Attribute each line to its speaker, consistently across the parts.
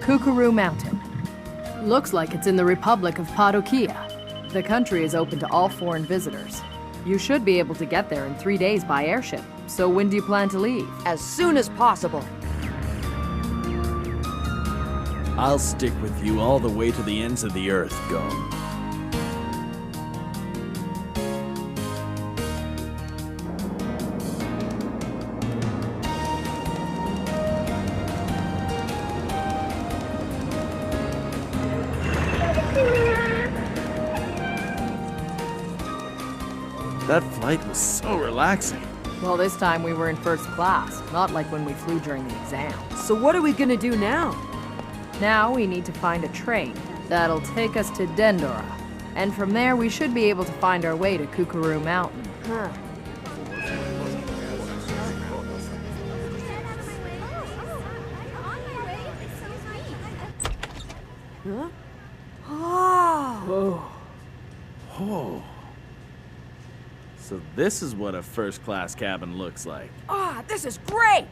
Speaker 1: Kukuru Mountain. Looks like it's in the Republic of Padokia. The country is open to all foreign visitors. You should be able to get there in 3 days by airship. So when do you plan to leave?
Speaker 2: As soon as possible.
Speaker 3: I'll stick with you all the way to the ends of the earth, Gon. That flight was so relaxing.
Speaker 1: Well, this time we were in first class, not like when we flew during the exam.
Speaker 2: So what are we gonna do now?
Speaker 1: Now we need to find a train that'll take us to Dendora. And from there, we should be able to find our way to Kukuru Mountain.
Speaker 2: Huh. Huh? Oh!
Speaker 3: Oh. So this is what a first-class cabin looks like.
Speaker 2: Ah, this is great!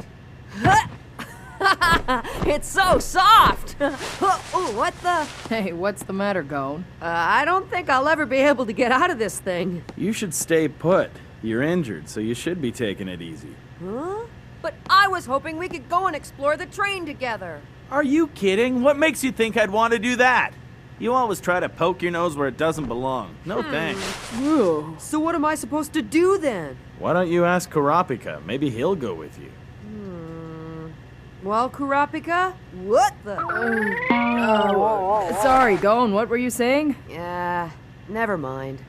Speaker 2: It's so soft! Oh, what the?
Speaker 1: Hey, what's the matter, Gon?
Speaker 2: I don't think I'll ever be able to get out of this thing.
Speaker 3: You should stay put. You're injured, so you should be taking it easy.
Speaker 2: Huh? But I was hoping we could go and explore the train together.
Speaker 3: Are you kidding? What makes you think I'd want to do that? You always try to poke your nose where it doesn't belong. No thanks.
Speaker 2: Ooh. So what am I supposed to do then?
Speaker 3: Why don't you ask Kurapika? Maybe he'll go with you.
Speaker 2: Well, Kurapika, what the?
Speaker 1: Sorry, Gon, what were you saying?
Speaker 2: Yeah, never mind.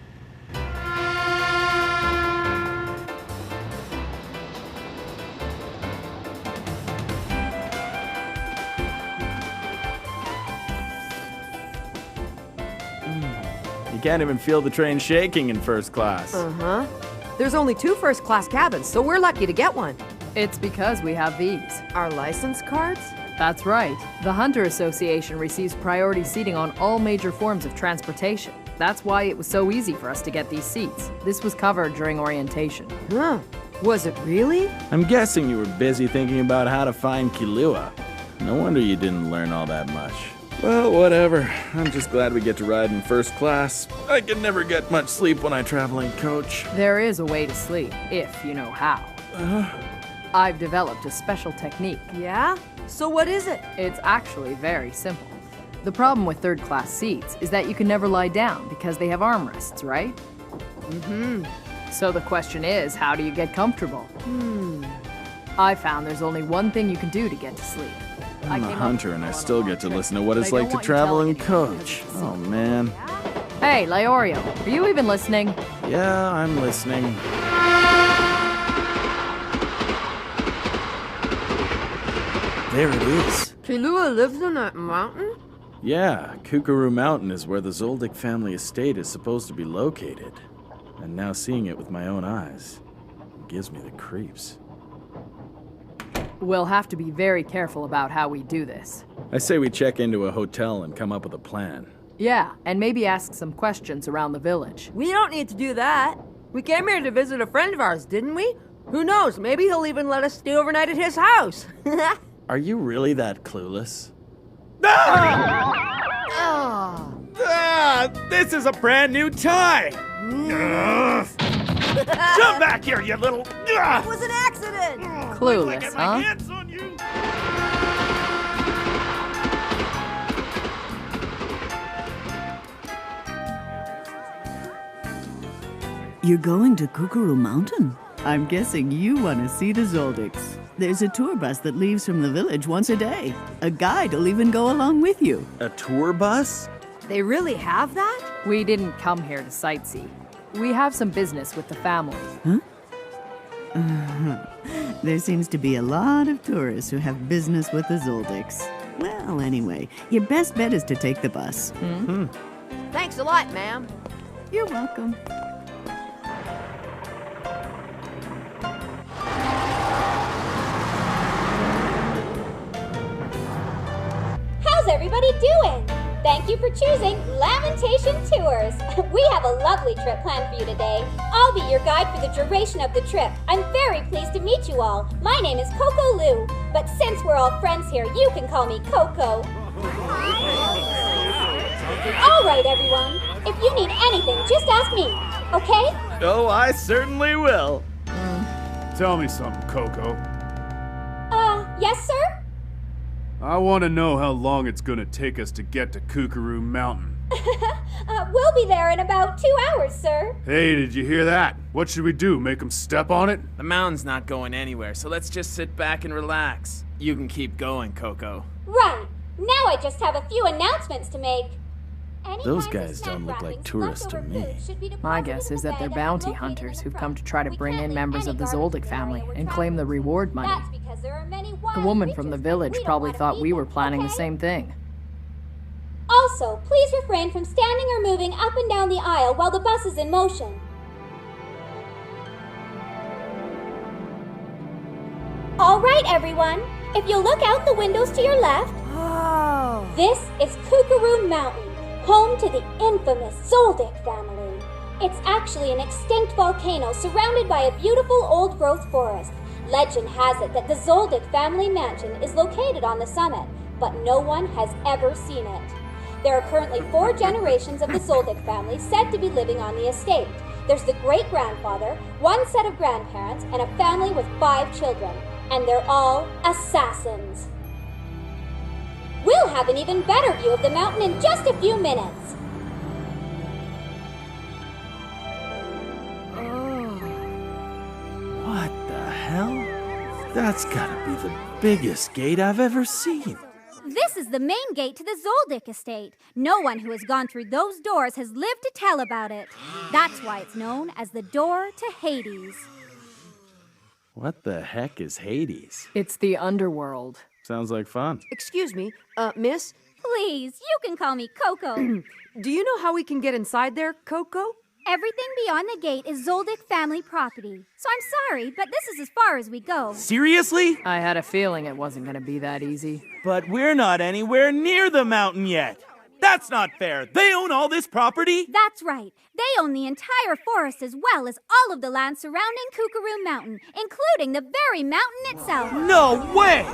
Speaker 3: You can't even feel the train shaking in first class.
Speaker 2: Uh-huh. There's only 2 first-class cabins, so we're lucky to get one.
Speaker 1: It's because we have these.
Speaker 2: Our license cards?
Speaker 1: That's right. The Hunter Association receives priority seating on all major forms of transportation. That's why it was so easy for us to get these seats. This was covered during orientation.
Speaker 2: Huh. Was it really?
Speaker 3: I'm guessing you were busy thinking about how to find Kilua. No wonder you didn't learn all that much. Well, whatever. I'm just glad we get to ride in first class. I can never get much sleep when I travel in coach.
Speaker 1: There is a way to sleep, if you know how. I've developed a special technique.
Speaker 2: Yeah? So what is it?
Speaker 1: It's actually very simple. The problem with third-class seats is that you can never lie down because they have armrests, right?
Speaker 2: Mm-hmm.
Speaker 1: So the question is, how do you get comfortable? I found there's only one thing you can do to get to sleep.
Speaker 3: I'm a hunter and I still get to listen to what it's like to travel in coach. Oh, man.
Speaker 1: Hey, Leorio, are you even listening?
Speaker 3: Yeah, I'm listening. There it is.
Speaker 2: Kilua lives on that mountain?
Speaker 3: Yeah, Kukuru Mountain is where the Zoldyck family estate is supposed to be located. And now seeing it with my own eyes gives me the creeps.
Speaker 1: We'll have to be very careful about how we do this.
Speaker 3: I say we check into a hotel and come up with a plan.
Speaker 1: Yeah, and maybe ask some questions around the village.
Speaker 2: We don't need to do that. We came here to visit a friend of ours, didn't we? Who knows, maybe he'll even let us stay overnight at his house.
Speaker 3: Are you really that clueless? This is a brand new tie! Jump back here, you little...
Speaker 2: It was an accident!
Speaker 1: Clueless, huh?
Speaker 3: Hands on you.
Speaker 4: You're going to Kukuru Mountain? I'm guessing you want to see the Zoldicks. There's a tour bus that leaves from the village once a day. A guide will even go along with you.
Speaker 3: A tour bus?
Speaker 2: They really have that?
Speaker 1: We didn't come here to sightsee. We have some business with the family.
Speaker 4: Huh? There seems to be a lot of tourists who have business with the Zoldicks. Well, anyway, your best bet is to take the bus.
Speaker 2: Thanks a lot, ma'am.
Speaker 4: You're welcome.
Speaker 5: How's everybody doing? Thank you for choosing Lamentation Tours. We have a lovely trip planned for you today. I'll be your guide for the duration of the trip. I'm very pleased to meet you all. My name is Coco Lou, but since we're all friends here, you can call me Coco. All right, everyone. If you need anything, just ask me, okay?
Speaker 3: Oh, I certainly will.
Speaker 6: Tell me something, Coco.
Speaker 5: Yes, sir?
Speaker 6: I want to know how long it's gonna take us to get to Kookaroo Mountain.
Speaker 5: We'll be there in about 2 hours, sir.
Speaker 6: Hey, did you hear that? What should we do, make them step on it?
Speaker 3: The mountain's not going anywhere, so let's just sit back and relax. You can keep going, Coco.
Speaker 5: Right. Now I just have a few announcements to make. Any
Speaker 3: Those
Speaker 5: kinds of
Speaker 3: guys
Speaker 5: snack
Speaker 3: don't look like
Speaker 5: wrappings,
Speaker 3: tourists to
Speaker 5: leftover
Speaker 3: me.
Speaker 5: food should be
Speaker 1: My
Speaker 5: deposited
Speaker 1: guess
Speaker 5: in
Speaker 1: is
Speaker 5: the
Speaker 1: that they're
Speaker 5: bag
Speaker 1: bounty
Speaker 5: located in
Speaker 1: hunters
Speaker 5: the
Speaker 1: who've come
Speaker 5: front.
Speaker 1: to try to
Speaker 5: We
Speaker 1: bring
Speaker 5: can't
Speaker 1: in
Speaker 5: leave
Speaker 1: members
Speaker 5: any
Speaker 1: of the
Speaker 5: garbage
Speaker 1: Zoldyck
Speaker 5: in the
Speaker 1: family
Speaker 5: area we're
Speaker 1: and claim the
Speaker 5: traveling through.
Speaker 1: reward money.
Speaker 5: That's because there are many
Speaker 1: The
Speaker 5: wild
Speaker 1: woman from the
Speaker 5: creatures,
Speaker 1: village
Speaker 5: we don't
Speaker 1: probably
Speaker 5: wanna
Speaker 1: thought
Speaker 5: feed
Speaker 1: we were
Speaker 5: them,
Speaker 1: planning the
Speaker 5: okay?
Speaker 1: same thing.
Speaker 5: Also, please refrain from standing or moving up and down the aisle while the bus is in motion. All right, everyone. If you'll look out the windows to your left,
Speaker 2: Oh.
Speaker 5: this is Kookaroo Mountain, home to the infamous Zoldyck family. It's actually an extinct volcano surrounded by a beautiful old-growth forest. Legend has it that the Zoldyck family mansion is located on the summit, but no one has ever seen it. There are currently 4 generations of the Zoldyck family said to be living on the estate. There's the great-grandfather, 1 set of grandparents, and a family with 5 children. And they're all assassins. We'll have an even better view of the mountain in just a few minutes.
Speaker 3: What the hell? That's gotta be the biggest gate I've ever seen.
Speaker 7: This is the main gate to the Zoldyck estate. No one who has gone through those doors has lived to tell about it. That's why it's known as the door to Hades.
Speaker 3: What the heck is Hades?
Speaker 1: It's the underworld.
Speaker 3: Sounds like fun.
Speaker 2: Excuse me, miss,
Speaker 7: Please, you can call me Coco.
Speaker 2: do you know how we can get inside there, Coco?
Speaker 7: Everything beyond the gate is Zoldyck family property. So I'm sorry, but this is as far as we go.
Speaker 8: Seriously?
Speaker 1: I had a feeling it wasn't going to be that easy.
Speaker 8: But we're not anywhere near the mountain yet. That's not fair. They own all this property?
Speaker 7: That's right. They own the entire forest as well as all of the land surrounding Kookaroo Mountain, including the very mountain itself.
Speaker 8: No way!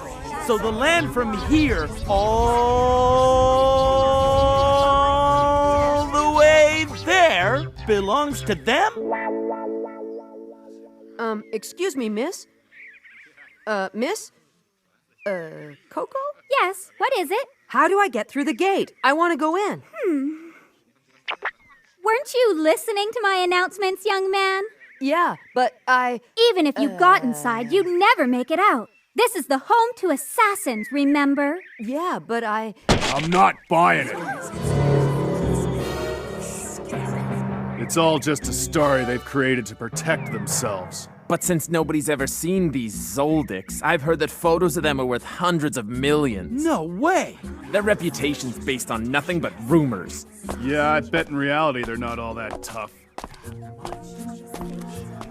Speaker 8: So the land from here all the way there belongs to them?
Speaker 2: Excuse me, miss? Miss? Coco?
Speaker 7: Yes, what is it?
Speaker 2: How do I get through the gate? I want to go in.
Speaker 7: Weren't you listening to my announcements, young man?
Speaker 2: Yeah, but
Speaker 7: Even if you got inside, you'd never make it out. This is the home to assassins, remember?
Speaker 2: yeah, but
Speaker 6: I'm not buying it. It's all just a story they've created to protect themselves.
Speaker 3: But since nobody's ever seen these Zoldicks, I've heard that photos of them are worth hundreds of millions.
Speaker 8: No way!
Speaker 3: Their reputation's based on nothing but rumors.
Speaker 6: Yeah, I bet in reality they're not all that tough.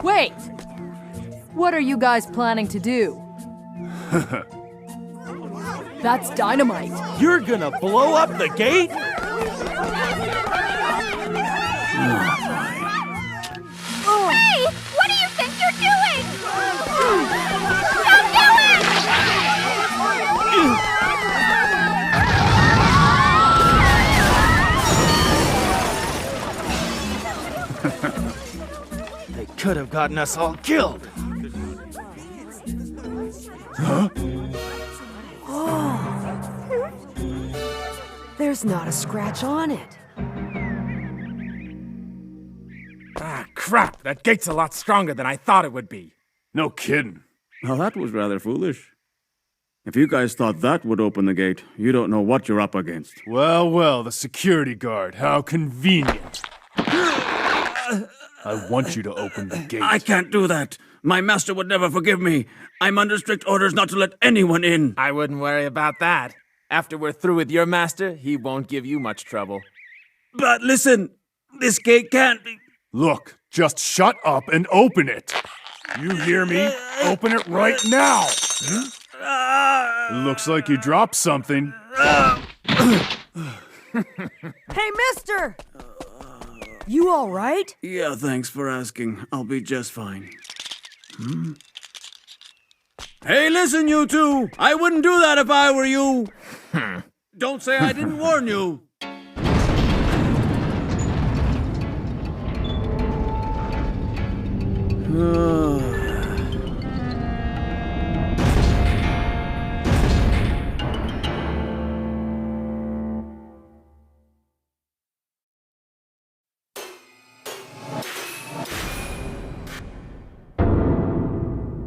Speaker 1: Wait! What are you guys planning to do? That's dynamite.
Speaker 8: You're gonna blow up the gate?
Speaker 7: Hey! What do you think you're doing? Don't do
Speaker 8: They could have gotten us all killed.
Speaker 2: there's not a scratch on it.
Speaker 3: Ah, crap! That gate's a lot stronger than I thought it would be.
Speaker 6: No kidding.
Speaker 9: Now that was rather foolish. If you guys thought that would open the gate, you don't know what you're up against.
Speaker 6: Well, well, the security guard. How convenient. I want you to open the gate.
Speaker 9: I can't do that. My master would never forgive me. I'm under strict orders not to let anyone in.
Speaker 3: I wouldn't worry about that. After we're through with your master, he won't give you much trouble.
Speaker 9: But listen, this gate can't be...
Speaker 6: Look, just shut up and open it. You hear me? Open it right now. Looks like you dropped something.
Speaker 2: Hey, mister! You all right?
Speaker 9: Yeah, thanks for asking. I'll be just fine. Hey, listen, you two! I wouldn't do that if I were you! Don't say I didn't warn you!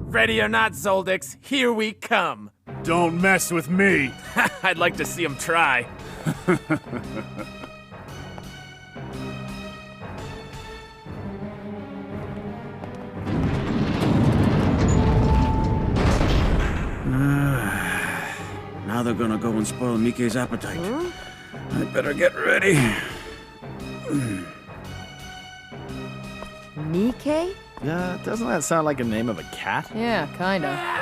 Speaker 10: Ready or not, Zoldix, here we come.
Speaker 6: Don't mess with me.
Speaker 10: I'd like to see him try.
Speaker 9: Now they're gonna go and spoil Mike's appetite. I'd better get ready.
Speaker 2: Mike?
Speaker 3: Yeah, doesn't that sound like a name of a cat?
Speaker 1: Yeah, kinda.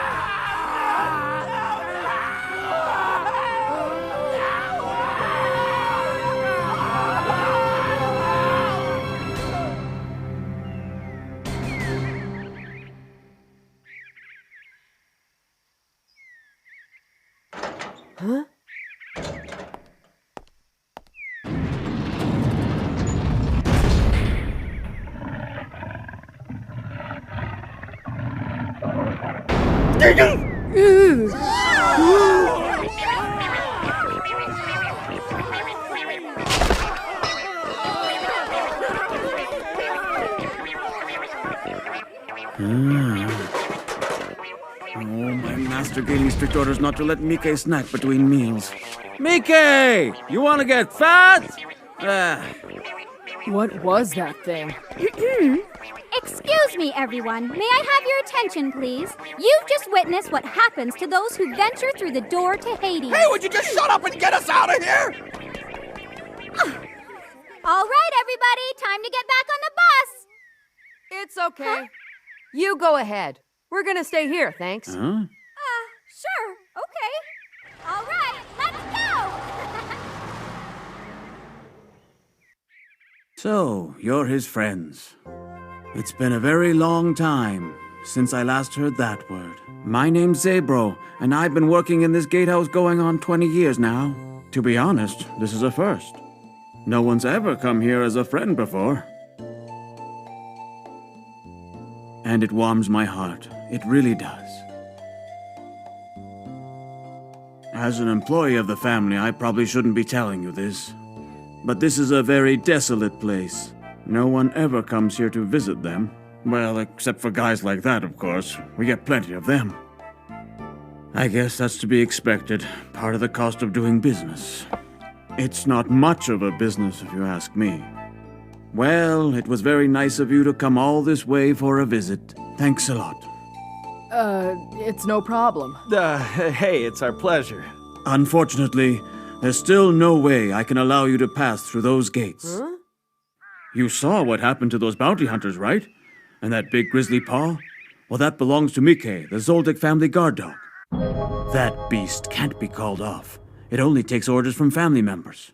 Speaker 2: Huh?
Speaker 9: Oh, my master gave me strict orders not to let Mike snack between meals. Mike! You wanna get fat?
Speaker 1: What was that thing?
Speaker 7: Excuse me, everyone. May I have your attention, please? You've just witnessed what happens to those who venture through the door to Hades.
Speaker 10: Hey, would you just shut up and get us out of here?
Speaker 7: All right, everybody, time to get back on the bus.
Speaker 2: It's okay. You go ahead. We're gonna stay here, thanks.
Speaker 7: Sure, okay. All right, let's go.
Speaker 9: So, you're his friends. It's been a very long time since I last heard that word. My name's Zabro, and I've been working in this gatehouse going on 20 years now. To be honest, this is a first. No one's ever come here as a friend before. And it warms my heart. It really does. As an employee of the family, I probably shouldn't be telling you this. But this is a very desolate place. No one ever comes here to visit them. Well, except for guys like that, of course. We get plenty of them. I guess that's to be expected. Part of the cost of doing business. It's not much of a business, if you ask me. Well, it was very nice of you to come all this way for a visit. Thanks a lot.
Speaker 1: It's no problem.
Speaker 3: Hey, it's our pleasure.
Speaker 9: Unfortunately, there's still no way I can allow you to pass through those gates.
Speaker 2: Huh?
Speaker 9: You saw what happened to those bounty hunters, right? And that big grizzly paw? Well, that belongs to Mike, the Zoldyck family guard dog. That beast can't be called off. It only takes orders from family members.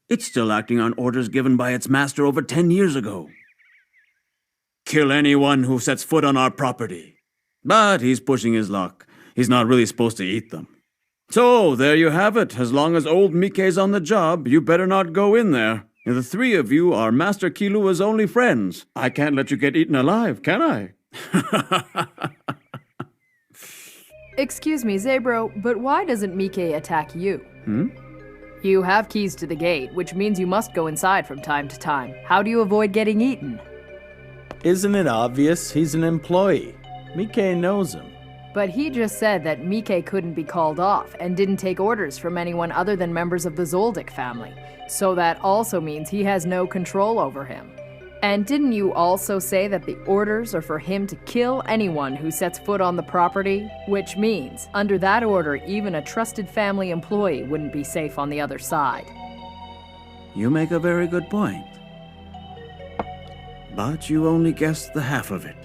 Speaker 9: It's still acting on orders given by its master over 10 years ago. Kill anyone who sets foot on our property. But he's pushing his luck. He's not really supposed to eat them. So, there you have it. As long as old Mike's on the job, you better not go in there. The three of you are Master Killua's only friends. I can't let you get eaten alive, can I?
Speaker 1: Excuse me, Zabro, but why doesn't Mike attack you?
Speaker 9: Hmm?
Speaker 1: You have keys to the gate, which means you must go inside from time to time. How do you avoid getting eaten?
Speaker 3: Isn't it obvious? He's an employee. Mike knows him.
Speaker 1: But he just said that Mike couldn't be called off and didn't take orders from anyone other than members of the Zoldyck family. So that also means he has no control over him. And didn't you also say that the orders are for him to kill anyone who sets foot on the property? Which means, under that order, even a trusted family employee wouldn't be safe on the other side.
Speaker 9: You make a very good point. But you only guessed the half of it.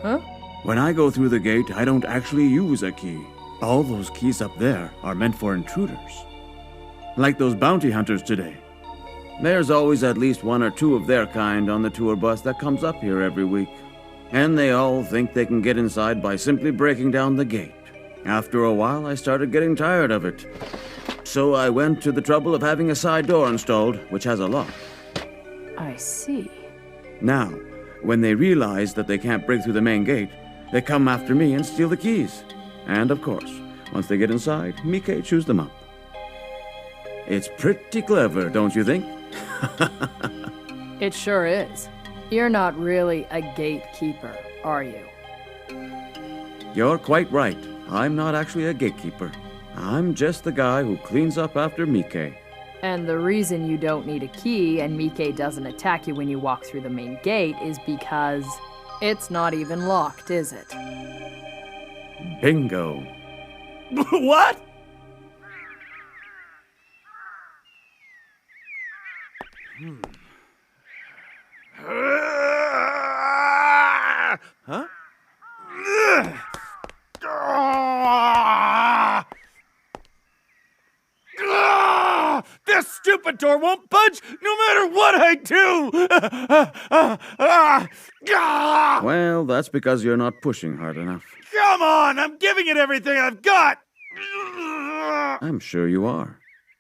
Speaker 1: Huh?
Speaker 9: When I go through the gate, I don't actually use a key. All those keys up there are meant for intruders. Like those bounty hunters today. There's always at least one or two of their kind on the tour bus that comes up here every week. And they all think they can get inside by simply breaking down the gate. After a while, I started getting tired of it. So I went to the trouble of having a side door installed, which has a lock.
Speaker 1: I see.
Speaker 9: Now, when they realize that they can't break through the main gate, they come after me and steal the keys. And of course, once they get inside, Mickey chews them up. It's pretty clever, don't you think?
Speaker 1: It sure is. You're not really a gatekeeper, are you?
Speaker 9: You're quite right. I'm not actually a gatekeeper. I'm just the guy who cleans up after Mickey.
Speaker 1: And the reason you don't need a key and Mickey doesn't attack you when you walk through the main gate is because it's not even locked, is it?
Speaker 9: Bingo.
Speaker 8: What? Huh? This stupid door won't budge no matter what I do!
Speaker 9: Well, that's because you're not pushing hard enough.
Speaker 8: Come on, I'm giving it everything I've got!
Speaker 9: I'm sure you are.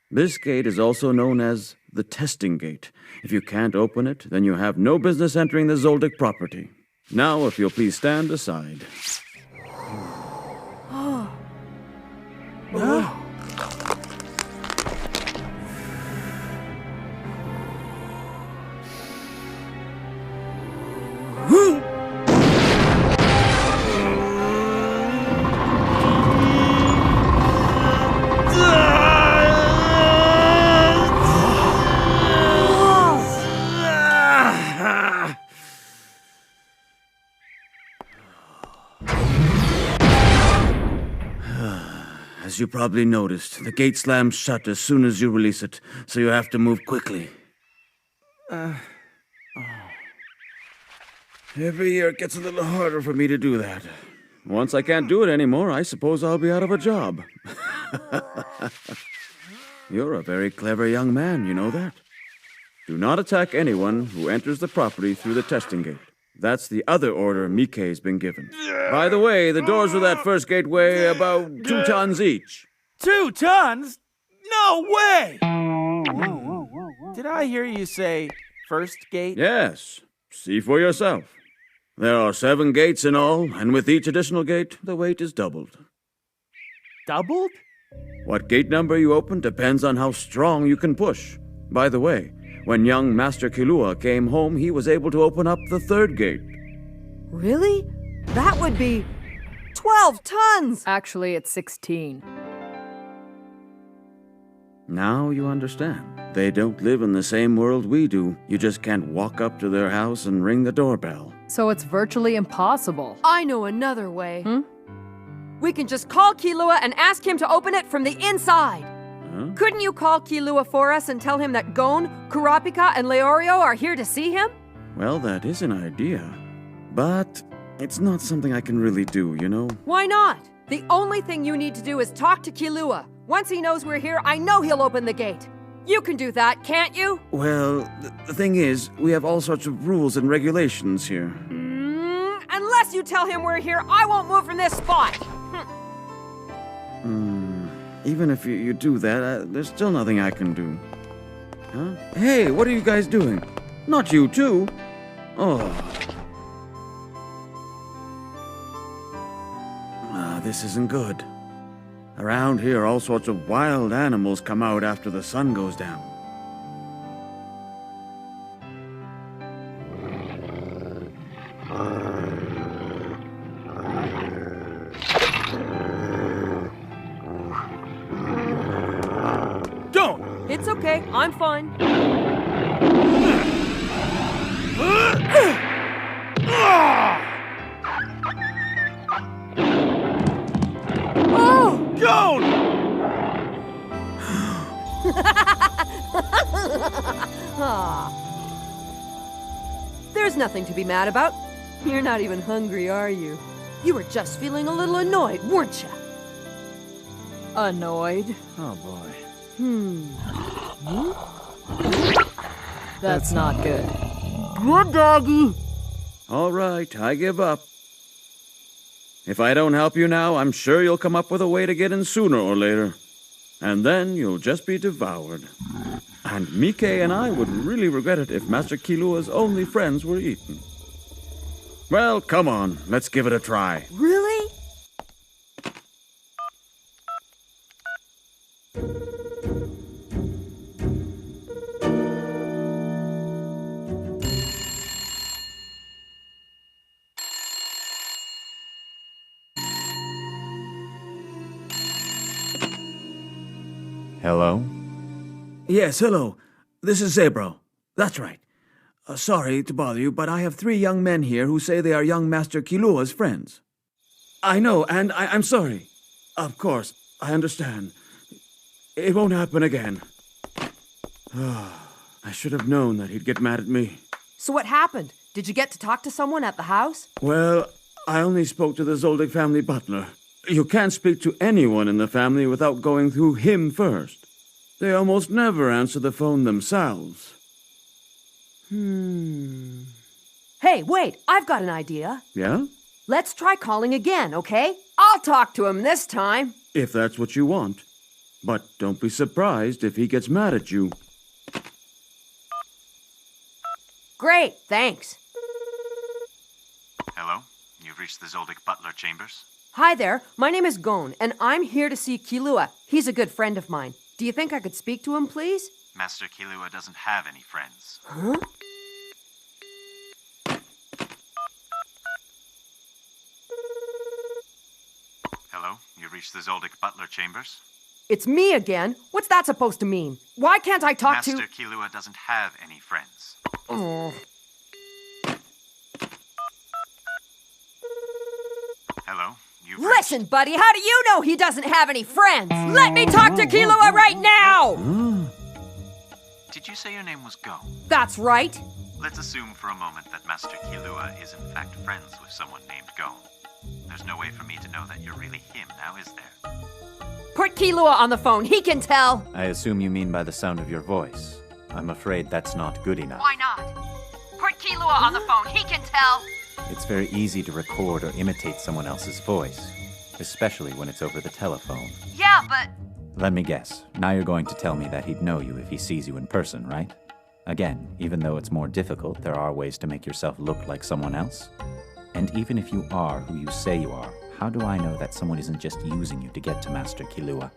Speaker 9: This gate is also known as the testing gate. If you can't open it, then you have no business entering the Zoldyck property. Now, if you'll please stand aside. As you probably noticed, the gate slams shut as soon as you release it, so you have to move quickly. Every year it gets a little harder for me to do that. Once I can't do it anymore, I suppose I'll be out of a job. You're a very clever young man, you know that? Do not attack anyone who enters the property through the testing gate. That's the other order Mickey's been given. By the way, the doors of that first gate weigh about 2 tons each.
Speaker 8: 2 tons? No way! Did I hear you say first gate?
Speaker 9: Yes. See for yourself. There are 7 gates in all, and with each additional gate, the weight is doubled.
Speaker 8: Doubled?
Speaker 9: What gate number you open depends on how strong you can push. By the way, when young Master Killua came home, he was able to open up the 3rd gate.
Speaker 2: Really? That would be 12 tons!
Speaker 1: Actually, it's 16.
Speaker 9: Now you understand. They don't live in the same world we do. You just can't walk up to their house and ring the doorbell.
Speaker 1: So it's virtually impossible.
Speaker 2: I know another way. We can just call Killua and ask him to open it from the inside.
Speaker 9: Huh?
Speaker 2: Couldn't you call Killua for us and tell him that Gon, Kurapika, and Leorio are here to see him?
Speaker 9: Well, that is an idea. But it's not something I can really do, you know?
Speaker 2: Why not? The only thing you need to do is talk to Killua. Once he knows we're here, I know he'll open the gate. You can do that, can't you?
Speaker 9: Well, the thing is, we have all sorts of rules and regulations here.
Speaker 2: Unless you tell him we're here, I won't move from this spot.
Speaker 9: Even if you do that, there's still nothing I can do. Huh? Hey, what are you guys doing? Not you too. Oh. This isn't good. Around here, all sorts of wild animals come out after the sun goes down.
Speaker 8: Don't!
Speaker 2: It's okay, I'm fine.
Speaker 8: Oh! Don't!
Speaker 2: There's nothing to be mad about. You're not even hungry, are you? You were just feeling a little annoyed, weren't you?
Speaker 1: Annoyed?
Speaker 8: Oh boy.
Speaker 1: That's not good.
Speaker 6: Good doggy.
Speaker 9: All right, I give up. If I don't help you now, I'm sure you'll come up with a way to get in sooner or later. And then you'll just be devoured. And Mike and I would really regret it if Master Kilua's only friends were eaten. Well, come on, let's give it a try.
Speaker 2: Really?
Speaker 11: Hello?
Speaker 9: Yes, hello. This is Zebro. That's right. Sorry to bother you, but I have 3 young men here who say they are young Master Kilua's friends. I know, and I'm sorry. Of course, I understand. It won't happen again. I should have known that he'd get mad at me.
Speaker 2: So what happened? Did you get to talk to someone at the house?
Speaker 9: Well, I only spoke to the Zoldyck family butler. You can't speak to anyone in the family without going through him first. They almost never answer the phone themselves.
Speaker 2: Hey, wait, I've got an idea.
Speaker 9: Yeah?
Speaker 2: Let's try calling again, okay? I'll talk to him this time.
Speaker 9: If that's what you want. But don't be surprised if he gets mad at you.
Speaker 2: Great, thanks.
Speaker 11: Hello? You've reached the Zoldyck Butler Chambers?
Speaker 2: Hi there, my name is Gon, and I'm here to see Kilua. He's a good friend of mine. Do you think I could speak to him, please?
Speaker 11: Master Kilua doesn't have any friends.
Speaker 2: Huh?
Speaker 11: Hello? You've reached the Zoldyck Butler Chambers?
Speaker 2: It's me again. What's that supposed to mean? Why can't I talk
Speaker 11: Master Kilua doesn't have any friends.
Speaker 2: Oh.
Speaker 11: Hello? You've
Speaker 2: Listen, buddy, how do you know he doesn't have any friends? Let me talk to Kilua right now!
Speaker 11: Did you say your name was Go?
Speaker 2: That's right.
Speaker 11: Let's assume for a moment that Master Kilua is in fact friends with someone named Go. There's no way for me to know that you're really him now, is there?
Speaker 2: Put Kilua on the phone. He can tell.
Speaker 11: I assume you mean by the sound of your voice. I'm afraid that's not good enough.
Speaker 2: Why not? Put Kilua on the phone. He can tell.
Speaker 11: It's very easy to record or imitate someone else's voice, especially when it's over the telephone.
Speaker 2: Yeah, but...
Speaker 11: Let me guess. Now you're going to tell me that he'd know you if he sees you in person, right? Again, even though it's more difficult, there are ways to make yourself look like someone else. And even if you are who you say you are, how do I know that someone isn't just using you to get to Master Kilua?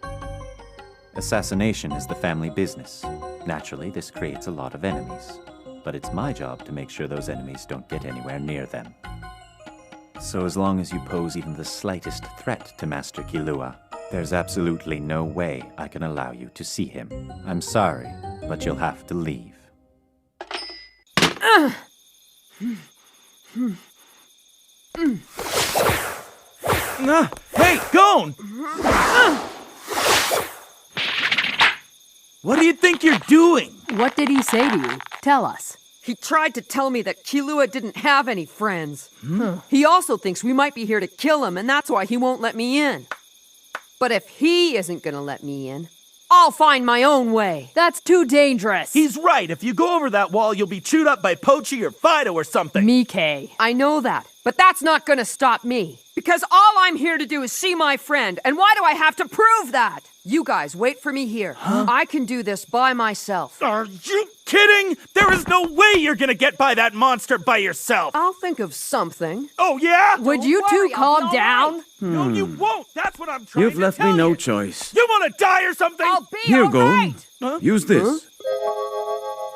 Speaker 11: Assassination is the family business. Naturally, this creates a lot of enemies. But it's my job to make sure those enemies don't get anywhere near them. So as long as you pose even the slightest threat to Master Kilua, there's absolutely no way I can allow you to see him. I'm sorry, but you'll have to leave.
Speaker 8: Hey, Gon! What do you think you're doing?
Speaker 1: What did he say to you? Tell us.
Speaker 2: He tried to tell me that Kilua didn't have any friends. He also thinks we might be here to kill him, and that's why he won't let me in. But if he isn't gonna let me in, I'll find my own way.
Speaker 1: That's too dangerous.
Speaker 8: He's right. If you go over that wall, you'll be chewed up by Pochi or Fido or something.
Speaker 1: Mike.
Speaker 2: I know that, but that's not gonna stop me. Because all I'm here to do is see my friend, and why do I have to prove that? You guys, wait for me here. I can do this by myself.
Speaker 8: Are you kidding? There is no way you're gonna get by that monster by yourself.
Speaker 2: I'll think of something.
Speaker 8: Oh, yeah?
Speaker 1: Would you two calm down?
Speaker 8: No, you won't. That's what I'm trying
Speaker 9: You've
Speaker 8: to
Speaker 9: left
Speaker 8: tell
Speaker 9: me no
Speaker 8: you.
Speaker 9: choice.
Speaker 8: You want to die or something?
Speaker 2: I'll be
Speaker 9: Here,
Speaker 2: all
Speaker 9: go.
Speaker 2: right.
Speaker 9: Use this.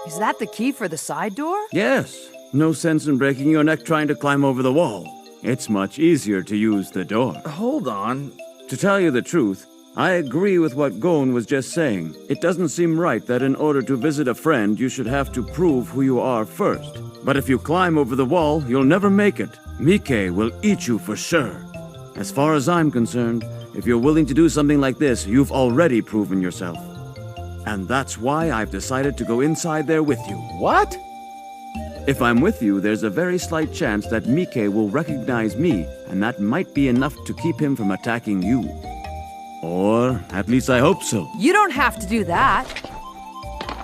Speaker 2: Is that the key for the side door?
Speaker 9: Yes. No sense in breaking your neck trying to climb over the wall. It's much easier to use the door.
Speaker 8: Hold on.
Speaker 9: To tell you the truth, I agree with what Gon was just saying. It doesn't seem right that in order to visit a friend, you should have to prove who you are first. But if you climb over the wall, you'll never make it. Mike will eat you for sure. As far as I'm concerned, if you're willing to do something like this, you've already proven yourself. And that's why I've decided to go inside there with you.
Speaker 8: What?
Speaker 9: If I'm with you, there's a very slight chance that Mike will recognize me, and that might be enough to keep him from attacking you. Or, at least I hope so.
Speaker 2: You don't have to do that.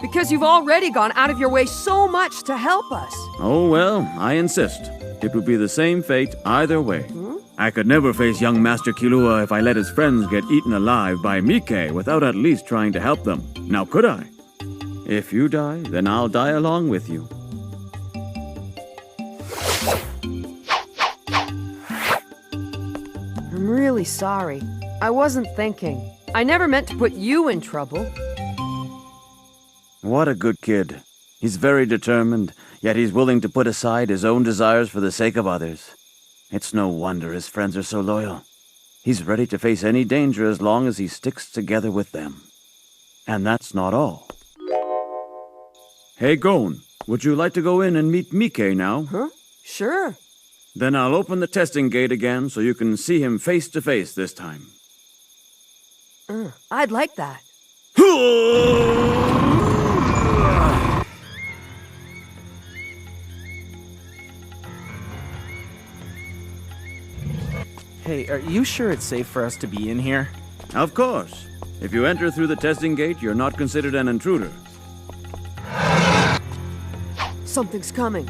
Speaker 2: Because you've already gone out of your way so much to help us.
Speaker 9: Oh, well, I insist. It would be the same fate either way. I could never face young Master Killua if I let his friends get eaten alive by Mickey without at least trying to help them. Now, could I? If you die, then I'll die along with you.
Speaker 2: I'm really sorry. I wasn't thinking. I never meant to put you in trouble.
Speaker 9: What a good kid. He's very determined, yet he's willing to put aside his own desires for the sake of others. It's no wonder his friends are so loyal. He's ready to face any danger as long as he sticks together with them. And that's not all. Hey, Gon, would you like to go in and meet Mickey now?
Speaker 2: Huh? Sure.
Speaker 9: Then I'll open the testing gate again so you can see him face to face this time.
Speaker 2: I'd like that.
Speaker 8: Hey, are you sure it's safe for us to be in here?
Speaker 9: Of course. If you enter through the testing gate, you're not considered an intruder.
Speaker 2: Something's coming.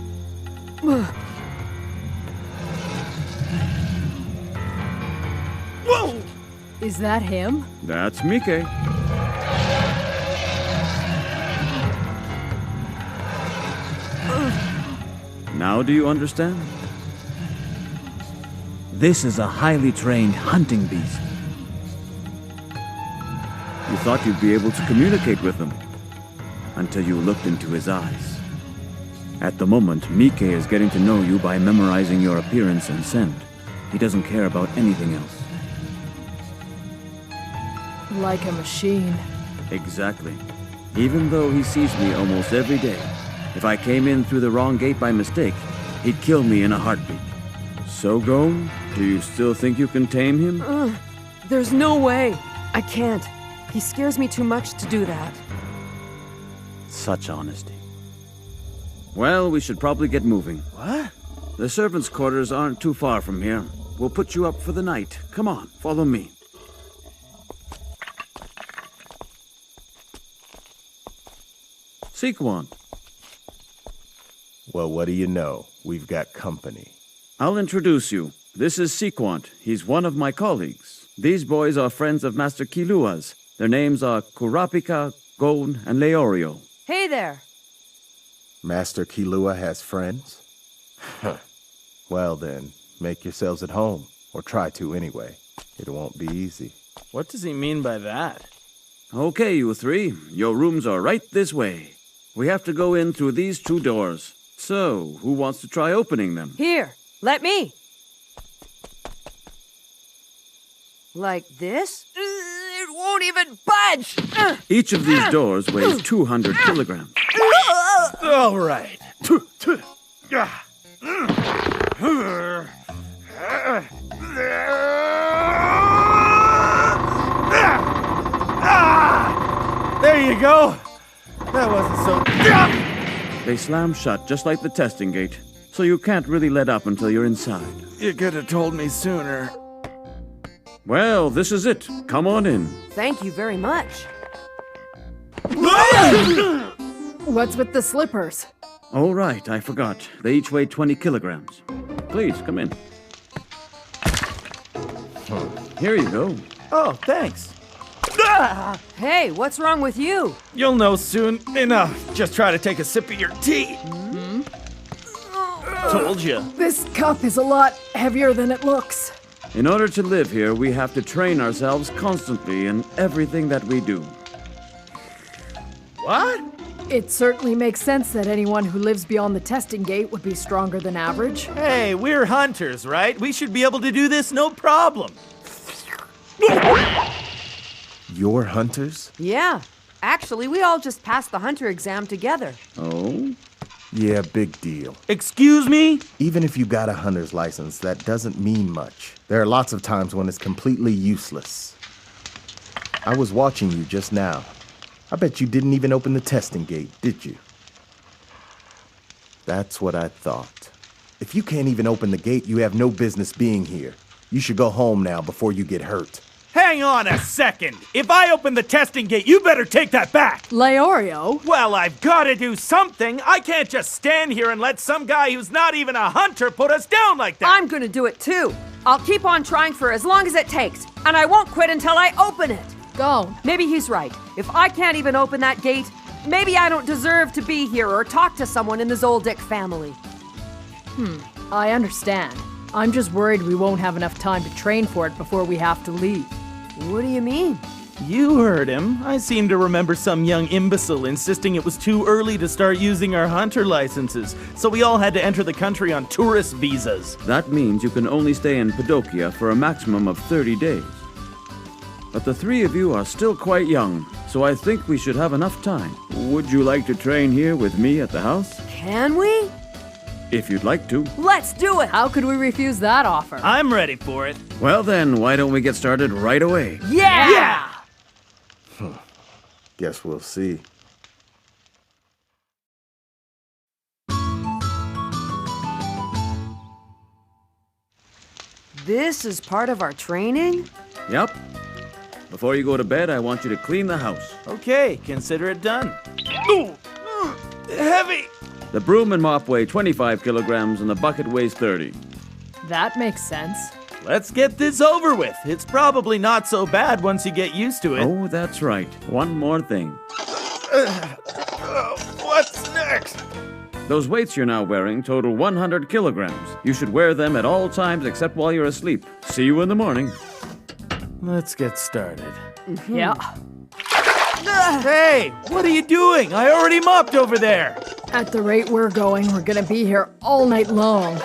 Speaker 8: Whoa!
Speaker 1: Is that him?
Speaker 9: That's Mickey. Now do you understand? This is a highly trained hunting beast. You thought you'd be able to communicate with him until you looked into his eyes. At the moment, Mickey is getting to know you by memorizing your appearance and scent. He doesn't care about anything else.
Speaker 1: Like a machine.
Speaker 9: Exactly. Even though he sees me almost every day, if I came in through the wrong gate by mistake, he'd kill me in a heartbeat. So, Gon, do you still think you can tame him?
Speaker 2: There's no way. I can't. He scares me too much to do that.
Speaker 9: Such honesty. Well, we should probably get moving.
Speaker 8: What?
Speaker 9: The servants' quarters aren't too far from here. We'll put you up for the night. Come on, follow me. Sequan.
Speaker 12: Well, what do you know? We've got company.
Speaker 9: I'll introduce you. This is Sequant. He's one of my colleagues. These boys are friends of Master Killua's. Their names are Kurapika, Gon, and Leorio.
Speaker 2: Hey there.
Speaker 12: Master Killua has friends? Well then, make yourselves at home. Or try to anyway. It won't be easy.
Speaker 8: What does he mean by that?
Speaker 9: Okay, you three. Your rooms are right this way. We have to go in through these two doors. So, who wants to try opening them?
Speaker 2: Here, let me. Like this? It won't even budge!
Speaker 9: Each of these doors weighs 200 kilograms.
Speaker 8: All right. There you go. That wasn't so...
Speaker 9: They slam shut just like the testing gate, so you can't really let up until you're inside.
Speaker 8: You could have told me sooner.
Speaker 9: Well, this is it. Come on in.
Speaker 2: Thank you very much.
Speaker 1: What's with the slippers?
Speaker 9: Oh, right, I forgot. They each weigh 20 kilograms. Please, come in. Here you go.
Speaker 8: Oh, thanks.
Speaker 2: Hey, what's wrong with you?
Speaker 8: You'll know soon enough. Just try to take a sip of your tea. Told you.
Speaker 1: This cup is a lot heavier than it looks.
Speaker 9: In order to live here, we have to train ourselves constantly in everything that we do.
Speaker 8: What?
Speaker 1: It certainly makes sense that anyone who lives beyond the testing gate would be stronger than average.
Speaker 8: Hey, we're hunters, right? We should be able to do this no problem.
Speaker 12: You're hunters?
Speaker 2: Yeah. Actually, we all just passed the hunter exam together.
Speaker 9: Oh?
Speaker 12: Yeah, big deal.
Speaker 8: Excuse me?
Speaker 12: Even if you got a hunter's license, that doesn't mean much. There are lots of times when it's completely useless. I was watching you just now. I bet you didn't even open the testing gate, did you? That's what I thought. If you can't even open the gate, you have no business being here. You should go home now before you get hurt.
Speaker 8: Hey! Hang on a second. If I open the testing gate, you better take that back.
Speaker 1: Leorio?
Speaker 8: Well, I've got to do something. I can't just stand here and let some guy who's not even a hunter put us down like that.
Speaker 2: I'm gonna do it too. I'll keep on trying for as long as it takes, and I won't quit until I open it.
Speaker 1: Go.
Speaker 2: Maybe he's right. If I can't even open that gate, maybe I don't deserve to be here or talk to someone in the Zoldyck family.
Speaker 1: I understand. I'm just worried we won't have enough time to train for it before we have to leave.
Speaker 2: What do you mean?
Speaker 8: You heard him. I seem to remember some young imbecile insisting it was too early to start using our hunter licenses, so we all had to enter the country on tourist visas.
Speaker 9: That means you can only stay in Padokia for a maximum of 30 days. But the three of you are still quite young, so I think we should have enough time. Would you like to train here with me at the house?
Speaker 2: Can we?
Speaker 9: If you'd like to.
Speaker 2: Let's do it!
Speaker 1: How could we refuse that offer?
Speaker 8: I'm ready for it.
Speaker 9: Well then, why don't we get started right away?
Speaker 2: Yeah!
Speaker 12: Guess we'll see.
Speaker 2: This is part of our training?
Speaker 9: Yep. Before you go to bed, I want you to clean the house.
Speaker 8: Okay, consider it done. Ooh, heavy!
Speaker 9: The broom and mop weigh 25 kilograms and the bucket weighs 30.
Speaker 1: That makes sense.
Speaker 8: Let's get this over with. It's probably not so bad once you get used to it.
Speaker 9: Oh, that's right. One more thing.
Speaker 8: What's next?
Speaker 9: Those weights you're now wearing total 100 kilograms. You should wear them at all times except while you're asleep. See you in the morning.
Speaker 8: Let's get started.
Speaker 1: Yeah.
Speaker 8: Hey, what are you doing? I already mopped over there.
Speaker 1: At the rate we're going, we're gonna be here all night long.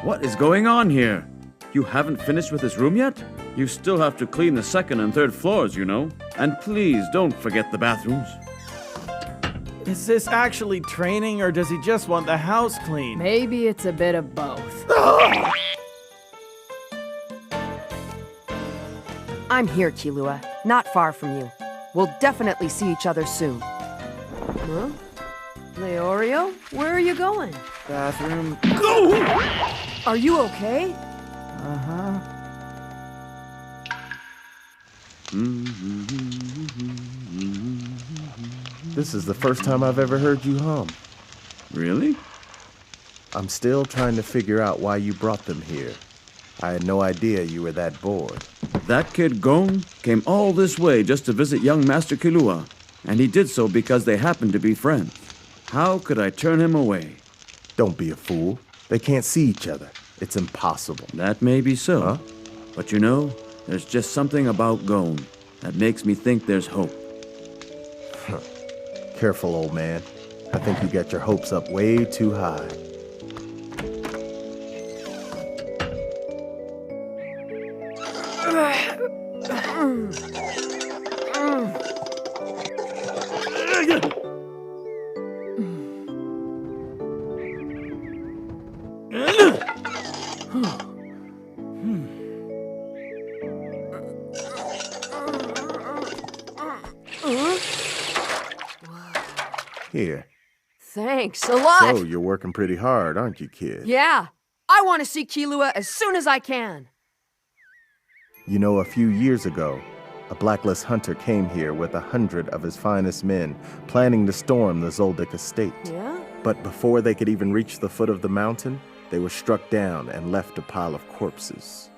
Speaker 9: What is going on here? You haven't finished with this room yet? You still have to clean the second and third floors, you know. And please don't forget the bathrooms.
Speaker 8: Is this actually training, or does he just want the house clean?
Speaker 1: Maybe it's a bit of both.
Speaker 2: I'm here, Kilua. Not far from you. We'll definitely see each other soon. Huh? Leorio, where are you going?
Speaker 8: Bathroom.
Speaker 2: Are you okay?
Speaker 8: Uh-huh.
Speaker 12: This is the first time I've ever heard you hum.
Speaker 9: Really?
Speaker 12: I'm still trying to figure out why you brought them here. I had no idea you were that bored.
Speaker 9: That kid Gon came all this way just to visit young Master Kilua, and he did so because they happened to be friends. How could I turn him away?
Speaker 12: Don't be a fool. They can't see each other. It's impossible.
Speaker 9: That may be so.
Speaker 12: Huh?
Speaker 9: But you know, there's just something about Gon that makes me think there's hope.
Speaker 12: Careful, old man. I think you got your hopes up way too high. Here.
Speaker 2: Thanks a lot.
Speaker 12: So, you're working pretty hard, aren't you, kid?
Speaker 2: Yeah. I want to see Kilua as soon as I can.
Speaker 12: You know, a few years ago, a Blacklist hunter came here with 100 of his finest men, planning to storm the Zoldyck estate.
Speaker 2: Yeah?
Speaker 12: But before they could even reach the foot of the mountain, they were struck down and left a pile of corpses.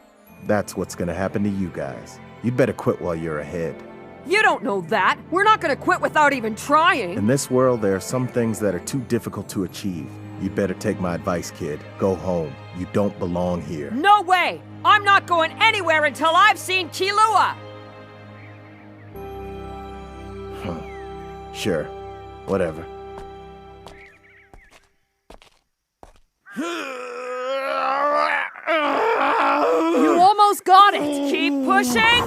Speaker 12: That's what's gonna happen to you guys. You'd better quit while you're ahead.
Speaker 2: You don't know that. We're not going to quit without even trying.
Speaker 12: In this world, there are some things that are too difficult to achieve. You'd better take my advice, kid. Go home. You don't belong here.
Speaker 2: No way! I'm not going anywhere until I've seen Kilua!
Speaker 12: Sure. Whatever.
Speaker 1: You almost got it!
Speaker 2: Keep pushing!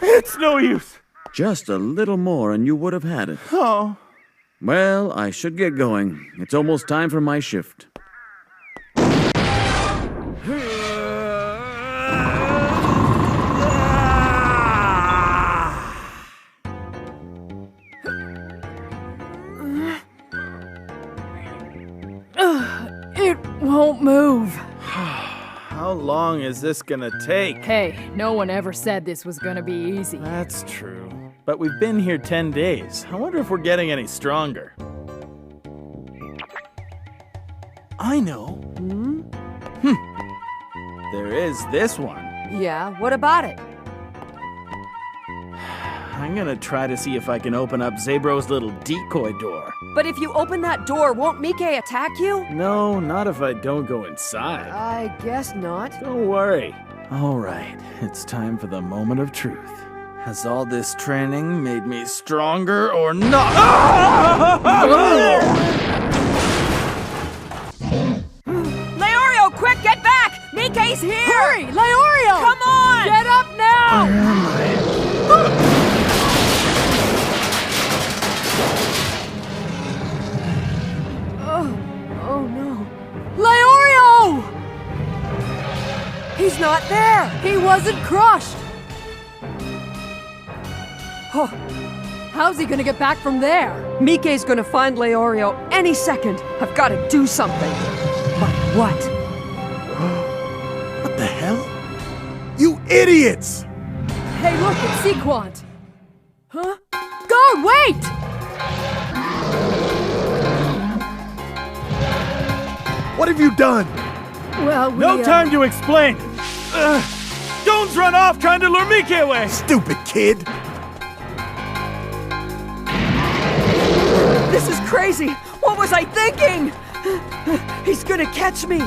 Speaker 8: It's no use.
Speaker 9: Just a little more and you would have had it.
Speaker 8: Oh.
Speaker 9: Well, I should get going. It's almost time for my shift.
Speaker 1: It won't move.
Speaker 3: is this gonna take?
Speaker 1: Hey, no one ever said this was gonna be easy.
Speaker 3: That's true. But we've been here 10 days. I wonder if we're getting any stronger. I know. There is this one.
Speaker 2: Yeah, what about it?
Speaker 3: I'm gonna try to see if I can open up Zabro's little decoy door.
Speaker 2: But if you open that door, won't Mike attack you?
Speaker 3: No, not if I don't go inside.
Speaker 2: I guess not.
Speaker 3: Don't worry. All right, it's time for the moment of truth. Has all this training made me stronger or not?
Speaker 2: Leorio, quick, get back! Mike's here!
Speaker 1: Hurry, Leorio!
Speaker 2: Come on!
Speaker 1: Get up now!
Speaker 3: Where am I?
Speaker 2: Oh no.
Speaker 1: Leorio!
Speaker 2: He's not there!
Speaker 1: He wasn't crushed!
Speaker 2: Oh,
Speaker 1: how's he gonna get back from there?
Speaker 2: Mike's gonna find Leorio any second. I've gotta do something. But what?
Speaker 12: What the hell? You idiots!
Speaker 1: Hey, look, it's Sequant. Huh? Guard, wait!
Speaker 12: What have you done?
Speaker 1: Well,
Speaker 6: No time to explain! Stones run off trying to lure Mike away!
Speaker 12: Stupid kid!
Speaker 2: This is crazy! What was I thinking? He's gonna catch me!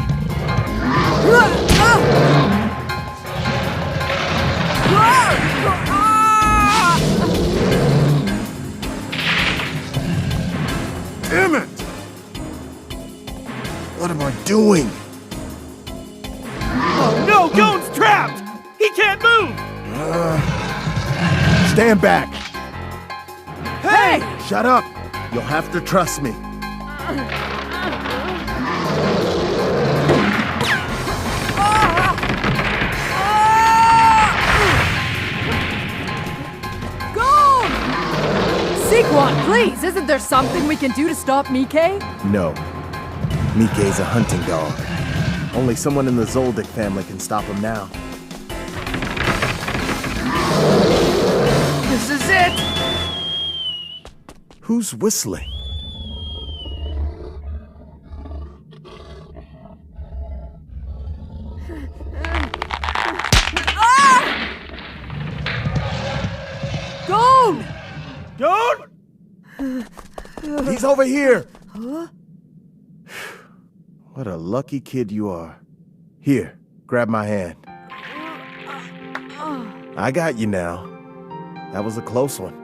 Speaker 12: Damn it! What am I doing?
Speaker 6: Oh no, Gone's trapped! He can't move!
Speaker 12: Stand back!
Speaker 6: Hey!
Speaker 12: Shut up! You'll have to trust me.
Speaker 1: Go! Sequant, please, isn't there something we can do to stop Mike?
Speaker 12: No. Mike's a hunting dog. Only someone in the Zoldyck family can stop him now.
Speaker 2: This is it!
Speaker 12: Who's whistling?
Speaker 1: Gone!
Speaker 6: Gone?
Speaker 12: He's over here! What a lucky kid you are. Here, grab my hand. I got you now. That was a close one.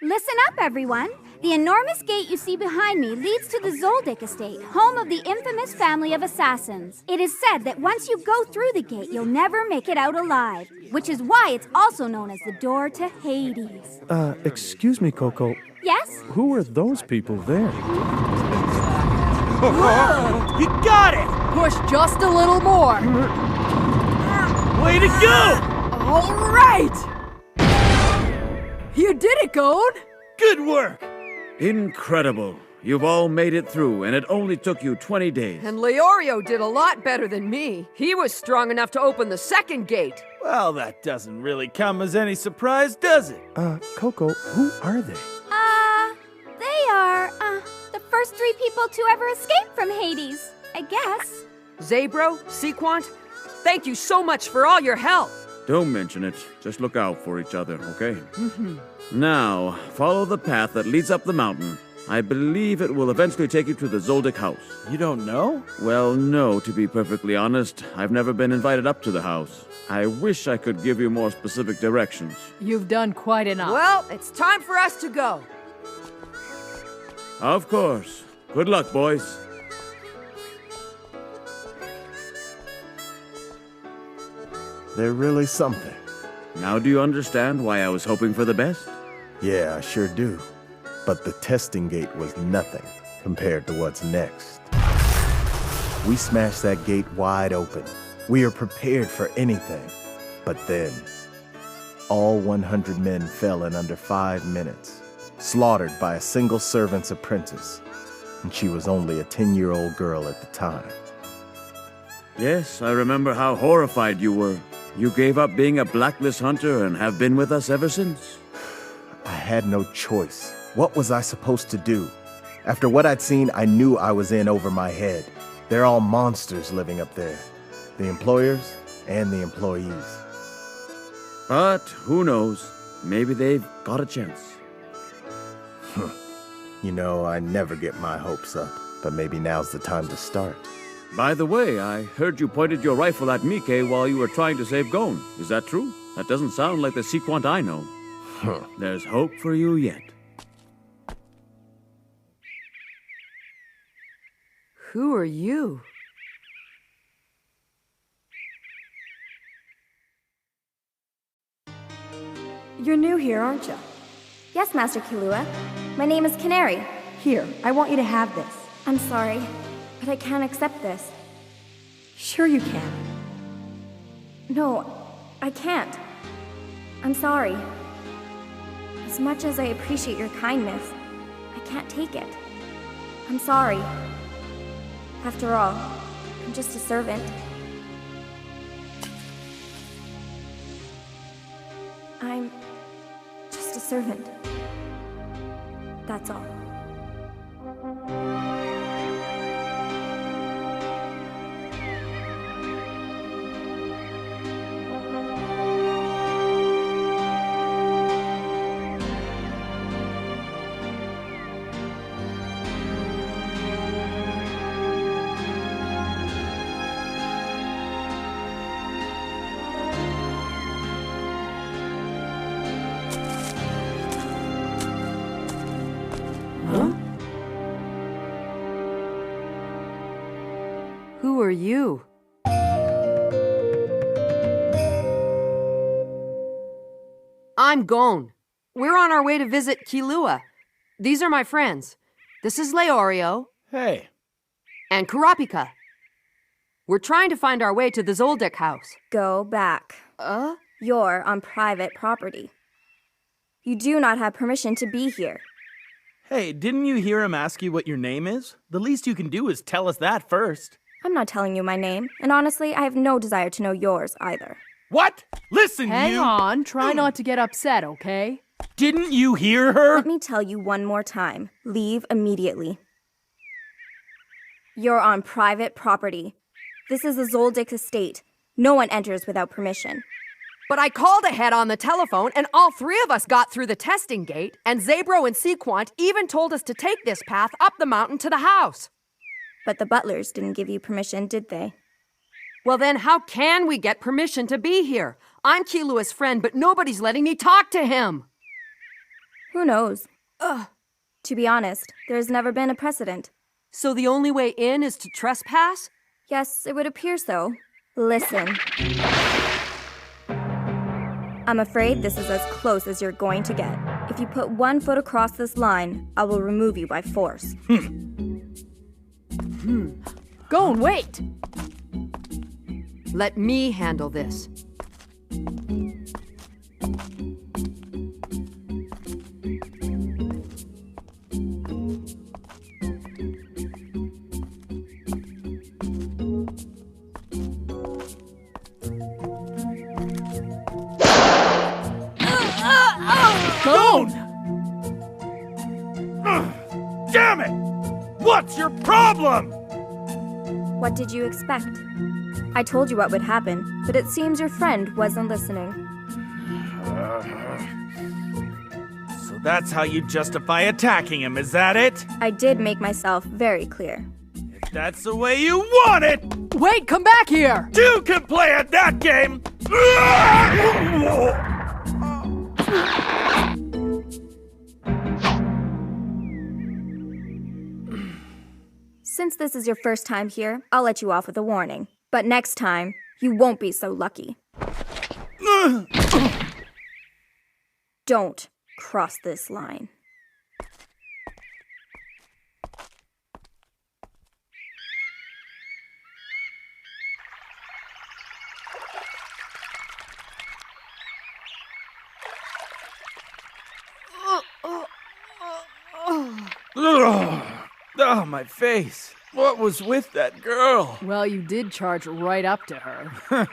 Speaker 7: Listen up, everyone. The enormous gate you see behind me leads to the Zoldyck estate, home of the infamous family of assassins. It is said that once you go through the gate, you'll never make it out alive, which is why it's also known as the door to Hades.
Speaker 13: Excuse me, Coco.
Speaker 7: Yes?
Speaker 13: Who are those people there?
Speaker 6: You got it!
Speaker 1: Push just a little more.
Speaker 6: Way to go!
Speaker 1: All right! You did it, Gone!
Speaker 6: Good work!
Speaker 9: Incredible. You've all made it through, and it only took you 20 days.
Speaker 2: And Leorio did a lot better than me. He was strong enough to open the second gate.
Speaker 3: Well, that doesn't really come as any surprise, does it?
Speaker 13: Coco, who are they?
Speaker 7: They are, the first 3 people to ever escape from Hades, I guess.
Speaker 2: Zabro, Sequant, thank you so much for all your help.
Speaker 9: Don't mention it. Just look out for each other, okay? Now, follow the path that leads up the mountain. I believe it will eventually take you to the Zoldyck house.
Speaker 3: You don't know?
Speaker 9: Well, no, to be perfectly honest. I've never been invited up to the house. I wish I could give you more specific directions.
Speaker 1: You've done quite enough.
Speaker 2: Well, it's time for us to go.
Speaker 9: Of course. Good luck, boys.
Speaker 12: They're really something.
Speaker 9: Now do you understand why I was hoping for the best?
Speaker 12: Yeah, I sure do. But the testing gate was nothing compared to what's next. We smashed that gate wide open, We are prepared for anything. But then, all 100 men fell in under 5 minutes, slaughtered by a single servant's apprentice, and she was only a 10-year-old girl at the time.
Speaker 9: Yes, I remember how horrified you were. You gave up being a blacklist hunter and have been with us ever since.
Speaker 12: I had no choice. What was I supposed to do? After what I'd seen, I knew I was in over my head. They're all monsters living up there. The employers and the employees.
Speaker 9: But who knows? Maybe they've got a chance.
Speaker 12: You know, I never get my hopes up, but maybe now's the time to start.
Speaker 9: By the way, I heard you pointed your rifle at Mike while you were trying to save Gon. Is that true? That doesn't sound like the Sequant I know. There's hope for you yet.
Speaker 2: Who are you?
Speaker 14: You're new here, aren't you?
Speaker 7: Yes, Master Killua. My name is Canary.
Speaker 14: Here, I want you to have this.
Speaker 7: I'm sorry, but I can't accept this.
Speaker 14: Sure you can.
Speaker 7: No, I can't. I'm sorry. As much as I appreciate your kindness, I can't take it. I'm sorry. After all, I'm just a servant. I'm just a servant. That's all.
Speaker 2: Who are you? I'm Gon. We're on our way to visit Killua. These are my friends. This is Leorio.
Speaker 3: Hey.
Speaker 2: And Kurapika. We're trying to find our way to the Zoldyck house.
Speaker 15: Go back. You're on private property. You do not have permission to be here.
Speaker 8: Hey, didn't you hear him ask you what your name is? The least you can do is tell us that first.
Speaker 15: I'm not telling you my name, and honestly, I have no desire to know yours either.
Speaker 8: What? Listen,
Speaker 1: Hang on, try not to get upset, okay?
Speaker 8: Didn't you hear her?
Speaker 15: Let me tell you one more time. Leave immediately. You're on private property. This is the Zoldyck estate. No one enters without permission.
Speaker 2: But I called ahead on the telephone, and all 3 of us got through the testing gate, and Zabro and Sequant even told us to take this path up the mountain to the house.
Speaker 15: But the butlers didn't give you permission, did they?
Speaker 2: Well then, how can we get permission to be here? I'm Killua's friend, but nobody's letting me talk to him.
Speaker 15: Who knows? To be honest, there's never been a precedent.
Speaker 2: So the only way in is to trespass?
Speaker 15: Yes, it would appear so. Listen. I'm afraid this is as close as you're going to get. If you put 1 foot across this line, I will remove you by force.
Speaker 1: Gon, wait!
Speaker 2: Let me handle this.
Speaker 8: Gon! Damn it! What's your problem?
Speaker 15: What did you expect? I told you what would happen, but it seems your friend wasn't listening.
Speaker 8: So that's how you justify attacking him, is that it?
Speaker 15: I did make myself very clear.
Speaker 8: If that's the way you want it!
Speaker 1: Wait, come back here!
Speaker 8: 2 can play at that game!
Speaker 15: Since this is your first time here, I'll let you off with a warning. But next time, you won't be so lucky. Don't cross this line.
Speaker 8: Oh, my face. What was with that girl?
Speaker 1: Well, you did charge right up to her.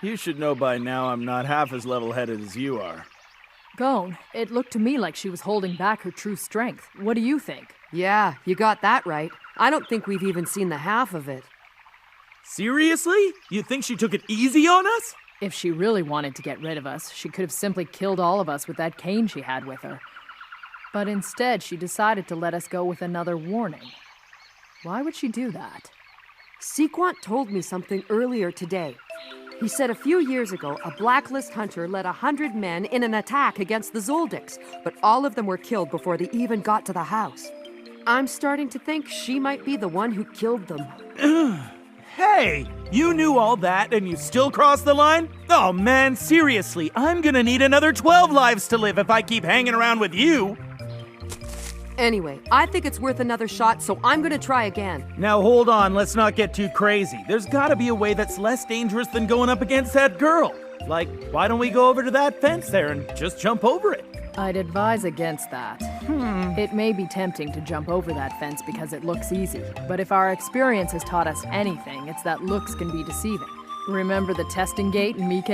Speaker 8: You should know by now I'm not half as level-headed as you are.
Speaker 1: Gon, it looked to me like she was holding back her true strength. What do you think?
Speaker 2: Yeah, you got that right. I don't think we've even seen the half of it.
Speaker 8: Seriously? You think she took it easy on us?
Speaker 1: If she really wanted to get rid of us, she could have simply killed all of us with that cane she had with her. But instead, she decided to let us go with another warning. Why would she do that?
Speaker 2: Sequant told me something earlier today. He said a few years ago, a blacklist hunter led 100 men in an attack against the Zoldyks, but all of them were killed before they even got to the house. I'm starting to think she might be the one who killed them.
Speaker 8: Hey, you knew all that and you still crossed the line? Oh man, seriously, I'm gonna need another 12 lives to live if I keep hanging around with you.
Speaker 2: Anyway, I think it's worth another shot, so I'm gonna try again.
Speaker 8: Now hold on, let's not get too crazy. There's gotta be a way that's less dangerous than going up against that girl. Like, why don't we go over to that fence there and just jump over it?
Speaker 1: I'd advise against that. It may be tempting to jump over that fence because it looks easy, but if our experience has taught us anything, it's that looks can be deceiving. Remember the testing gate in Mike?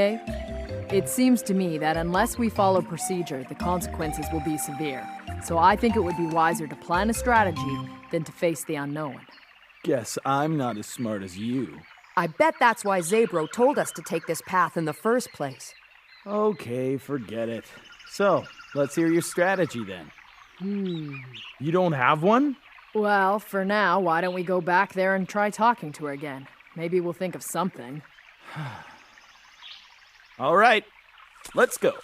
Speaker 1: It seems to me that unless we follow procedure, the consequences will be severe. So I think it would be wiser to plan a strategy than to face the unknown.
Speaker 8: Guess I'm not as smart as you.
Speaker 2: I bet that's why Zabro told us to take this path in the first place.
Speaker 8: Okay, forget it. So, let's hear your strategy then. You don't have one?
Speaker 1: Well, for now, why don't we go back there and try talking to her again? Maybe we'll think of something.
Speaker 8: All right, let's go.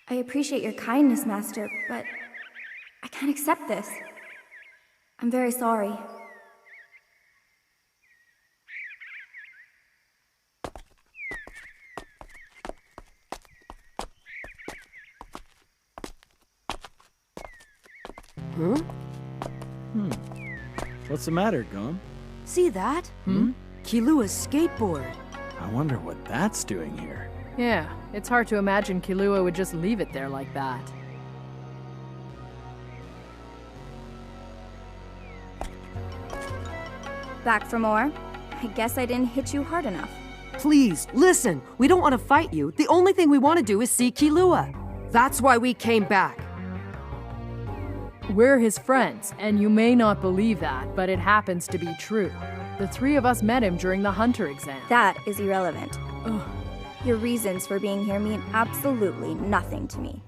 Speaker 15: I appreciate your kindness, Master, but I can't accept this. I'm very sorry.
Speaker 2: Huh?
Speaker 8: What's the matter, Gon?
Speaker 2: See that? Kilua's skateboard.
Speaker 8: I wonder what that's doing here.
Speaker 1: Yeah, it's hard to imagine Kilua would just leave it there like that.
Speaker 15: Back for more? I guess I didn't hit you hard enough.
Speaker 2: Please, listen. We don't want to fight you. The only thing we want to do is see Kilua. That's why we came back.
Speaker 1: We're his friends, and you may not believe that, but it happens to be true. The three of us met him during the Hunter exam.
Speaker 15: That is irrelevant. Your reasons for being here mean absolutely nothing to me.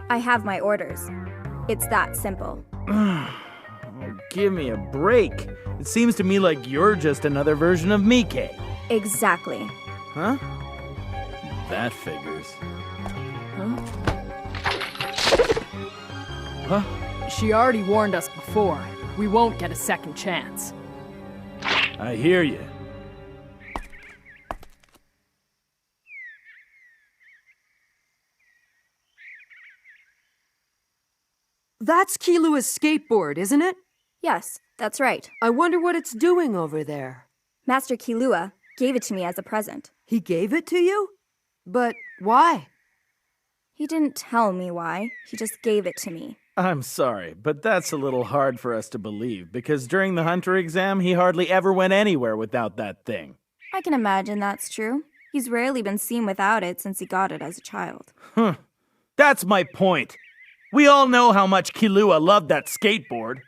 Speaker 15: I have my orders. It's that simple.
Speaker 8: Oh, give me a break. It seems to me like you're just another version of Mike.
Speaker 15: Exactly.
Speaker 8: Huh? That figures. Huh?
Speaker 1: She already warned us before. We won't get a second chance.
Speaker 8: I hear you.
Speaker 2: That's Kilua's skateboard, isn't it?
Speaker 15: Yes, that's right.
Speaker 2: I wonder what it's doing over there.
Speaker 15: Master Kilua gave it to me as a present.
Speaker 2: He gave it to you? But why?
Speaker 15: He didn't tell me why. He just gave it to me.
Speaker 8: I'm sorry, but that's a little hard for us to believe, because during the Hunter exam, he hardly ever went anywhere without that thing.
Speaker 15: I can imagine that's true. He's rarely been seen without it since he got it as a child.
Speaker 8: That's my point. We all know how much Kilua loved that skateboard.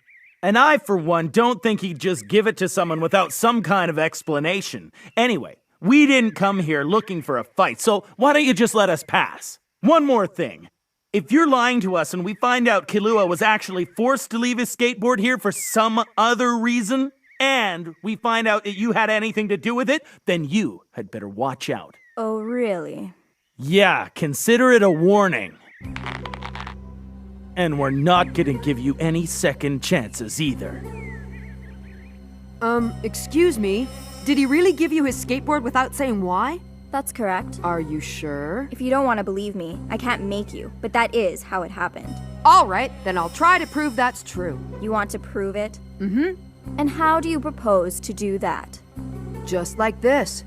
Speaker 8: And I, for one, don't think he'd just give it to someone without some kind of explanation. Anyway, we didn't come here looking for a fight, so why don't you just let us pass? One more thing. If you're lying to us and we find out Kilua was actually forced to leave his skateboard here for some other reason, and we find out that you had anything to do with it, then you had better watch out.
Speaker 15: Oh, really?
Speaker 8: Yeah, consider it a warning. And we're not gonna give you any second chances either.
Speaker 2: Excuse me. Did he really give you his skateboard without saying why?
Speaker 15: That's correct.
Speaker 2: Are you sure?
Speaker 15: If you don't want to believe me, I can't make you, but that is how it happened.
Speaker 2: All right, then I'll try to prove that's true.
Speaker 15: You want to prove it?
Speaker 2: Mm-hmm.
Speaker 15: And how do you propose to do that?
Speaker 2: Just like this.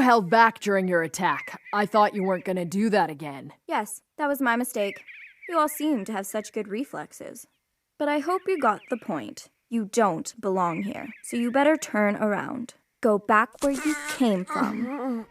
Speaker 1: held back during your attack. I thought you weren't gonna do that again.
Speaker 15: Yes, that was my mistake. You all seem to have such good reflexes. But I hope you got the point. You don't belong here, so you better turn around. Go back where you came from.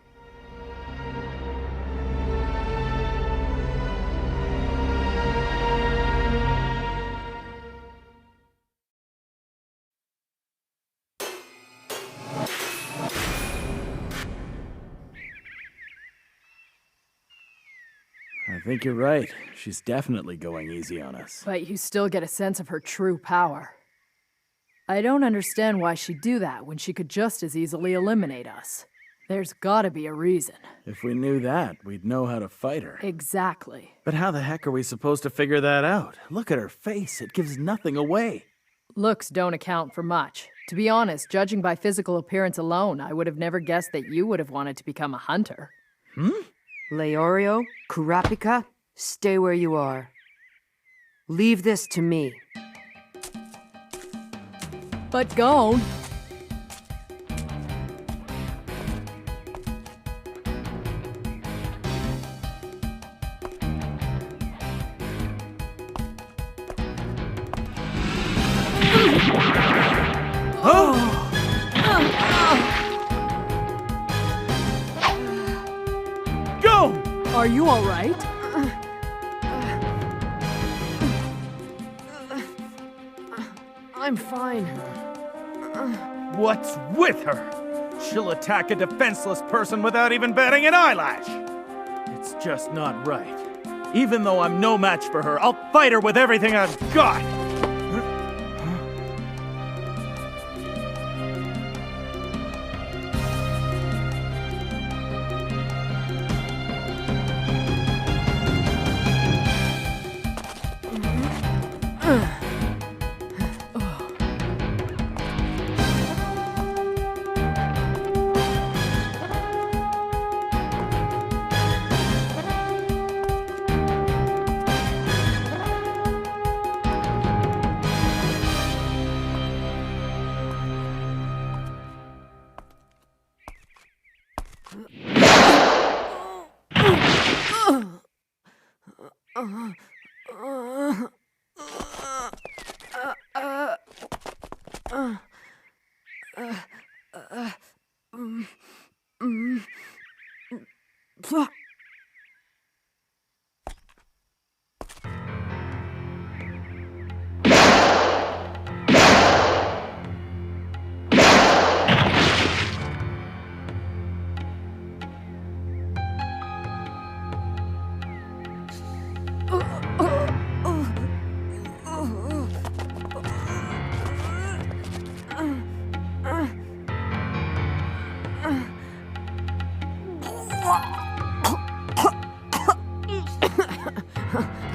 Speaker 3: I think you're right. She's definitely going easy on us.
Speaker 1: But you still get a sense of her true power. I don't understand why she'd do that when she could just as easily eliminate us. There's gotta be a reason.
Speaker 3: If we knew that, we'd know how to fight her.
Speaker 1: Exactly.
Speaker 3: But how the heck are we supposed to figure that out? Look at her face. It gives nothing away.
Speaker 1: Looks don't account for much. To be honest, judging by physical appearance alone, I would have never guessed that you would have wanted to become a hunter.
Speaker 2: Leorio, Kurapika, stay where you are. Leave this to me.
Speaker 1: But Gon... Are you all right?
Speaker 2: I'm fine.
Speaker 8: What's with her? She'll attack a defenseless person without even batting an eyelash. It's just not right. Even though I'm no match for her, I'll fight her with everything I've got.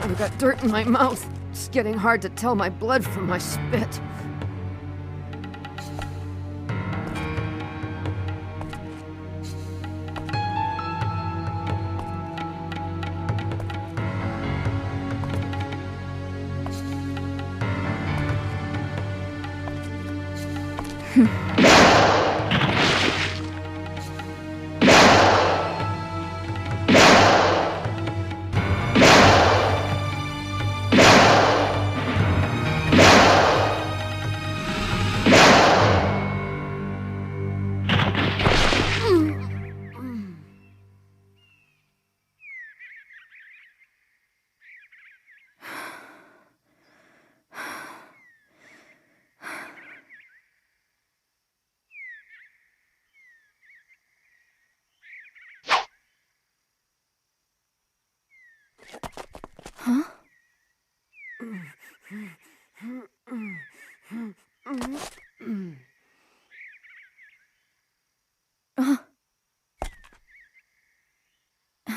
Speaker 2: I've got dirt in my mouth. It's getting hard to tell my blood from my spit.
Speaker 15: Huh?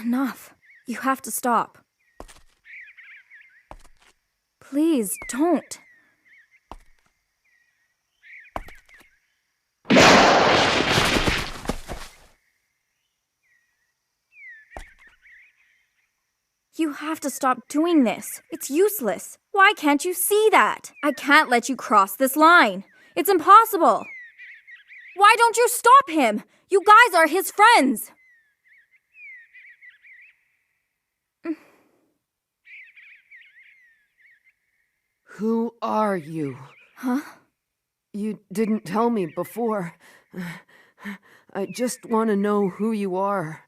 Speaker 15: Enough. You have to stop. Please, don't. You have to stop doing this. It's useless. Why can't you see that? I can't let you cross this line. It's impossible. Why don't you stop him? You guys are his friends!
Speaker 2: Who are you?
Speaker 15: Huh?
Speaker 2: You didn't tell me before. I just want to know who you are.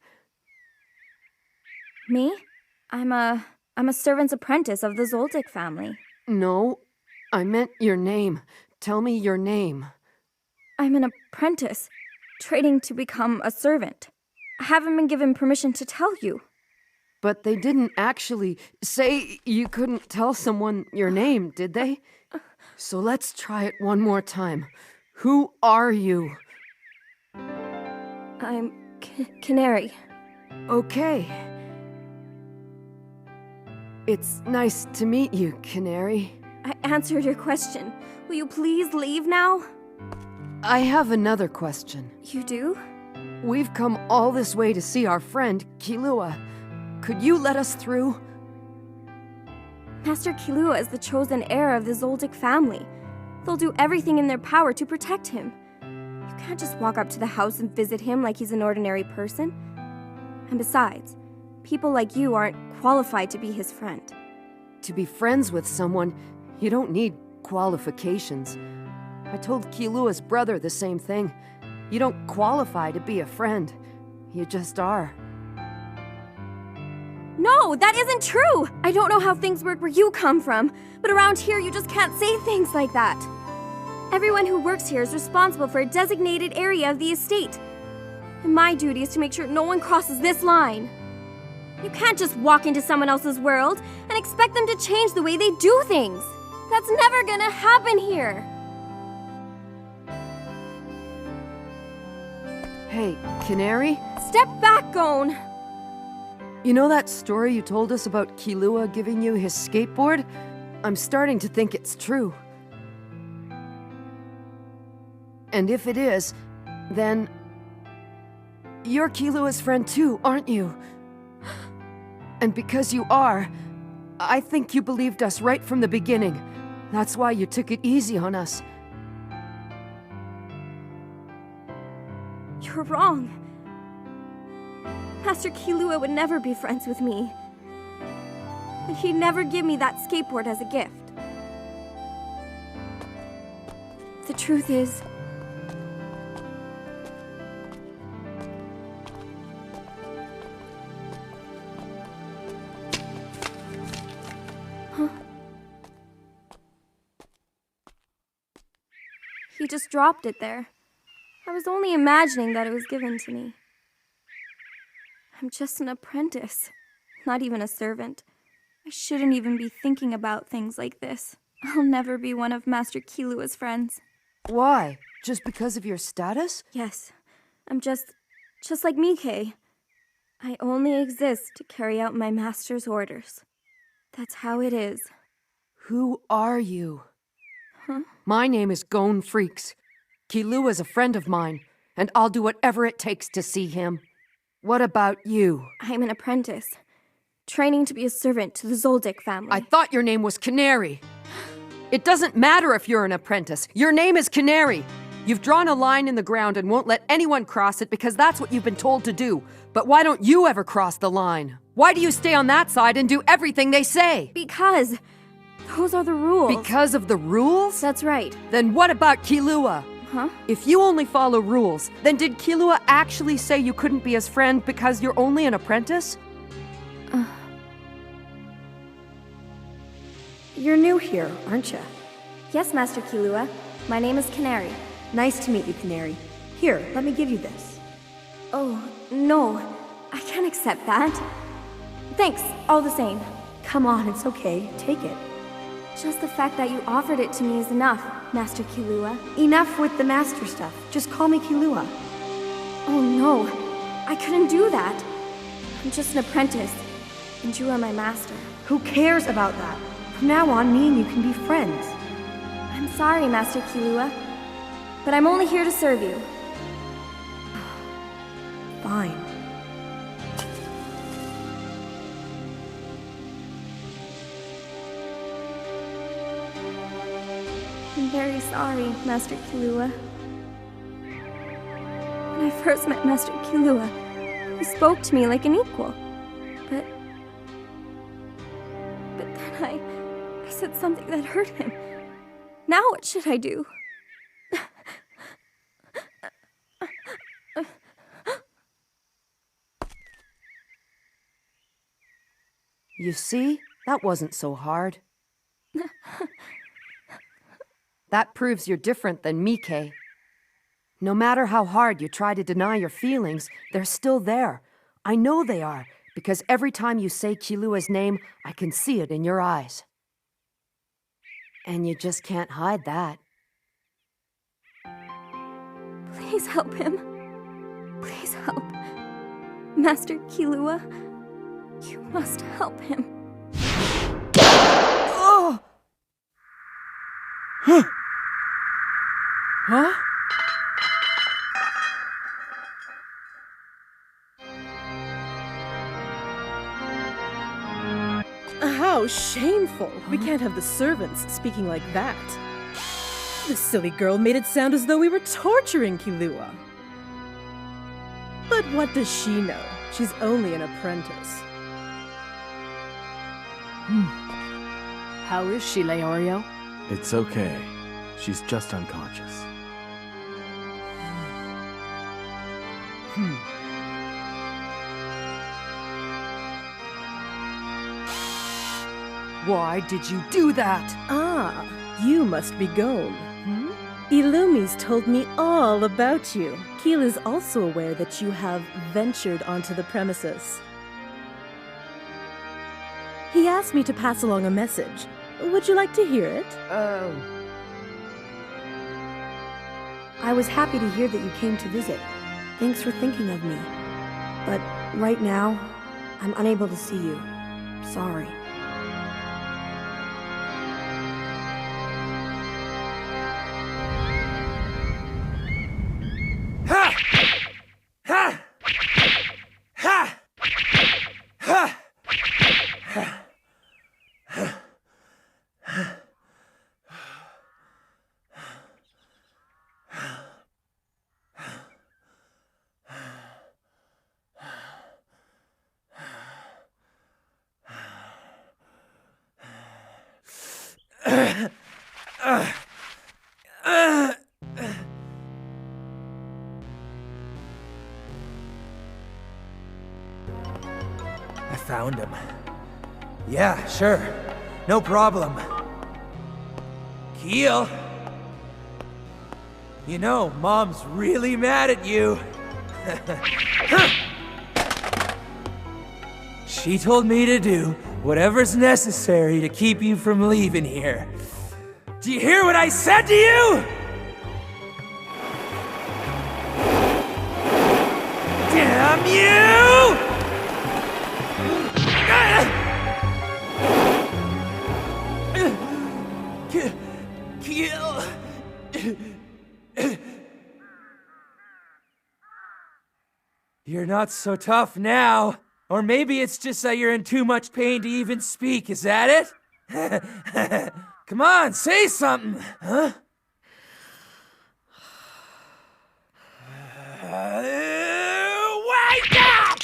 Speaker 15: Me? I'm a servant's apprentice of the Zoldyck family.
Speaker 2: No, I meant your name. Tell me your name.
Speaker 15: I'm an apprentice, training to become a servant. I haven't been given permission to tell you.
Speaker 2: But they didn't actually say you couldn't tell someone your name, did they? So let's try it one more time. Who are you?
Speaker 15: I'm Canary.
Speaker 2: Okay. It's nice to meet you, Canary.
Speaker 15: I answered your question. Will you please leave now?
Speaker 2: I have another question.
Speaker 15: You do?
Speaker 2: We've come all this way to see our friend, Killua. Could you let us through?
Speaker 15: Master Killua is the chosen heir of the Zoldyck family. They'll do everything in their power to protect him. You can't just walk up to the house and visit him like he's an ordinary person. And besides, people like you aren't qualified to be his friend.
Speaker 2: To be friends with someone, you don't need qualifications. I told Killua's brother the same thing. You don't qualify to be a friend. You just are.
Speaker 15: No, that isn't true! I don't know how things work where you come from, but around here you just can't say things like that. Everyone who works here is responsible for a designated area of the estate. And my duty is to make sure no one crosses this line. You can't just walk into someone else's world and expect them to change the way they do things. That's never gonna happen here.
Speaker 2: Hey, Canary?
Speaker 15: Step back, Gon!
Speaker 2: You know that story you told us about Killua giving you his skateboard? I'm starting to think it's true. And if it is, then you're Killua's friend too, aren't you? And because you are, I think you believed us right from the beginning. That's why you took it easy on us.
Speaker 15: You're wrong. Master Killua would never be friends with me. And he'd never give me that skateboard as a gift. The truth is, he just dropped it there. I was only imagining that it was given to me. I'm just an apprentice, not even a servant. I shouldn't even be thinking about things like this. I'll never be one of Master Killua's friends.
Speaker 2: Why? Just because of your status?
Speaker 15: Yes, I'm just like Mickey. I only exist to carry out my master's orders. That's how it is.
Speaker 2: Who are you?
Speaker 15: Huh?
Speaker 2: My name is Gon Freaks. Killua's a friend of mine, and I'll do whatever it takes to see him. What about you?
Speaker 15: I'm an apprentice, training to be a servant to the Zoldyck family.
Speaker 2: I thought your name was Canary. It doesn't matter if you're an apprentice. Your name is Canary. You've drawn a line in the ground and won't let anyone cross it because that's what you've been told to do. But why don't you ever cross the line? Why do you stay on that side and do everything they say?
Speaker 15: Because those are the rules.
Speaker 2: Because of the rules?
Speaker 15: That's right.
Speaker 2: Then what about Killua?
Speaker 15: Huh?
Speaker 2: If you only follow rules, then did Killua actually say you couldn't be his friend because you're only an apprentice?
Speaker 14: You're new here, aren't you?
Speaker 15: Yes, Master Killua. My name is Canary.
Speaker 14: Nice to meet you, Canary. Here, let me give you this.
Speaker 15: Oh, no. I can't accept that. Thanks, all the same.
Speaker 14: Come on, it's okay. Take it.
Speaker 15: Just the fact that you offered it to me is enough, Master Killua.
Speaker 14: Enough with the master stuff. Just call me Killua.
Speaker 15: Oh no, I couldn't do that. I'm just an apprentice, and you are my master.
Speaker 14: Who cares about that? From now on, me and you can be friends.
Speaker 15: I'm sorry, Master Killua, but I'm only here to serve you.
Speaker 14: Fine.
Speaker 15: I'm very sorry, Master Killua. When I first met Master Killua, he spoke to me like an equal. But then I said something that hurt him. Now what should I do?
Speaker 2: You see? That wasn't so hard. That proves you're different than Mike. No matter how hard you try to deny your feelings, they're still there. I know they are, because every time you say Killua's name, I can see it in your eyes. And you just can't hide that.
Speaker 15: Please help him. Please help. Master Killua, you must help him.
Speaker 2: Oh!
Speaker 1: Huh?
Speaker 16: How shameful! We can't have the servants speaking like that. This silly girl made it sound as though we were torturing Killua. But what does she know? She's only an apprentice.
Speaker 1: How is she, Leorio?
Speaker 3: It's okay. She's just unconscious.
Speaker 2: Why did you do that?
Speaker 16: Ah, you must be Gon. Illumi's told me all about you. Keel is also aware that you have ventured onto the premises. He asked me to pass along a message. Would you like to hear it?
Speaker 1: Oh.
Speaker 14: I was happy to hear that you came to visit. Thanks for thinking of me. But right now, I'm unable to see you. Sorry.
Speaker 10: I found him. Yeah, sure. No problem. Keel? You know, Mom's really mad at you. She told me to do whatever's necessary to keep you from leaving here. Do you hear what I said to you? Damn you! Keel. You're not so tough now. Or maybe it's just that you're in too much pain to even speak. Is that it? Come on, say something, huh? Wake up!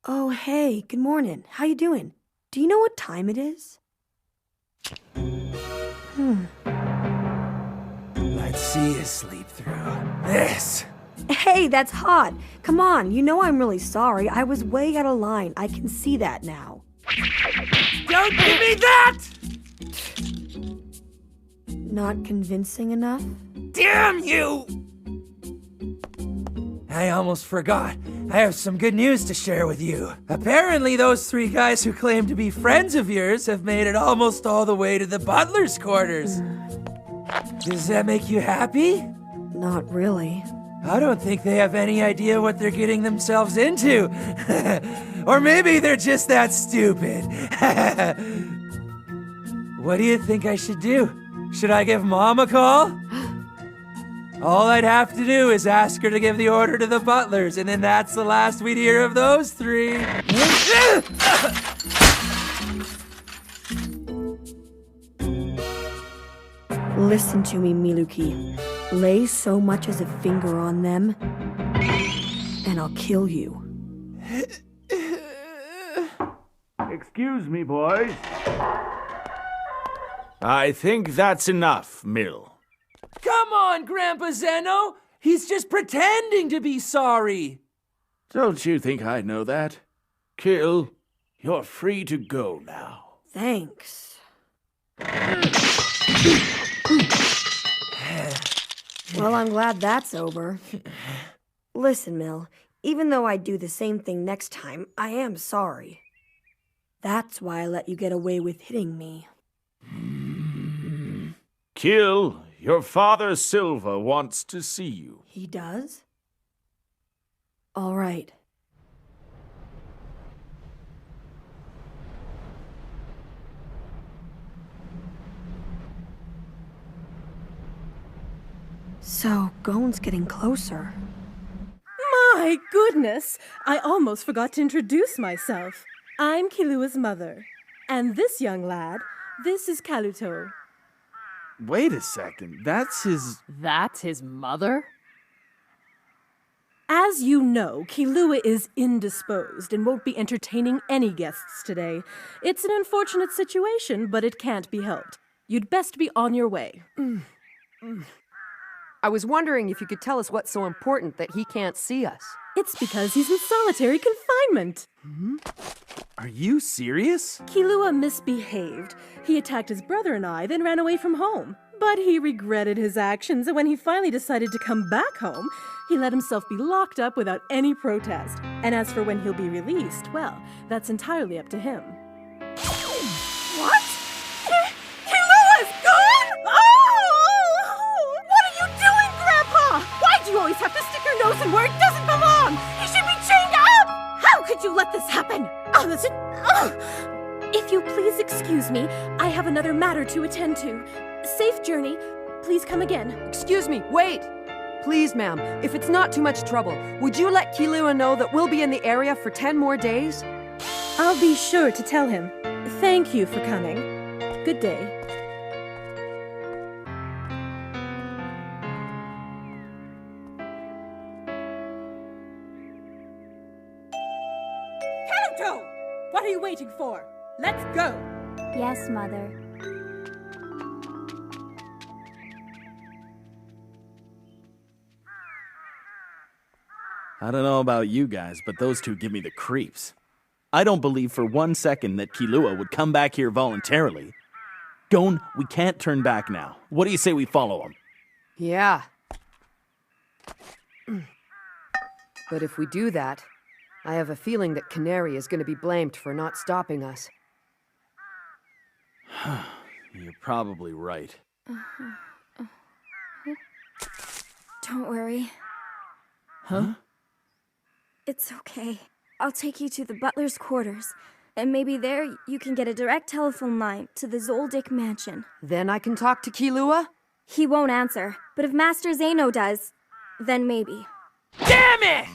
Speaker 14: Oh, hey, good morning. How you doing? Do you know what time it is?
Speaker 10: Let's see you sleep through this.
Speaker 14: Hey, that's hot. Come on, you know I'm really sorry. I was way out of line. I can see that now.
Speaker 10: Don't give me that!
Speaker 14: Not convincing enough?
Speaker 10: Damn you! I almost forgot. I have some good news to share with you. Apparently those 3 guys who claim to be friends of yours have made it almost all the way to the butler's quarters. Does that make you happy?
Speaker 14: Not really.
Speaker 10: I don't think they have any idea what they're getting themselves into. Or maybe they're just that stupid. What do you think I should do? Should I give Mom a call? All I'd have to do is ask her to give the order to the butlers, and then that's the last we'd hear of those 3.
Speaker 14: Listen to me, Miluki. Lay so much as a finger on them, and I'll kill you.
Speaker 8: Excuse me, boys. I think that's enough, Mill.
Speaker 10: Come on, Grandpa Zeno! He's just pretending to be sorry!
Speaker 3: Don't you think I know that? Kill, you're free to go now.
Speaker 14: Thanks. Well, I'm glad that's over. Listen, Mill, even though I do the same thing next time, I am sorry. That's why I let you get away with hitting me.
Speaker 8: Kill, your father Silva wants to see you.
Speaker 14: He does? All right. So, Gon's getting closer.
Speaker 16: My goodness! I almost forgot to introduce myself. I'm Kilua's mother. And this young lad, this is Kaluto.
Speaker 8: Wait a second, that's his
Speaker 1: mother?
Speaker 16: As you know, Kilua is indisposed and won't be entertaining any guests today. It's an unfortunate situation, but it can't be helped. You'd best be on your way.
Speaker 2: I was wondering if you could tell us what's so important that he can't see us.
Speaker 16: It's because he's in solitary confinement.
Speaker 8: Are you serious?
Speaker 16: Kilua misbehaved. He attacked his brother and I, then ran away from home. But he regretted his actions, and when he finally decided to come back home, he let himself be locked up without any protest. And as for when he'll be released, well, that's entirely up to him.
Speaker 7: What? Kilua's gone? Oh! What are you doing, Grandpa? Why do you always have to stick your nose in where it doesn't belong? He should be chained up! How could you let this happen? Oh, this is...
Speaker 16: If you please excuse me, I have another matter to attend to. Safe journey. Please come again.
Speaker 2: Excuse me, wait! Please, ma'am, if it's not too much trouble, would you let Kilua know that we'll be in the area for 10 more days?
Speaker 16: I'll be sure to tell him. Thank you for coming. Good day.
Speaker 17: Kaluto! What are you waiting for? Let's go!
Speaker 15: Yes, Mother.
Speaker 3: I don't know about you guys, but those two give me the creeps. I don't believe for 1 second that Kilua would come back here voluntarily. Gon, we can't turn back now. What do you say we follow him?
Speaker 2: Yeah. But if we do that, I have a feeling that Canary is going to be blamed for not stopping us.
Speaker 3: You're probably right.
Speaker 15: Don't worry.
Speaker 3: Huh?
Speaker 15: It's okay. I'll take you to the butler's quarters, and maybe there you can get a direct telephone line to the Zoldyck mansion.
Speaker 2: Then I can talk to Kilua?
Speaker 15: He won't answer, but if Master Zeno does, then maybe.
Speaker 10: Damn it!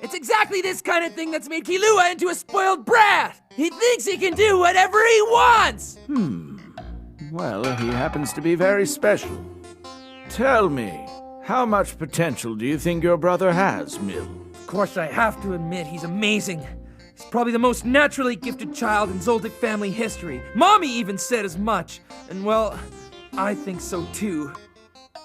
Speaker 10: It's exactly this kind of thing that's made Kilua into a spoiled brat! He thinks he can do whatever he wants!
Speaker 3: Well, he happens to be very special. Tell me, how much potential do you think your brother has, Mill?
Speaker 10: Of course, I have to admit he's amazing. He's probably the most naturally gifted child in Zoldyck family history. Mommy even said as much. And well, I think so too.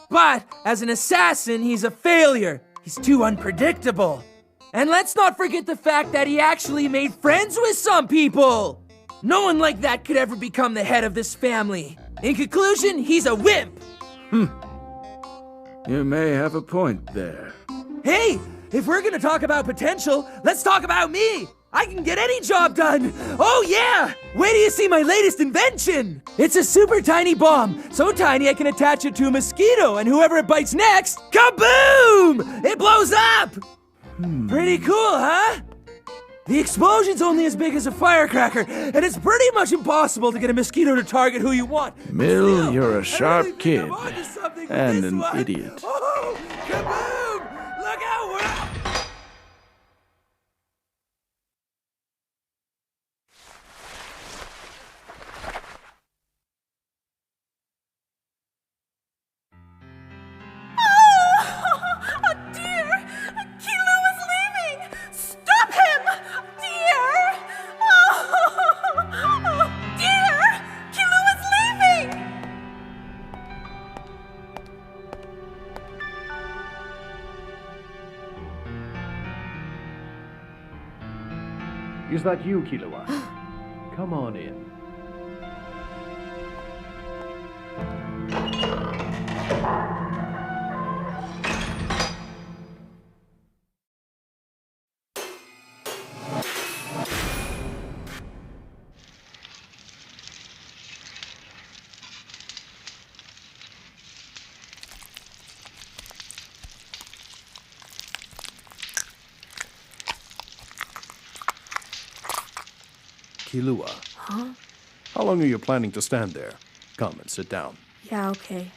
Speaker 10: But as an assassin, he's a failure. He's too unpredictable. And let's not forget the fact that he actually made friends with some people. No one like that could ever become the head of this family. In conclusion, he's a wimp.
Speaker 3: You may have a point there.
Speaker 10: Hey, if we're gonna talk about potential, let's talk about me. I can get any job done. Oh yeah! Wait till you see my latest invention. It's a super tiny bomb. So tiny I can attach it to a mosquito, and whoever it bites next, kaboom! It blows up! Pretty cool, huh? The explosion's only as big as a firecracker, and it's pretty much impossible to get a mosquito to target who you want.
Speaker 3: Mill, you're a sharp kid. And an idiot.
Speaker 10: Oh, kaboom! Look out!
Speaker 13: Is that you, Killua? Come on in.
Speaker 18: Killua.
Speaker 14: Huh?
Speaker 18: How long are you planning to stand there? Come and sit down.
Speaker 14: Yeah, okay.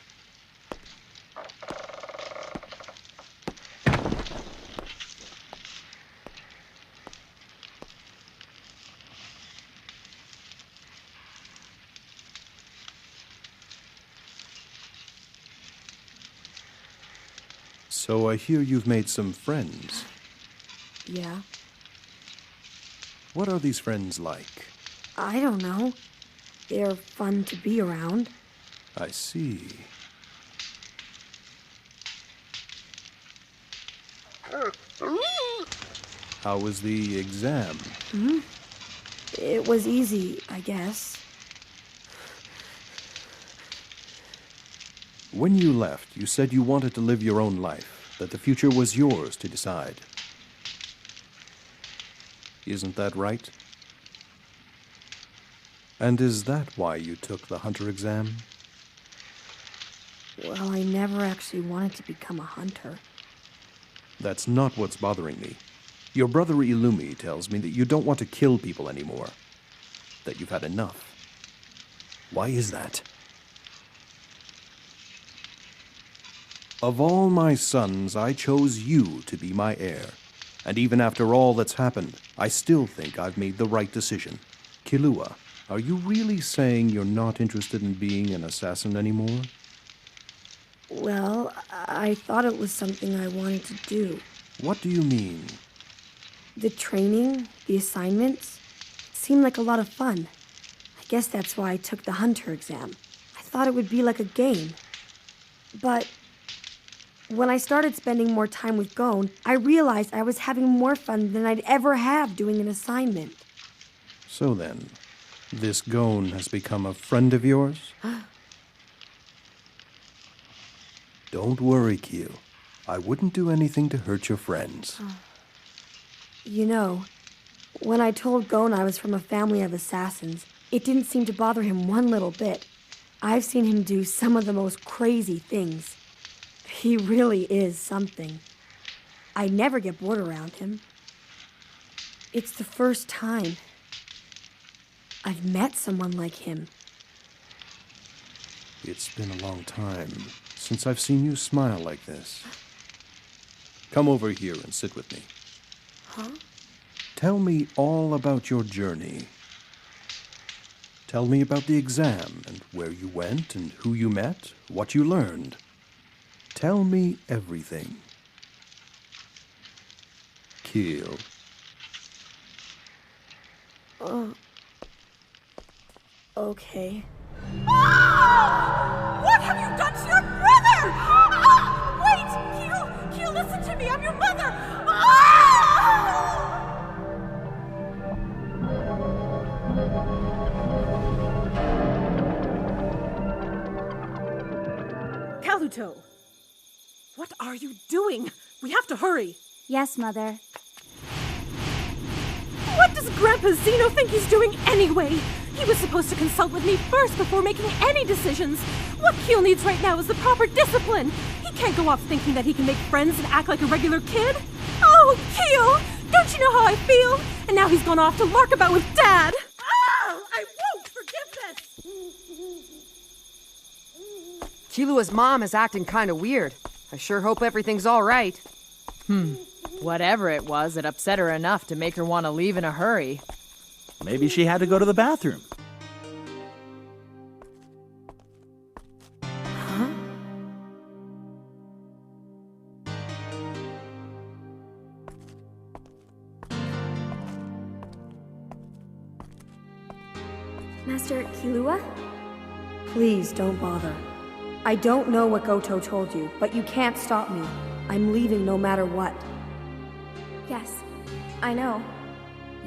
Speaker 18: So I hear you've made some friends.
Speaker 14: Yeah.
Speaker 18: What are these friends like?
Speaker 14: I don't know. They're fun to be around.
Speaker 18: I see. How was the exam?
Speaker 14: It was easy, I guess.
Speaker 18: When you left, you said you wanted to live your own life, that the future was yours to decide. Isn't that right? And is that why you took the hunter exam?
Speaker 14: Well, I never actually wanted to become a hunter.
Speaker 18: That's not what's bothering me. Your brother Illumi tells me that you don't want to kill people anymore. That you've had enough. Why is that? Of all my sons, I chose you to be my heir. And even after all that's happened, I still think I've made the right decision. Killua, are you really saying you're not interested in being an assassin anymore?
Speaker 14: Well, I thought it was something I wanted to do.
Speaker 18: What do you mean?
Speaker 14: The training, the assignments, seemed like a lot of fun. I guess that's why I took the hunter exam. I thought it would be like a game. But when I started spending more time with Gon, I realized I was having more fun than I'd ever have doing an assignment.
Speaker 18: So then, this Gon has become a friend of yours? Don't worry, Kyo. I wouldn't do anything to hurt your friends.
Speaker 14: You know, when I told Gon I was from a family of assassins, it didn't seem to bother him one little bit. I've seen him do some of the most crazy things. He really is something. I never get bored around him. It's the first time I've met someone like him.
Speaker 18: It's been a long time since I've seen you smile like this. Come over here and sit with me.
Speaker 14: Huh?
Speaker 18: Tell me all about your journey. Tell me about the exam and where you went and who you met, what you learned. Tell me everything. Keel.
Speaker 14: Okay.
Speaker 17: What have you done to your brother? Wait! Keel, listen to me. I'm your mother. Kaluto, what are you doing? We have to hurry.
Speaker 7: Yes, Mother.
Speaker 17: What does Grandpa Zeno think he's doing anyway? He was supposed to consult with me first before making any decisions. What Keel needs right now is the proper discipline. He can't go off thinking that he can make friends and act like a regular kid. Oh, Keel! Don't you know how I feel? And now he's gone off to lark about with Dad. I won't forgive this!
Speaker 2: Killua's mom is acting kind of weird. I sure hope everything's all right.
Speaker 1: Whatever it was, it upset her enough to make her want to leave in a hurry.
Speaker 8: Maybe she had to go to the bathroom.
Speaker 14: Huh?
Speaker 7: Master Killua?
Speaker 14: Please don't bother. I don't know what Goto told you, but you can't stop me. I'm leaving no matter what.
Speaker 15: Yes, I know.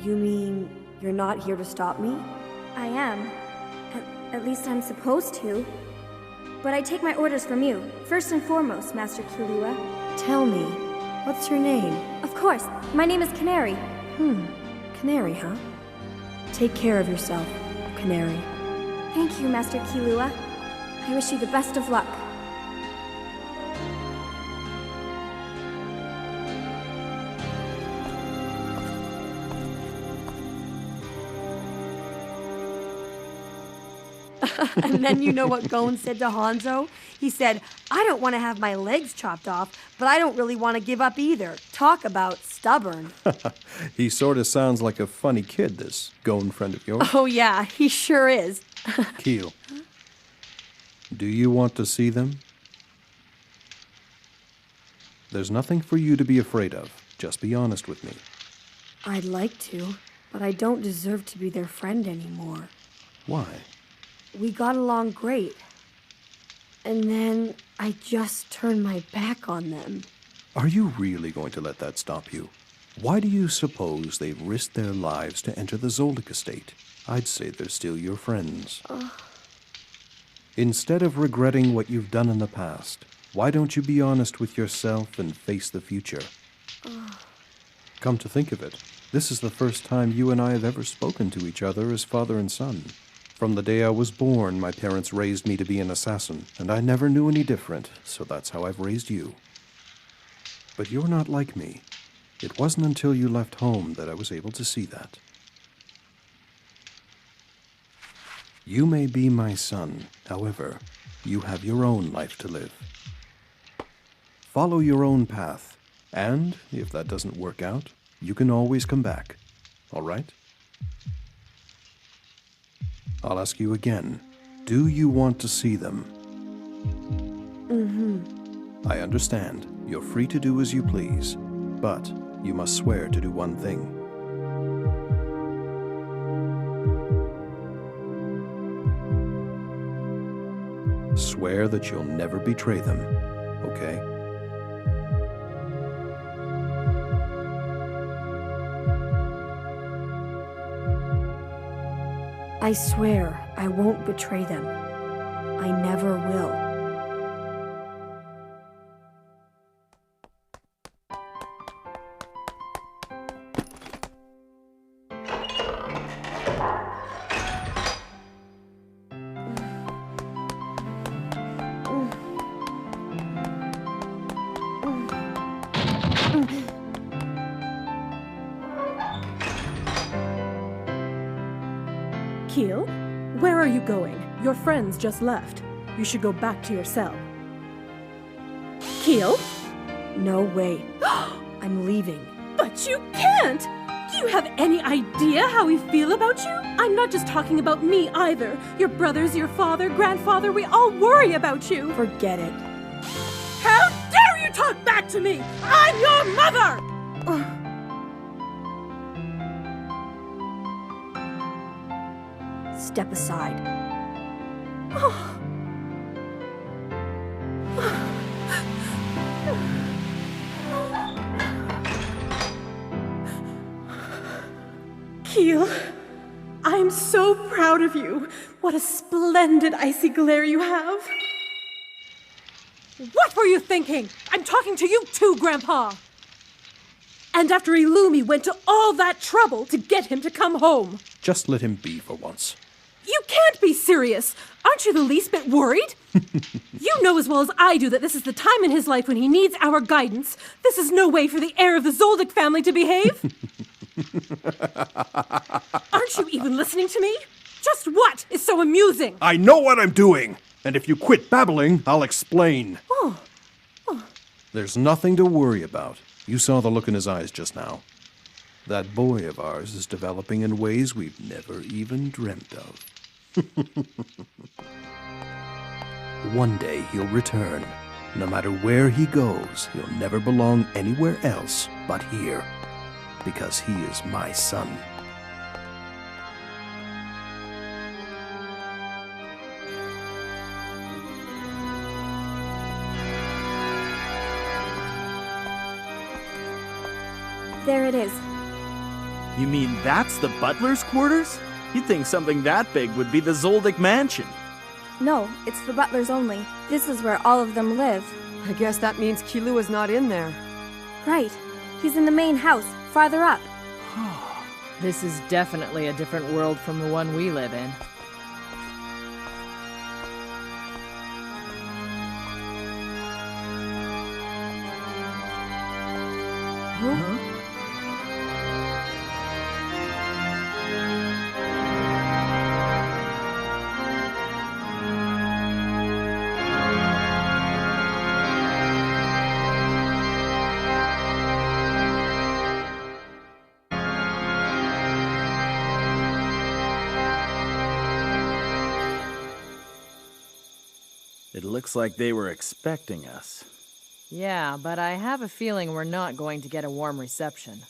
Speaker 14: You mean you're not here to stop me?
Speaker 15: I am. At least I'm supposed to. But I take my orders from you, first and foremost, Master Killua.
Speaker 14: Tell me, what's your name?
Speaker 15: Of course, my name is Canary.
Speaker 14: Canary, huh? Take care of yourself, Canary.
Speaker 15: Thank you, Master Killua. I wish you the best of luck.
Speaker 14: And then you know what Gon said to Hanzo? He said, I don't want to have my legs chopped off, but I don't really want to give up either. Talk about stubborn.
Speaker 18: He sort of sounds like a funny kid, this Gon friend of yours.
Speaker 14: Oh yeah, he sure is.
Speaker 18: Keel, do you want to see them? There's nothing for you to be afraid of. Just be honest with me.
Speaker 14: I'd like to, but I don't deserve to be their friend anymore.
Speaker 18: Why?
Speaker 14: We got along great. And then I just turned my back on them.
Speaker 18: Are you really going to let that stop you? Why do you suppose they've risked their lives to enter the Zoldyck estate? I'd say they're still your friends. Instead of regretting what you've done in the past, why don't you be honest with yourself and face the future? Come to think of it, this is the first time you and I have ever spoken to each other as father and son. From the day I was born, my parents raised me to be an assassin, and I never knew any different, so that's how I've raised you. But you're not like me. It wasn't until you left home that I was able to see that. You may be my son, however, you have your own life to live. Follow your own path, and if that doesn't work out, you can always come back, all right? I'll ask you again, do you want to see them? I understand. You're free to do as you please, but you must swear to do one thing. Swear that you'll never betray them, okay?
Speaker 14: I swear I won't betray them. I never will.
Speaker 16: Keel, where are you going? Your friends just left. You should go back to your cell. Keel?
Speaker 14: No way. I'm leaving.
Speaker 16: But you can't! Do you have any idea how we feel about you? I'm not just talking about me either. Your brothers, your father, grandfather, we all worry about you.
Speaker 14: Forget it.
Speaker 16: How dare you talk back to me! I'm your mother!
Speaker 14: Step aside.
Speaker 16: Keel, I'm so proud of you. What a splendid icy glare you have. What were you thinking? I'm talking to you too, Grandpa. And after Illumi went to all that trouble to get him to come home.
Speaker 18: Just let him be for once.
Speaker 16: You can't be serious. Aren't you the least bit worried? You know as well as I do that this is the time in his life when he needs our guidance. This is no way for the heir of the Zoldyck family to behave. Aren't you even listening to me? Just what is so amusing?
Speaker 18: I know what I'm doing! And if you quit babbling, I'll explain. There's nothing to worry about. You saw the look in his eyes just now. That boy of ours is developing in ways we've never even dreamt of. One day he'll return. No matter where he goes, he'll never belong anywhere else but here. Because he is my son.
Speaker 15: There it is.
Speaker 8: You mean that's the butler's quarters? You'd think something that big would be the Zoldyck Mansion.
Speaker 15: No, it's the butlers only. This is where all of them live.
Speaker 2: I guess that means Kilua's not in there.
Speaker 15: Right. He's in the main house, farther up.
Speaker 1: This is definitely a different world from the one we live in.
Speaker 2: Huh?
Speaker 3: It looks like they were expecting us.
Speaker 1: Yeah, but I have a feeling we're not going to get a warm reception.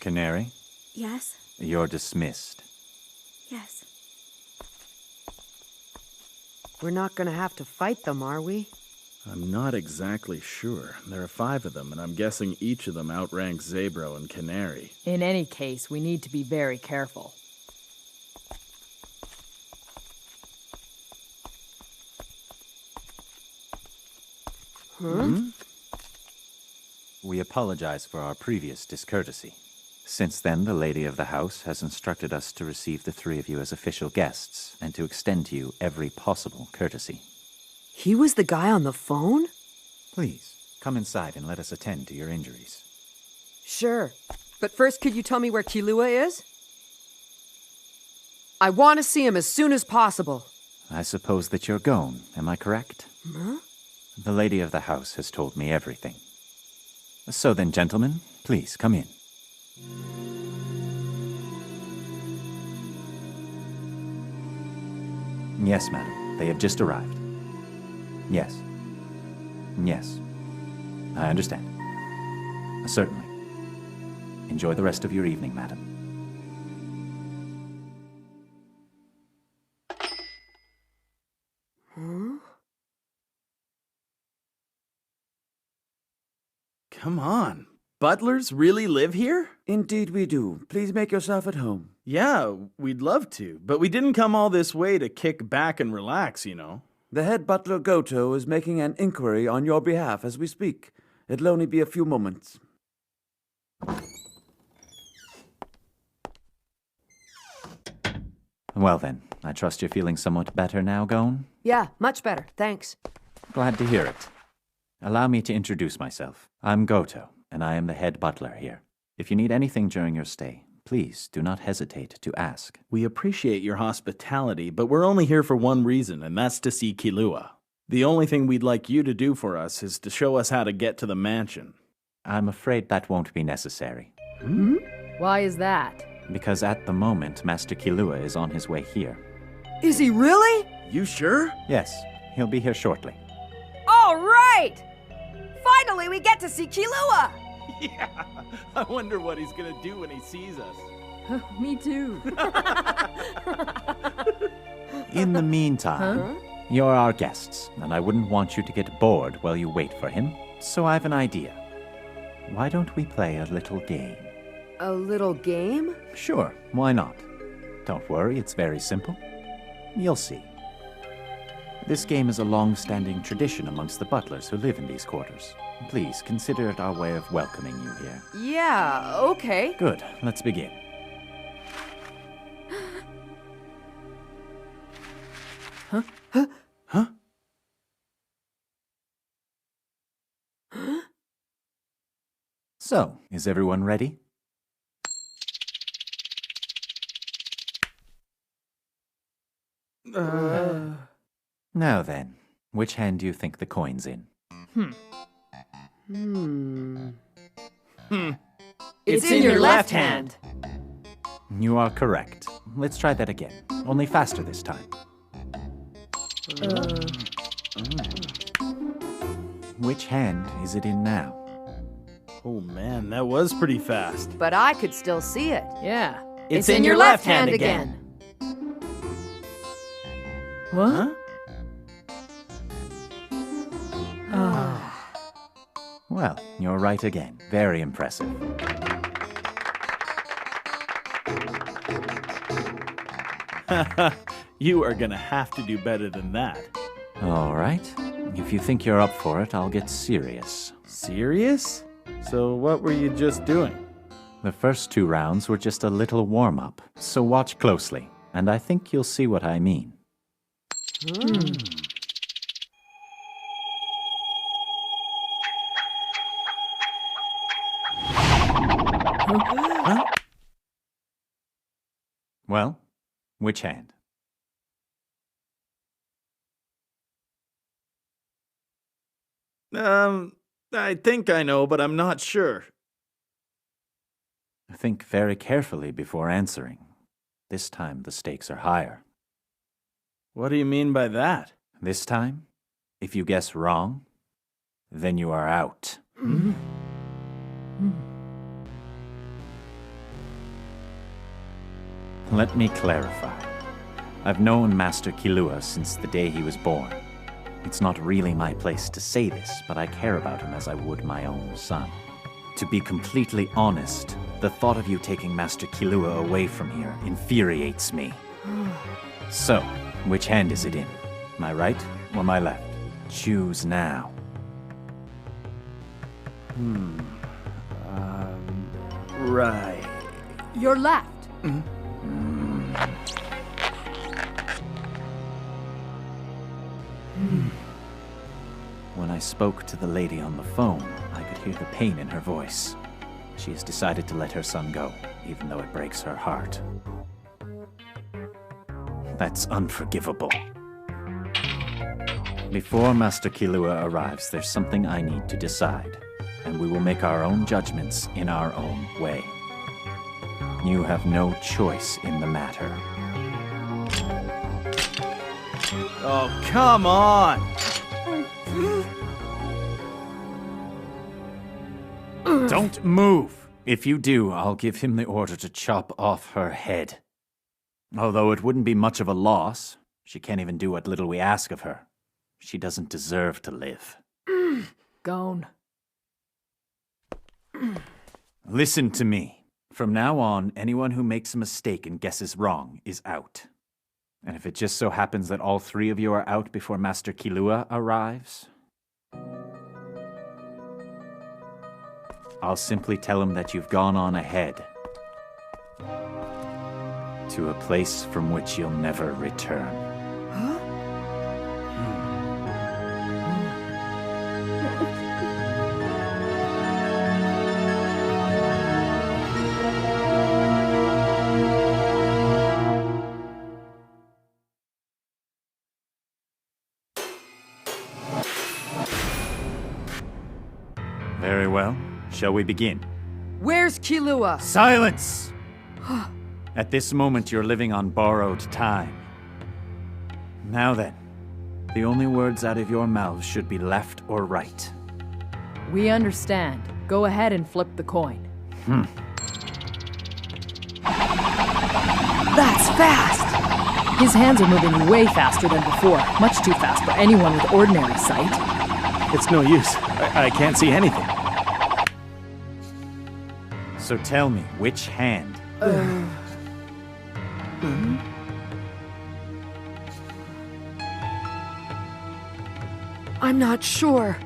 Speaker 11: Canary,
Speaker 15: Yes?
Speaker 11: you're dismissed.
Speaker 15: Yes.
Speaker 2: We're not gonna have to fight them, are we?
Speaker 3: I'm not exactly sure. There are 5 of them, and I'm guessing each of them outranks Zabro and Canary.
Speaker 1: In any case, we need to be very careful.
Speaker 11: Hmm? We apologize for our previous discourtesy. Since then, the lady of the house has instructed us to receive the 3 of you as official guests and to extend to you every possible courtesy.
Speaker 2: He was the guy on the phone?
Speaker 11: Please, come inside and let us attend to your injuries.
Speaker 2: Sure. But first, could you tell me where Kilua is? I want to see him as soon as possible.
Speaker 11: I suppose that you're gone, am I correct?
Speaker 2: Huh?
Speaker 11: The lady of the house has told me everything. So then, gentlemen, please come in. Yes, madam. They have just arrived. Yes. Yes. I understand. Certainly. Enjoy the rest of your evening, madam.
Speaker 2: Huh?
Speaker 8: Come on. Butlers really live here?
Speaker 9: Indeed we do. Please make yourself at home.
Speaker 8: Yeah, we'd love to, but we didn't come all this way to kick back and relax, you know.
Speaker 9: The head butler Goto is making an inquiry on your behalf as we speak. It'll only be a few moments.
Speaker 11: Well then, I trust you're feeling somewhat better now, Gon?
Speaker 2: Yeah, much better, thanks.
Speaker 11: Glad to hear it. Allow me to introduce myself. I'm Goto, and I am the head butler here. If you need anything during your stay, please do not hesitate to ask.
Speaker 8: We appreciate your hospitality, but we're only here for one reason, and that's to see Kilua. The only thing we'd like you to do for us is to show us how to get to the mansion.
Speaker 11: I'm afraid that won't be necessary.
Speaker 1: Hmm? Why is that?
Speaker 11: Because at the moment, Master Kilua is on his way here.
Speaker 2: Is he really?
Speaker 8: You sure?
Speaker 11: Yes, he'll be here shortly.
Speaker 2: All right! Finally, we get to see Kilua!
Speaker 8: Yeah, I wonder what he's gonna do when he sees us.
Speaker 1: Me too.
Speaker 11: In the meantime, you're our guests, and I wouldn't want you to get bored while you wait for him. So I've an idea. Why don't we play a little game?
Speaker 2: A little game?
Speaker 11: Sure, why not? Don't worry, it's very simple. You'll see. This game is a long-standing tradition amongst the butlers who live in these quarters. Please consider it our way of welcoming you here.
Speaker 2: Yeah, okay.
Speaker 11: Good, let's begin.
Speaker 2: Huh? Huh?
Speaker 8: Huh?
Speaker 11: So, is everyone ready? Now then, which hand do you think the coin's in?
Speaker 2: It's in your left hand.
Speaker 11: You are correct. Let's try that again, only faster this time. Which hand is it in now?
Speaker 8: Oh man, that was pretty fast.
Speaker 2: But I could still see it.
Speaker 1: Yeah.
Speaker 2: It's in your left hand again.
Speaker 1: What?
Speaker 11: Well, you're right again. Very impressive.
Speaker 3: You are gonna have to do better than that.
Speaker 11: All right. If you think you're up for it, I'll get serious.
Speaker 3: Serious? So what were you just doing?
Speaker 11: The first 2 rounds were just a little warm-up, so watch closely, and I think you'll see what I mean. Huh? Well, which hand?
Speaker 3: I think I know, but I'm not sure.
Speaker 11: Think very carefully before answering. This time the stakes are higher.
Speaker 3: What do you mean by that?
Speaker 11: This time, if you guess wrong, then you are out. Let me clarify. I've known Master Killua since the day he was born. It's not really my place to say this, but I care about him as I would my own son. To be completely honest, the thought of you taking Master Killua away from here infuriates me. So, which hand is it in? My right or my left? Choose now.
Speaker 3: Right.
Speaker 1: Your left.
Speaker 11: When I spoke to the lady on the phone, I could hear the pain in her voice. She has decided to let her son go, even though it breaks her heart. That's unforgivable. Before Master Killua arrives, there's something I need to decide, and we will make our own judgments in our own way. You have no choice in the matter.
Speaker 3: Oh, come on!
Speaker 11: Don't move! If you do, I'll give him the order to chop off her head. Although it wouldn't be much of a loss. She can't even do what little we ask of her. She doesn't deserve to live.
Speaker 1: Gone.
Speaker 11: Listen to me. From now on, anyone who makes a mistake and guesses wrong is out. And if it just so happens that all 3 of you are out before Master Killua arrives, I'll simply tell him that you've gone on ahead to a place from which you'll never return. Very well. Shall we begin?
Speaker 2: Where's Killua?
Speaker 11: Silence! At this moment, you're living on borrowed time. Now then, the only words out of your mouths should be left or right.
Speaker 1: We understand. Go ahead and flip the coin.
Speaker 2: That's fast!
Speaker 1: His hands are moving way faster than before. Much too fast for anyone with ordinary sight.
Speaker 3: It's no use. I can't see anything.
Speaker 11: So tell me, which hand?
Speaker 2: I'm not sure.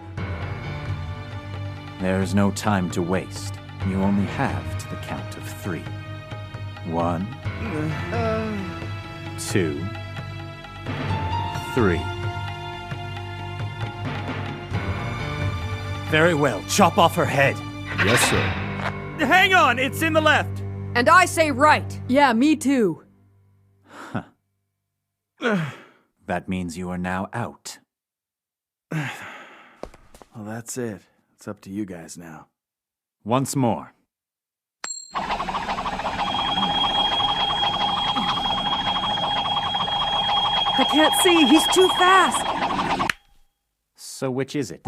Speaker 11: There's no time to waste. You only have to the count of 3. 1, 2, 3. Very well. Chop off her head.
Speaker 18: Yes, sir.
Speaker 8: Hang on, it's in the left.
Speaker 2: And I say right.
Speaker 1: Yeah, me too.
Speaker 11: That means you are now out.
Speaker 3: Well, that's it. It's up to you guys now.
Speaker 11: Once more.
Speaker 2: I can't see. He's too fast.
Speaker 11: So which is it?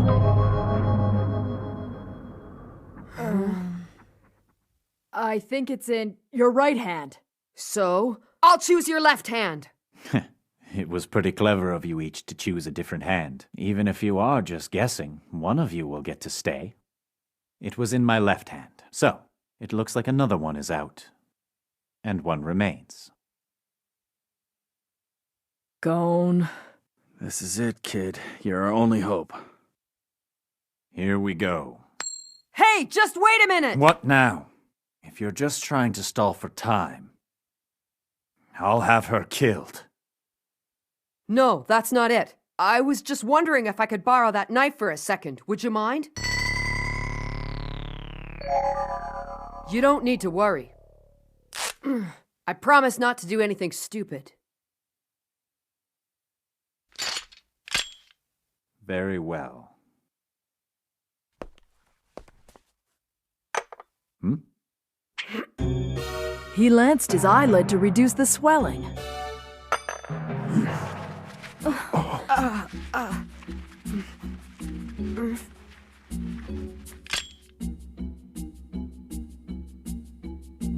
Speaker 1: I think it's in your right hand.
Speaker 2: So, I'll choose your left hand.
Speaker 11: It was pretty clever of you each to choose a different hand. Even if you are just guessing, one of you will get to stay. It was in my left hand. So, it looks like another one is out. And one remains.
Speaker 1: Gon.
Speaker 3: This is it, kid. You're our only hope.
Speaker 11: Here we go.
Speaker 2: Hey, just wait a minute!
Speaker 11: What now? If you're just trying to stall for time, I'll have her killed.
Speaker 2: No, that's not it. I was just wondering if I could borrow that knife for a second. Would you mind? You don't need to worry. I promise not to do anything stupid.
Speaker 11: Very well.
Speaker 1: He lanced his eyelid to reduce the swelling.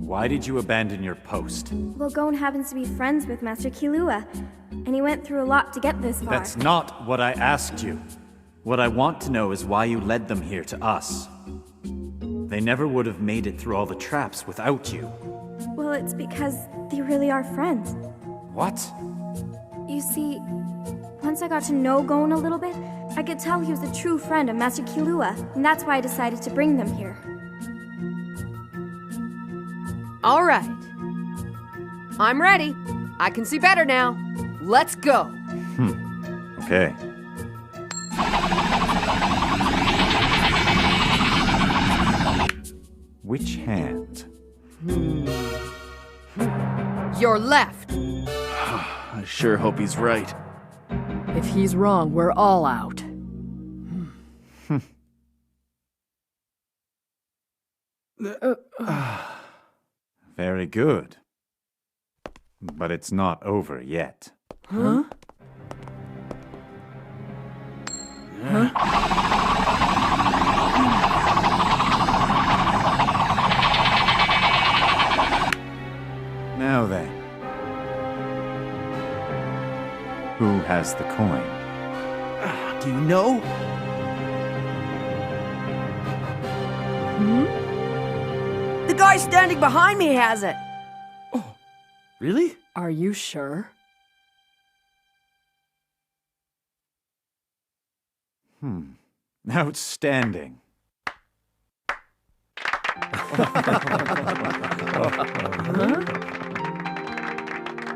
Speaker 11: Why did you abandon your post?
Speaker 15: Well, Gon happens to be friends with Master Killua, and he went through a lot to get this far.
Speaker 11: That's not what I asked you. What I want to know is why you led them here to us. They never would have made it through all the traps without you.
Speaker 15: Well, it's because they really are friends.
Speaker 11: What?
Speaker 15: You see, once I got to know Gon a little bit, I could tell he was a true friend of Master Killua, and that's why I decided to bring them here.
Speaker 2: All right. I'm ready. I can see better now. Let's go.
Speaker 11: Okay. Which hand?
Speaker 2: Your left.
Speaker 3: I sure hope he's right.
Speaker 1: If he's wrong, we're all out.
Speaker 11: Very good. But it's not over yet.
Speaker 1: Huh?
Speaker 11: Now then. Who has the coin?
Speaker 3: Do you know?
Speaker 2: The guy standing behind me has it.
Speaker 3: Really?
Speaker 1: Are you sure?
Speaker 11: Outstanding.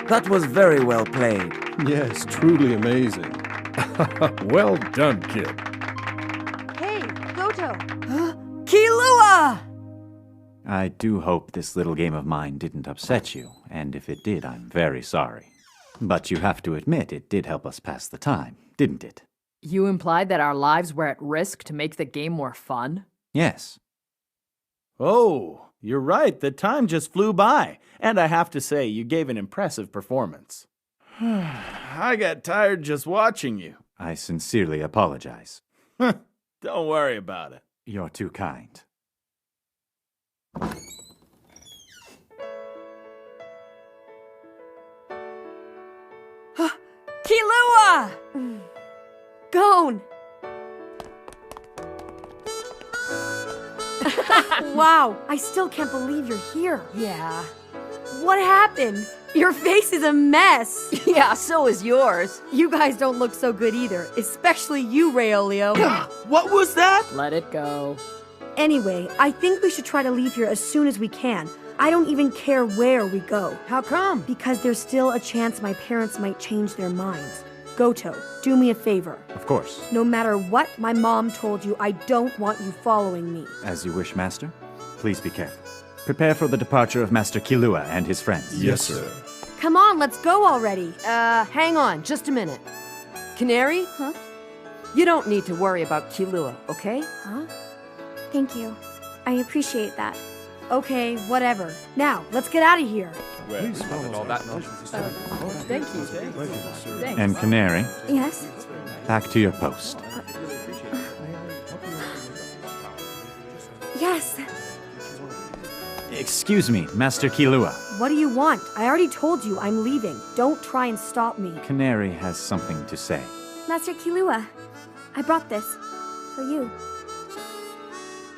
Speaker 19: That was very well played.
Speaker 18: Yes, truly amazing.
Speaker 6: Well done, kid.
Speaker 7: Hey, Goto!
Speaker 2: Killua!
Speaker 11: I do hope this little game of mine didn't upset you, and if it did, I'm very sorry. But you have to admit it did help us pass the time, didn't it?
Speaker 1: You implied that our lives were at risk to make the game more fun?
Speaker 11: Yes.
Speaker 8: Oh, you're right. The time just flew by. And I have to say, you gave an impressive performance.
Speaker 3: I got tired just watching you.
Speaker 11: I sincerely apologize.
Speaker 3: Don't worry about it.
Speaker 11: You're too kind.
Speaker 2: Killua!
Speaker 14: Gon! Wow, I still can't believe you're here.
Speaker 2: Yeah.
Speaker 14: What happened? Your face is a mess.
Speaker 2: Yeah, so is yours.
Speaker 14: You guys don't look so good either, especially you, Rayolio.
Speaker 3: What was that?
Speaker 1: Let it go.
Speaker 14: Anyway, I think we should try to leave here as soon as we can. I don't even care where we go.
Speaker 2: How come?
Speaker 14: Because there's still a chance my parents might change their minds. Goto, do me a favor.
Speaker 11: Of course.
Speaker 14: No matter what my mom told you, I don't want you following me.
Speaker 11: As you wish, Master. Please be careful. Prepare for the departure of Master Killua and his friends.
Speaker 6: Yes, sir.
Speaker 14: Come on, let's go already.
Speaker 2: Hang on, just a minute. Canary?
Speaker 15: Huh?
Speaker 2: You don't need to worry about Killua, okay?
Speaker 15: Huh? Thank you. I appreciate that.
Speaker 14: Okay, whatever. Now, let's get out of here.
Speaker 13: Please follow all that
Speaker 1: Thank you. Thanks.
Speaker 11: And Canary,
Speaker 15: Yes?
Speaker 11: back to your post.
Speaker 15: Yes.
Speaker 11: Excuse me, Master Killua.
Speaker 14: What do you want? I already told you I'm leaving. Don't try and stop me.
Speaker 11: Canary has something to say.
Speaker 15: Master Killua, I brought this for you.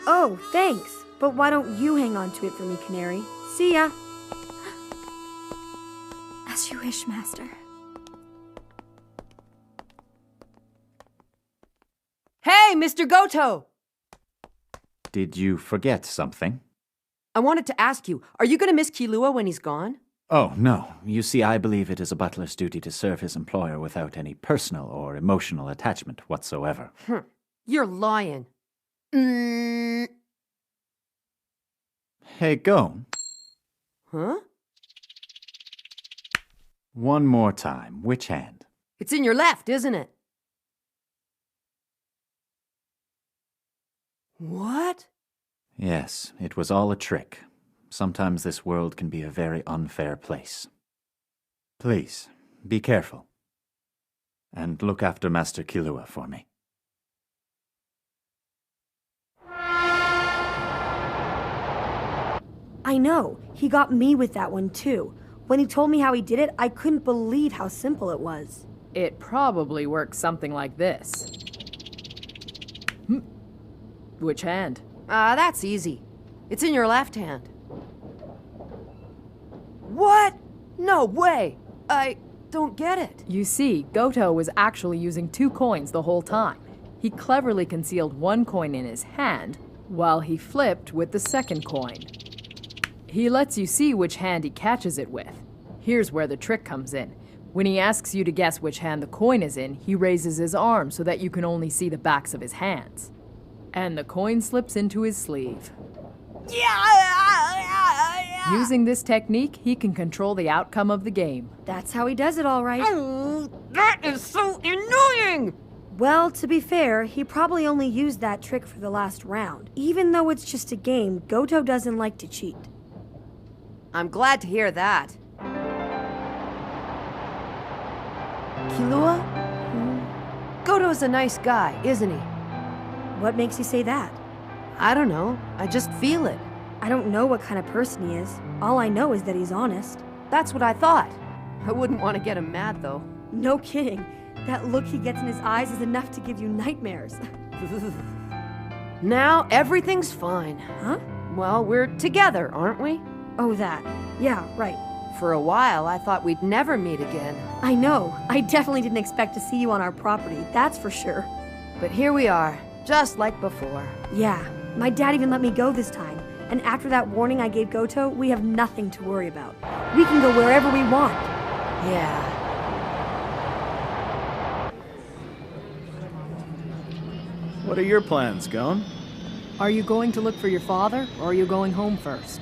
Speaker 14: Oh, thanks. But why don't you hang on to it for me, Canary? See ya.
Speaker 15: As you wish, Master.
Speaker 2: Hey, Mr. Goto!
Speaker 11: Did you forget something?
Speaker 2: I wanted to ask you, are you going to miss Killua when he's gone?
Speaker 11: Oh, no. You see, I believe it is a butler's duty to serve his employer without any personal or emotional attachment whatsoever.
Speaker 2: You're lying.
Speaker 11: Hey, Gon.
Speaker 2: Huh?
Speaker 11: One more time. Which hand?
Speaker 2: It's in your left, isn't it? What?
Speaker 11: Yes, it was all a trick. Sometimes this world can be a very unfair place. Please, be careful. And look after Master Killua for me.
Speaker 14: I know. He got me with that one, too. When he told me how he did it, I couldn't believe how simple it was.
Speaker 1: It probably works something like this. Which hand?
Speaker 2: That's easy. It's in your left hand. What? No way! I don't get it.
Speaker 1: You see, Goto was actually using 2 coins the whole time. He cleverly concealed 1 coin in his hand, while he flipped with the second coin. He lets you see which hand he catches it with. Here's where the trick comes in. When he asks you to guess which hand the coin is in, he raises his arm so that you can only see the backs of his hands. And the coin slips into his sleeve. Using this technique, he can control the outcome of the game.
Speaker 14: That's how he does it, all right.
Speaker 2: Oh, that is so annoying!
Speaker 14: Well, to be fair, he probably only used that trick for the last round. Even though it's just a game, Goto doesn't like to cheat.
Speaker 2: I'm glad to hear that. Killua? Goto's a nice guy, isn't he?
Speaker 14: What makes you say that?
Speaker 2: I don't know. I just feel it.
Speaker 14: I don't know what kind of person he is. All I know is that he's honest.
Speaker 2: That's what I thought. I wouldn't want to get him mad, though.
Speaker 14: No kidding. That look he gets in his eyes is enough to give you nightmares.
Speaker 2: Now everything's fine.
Speaker 14: Huh?
Speaker 2: Well, we're together, aren't we?
Speaker 14: Oh, that. Yeah, right.
Speaker 2: For a while, I thought we'd never meet again.
Speaker 14: I know. I definitely didn't expect to see you on our property, that's for sure.
Speaker 2: But here we are, just like before.
Speaker 14: Yeah, my dad even let me go this time. And after that warning I gave Goto, we have nothing to worry about. We can go wherever we want.
Speaker 2: Yeah.
Speaker 3: What are your plans, Gon?
Speaker 1: Are you going to look for your father, or are you going home first?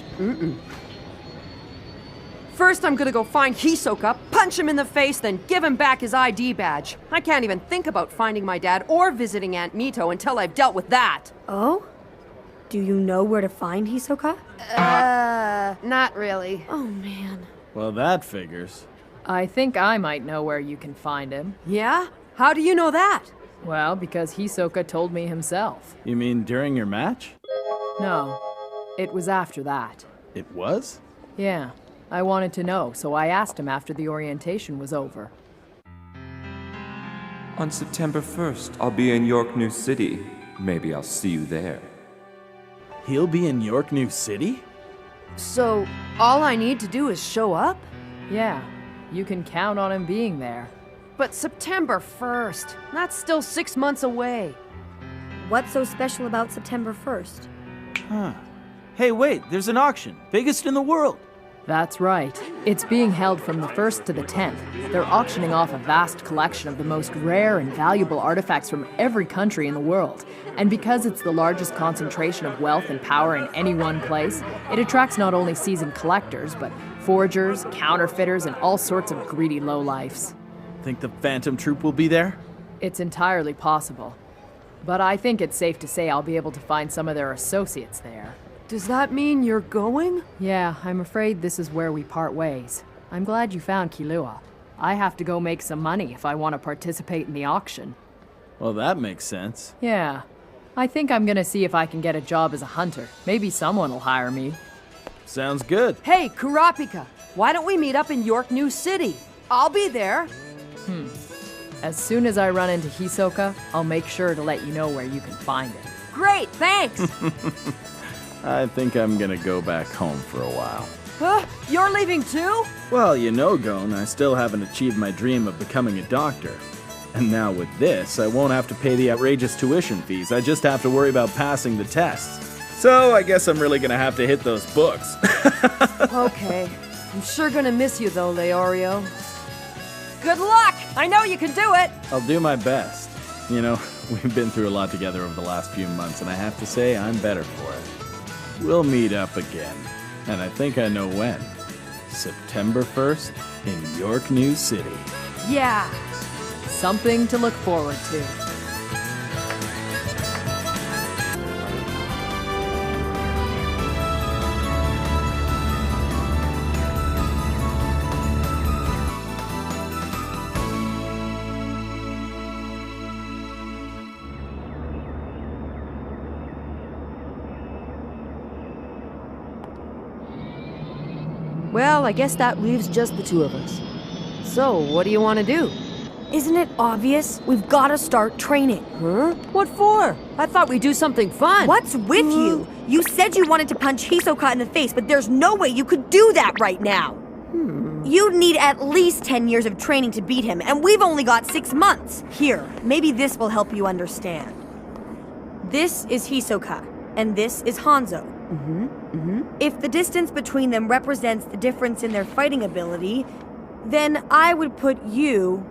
Speaker 2: First, I'm gonna go find Hisoka, punch him in the face, then give him back his ID badge. I can't even think about finding my dad or visiting Aunt Mito until I've dealt with that.
Speaker 14: Oh? Do you know where to find Hisoka?
Speaker 2: Not really.
Speaker 14: Oh, man.
Speaker 3: Well, that figures.
Speaker 1: I think I might know where you can find him.
Speaker 2: Yeah? How do you know that?
Speaker 1: Well, because Hisoka told me himself.
Speaker 3: You mean during your match?
Speaker 1: No, it was after that.
Speaker 3: It was?
Speaker 1: Yeah, I wanted to know, so I asked him after the orientation was over.
Speaker 20: On September 1st, I'll be in York New City. Maybe I'll see you there.
Speaker 3: He'll be in York New City?
Speaker 2: So, all I need to do is show up?
Speaker 1: Yeah, you can count on him being there.
Speaker 2: But September 1st, that's still 6 months away.
Speaker 14: What's so special about September 1st?
Speaker 8: Huh. Hey, wait, there's an auction. Biggest in the world.
Speaker 1: That's right. It's being held from the 1st to the 10th. They're auctioning off a vast collection of the most rare and valuable artifacts from every country in the world. And because it's the largest concentration of wealth and power in any one place, it attracts not only seasoned collectors, but forgers, counterfeiters, and all sorts of greedy lowlifes.
Speaker 3: Think the Phantom Troop will be there?
Speaker 1: It's entirely possible. But I think it's safe to say I'll be able to find some of their associates there.
Speaker 2: Does that mean you're going?
Speaker 1: Yeah, I'm afraid this is where we part ways. I'm glad you found Killua. I have to go make some money if I want to participate in the auction.
Speaker 3: Well, that makes sense.
Speaker 1: Yeah. I think I'm gonna see if I can get a job as a hunter. Maybe someone will hire me.
Speaker 3: Sounds good.
Speaker 2: Hey, Kurapika, why don't we meet up in York New City? I'll be there.
Speaker 1: As soon as I run into Hisoka, I'll make sure to let you know where you can find him.
Speaker 2: great, thanks.
Speaker 3: I think I'm gonna go back home for a while.
Speaker 2: Huh? You're leaving too?
Speaker 3: Well, you know, Gon, I still haven't achieved my dream of becoming a doctor. And now with this, I won't have to pay the outrageous tuition fees. I just have to worry about passing the tests. So I guess I'm really gonna have to hit those books.
Speaker 2: Okay. I'm sure gonna miss you though, Leorio. Good luck! I know you can do it!
Speaker 3: I'll do my best. You know, we've been through a lot together over the last few months, and I have to say I'm better for it. We'll meet up again. And I think I know when. September 1st in York New City.
Speaker 1: Yeah, something to look forward to.
Speaker 2: Well, I guess that leaves just the two of us. So, what do you want to do?
Speaker 14: Isn't it obvious? We've got to start training.
Speaker 2: Huh? What for? I thought we'd do something fun.
Speaker 14: What's with you? You said you wanted to punch Hisoka in the face, but there's no way you could do that right now. You'd need at least 10 years of training to beat him, and we've only got 6 months. Here, maybe this will help you understand. This is Hisoka, and this is Hanzo. If the distance between them represents the difference in their fighting ability, then I would put you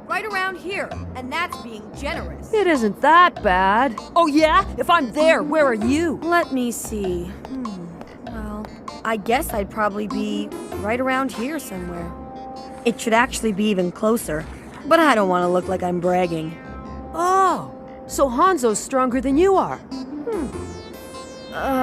Speaker 14: right around here, and that's being generous.
Speaker 2: It isn't that bad. Oh yeah? If I'm there, where are you?
Speaker 14: Let me see. Well, I guess I'd probably be right around here somewhere. It should actually be even closer, but I don't want to look like I'm bragging.
Speaker 2: Oh, so Hanzo's stronger than you are.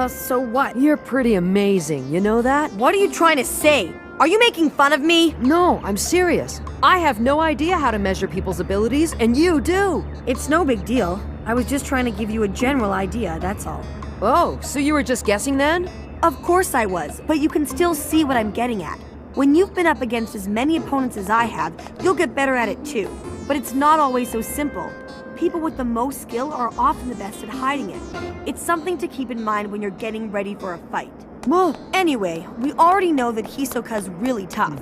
Speaker 14: So what?
Speaker 2: You're pretty amazing, you know that?
Speaker 14: What are you trying to say? Are you making fun of me?
Speaker 2: No, I'm serious. I have no idea how to measure people's abilities, and you do.
Speaker 14: It's no big deal. I was just trying to give you a general idea, that's all.
Speaker 2: Oh, so you were just guessing then?
Speaker 14: Of course I was, but you can still see what I'm getting at. When you've been up against as many opponents as I have, you'll get better at it too. But it's not always so simple. People with the most skill are often the best at hiding it. It's something to keep in mind when you're getting ready for a fight. Anyway, we already know that Hisoka's really tough.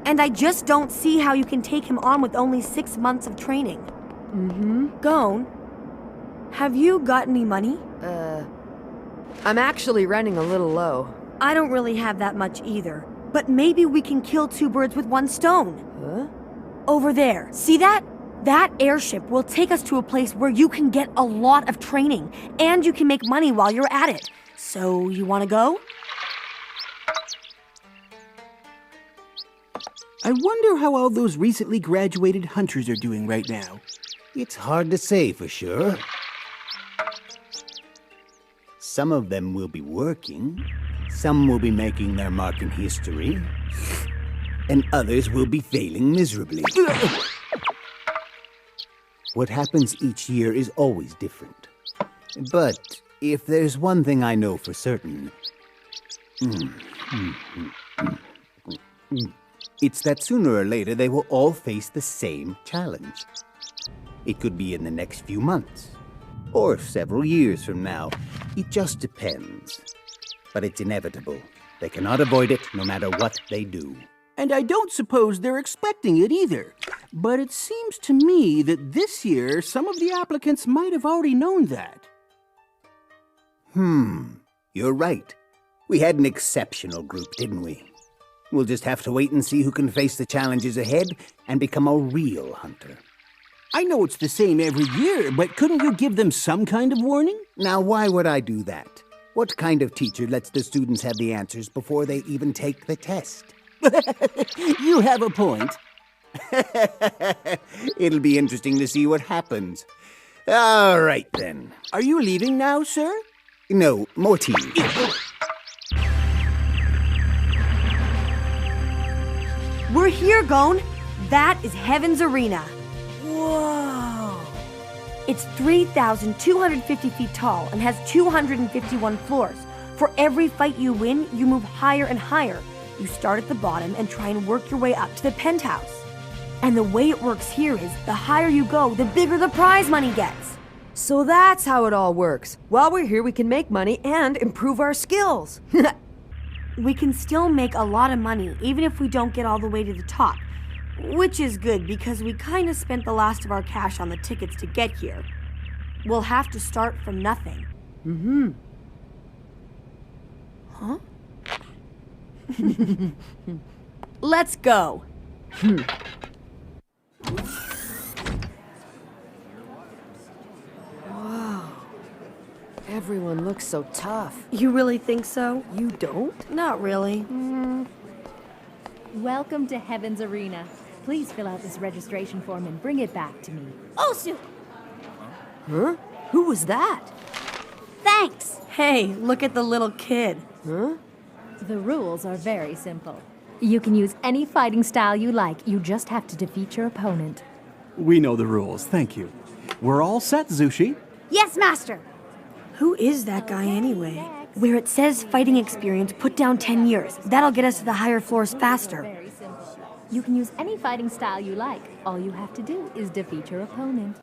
Speaker 14: And I just don't see how you can take him on with only 6 months of training. Gon, have you got any money?
Speaker 2: I'm actually running a little low.
Speaker 14: I don't really have that much either. But maybe we can kill 2 birds with 1 stone.
Speaker 2: Huh?
Speaker 14: Over there. See that? That airship will take us to a place where you can get a lot of training, and you can make money while you're at it. So, you want to go?
Speaker 21: I wonder how all those recently graduated hunters are doing right now.
Speaker 22: It's hard to say for sure. Some of them will be working, some will be making their mark in history, and others will be failing miserably. What happens each year is always different. But if there's one thing I know for certain, it's that sooner or later they will all face the same challenge. It could be in the next few months, or several years from now. It just depends. But it's inevitable. They cannot avoid it no matter what they do.
Speaker 21: And I don't suppose they're expecting it either. But it seems to me that this year some of the applicants might have already known that.
Speaker 22: You're right. We had an exceptional group, didn't we? We'll just have to wait and see who can face the challenges ahead and become a real hunter.
Speaker 21: I know it's the same every year, but couldn't you give them some kind of warning?
Speaker 22: Now, why would I do that? What kind of teacher lets the students have the answers before they even take the test?
Speaker 21: You have a point.
Speaker 22: It'll be interesting to see what happens. All right, then.
Speaker 21: Are you leaving now, sir?
Speaker 22: No, more tea.
Speaker 14: We're here, Gon. That is Heaven's Arena. Whoa. It's 3,250 feet tall and has 251 floors. For every fight you win, you move higher and higher. You start at the bottom and try and work your way up to the penthouse. And the way it works here is, the higher you go, the bigger the prize money gets.
Speaker 2: So that's how it all works. While we're here, we can make money and improve our skills.
Speaker 14: We can still make a lot of money, even if we don't get all the way to the top. Which is good, because we kind of spent the last of our cash on the tickets to get here. We'll have to start from nothing.
Speaker 2: Mm-hmm.
Speaker 14: Huh? Let's go.
Speaker 2: Wow. Everyone looks so tough.
Speaker 14: You really think so?
Speaker 2: You don't?
Speaker 14: Not really.
Speaker 4: Welcome to Heaven's Arena. Please fill out this registration form and bring it back to me.
Speaker 14: Osu!
Speaker 2: Huh? Who was that?
Speaker 14: Thanks! Hey, look at the little kid.
Speaker 2: Huh?
Speaker 4: The rules are very simple. You can use any fighting style you like. You just have to defeat your opponent.
Speaker 5: We know the rules, thank you. We're all set, Zushi.
Speaker 7: Yes, Master!
Speaker 14: Who is that guy anyway? Where it says fighting experience, put down 10 years. That'll get us to the higher floors faster.
Speaker 4: Very simple. You can use any fighting style you like. All you have to do is defeat your opponent.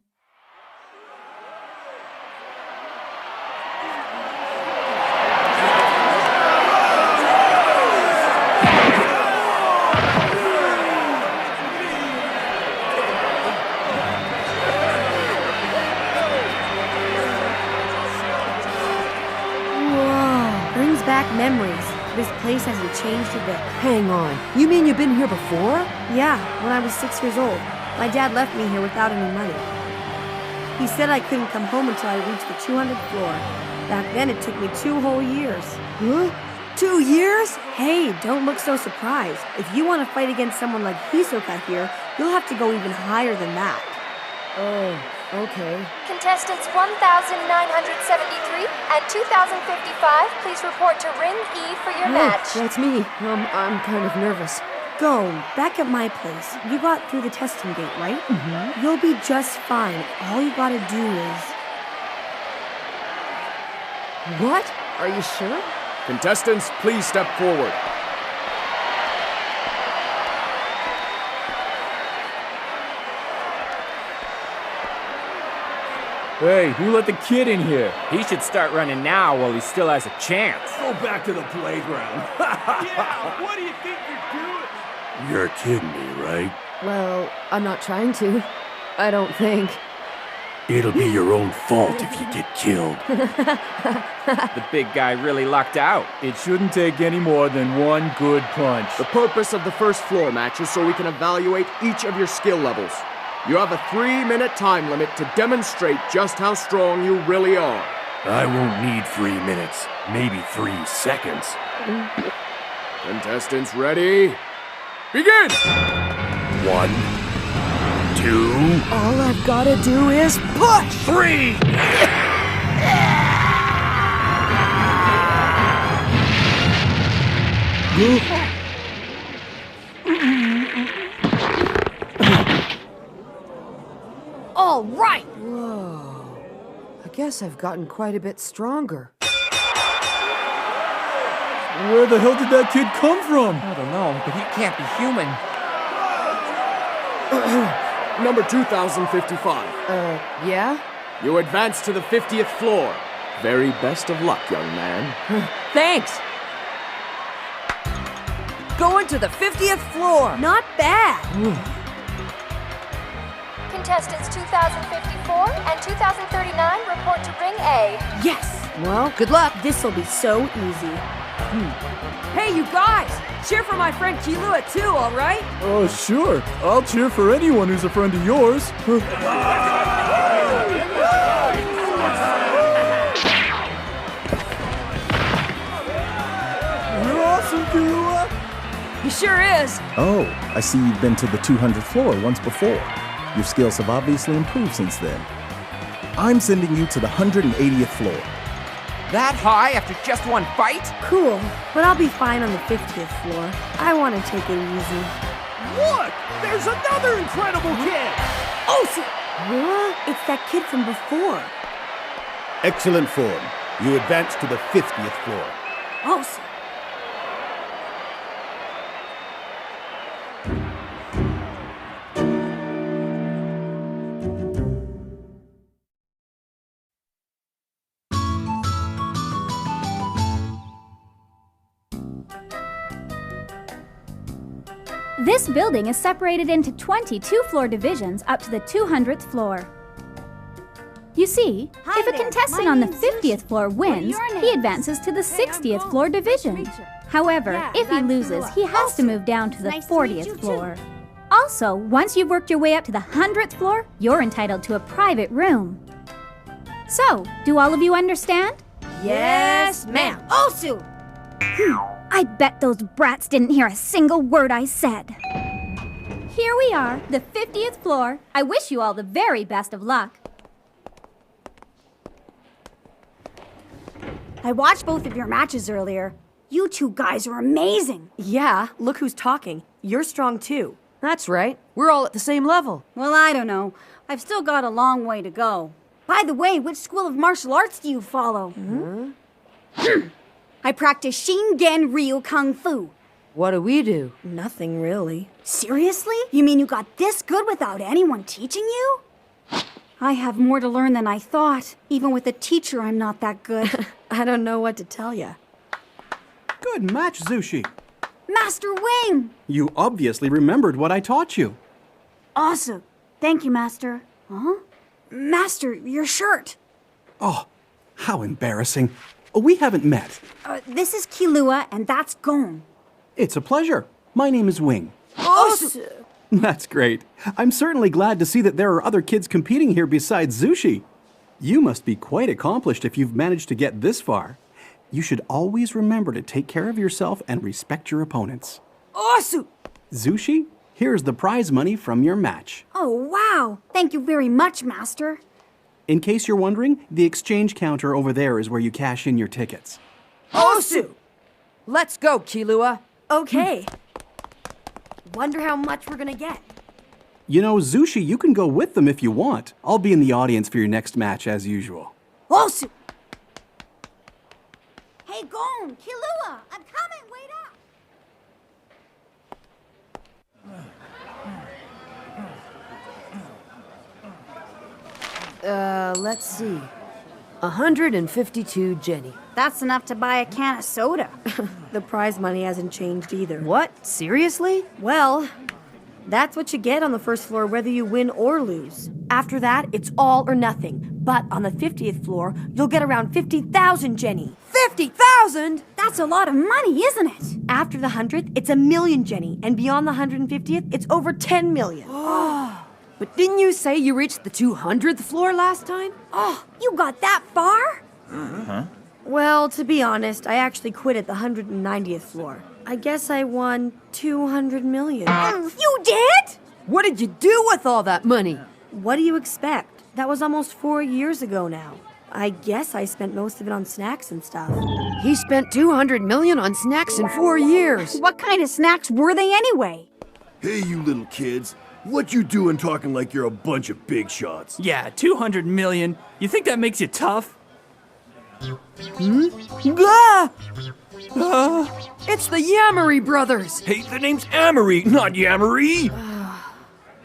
Speaker 14: Memories. This place hasn't changed a bit.
Speaker 2: Hang on. You mean you've been here before?
Speaker 14: Yeah, when I was 6 years old. My dad left me here without any money. He said I couldn't come home until I reached the 200th floor. Back then, it took me 2 whole years.
Speaker 2: Huh? 2 years?
Speaker 14: Hey, don't look so surprised. If you want to fight against someone like Hisoka here, you'll have to go even higher than that.
Speaker 2: Oh, okay.
Speaker 23: Contestants 1,973 and 2,055, please report to Ring E for your match.
Speaker 2: That's me. I'm kind of nervous.
Speaker 14: Go, back at my place. You got through the testing gate, right?
Speaker 2: Mm-hmm.
Speaker 14: You'll be just fine. All you gotta do is...
Speaker 2: What? Are you sure?
Speaker 24: Contestants, please step forward.
Speaker 25: Hey, who let the kid in here? He should start running now while he still has a chance.
Speaker 6: Go back to the playground.
Speaker 25: Yeah, what do you think you're doing?
Speaker 6: You're kidding me, right?
Speaker 2: Well, I'm not trying to. I don't think.
Speaker 6: It'll be your own fault if you get killed.
Speaker 25: The big guy really lucked out. It shouldn't take any more than one good punch.
Speaker 24: The purpose of the first floor match is so we can evaluate each of your skill levels. You have a 3-minute time limit to demonstrate just how strong you really are.
Speaker 6: I won't need 3 minutes, maybe 3 seconds.
Speaker 24: Contestants ready? Begin!
Speaker 6: 1, 2...
Speaker 2: All I've gotta do is push!
Speaker 6: 3!
Speaker 2: All right! Whoa. I guess I've gotten quite a bit stronger.
Speaker 25: Where the hell did that kid come from? I don't know, but he can't be human.
Speaker 24: Number 2055.
Speaker 2: Yeah?
Speaker 24: You advance to the 50th floor. Very best of luck, young man.
Speaker 2: Thanks! Going to the 50th floor!
Speaker 14: Not bad!
Speaker 23: Contestants 2054 and 2039 report to Ring A.
Speaker 14: Yes!
Speaker 2: Well, good luck.
Speaker 14: This'll be so easy.
Speaker 2: Hey, you guys! Cheer for my friend Killua too, all right?
Speaker 25: Oh, sure. I'll cheer for anyone who's a friend of yours.
Speaker 6: You're
Speaker 25: awesome, Killua!
Speaker 2: He sure is!
Speaker 12: Oh, I see you've been to the 200th floor once before. Your skills have obviously improved since then. I'm sending you to the 180th floor.
Speaker 25: That high after just one fight?
Speaker 14: Cool, but I'll be fine on the 50th floor. I want to take it easy.
Speaker 6: Look! There's another incredible kid!
Speaker 14: Oh, it's that kid from before.
Speaker 22: Excellent form. You advance to the 50th floor.
Speaker 14: Oh,
Speaker 7: This building is separated into 22 floor divisions up to the 200th floor. You see, if a contestant on the 50th floor wins, he advances to the 60th floor division. However, if he loses, he has to move down to the 40th floor. Also, once you've worked your way up to the 100th floor, you're entitled to a private room. So, do all of you understand?
Speaker 14: Yes, ma'am.
Speaker 7: Osu! I bet those brats didn't hear a single word I said. Here we are, the 50th floor. I wish you all the very best of luck.
Speaker 9: I watched both of your matches earlier. You two guys are amazing.
Speaker 14: Yeah, look who's talking. You're strong too.
Speaker 2: That's right. We're all at the same level.
Speaker 9: Well, I don't know. I've still got a long way to go. By the way, which school of martial arts do you follow? I practice Shingen Ryu Kung Fu.
Speaker 2: What do we do?
Speaker 14: Nothing really.
Speaker 9: Seriously? You mean you got this good without anyone teaching you? I have more to learn than I thought. Even with a teacher, I'm not that good.
Speaker 14: I don't know what to tell you.
Speaker 5: Good match, Zushi.
Speaker 9: Master Wing!
Speaker 5: You obviously remembered what I taught you.
Speaker 9: Awesome. Thank you, Master. Huh? Master, your shirt.
Speaker 5: Oh, how embarrassing. We haven't met.
Speaker 9: This is Killua, and that's Gon.
Speaker 5: It's a pleasure. My name is Wing.
Speaker 9: Awesome.
Speaker 5: That's great. I'm certainly glad to see that there are other kids competing here besides Zushi. You must be quite accomplished if you've managed to get this far. You should always remember to take care of yourself and respect your opponents.
Speaker 9: Awesome!
Speaker 5: Zushi, here's the prize money from your match.
Speaker 9: Oh, wow. Thank you very much, Master.
Speaker 5: In case you're wondering, the exchange counter over there is where you cash in your tickets.
Speaker 2: Osu! Let's go, Killua.
Speaker 14: Okay. Wonder how much we're gonna get.
Speaker 5: You know, Zushi, you can go with them if you want. I'll be in the audience for your next match as usual.
Speaker 9: Osu! Hey, Gon! Killua! I'm coming! Wait
Speaker 2: up! Let's see. 152 Jenny.
Speaker 9: That's enough to buy a can of soda.
Speaker 14: The prize money hasn't changed either.
Speaker 2: What? Seriously?
Speaker 14: Well, that's what you get on the first floor whether you win or lose. After that, it's all or nothing. But on the 50th floor, you'll get around 50,000 Jenny.
Speaker 2: 50,000?
Speaker 9: That's a lot of money, isn't it?
Speaker 14: After the 100th, it's 1,000,000 Jenny. And beyond the 150th, it's over 10 million.
Speaker 2: But didn't you say you reached the 200th floor last time?
Speaker 9: Oh, you got that far?
Speaker 11: Huh?
Speaker 14: Well, to be honest, I actually quit at the 190th floor. I guess I won 200 million.
Speaker 9: You did?
Speaker 2: What did you do with all that money?
Speaker 14: What do you expect? That was almost 4 years ago now. I guess I spent most of it on snacks and stuff.
Speaker 2: He spent 200 million on snacks in 4 years.
Speaker 9: What kind of snacks were they anyway?
Speaker 6: Hey, you little kids. What you doing talking like you're a bunch of big shots?
Speaker 25: Yeah, 200 million. You think that makes you tough?
Speaker 2: It's the Yamari brothers.
Speaker 6: Hey, the name's Amory, not Yamari.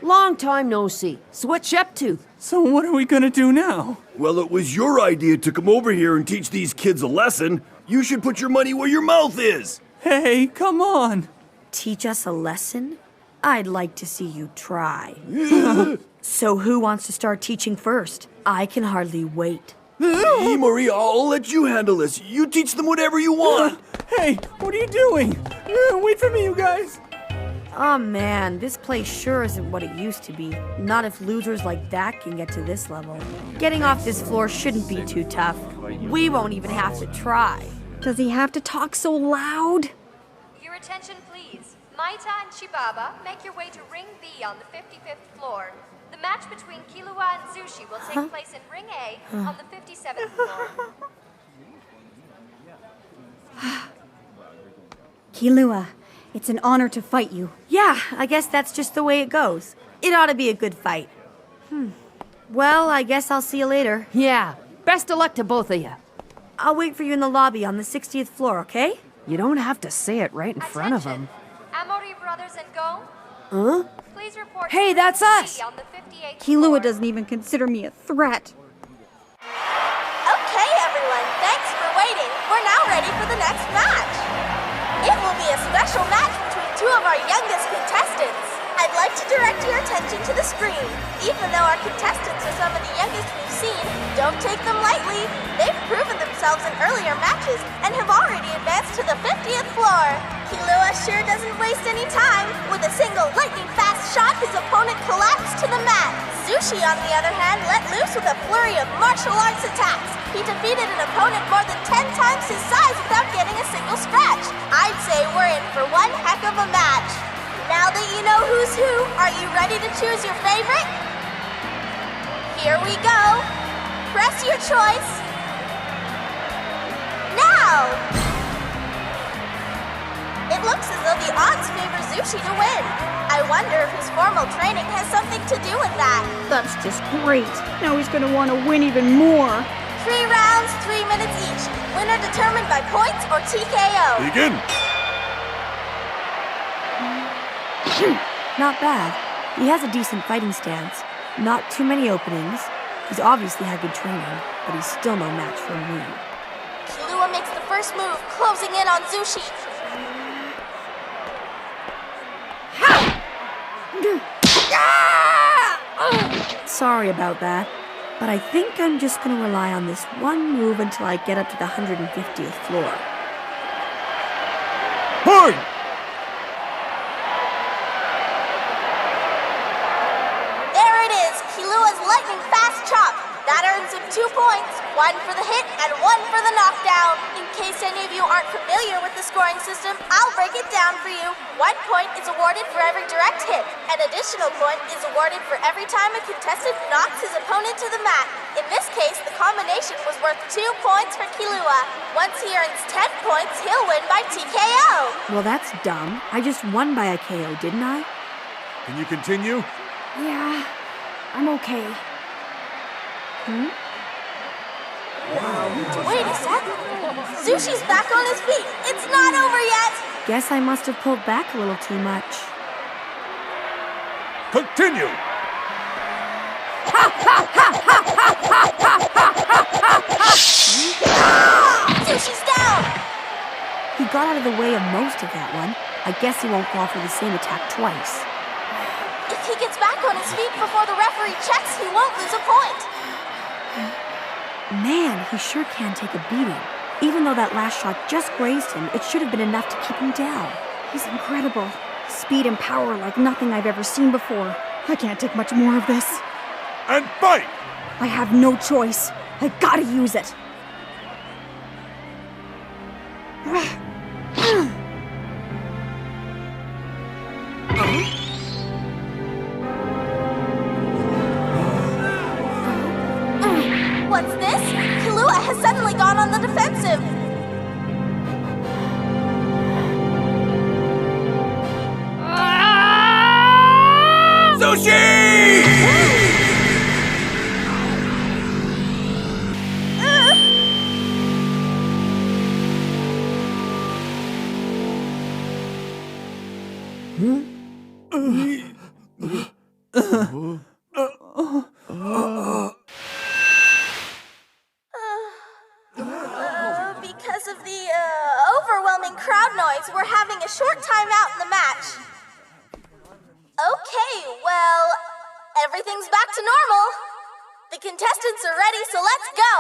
Speaker 2: Long time no see. Switch up to.
Speaker 25: So what are we gonna do now?
Speaker 6: Well, it was your idea to come over here and teach these kids a lesson. You should put your money where your mouth is.
Speaker 25: Hey, come on.
Speaker 14: Teach us a lesson? I'd like to see you try. So who wants to start teaching first? I can hardly wait.
Speaker 6: Hey, Maria, I'll let you handle this. You teach them whatever you want.
Speaker 25: Hey, what are you doing? Wait for me, you guys.
Speaker 14: Oh man, this place sure isn't what it used to be. Not if losers like that can get to this level. Getting off this floor shouldn't be too tough. We won't even have to try.
Speaker 9: Does he have to talk so loud?
Speaker 23: Your attention, please. Maita and Shibaba, make your way to Ring B on the 55th floor. The match between Killua and Zushi will take place in Ring A on the 57th floor.
Speaker 9: Killua, it's an honor to fight you.
Speaker 14: Yeah, I guess that's just the way it goes. It ought to be a good fight. Well, I guess I'll see you later.
Speaker 2: Yeah, best of luck to both of you.
Speaker 14: I'll wait for you in the lobby on the 60th floor, okay?
Speaker 2: You don't have to say it right in front of them.
Speaker 23: Amori Brothers and Go.
Speaker 2: Huh?
Speaker 23: Please report.
Speaker 2: Hey, that's us!
Speaker 23: On the 58th
Speaker 9: Killua doesn't even consider me a threat.
Speaker 10: Okay, everyone, thanks for waiting. We're now ready for the next match. It will be a special match between two two of our youngest contestants. I'd like to direct your attention to the screen. Even though our contestants are some of the youngest we've seen, don't take them lightly. They've proven themselves in earlier matches and have already advanced to the 50th floor. Killua sure doesn't waste any time. With a single lightning-fast shot, his opponent collapsed to the mat. Zushi, on the other hand, let loose with a flurry of martial arts attacks. He defeated an opponent more than 10 times his size without getting a single scratch. I'd say we're in for one heck of a match. Now that you know who's who, are you ready to choose your favorite? Here we go. Press your choice. Now! It looks as though the odds favor Zushi to win. I wonder if his formal training has something to do with that.
Speaker 9: That's just great. Now he's gonna want to win even more.
Speaker 10: 3 rounds, 3 minutes each. Winner determined by points or TKO.
Speaker 6: Begin!
Speaker 14: Not bad. He has a decent fighting stance. Not too many openings. He's obviously had good training, but he's still no match for me.
Speaker 10: Killua makes the first move, closing in on Zushi.
Speaker 14: Sorry about that, but I think I'm just gonna rely on this one move until I get up to the 150th floor.
Speaker 6: Point!
Speaker 10: There it is, Killua's lightning fast chop. That earns him 2 points, 1 for the hit and 1 for the knockdown. In case any of you aren't familiar with the scoring system, I'll break it down for you. 1 point is awarded for every direct hit. An additional point is awarded for every time a contestant knocks his opponent to the mat. In this case, the combination was worth 2 points for Killua. Once he earns 10 points, he'll win by TKO.
Speaker 14: Well, that's dumb. I just won by a KO, didn't I?
Speaker 6: Can you continue?
Speaker 9: Yeah, I'm okay.
Speaker 10: Wait a sec. Zushi's back on his feet. It's not over yet.
Speaker 14: Guess I must have pulled back a little too much.
Speaker 6: Continue!
Speaker 10: Zushi's down.
Speaker 14: He got out of the way of most of that one. I guess he won't fall for the same attack twice.
Speaker 10: If he gets back on his feet before the referee checks, he won't lose a point.
Speaker 14: Man, he sure can take a beating. Even though that last shot just grazed him, it should have been enough to keep him down.
Speaker 9: He's incredible. Speed and power like nothing I've ever seen before. I can't take much more of this.
Speaker 6: And fight!
Speaker 9: I have no choice. I gotta use it.
Speaker 10: What's this? Killua has suddenly gone on the defensive. Because of the overwhelming crowd noise, we're having a short timeout in the match. Okay, well, everything's back to normal. The contestants are ready, so let's go.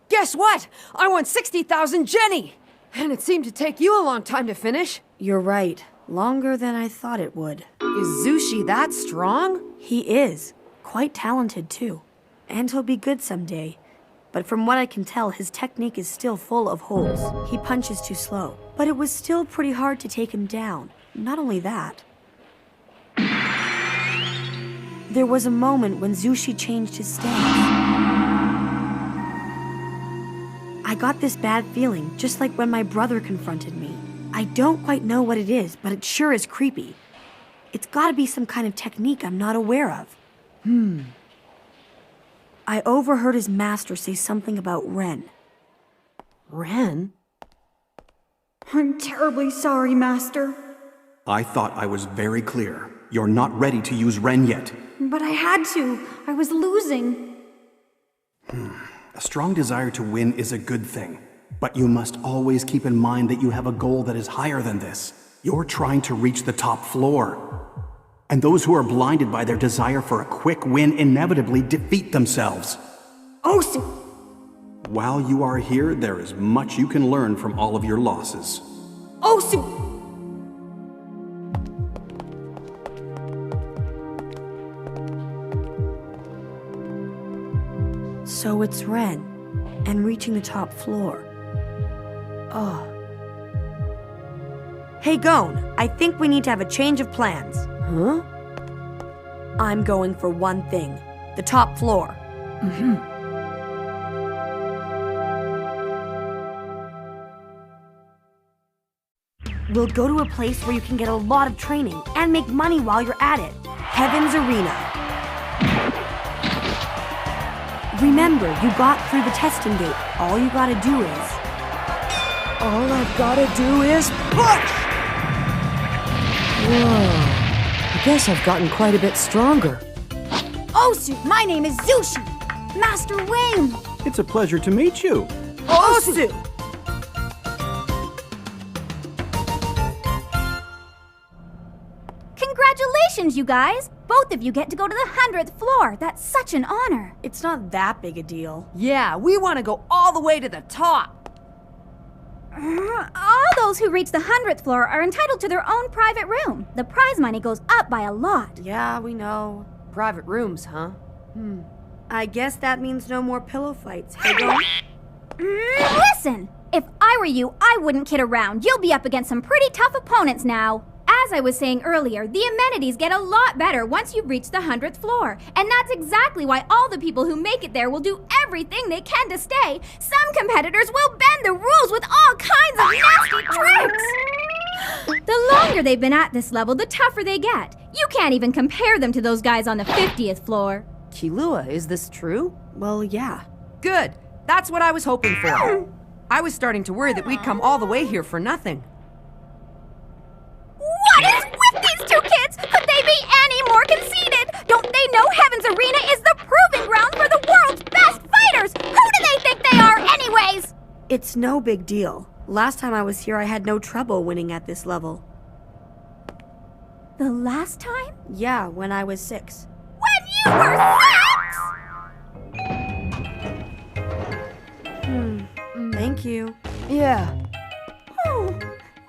Speaker 2: Guess what? I won 60,000 Jenny! And it seemed to take you a long time to finish.
Speaker 14: You're right. Longer than I thought it would.
Speaker 2: Is Zushi that strong?
Speaker 14: He is. Quite talented, too. And he'll be good someday. But from what I can tell, his technique is still full of holes. He punches too slow. But it was still pretty hard to take him down. Not only that. There was a moment when Zushi changed his stance. I got this bad feeling, just like when my brother confronted me. I don't quite know what it is, but it sure is creepy. It's gotta be some kind of technique I'm not aware of. I overheard his master say something about Ren.
Speaker 2: Ren?
Speaker 9: I'm terribly sorry, Master.
Speaker 5: I thought I was very clear. You're not ready to use Ren yet.
Speaker 9: But I had to. I was losing.
Speaker 5: A strong desire to win is a good thing, but you must always keep in mind that you have a goal that is higher than this. You're trying to reach the top floor. And those who are blinded by their desire for a quick win inevitably defeat themselves.
Speaker 9: Osu!
Speaker 5: While you are here, there is much you can learn from all of your losses.
Speaker 9: Osu!
Speaker 14: So it's Ren, and reaching the top floor. Oh. Hey, Gon, I think we need to have a change of plans.
Speaker 2: Huh?
Speaker 14: I'm going for one thing, the top floor. We'll go to a place where you can get a lot of training and make money while you're at it. Heaven's Arena. Remember, you got through the testing gate. All you gotta do is...
Speaker 2: All I've gotta do is push! Whoa. I guess I've gotten quite a bit stronger.
Speaker 9: Osu, my name is Zushi! Master Wing!
Speaker 5: It's a pleasure to meet you.
Speaker 2: Osu!
Speaker 7: Congratulations, you guys! Both of you get to go to the 100th floor. That's such an honor.
Speaker 14: It's not that big a deal.
Speaker 2: Yeah, we want to go all the way to the top.
Speaker 7: All those who reach the 100th floor are entitled to their own private room. The prize money goes up by a lot.
Speaker 14: Yeah, we know.
Speaker 2: Private rooms, huh?
Speaker 14: I guess that means no more pillow fights. Hey, Gon?
Speaker 7: Listen! If I were you, I wouldn't kid around. You'll be up against some pretty tough opponents now. As I was saying earlier, the amenities get a lot better once you reach the 100th floor. And that's exactly why all the people who make it there will do everything they can to stay. Some competitors will bend the rules with all kinds of nasty tricks. The longer they've been at this level, the tougher they get. You can't even compare them to those guys on the 50th floor.
Speaker 2: Killua, is this true?
Speaker 14: Well, yeah.
Speaker 2: Good. That's what I was hoping for. I was starting to worry that we'd come all the way here for nothing.
Speaker 7: What is with these two kids? Could they be any more conceited? Don't they know Heaven's Arena is the proving ground for the world's best fighters? Who do they think they are anyways?
Speaker 14: It's no big deal. Last time I was here, I had no trouble winning at this level.
Speaker 7: The last time?
Speaker 14: Yeah, when I was 6.
Speaker 7: When you were 6?
Speaker 14: Thank you.
Speaker 2: Yeah.
Speaker 7: Oh,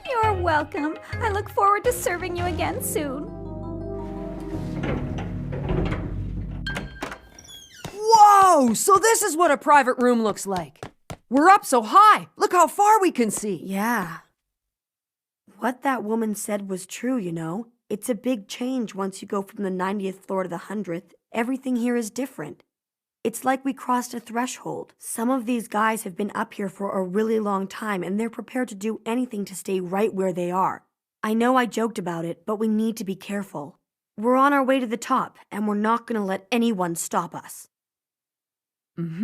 Speaker 7: you're welcome. I look forward to serving you again soon.
Speaker 2: Whoa! So this is what a private room looks like. We're up so high. Look how far we can see.
Speaker 14: Yeah. What that woman said was true, you know. It's a big change once you go from the 90th floor to the 100th. Everything here is different. It's like we crossed a threshold. Some of these guys have been up here for a really long time, and they're prepared to do anything to stay right where they are. I know I joked about it, but we need to be careful. We're on our way to the top, and we're not going to let anyone stop us.
Speaker 12: Well,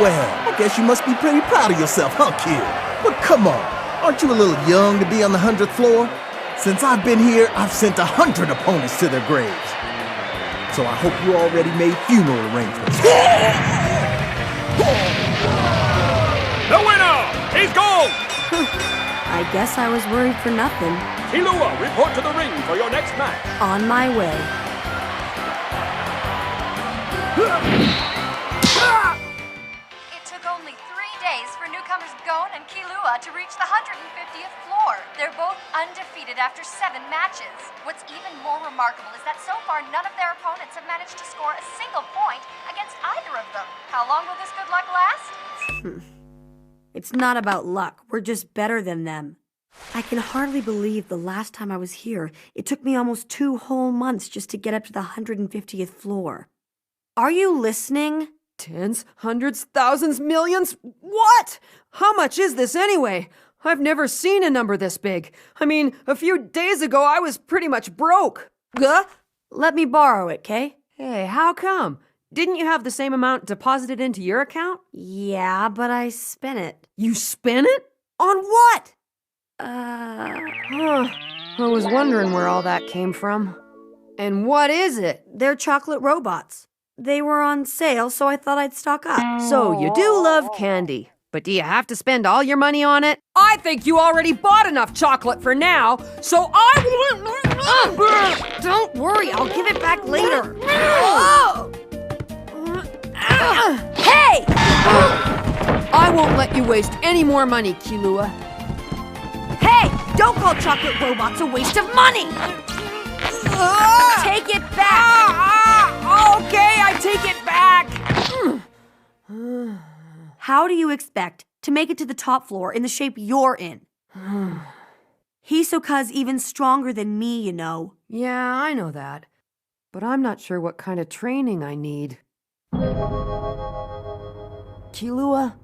Speaker 12: I guess you must be pretty proud of yourself, huh, kid? But come on, aren't you a little young to be on the 100th floor? Since I've been here, I've sent 100 opponents to their graves. So I hope you already made funeral arrangements.
Speaker 25: The winner is gold!
Speaker 14: I guess I was worried for nothing.
Speaker 25: Killua, report to the ring for your next match.
Speaker 14: On my way.
Speaker 23: It took only 3 days for newcomers Gon and Killua to reach the 150th floor. They're both undefeated after 7 matches. What's even more remarkable is that so far none of their opponents have managed to score a single point against either of them. How long will this good luck last?
Speaker 14: It's not about luck. We're just better than them. I can hardly believe the last time I was here, it took me almost 2 whole months just to get up to the 150th floor. Are you listening?
Speaker 2: Tens, hundreds, thousands, millions? What? How much is this anyway? I've never seen a number this big. I mean, a few days ago I was pretty much broke.
Speaker 14: Let me borrow it, Kay?
Speaker 2: Hey, how come? Didn't you have the same amount deposited into your account?
Speaker 14: Yeah, but I spent it.
Speaker 2: You spent it? On what? I was wondering where all that came from. And what is it?
Speaker 14: They're chocolate robots. They were on sale, so I thought I'd stock up.
Speaker 2: So you do love candy, but do you have to spend all your money on it? I think you already bought enough chocolate for now, so
Speaker 14: Don't worry, I'll give it back later.
Speaker 2: Hey! I won't let you waste any more money, Killua.
Speaker 14: Hey! Don't call chocolate robots a waste of money! Take it back!
Speaker 2: Okay, I take it back!
Speaker 14: How do you expect to make it to the top floor in the shape you're in? Hisoka's even stronger than me, you know.
Speaker 2: Yeah, I know that. But I'm not sure what kind of training I need. Killua,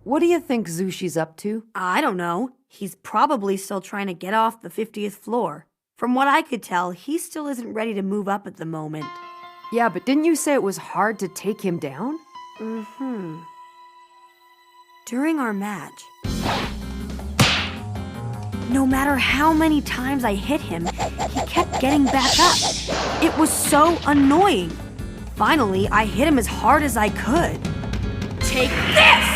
Speaker 2: what do you think Zushi's up to?
Speaker 14: I don't know. He's probably still trying to get off the 50th floor. From what I could tell, he still isn't ready to move up at the moment.
Speaker 2: Yeah, but didn't you say it was hard to take him down?
Speaker 14: Mm-hmm. During our match, no matter how many times I hit him, he kept getting back up. It was so annoying. Finally, I hit him as hard as I could. Take this!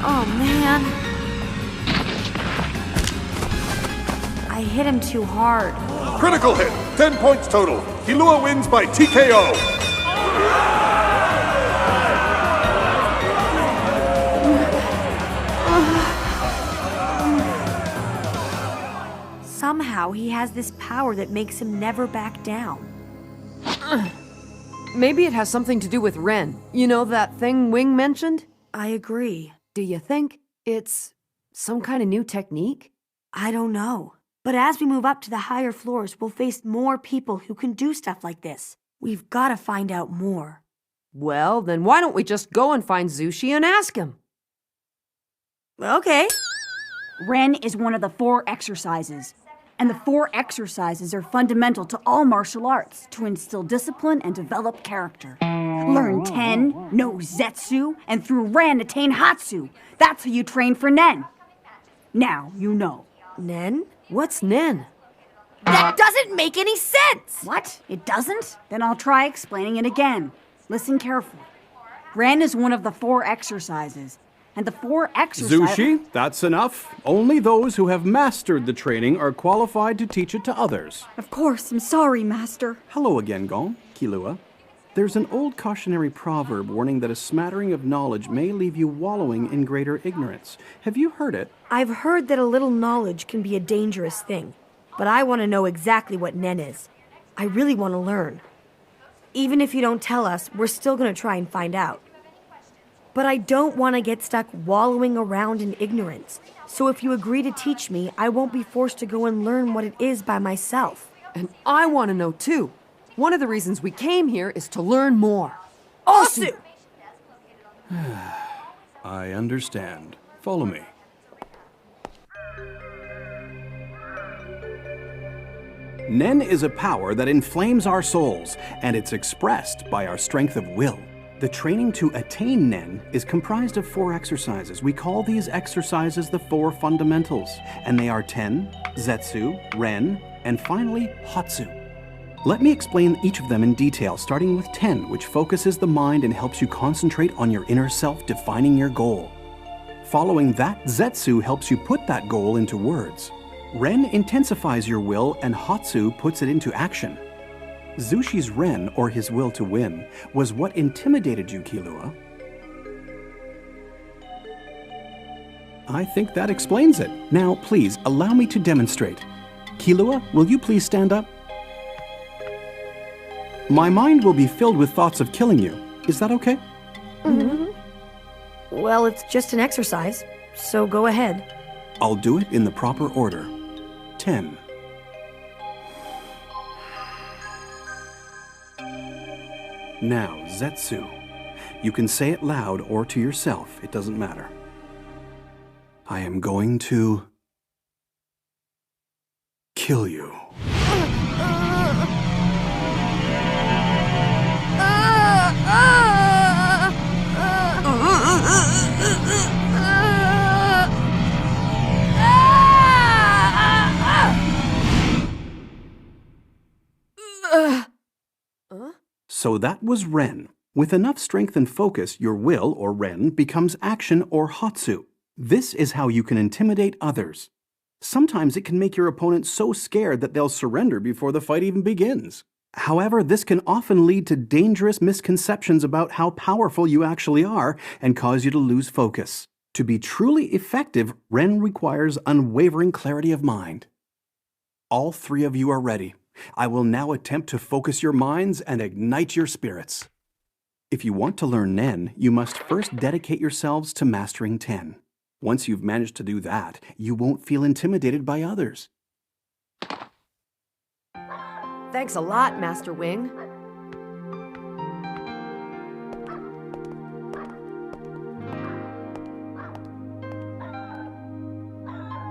Speaker 14: Oh, man. I hit him too hard.
Speaker 6: Critical hit! 10 points total. Killua wins by TKO.
Speaker 14: Somehow he has this power that makes him never back down.
Speaker 2: Maybe it has something to do with Ren. You know that thing Wing mentioned?
Speaker 14: I agree.
Speaker 2: Do you think it's some kind of new technique?
Speaker 14: I don't know. But as we move up to the higher floors, we'll face more people who can do stuff like this. We've got to find out more.
Speaker 2: Well, then why don't we just go and find Zushi and ask him?
Speaker 14: Okay.
Speaker 9: Ren is one of the 4 exercises. And the 4 exercises are fundamental to all martial arts to instill discipline and develop character. Learn Ten, know Zetsu, and through Ren attain Hatsu. That's how you train for Nen. Now you know.
Speaker 2: Nen? What's Nen?
Speaker 14: That doesn't make any sense!
Speaker 9: What? It doesn't? Then I'll try explaining it again. Listen carefully. Ren is one of the 4 exercises. And the 4 exercises...
Speaker 5: Zushi, that's enough. Only those who have mastered the training are qualified to teach it to others.
Speaker 9: Of course, I'm sorry, Master.
Speaker 5: Hello again, Gon, Killua. There's an old cautionary proverb warning that a smattering of knowledge may leave you wallowing in greater ignorance. Have you heard it?
Speaker 14: I've heard that a little knowledge can be a dangerous thing, but I want to know exactly what Nen is. I really want to learn. Even if you don't tell us, we're still going to try and find out. But I don't want to get stuck wallowing around in ignorance. So if you agree to teach me, I won't be forced to go and learn what it is by myself.
Speaker 2: And I want to know too. One of the reasons we came here is to learn more.
Speaker 14: Osu!
Speaker 5: I understand. Follow me. Nen is a power that inflames our souls, and it's expressed by our strength of will. The training to attain Nen is comprised of 4 exercises. We call these exercises the 4 fundamentals, and they are Ten, Zetsu, Ren, and finally, Hatsu. Let me explain each of them in detail, starting with Ten, which focuses the mind and helps you concentrate on your inner self, defining your goal. Following that, Zetsu helps you put that goal into words. Ren intensifies your will, and Hatsu puts it into action. Zushi's Ren, or his will to win, was what intimidated you, Killua. I think that explains it. Now, please, allow me to demonstrate. Killua, will you please stand up? My mind will be filled with thoughts of killing you. Is that okay?
Speaker 14: Mm-hmm. Well, it's just an exercise, so go ahead.
Speaker 5: I'll do it in the proper order. 10. Now, Zetsu. You can say it loud or to yourself, it doesn't matter. I am going to kill you. So that was Ren. With enough strength and focus, your will, or Ren, becomes action or Hatsu. This is how you can intimidate others. Sometimes it can make your opponent so scared that they'll surrender before the fight even begins. However, this can often lead to dangerous misconceptions about how powerful you actually are and cause you to lose focus. To be truly effective, Ren requires unwavering clarity of mind. All three of you are ready. I will now attempt to focus your minds and ignite your spirits. If you want to learn Nen, you must first dedicate yourselves to mastering Ten. Once you've managed to do that, you won't feel intimidated by others.
Speaker 2: Thanks a lot, Master Wing.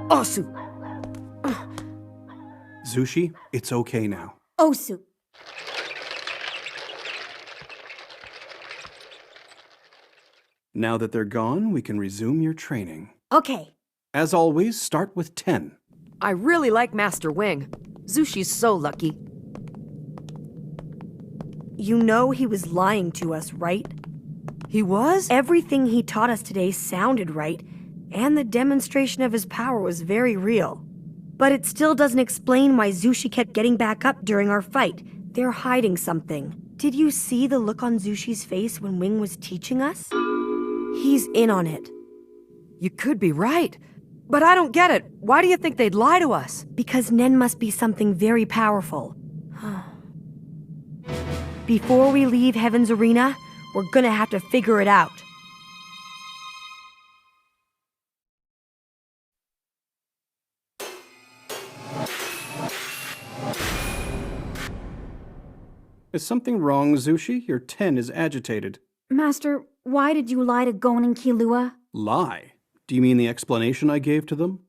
Speaker 2: Osu!
Speaker 5: Zushi, it's okay now.
Speaker 7: Osu.
Speaker 5: Now that they're gone, we can resume your training.
Speaker 7: Okay.
Speaker 5: As always, start with 10.
Speaker 2: I really like Master Wing. Zushi's so lucky.
Speaker 14: You know he was lying to us, right?
Speaker 2: He was?
Speaker 14: Everything he taught us today sounded right, and the demonstration of his power was very real. But it still doesn't explain why Zushi kept getting back up during our fight. They're hiding something. Did you see the look on Zushi's face when Wing was teaching us? He's in on it.
Speaker 2: You could be right. But I don't get it. Why do you think they'd lie to us?
Speaker 14: Because Nen must be something very powerful. Before we leave Heaven's Arena, we're gonna have to figure it out.
Speaker 5: Is something wrong, Zushi? Your 10 is agitated.
Speaker 4: Master, why did you lie to Gon and Killua?
Speaker 5: Lie? Do you mean the explanation I gave to them?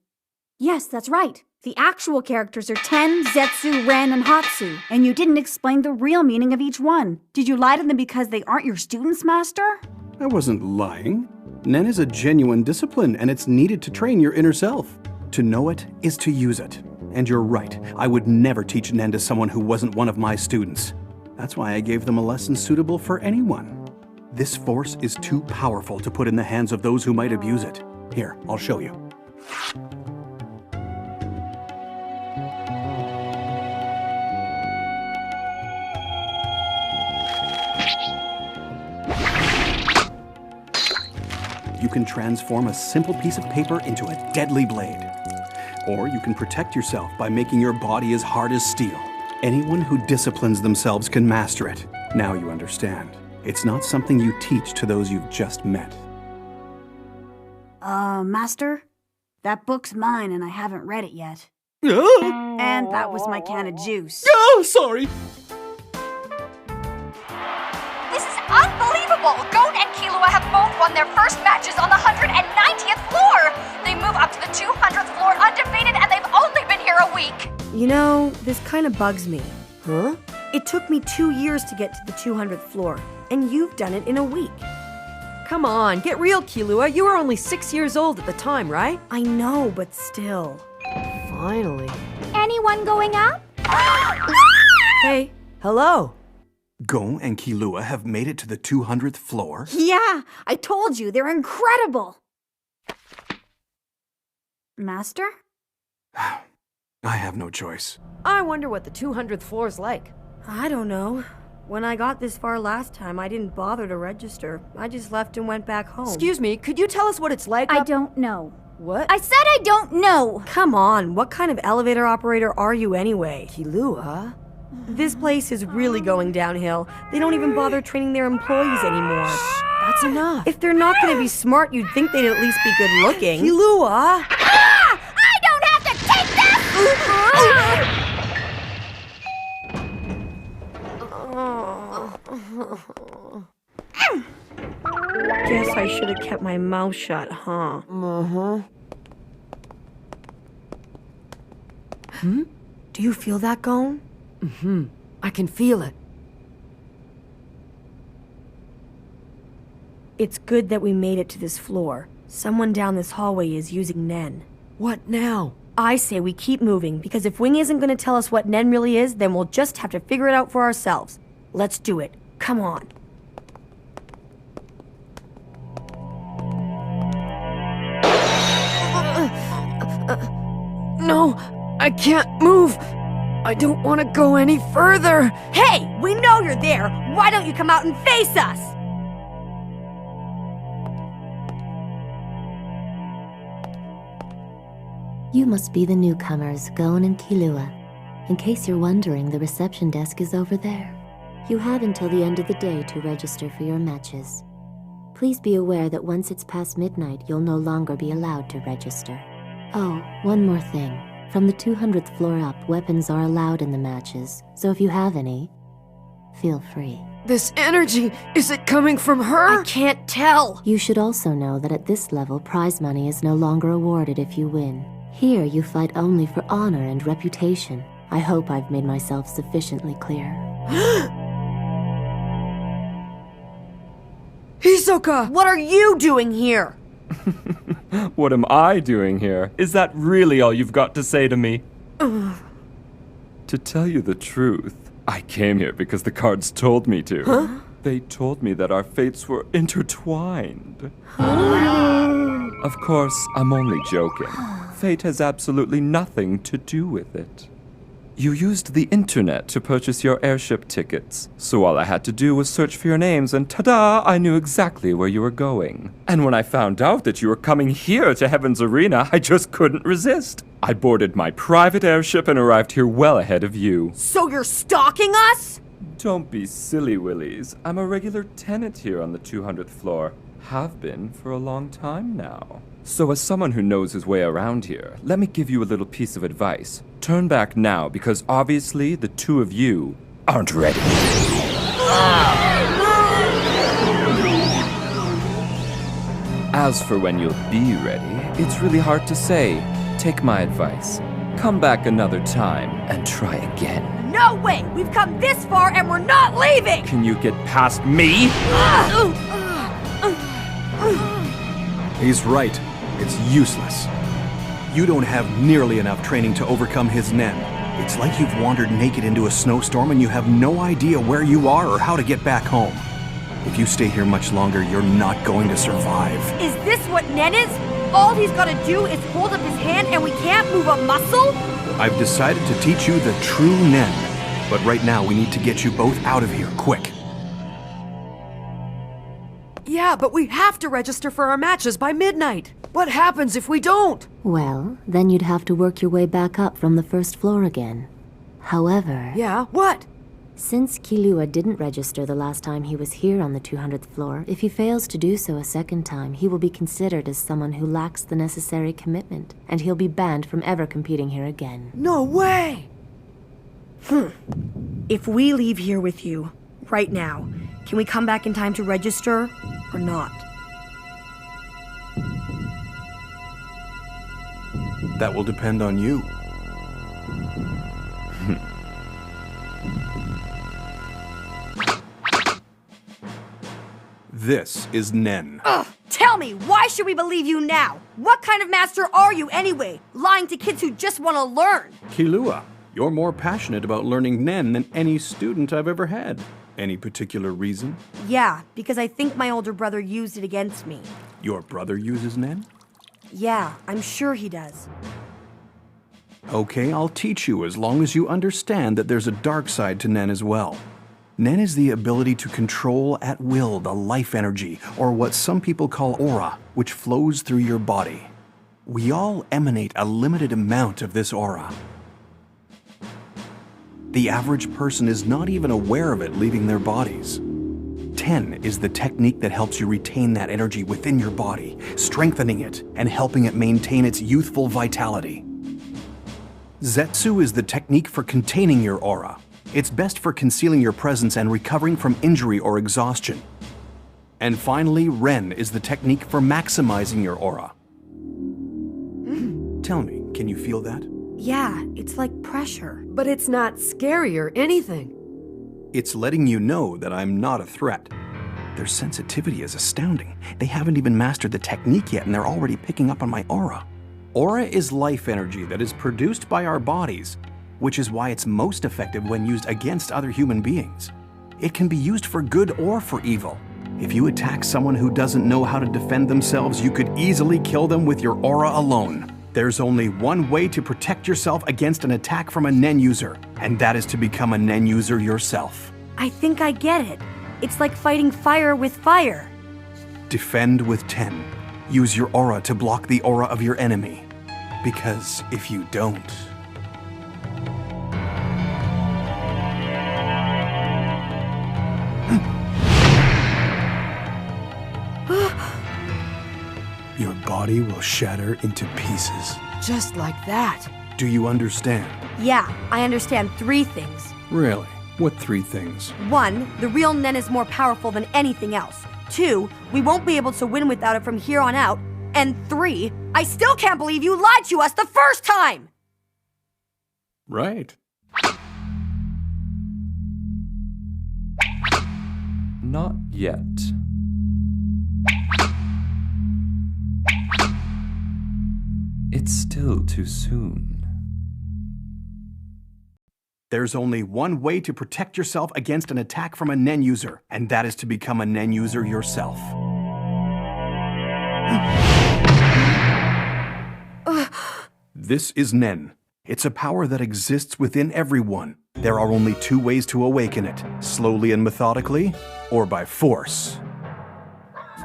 Speaker 4: Yes, that's right. The actual characters are Ten, Zetsu, Ren, and Hatsu.
Speaker 9: And you didn't explain the real meaning of each one. Did you lie to them because they aren't your students, Master?
Speaker 5: I wasn't lying. Nen is a genuine discipline, and it's needed to train your inner self. To know it is to use it. And you're right, I would never teach Nen to someone who wasn't one of my students. That's why I gave them a lesson suitable for anyone. This force is too powerful to put in the hands of those who might abuse it. Here, I'll show you. You can transform a simple piece of paper into a deadly blade. Or you can protect yourself by making your body as hard as steel. Anyone who disciplines themselves can master it. Now you understand. It's not something you teach to those you've just met.
Speaker 9: Master? That book's mine and I haven't read it yet. And that was my can of juice.
Speaker 5: Oh, sorry!
Speaker 13: This is unbelievable! Gon and Killua have both won their first matches on the 190th floor! They move up to the 200th floor undefeated and they've only been here a week!
Speaker 14: You know, this kind of bugs me. Huh? It took me 2 years to get to the 200th floor, and you've done it in a week.
Speaker 2: Come on, get real, Killua. You were only 6 years old at the time, right?
Speaker 14: I know, but still.
Speaker 2: Finally.
Speaker 7: Anyone going up?
Speaker 2: Hey, hello.
Speaker 5: Gon and Killua have made it to the 200th floor?
Speaker 9: Yeah, I told you, they're incredible! Master?
Speaker 5: I have no choice.
Speaker 2: I wonder what the 200th floor's like.
Speaker 14: I don't know. When I got this far last time, I didn't bother to register. I just left and went back home.
Speaker 2: Excuse me, could you tell us what it's like
Speaker 4: I don't know.
Speaker 2: What?
Speaker 7: I said I don't know!
Speaker 14: Come on, what kind of elevator operator are you anyway?
Speaker 2: Killua?
Speaker 14: This place is really going downhill. They don't even bother training their employees anymore.
Speaker 2: Shh, that's enough.
Speaker 14: If they're not gonna be smart, you'd think they'd at least be good looking.
Speaker 2: Killua!
Speaker 7: I don't have to take this!
Speaker 14: Guess I should have kept my mouth shut, huh? Do you feel that, Gon?
Speaker 2: I can feel it.
Speaker 14: It's good that we made it to this floor. Someone down this hallway is using Nen.
Speaker 2: What now?
Speaker 14: I say we keep moving, because if Wing isn't going to tell us what Nen really is, then we'll just have to figure it out for ourselves. Let's do it. Come on.
Speaker 2: No, I can't move. I don't want to go any further.
Speaker 9: Hey, we know you're there. Why don't you come out and face us?
Speaker 15: You must be the newcomers, Gon and Killua. In case you're wondering, the reception desk is over there. You have until the end of the day to register for your matches. Please be aware that once it's past midnight, you'll no longer be allowed to register. Oh, one more thing. From the 200th floor up, weapons are allowed in the matches, so if you have any, feel free.
Speaker 2: This energy, is it coming from her?
Speaker 14: I can't tell.
Speaker 15: You should also know that at this level, prize money is no longer awarded if you win. Here, you fight only for honor and reputation. I hope I've made myself sufficiently clear.
Speaker 2: Hisoka!
Speaker 9: What are you doing here?
Speaker 20: What am I doing here? Is that really all you've got to say to me? To tell you the truth, I came here because the cards told me to.
Speaker 2: Huh?
Speaker 20: They told me that our fates were intertwined. Of course, I'm only joking. Fate has absolutely nothing to do with it. You used the internet to purchase your airship tickets, so all I had to do was search for your names and ta-da, I knew exactly where you were going. And when I found out that you were coming here to Heaven's Arena, I just couldn't resist. I boarded my private airship and arrived here well ahead of you.
Speaker 9: So you're stalking us?
Speaker 20: Don't be silly, Willies. I'm a regular tenant here on the 200th floor. Have been for a long time now. So as someone who knows his way around here, let me give you a little piece of advice. Turn back now, because obviously the two of you aren't ready. As for when you'll be ready, it's really hard to say. Take my advice. Come back another time and try again.
Speaker 9: No way! We've come this far and we're not leaving!
Speaker 20: Can you get past me?
Speaker 5: He's right. It's useless. You don't have nearly enough training to overcome his Nen. It's like you've wandered naked into a snowstorm and you have no idea where you are or how to get back home. If you stay here much longer, you're not going to survive.
Speaker 9: Is this what Nen is? All he's gotta do is hold up his hand and we can't move a muscle?
Speaker 5: I've decided to teach you the true Nen. But right now, we need to get you both out of here, quick.
Speaker 2: Yeah, but we have to register for our matches by midnight. What happens if we don't?
Speaker 15: Well, then you'd have to work your way back up from the first floor again. However...
Speaker 2: Yeah, what?
Speaker 15: Since Killua didn't register the last time he was here on the 200th floor, if he fails to do so a second time, he will be considered as someone who lacks the necessary commitment, and he'll be banned from ever competing here again.
Speaker 2: No way!
Speaker 14: If we leave here with you, right now, can we come back in time to register, or not?
Speaker 5: That will depend on you. This is Nen.
Speaker 9: Ugh! Tell me, why should we believe you now? What kind of master are you anyway? Lying to kids who just want to learn.
Speaker 5: Killua, you're more passionate about learning Nen than any student I've ever had. Any particular reason?
Speaker 14: Yeah, because I think my older brother used it against me.
Speaker 5: Your brother uses Nen?
Speaker 14: Yeah, I'm sure he does.
Speaker 5: Okay, I'll teach you as long as you understand that there's a dark side to Nen as well. Nen is the ability to control at will the life energy, or what some people call aura, which flows through your body. We all emanate a limited amount of this aura. The average person is not even aware of it leaving their bodies. Ten is the technique that helps you retain that energy within your body, strengthening it and helping it maintain its youthful vitality. Zetsu is the technique for containing your aura. It's best for concealing your presence and recovering from injury or exhaustion. And finally, Ren is the technique for maximizing your aura. Tell me, can you feel that?
Speaker 14: Yeah, it's like pressure.
Speaker 2: But it's not scary or anything.
Speaker 5: It's letting you know that I'm not a threat. Their sensitivity is astounding. They haven't even mastered the technique yet and they're already picking up on my aura. Aura is life energy that is produced by our bodies, which is why it's most effective when used against other human beings. It can be used for good or for evil. If you attack someone who doesn't know how to defend themselves, you could easily kill them with your aura alone. There's only one way to protect yourself against an attack from a Nen user, and that is to become a Nen user yourself.
Speaker 14: I think I get it. It's like fighting fire with fire.
Speaker 5: Defend with Ten. Use your aura to block the aura of your enemy. Because if you don't... your body will shatter into pieces.
Speaker 2: Just like that.
Speaker 5: Do you understand?
Speaker 14: Yeah, I understand 3 things.
Speaker 5: Really? What 3 things?
Speaker 14: 1, the real Nen is more powerful than anything else. 2, we won't be able to win without it from here on out. And 3, I still can't believe you lied to us the first time!
Speaker 5: Right.
Speaker 20: Not yet. It's still too soon.
Speaker 5: There's only one way to protect yourself against an attack from a Nen user, and that is to become a Nen user yourself. This is Nen. It's a power that exists within everyone. There are only 2 ways to awaken it, slowly and methodically, or by force.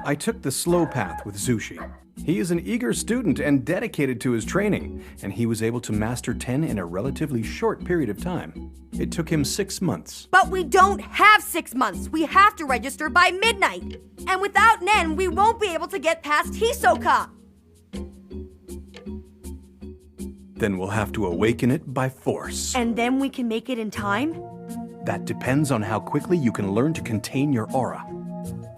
Speaker 5: I took the slow path with Zushi. He is an eager student and dedicated to his training, and he was able to master 10 in a relatively short period of time. It took him 6 months.
Speaker 14: But we don't have 6 months. We have to register by midnight. And without Nen, we won't be able to get past Hisoka.
Speaker 5: Then we'll have to awaken it by force.
Speaker 14: And then we can make it in time?
Speaker 5: That depends on how quickly you can learn to contain your aura.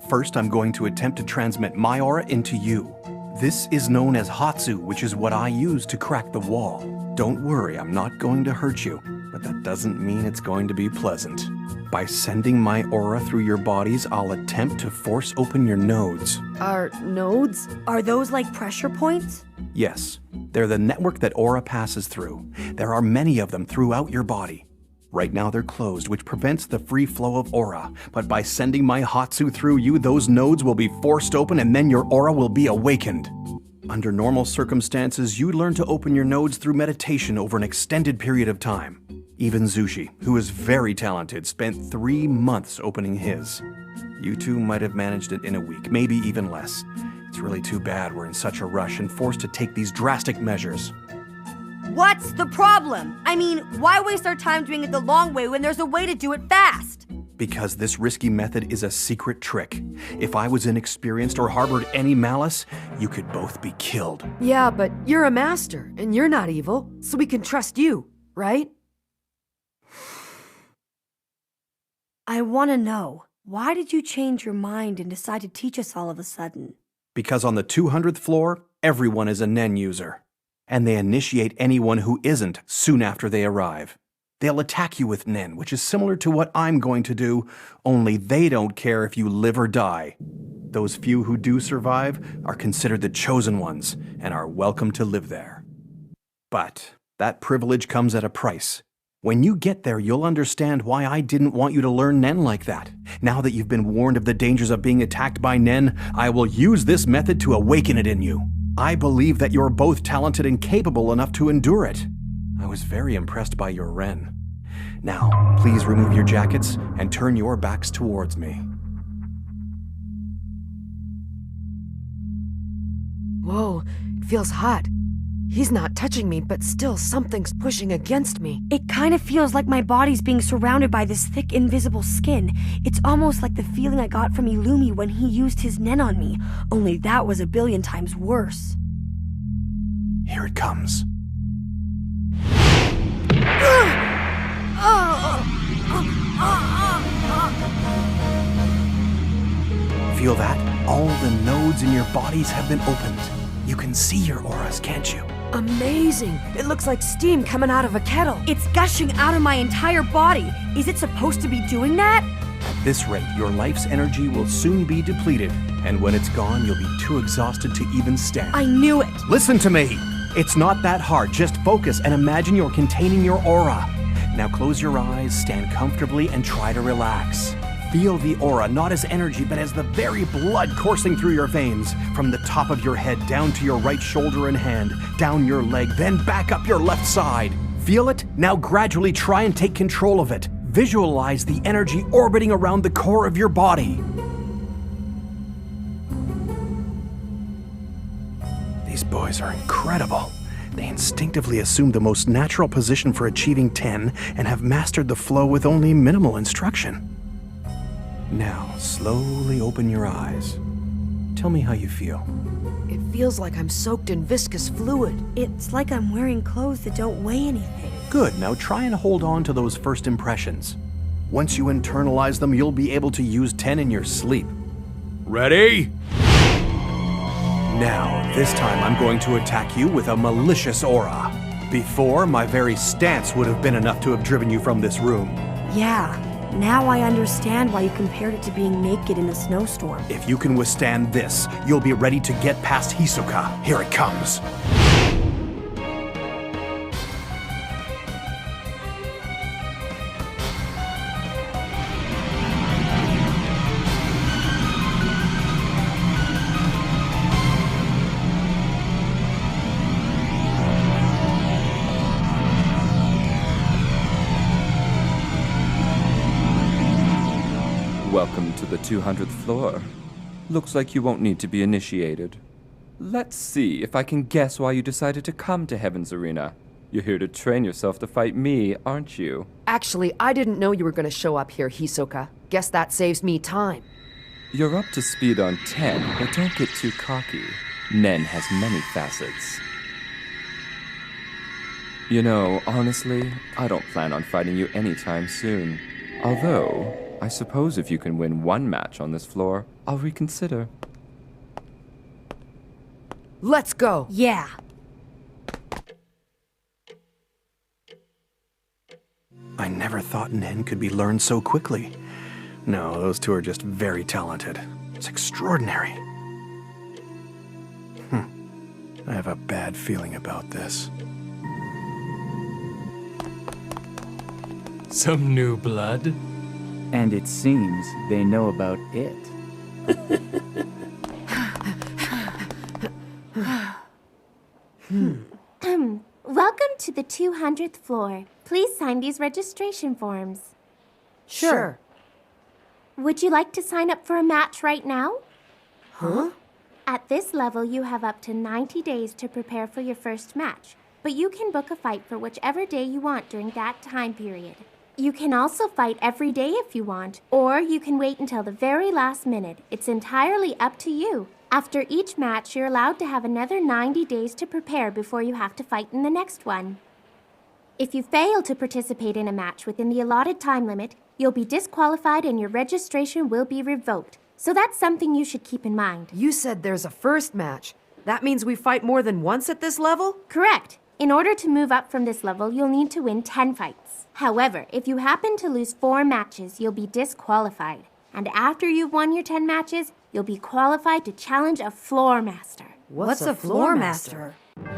Speaker 5: First, I'm going to attempt to transmit my aura into you. This is known as Hatsu, which is what I use to crack the wall. Don't worry, I'm not going to hurt you, but that doesn't mean it's going to be pleasant. By sending my aura through your bodies, I'll attempt to force open your nodes.
Speaker 14: Our nodes? Are those like pressure points?
Speaker 5: Yes, they're the network that aura passes through. There are many of them throughout your body. Right now they're closed, which prevents the free flow of aura. But by sending my Hatsu through you, those nodes will be forced open and then your aura will be awakened. Under normal circumstances, you learn to open your nodes through meditation over an extended period of time. Even Zushi, who is very talented, spent 3 months opening his. You two might have managed it in a week, maybe even less. It's really too bad we're in such a rush and forced to take these drastic measures.
Speaker 14: What's the problem? I mean, why waste our time doing it the long way when there's a way to do it fast?
Speaker 5: Because this risky method is a secret trick. If I was inexperienced or harbored any malice, you could both be killed.
Speaker 2: Yeah, but you're a master, and you're not evil, so we can trust you, right?
Speaker 14: I want to know, why did you change your mind and decide to teach us all of a sudden?
Speaker 5: Because on the 200th floor, everyone is a Nen user. And they initiate anyone who isn't soon after they arrive. They'll attack you with Nen, which is similar to what I'm going to do, only they don't care if you live or die. Those few who do survive are considered the chosen ones and are welcome to live there. But that privilege comes at a price. When you get there, you'll understand why I didn't want you to learn Nen like that. Now that you've been warned of the dangers of being attacked by Nen, I will use this method to awaken it in you. I believe that you're both talented and capable enough to endure it. I was very impressed by your Ren. Now, please remove your jackets and turn your backs towards me.
Speaker 2: Whoa, it feels hot. He's not touching me, but still something's pushing against me.
Speaker 14: It kind of feels like my body's being surrounded by this thick, invisible skin. It's almost like the feeling I got from Illumi when he used his Nen on me, only that was a billion times worse.
Speaker 5: Here it comes. Feel that? All the nodes in your bodies have been opened. You can see your auras, can't you?
Speaker 2: Amazing! It looks like steam coming out of a kettle.
Speaker 14: It's gushing out of my entire body. Is it supposed to be doing that?
Speaker 5: At this rate, your life's energy will soon be depleted, and when it's gone, you'll be too exhausted to even stand.
Speaker 14: I knew it!
Speaker 5: Listen to me! It's not that hard. Just focus and imagine you're containing your aura. Now close your eyes, stand comfortably, and try to relax. Feel the aura not as energy, but as the very blood coursing through your veins, from the top of your head down to your right shoulder and hand, down your leg, then back up your left side. Feel it? Now gradually try and take control of it. Visualize the energy orbiting around the core of your body. These boys are incredible. They instinctively assume the most natural position for achieving 10 and have mastered the flow with only minimal instruction. Now, slowly open your eyes. Tell me how you feel.
Speaker 8: It feels like I'm soaked in viscous fluid.
Speaker 14: It's like I'm wearing clothes that don't weigh anything.
Speaker 5: Good, now try and hold on to those first impressions. Once you internalize them, you'll be able to use 10 in your sleep. Ready? Now, this time I'm going to attack you with a malicious aura. Before, my very stance would have been enough to have driven you from this room.
Speaker 14: Yeah, now I understand why you compared it to being naked in a snowstorm.
Speaker 5: If you can withstand this, you'll be ready to get past Hisoka. Here it comes.
Speaker 20: Welcome to the 200th floor. Looks like you won't need to be initiated. Let's see if I can guess why you decided to come to Heaven's Arena. You're here to train yourself to fight me, aren't you?
Speaker 8: Actually, I didn't know you were gonna show up here, Hisoka. Guess that saves me time.
Speaker 20: You're up to speed on 10, but don't get too cocky. Nen has many facets. You know, honestly, I don't plan on fighting you anytime soon. Although, I suppose if you can win one match on this floor, I'll reconsider.
Speaker 8: Let's go!
Speaker 14: Yeah.
Speaker 5: I never thought Nen could be learned so quickly. No, those two are just very talented. It's extraordinary. I have a bad feeling about this.
Speaker 16: Some new blood?
Speaker 17: And it seems they know about it.
Speaker 15: Welcome to the 200th floor. Please sign these registration forms.
Speaker 8: Sure.
Speaker 15: Would you like to sign up for a match right now?
Speaker 8: Huh?
Speaker 15: At this level, you have up to 90 days to prepare for your first match, but you can book a fight for whichever day you want during that time period. You can also fight every day if you want, or you can wait until the very last minute. It's entirely up to you. After each match, you're allowed to have another 90 days to prepare before you have to fight in the next one. If you fail to participate in a match within the allotted time limit, you'll be disqualified and your registration will be revoked. So that's something you should keep in mind.
Speaker 8: You said there's a first match. That means we fight more than once at this level?
Speaker 15: Correct. In order to move up from this level, you'll need to win 10 fights. However, if you happen to lose 4 matches, you'll be disqualified. And after you've won your 10 matches, you'll be qualified to challenge a floor master.
Speaker 8: What's a floor master?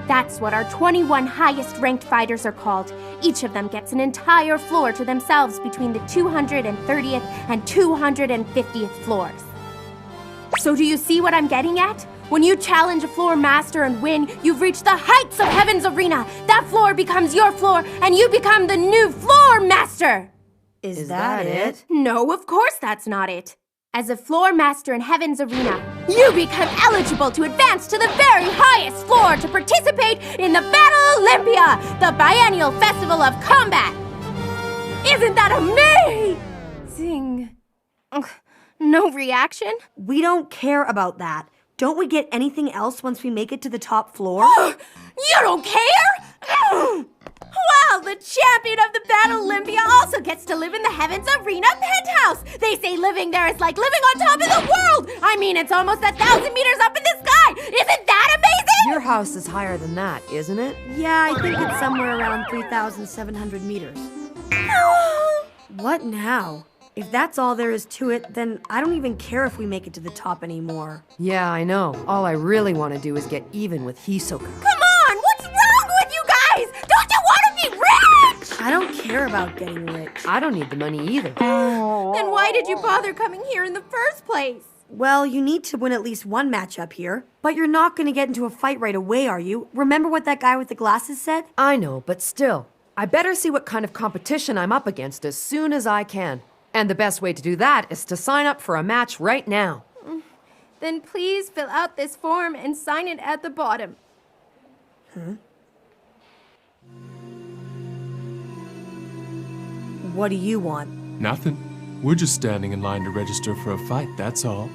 Speaker 15: That's what our 21 highest ranked fighters are called. Each of them gets an entire floor to themselves between the 230th and 250th floors. So do you see what I'm getting at? When you challenge a floor master and win, you've reached the heights of Heaven's Arena. That floor becomes your floor, and you become the new floor master.
Speaker 14: Is that it?
Speaker 15: No, of course that's not it. As a floor master in Heaven's Arena, you become eligible to advance to the very highest floor to participate in the Battle Olympia, the biennial festival of combat. Isn't that amazing? No reaction?
Speaker 14: We don't care about that. Don't we get anything else once we make it to the top floor?
Speaker 15: You don't care? Well, the champion of the Battle Olympia also gets to live in the Heaven's Arena penthouse. They say living there is like living on top of the world. I mean, it's almost 1,000 meters up in the sky. Isn't that amazing?
Speaker 8: Your house is higher than that, isn't it?
Speaker 14: Yeah, I think it's somewhere around 3,700 meters. What now? If that's all there is to it, then I don't even care if we make it to the top anymore.
Speaker 8: Yeah, I know. All I really want to do is get even with Hisoka.
Speaker 15: Come on! What's wrong with you guys? Don't you want to be rich?
Speaker 14: I don't care about getting rich.
Speaker 8: I don't need the money either.
Speaker 1: Then why did you bother coming here in the first place?
Speaker 14: Well, you need to win at least one match up here. But you're not going to get into a fight right away, are you? Remember what that guy with the glasses said?
Speaker 8: I know, but still, I better see what kind of competition I'm up against as soon as I can. And the best way to do that is to sign up for a match right now.
Speaker 1: Then please fill out this form and sign it at the bottom.
Speaker 14: What do you want?
Speaker 3: Nothing. We're just standing in line to register for a fight, that's all.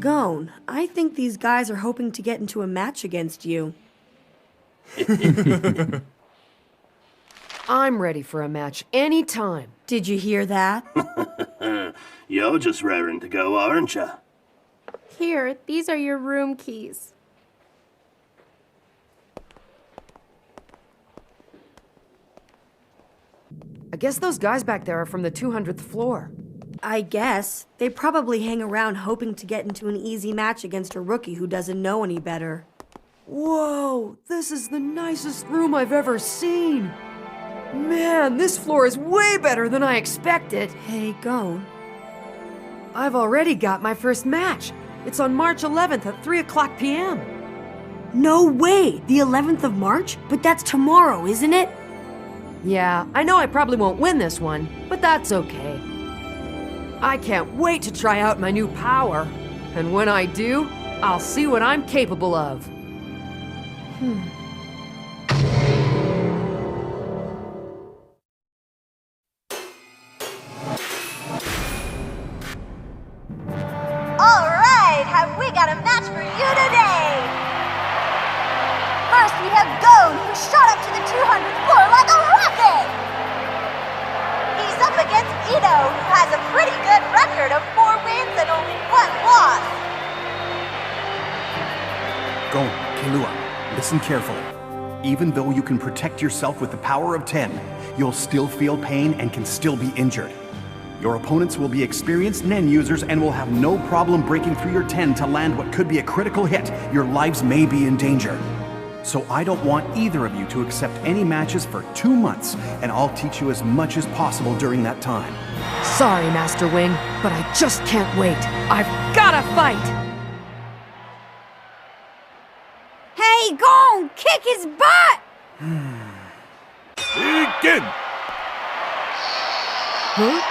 Speaker 14: Gone, I think these guys are hoping to get into a match against you.
Speaker 8: I'm ready for a match anytime.
Speaker 14: Did you hear that?
Speaker 16: You're just raring to go, aren't you?
Speaker 1: Here, these are your room keys.
Speaker 8: I guess those guys back there are from the 200th floor.
Speaker 14: I guess. They probably hang around hoping to get into an easy match against a rookie who doesn't know any better.
Speaker 8: Whoa, this is the nicest room I've ever seen. Man, this floor is way better than I expected.
Speaker 14: Hey, Gone.
Speaker 8: I've already got my first match. It's on March 11th at 3 o'clock p.m.
Speaker 14: No way! The 11th of March? But that's tomorrow, isn't it?
Speaker 8: Yeah, I know I probably won't win this one, but that's okay. I can't wait to try out my new power. And when I do, I'll see what I'm capable of.
Speaker 10: Alright, have we got a match for you today? First we have Gone, who shot up to the 200th floor like a rocket! He's up against Ito, who has a pretty good record of 4 wins and only 1 loss.
Speaker 5: Go, Killua. Listen carefully. Even though you can protect yourself with the power of 10, you'll still feel pain and can still be injured. Your opponents will be experienced Nen users and will have no problem breaking through your 10 to land what could be a critical hit. Your lives may be in danger. So I don't want either of you to accept any matches for 2 months, and I'll teach you as much as possible during that time.
Speaker 8: Sorry, Master Wing, but I just can't wait. I've gotta fight!
Speaker 9: Hey, Gone! Kick his butt!
Speaker 6: Begin!
Speaker 8: Huh?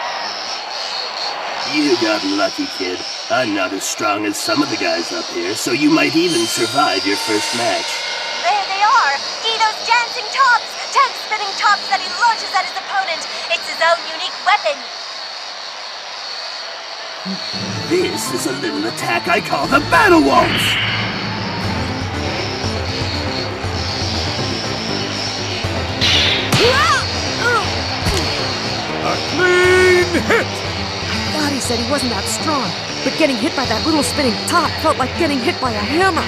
Speaker 16: You got lucky, kid. I'm not as strong as some of the guys up here, so you might even survive your first match.
Speaker 10: There they are! Ito's dancing tops! 10 spinning tops that he launches at his opponent! It's his own unique weapon!
Speaker 16: This is a little attack I call the Battle Waltz!
Speaker 6: A clean hit!
Speaker 8: I thought he said he wasn't that strong, but getting hit by that little spinning top felt like getting hit by a hammer.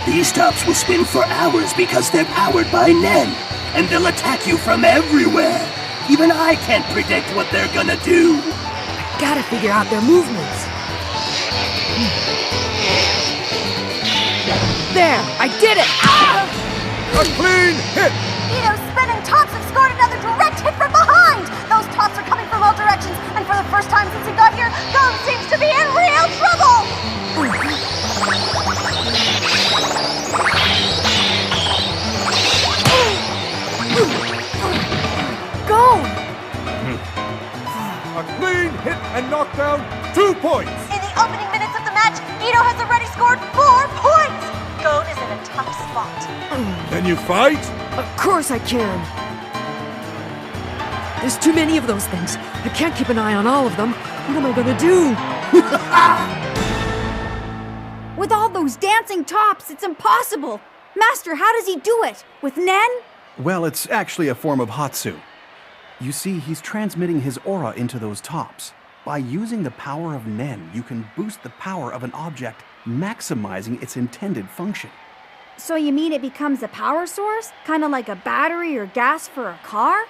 Speaker 16: These tops will spin for hours because they're powered by Nen, and they'll attack you from everywhere. Even I can't predict what they're gonna do.
Speaker 8: Gotta figure out their movements. There, I did it! Ah!
Speaker 6: A clean hit!
Speaker 10: Ito's spinning tops have scored another direct hit from behind! Those tops are coming from all directions, and for the first time since he got here, Gone seems to be in real trouble!
Speaker 14: Gone!
Speaker 6: A clean hit and knockdown, 2 points!
Speaker 10: In the opening minutes of the match, Ito has already scored 4 points! Gone is in a tough spot.
Speaker 6: Can you fight?
Speaker 8: Of course I can. There's too many of those things. I can't keep an eye on all of them. What am I gonna do?
Speaker 9: With all those dancing tops, it's impossible! Master, how does he do it? With Nen?
Speaker 5: Well, it's actually a form of Hatsu. You see, he's transmitting his aura into those tops. By using the power of Nen, you can boost the power of an object, maximizing its intended function.
Speaker 9: So you mean it becomes a power source? Kind of like a battery or gas for a car?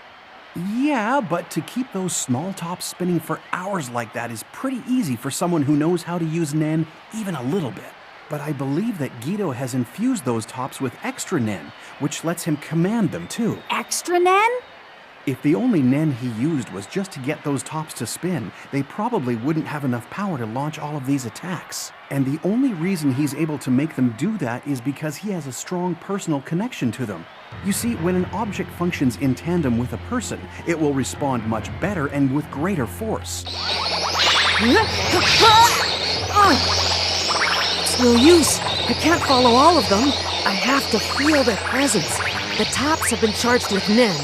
Speaker 5: Yeah, but to keep those small tops spinning for hours like that is pretty easy for someone who knows how to use Nen even a little bit. But I believe that Guido has infused those tops with extra Nen, which lets him command them too.
Speaker 9: Extra Nen?
Speaker 5: If the only Nen he used was just to get those tops to spin, they probably wouldn't have enough power to launch all of these attacks. And the only reason he's able to make them do that is because he has a strong personal connection to them. You see, when an object functions in tandem with a person, it will respond much better and with greater force.
Speaker 8: It's no use. I can't follow all of them. I have to feel their presence. The tops have been charged with Nen.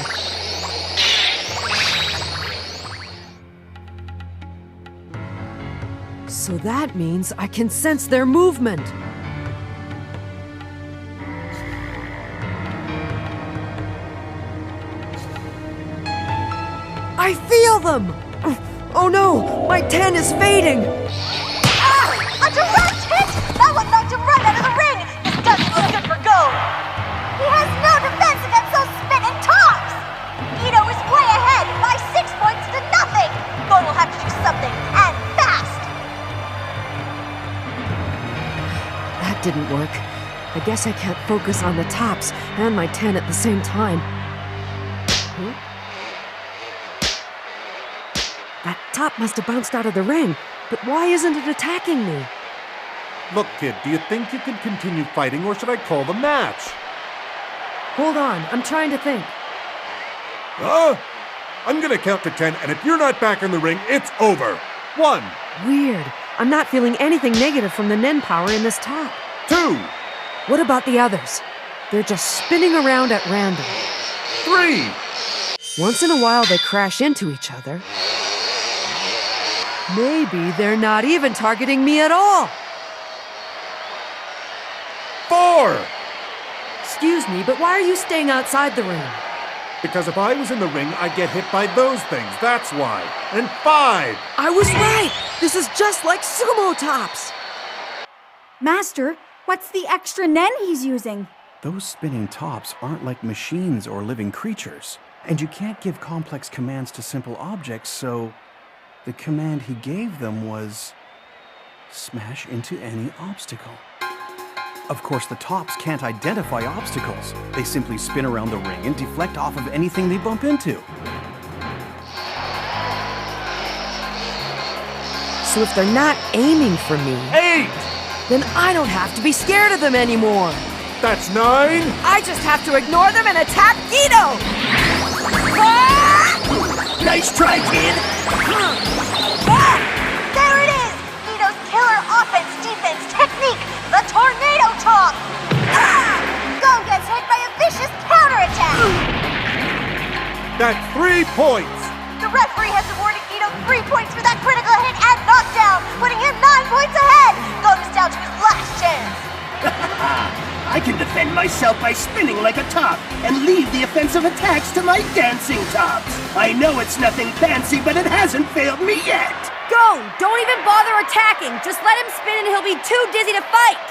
Speaker 8: So that means I can sense their movement. I feel them! Oh no! My 10 is fading!
Speaker 10: Ah! A direct hit! That one knocked him right out of the ring! This doesn't look good for Gold! He has no defense against those spinning tops! Guido is way ahead by 6 points to nothing! Gold will have to do something, and fast!
Speaker 8: That didn't work. I guess I can't focus on the tops and my 10 at the same time. That top must have bounced out of the ring, but why isn't it attacking me?
Speaker 6: Look, kid, do you think you can continue fighting, or should I call the match?
Speaker 8: Hold on, I'm trying to think.
Speaker 6: I'm gonna count to 10, and if you're not back in the ring, it's over. 1.
Speaker 8: Weird. I'm not feeling anything negative from the Nen power in this top.
Speaker 6: 2.
Speaker 8: What about the others? They're just spinning around at random.
Speaker 6: 3.
Speaker 8: Once in a while they crash into each other. Maybe they're not even targeting me at all.
Speaker 6: 4.
Speaker 8: Excuse me, but why are you staying outside the ring?
Speaker 6: Because if I was in the ring, I'd get hit by those things, that's why. And 5.
Speaker 8: I was right! This is just like sumo tops!
Speaker 9: Master, what's the extra Nen he's using?
Speaker 5: Those spinning tops aren't like machines or living creatures, and you can't give complex commands to simple objects, so the command he gave them was smash into any obstacle. Of course, the tops can't identify obstacles. They simply spin around the ring and deflect off of anything they bump into.
Speaker 8: So if they're not aiming for me...
Speaker 6: 8!
Speaker 8: Then I don't have to be scared of them anymore.
Speaker 6: That's 9!
Speaker 8: I just have to ignore them and attack Guido!
Speaker 16: Nice try, kid!
Speaker 10: There it is! Guido's killer offense-defense technique, the Tornado Top! Gold gets hit by a vicious counterattack!
Speaker 6: That's 3 points!
Speaker 10: The referee has awarded Guido 3 points for that critical hit and knockdown, putting him 9 points ahead! Gold is down to his last chance!
Speaker 16: I can defend myself by spinning like a top and leave the offensive attacks to my dancing tops. I know it's nothing fancy, but it hasn't failed me yet.
Speaker 4: Go! Don't even bother attacking! Just let him spin and he'll be too dizzy to fight!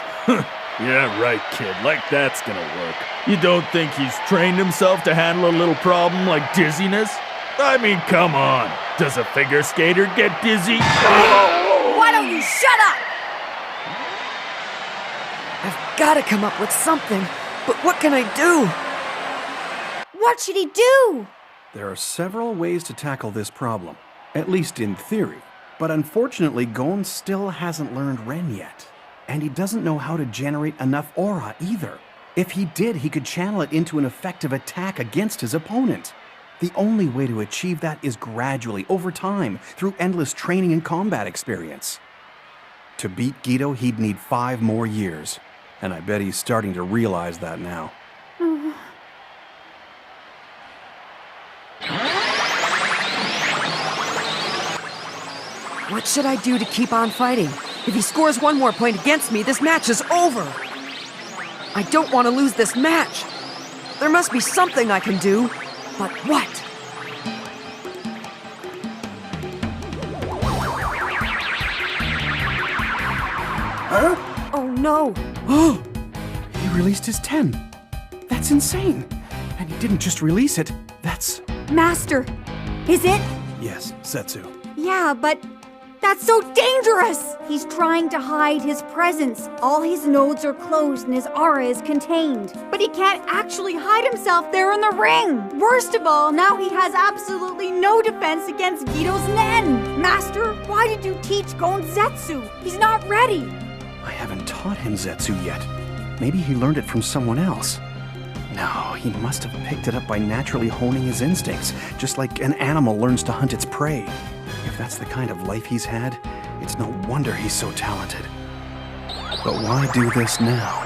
Speaker 18: Yeah, right, kid. Like that's gonna work. You don't think he's trained himself to handle a little problem like dizziness? I mean, come on. Does a figure skater get dizzy?
Speaker 4: Why don't you shut up?
Speaker 8: I've got to come up with something, but what can I do?
Speaker 9: What should he do?
Speaker 5: There are several ways to tackle this problem, at least in theory. But unfortunately, Gon still hasn't learned Ren yet. And he doesn't know how to generate enough aura either. If he did, he could channel it into an effective attack against his opponent. The only way to achieve that is gradually, over time, through endless training and combat experience. To beat Guido, he'd need 5 more years. And I bet he's starting to realize that now.
Speaker 8: What should I do to keep on fighting? If he scores 1 more point against me, this match is over. I don't want to lose this match. There must be something I can do. But what?
Speaker 5: Huh?
Speaker 8: Oh no.
Speaker 5: Oh! He released his 10. That's insane. And he didn't just release it. That's...
Speaker 9: Master, is it?
Speaker 5: Yes, Setsu.
Speaker 9: Yeah, but that's so dangerous! He's trying to hide his presence. All his nodes are closed and his aura is contained. But he can't actually hide himself there in the ring. Worst of all, now he has absolutely no defense against Guido's Nen. Master, why did you teach Gon Zetsu? He's not ready.
Speaker 5: I haven't taught him Zetsu yet. Maybe he learned it from someone else. No, he must have picked it up by naturally honing his instincts, just like an animal learns to hunt its prey. If that's the kind of life he's had, it's no wonder he's so talented. But why do this now?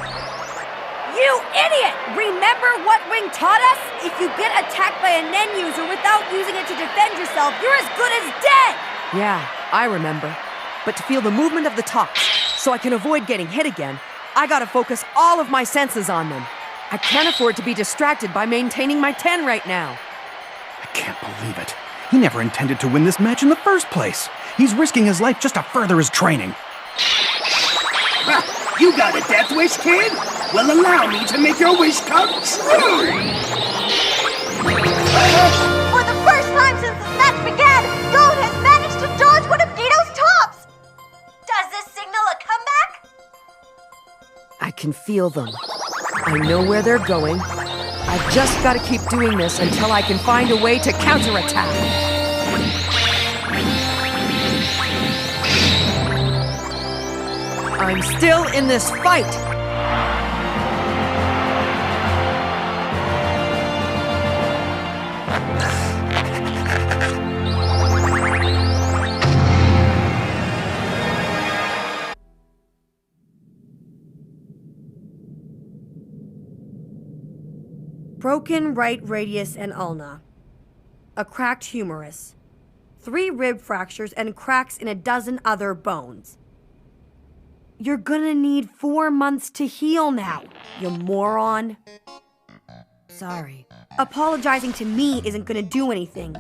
Speaker 14: You idiot! Remember what Wing taught us? If you get attacked by a Nen user without using it to defend yourself, you're as good as dead!
Speaker 2: Yeah, I remember. But to feel the movement of the tops, so I can avoid getting hit again, I gotta focus all of my senses on them. I can't afford to be distracted by maintaining my 10 right now.
Speaker 5: I can't believe it. He never intended to win this match in the first place. He's risking his life just to further his training.
Speaker 16: You got a death wish, kid? Well, allow me to make your wish come true!
Speaker 10: For the first time since this match began, Gon has managed to dodge one of Guido's tops! Does this signal a comeback?
Speaker 2: I can feel them. I know where they're going. I've just got to keep doing this until I can find a way to counterattack. I'm still in this fight!
Speaker 14: Broken right radius and ulna. A cracked humerus. 3 rib fractures and cracks in a dozen other bones. You're gonna need 4 months to heal now, you moron. Sorry. Apologizing to me isn't gonna do anything.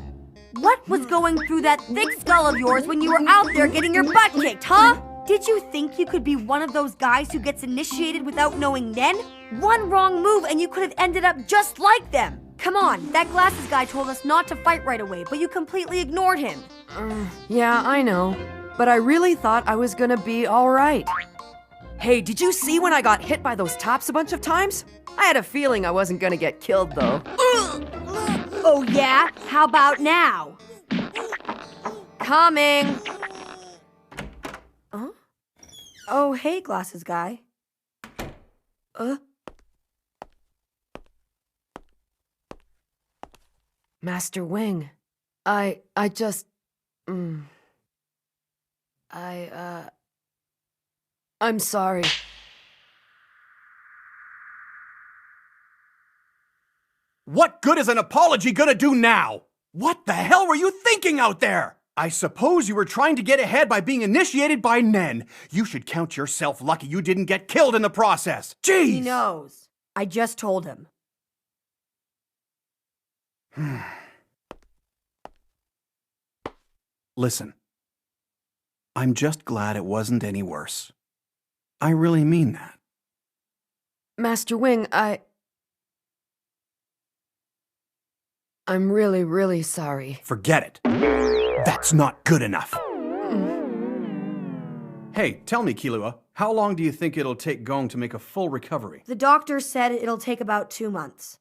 Speaker 14: What was going through that thick skull of yours when you were out there getting your butt kicked, huh? Did you think you could be one of those guys who gets initiated without knowing Nen? One wrong move and you could have ended up just like them. Come on, that glasses guy told us not to fight right away, but you completely ignored him.
Speaker 2: Yeah, I know. But I really thought I was gonna be alright. Hey, did you see when I got hit by those tops a bunch of times? I had a feeling I wasn't gonna get killed, though.
Speaker 14: Oh yeah? How about now?
Speaker 2: Coming!
Speaker 14: Huh? Oh, hey, glasses guy.
Speaker 2: Master Wing, I'm sorry.
Speaker 5: What good is an apology gonna do now? What the hell were you thinking out there? I suppose you were trying to get ahead by being initiated by Nen. You should count yourself lucky you didn't get killed in the process. Jeez!
Speaker 14: He knows. I just told him.
Speaker 5: Listen. I'm just glad it wasn't any worse. I really mean that.
Speaker 2: Master Wing, I'm really, really sorry.
Speaker 5: Forget it. That's not good enough. Hey, tell me, Killua, how long do you think it'll take Gon to make a full recovery?
Speaker 14: The doctor said it'll take about 2 months.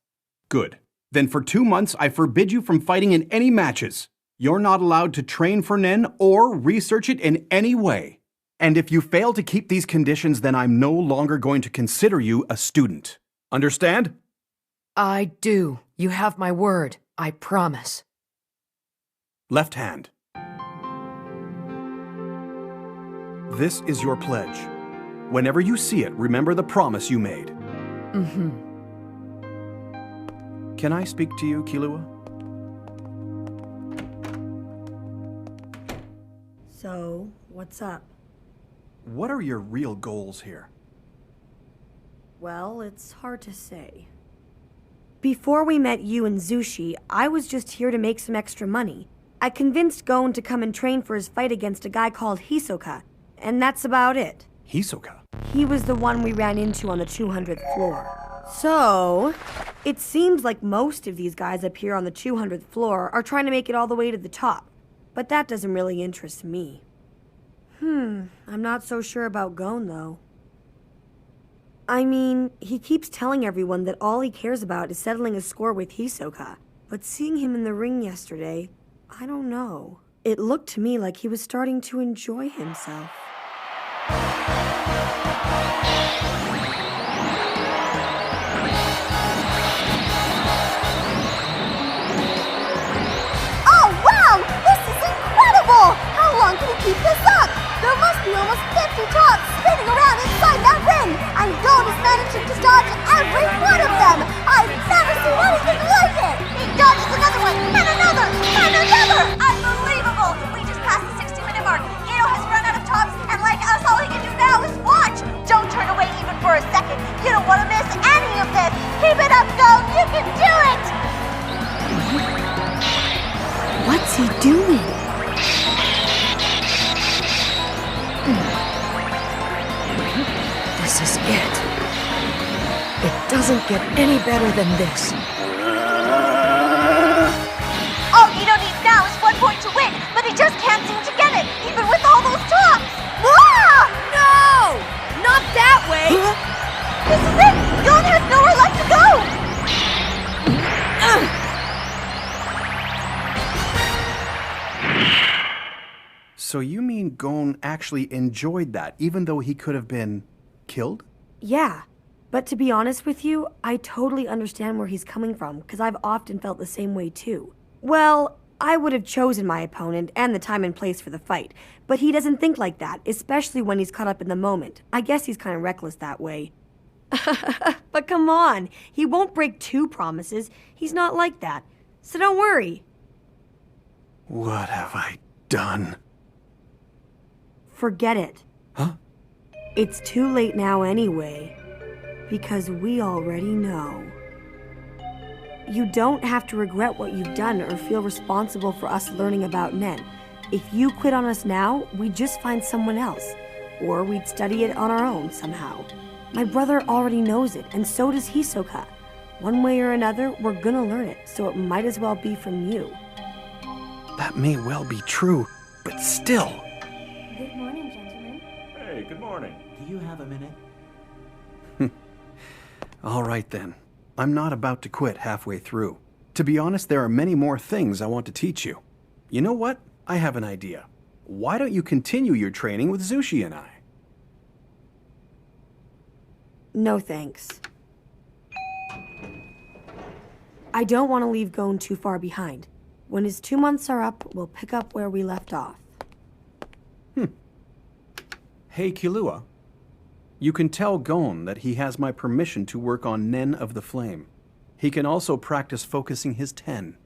Speaker 5: Good. Then for 2 months, I forbid you from fighting in any matches. You're not allowed to train for Nen or research it in any way. And if you fail to keep these conditions, then I'm no longer going to consider you a student. Understand?
Speaker 2: I do. You have my word. I promise.
Speaker 5: Left hand. This is your pledge. Whenever you see it, remember the promise you made.
Speaker 2: Mm-hmm.
Speaker 5: Can I speak to you, Killua?
Speaker 14: So, what's up?
Speaker 5: What are your real goals here?
Speaker 14: Well, it's hard to say. Before we met you and Zushi, I was just here to make some extra money. I convinced Gon to come and train for his fight against a guy called Hisoka, and that's about it.
Speaker 5: Hisoka?
Speaker 14: He was the one we ran into on the 200th floor. So, it seems like most of these guys up here on the 200th floor are trying to make it all the way to the top. But that doesn't really interest me. I'm not so sure about Gon, though. I mean, he keeps telling everyone that all he cares about is settling a score with Hisoka. But seeing him in the ring yesterday, I don't know. It looked to me like he was starting to enjoy himself.
Speaker 10: Oh, wow! This is incredible! How long can he keep this up? There must be almost 50 tops spinning around inside that ring, and Gon is managing to dodge every one of them! I've never seen anything like it! He dodges another one, and another, and another! Unbelievable! We just passed the 60-minute mark. Ito has run out of tops, and like us, all he can do now is watch! Don't turn away even for a second. You don't want to miss any of this! Keep it up, Gon! You can do it!
Speaker 14: What's he doing? This is it. It doesn't get any better than this.
Speaker 10: All Ito needs now is 1 point to win, but he just can't seem to get it, even with all those tops! Ah!
Speaker 1: No! Not that way!
Speaker 10: This is it! Gon has nowhere left to go!
Speaker 5: So you mean Gon actually enjoyed that, even though he could have been killed?
Speaker 14: Yeah, but to be honest with you, I totally understand where he's coming from, because I've often felt the same way too. Well, I would have chosen my opponent and the time and place for the fight, but he doesn't think like that, especially when he's caught up in the moment. I guess he's kind of reckless that way. But come on, he won't break 2 promises. He's not like that. So don't worry.
Speaker 5: What have I done?
Speaker 14: Forget it.
Speaker 5: Huh?
Speaker 14: It's too late now anyway, because we already know. You don't have to regret what you've done or feel responsible for us learning about Nen. If you quit on us now, we'd just find someone else, or we'd study it on our own somehow. My brother already knows it, and so does Hisoka. One way or another, we're gonna learn it, so it might as well be from you.
Speaker 5: That may well be true, but still.
Speaker 1: Good morning, gentlemen.
Speaker 20: Hey, good morning.
Speaker 11: Do you have a minute?
Speaker 5: All right then. I'm not about to quit halfway through. To be honest, there are many more things I want to teach you. You know what? I have an idea. Why don't you continue your training with Zushi and I?
Speaker 14: No thanks. I don't want to leave Gon too far behind. When his 2 months are up, we'll pick up where we left off.
Speaker 5: Hey, Killua. You can tell Gon that he has my permission to work on Nen of the Flame. He can also practice focusing his Ten.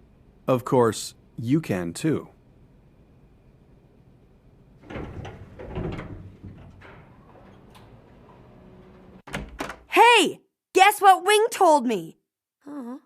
Speaker 5: Of course, you can too.
Speaker 14: Hey! Guess what Wing told me? Huh?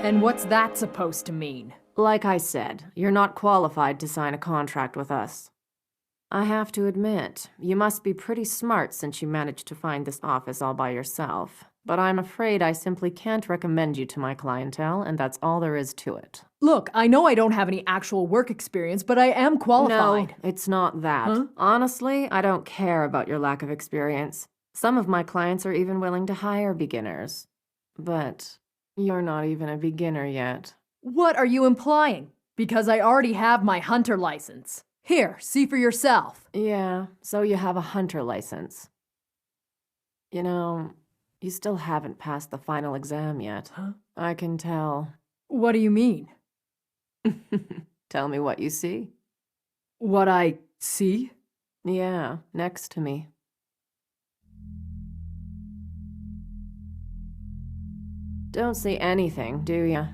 Speaker 19: And what's that supposed to mean?
Speaker 8: Like I said, you're not qualified to sign a contract with us. I have to admit, you must be pretty smart since you managed to find this office all by yourself. But I'm afraid I simply can't recommend you to my clientele, and that's all there is to it.
Speaker 19: Look, I know I don't have any actual work experience, but I am qualified.
Speaker 8: No, it's not that.
Speaker 19: Huh?
Speaker 8: Honestly, I don't care about your lack of experience. Some of my clients are even willing to hire beginners. But you're not even a beginner yet.
Speaker 19: What are you implying? Because I already have my hunter license. Here, see for yourself.
Speaker 8: Yeah, so you have a hunter license. You know, you still haven't passed the final exam yet.
Speaker 19: Huh?
Speaker 8: I can tell.
Speaker 19: What do you mean?
Speaker 8: Tell me what you see.
Speaker 19: What I see?
Speaker 8: Yeah, next to me.
Speaker 11: Don't say anything, do ya?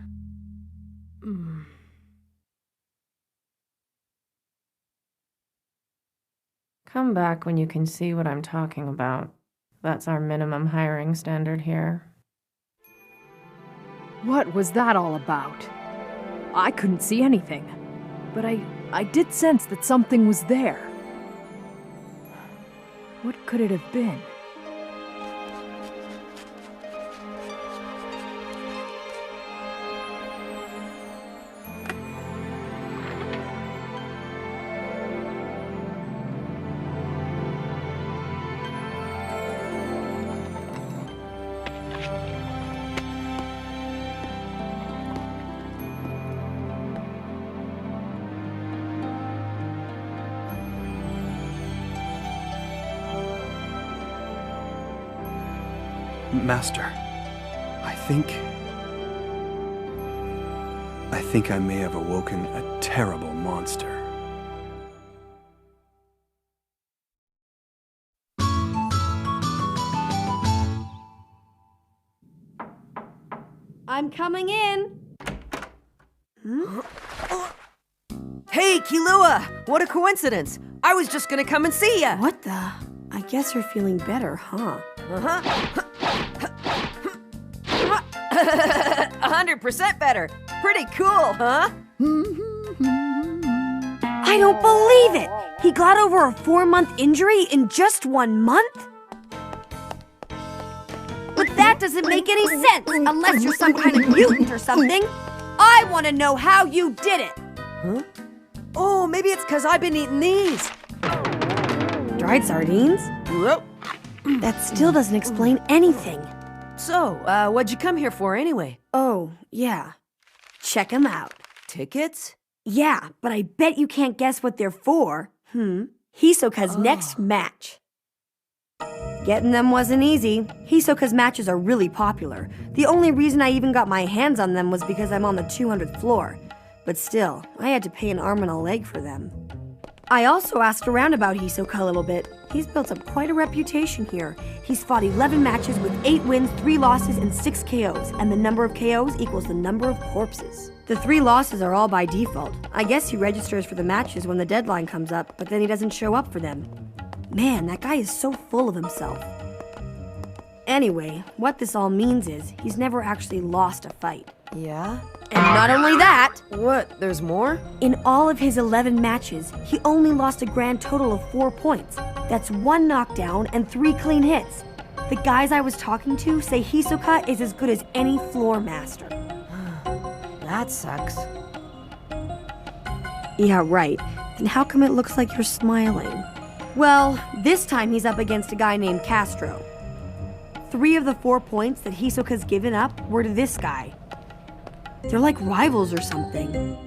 Speaker 11: Come back when you can see what I'm talking about. That's our minimum hiring standard here.
Speaker 19: What was that all about? I couldn't see anything, but I did sense that something was there. What could it have been?
Speaker 5: Master, I think I may have awoken a terrible monster.
Speaker 14: I'm coming in.
Speaker 2: Hey, Kilua! What a coincidence! I was just gonna come and see ya!
Speaker 14: What the? I guess you're feeling better, huh?
Speaker 2: 100% better! Pretty cool, huh?
Speaker 14: I don't believe it! He got over a 4-month injury in just 1 month? But that doesn't make any sense, unless you're some kind of mutant or something. I want to know how you did it.
Speaker 2: Huh? Oh, maybe it's because I've been eating these.
Speaker 14: Dried sardines? That still doesn't explain anything.
Speaker 2: So, what'd you come here for anyway?
Speaker 14: Oh, yeah. Check 'em out.
Speaker 2: Tickets?
Speaker 14: Yeah, but I bet you can't guess what they're for. Hisoka's next match. Getting them wasn't easy. Hisoka's matches are really popular. The only reason I even got my hands on them was because I'm on the 200th floor. But still, I had to pay an arm and a leg for them. I also asked around about Hisoka a little bit. He's built up quite a reputation here. He's fought 11 matches with 8 wins, 3 losses, and 6 KOs, and the number of KOs equals the number of corpses. The 3 losses are all by default. I guess he registers for the matches when the deadline comes up, but then he doesn't show up for them. Man, that guy is so full of himself. Anyway, what this all means is he's never actually lost a fight.
Speaker 2: Yeah?
Speaker 14: And not only that,
Speaker 2: What, there's more?
Speaker 14: in all of his 11 matches, he only lost a grand total of 4 points. That's 1 knockdown and 3 clean hits. The guys I was talking to say Hisoka is as good as any floor master.
Speaker 2: That sucks.
Speaker 14: Yeah, right. Then how come it looks like you're smiling? Well, this time he's up against a guy named Castro. 3 of the 4 points that Hisoka's given up were to this guy. They're like rivals or something.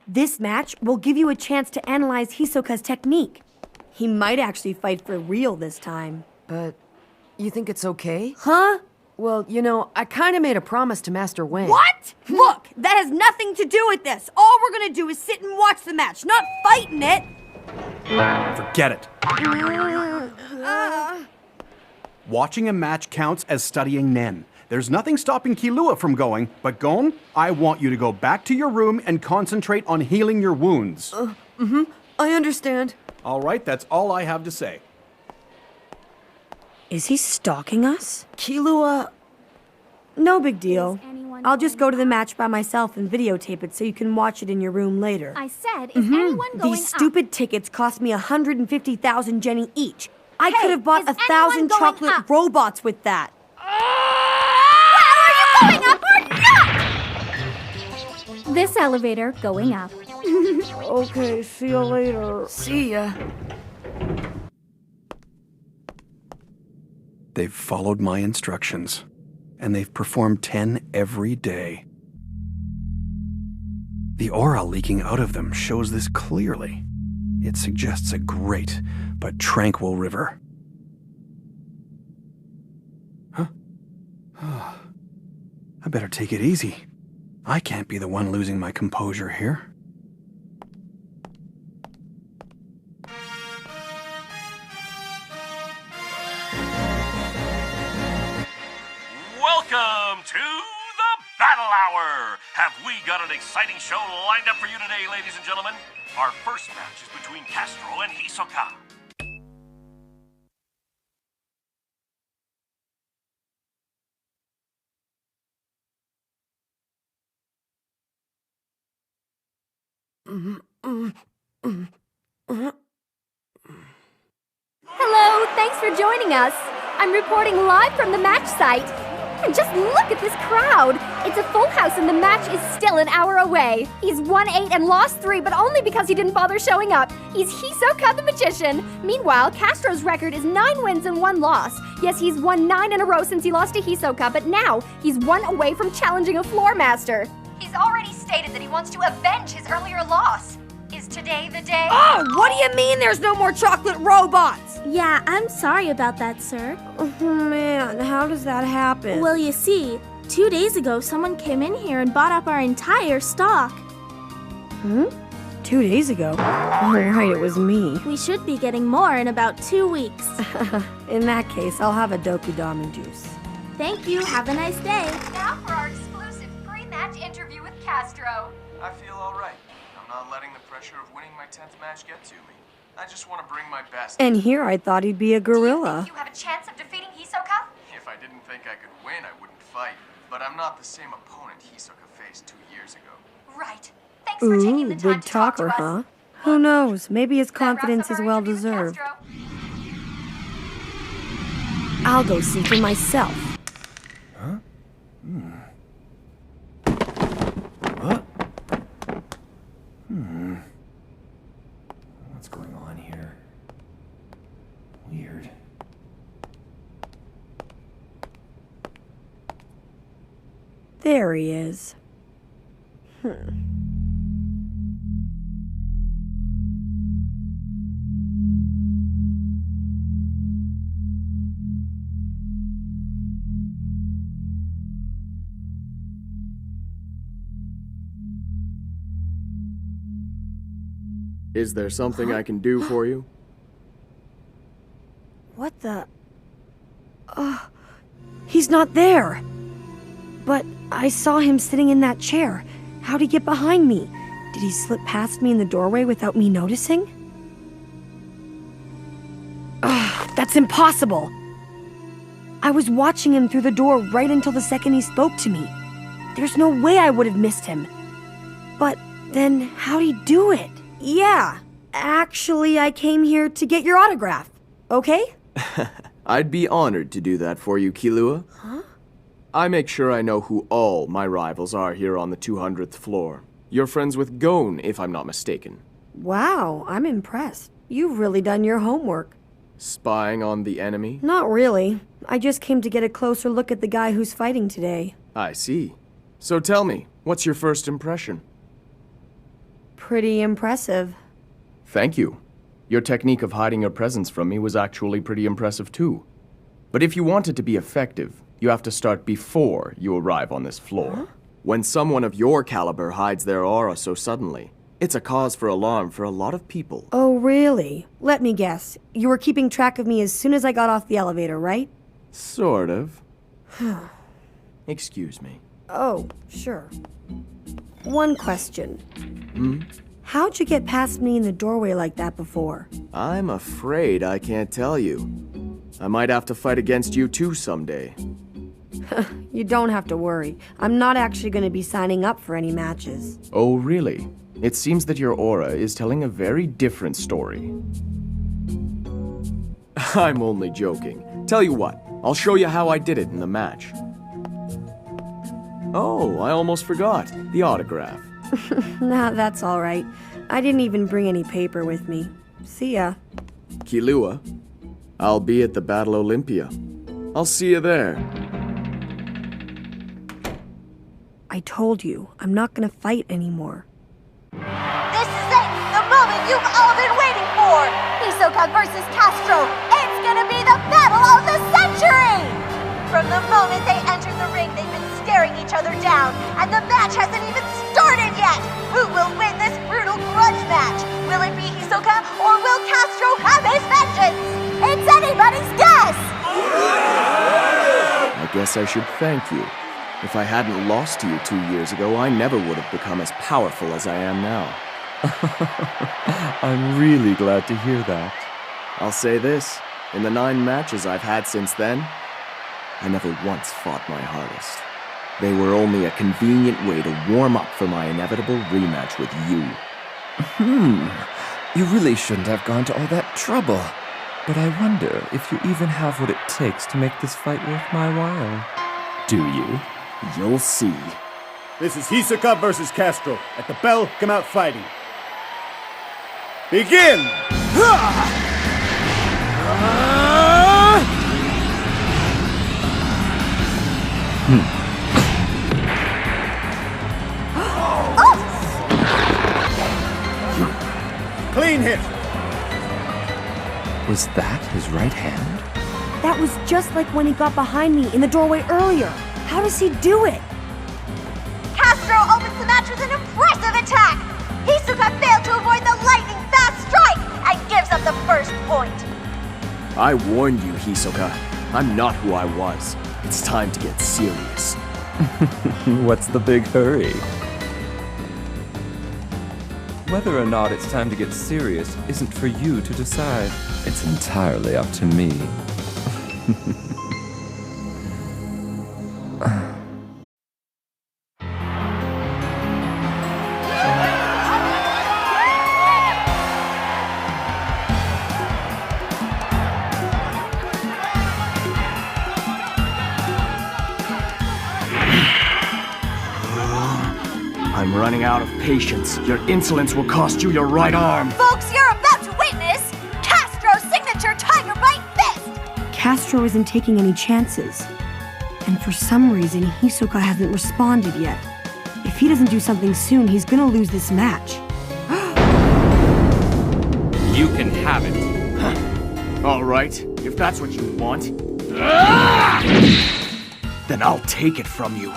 Speaker 14: This match will give you a chance to analyze Hisoka's technique. He might actually fight for real this time.
Speaker 2: But you think it's okay?
Speaker 14: Huh?
Speaker 2: Well, you know, I kind of made a promise to Master Wang.
Speaker 14: What? Look, that has nothing to do with this. All we're gonna do is sit and watch the match, not fight in it.
Speaker 5: Forget it. Watching a match counts as studying Nen. There's nothing stopping Kilua from going, but Gon, I want you to go back to your room and concentrate on healing your wounds.
Speaker 2: I understand.
Speaker 5: All right, that's all I have to say.
Speaker 14: Is he stalking us?
Speaker 2: Kilua...
Speaker 14: No big deal. I'll just go to the match by myself and videotape it so you can watch it in your room later.
Speaker 7: I said, is anyone going
Speaker 14: These stupid tickets cost me 150,000 Jenny each. I
Speaker 7: Hey,
Speaker 14: could have bought
Speaker 7: is
Speaker 14: 1,000
Speaker 7: anyone going
Speaker 14: chocolate
Speaker 7: up?
Speaker 14: robots with that.
Speaker 7: Well, are you going up or not? This elevator going up.
Speaker 14: Okay, see you later.
Speaker 2: See ya.
Speaker 5: They've followed my instructions, and they've performed 10 every day. The aura leaking out of them shows this clearly. It suggests a great but tranquil river. Huh? I better take it easy. I can't be the one losing my composure here.
Speaker 12: Welcome Power! Have we got an exciting show lined up for you today, ladies and gentlemen? Our first match is between Castro and Hisoka.
Speaker 7: Hello, thanks for joining us. I'm reporting live from the match site. And just look at this crowd. It's a full house and the match is still an hour away. He's won 8 and lost 3, but only because he didn't bother showing up. He's Hisoka the Magician. Meanwhile, Castro's record is 9 wins and 1 loss. Yes, he's won 9 in a row since he lost to Hisoka, but now he's 1 away from challenging a floor master.
Speaker 13: He's already stated that he wants to avenge his earlier loss. Is today the day?
Speaker 14: Oh, what do you mean there's no more chocolate robots?
Speaker 21: Yeah, I'm sorry about that, sir.
Speaker 14: Oh, man, how does that happen?
Speaker 21: Well, you see, 2 days ago, someone came in here and bought up our entire stock.
Speaker 14: 2 days ago? Oh, right, it was me.
Speaker 21: We should be getting more in about 2 weeks.
Speaker 14: In that case, I'll have a Dokudami juice.
Speaker 21: Thank you. Have a nice day.
Speaker 13: Now for our exclusive pre-match interview with Castro.
Speaker 3: I feel all right. I'm not letting the pressure of winning my 10th match get to me. I just want to bring my best.
Speaker 14: And here I thought he'd be a gorilla.
Speaker 13: You have a chance of defeating Hisoka?
Speaker 3: If I didn't think I could win, I wouldn't fight. But I'm not the same opponent Hisoka faced 2 years ago.
Speaker 13: Right. Thanks for taking
Speaker 14: Ooh,
Speaker 13: the time
Speaker 14: big
Speaker 13: to talk to
Speaker 14: talker,
Speaker 13: us.
Speaker 14: huh? Who knows? Maybe his confidence is well deserved. I'll go see for myself.
Speaker 3: Huh?
Speaker 22: What? What's going on here? Weird.
Speaker 14: There he is.
Speaker 24: Is there something I can do for you?
Speaker 14: What the? He's not there. But I saw him sitting in that chair. How'd he get behind me? Did he slip past me in the doorway without me noticing? That's impossible. I was watching him through the door right until the second he spoke to me. There's no way I would have missed him. But then how'd he do it? Yeah, actually, I came here to get your autograph, okay?
Speaker 24: I'd be honored to do that for you, Killua.
Speaker 14: Huh?
Speaker 24: I make sure I know who all my rivals are here on the 200th floor. You're friends with Gon, if I'm not mistaken.
Speaker 14: Wow, I'm impressed. You've really done your homework.
Speaker 24: Spying on the enemy?
Speaker 14: Not really. I just came to get a closer look at the guy who's fighting today.
Speaker 24: I see. So tell me, what's your first impression?
Speaker 14: Pretty impressive.
Speaker 24: Thank you. Your technique of hiding your presence from me was actually pretty impressive too. But if you want it to be effective, you have to start before you arrive on this floor.
Speaker 14: Huh?
Speaker 24: When someone of your caliber hides their aura so suddenly, it's a cause for alarm for a lot of people.
Speaker 14: Oh, really? Let me guess. You were keeping track of me as soon as I got off the elevator, right?
Speaker 24: Sort of. Excuse me.
Speaker 14: Oh, sure. One question. How'd you get past me in the doorway like that before?
Speaker 24: I'm afraid I can't tell you. I might have to fight against you too someday.
Speaker 14: You don't have to worry. I'm not actually going to be signing up for any matches.
Speaker 24: Oh, really? It seems that your aura is telling a very different story. I'm only joking. Tell you what, I'll show you how I did it in the match. Oh, I almost forgot. The autograph.
Speaker 14: Nah, that's all right. I didn't even bring any paper with me. See ya.
Speaker 24: Killua, I'll be at the Battle Olympia. I'll see you there.
Speaker 14: I told you, I'm not gonna fight anymore.
Speaker 10: This is it! The moment you've all been waiting for! Hisoka versus Castro! It's gonna be the battle of the century! From the moment they entered the ring, they've been staring each other down, and the match hasn't even started yet! Who will win this brutal grudge match? Will it be Hisoka, or will Castro have his vengeance? It's anybody's guess!
Speaker 24: I guess I should thank you. If I hadn't lost to you 2 years ago, I never would have become as powerful as I am now.
Speaker 20: I'm really glad to hear that.
Speaker 24: I'll say this, in the 9 matches I've had since then, I never once fought my hardest. They were only a convenient way to warm up for my inevitable rematch with you.
Speaker 20: You really shouldn't have gone to all that trouble. But I wonder if you even have what it takes to make this fight worth my while. Do you?
Speaker 24: You'll see.
Speaker 6: This is Hisoka versus Castro. At the bell, come out fighting. Begin! Clean hit!
Speaker 20: Was that his right hand?
Speaker 14: That was just like when he got behind me in the doorway earlier. How does he do it?
Speaker 10: Castro opens the match with an impressive attack. Hisoka failed to avoid the lightning-fast strike and gives up the first point.
Speaker 24: I warned you, Hisoka. I'm not who I was. It's time to get serious.
Speaker 20: What's the big hurry? Whether or not it's time to get serious isn't for you to decide. It's entirely up to me.
Speaker 24: I'm running out of patience. Your insolence will cost you your right arm.
Speaker 10: Folks, you're about to witness Castro's signature Tiger Bite Fist!
Speaker 14: Castro isn't taking any chances. And for some reason, Hisoka hasn't responded yet. If he doesn't do something soon, he's gonna lose this match.
Speaker 24: You can have it. All right, if that's what you want, then I'll take it from you.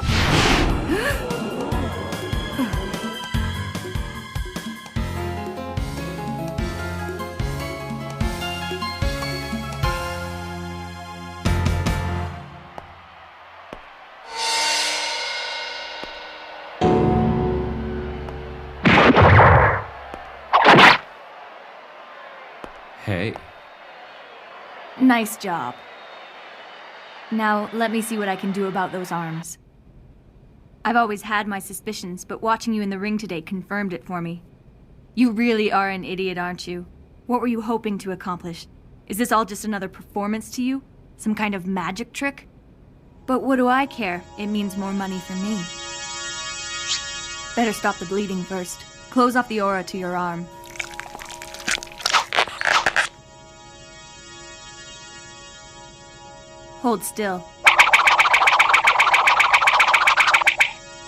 Speaker 20: Hey.
Speaker 4: Nice job. Now, let me see what I can do about those arms. I've always had my suspicions, but watching you in the ring today confirmed it for me. You really are an idiot, aren't you? What were you hoping to accomplish? Is this all just another performance to you? Some kind of magic trick? But what do I care? It means more money for me. Better stop the bleeding first. Close off the aura to your arm. Hold still.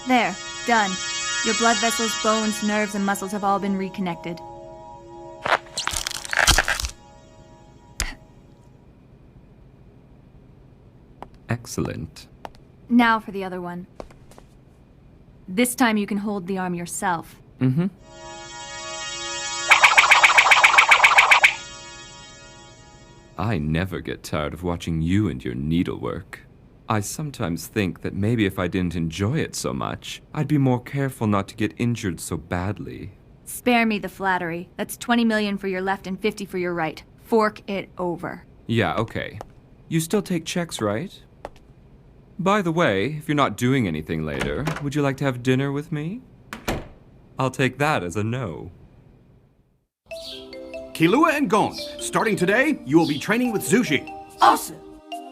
Speaker 4: There, done. Your blood vessels, bones, nerves, and muscles have all been reconnected.
Speaker 20: Excellent.
Speaker 4: Now for the other one. This time you can hold the arm yourself.
Speaker 20: Mm-hmm. I never get tired of watching you and your needlework. I sometimes think that maybe if I didn't enjoy it so much, I'd be more careful not to get injured so badly.
Speaker 4: Spare me the flattery. That's 20 million for your left and 50 for your right. Fork it over.
Speaker 20: Yeah, okay. You still take checks, right? By the way, if you're not doing anything later, would you like to have dinner with me? I'll take that as a no.
Speaker 5: Killua and Gon, starting today, you will be training with Zushi.
Speaker 2: Awesome!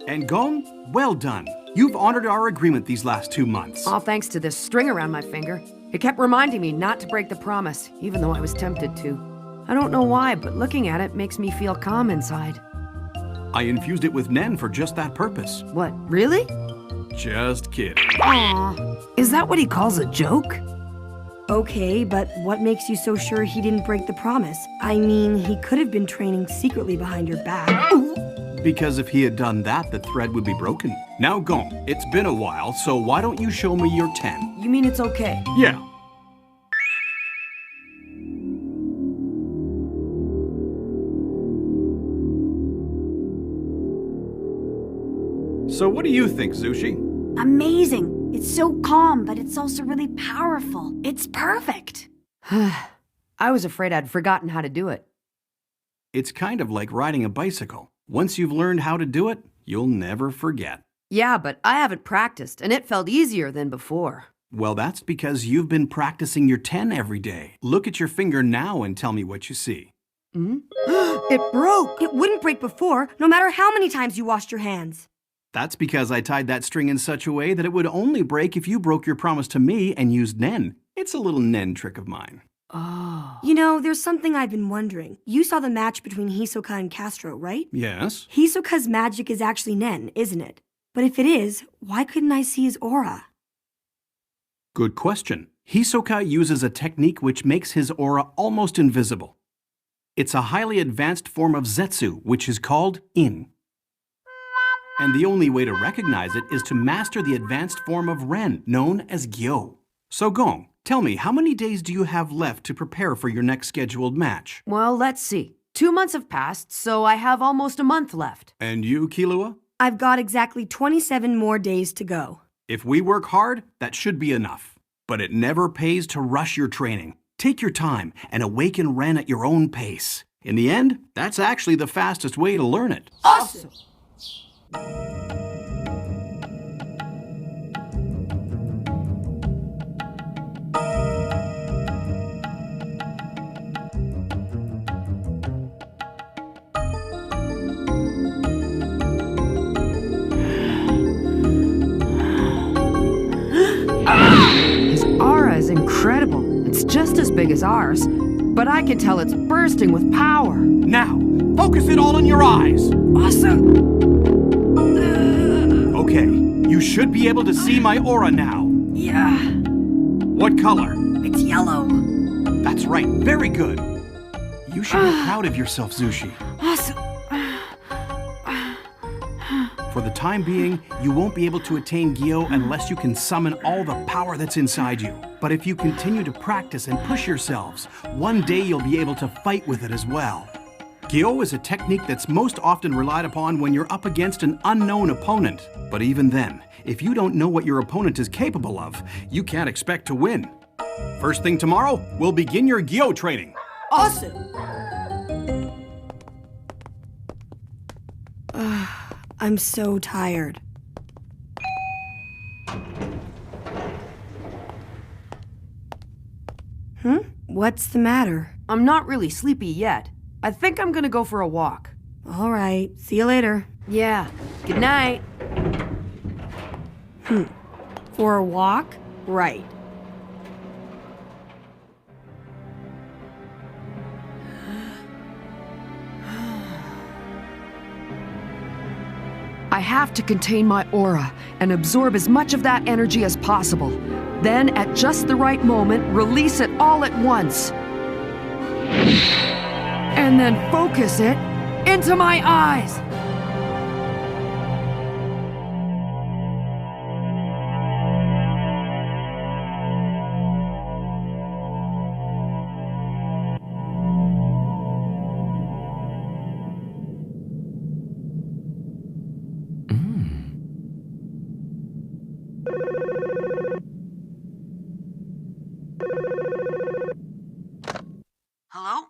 Speaker 5: And Gon, well done. You've honored our agreement these last 2 months.
Speaker 2: All thanks to this string around my finger. It kept reminding me not to break the promise, even though I was tempted to. I don't know why, but looking at it makes me feel calm inside.
Speaker 5: I infused it with Nen for just that purpose.
Speaker 2: What, really?
Speaker 5: Just kidding.
Speaker 2: Aw, is that what he calls a joke?
Speaker 14: Okay, but what makes you so sure he didn't break the promise? I mean, he could have been training secretly behind your back.
Speaker 5: Because if he had done that, the thread would be broken. Now, Gon, it's been a while, so why don't you show me your 10?
Speaker 2: You mean it's okay?
Speaker 5: Yeah. So what do you think, Zushi?
Speaker 9: Amazing! It's so calm, but it's also really powerful. It's perfect.
Speaker 8: I was afraid I'd forgotten how to do it.
Speaker 5: It's kind of like riding a bicycle. Once you've learned how to do it, you'll never forget.
Speaker 8: Yeah, but I haven't practiced, and it felt easier than before.
Speaker 5: Well, that's because you've been practicing your 10 every day. Look at your finger now and tell me what you see.
Speaker 14: It broke. It wouldn't break before, no matter how many times you washed your hands.
Speaker 5: That's because I tied that string in such a way that it would only break if you broke your promise to me and used Nen. It's a little Nen trick of mine.
Speaker 8: Oh.
Speaker 14: You know, there's something I've been wondering. You saw the match between Hisoka and Castro, right?
Speaker 5: Yes.
Speaker 14: Hisoka's magic is actually Nen, isn't it? But if it is, why couldn't I see his aura?
Speaker 5: Good question. Hisoka uses a technique which makes his aura almost invisible. It's a highly advanced form of Zetsu, which is called In. And the only way to recognize it is to master the advanced form of Ren, known as Gyo. So Gong, tell me, how many days do you have left to prepare for your next scheduled match?
Speaker 8: Well, let's see. 2 months have passed, so I have almost a month left.
Speaker 5: And you, Killua?
Speaker 14: I've got exactly 27 more days to go.
Speaker 5: If we work hard, that should be enough. But it never pays to rush your training. Take your time and awaken Ren at your own pace. In the end, that's actually the fastest way to learn it.
Speaker 14: Awesome!
Speaker 8: His aura is incredible. It's just as big as ours, but I can tell it's bursting with power.
Speaker 5: Now, focus it all in your eyes.
Speaker 8: Awesome!
Speaker 5: Okay, you should be able to see my aura now.
Speaker 9: Yeah.
Speaker 5: What color?
Speaker 9: It's yellow.
Speaker 5: That's right, very good. You should be proud of yourself, Zushi.
Speaker 9: Awesome.
Speaker 5: For the time being, you won't be able to attain Gyo unless you can summon all the power that's inside you. But if you continue to practice and push yourselves, one day you'll be able to fight with it as well. Gyo is a technique that's most often relied upon when you're up against an unknown opponent. But even then, if you don't know what your opponent is capable of, you can't expect to win. First thing tomorrow, we'll begin your Gyo training.
Speaker 14: Awesome! I'm so tired. What's the matter?
Speaker 8: I'm not really sleepy yet. I think I'm gonna go for a walk.
Speaker 14: All right, see you later.
Speaker 8: Yeah, good night.
Speaker 14: For a walk? Right.
Speaker 8: I have to contain my aura and absorb as much of that energy as possible. Then, at just the right moment, release it all at once. And then focus it into my eyes.
Speaker 15: Hello?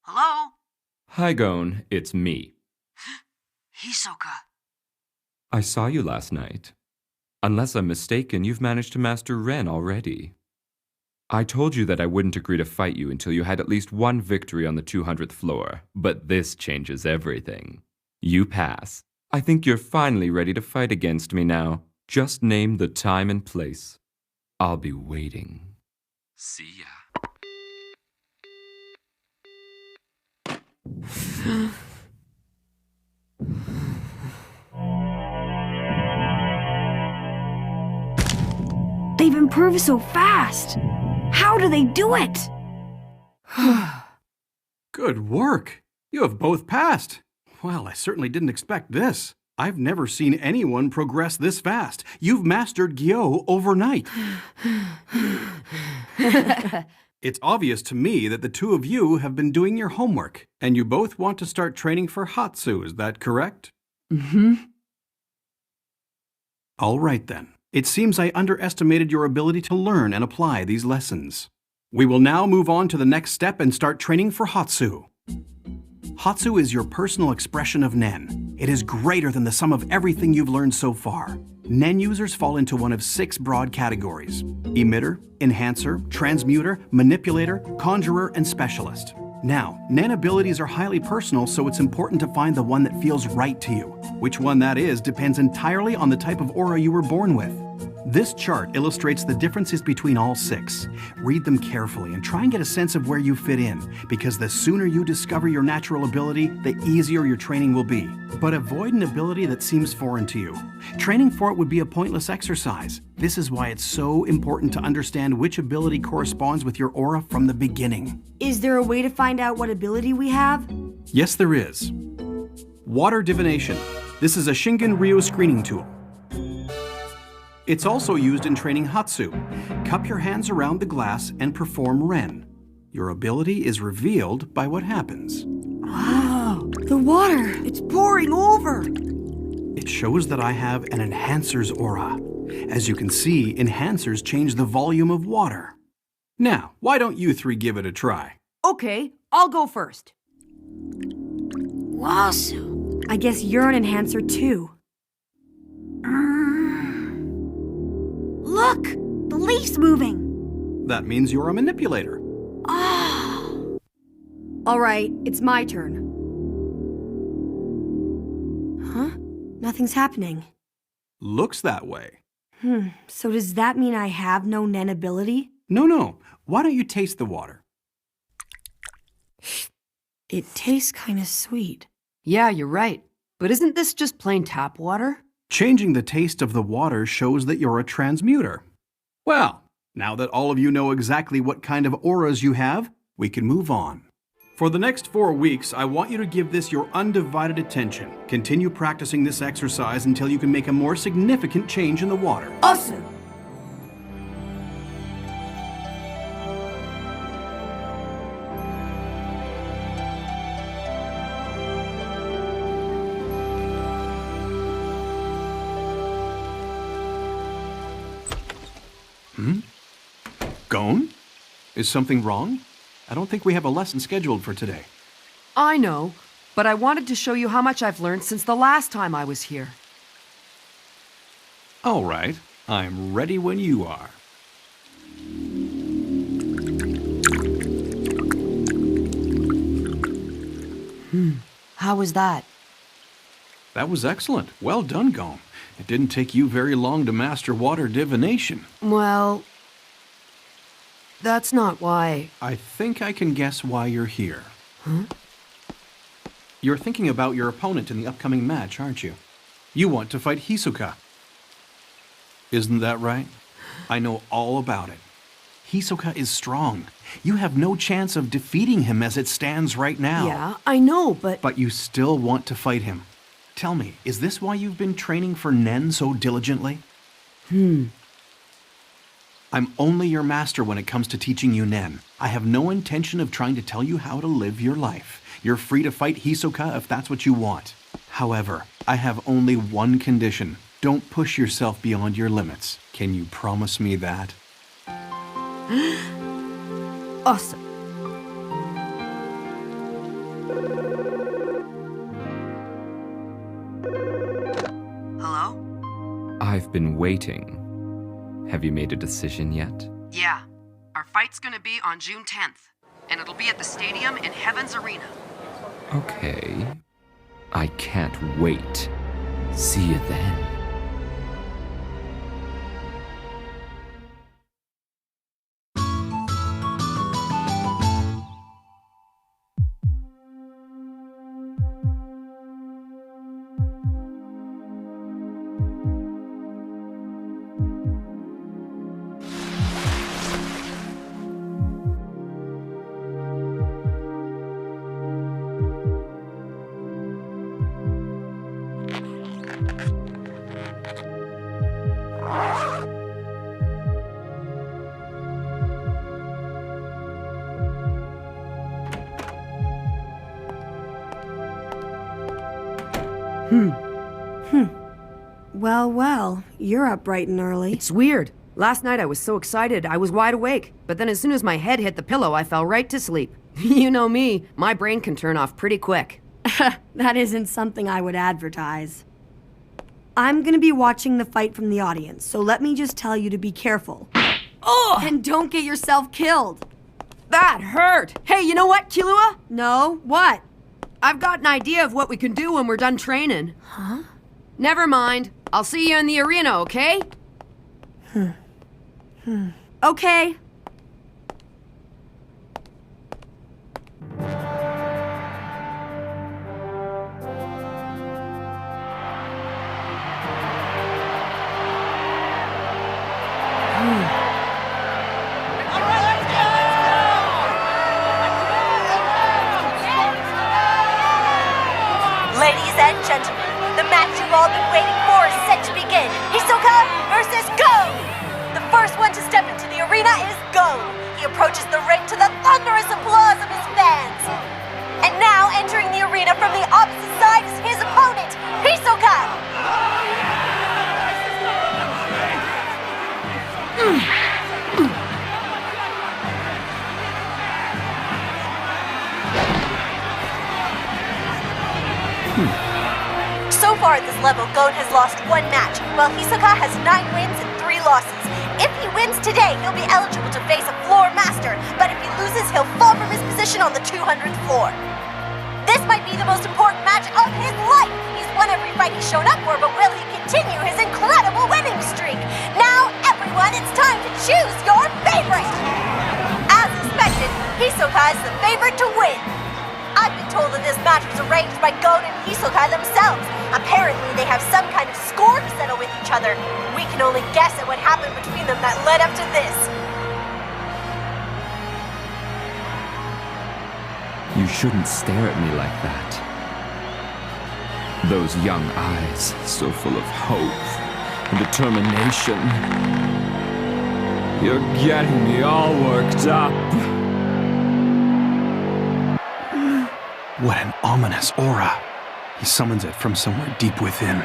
Speaker 15: Hello?
Speaker 20: Hi, Gon. It's me.
Speaker 15: Hisoka.
Speaker 20: I saw you last night. Unless I'm mistaken, you've managed to master Ren already. I told you that I wouldn't agree to fight you until you had at least one victory on the 200th floor, but this changes everything. You pass. I think you're finally ready to fight against me now. Just name the time and place. I'll be waiting. See ya.
Speaker 9: They've improved so fast. How do they do it?
Speaker 5: Good work. You have both passed. Well, I certainly didn't expect this. I've never seen anyone progress this fast. You've mastered Gyo overnight. It's obvious to me that the two of you have been doing your homework, and you both want to start training for Hatsu, is that correct?
Speaker 8: Mm-hmm.
Speaker 5: All right then. It seems I underestimated your ability to learn and apply these lessons. We will now move on to the next step and start training for Hatsu. Hatsu is your personal expression of Nen. It is greater than the sum of everything you've learned so far. Nen users fall into one of 6 broad categories: emitter, enhancer, transmuter, manipulator, conjurer, and specialist. Now, Nen abilities are highly personal, so it's important to find the one that feels right to you. Which one that is depends entirely on the type of aura you were born with. This chart illustrates the differences between all 6. Read them carefully and try and get a sense of where you fit in, because the sooner you discover your natural ability, the easier your training will be. But avoid an ability that seems foreign to you. Training for it would be a pointless exercise. This is why it's so important to understand which ability corresponds with your aura from the beginning.
Speaker 9: Is there a way to find out what ability we have?
Speaker 5: Yes, there is. Water Divination. This is a Shingen Ryu screening tool. It's also used in training Hatsu. Cup your hands around the glass and perform Ren. Your ability is revealed by what happens.
Speaker 9: Wow, the water, it's pouring over.
Speaker 5: It shows that I have an Enhancer's aura. As you can see, Enhancers change the volume of water. Now, why don't you 3 give it a try?
Speaker 9: Okay, I'll go first.
Speaker 14: Wasu.
Speaker 9: I guess you're an enhancer too. Look! The leaf's moving!
Speaker 5: That means you're a manipulator.
Speaker 9: Oh! Alright, it's my turn.
Speaker 14: Huh? Nothing's happening.
Speaker 5: Looks that way.
Speaker 9: So does that mean I have no Nen ability?
Speaker 5: No. Why don't you taste the water?
Speaker 14: It tastes kinda sweet.
Speaker 8: Yeah, you're right. But isn't this just plain tap water?
Speaker 5: Changing the taste of the water shows that you're a transmuter. Well, now that all of you know exactly what kind of auras you have, we can move on. For the next 4 weeks, I want you to give this your undivided attention. Continue practicing this exercise until you can make a more significant change in the water.
Speaker 9: Awesome!
Speaker 5: Gon? Is something wrong? I don't think we have a lesson scheduled for today.
Speaker 8: I know, but I wanted to show you how much I've learned since the last time I was here.
Speaker 5: All right, I'm ready when you are.
Speaker 8: How was that?
Speaker 5: That was excellent. Well done, Gon. It didn't take you very long to master water divination.
Speaker 8: Well, that's not why.
Speaker 5: I think I can guess why you're here.
Speaker 8: Huh?
Speaker 5: You're thinking about your opponent in the upcoming match, aren't you? You want to fight Hisoka. Isn't that right? I know all about it. Hisoka is strong. You have no chance of defeating him as it stands right now.
Speaker 8: Yeah, I know, but...
Speaker 5: But you still want to fight him. Tell me, is this why you've been training for Nen so diligently? I'm only your master when it comes to teaching you Nen. I have no intention of trying to tell you how to live your life. You're free to fight Hisoka if that's what you want. However, I have only one condition. Don't push yourself beyond your limits. Can you promise me that?
Speaker 8: Awesome.
Speaker 14: Hello?
Speaker 20: I've been waiting. Have you made a decision yet?
Speaker 8: Yeah. Our fight's gonna be on June 10th, and it'll be at the stadium in Heaven's Arena.
Speaker 20: Okay. I can't wait. See you then.
Speaker 14: Well, well, you're up bright and early.
Speaker 8: It's weird. Last night I was so excited, I was wide awake. But then as soon as my head hit the pillow, I fell right to sleep. You know me, my brain can turn off pretty quick.
Speaker 14: That isn't something I would advertise. I'm gonna be watching the fight from the audience, so let me just tell you to be careful.
Speaker 8: Oh!
Speaker 14: And don't get yourself killed.
Speaker 8: That hurt! Hey, you know what, Killua?
Speaker 14: No, what?
Speaker 8: I've got an idea of what we can do when we're done training.
Speaker 14: Huh?
Speaker 8: Never mind. I'll see you in the arena, okay?
Speaker 14: Okay.
Speaker 10: Ladies and gentlemen, the match you've all been waiting for is set to begin. Hisoka versus Gon! The first one to step into the arena is Gon. He approaches the ring to the thunderous applause of his fans. And now, entering the arena from the opposite side is his opponent, Hisoka! So far at this level, Gon has lost 1 match, while Hisoka has 9 wins and 3 losses. If he wins today, he'll be eligible to face a floor master, but if he loses, he'll fall from his position on the 200th floor. This might be the most important match of his life. He's won every fight he's shown up for, but will he continue his incredible winning streak? Now, everyone, it's time to choose your favorite! As expected, Hisoka is the favorite to win. I've been told that this match was arranged by Gon and Hisoka themselves. Apparently, they have some kind of score to settle with each other. We can only guess at what happened between them that led up to this.
Speaker 20: You shouldn't stare at me like that. Those young eyes, so full of hope and determination. You're getting me all worked up.
Speaker 5: What an ominous aura. He summons it from somewhere deep within.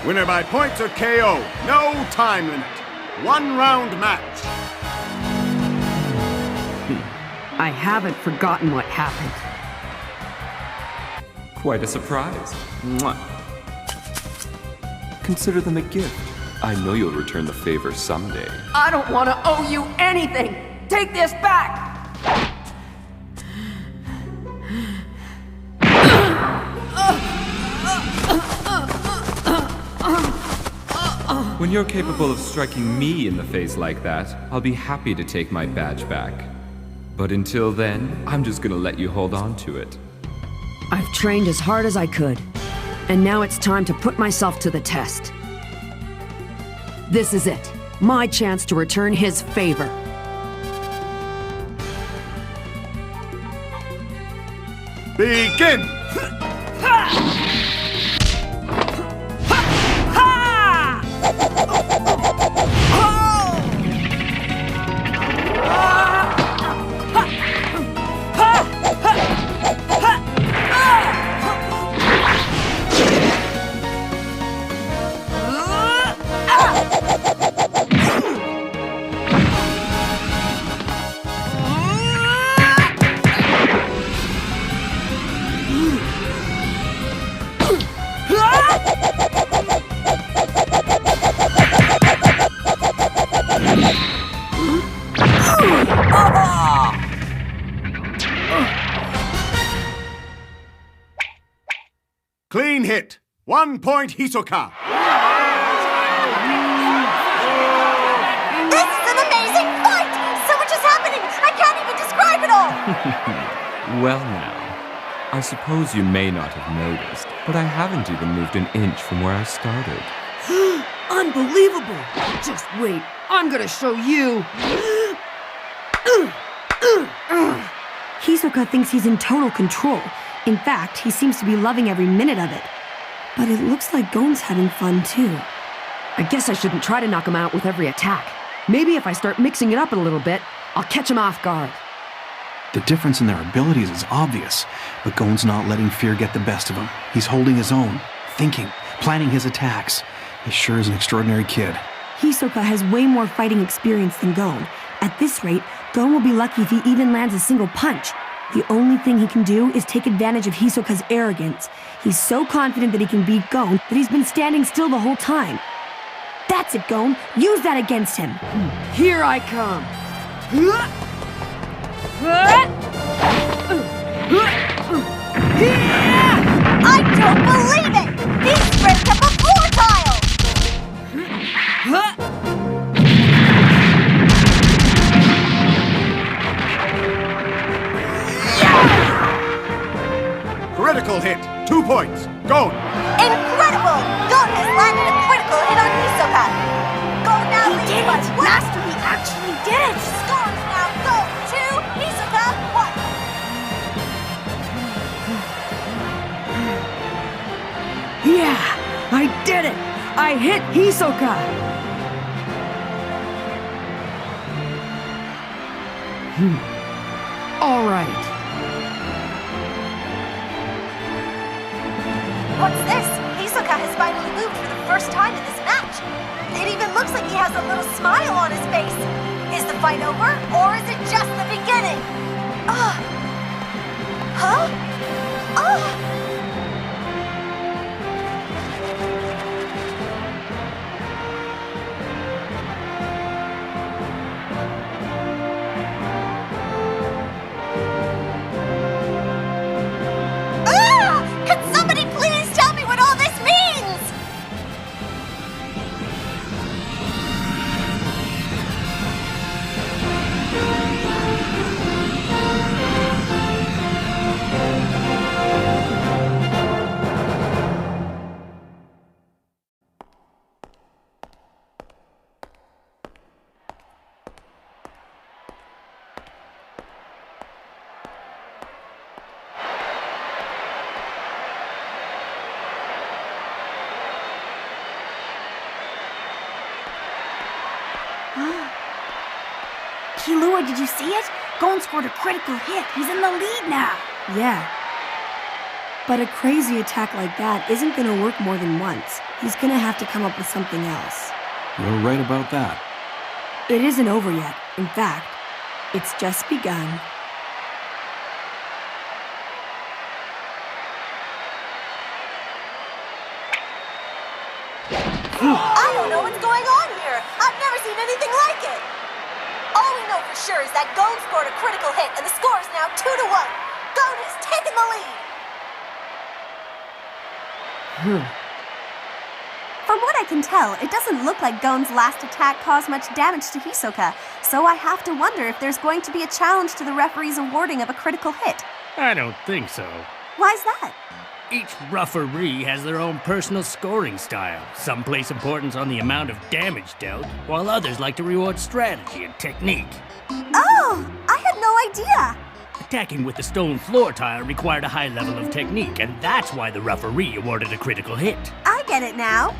Speaker 6: Winner by points or KO. No time limit. 1 round match.
Speaker 8: I haven't forgotten what happened.
Speaker 20: Quite a surprise. Mwah. Consider them a gift. I know you'll return the favor someday.
Speaker 8: I don't want to owe you anything! Take this back!
Speaker 20: When you're capable of striking me in the face like that, I'll be happy to take my badge back. But until then, I'm just gonna let you hold on to it.
Speaker 8: I've trained as hard as I could, and now it's time to put myself to the test. This is it, my chance to return his favor.
Speaker 6: Begin! Clean hit. 1 point, Hisoka.
Speaker 10: This is an amazing fight! So much is happening, I can't even describe it all!
Speaker 20: Well now, I suppose you may not have noticed, but I haven't even moved an inch from where I started.
Speaker 8: Unbelievable! Just wait, I'm gonna show you!
Speaker 14: Hisoka thinks he's in total control. In fact, he seems to be loving every minute of it. But it looks like Gon's having fun too.
Speaker 8: I guess I shouldn't try to knock him out with every attack. Maybe if I start mixing it up a little bit, I'll catch him off guard.
Speaker 5: The difference in their abilities is obvious, but Gon's not letting fear get the best of him. He's holding his own, thinking, planning his attacks. He sure is an extraordinary kid.
Speaker 14: Hisoka has way more fighting experience than Gon. At this rate, Gon will be lucky if he even lands a single punch. The only thing he can do is take advantage of Hisoka's arrogance. He's so confident that he can beat Gon that he's been standing still the whole time. That's it, Gon. Use that against him.
Speaker 2: Here I come.
Speaker 10: I don't believe it! He's ripped up a floor tile!
Speaker 6: Critical hit. 2 points. Go.
Speaker 10: Incredible! Gon has landed a critical hit on Hisoka. Gon now leads by one.
Speaker 9: Master, he actually did it!
Speaker 10: Scores now Gon 2, Hisoka 1.
Speaker 2: Yeah, I did it! I hit Hisoka! All right.
Speaker 10: What's this? Hisoka has finally moved for the first time in this match. It even looks like he has a little smile on his face. Is the fight over, or is it just the beginning? Huh? Could somebody please tell me what all this means?
Speaker 9: Killua, did you see it? Gon scored a critical hit. He's in the lead now.
Speaker 14: Yeah. But a crazy attack like that isn't gonna work more than once. He's gonna have to come up with something else.
Speaker 5: You're right about that.
Speaker 14: It isn't over yet. In fact, it's just begun.
Speaker 10: I don't know what's going on here. I've never seen anything like it. All we know for sure is that Gon scored a critical hit, and the score is now 2-1. Gon has taken the lead.
Speaker 16: From what I can tell, it doesn't look like Gon's last attack caused much damage to Hisoka, so I have to wonder if there's going to be a challenge to the referee's awarding of a critical hit.
Speaker 17: I don't think so.
Speaker 16: Why's that?
Speaker 17: Each referee has their own personal scoring style. Some place importance on the amount of damage dealt, while others like to reward strategy and technique.
Speaker 16: Oh, I had no idea.
Speaker 17: Attacking with the stone floor tile required a high level of technique, and that's why the referee awarded a critical hit.
Speaker 16: I get it now.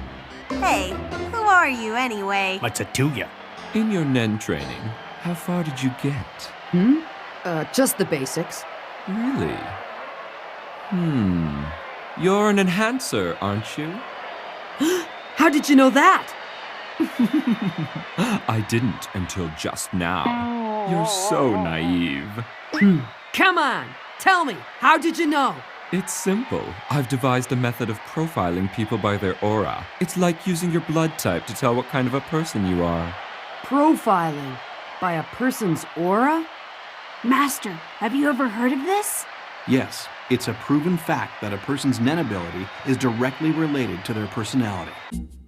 Speaker 16: Hey, who are you anyway?
Speaker 17: Matsuya.
Speaker 20: In your Nen training, how far did you get?
Speaker 8: Just the basics.
Speaker 20: Really? You're an enhancer, aren't you?
Speaker 2: How did you know that?
Speaker 20: I didn't until just now. You're so naive.
Speaker 2: Come on, tell me, how did you know?
Speaker 20: It's simple. I've devised a method of profiling people by their aura. It's like using your blood type to tell what kind of a person you are.
Speaker 19: Profiling? By a person's aura?
Speaker 9: Master, have you ever heard of this?
Speaker 5: Yes, it's a proven fact that a person's Nen ability is directly related to their personality.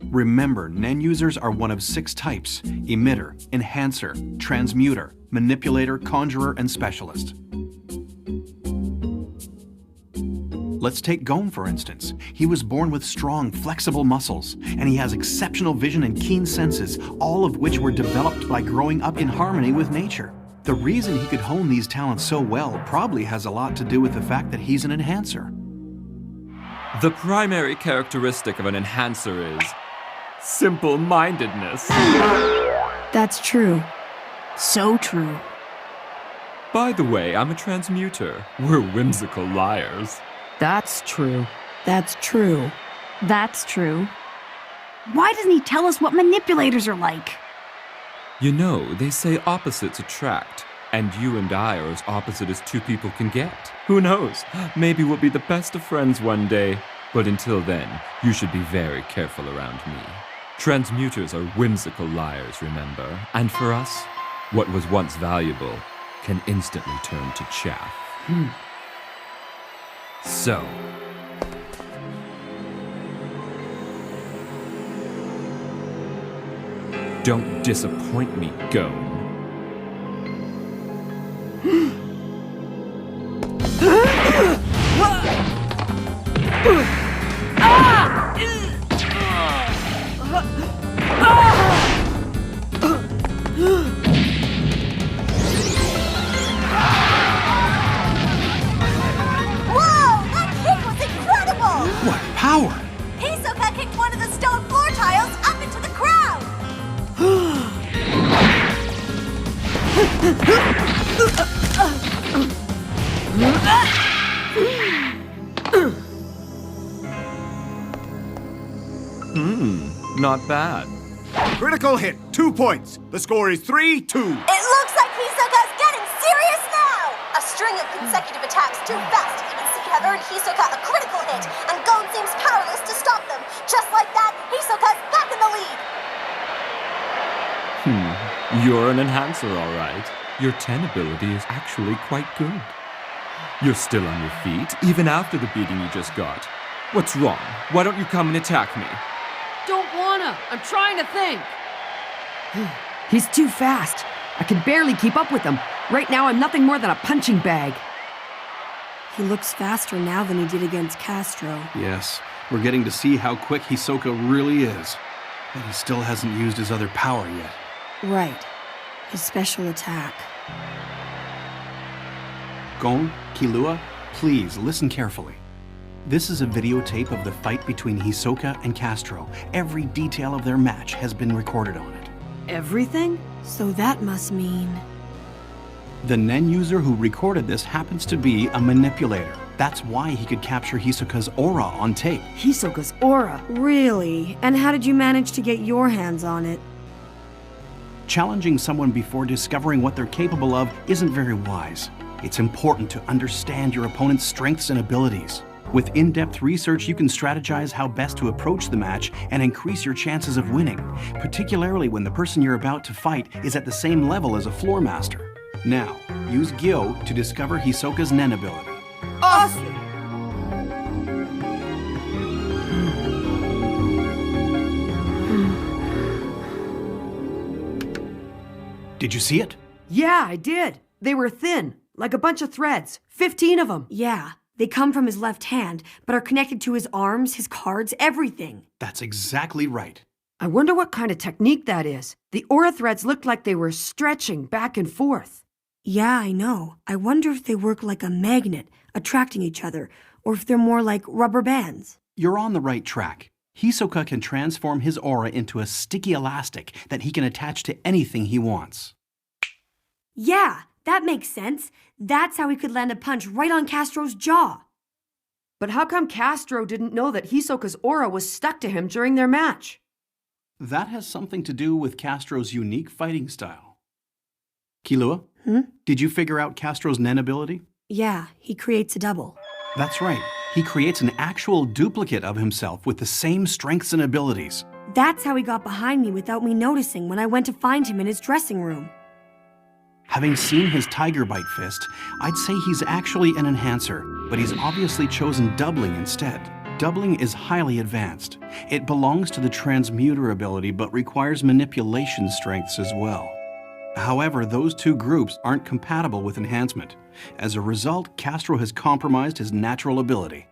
Speaker 5: Remember, Nen users are one of 6 types: emitter, enhancer, transmuter, manipulator, conjurer, and specialist. Let's take Gon, for instance. He was born with strong, flexible muscles, and he has exceptional vision and keen senses, all of which were developed by growing up in harmony with nature. The reason he could hone these talents so well probably has a lot to do with the fact that he's an enhancer.
Speaker 20: The primary characteristic of an enhancer is simple-mindedness.
Speaker 14: That's true.
Speaker 9: So true.
Speaker 20: By the way, I'm a transmuter. We're whimsical liars.
Speaker 8: That's true.
Speaker 14: That's true.
Speaker 4: That's true.
Speaker 9: Why doesn't he tell us what manipulators are like?
Speaker 20: You know, they say opposites attract, and you and I are as opposite as two people can get. Who knows? Maybe we'll be the best of friends one day. But until then, you should be very careful around me. Transmuters are whimsical liars, remember? And for us, what was once valuable can instantly turn to chaff. So, don't disappoint me, Gon.
Speaker 10: Whoa! That kick was incredible!
Speaker 5: What power!
Speaker 10: Hisoka kicked one of the stone floor tiles up into the crowd!
Speaker 20: Not bad.
Speaker 6: Critical hit, 2 points. The score is 3-2.
Speaker 10: It looks like Hisoka's getting serious now! A string of consecutive attacks too fast to even see have earned Hisoka a critical hit, and Gon seems powerless to stop them. Just like that, Hisoka's back in the lead!
Speaker 20: You're an enhancer, all right. Your 10 ability is actually quite good. You're still on your feet, even after the beating you just got. What's wrong? Why don't you come and attack me?
Speaker 2: Don't wanna. I'm trying to think. He's too fast. I can barely keep up with him. Right now, I'm nothing more than a punching bag.
Speaker 14: He looks faster now than he did against Castro.
Speaker 5: Yes, we're getting to see how quick Hisoka really is. But he still hasn't used his other power yet.
Speaker 14: Right. His special attack.
Speaker 5: Gon, Killua, please listen carefully. This is a videotape of the fight between Hisoka and Castro. Every detail of their match has been recorded on it.
Speaker 2: Everything?
Speaker 14: So that must mean...
Speaker 5: The Nen user who recorded this happens to be a manipulator. That's why he could capture Hisoka's aura on tape.
Speaker 2: Hisoka's aura?
Speaker 14: Really? And how did you manage to get your hands on it?
Speaker 5: Challenging someone before discovering what they're capable of isn't very wise. It's important to understand your opponent's strengths and abilities. With in-depth research, you can strategize how best to approach the match and increase your chances of winning, particularly when the person you're about to fight is at the same level as a floor master. Now, use Gyo to discover Hisoka's Nen ability.
Speaker 2: Awesome!
Speaker 5: Did you see it?
Speaker 2: Yeah, I did. They were thin, like a bunch of threads. 15 of them.
Speaker 14: Yeah, they come from his left hand, but are connected to his arms, his cards, everything.
Speaker 5: That's exactly right.
Speaker 2: I wonder what kind of technique that is. The aura threads looked like they were stretching back and forth.
Speaker 14: Yeah, I know. I wonder if they work like a magnet, attracting each other, or if they're more like rubber bands.
Speaker 5: You're on the right track. Hisoka can transform his aura into a sticky elastic that he can attach to anything he wants.
Speaker 14: Yeah, that makes sense. That's how he could land a punch right on Castro's jaw.
Speaker 2: But how come Castro didn't know that Hisoka's aura was stuck to him during their match?
Speaker 5: That has something to do with Castro's unique fighting style. Killua, did you figure out Castro's Nen ability?
Speaker 14: Yeah, he creates a double.
Speaker 5: That's right. He creates an actual duplicate of himself with the same strengths and abilities.
Speaker 14: That's how he got behind me without me noticing when I went to find him in his dressing room.
Speaker 5: Having seen his Tiger Bite fist, I'd say he's actually an enhancer, but he's obviously chosen doubling instead. Doubling is highly advanced. It belongs to the transmuter ability, but requires manipulation strengths as well. However, those two groups aren't compatible with enhancement. As a result, Castro has compromised his natural ability.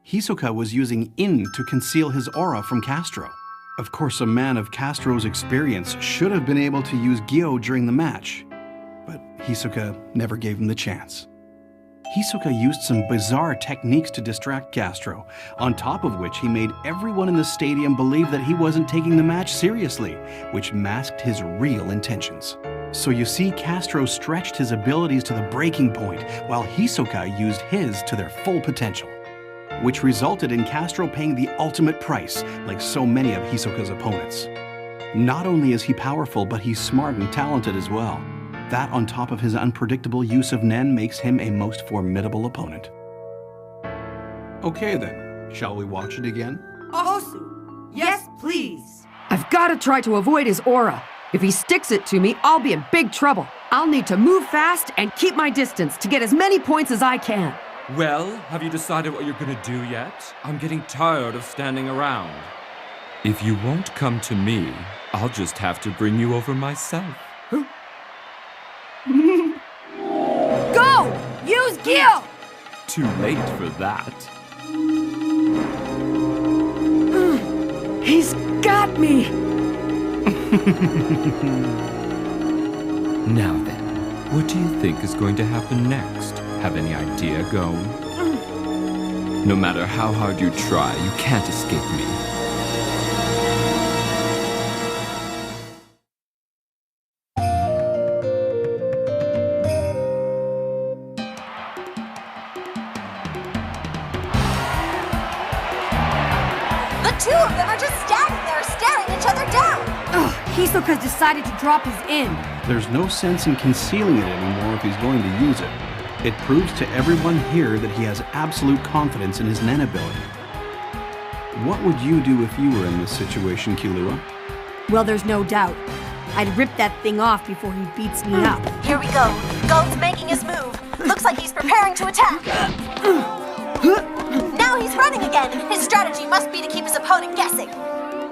Speaker 5: Hisoka was using In to conceal his aura from Castro. Of course, a man of Castro's experience should have been able to use Gyo during the match, but Hisoka never gave him the chance. Hisoka used some bizarre techniques to distract Castro, on top of which he made everyone in the stadium believe that he wasn't taking the match seriously, which masked his real intentions. So you see, Castro stretched his abilities to the breaking point, while Hisoka used his to their full potential. which resulted in Castro paying the ultimate price, like so many of Hisoka's opponents. Not only is he powerful, but he's smart and talented as well. That, on top of his unpredictable use of Nen, makes him a most formidable opponent. Okay then, shall we watch it again?
Speaker 2: Osu! Yes, please! I've got to try to avoid his aura. If he sticks it to me, I'll be in big trouble. I'll need to move fast and keep my distance to get as many points as I can.
Speaker 20: Well, have you decided what you're gonna do yet? I'm getting tired of standing around. If you won't come to me, I'll just have to bring you over myself.
Speaker 2: Go! Use Gil!
Speaker 20: Too late for that.
Speaker 2: He's got me!
Speaker 20: Now then, what do you think is going to happen next? Have any idea, Gon? No matter how hard you try, you can't escape me.
Speaker 10: The two of them are just standing there staring each other down.
Speaker 9: Ugh, Hisoka's decided to drop his in.
Speaker 5: There's no sense in concealing it anymore if he's going to use it. It proves to everyone here that he has absolute confidence in his Nen ability. What would you do if you were in this situation, Killua?
Speaker 9: Well, there's no doubt. I'd rip that thing off before he beats me up.
Speaker 10: Here we go. Gon's making his move. Looks like he's preparing to attack. Now he's running again. His strategy must be to keep his opponent guessing.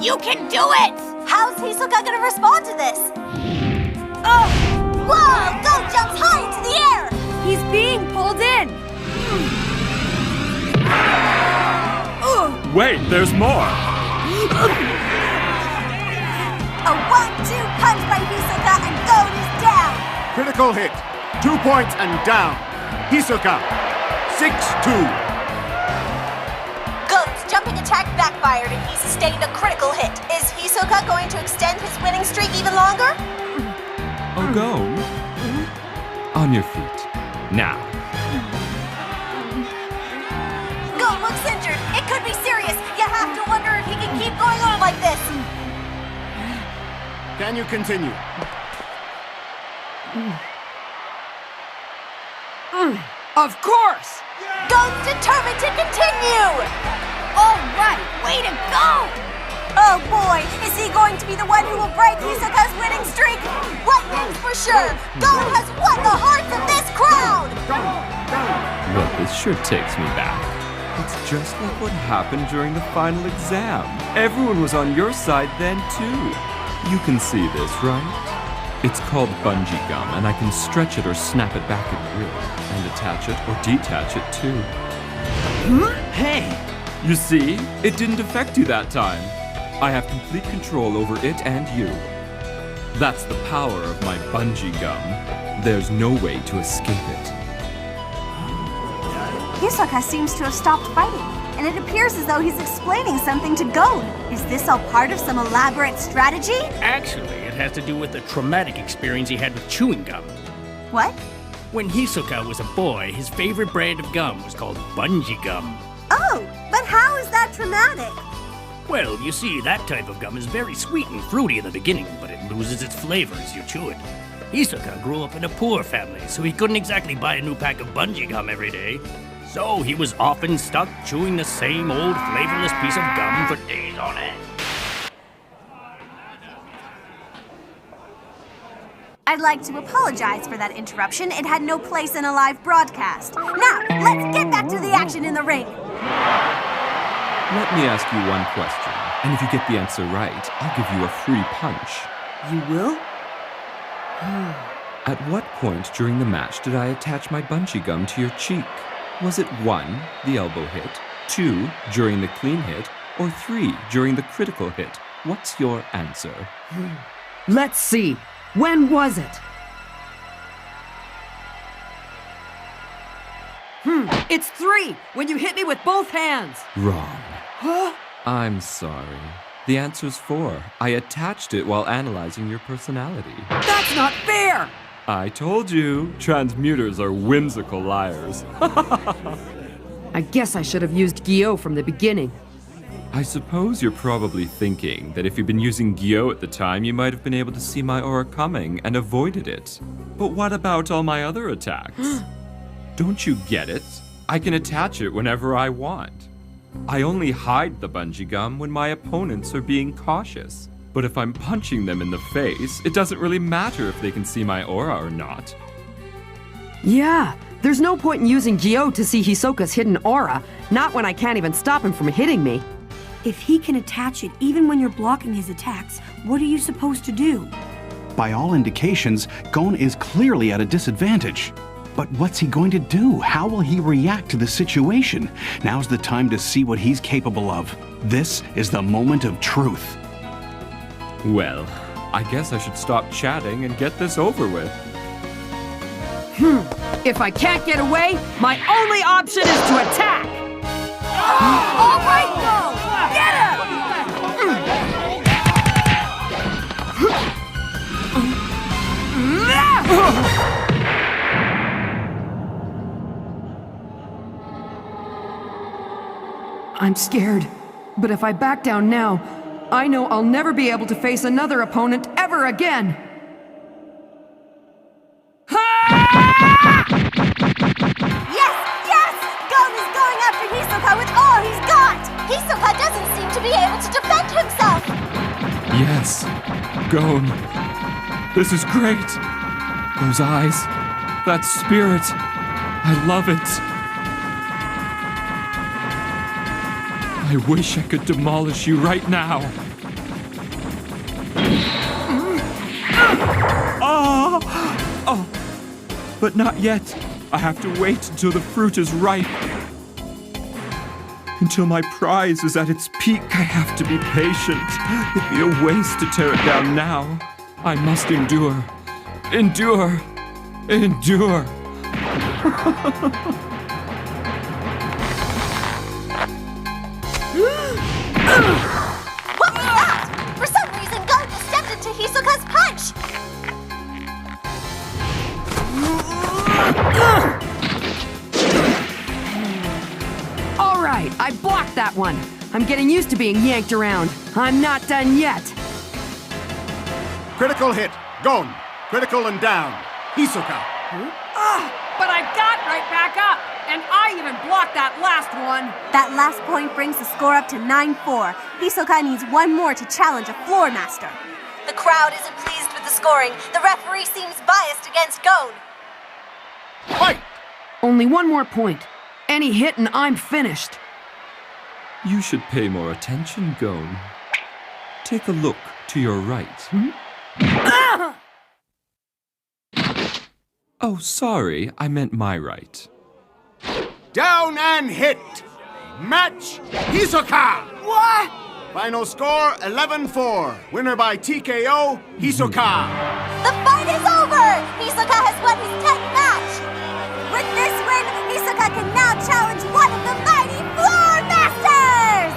Speaker 10: You can do it! How's Hisoka gonna respond to this? Oh! Whoa! Gon jumps high into the air!
Speaker 9: He's being pulled in!
Speaker 20: Wait, there's more!
Speaker 10: A 1-2 punch by Hisoka and Gon is down!
Speaker 6: Critical hit. 2 points and down. Hisoka. 6-2.
Speaker 10: Gon's jumping attack backfired and he sustained a critical hit. Is Hisoka going to extend his winning streak even longer?
Speaker 20: Oh, Gon. On your feet. Now.
Speaker 10: Gon looks injured. It could be serious. You have to wonder if he can keep going on like this.
Speaker 6: Can you continue?
Speaker 2: Of course!
Speaker 10: Gon's determined to continue! All right, way to go! Oh boy, is he going to be the one who will break Hisoka's winning streak? One thing's for sure, Gon has won the hearts of this crowd!
Speaker 20: Well, this sure takes me back. It's just like what happened during the final exam. Everyone was on your side then, too. You can see this, right? It's called bungee gum, and I can stretch it or snap it back at will, and attach it or detach it, too.
Speaker 17: Hey!
Speaker 20: You see? It didn't affect you that time. I have complete control over it and you. That's the power of my bungee gum. There's no way to escape it.
Speaker 16: Hisoka seems to have stopped fighting, and it appears as though he's explaining something to Gon. Is this all part of some elaborate strategy?
Speaker 17: Actually, it has to do with a traumatic experience he had with chewing gum.
Speaker 16: What?
Speaker 17: When Hisoka was a boy, his favorite brand of gum was called bungee gum.
Speaker 16: Oh, but how is that traumatic?
Speaker 17: Well, you see, that type of gum is very sweet and fruity in the beginning, but it loses its flavor as you chew it. Hisoka grew up in a poor family, so he couldn't exactly buy a new pack of bungee gum every day. So he was often stuck chewing the same old flavorless piece of gum for days on end.
Speaker 16: I'd like to apologize for that interruption. It had no place in a live broadcast. Now, let's get back to the action in the ring.
Speaker 20: Let me ask you one question, and if you get the answer right, I'll give you a free punch.
Speaker 2: You will?
Speaker 20: At what point during the match did I attach my bungee gum to your cheek? Was it 1, the elbow hit, 2, during the clean hit, or 3, during the critical hit? What's your answer?
Speaker 2: Let's see. When was it? It's 3, when you hit me with both hands.
Speaker 20: Wrong.
Speaker 2: Huh?
Speaker 20: I'm sorry. The answer's 4. I attached it while analyzing your personality.
Speaker 2: That's not fair!
Speaker 20: I told you, transmuters are whimsical liars.
Speaker 2: I guess I should have used Gyo from the beginning.
Speaker 20: I suppose you're probably thinking that if you'd been using Gyo at the time, you might have been able to see my aura coming and avoided it. But what about all my other attacks? Don't you get it? I can attach it whenever I want. I only hide the bungee gum when my opponents are being cautious. But if I'm punching them in the face, it doesn't really matter if they can see my aura or not.
Speaker 2: Yeah, there's no point in using Gyo to see Hisoka's hidden aura, not when I can't even stop him from hitting me.
Speaker 14: If he can attach it even when you're blocking his attacks, what are you supposed to do?
Speaker 5: By all indications, Gon is clearly at a disadvantage. But what's he going to do? How will he react to the situation? Now's the time to see what he's capable of. This is the moment of truth.
Speaker 20: Well, I guess I should stop chatting and get this over with.
Speaker 2: If I can't get away, my only option is to attack!
Speaker 21: All right, go! Get
Speaker 2: I'm scared, but if I back down now, I know I'll never be able to face another opponent ever again!
Speaker 21: Yes! Yes! Gon is going after Hisoka with all he's got!
Speaker 10: Hisoka doesn't seem to be able to defend himself!
Speaker 20: Yes, Gon. This is great. Those eyes, that spirit, I love it. I wish I could demolish you right now. Oh, but not yet. I have to wait until the fruit is ripe. Until my prize is at its peak, I have to be patient. It'd be a waste to tear it down now. I must endure. Endure. Endure.
Speaker 10: What was that? For some reason, Gon just stepped into Hisoka's punch!
Speaker 2: All right, I blocked that one. I'm getting used to being yanked around. I'm not done yet.
Speaker 6: Critical hit. Gon. Critical and down. Hisoka.
Speaker 2: But I got right back up, and I even blocked that last one.
Speaker 16: That last point brings the score up to 9-4. Hisoka needs one more to challenge a floor master.
Speaker 10: The crowd isn't pleased with the scoring. The referee seems biased against Gon.
Speaker 6: Fight!
Speaker 2: Only one more point. Any hit and I'm finished.
Speaker 20: You should pay more attention, Gon. Take a look to your right. Oh, sorry, I meant my right.
Speaker 6: Down and hit. Match Hisoka.
Speaker 21: What?
Speaker 6: Final score 11-4. Winner by TKO, Hisoka.
Speaker 10: The fight is over! Hisoka has won his 10th match!
Speaker 21: With this win, Hisoka can now challenge one of the mighty Floor Masters!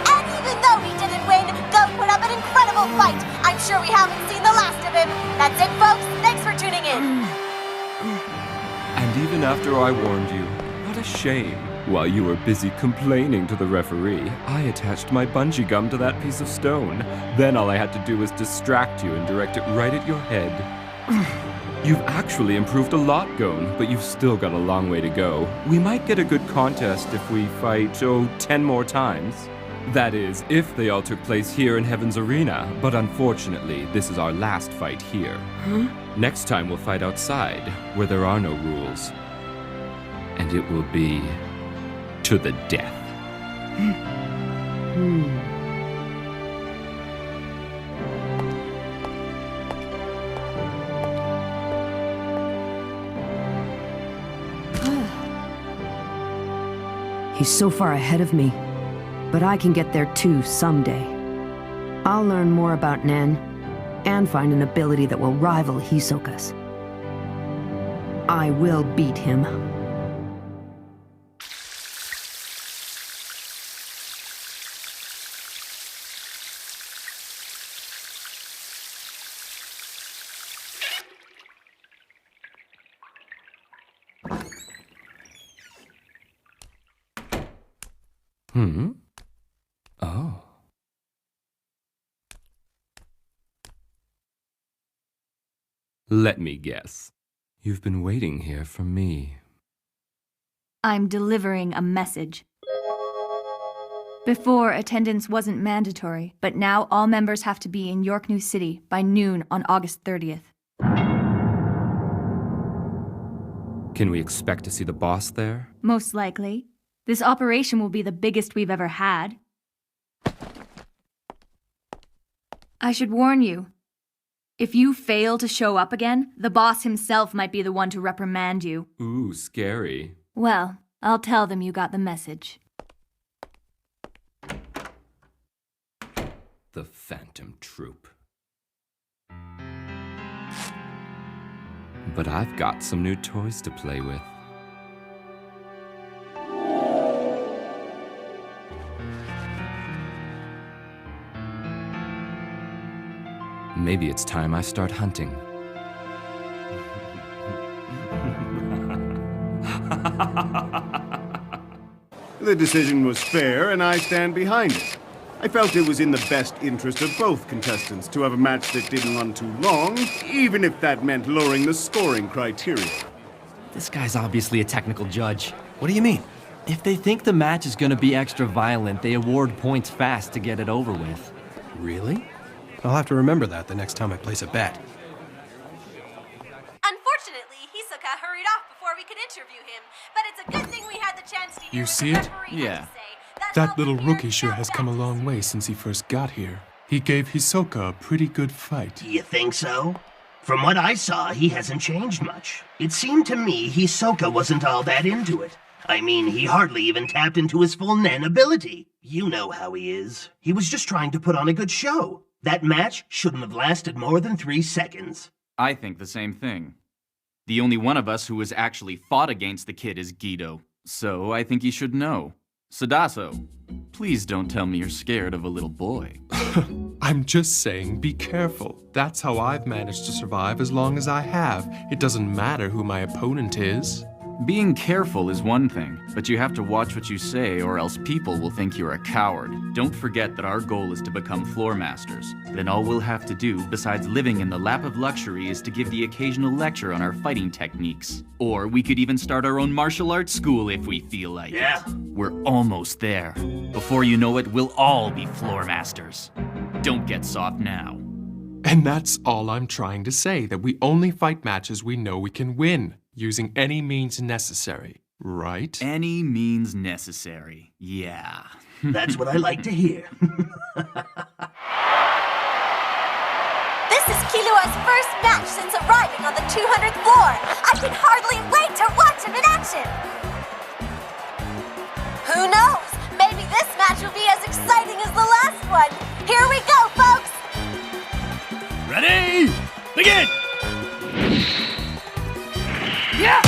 Speaker 10: And even though he didn't win, Gon put up an incredible fight. I'm sure we haven't seen the last of him. That's it, folks. Thanks for tuning in.
Speaker 20: And even after I warned you, what a shame. While you were busy complaining to the referee, I attached my bungee gum to that piece of stone. Then all I had to do was distract you and direct it right at your head. You've actually improved a lot, Gon, but you've still got a long way to go. We might get a good contest if we fight, 10 more times. That is, if they all took place here in Heaven's Arena, but unfortunately, this is our last fight here. Next time we'll fight outside, where there are no rules. And it will be to the death.
Speaker 2: He's so far ahead of me, but I can get there too someday. I'll learn more about Nen, and find an ability that will rival Hisoka's. I will beat him.
Speaker 20: Oh. Let me guess. You've been waiting here for me.
Speaker 4: I'm delivering a message. Before, attendance wasn't mandatory, but now all members have to be in York New City by noon on August 30th.
Speaker 20: Can we expect to see the boss there?
Speaker 4: Most likely. This operation will be the biggest we've ever had. I should warn you. If you fail to show up again, the boss himself might be the one to reprimand you.
Speaker 20: Ooh, scary.
Speaker 4: Well, I'll tell them you got the message.
Speaker 20: The Phantom Troop. But I've got some new toys to play with. Maybe it's time I start hunting.
Speaker 6: The decision was fair, and I stand behind it. I felt it was in the best interest of both contestants to have a match that didn't run too long, even if that meant lowering the scoring criteria.
Speaker 1: This guy's obviously a technical judge. What do you mean? If they think the match is gonna be extra violent, they award points fast to get it over with.
Speaker 11: Really? I'll have to remember that the next time I place a bet.
Speaker 16: Unfortunately, Hisoka hurried off before we could interview him, but it's a good thing we had the chance to hear
Speaker 18: You
Speaker 16: what
Speaker 18: see
Speaker 16: the
Speaker 18: it?
Speaker 16: referee had to say.
Speaker 18: That little rookie sure has come a long way since he first got here. He gave Hisoka a pretty good fight.
Speaker 23: You think so? From what I saw, he hasn't changed much. It seemed to me Hisoka wasn't all that into it. I mean, he hardly even tapped into his full Nen ability. You know how he is. He was just trying to put on a good show. That match shouldn't have lasted more than 3 seconds.
Speaker 25: I think the same thing. The only one of us who has actually fought against the kid is Guido. So I think he should know. Sadaso, please don't tell me you're scared of a little boy.
Speaker 18: I'm just saying, be careful. That's how I've managed to survive as long as I have. It doesn't matter who my opponent is.
Speaker 25: Being careful is one thing, but you have to watch what you say or else people will think you're a coward. Don't forget that our goal is to become floor masters. Then all we'll have to do, besides living in the lap of luxury, is to give the occasional lecture on our fighting techniques. Or we could even start our own martial arts school if we feel like it. We're almost there. Before you know it, we'll all be floor masters. Don't get soft now.
Speaker 18: And that's all I'm trying to say, that we only fight matches we know we can win, using any means necessary, right?
Speaker 25: Any means necessary, yeah.
Speaker 23: That's what I like to hear.
Speaker 10: This is Killua's first match since arriving on the 200th floor. I can hardly wait to watch him in action. Who knows? Maybe this match will be as exciting as the last one. Here we go, folks!
Speaker 17: Ready? Begin! Yeah!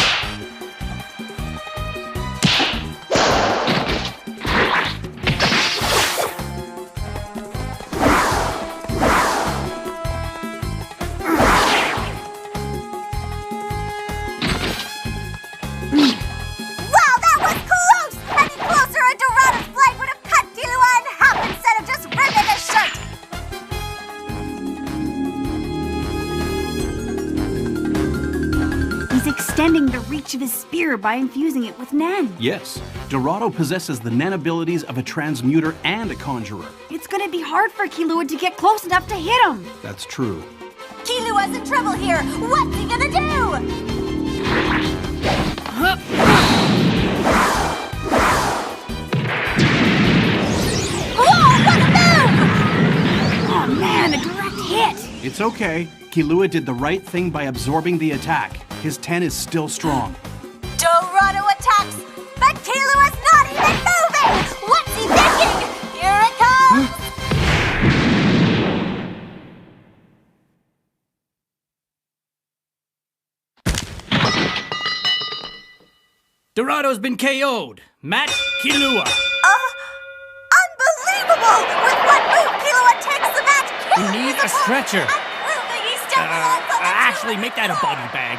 Speaker 21: Wow, that was close! Any closer and Dorado's blade would have cut Killua in half instead of just ripping his shirt!
Speaker 9: He's extending the reach of his spear by infusing it with Nen.
Speaker 5: Yes, Dorado possesses the Nen abilities of a transmuter and a conjurer.
Speaker 9: It's gonna be hard for Killua to get close enough to hit him.
Speaker 5: That's true.
Speaker 10: Killua's in trouble here. What's he gonna do? Whoa, what a move!
Speaker 9: Oh man, a direct hit!
Speaker 5: It's okay. Killua did the right thing by absorbing the attack. His 10 is still strong.
Speaker 10: Dorado attacks, but Killua's not even moving! What's he thinking? Here it comes!
Speaker 17: Dorado's been KO'd. Match Killua.
Speaker 21: Unbelievable! With one move, Killua takes the match!
Speaker 17: We need a stretcher.
Speaker 21: Proving he still belongs on the
Speaker 17: Actually, make that a body bag.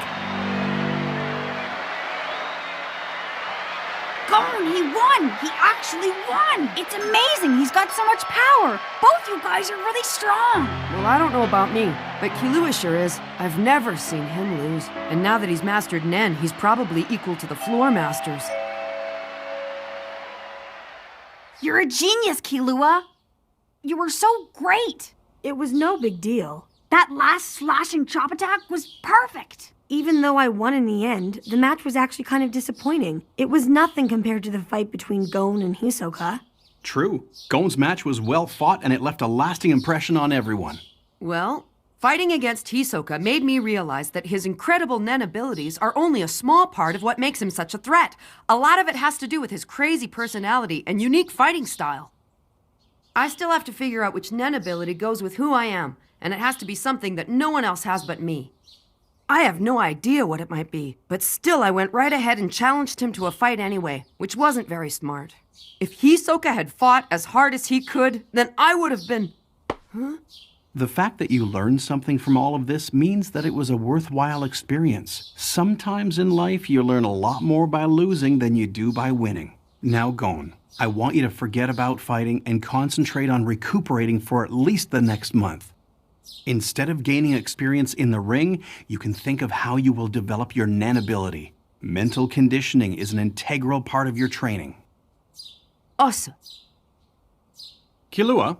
Speaker 9: Gone! He won! He actually won! It's amazing! He's got so much power! Both you guys are really strong!
Speaker 8: Well, I don't know about me, but Killua sure is. I've never seen him lose. And now that he's mastered Nen, he's probably equal to the Floor Masters.
Speaker 9: You're a genius, Killua! You were so great!
Speaker 14: It was no big deal.
Speaker 9: That last slashing chop attack was perfect!
Speaker 14: Even though I won in the end, the match was actually kind of disappointing. It was nothing compared to the fight between Gon and Hisoka.
Speaker 5: True. Gon's match was well fought and it left a lasting impression on everyone.
Speaker 8: Well, fighting against Hisoka made me realize that his incredible Nen abilities are only a small part of what makes him such a threat. A lot of it has to do with his crazy personality and unique fighting style. I still have to figure out which Nen ability goes with who I am, and it has to be something that no one else has but me. I have no idea what it might be, but still I went right ahead and challenged him to a fight anyway, which wasn't very smart. If Hisoka had fought as hard as he could, then I would have been... Huh?
Speaker 5: The fact that you learned something from all of this means that it was a worthwhile experience. Sometimes in life you learn a lot more by losing than you do by winning. Now, Gon, I want you to forget about fighting and concentrate on recuperating for at least the next month. Instead of gaining experience in the ring, you can think of how you will develop your Nen ability. Mental conditioning is an integral part of your training.
Speaker 8: Awesome.
Speaker 5: Killua,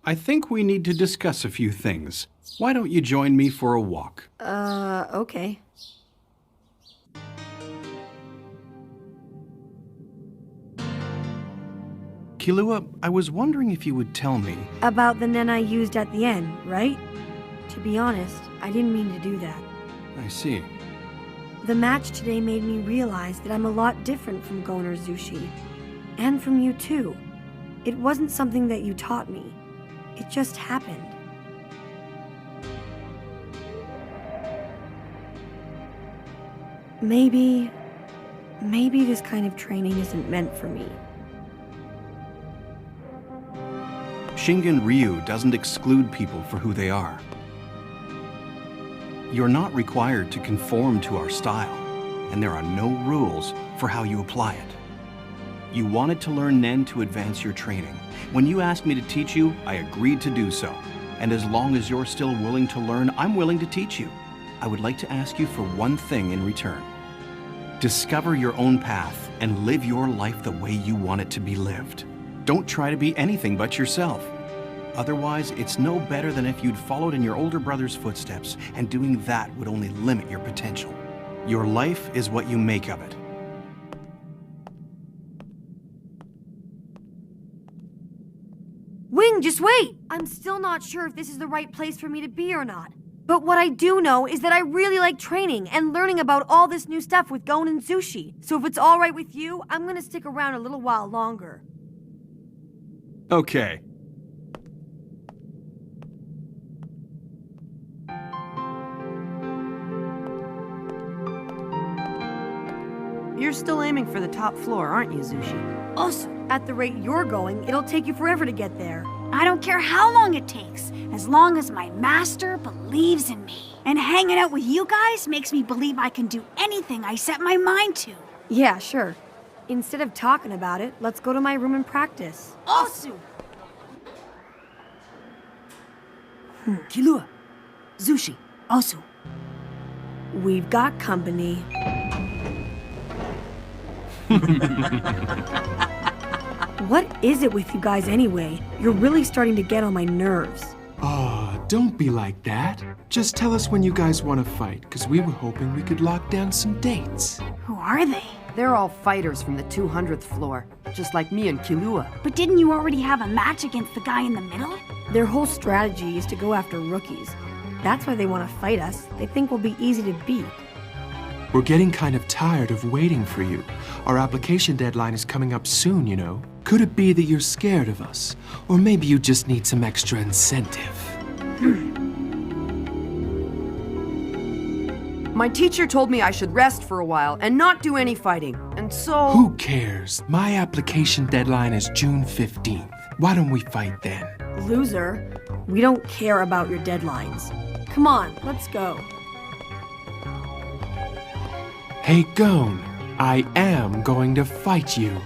Speaker 5: I think we need to discuss a few things. Why don't you join me for a walk?
Speaker 14: Okay.
Speaker 5: Killua, I was wondering if you would tell me...
Speaker 14: About the Nen I used at the end, right? To be honest, I didn't mean to do that.
Speaker 5: I see.
Speaker 14: The match today made me realize that I'm a lot different from Gon or Zushi. And from you too. It wasn't something that you taught me. It just happened. Maybe this kind of training isn't meant for me.
Speaker 5: Shingen Ryu doesn't exclude people for who they are. You're not required to conform to our style, and there are no rules for how you apply it. You wanted to learn Nen to advance your training. When you asked me to teach you, I agreed to do so. And as long as you're still willing to learn, I'm willing to teach you. I would like to ask you for one thing in return. Discover your own path and live your life the way you want it to be lived. Don't try to be anything but yourself. Otherwise, it's no better than if you'd followed in your older brother's footsteps, and doing that would only limit your potential. Your life is what you make of it.
Speaker 14: Wing, just wait! I'm still not sure if this is the right place for me to be or not. But what I do know is that I really like training and learning about all this new stuff with Gon and Zushi. So if it's all right with you, I'm gonna stick around a little while longer.
Speaker 5: Okay.
Speaker 8: You're still aiming for the top floor, aren't you, Zushi?
Speaker 14: Also, at the rate you're going, it'll take you forever to get there.
Speaker 9: I don't care how long it takes, as long as my master believes in me. And hanging out with you guys makes me believe I can do anything I set my mind to.
Speaker 14: Yeah, sure. Instead of talking about it, let's go to my room and practice.
Speaker 9: Osu!
Speaker 8: Killua, Zushi,
Speaker 9: Osu.
Speaker 14: We've got company. What is it with you guys anyway? You're really starting to get on my nerves.
Speaker 18: Oh, don't be like that. Just tell us when you guys want to fight, because we were hoping we could lock down some dates.
Speaker 9: Who are they?
Speaker 8: They're all fighters from the 200th floor, just like me and Killua.
Speaker 9: But didn't you already have a match against the guy in the middle?
Speaker 14: Their whole strategy is to go after rookies. That's why they want to fight us. They think we'll be easy to beat.
Speaker 18: We're getting kind of tired of waiting for you. Our application deadline is coming up soon, you know. Could it be that you're scared of us? Or maybe you just need some extra incentive?
Speaker 8: My teacher told me I should rest for a while and not do any fighting, and so...
Speaker 18: Who cares? My application deadline is June 15th. Why don't we fight then?
Speaker 14: Loser, we don't care about your deadlines. Come on, let's go.
Speaker 18: Hey, Gon, I am going to fight you.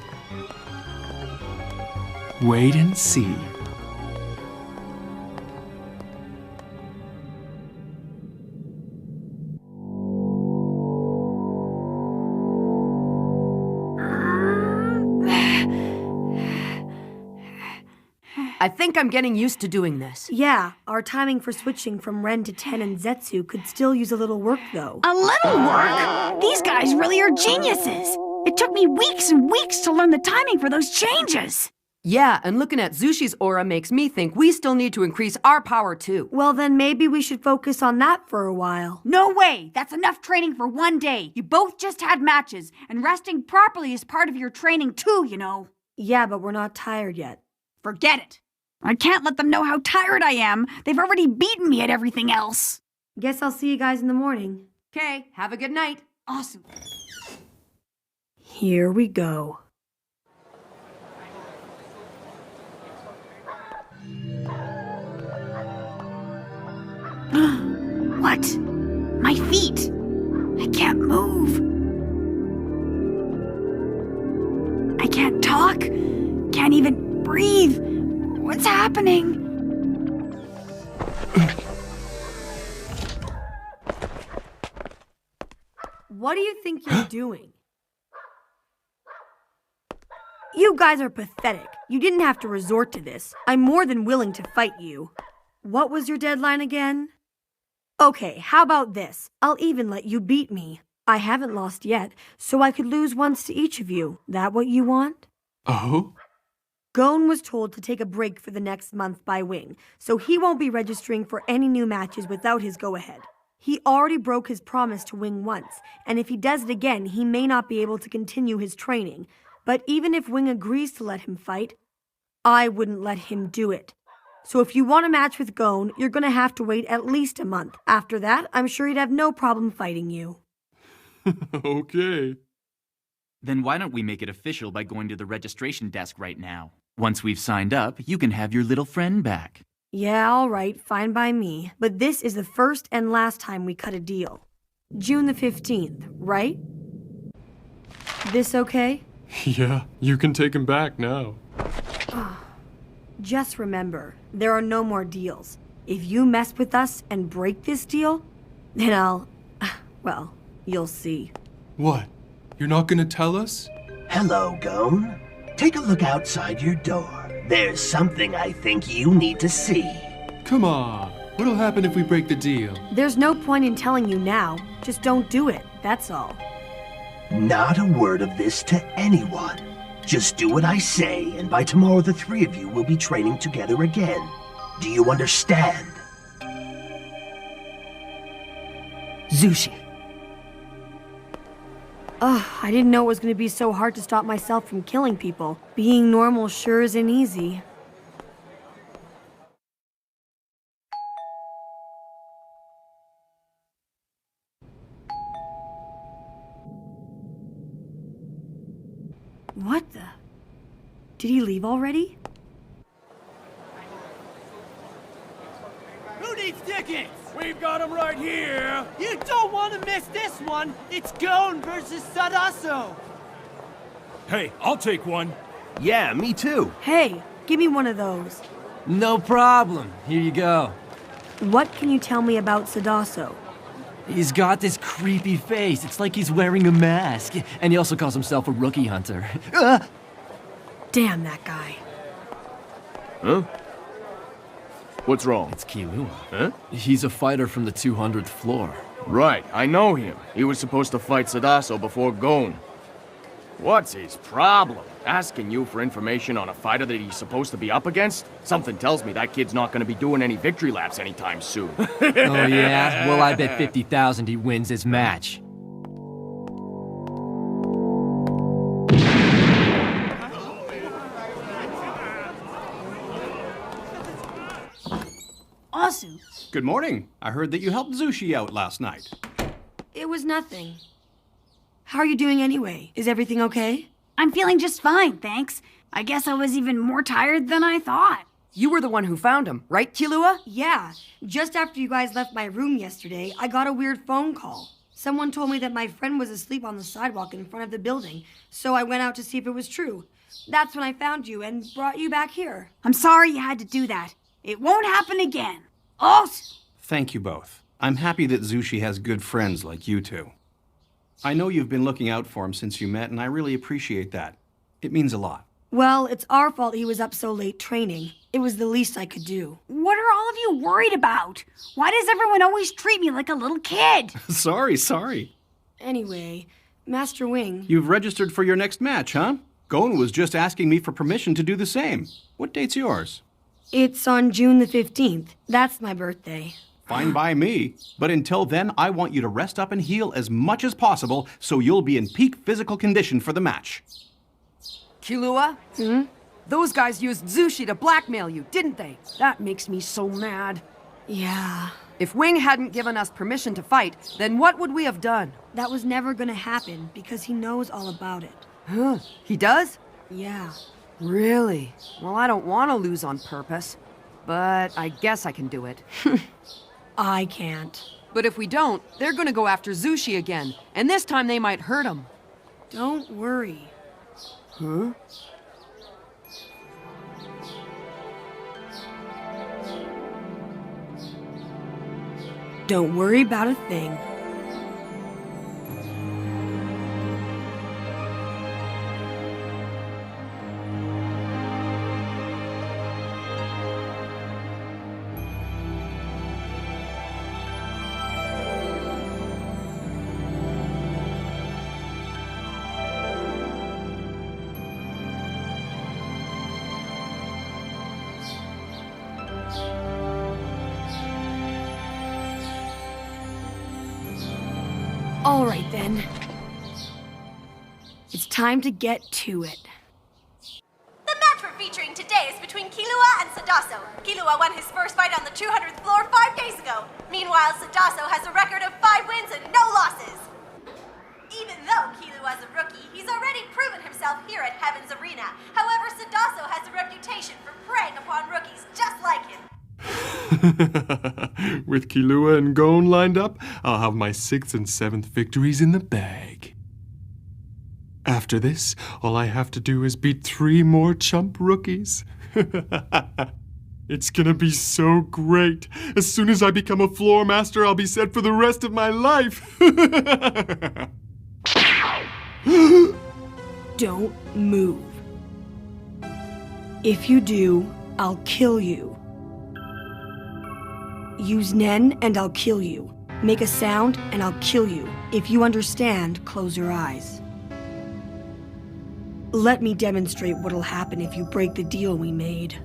Speaker 18: Wait and see.
Speaker 8: I think I'm getting used to doing this.
Speaker 14: Yeah, our timing for switching from Ren to Ten and Zetsu could still use a little work, though.
Speaker 9: A little work? These guys really are geniuses. It took me weeks and weeks to learn the timing for those changes.
Speaker 8: Yeah, and looking at Zushi's aura makes me think we still need to increase our power too.
Speaker 14: Well, then maybe we should focus on that for a while.
Speaker 9: No way! That's enough training for one day. You both just had matches, and resting properly is part of your training too, you know.
Speaker 14: Yeah, but we're not tired yet.
Speaker 9: Forget it. I can't let them know how tired I am. They've already beaten me at everything else.
Speaker 14: Guess I'll see you guys in the morning.
Speaker 8: Okay, have a good night.
Speaker 9: Awesome.
Speaker 14: Here we go.
Speaker 9: What? My feet. I can't move. I can't talk. Can't even breathe. What's happening?
Speaker 14: What do you think you're doing? You guys are pathetic. You didn't have to resort to this. I'm more than willing to fight you. What was your deadline again? Okay, how about this? I'll even let you beat me. I haven't lost yet, so I could lose once to each of you. That what you want?
Speaker 18: Oh?
Speaker 14: Gon was told to take a break for the next month by Wing, so he won't be registering for any new matches without his go-ahead. He already broke his promise to Wing once, and if he does it again, he may not be able to continue his training. But even if Wing agrees to let him fight, I wouldn't let him do it. So if you want a match with Gon, you're gonna have to wait at least a month. After that, I'm sure he'd have no problem fighting you.
Speaker 18: Okay.
Speaker 25: Then why don't we make it official by going to the registration desk right now? Once we've signed up, you can have your little friend back.
Speaker 14: Yeah, all right, fine by me. But this is the first and last time we cut a deal. June the 15th, right? This okay?
Speaker 18: Yeah, you can take him back now.
Speaker 14: Just remember, there are no more deals. If you mess with us and break this deal, then well, you'll see.
Speaker 18: What? You're not gonna tell us?
Speaker 23: Hello, Gon. Take a look outside your door. There's something I think you need to see.
Speaker 18: Come on. What'll happen if we break the deal?
Speaker 14: There's no point in telling you now. Just don't do it, that's all.
Speaker 23: Not a word of this to anyone. Just do what I say, and by tomorrow the three of you will be training together again. Do you understand?
Speaker 8: Zushi.
Speaker 14: I didn't know it was going to be so hard to stop myself from killing people. Being normal sure isn't easy. What the? Did he leave already?
Speaker 3: Who needs tickets? We've got them right here. You don't want to miss this one. It's Gon versus Sadaso.
Speaker 7: Hey, I'll take one.
Speaker 23: Yeah, me too.
Speaker 14: Hey, give me one of those.
Speaker 1: No problem. Here you go.
Speaker 14: What can you tell me about Sadaso?
Speaker 1: He's got this creepy face. It's like he's wearing a mask. And he also calls himself a rookie hunter.
Speaker 14: Damn that guy.
Speaker 7: Huh? What's wrong?
Speaker 1: It's Killua.
Speaker 7: Huh?
Speaker 1: He's a fighter from the 200th floor.
Speaker 7: Right, I know him. He was supposed to fight Sadaso before Gon. What's his problem? Asking you for information on a fighter that he's supposed to be up against? Something tells me that kid's not gonna be doing any victory laps anytime soon.
Speaker 1: Oh yeah? Well, I bet 50,000 he wins his match.
Speaker 9: Asu.
Speaker 5: Good morning. I heard that you helped Zushi out last night.
Speaker 14: It was nothing. How are you doing anyway? Is everything okay?
Speaker 9: I'm feeling just fine, thanks. I guess I was even more tired than I thought.
Speaker 8: You were the one who found him, right, Killua?
Speaker 14: Yeah. Just after you guys left my room yesterday, I got a weird phone call. Someone told me that my friend was asleep on the sidewalk in front of the building, so I went out to see if it was true. That's when I found you and brought you back here.
Speaker 9: I'm sorry you had to do that. It won't happen again. Oh!
Speaker 5: Thank you both. I'm happy that Zushi has good friends like you two. I know you've been looking out for him since you met, and I really appreciate that. It means a lot.
Speaker 14: Well, it's our fault he was up so late training. It was the least I could do.
Speaker 9: What are all of you worried about? Why does everyone always treat me like a little kid?
Speaker 5: Sorry.
Speaker 14: Anyway, Master Wing...
Speaker 5: You've registered for your next match, huh? Gon was just asking me for permission to do the same. What date's yours?
Speaker 14: It's on June the 15th. That's my birthday.
Speaker 5: Fine by me. But until then, I want you to rest up and heal as much as possible so you'll be in peak physical condition for the match.
Speaker 2: Killua? Those guys used Zushi to blackmail you, didn't they? That makes me so mad.
Speaker 14: Yeah.
Speaker 2: If Wing hadn't given us permission to fight, then what would we have done?
Speaker 14: That was never gonna happen because he knows all about it.
Speaker 2: Huh? He does?
Speaker 14: Yeah.
Speaker 2: Really? Well, I don't want to lose on purpose, but I guess I can do it.
Speaker 14: I can't.
Speaker 2: But if we don't, they're gonna go after Zushi again, and this time they might hurt him.
Speaker 14: Don't worry.
Speaker 2: Huh?
Speaker 14: Don't worry about a thing. All right, then. It's time to get to it.
Speaker 16: The match we're featuring today is between Killua and Sadaso. Killua won his first fight on the 200th floor 5 days ago. Meanwhile, Sadaso has a record of 5 wins and no losses. Even though Killua is a rookie, he's already proven himself here at Heaven's Arena. However, Sadaso has a reputation for preying upon rookies just like him.
Speaker 18: With Killua and Gon lined up, I'll have my 6th and 7th victories in the bag. After this, all I have to do is beat 3 more chump rookies. It's gonna be so great. As soon as I become a floor master, I'll be set for the rest of my life.
Speaker 14: Don't move. If you do, I'll kill you. Use Nen and I'll kill you. Make a sound and I'll kill you. If you understand, close your eyes. Let me demonstrate what'll happen if you break the deal we made.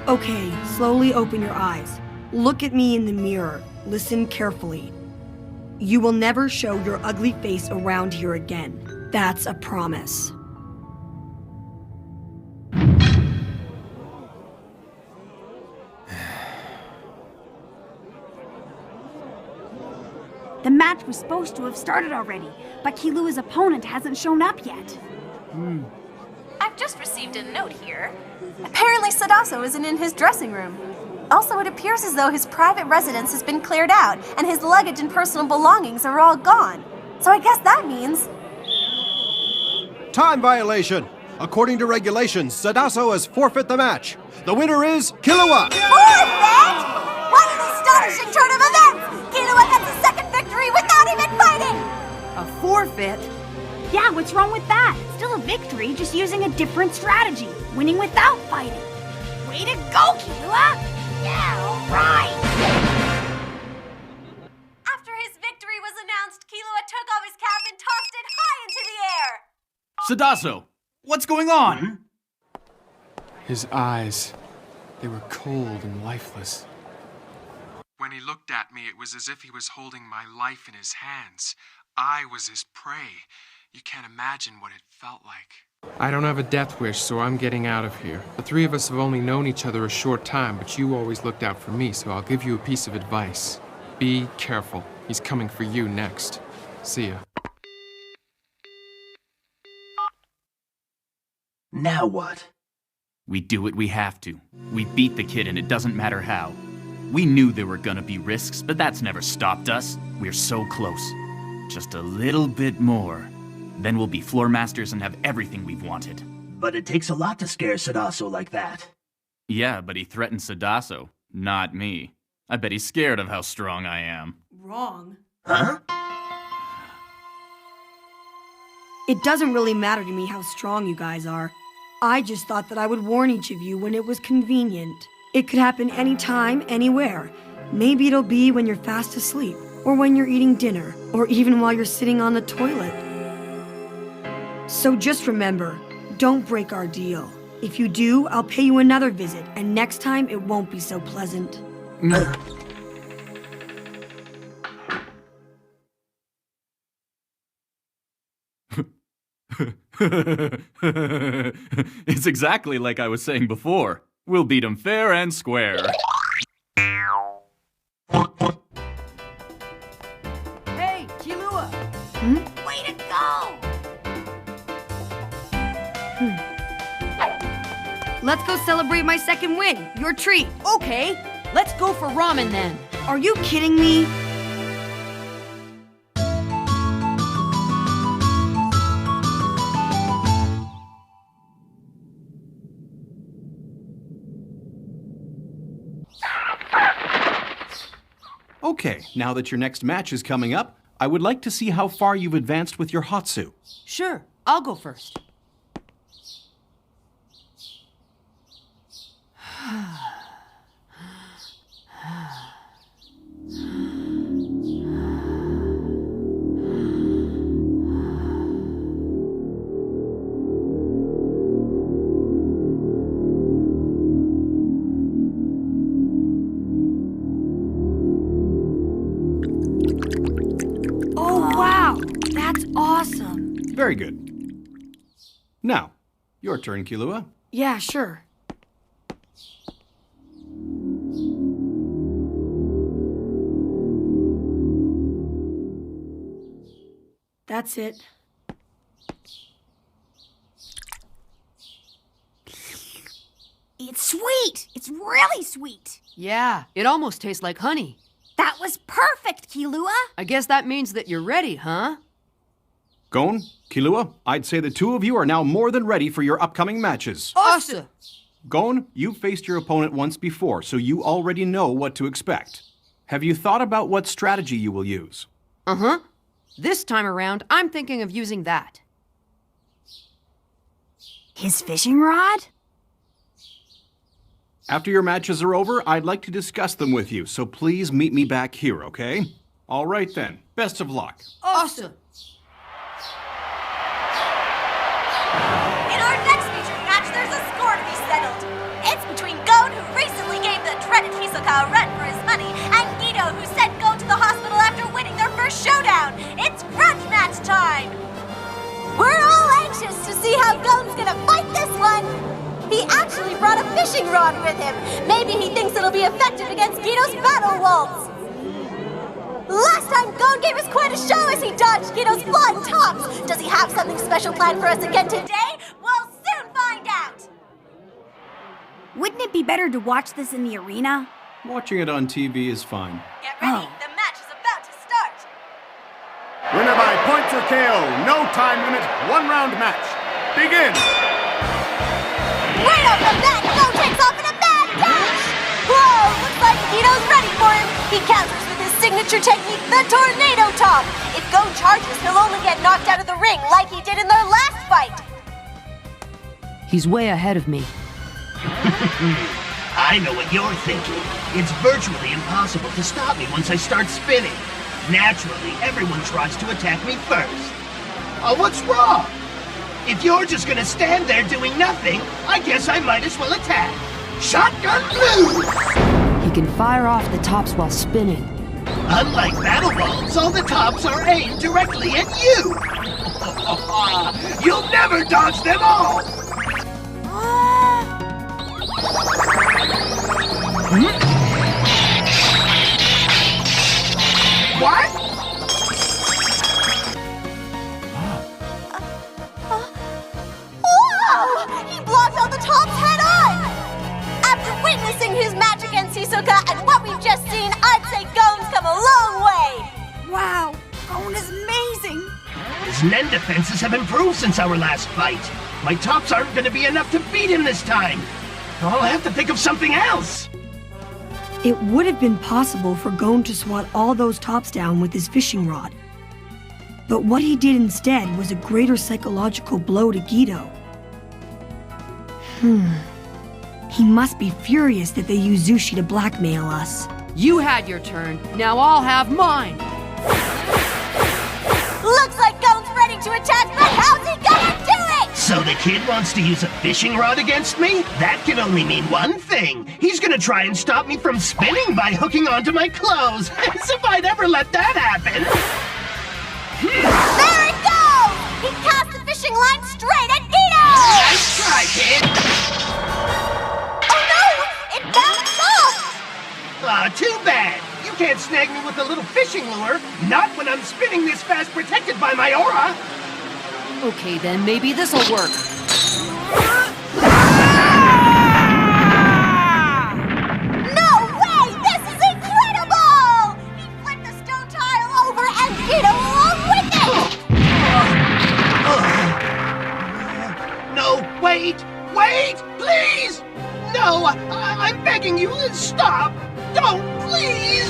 Speaker 14: Okay, slowly open your eyes. Look at me in the mirror. Listen carefully. You will never show your ugly face around here again. That's a promise.
Speaker 9: The match was supposed to have started already, but Killua's opponent hasn't shown up yet.
Speaker 16: I've just received a note here. Apparently Sadaso isn't in his dressing room. Also, it appears as though his private residence has been cleared out, and his luggage and personal belongings are all gone. So I guess that means...
Speaker 11: Time violation! According to regulations, Sadaso has forfeit the match. The winner is Killua!
Speaker 16: Forfeit? What an astonishing turn of events! Killua gets a second victory without even fighting!
Speaker 2: A forfeit?
Speaker 9: Yeah, what's wrong with that? Still a victory, just using a different strategy. Winning without fighting. Way to go, Killua! Yeah, all right!
Speaker 16: After his victory was announced, Killua took off his cap and tossed it high into the air!
Speaker 25: Sadaso, what's going on?
Speaker 18: His eyes, they were cold and lifeless. When he looked at me, it was as if he was holding my life in his hands. I was his prey. You can't imagine what it felt like. I don't have a death wish, so I'm getting out of here. The 3 of us have only known each other a short time, but you always looked out for me, so I'll give you a piece of advice. Be careful. He's coming for you next. See ya.
Speaker 23: Now what?
Speaker 25: We do what we have to. We beat the kid and it doesn't matter how. We knew there were gonna be risks, but that's never stopped us. We're so close. Just a little bit more. Then we'll be floor masters and have everything we've wanted.
Speaker 23: But it takes a lot to scare Sadaso like that.
Speaker 25: Yeah, but he threatened Sadaso, not me. I bet he's scared of how strong I am.
Speaker 14: Wrong.
Speaker 23: Huh?
Speaker 14: It doesn't really matter to me how strong you guys are. I just thought that I would warn each of you when it was convenient. It could happen anytime, anywhere. Maybe it'll be when you're fast asleep, or when you're eating dinner, or even while you're sitting on the toilet. So just remember, don't break our deal. If you do, I'll pay you another visit, and next time it won't be so pleasant.
Speaker 25: It's exactly like I was saying before. We'll beat him fair and square.
Speaker 2: Hey, Killua!
Speaker 21: Way to go!
Speaker 14: Let's go celebrate my second win. Your treat.
Speaker 2: Okay, let's go for ramen then.
Speaker 14: Are you kidding me?
Speaker 5: Okay, now that your next match is coming up, I would like to see how far you've advanced with your Hatsu.
Speaker 2: Sure, I'll go first.
Speaker 14: Oh, wow! That's awesome!
Speaker 5: Very good. Now, your turn, Killua.
Speaker 14: Yeah, sure. That's it.
Speaker 21: It's sweet! It's really sweet!
Speaker 2: Yeah, it almost tastes like honey.
Speaker 21: That was perfect, Killua!
Speaker 2: I guess that means that you're ready, huh?
Speaker 5: Gon, Killua, I'd say the two of you are now more than ready for your upcoming matches.
Speaker 2: Awesome!
Speaker 5: Gon, you've faced your opponent once before, so you already know what to expect. Have you thought about what strategy you will use?
Speaker 2: Uh-huh. This time around, I'm thinking of using that.
Speaker 21: His fishing rod?
Speaker 5: After your matches are over, I'd like to discuss them with you, so please meet me back here, okay? All right then. Best of luck.
Speaker 2: Awesome!
Speaker 16: In our next featured match, there's a score to be settled. It's between Gon, who recently gave the dreaded Hisoka a run for his money, and Guido, who sent Gon to the hospital after winning their first showdown. It's grudge match time!
Speaker 10: We're all anxious to see how Gon's gonna fight this one. He actually brought a fishing rod with him. Maybe he thinks it'll be effective against Guido's battle waltz. Last time, Gon gave us quite a show as he dodged Guido's flying tops. Does he have something special planned for us again today? We'll soon find out.
Speaker 9: Wouldn't it be better to watch this in the arena?
Speaker 5: Watching it on TV is fine.
Speaker 16: Get ready, the match is about to start.
Speaker 6: Winner by points or KO. No time limit. 1-round match. Begin.
Speaker 10: Right off the bat, Gon takes off in a mad dash. Whoa, looks like Guido's ready for him. He counters with his signature technique, the Tornado Top. If Gon charges, he'll only get knocked out of the ring like he did in their last fight.
Speaker 2: He's way ahead of me.
Speaker 23: I know what you're thinking. It's virtually impossible to stop me once I start spinning. Naturally, everyone tries to attack me first. Oh, what's wrong? If you're just gonna stand there doing nothing, I guess I might as well attack. Shotgun Blue!
Speaker 2: He can fire off the tops while spinning.
Speaker 23: Unlike battle balls, all the tops are aimed directly at you! You'll never dodge them all! What?
Speaker 10: Whoa! He blocked all the tops head on! After witnessing his match against Hisoka and what
Speaker 16: what we've just seen, I'd say Gon's come a long way!
Speaker 9: Wow, Gon is amazing!
Speaker 23: His Nen defenses have improved since our last fight. My tops aren't going to be enough to beat him this time. I'll have to think of something else.
Speaker 14: It would have been possible for Gon to swat all those tops down with his fishing rod. But what he did instead was a greater psychological blow to Guido. He must be furious that they used Zushi to blackmail us.
Speaker 2: You had your turn. Now I'll have mine.
Speaker 16: Looks like Gon's ready to attack, but how's he gonna do it?
Speaker 23: So the kid wants to use a fishing rod against me? That can only mean one thing. He's gonna try and stop me from spinning by hooking onto my clothes. As if I'd ever let that happen.
Speaker 16: There it goes! He cast the fishing line straight at Guido!
Speaker 23: Nice try, kid!
Speaker 16: Oh no! It bounced off!
Speaker 23: Aw, too bad. You can't snag me with a little fishing lure. Not when I'm spinning this fast protected by my aura.
Speaker 2: Okay, then maybe this'll work.
Speaker 16: No way! This is incredible! He flipped the stone tile over and Guido along with it!
Speaker 23: No, wait! Wait! Please! No! I'm begging you, stop! Don't, please!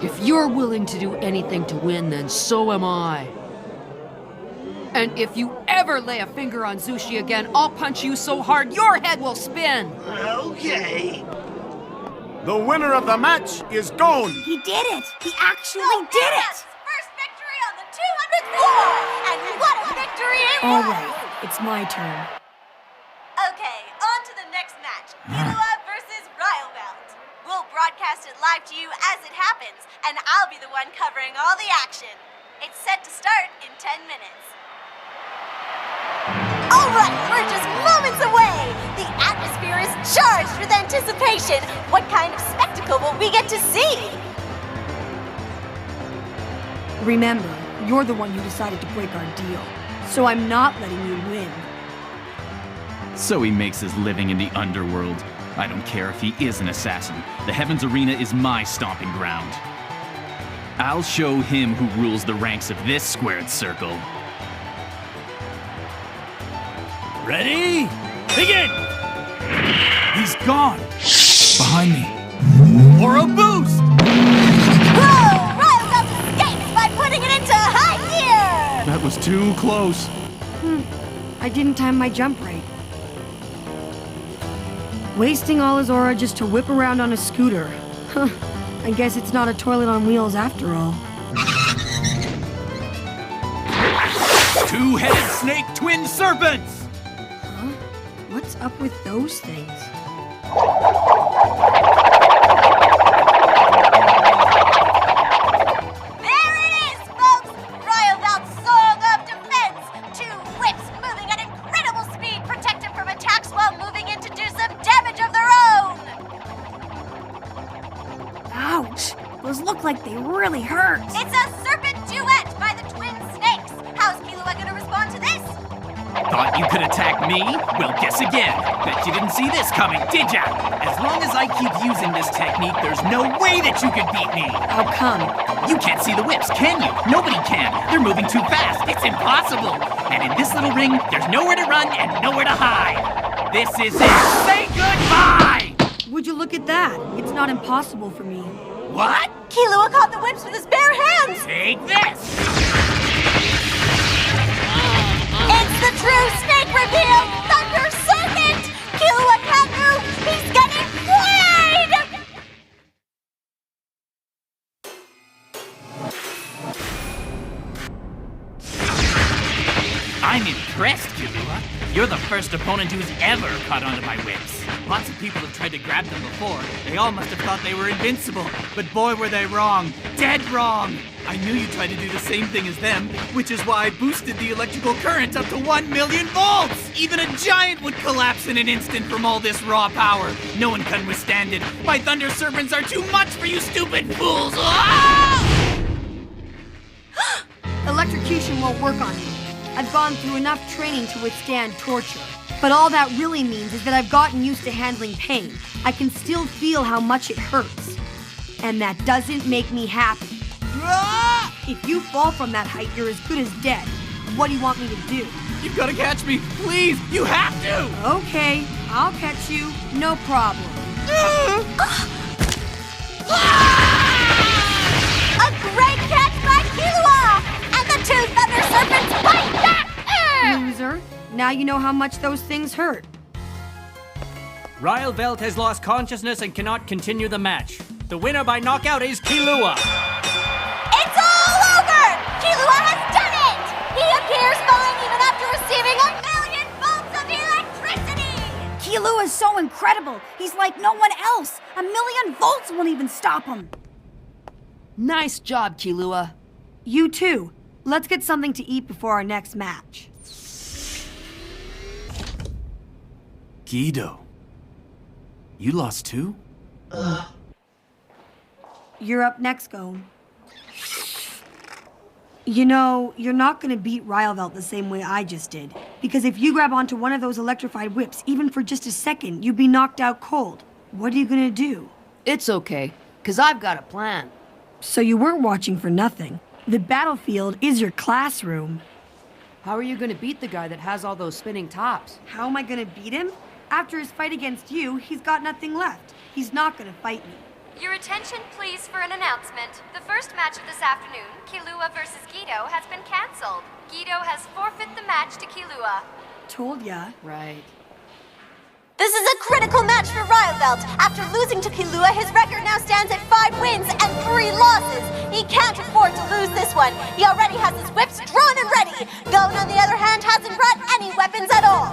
Speaker 2: If you're willing to do anything to win, then so am I. And if you ever lay a finger on Zushi again, I'll punch you so hard your head will spin!
Speaker 23: Okay.
Speaker 6: The winner of the match is Gon!
Speaker 9: He did it! He actually did it!
Speaker 16: First victory on the 200th floor! And what a victory it was!
Speaker 14: Alright, it's my turn.
Speaker 16: Okay, on to the next match. Killua versus Rylebelt. We'll broadcast it live to you as it happens, and I'll be the one covering all the action. It's set to start in 10 minutes. Alright, we're just moments away! The atmosphere is charged with anticipation! What kind of spectacle will we get to see?
Speaker 14: Remember, you're the one who decided to break our deal. So I'm not letting you win.
Speaker 25: So he makes his living in the underworld. I don't care if he is an assassin. The Heavens Arena is my stomping ground. I'll show him who rules the ranks of this squared circle.
Speaker 17: Ready? Begin!
Speaker 25: He's gone! Behind me. Or a boost!
Speaker 16: Whoa! Rylebelt escapes by putting it into high gear!
Speaker 25: That was too close.
Speaker 14: I didn't time my jump right. Wasting all his aura just to whip around on a scooter. Huh. I guess it's not a toilet on wheels after all.
Speaker 25: Two-headed snake twin serpents!
Speaker 14: Huh? What's up with those things?
Speaker 16: There it is, folks! Rylebelt's Song of Defense! Two whips moving at incredible speed protect him from attacks while moving in to do some damage of their own!
Speaker 9: Ouch! Those look like they really hurt.
Speaker 16: It's a serpent duet by the twin snakes! How's Killua gonna respond to this?
Speaker 25: Thought you could attack me? Well, guess again. Bet you didn't see this coming, did ya? As long as I keep using this technique, there's no way that you could beat me!
Speaker 14: How come?
Speaker 25: You can't see the whips, can you? Nobody can. They're moving too fast. It's impossible. And in this little ring, there's nowhere to run and nowhere to hide. This is it. Say goodbye!
Speaker 14: Would you look at that? It's not impossible for me.
Speaker 25: What?
Speaker 16: Killua caught the whips with his bare hands!
Speaker 25: Take this!
Speaker 16: It's the true snake reveal! Thunder Serpent! Killua can't move! He's getting flayed!
Speaker 25: I'm impressed, Killua. You're the first opponent who's ever caught onto my whips. Lots of people have tried to grab them before. They all must have thought they were invincible. But boy, were they wrong. Dead wrong. I knew you tried to do the same thing as them, which is why I boosted the electrical current up to 1 million volts! Even a giant would collapse in an instant from all this raw power. No one can withstand it. My Thunder Serpents are too much for you stupid fools! Ah!
Speaker 14: electrocution won't work on me. I've gone through enough training to withstand torture. But all that really means is that I've gotten used to handling pain. I can still feel how much it hurts. And that doesn't make me happy. If you fall from that height, you're as good as dead. What do you want me to do?
Speaker 1: You've got to catch me! Please! You have to!
Speaker 14: Okay, I'll catch you. No problem.
Speaker 21: A great catch by Killua! And the two Thunder Serpents fight back!
Speaker 14: Loser. Now you know how much those things hurt.
Speaker 17: Rylevelt has lost consciousness and cannot continue the match. The winner by knockout is Killua.
Speaker 21: It's all over! Killua has done it! He appears fine even after receiving 1,000,000 volts of electricity!
Speaker 9: Killua's so incredible. He's like no one else. 1,000,000 volts won't even stop him.
Speaker 2: Nice job, Killua.
Speaker 14: You too. Let's get something to eat before our next match.
Speaker 1: Guido. You lost too?
Speaker 14: You're up next, Gon. You know, you're not gonna beat Rylevelt the same way I just did. Because if you grab onto one of those electrified whips, even for just a second, you'd be knocked out cold. What are you gonna do?
Speaker 2: It's okay, 'cause I've got a plan.
Speaker 14: So you weren't watching for nothing. The battlefield is your classroom.
Speaker 2: How are you gonna beat the guy that has all those spinning tops?
Speaker 14: How am I gonna beat him? After his fight against you, he's got nothing left. He's not gonna fight me.
Speaker 12: Your attention, please, for an announcement. The first match of this afternoon, Killua versus Guido, has been cancelled. Guido has forfeit the match to Killua.
Speaker 14: Told ya.
Speaker 2: Right.
Speaker 10: This is a critical match for Rylevelt. After losing to Killua, his record now stands at 5 wins and 3 losses. He can't afford to lose this one. He already has his whips drawn and ready. Gon, on the other hand, hasn't brought any weapons at all.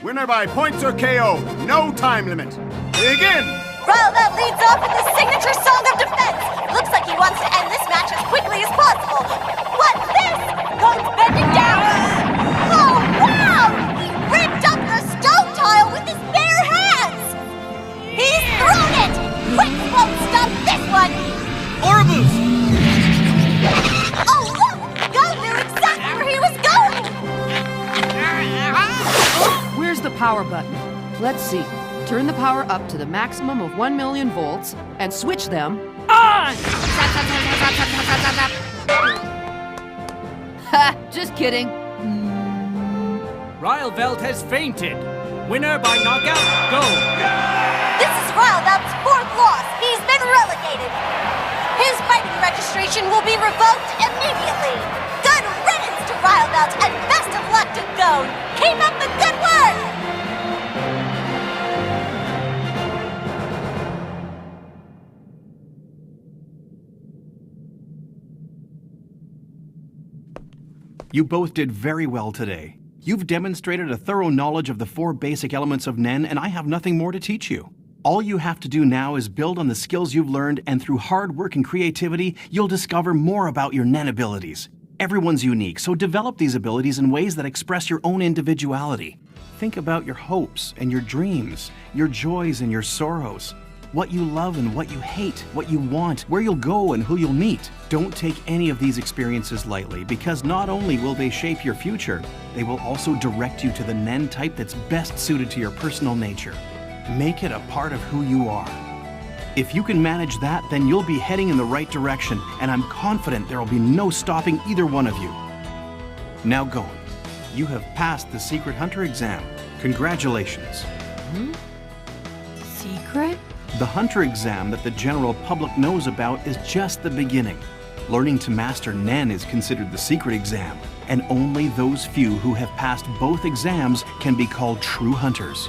Speaker 6: Winner by points or KO. No time limit. Begin!
Speaker 10: Rylevelt leads off with his signature song of defense. Looks like he wants to end this match as quickly as possible. What's this? Gon's bending down. Oh, wow! He ripped up the stone tile with his bare hands. He's thrown it! Quick won't stop this one.
Speaker 1: Orbus!
Speaker 10: Oh, look! Gon knew exactly where he was going.
Speaker 2: Where's the power button? Let's see. Turn the power up to the maximum of 1,000,000 volts and switch them on! Ha! Just kidding.
Speaker 17: Rylevelt has fainted. Winner by knockout, go!
Speaker 10: This is Rylevelt's 4th loss. He's been relegated. His fighting registration will be revoked immediately. Good riddance to Rylevelt and best of luck to Gon. Keep up the good work!
Speaker 5: You both did very well today. You've demonstrated a thorough knowledge of the 4 basic elements of Nen, and I have nothing more to teach you. All you have to do now is build on the skills you've learned, and through hard work and creativity, you'll discover more about your Nen abilities. Everyone's unique, so develop these abilities in ways that express your own individuality. Think about your hopes and your dreams, your joys and your sorrows, what you love and what you hate, what you want, where you'll go and who you'll meet. Don't take any of these experiences lightly, because not only will they shape your future, they will also direct you to the Nen type that's best suited to your personal nature. Make it a part of who you are. If you can manage that, then you'll be heading in the right direction, and I'm confident there will be no stopping either one of you. Now Gon, you have passed the Secret Hunter exam. Congratulations.
Speaker 14: Secret?
Speaker 5: The Hunter exam that the general public knows about is just the beginning. Learning to master Nen is considered the secret exam, and only those few who have passed both exams can be called true hunters.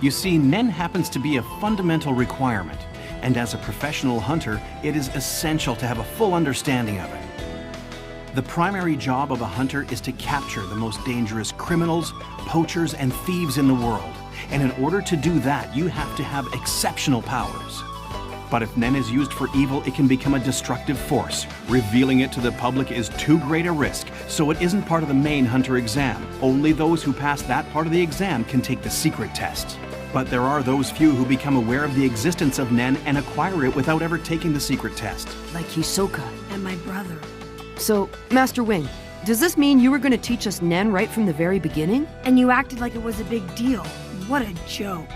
Speaker 5: You see, Nen happens to be a fundamental requirement, and as a professional hunter, it is essential to have a full understanding of it. The primary job of a hunter is to capture the most dangerous criminals, poachers, and thieves in the world. And in order to do that, you have to have exceptional powers. But if Nen is used for evil, it can become a destructive force. Revealing it to the public is too great a risk, so it isn't part of the main Hunter exam. Only those who pass that part of the exam can take the secret test. But there are those few who become aware of the existence of Nen and acquire it without ever taking the secret test.
Speaker 2: Like Hisoka.
Speaker 14: And my brother.
Speaker 2: So, Master Wing, does this mean you were going to teach us Nen right from the very beginning?
Speaker 14: And you acted like it was a big deal. What a joke.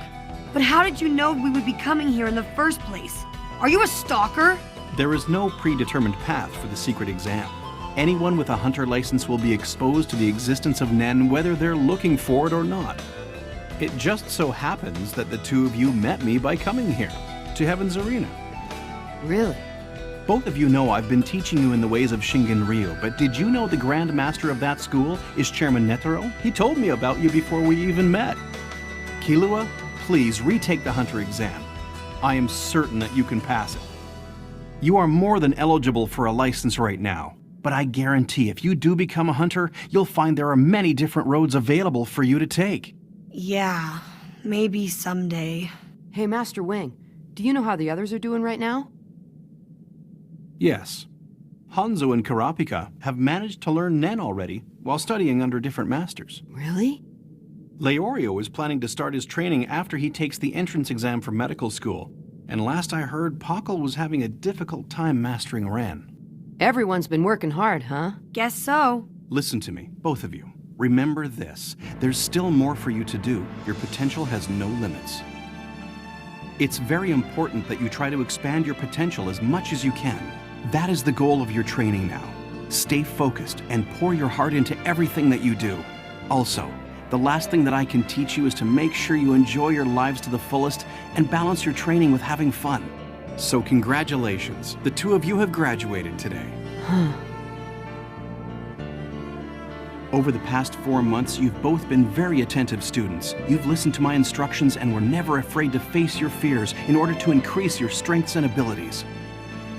Speaker 14: But how did you know we would be coming here in the first place? Are you a stalker?
Speaker 5: There is no predetermined path for the secret exam. Anyone with a hunter license will be exposed to the existence of Nen whether they're looking for it or not. It just so happens that the two of you met me by coming here, to Heaven's Arena.
Speaker 2: Really?
Speaker 5: Both of you know I've been teaching you in the ways of Shingen Ryu, but did you know the Grand Master of that school is Chairman Netero? He told me about you before we even met. Killua, please retake the hunter exam. I am certain that you can pass it. You are more than eligible for a license right now, but I guarantee if you do become a hunter, you'll find there are many different roads available for you to take.
Speaker 14: Yeah, maybe someday.
Speaker 2: Hey, Master Wing, do you know how the others are doing right now?
Speaker 5: Yes. Hanzo and Kurapika have managed to learn Nen already while studying under different masters.
Speaker 2: Really?
Speaker 5: Leorio is planning to start his training after he takes the entrance exam for medical school. And last I heard, Pakal was having a difficult time mastering Ren.
Speaker 2: Everyone's been working hard, huh?
Speaker 14: Guess so.
Speaker 5: Listen to me, both of you. Remember this. There's still more for you to do. Your potential has no limits. It's very important that you try to expand your potential as much as you can. That is the goal of your training now. Stay focused and pour your heart into everything that you do. Also, the last thing that I can teach you is to make sure you enjoy your lives to the fullest and balance your training with having fun. So congratulations, the two of you have graduated today. Over the past 4 months, you've both been very attentive students. You've listened to my instructions and were never afraid to face your fears in order to increase your strengths and abilities.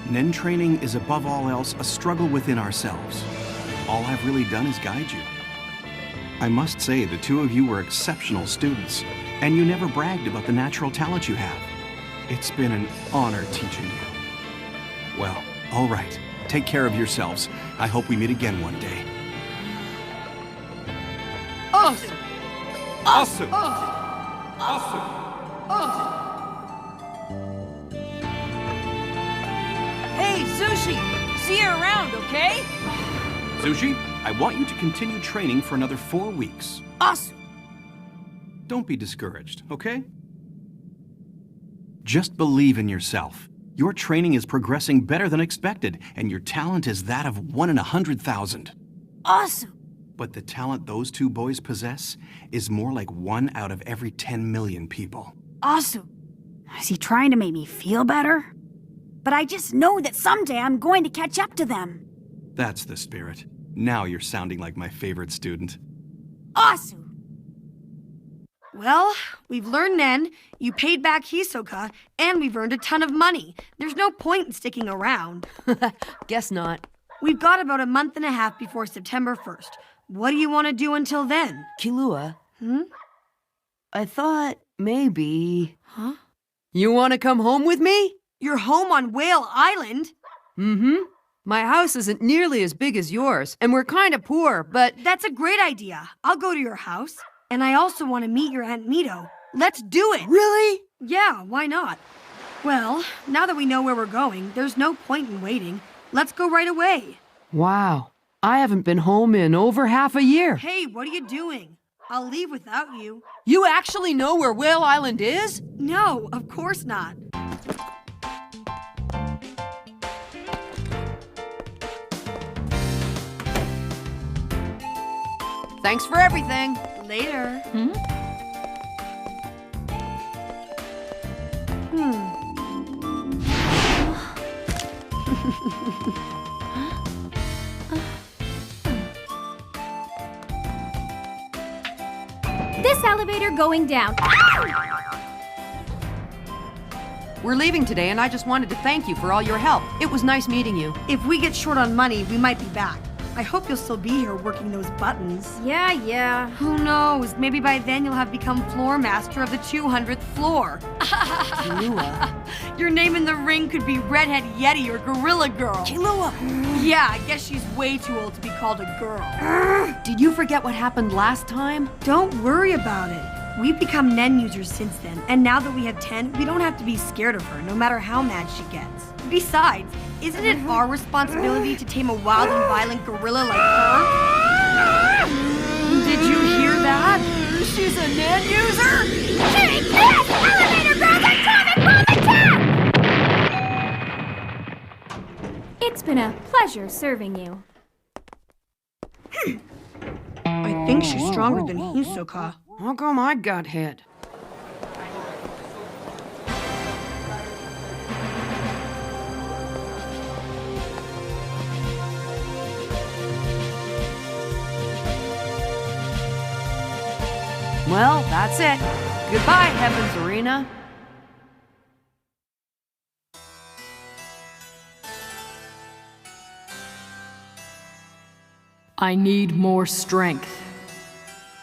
Speaker 5: Nen training is above all else a struggle within ourselves. All I've really done is guide you. I must say the two of you were exceptional students, and you never bragged about the natural talent you have. It's been an honor teaching you. Well, all right. Take care of yourselves. I hope we meet again one day.
Speaker 2: Awesome!
Speaker 5: Awesome!
Speaker 2: Hey, Zushi! See you around, okay?
Speaker 5: Zushi, I want you to continue training for another 4 weeks.
Speaker 2: Awesome!
Speaker 5: Don't be discouraged, okay? Just believe in yourself. Your training is progressing better than expected, and your talent is that of 1 in 100,000.
Speaker 14: Awesome!
Speaker 5: But the talent those two boys possess is more like 1 out of every 10 million people.
Speaker 9: Awesome. Is he trying to make me feel better? But I just know that someday I'm going to catch up to them.
Speaker 5: That's the spirit. Now you're sounding like my favorite student.
Speaker 9: Awesome!
Speaker 14: Well, we've learned Nen, you paid back Hisoka, and we've earned a ton of money. There's no point in sticking around.
Speaker 2: Guess not.
Speaker 14: We've got about a month and a half before September 1st. What do you want to do until then?
Speaker 2: Killua.
Speaker 14: Hmm?
Speaker 2: I thought maybe...
Speaker 14: Huh?
Speaker 2: You want to come home with me?
Speaker 14: You're home on Whale Island?
Speaker 2: Mm-hmm. My house isn't nearly as big as yours, and we're kind of poor, but...
Speaker 14: That's a great idea. I'll go to your house. And I also want to meet your Aunt Mito. Let's do it!
Speaker 2: Really?
Speaker 14: Yeah, why not? Well, now that we know where we're going, there's no point in waiting. Let's go right away.
Speaker 2: Wow. I haven't been home in over half a year.
Speaker 14: Hey, what are you doing? I'll leave without you.
Speaker 2: You actually know where Whale Island is?
Speaker 14: No, of course not.
Speaker 2: Thanks for everything.
Speaker 14: Later.
Speaker 12: This elevator going down.
Speaker 2: We're leaving today, and I just wanted to thank you for all your help. It was nice meeting you.
Speaker 14: If we get short on money, we might be back. I hope you'll still be here working those buttons.
Speaker 12: Yeah.
Speaker 14: Who knows? Maybe by then you'll have become floor master of the 200th floor.
Speaker 2: Killua.
Speaker 14: Your name in the ring could be Redhead Yeti or Gorilla Girl.
Speaker 2: Killua.
Speaker 14: Yeah, I guess she's way too old to be called a girl.
Speaker 2: Did you forget what happened last time?
Speaker 14: Don't worry about it. We've become Nen users since then, and now that we have Ten, we don't have to be scared of her, no matter how mad she gets. Besides, isn't it our responsibility to tame a wild and violent gorilla like her? Did you hear that? She's a Nen user?
Speaker 21: Take this! Elevator girls atomic bomb attack!
Speaker 4: It's been a pleasure serving you.
Speaker 14: I think she's stronger than Hisoka.
Speaker 2: How come I got hit? Well, that's it. Goodbye, Heaven's Arena.
Speaker 13: I need more strength.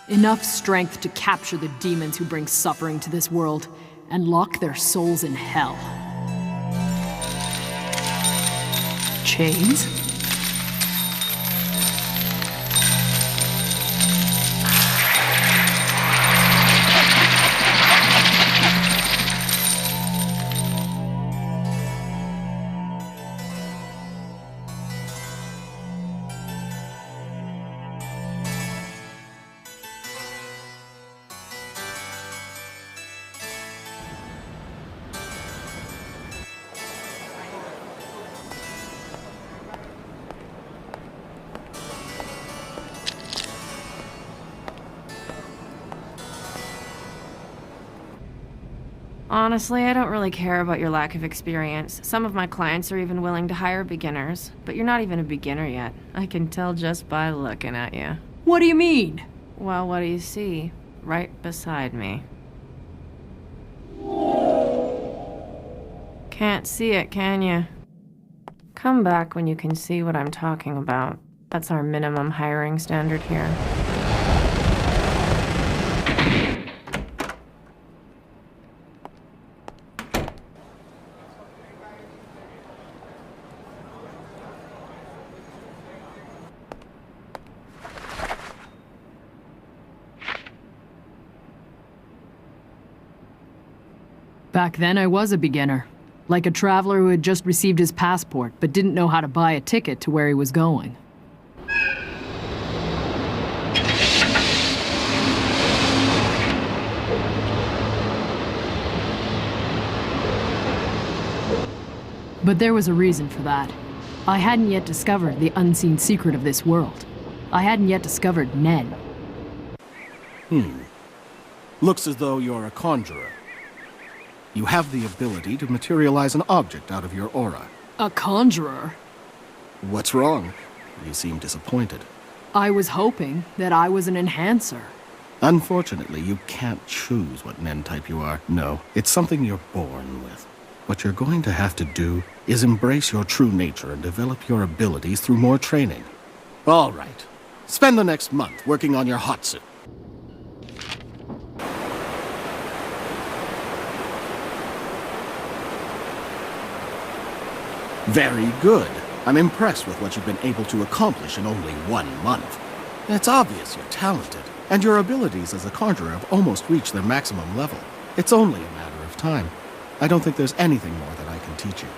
Speaker 13: Enough strength to capture the demons who bring suffering to this world and lock their souls in hell. Chains?
Speaker 15: Honestly, I don't really care about your lack of experience. Some of my clients are even willing to hire beginners, but you're not even a beginner yet. I can tell just by looking at you.
Speaker 13: What do you mean?
Speaker 15: Well, what do you see? Right beside me. Can't see it, can you? Come back when you can see what I'm talking about. That's our minimum hiring standard here.
Speaker 13: Back then I was a beginner. Like a traveler who had just received his passport but didn't know how to buy a ticket to where he was going. But there was a reason for that. I hadn't yet discovered the unseen secret of this world. I hadn't yet discovered Nen.
Speaker 19: Looks as though you're a conjurer. You have the ability to materialize an object out of your aura.
Speaker 13: A conjurer?
Speaker 19: What's wrong? You seem disappointed.
Speaker 13: I was hoping that I was an enhancer.
Speaker 19: Unfortunately, you can't choose what Nen type you are. No, it's something you're born with. What you're going to have to do is embrace your true nature and develop your abilities through more training. All right. Spend the next month working on your Hatsu. Very good. I'm impressed with what you've been able to accomplish in only 1 month. It's obvious you're talented, and your abilities as a conjurer have almost reached their maximum level. It's only a matter of time. I don't think there's anything more that I can teach you.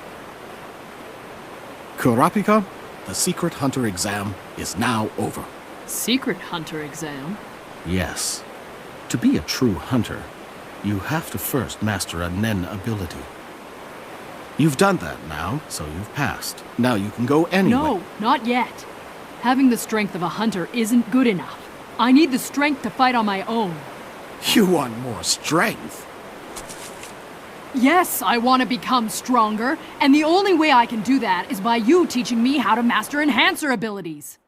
Speaker 19: Kurapika, the Secret Hunter exam is now over.
Speaker 13: Secret Hunter exam?
Speaker 19: Yes. To be a true hunter, you have to first master a Nen ability. You've done that now, so you've passed. Now you can go anywhere.
Speaker 13: No, not yet. Having the strength of a hunter isn't good enough. I need the strength to fight on my own.
Speaker 19: You want more strength?
Speaker 13: Yes, I want to become stronger, and the only way I can do that is by you teaching me how to master enhancer abilities.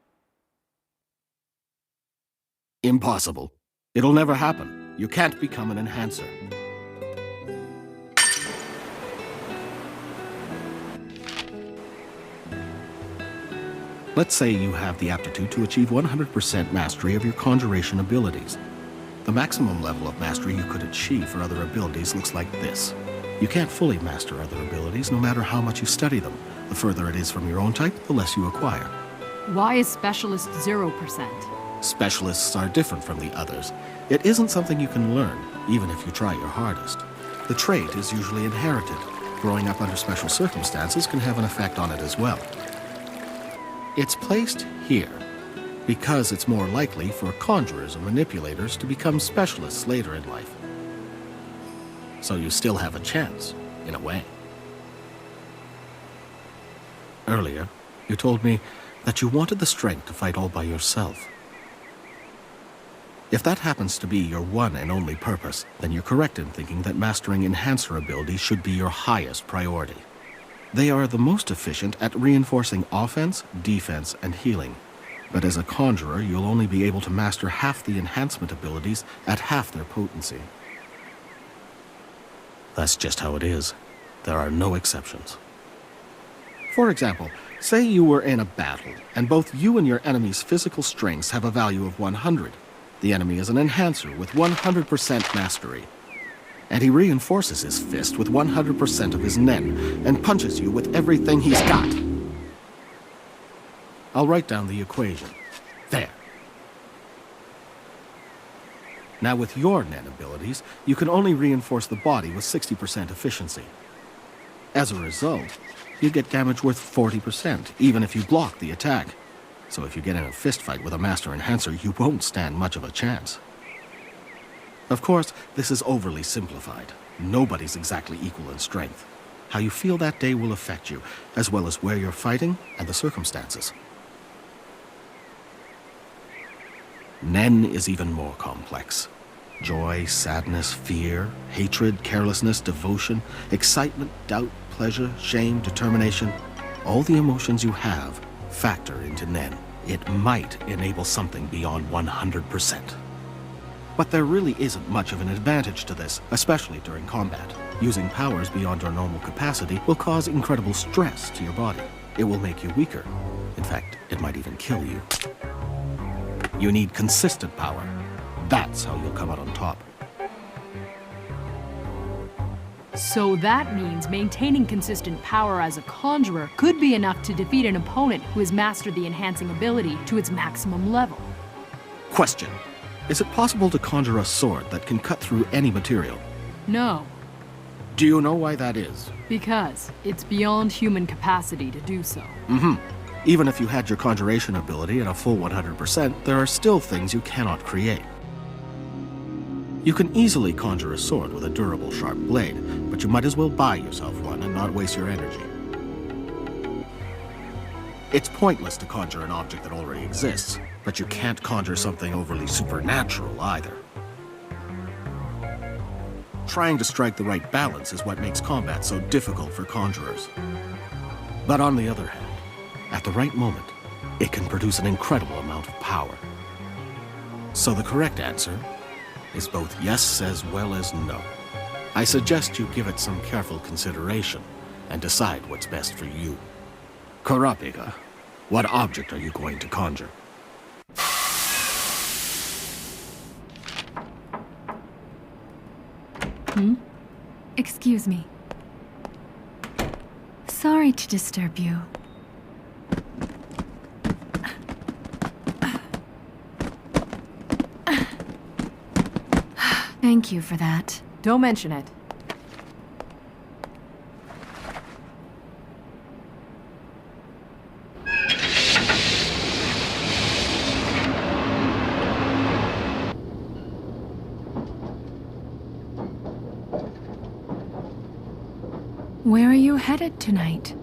Speaker 19: Impossible. It'll never happen. You can't become an enhancer. Let's say you have the aptitude to achieve 100% mastery of your conjuration abilities. The maximum level of mastery you could achieve for other abilities looks like this. You can't fully master other abilities no matter how much you study them. The further it is from your own type, the less you acquire.
Speaker 13: Why is Specialist 0%?
Speaker 19: Specialists are different from the others. It isn't something you can learn, even if you try your hardest. The trait is usually inherited. Growing up under special circumstances can have an effect on it as well. It's placed here because it's more likely for conjurers or manipulators to become specialists later in life. So you still have a chance, in a way. Earlier, you told me that you wanted the strength to fight all by yourself. If that happens to be your one and only purpose, then you're correct in thinking that mastering enhancer abilities should be your highest priority. They are the most efficient at reinforcing offense, defense, and healing. But as a conjurer, you'll only be able to master half the enhancement abilities at half their potency. That's just how it is. There are no exceptions. For example, say you were in a battle, and both you and your enemy's physical strengths have a value of 100. The enemy is an enhancer with 100% mastery. And he reinforces his fist with 100% of his nen, and punches you with everything he's got. I'll write down the equation. There. Now with your nen abilities, you can only reinforce the body with 60% efficiency. As a result, you get damage worth 40%, even if you block the attack. So if you get in a fistfight with a Master Enhancer, you won't stand much of a chance. Of course, this is overly simplified. Nobody's exactly equal in strength. How you feel that day will affect you, as well as where you're fighting and the circumstances. Nen is even more complex. Joy, sadness, fear, hatred, carelessness, devotion, excitement, doubt, pleasure, shame, determination. All the emotions you have factor into Nen. It might enable something beyond 100%. But there really isn't much of an advantage to this, especially during combat. Using powers beyond your normal capacity will cause incredible stress to your body. It will make you weaker. In fact, it might even kill you. You need consistent power. That's how you'll come out on top.
Speaker 13: So that means maintaining consistent power as a conjurer could be enough to defeat an opponent who has mastered the enhancing ability to its maximum level.
Speaker 19: Question. Is it possible to conjure a sword that can cut through any material?
Speaker 13: No,
Speaker 19: Do you know why that is?
Speaker 13: because it's beyond human capacity to do so.
Speaker 19: Even if you had your conjuration ability at a full 100%, there are still things you cannot create. You can easily conjure a sword with a durable, sharp blade, but you might as well buy yourself one and not waste your energy. It's pointless to conjure an object that already exists, but you can't conjure something overly supernatural either. Trying to strike the right balance is what makes combat so difficult for conjurers. But on the other hand, at the right moment, it can produce an incredible amount of power. So the correct answer is both yes as well as no. I suggest you give it some careful consideration and decide what's best for you. Kurapika, what object are you going to conjure?
Speaker 4: Excuse me. Sorry to disturb you. Thank you for that.
Speaker 13: Don't mention it.
Speaker 4: Where are you headed tonight?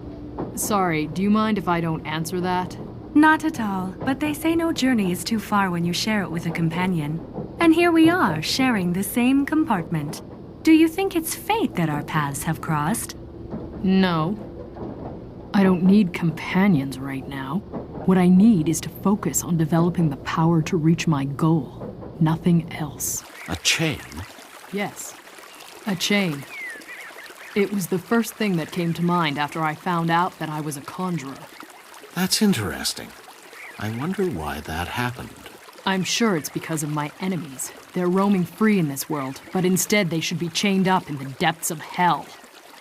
Speaker 13: Sorry, do you mind if I don't answer that?
Speaker 3: Not at all, but they say no journey is too far when you share it with a companion. And here we are, sharing the same compartment. Do you think it's fate that our paths have crossed?
Speaker 13: No. I don't need companions right now. What I need is to focus on developing the power to reach my goal. Nothing else.
Speaker 19: A chain?
Speaker 13: Yes. A chain. It was the first thing that came to mind after I found out that I was a conjurer.
Speaker 19: That's interesting. I wonder why that happened.
Speaker 13: I'm sure it's because of my enemies. They're roaming free in this world, but instead they should be chained up in the depths of hell.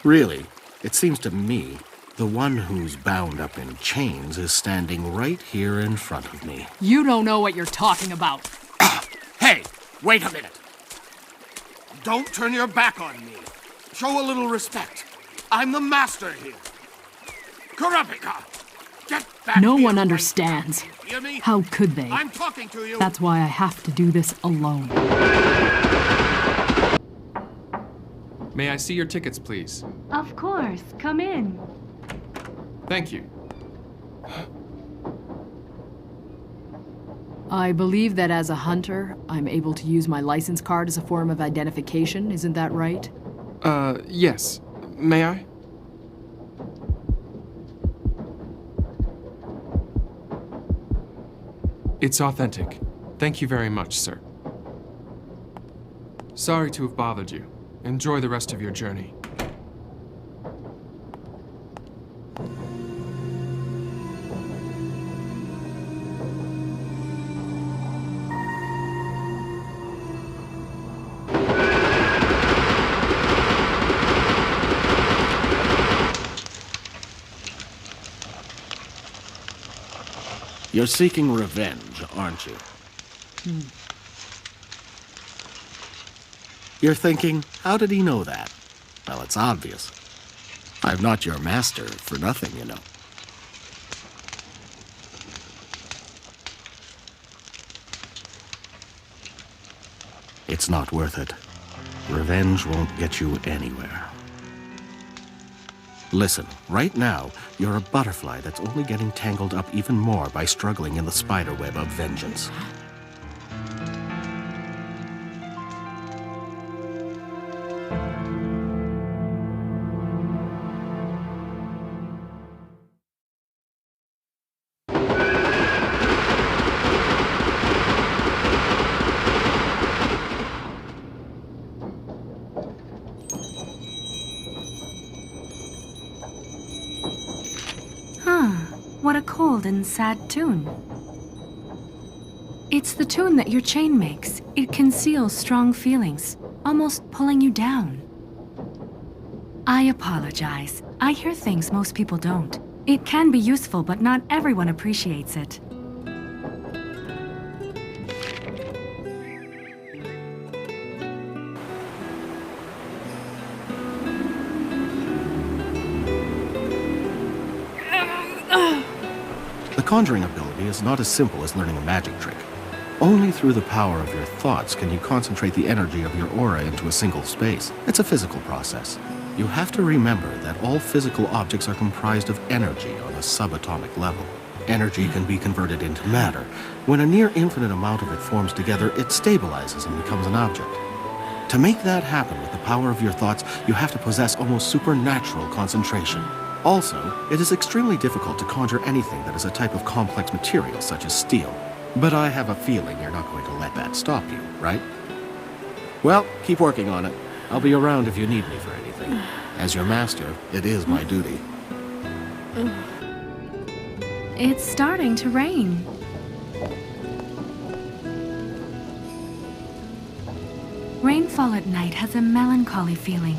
Speaker 19: Really? It seems to me The one who's bound up in chains is standing right here in front of me.
Speaker 13: You don't know what you're talking about.
Speaker 19: Hey, wait a minute. Don't turn your back on me. Show a little respect. I'm the master here. Kurapika, get back
Speaker 13: No
Speaker 19: here
Speaker 13: one
Speaker 19: right
Speaker 13: understands.
Speaker 19: now. Hear me?
Speaker 13: How could they?
Speaker 19: I'm talking to you.
Speaker 13: That's why I have to do this alone.
Speaker 18: May I see your tickets, please?
Speaker 3: Of course, come in.
Speaker 18: Thank you.
Speaker 13: I believe that as a hunter, I'm able to use my license card as a form of identification, isn't that right?
Speaker 18: Yes. May I? It's authentic. Thank you very much, sir. Sorry to have bothered you. Enjoy the rest of your journey.
Speaker 19: You're seeking revenge, aren't you? You're thinking, how did he know that? Well, it's obvious. I'm not your master for nothing, you know. It's not worth it. Revenge won't get you anywhere. Listen, right now, you're a butterfly that's only getting tangled up even more by struggling in the spiderweb of vengeance.
Speaker 3: What a cold and sad tune. It's the tune that your chain makes. It conceals strong feelings, almost pulling you down. I apologize. I hear things most people don't. It can be useful, but not everyone appreciates it.
Speaker 19: The conjuring ability is not as simple as learning a magic trick. Only through the power of your thoughts can you concentrate the energy of your aura into a single space. It's a physical process. You have to remember that all physical objects are comprised of energy on a subatomic level. Energy can be converted into matter. When a near infinite amount of it forms together, it stabilizes and becomes an object. To make that happen with the power of your thoughts, you have to possess almost supernatural concentration. Also, it is extremely difficult to conjure anything that is a type of complex material such as steel. But I have a feeling you're not going to let that stop you, right? Well, keep working on it. I'll be around if you need me for anything. As your master, it is my duty.
Speaker 3: It's starting to rain. Rainfall at night has a melancholy feeling.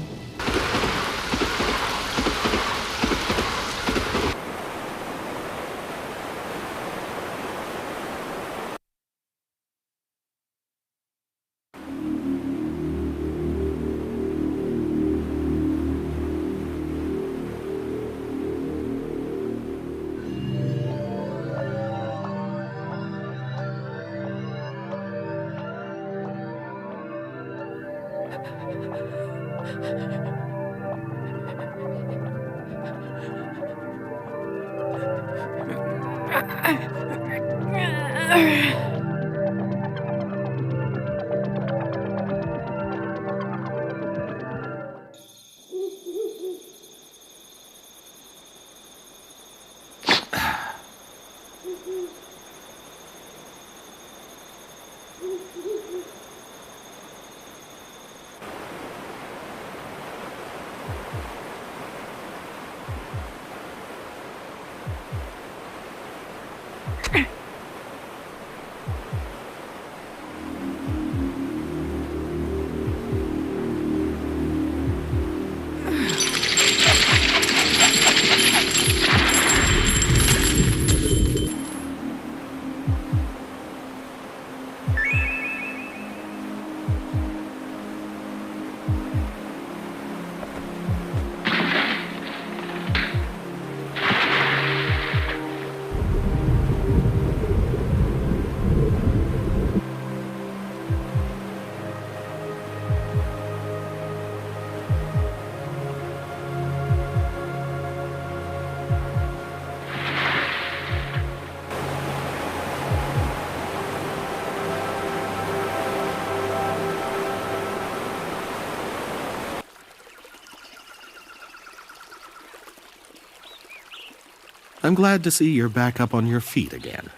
Speaker 19: I'm glad to see you're back up on your feet again.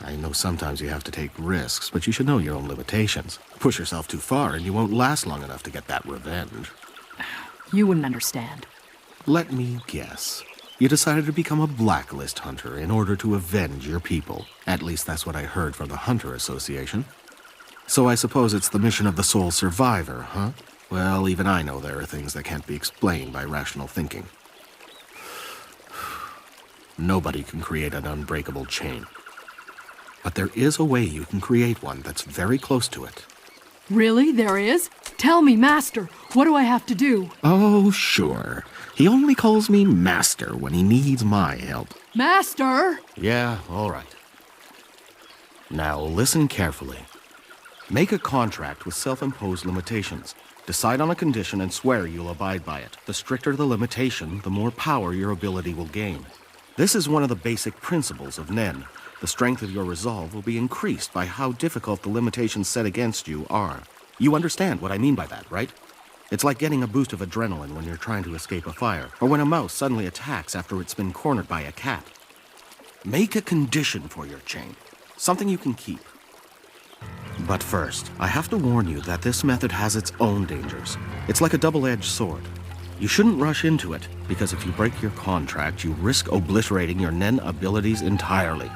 Speaker 19: I know sometimes you have to take risks, but you should know your own limitations. Push yourself too far and you won't last long enough to get that revenge.
Speaker 13: You wouldn't understand.
Speaker 19: Let me guess. You decided to become a blacklist hunter in order to avenge your people. At least that's what I heard from the Hunter Association. So I suppose it's the mission of the sole survivor, huh? Well, even I know there are things that can't be explained by rational thinking. Nobody can create an unbreakable chain. But there is a way you can create one that's very close to it.
Speaker 13: Really? There is? Tell me, Master. What do I have to do?
Speaker 19: Oh, sure. He only calls me Master when he needs my help.
Speaker 13: Master!
Speaker 19: Yeah, all right. Now listen carefully. Make a contract with self-imposed limitations. Decide on a condition and swear you'll abide by it. The stricter the limitation, the more power your ability will gain. This is one of the basic principles of Nen. The strength of your resolve will be increased by how difficult the limitations set against you are. You understand what I mean by that, right? It's like getting a boost of adrenaline when you're trying to escape a fire, or when a mouse suddenly attacks after it's been cornered by a cat. Make a condition for your chain, something you can keep. But first, I have to warn you that this method has its own dangers. It's like a double-edged sword. You shouldn't rush into it, because if you break your contract, you risk obliterating your Nen abilities entirely.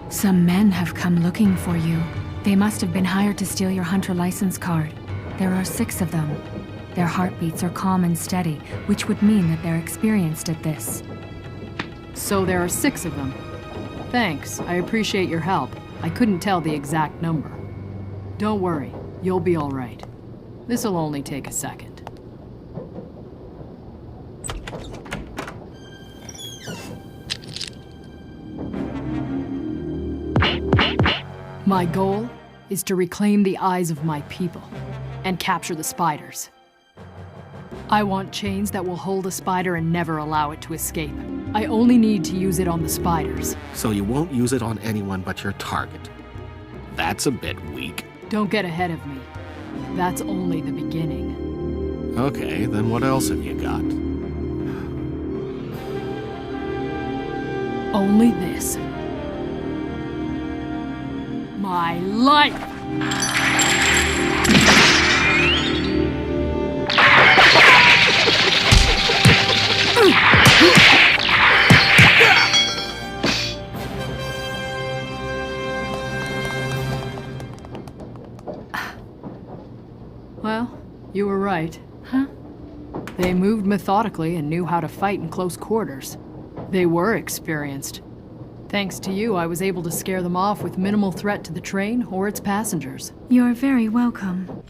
Speaker 3: Some men have come looking for you. They must have been hired to steal your hunter license card. There are 6 of them. Their heartbeats are calm and steady, which would mean that they're experienced at this.
Speaker 13: So there are 6 of them. Thanks, I appreciate your help. I couldn't tell the exact number. Don't worry, you'll be all right. This'll only take a second. My goal is to reclaim the eyes of my people and capture the spiders. I want chains that will hold a spider and never allow it to escape. I only need to use it on the spiders.
Speaker 19: So you won't use it on anyone but your target. That's a bit weak.
Speaker 13: Don't get ahead of me. That's only the beginning.
Speaker 19: Okay, then what else have you got?
Speaker 13: Only this. My life! Well, you were right.
Speaker 3: Huh?
Speaker 13: They moved methodically and knew how to fight in close quarters. They were experienced. Thanks to you, I was able to scare them off with minimal threat to the train or its passengers.
Speaker 3: You're very welcome.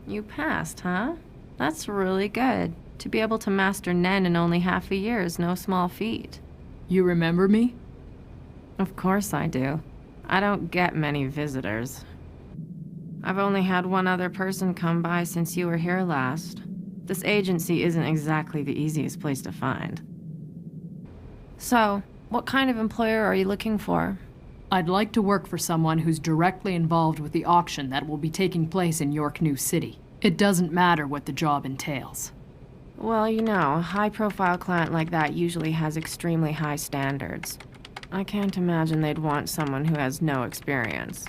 Speaker 15: You passed, huh? That's really good. To be able to master Nen in only half a year is no small feat.
Speaker 13: You remember me?
Speaker 15: Of course I do. I don't get many visitors. I've only had one other person come by since you were here last. This agency isn't exactly the easiest place to find. So, what kind of employer are you looking for?
Speaker 13: I'd like to work for someone who's directly involved with the auction that will be taking place in York New City. It doesn't matter what the job entails.
Speaker 15: Well, you know, a high-profile client like that usually has extremely high standards. I can't imagine they'd want someone who has no experience.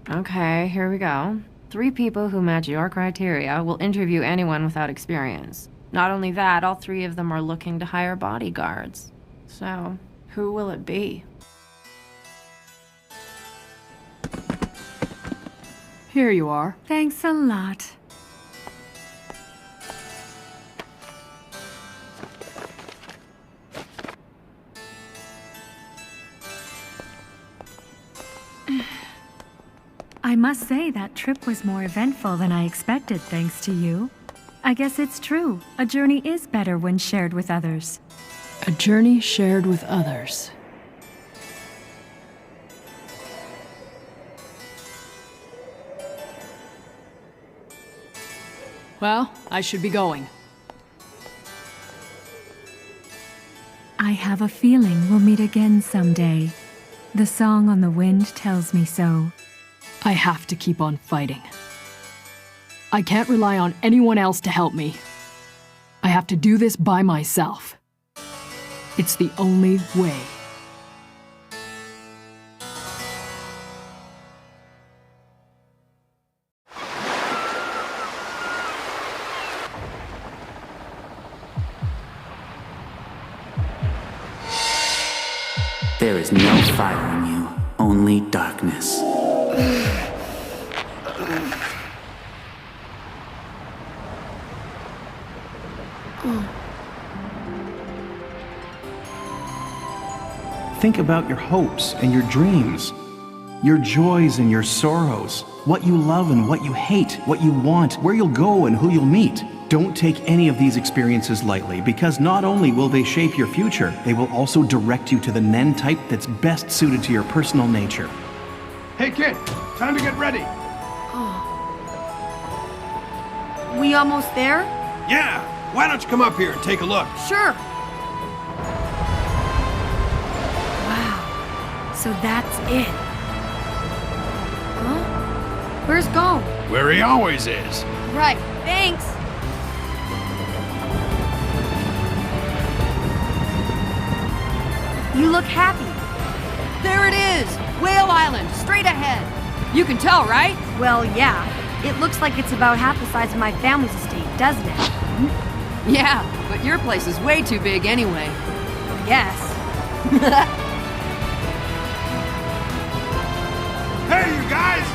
Speaker 15: Okay, here we go. 3 people who match your criteria will interview anyone without experience. Not only that, all 3 of them are looking to hire bodyguards. So, who will it be?
Speaker 13: Here you are.
Speaker 3: Thanks a lot. I must say that trip was more eventful than I expected, thanks to you. I guess it's true. A journey is better when shared with others.
Speaker 13: A journey shared with others. Well, I should be going.
Speaker 3: I have a feeling we'll meet again someday. The song on the wind tells me so.
Speaker 13: I have to keep on fighting. I can't rely on anyone else to help me. I have to do this by myself. It's the only way.
Speaker 7: There is no fire in you, only darkness.
Speaker 5: Think about your hopes and your dreams, your joys and your sorrows, what you love and what you hate, what you want, where you'll go and who you'll meet. Don't take any of these experiences lightly, because not only will they shape your future, they will also direct you to the Nen type that's best suited to your personal nature.
Speaker 11: Hey kid, time to get ready.
Speaker 14: We almost there?
Speaker 11: Yeah, why don't you come up here and take a look?
Speaker 14: Sure.
Speaker 3: So that's it.
Speaker 14: Huh? Where's Gon?
Speaker 11: Where he always is.
Speaker 14: Right, thanks. You look happy.
Speaker 2: There it is! Whale Island, straight ahead. You can tell, right?
Speaker 14: Well, yeah. It looks like it's about half the size of my family's estate, doesn't it?
Speaker 2: Yeah, but your place is way too big anyway.
Speaker 14: Yes.
Speaker 11: Hey, you guys!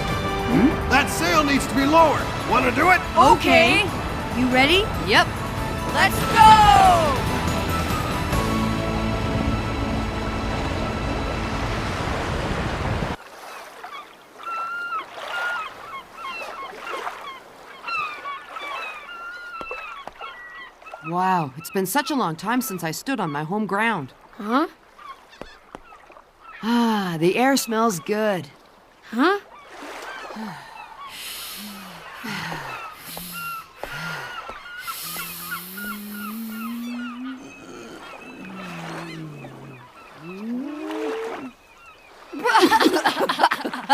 Speaker 11: That sail needs to be lowered. Want to do it?
Speaker 14: Okay. You ready?
Speaker 2: Yep. Let's go! Wow, it's been such a long time since I stood on my home ground.
Speaker 14: Huh?
Speaker 2: Ah, the air smells good.
Speaker 14: Huh?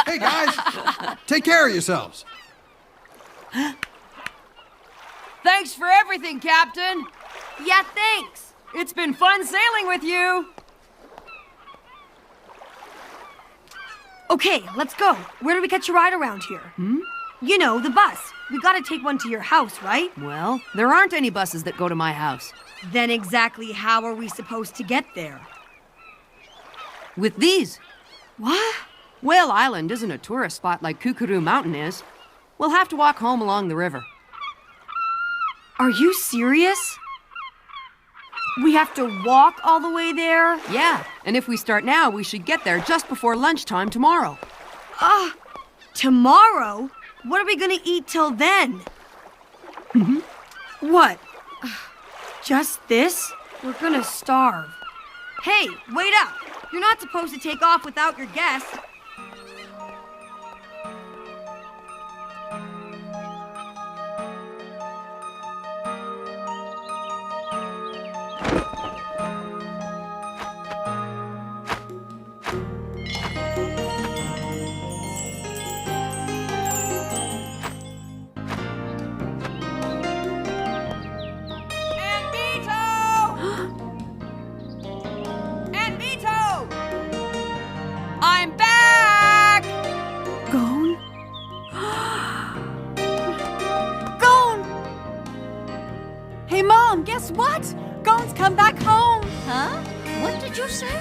Speaker 11: Hey guys, take care of yourselves.
Speaker 2: Thanks for everything, Captain.
Speaker 14: Yeah, thanks.
Speaker 2: It's been fun sailing with you.
Speaker 14: Okay, let's go. Where do we catch a ride around here? You know, the bus. We gotta take one to your house, right?
Speaker 2: Well, there aren't any buses that go to my house.
Speaker 14: Then exactly how are we supposed to get there?
Speaker 2: With these.
Speaker 14: What?
Speaker 2: Whale Island isn't a tourist spot like Kukuru Mountain is. We'll have to walk home along the river.
Speaker 14: Are you serious? We have to walk all the way there?
Speaker 2: Yeah, and if we start now, we should get there just before lunchtime tomorrow.
Speaker 14: Tomorrow? What are we gonna eat till then? What? Just this? We're gonna starve. Hey, wait up! You're not supposed to take off without your guests.
Speaker 2: I'm back!
Speaker 14: Gon? Gon!
Speaker 16: Hey, Mom, guess what? Gon's come back home.
Speaker 21: Huh? What did you say?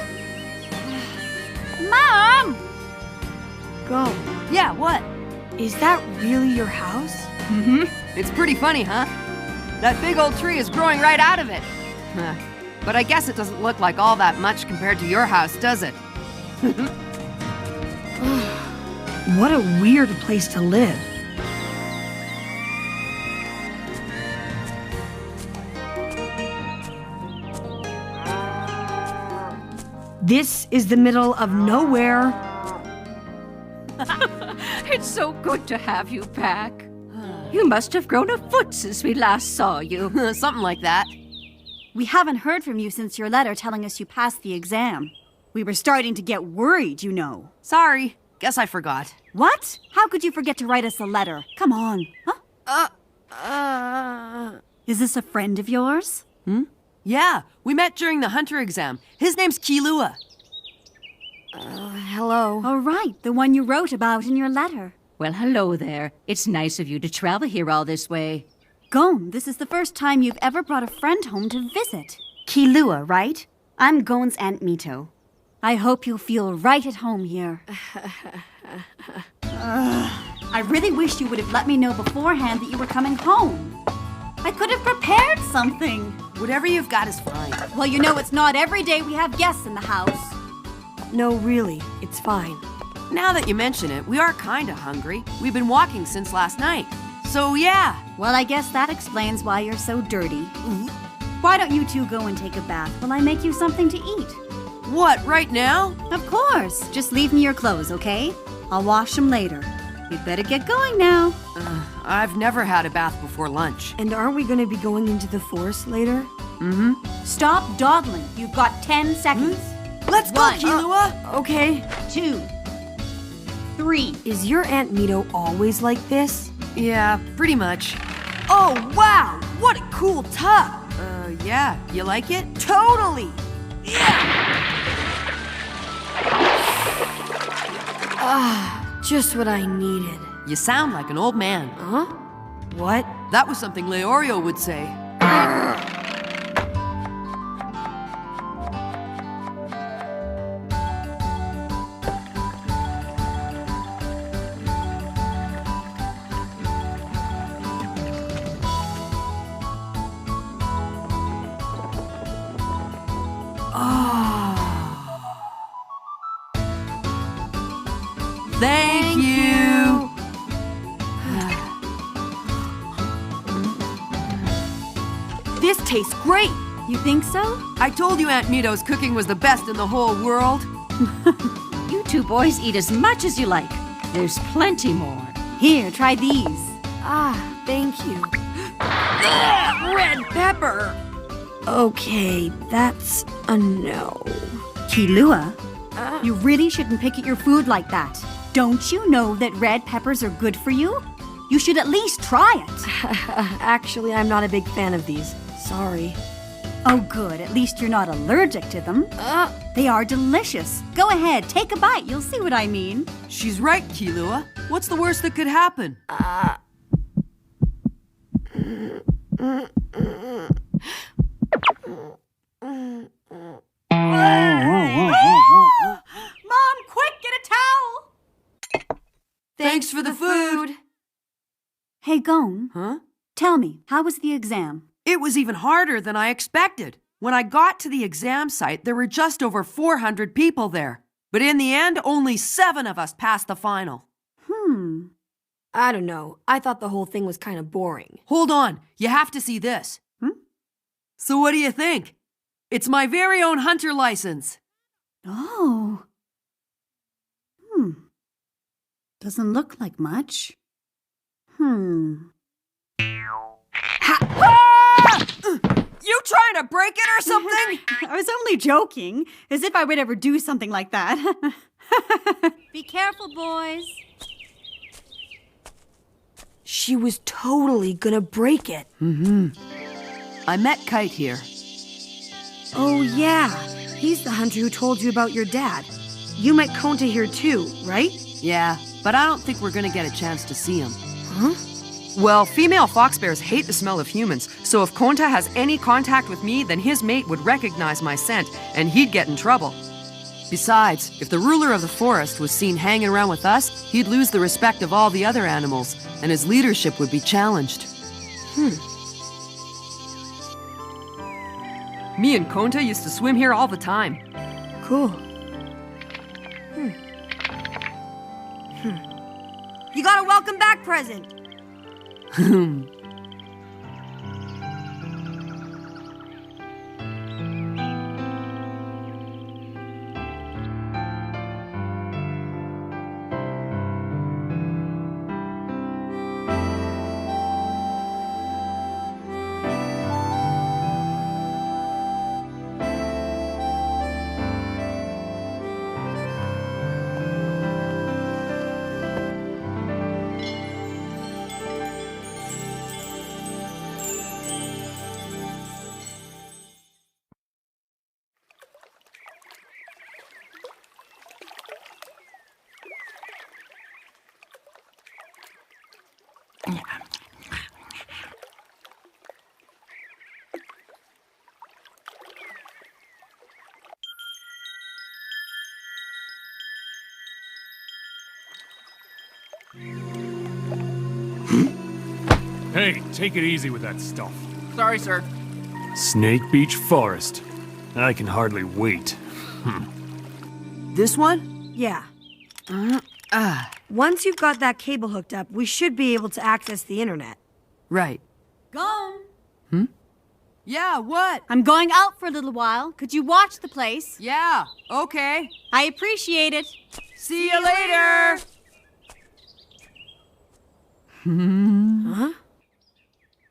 Speaker 16: Mom!
Speaker 14: Gon,
Speaker 2: Yeah, what?
Speaker 14: is that really your house?
Speaker 2: It's pretty funny, huh? That big old tree is growing right out of it. Huh. But I guess it doesn't look like all that much compared to your house, does it?
Speaker 14: What a weird place to live. This is the middle of nowhere.
Speaker 8: It's so good to have you back. You must have grown a foot since we last saw you.
Speaker 2: Something like that.
Speaker 9: We haven't heard from you since your letter telling us you passed the exam. We were starting to get worried, you know.
Speaker 2: Sorry. Guess I forgot.
Speaker 9: What? How could you forget to write us a letter? Come on. Huh? Is this a friend of yours?
Speaker 2: Yeah, we met during the hunter exam. His name's Kilua.
Speaker 14: Hello.
Speaker 9: Oh, right, the one you wrote about in your letter.
Speaker 8: Well, hello there. It's nice of you to travel here all this way.
Speaker 9: Gon, this is the first time you've ever brought a friend home to visit. Kilua, right? I'm Gon's Aunt Mito. I hope you'll feel right at home here. I really wish you would have let me know beforehand that you were coming home. I could have prepared something.
Speaker 2: Whatever you've got is fine.
Speaker 9: Well, you know it's not every day we have guests in the house.
Speaker 14: No, really, it's fine.
Speaker 2: Now that you mention it, we are kinda hungry. We've been walking since last night. So yeah.
Speaker 9: Well, I guess that explains why you're so dirty. Why don't you two go and take a bath while I make you something to eat?
Speaker 2: What, right now?
Speaker 9: Of course. Just leave me your clothes, okay? I'll wash them later. You'd better get going now.
Speaker 2: I've never had a bath before lunch.
Speaker 14: And aren't we gonna be going into the forest later?
Speaker 9: Stop dawdling. You've got 10 seconds.
Speaker 2: Let's go, Kilua!
Speaker 14: Okay.
Speaker 9: 2, 3.
Speaker 14: Is your Aunt Mito always like this?
Speaker 2: Yeah, pretty much. Oh, wow! What a cool tub! Yeah. You like it?
Speaker 14: Totally! Just what I needed.
Speaker 2: You sound like an old man.
Speaker 14: Huh? What?
Speaker 2: That was something Leorio would say. Thank you!
Speaker 9: This tastes great. You think so?
Speaker 2: I told you Aunt Mito's cooking was the best in the whole world.
Speaker 8: You two boys eat as much as you like. There's plenty more.
Speaker 9: Here, try these.
Speaker 14: Thank you.
Speaker 2: Red pepper!
Speaker 14: Okay, that's a no.
Speaker 9: Kilua, you really shouldn't pick at your food like that. Don't you know that red peppers are good for you? You should at least try it.
Speaker 14: Actually, I'm not a big fan of these. Sorry.
Speaker 9: Oh, good. At least you're not allergic to them. They are delicious. Go ahead, take a bite. You'll see what I mean.
Speaker 2: She's right, Kilua. What's the worst that could happen?
Speaker 9: Mom, quick, get a towel!
Speaker 2: Thanks for the food.
Speaker 9: Hey, Gon.
Speaker 2: Huh?
Speaker 9: Tell me, how was the exam?
Speaker 2: It was even harder than I expected. When I got to the exam site, there were just over 400 people there. But in the end, only 7 of us passed the final.
Speaker 14: I don't know. I thought the whole thing was kind of boring.
Speaker 2: Hold on. You have to see this. So what do you think? It's my very own hunter license.
Speaker 9: Oh. Doesn't look like much.
Speaker 2: You trying to break it or something?
Speaker 9: I was only joking, as if I would ever do something like that. Be careful, boys.
Speaker 14: She was totally gonna break it.
Speaker 2: I met Kite here.
Speaker 14: Oh, yeah. He's the hunter who told you about your dad. You met Konta here too, right?
Speaker 2: Yeah, but I don't think we're gonna get a chance to see him. Well, female fox bears hate the smell of humans, so if Konta has any contact with me, then his mate would recognize my scent, and he'd get in trouble. Besides, if the ruler of the forest was seen hanging around with us, he'd lose the respect of all the other animals, and his leadership would be challenged. Me and Konta used to swim here all the time.
Speaker 14: Cool. You got a welcome back present.
Speaker 20: Hey, take it easy with that stuff.
Speaker 1: Sorry, sir.
Speaker 20: Snake Beach Forest. I can hardly wait.
Speaker 14: This one? Yeah. Once you've got that cable hooked up, we should be able to access the internet.
Speaker 2: Right.
Speaker 9: Gone.
Speaker 2: Yeah, what?
Speaker 9: I'm going out for a little while. Could you watch the place?
Speaker 2: Yeah, okay.
Speaker 9: I appreciate it.
Speaker 2: See you later!
Speaker 14: Huh?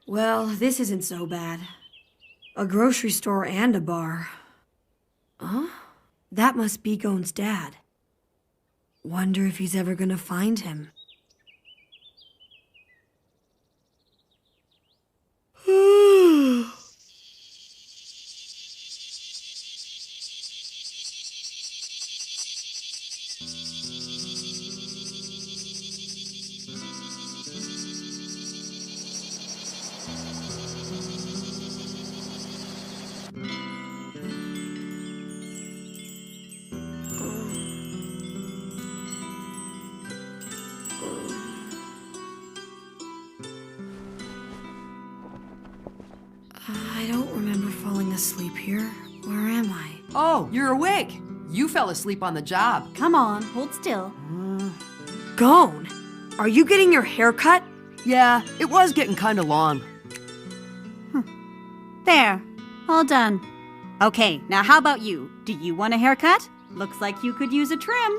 Speaker 14: Well, this isn't so bad. A grocery store and a bar. Huh? That must be Gon's dad. Wonder if he's ever gonna find him. I don't remember falling asleep here. Where am I?
Speaker 2: Oh, you're awake. You fell asleep on the job.
Speaker 9: Come on, hold still.
Speaker 14: Gon, are you getting your hair cut?
Speaker 2: Yeah, it was getting kind of long.
Speaker 9: There, all done. Okay, now how about you? Do you want a haircut? Looks like you could use a trim.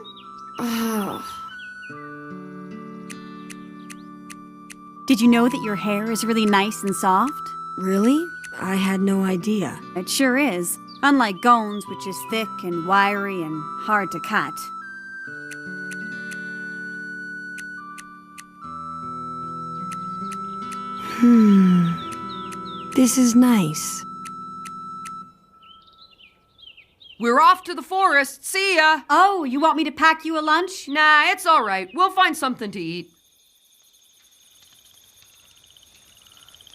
Speaker 9: Did you know that your hair is really nice and soft?
Speaker 14: Really? I had no idea.
Speaker 9: It sure is. Unlike Gon's, which is thick and wiry and hard to cut.
Speaker 14: This is nice.
Speaker 2: We're off to the forest. See ya.
Speaker 9: Oh, you want me to pack you a lunch?
Speaker 2: Nah, it's all right. We'll find something to eat.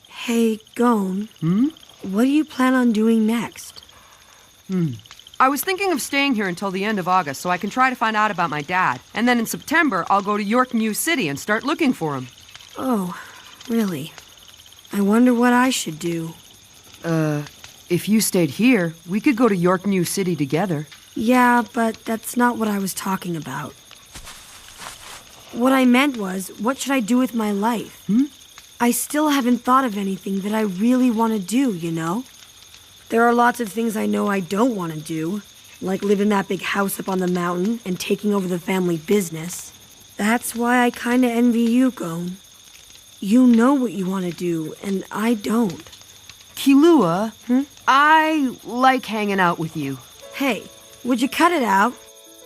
Speaker 14: Hey, Gon. What do you plan on doing next?
Speaker 2: I was thinking of staying here until the end of August so I can try to find out about my dad. And then in September, I'll go to York New City and start looking for him.
Speaker 14: Oh, really? I wonder what I should do.
Speaker 2: If you stayed here, we could go to York New City together.
Speaker 14: Yeah, but that's not what I was talking about. What I meant was, what should I do with my life? I still haven't thought of anything that I really want to do, you know? There are lots of things I know I don't want to do, like live in that big house up on the mountain and taking over the family business. That's why I kinda envy you, Gon. You know what you want to do, and I don't.
Speaker 2: Kilua, I like hanging out with you.
Speaker 14: Hey, would you cut it out?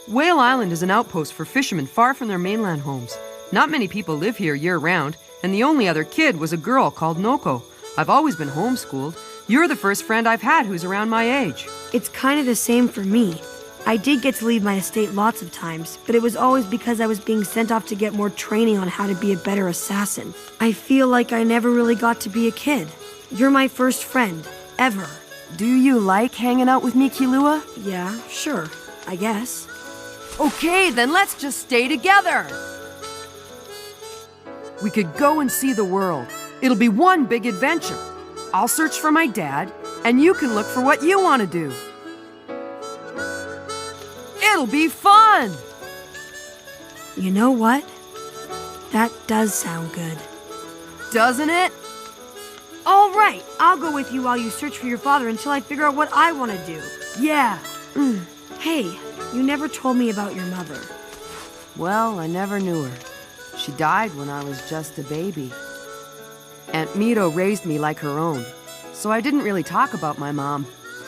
Speaker 2: Whale Island is an outpost for fishermen far from their mainland homes. Not many people live here year-round, and the only other kid was a girl called Noko. I've always been homeschooled. You're the first friend I've had who's around my age.
Speaker 14: It's kind of the same for me. I did get to leave my estate lots of times, but it was always because I was being sent off to get more training on how to be a better assassin. I feel like I never really got to be a kid. You're my first friend, ever.
Speaker 2: Do you like hanging out with me, Kilua?
Speaker 14: Yeah, sure, I guess.
Speaker 2: Okay, then let's just stay together. We could go and see the world. It'll be one big adventure. I'll search for my dad, and you can look for what you want to do. It'll be fun!
Speaker 14: You know what? That does sound good.
Speaker 2: Doesn't it?
Speaker 14: All right, I'll go with you while you search for your father until I figure out what I want to do.
Speaker 2: Yeah.
Speaker 14: Hey, you never told me about your mother.
Speaker 2: Well, I never knew her. She died when I was just a baby. Aunt Mito raised me like her own, so I didn't really talk about my mom.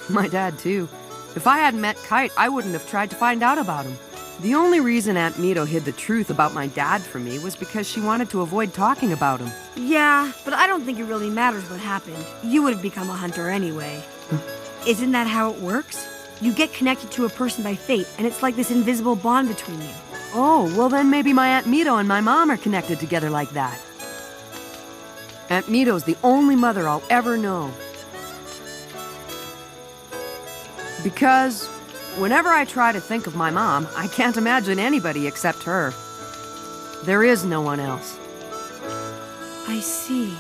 Speaker 2: My dad, too. If I hadn't met Kite, I wouldn't have tried to find out about him. The only reason Aunt Mito hid the truth about my dad from me was because she wanted to avoid talking about him.
Speaker 14: Yeah, but I don't think it really matters what happened. You would have become a hunter anyway. Isn't that how it works? You get connected to a person by fate, and it's like this invisible bond between you.
Speaker 2: Oh, well then maybe my Aunt Mito and my mom are connected together like that. Aunt Mito's the only mother I'll ever know. Because whenever I try to think of my mom, I can't imagine anybody except her. There is no one else.
Speaker 14: I see.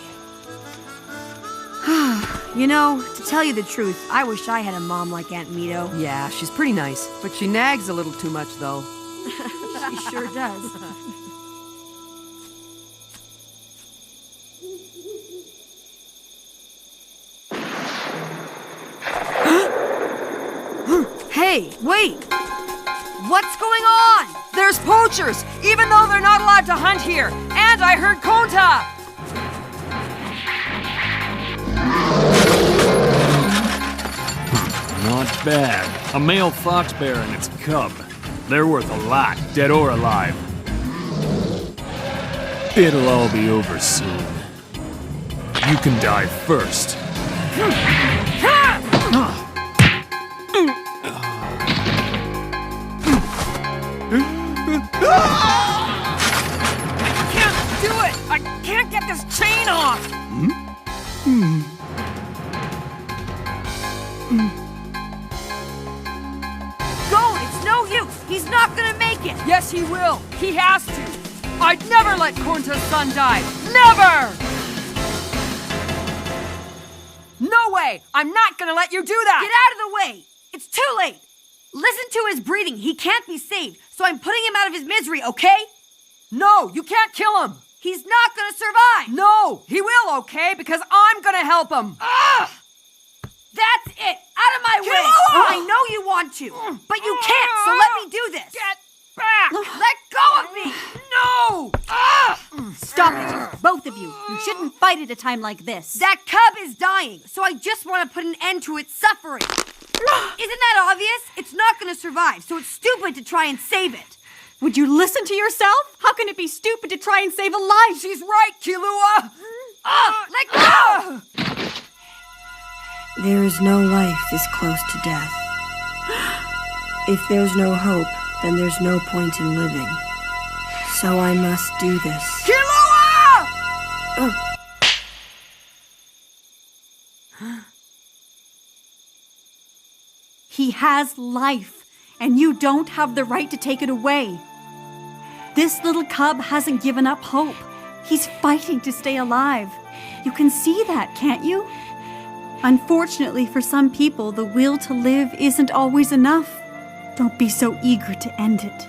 Speaker 14: You know, to tell you the truth, I wish I had a mom like Aunt Mito.
Speaker 2: Yeah, she's pretty nice, but she nags a little too much, though.
Speaker 14: She sure does. Hey, wait! What's going on?
Speaker 2: There's poachers, even though they're not allowed to hunt here. And I heard Konta!
Speaker 20: Not bad. A male fox bear and its cub. They're worth a lot, dead or alive. It'll all be over soon. You can die first.
Speaker 2: I can't do it! I can't get this chain off!
Speaker 14: Go! It's no use! He's not gonna make it!
Speaker 2: Yes, he will. He has to. I'd never let Konta's son die. Never! No way! I'm not gonna let you do that!
Speaker 14: Get out of the way! It's too late! Listen to his breathing. He can't be saved, so I'm putting him out of his misery, okay?
Speaker 2: No, you can't kill him!
Speaker 14: He's not gonna survive!
Speaker 2: No, he will, okay? Because I'm gonna help him.
Speaker 14: Ugh! That's it! Out of my way! I know you want to, but you can't, so let me do this!
Speaker 2: Get back!
Speaker 14: Let go of me!
Speaker 2: No!
Speaker 9: Stop it, both of you. You shouldn't fight at a time like this.
Speaker 14: That cub is dying, so I just want to put an end to its suffering. Isn't that obvious? It's not going to survive, so it's stupid to try and save it.
Speaker 9: Would you listen to yourself? How can it be stupid to try and save a life?
Speaker 2: She's right, Kilua!
Speaker 14: Let go! There is no life this close to death. If there's no hope, then there's no point in living. So I must do this.
Speaker 2: Kilua!
Speaker 9: He has life, and you don't have the right to take it away. This little cub hasn't given up hope. He's fighting to stay alive. You can see that, can't you? Unfortunately, for some people, the will to live isn't always enough. Don't be so eager to end it.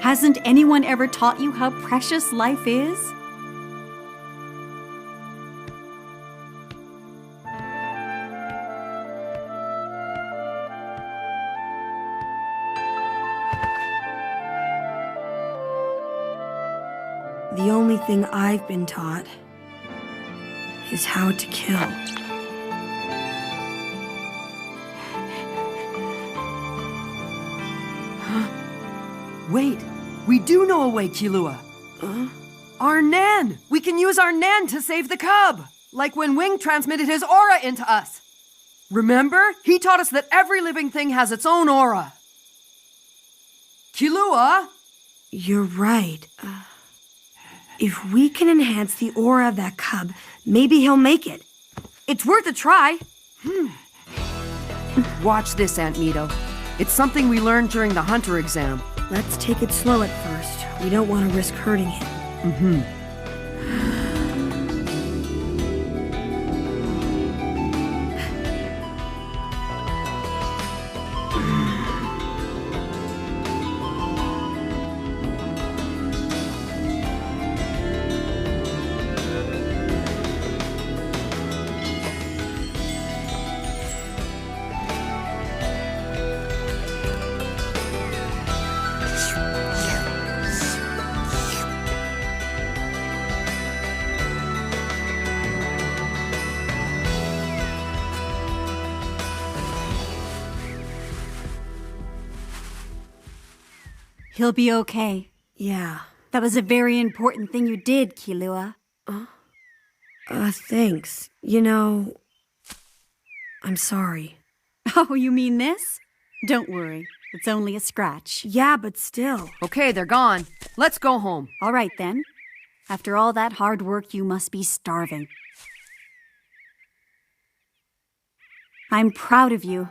Speaker 9: Hasn't anyone ever taught you how precious life is?
Speaker 14: The only thing I've been taught is how to kill.
Speaker 2: Wait, we do know a way, Kilua. Our Nan! We can use our Nan to save the cub! Like when Wing transmitted his aura into us. Remember? He taught us that every living thing has its own aura. Kilua?
Speaker 14: You're right. If we can enhance the aura of that cub, maybe he'll make it. It's worth a try.
Speaker 2: Watch this, Aunt Mito. It's something we learned during the Hunter exam.
Speaker 14: Let's take it slow at first. We don't want to risk hurting him.
Speaker 9: He'll be okay.
Speaker 14: Yeah.
Speaker 9: That was a very important thing you did, Kilua.
Speaker 14: Thanks. You know, I'm sorry.
Speaker 9: Oh, you mean this? Don't worry. It's only a scratch.
Speaker 14: Yeah, but still.
Speaker 2: Okay, they're gone. Let's go home.
Speaker 9: All right, then. After all that hard work, you must be starving. I'm proud of you.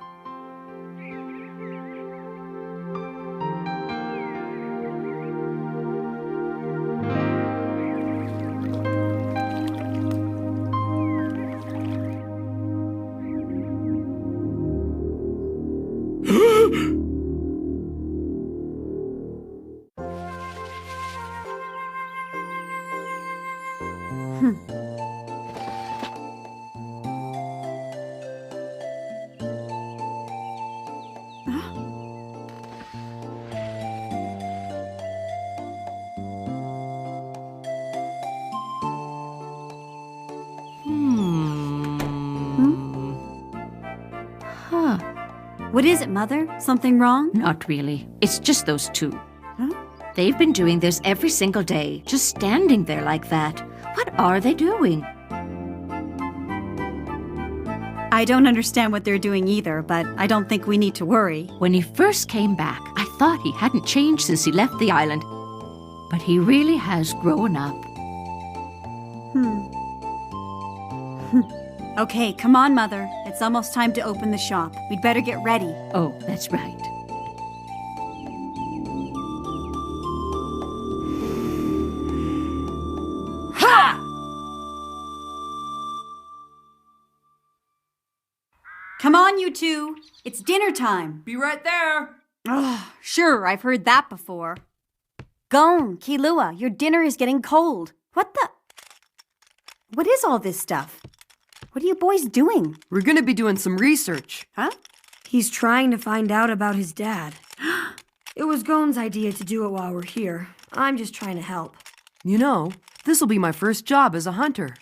Speaker 8: Huh.
Speaker 9: What is it, Mother? Something wrong?
Speaker 8: Not really. It's just those two. They've been doing this every single day, just standing there like that. What are they doing?
Speaker 9: I don't understand what they're doing either, but I don't think we need to worry.
Speaker 8: When he first came back, I thought he hadn't changed since he left the island. But he really has grown up.
Speaker 9: Okay, come on, Mother. It's almost time to open the shop. We'd better get ready.
Speaker 8: Oh, that's right.
Speaker 9: Ha! Come on, you two. It's dinner time.
Speaker 2: Be right there.
Speaker 9: Oh, sure, I've heard that before. Gon, Kilua, your dinner is getting cold. What the? What is all this stuff? What are you boys doing?
Speaker 2: We're gonna be doing some research.
Speaker 9: Huh?
Speaker 14: He's trying to find out about his dad. It was Gon's idea to do it while we're here. I'm just trying to help.
Speaker 2: You know, this'll be my first job as a hunter.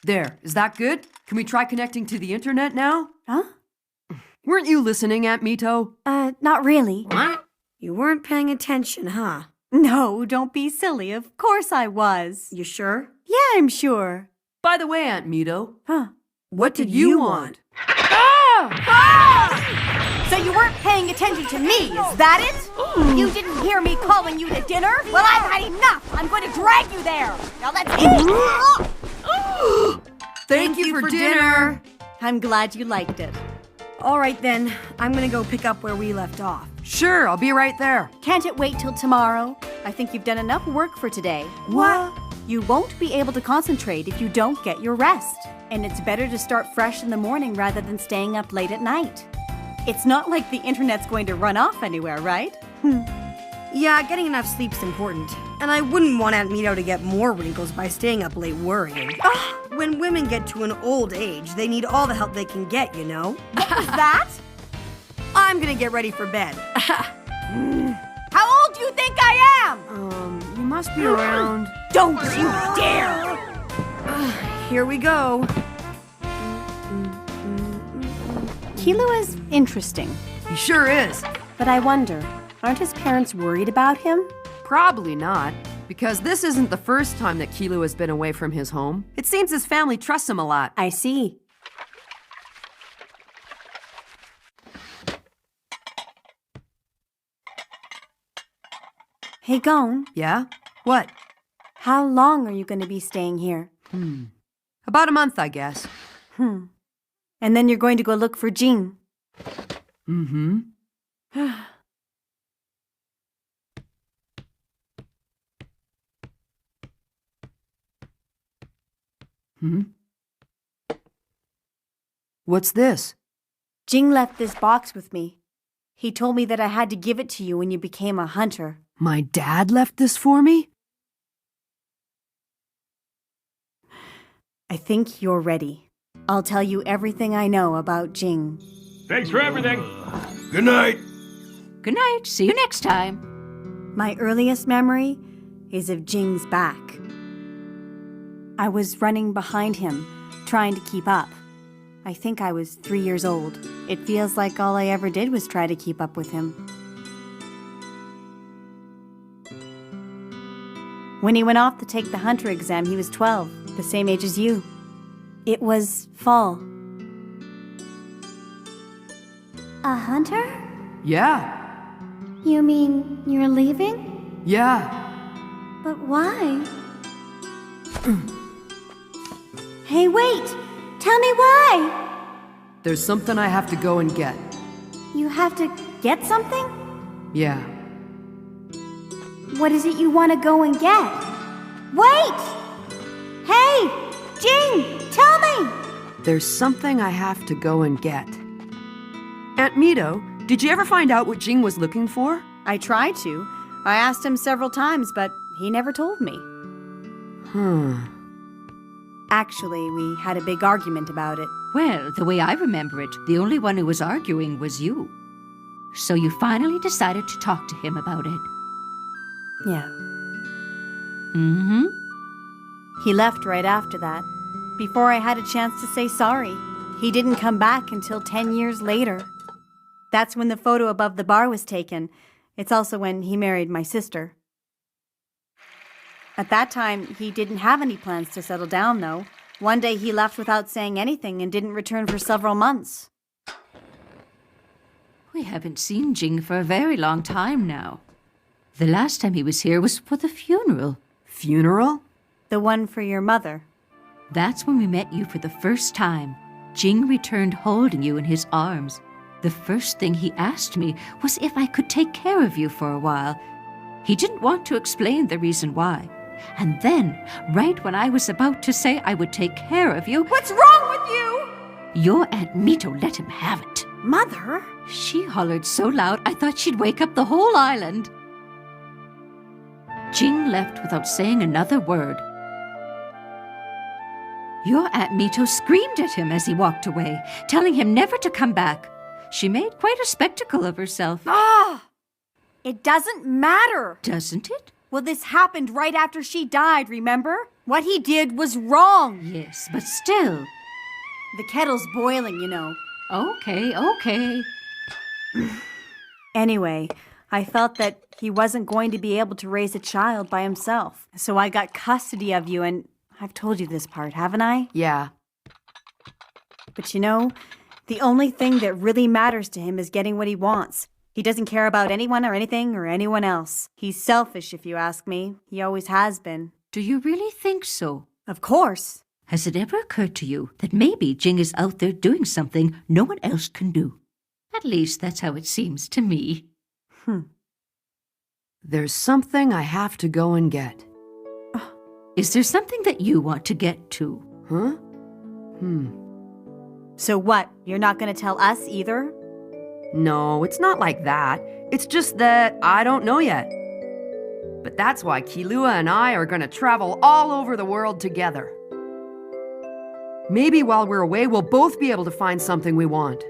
Speaker 2: There, is that good? Can we try connecting to the internet now?
Speaker 9: Huh?
Speaker 2: Weren't you listening, Aunt Mito?
Speaker 9: Not really.
Speaker 2: What?
Speaker 14: You weren't paying attention, huh?
Speaker 9: No, don't be silly. Of course I was.
Speaker 14: You sure?
Speaker 9: Yeah, I'm sure.
Speaker 2: By the way, Aunt Mito,
Speaker 9: Huh?
Speaker 2: what did you want?
Speaker 9: So you weren't paying attention to me, is that it? You didn't hear me calling you to dinner? Well, I've had enough. I'm going to drag you there. Now let's eat.
Speaker 2: Thank you for dinner.
Speaker 9: I'm glad you liked it.
Speaker 14: All right then, I'm gonna go pick up where we left off.
Speaker 2: Sure, I'll be right there.
Speaker 9: Can't it wait till tomorrow? I think you've done enough work for today.
Speaker 2: What?
Speaker 9: You won't be able to concentrate if you don't get your rest. And it's better to start fresh in the morning rather than staying up late at night. It's not like the internet's going to run off anywhere, right?
Speaker 14: Yeah, getting enough sleep's important. And I wouldn't want Aunt Mito to get more wrinkles by staying up late worrying. When women get to an old age, they need all the help they can get, you know?
Speaker 9: What was that?
Speaker 14: I'm gonna get ready for bed.
Speaker 9: How old do you think I am?
Speaker 2: You must be around.
Speaker 9: Don't you dare!
Speaker 14: Here we go.
Speaker 9: Kilua's interesting.
Speaker 2: He sure is.
Speaker 9: But I wonder, aren't his parents worried about him?
Speaker 2: Probably not, because this isn't the first time that Kilo has been away from his home. It seems his family trusts him a lot.
Speaker 9: I see. Hey, Gon.
Speaker 2: Yeah? What?
Speaker 9: How long are you going to be staying here?
Speaker 2: About a month, I guess.
Speaker 9: And then you're going to go look for Jing.
Speaker 2: Mm-hmm. What's this?
Speaker 9: Jing left this box with me. He told me that I had to give it to you when you became a hunter.
Speaker 2: My dad left this for me?
Speaker 9: I think you're ready. I'll tell you everything I know about Jing.
Speaker 20: Thanks for everything.
Speaker 11: Good night.
Speaker 8: Good night. See you next time.
Speaker 9: My earliest memory is of Jing's back. I was running behind him, trying to keep up. I think I was 3 years old. It feels like all I ever did was try to keep up with him. When he went off to take the hunter exam, he was 12, the same age as you. It was fall.
Speaker 21: A hunter?
Speaker 2: Yeah.
Speaker 21: You mean you're leaving?
Speaker 2: Yeah.
Speaker 21: But why?
Speaker 9: Hey, wait! Tell me why!
Speaker 2: There's something I have to go and get.
Speaker 9: You have to get something?
Speaker 2: Yeah.
Speaker 9: What is it you want to go and get? Wait! Hey! Jing! Tell me!
Speaker 2: There's something I have to go and get. Aunt Mito, did you ever find out what Jing was looking for?
Speaker 9: I tried to. I asked him several times, but he never told me. Actually, we had a big argument about it.
Speaker 8: Well, the way I remember it, the only one who was arguing was you. So you finally decided to talk to him about it.
Speaker 6: Yeah.
Speaker 8: Mm-hmm.
Speaker 6: He left right after that, before I had a chance to say sorry. He didn't come back until 10 years later. That's when the photo above the bar was taken. It's also when he married my sister. At that time, he didn't have any plans to settle down, though. One day he left without saying anything and didn't return for several months.
Speaker 8: We haven't seen Jing for a very long time now. The last time he was here was for the funeral.
Speaker 2: Funeral?
Speaker 6: The one for your mother.
Speaker 8: That's when we met you for the first time. Jing returned holding you in his arms. The first thing he asked me was if I could take care of you for a while. He didn't want to explain the reason why. And then, right when I was about to say I would take care of you...
Speaker 9: What's wrong with you?
Speaker 8: Your Aunt Mito let him have it.
Speaker 9: Mother?
Speaker 8: She hollered so loud I thought she'd wake up the whole island. Jing left without saying another word. Your Aunt Mito screamed at him as he walked away, telling him never to come back. She made quite a spectacle of herself.
Speaker 6: Ah! It doesn't matter.
Speaker 8: Doesn't it?
Speaker 6: Well, this happened right after she died, remember? What he did was wrong.
Speaker 8: Yes, but still.
Speaker 6: The kettle's boiling, you know.
Speaker 8: Okay.
Speaker 6: Anyway, I felt that he wasn't going to be able to raise a child by himself. So I got custody of you, and I've told you this part, haven't I?
Speaker 2: Yeah.
Speaker 6: But you know, the only thing that really matters to him is getting what he wants. He doesn't care about anyone or anything or anyone else. He's selfish, if you ask me. He always has been.
Speaker 8: Do you really think so?
Speaker 6: Of course.
Speaker 8: Has it ever occurred to you that maybe Jing is out there doing something no one else can do? At least that's how it seems to me.
Speaker 2: There's something I have to go and get.
Speaker 8: Is there something that you want to get to?
Speaker 2: Huh?
Speaker 6: So what? You're not going to tell us either?
Speaker 2: No, it's not like that. It's just that I don't know yet. But that's why Killua and I are going to travel all over the world together. Maybe while we're away, we'll both be able to find something we want.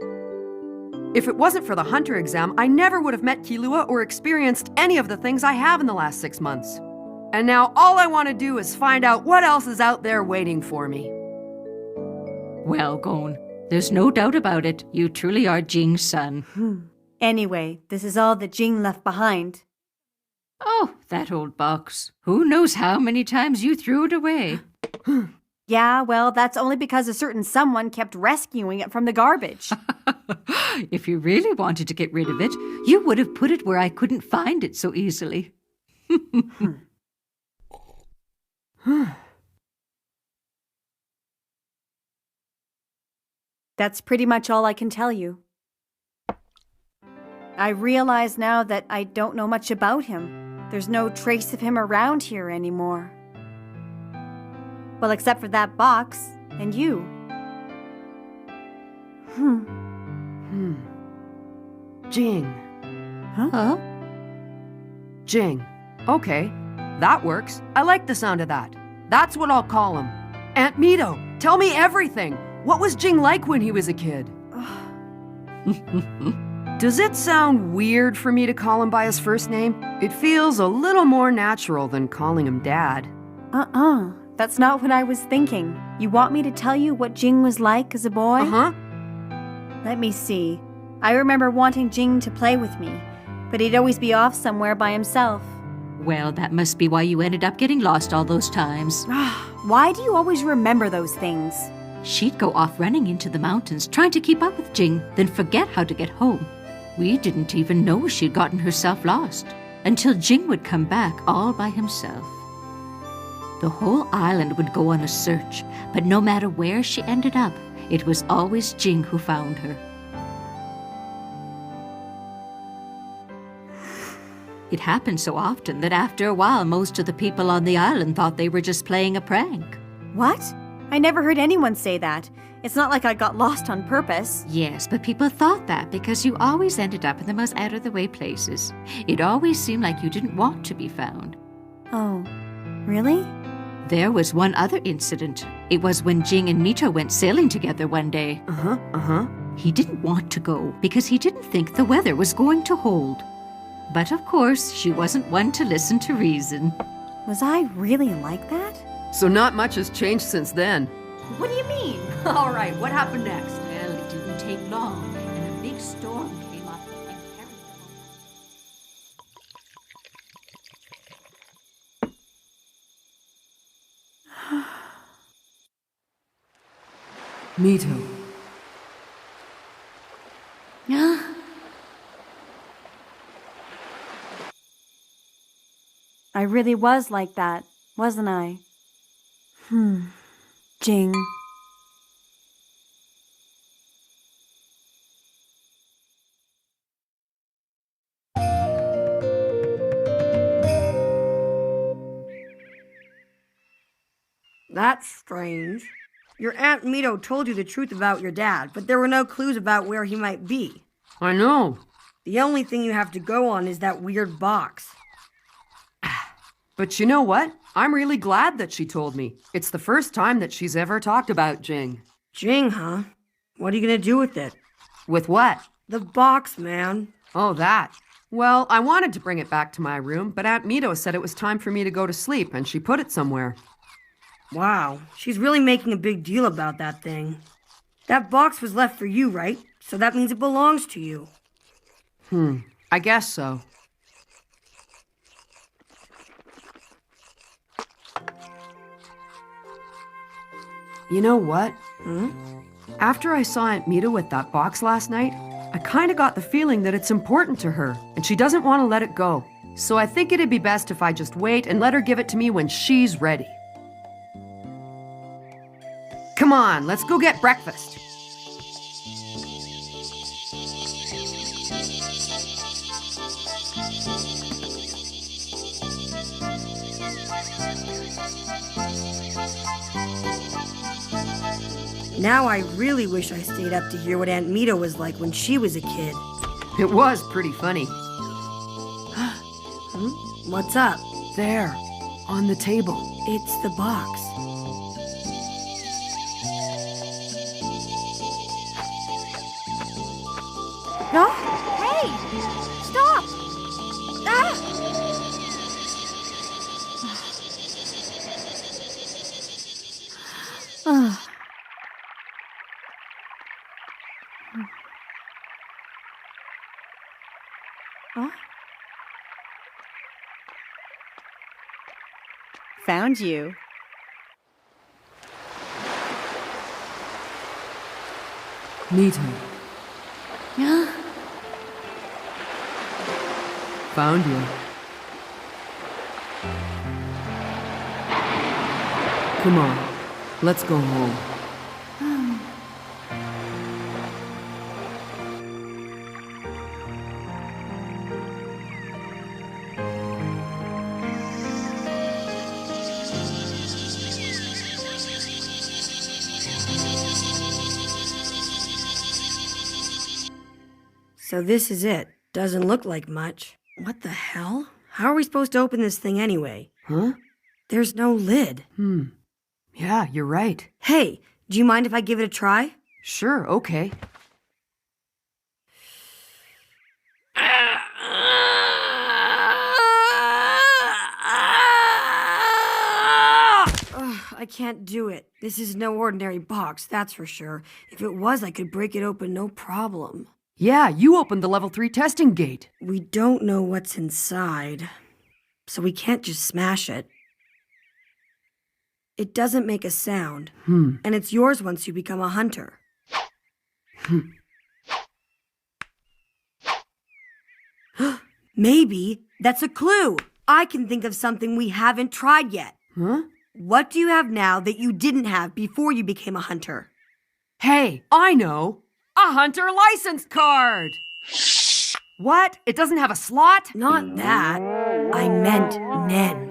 Speaker 2: If it wasn't for the hunter exam, I never would have met Killua or experienced any of the things I have in the last 6 months. And now all I want to do is find out what else is out there waiting for me.
Speaker 8: Well, Gon, there's no doubt about it. You truly are Jing's son.
Speaker 6: Anyway, this is all that Jing left behind.
Speaker 8: Oh, that old box. Who knows how many times you threw it away?
Speaker 6: Yeah, well, that's only because a certain someone kept rescuing it from the garbage.
Speaker 8: If you really wanted to get rid of it, you would have put it where I couldn't find it so easily.
Speaker 6: That's pretty much all I can tell you. I realize now that I don't know much about him. There's no trace of him around here anymore. Well, except for that box and you.
Speaker 2: Jing.
Speaker 6: Huh?
Speaker 2: Jing. Okay, that works. I like the sound of that. That's what I'll call him. Aunt Mito, tell me everything. What was Jing like when he was a kid? Does it sound weird for me to call him by his first name? It feels a little more natural than calling him Dad.
Speaker 6: That's not what I was thinking. You want me to tell you what Jing was like as a boy?
Speaker 2: Uh-huh.
Speaker 6: Let me see. I remember wanting Jing to play with me, but he'd always be off somewhere by himself.
Speaker 8: Well, that must be why you ended up getting lost all those times.
Speaker 6: Why do you always remember those things?
Speaker 8: She'd go off running into the mountains trying to keep up with Jing, then forget how to get home. We didn't even know she'd gotten herself lost until Jing would come back all by himself. The whole island would go on a search, but no matter where she ended up, it was always Jing who found her. It happened so often that after a while, most of the people on the island thought they were just playing a prank.
Speaker 6: What? I never heard anyone say that. It's not like I got lost on purpose.
Speaker 8: Yes, but people thought that because you always ended up in the most out-of-the-way places. It always seemed like you didn't want to be found.
Speaker 6: Oh, really?
Speaker 8: There was one other incident. It was when Jing and Mito went sailing together one day. He didn't want to go because he didn't think the weather was going to hold. But of course, she wasn't one to listen to reason.
Speaker 6: Was I really like that?
Speaker 2: So not much has changed since then.
Speaker 8: What do you mean? All right, what happened next? Well, it didn't take long, and a big storm came up and carried them.
Speaker 2: Mito.
Speaker 8: Yeah.
Speaker 6: I really was like that, wasn't I? Jing.
Speaker 14: That's strange. Your Aunt Mito told you the truth about your dad, but there were no clues about where he might be.
Speaker 2: I know.
Speaker 14: The only thing you have to go on is that weird box.
Speaker 2: But you know what? I'm really glad that she told me. It's the first time that she's ever talked about Jing.
Speaker 14: Jing, huh? What are you gonna do with it?
Speaker 2: With what?
Speaker 14: The box, man.
Speaker 2: Oh, that. Well, I wanted to bring it back to my room, but Aunt Mito said it was time for me to go to sleep, and she put it somewhere.
Speaker 14: Wow, she's really making a big deal about that thing. That box was left for you, right? So that means it belongs to you.
Speaker 2: I guess so. You know what? After I saw Aunt Mita with that box last night, I kind of got the feeling that it's important to her, and she doesn't want to let it go. So I think it'd be best if I just wait and let her give it to me when she's ready. Come on, let's go get breakfast.
Speaker 14: Now I really wish I stayed up to hear what Aunt Mita was like when she was a kid.
Speaker 2: It was pretty funny.
Speaker 14: What's up?
Speaker 2: There, on the table.
Speaker 14: It's the box.
Speaker 9: No? Hey! Stop! Ah!
Speaker 6: Found you.
Speaker 2: Mito.
Speaker 8: Yeah.
Speaker 2: Found you. Come on, let's go home.
Speaker 14: So this is it. Doesn't look like much. What the hell? How are we supposed to open this thing anyway?
Speaker 2: Huh?
Speaker 14: There's no lid.
Speaker 2: Yeah, you're right.
Speaker 14: Hey, do you mind if I give it a try?
Speaker 2: Sure, okay.
Speaker 14: I can't do it. This is no ordinary box, that's for sure. If it was, I could break it open no problem.
Speaker 2: Yeah, you opened the level 3 testing gate.
Speaker 14: We don't know what's inside, so we can't just smash it. It doesn't make a sound, and it's yours once you become a hunter. Maybe that's a clue. I can think of something we haven't tried yet.
Speaker 2: Huh?
Speaker 14: What do you have now that you didn't have before you became a hunter?
Speaker 2: Hey, I know! A hunter license card! What? It doesn't have a slot?
Speaker 14: Not that. I meant Nen.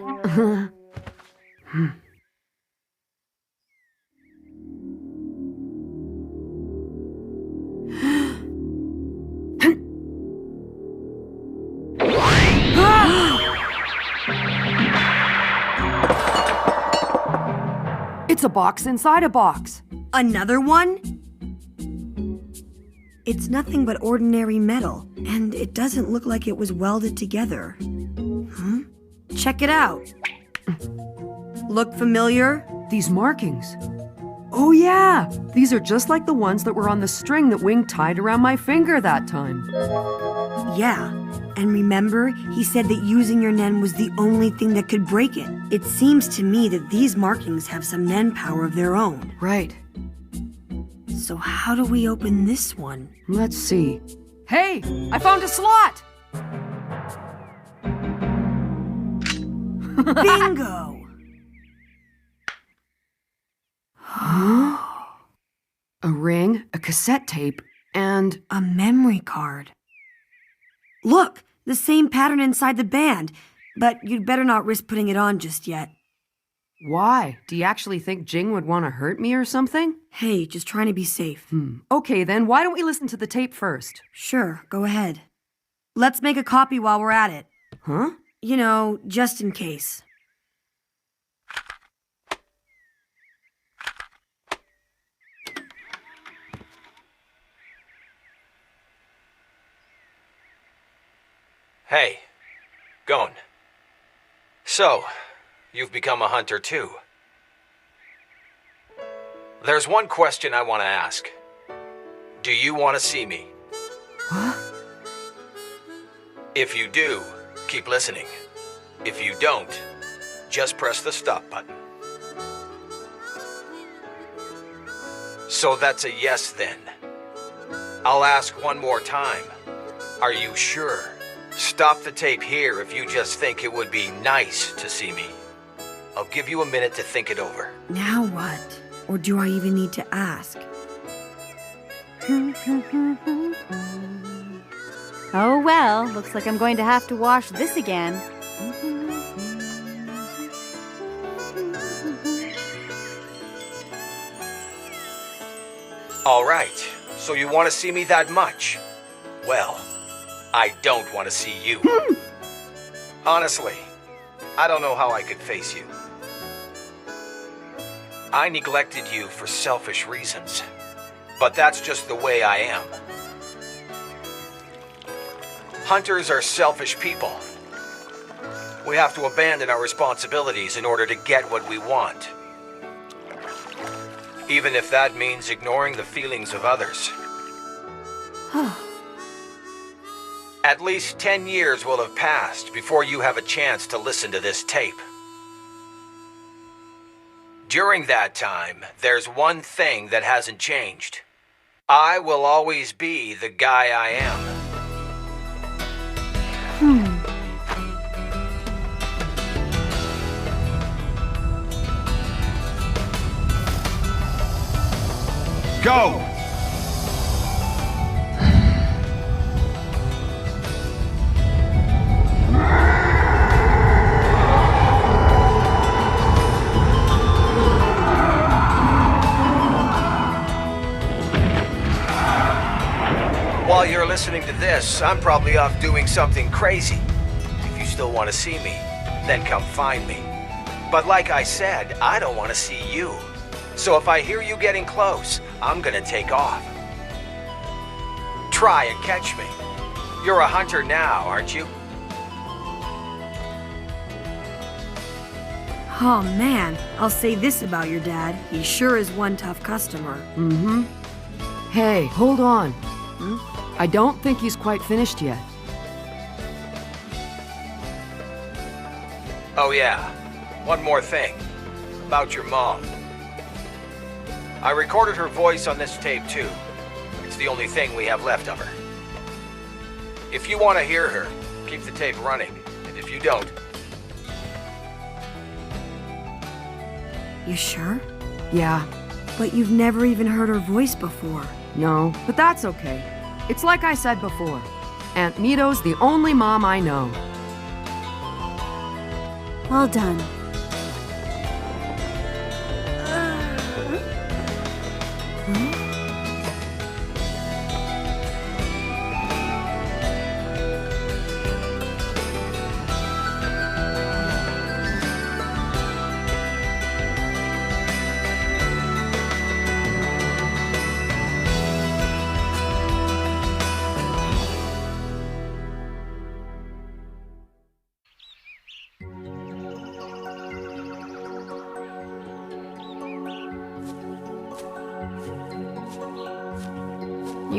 Speaker 2: It's a box inside a box.
Speaker 14: Another one? It's nothing but ordinary metal, and it doesn't look like it was welded together. Check it out. Look familiar?
Speaker 2: These markings. Oh yeah, these are just like the ones that were on the string that Wing tied around my finger that time.
Speaker 14: Yeah, and remember, he said that using your Nen was the only thing that could break it. It seems to me that these markings have some Nen power of their own.
Speaker 2: Right.
Speaker 14: So how do we open this one?
Speaker 2: Let's see. Hey, I found a slot!
Speaker 14: Bingo!
Speaker 2: A ring, a cassette tape, and
Speaker 14: a memory card. Look, the same pattern inside the band, but you'd better not risk putting it on just yet.
Speaker 2: why? Do you actually think Jing would want to hurt me or something?
Speaker 14: Hey, just trying to be safe.
Speaker 2: Okay, then why don't we listen to the tape first?
Speaker 14: Sure, go ahead. Let's make a copy while we're at it.
Speaker 2: Huh?
Speaker 14: You know, just in case.
Speaker 17: Hey, Gon. So, you've become a hunter too. There's one question I want to ask. Do you want to see me?
Speaker 2: What?
Speaker 17: If you do, keep listening. If you don't, just press the stop button. So that's a yes then. I'll ask one more time. Are you sure? Stop the tape here if you just think it would be nice to see me. I'll give you a minute to think it over.
Speaker 14: Now what? Or do I even need to ask?
Speaker 6: Oh well, looks like I'm going to have to wash this again.
Speaker 17: All right, so you want to see me that much? Well, I don't want to see you. Honestly, I don't know how I could face you. I neglected you for selfish reasons, but that's just the way I am. Hunters are selfish people. We have to abandon our responsibilities in order to get what we want. Even if that means ignoring the feelings of others. At least 10 years will have passed before you have a chance to listen to this tape. During that time, there's one thing that hasn't changed. I will always be the guy I am.
Speaker 11: Go!
Speaker 17: While you're listening to this, I'm probably off doing something crazy. If you still want to see me, then come find me. But like I said, I don't want to see you. So if I hear you getting close, I'm gonna take off. Try and catch me. You're a hunter now, aren't you?
Speaker 14: Oh man, I'll say this about your dad. He sure is one tough customer.
Speaker 2: Hey, hold on. I don't think he's quite finished yet.
Speaker 17: Oh yeah, one more thing. About your mom. I recorded her voice on this tape too. It's the only thing we have left of her. If you want to hear her, keep the tape running. And if you don't...
Speaker 14: You sure?
Speaker 2: Yeah.
Speaker 14: But you've never even heard her voice before.
Speaker 2: No, but that's okay. It's like I said before. Aunt Mito's the only mom I know.
Speaker 6: Well done.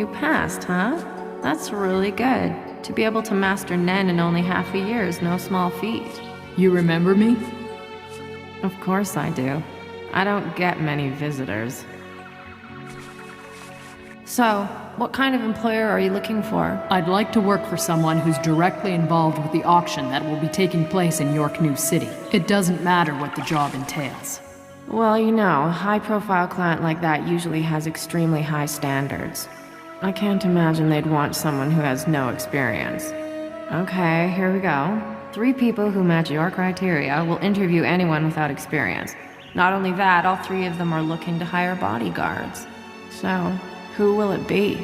Speaker 15: You passed, huh? That's really good. To be able to master Nen in only half a year is no small feat.
Speaker 13: You remember me?
Speaker 15: Of course I do. I don't get many visitors. So, what kind of employer are you looking for?
Speaker 13: I'd like to work for someone who's directly involved with the auction that will be taking place in York New City. It doesn't matter what the job entails.
Speaker 15: Well, you know, a high-profile client like that usually has extremely high standards. I can't imagine they'd want someone who has no experience. Okay, here we go. 3 people who match your criteria will interview anyone without experience. Not only that, all 3 of them are looking to hire bodyguards. So, who will it be?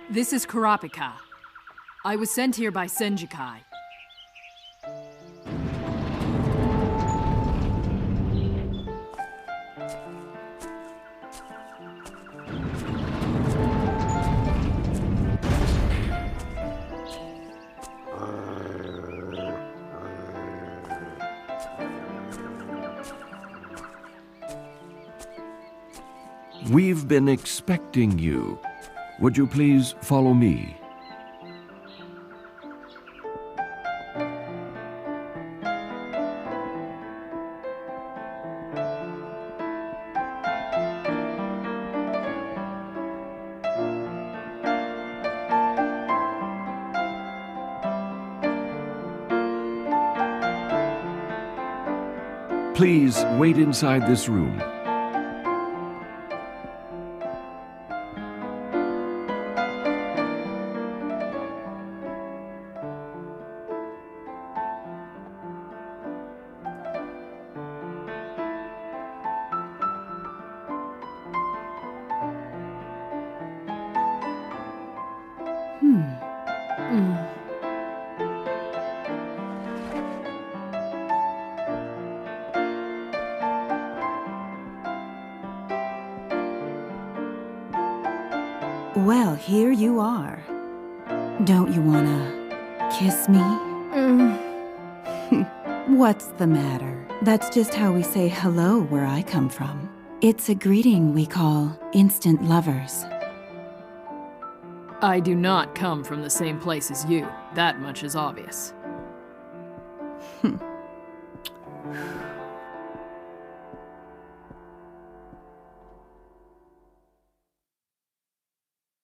Speaker 13: This is Kurapika. I was sent here by Senjikai.
Speaker 10: We've been expecting you. Would you please follow me? Please wait inside this room.
Speaker 22: Well, here you are. Don't you wanna kiss me? What's the matter? That's just how we say hello where I come from. It's a greeting we call instant lovers.
Speaker 13: I do not come from the same place as you. That much is obvious.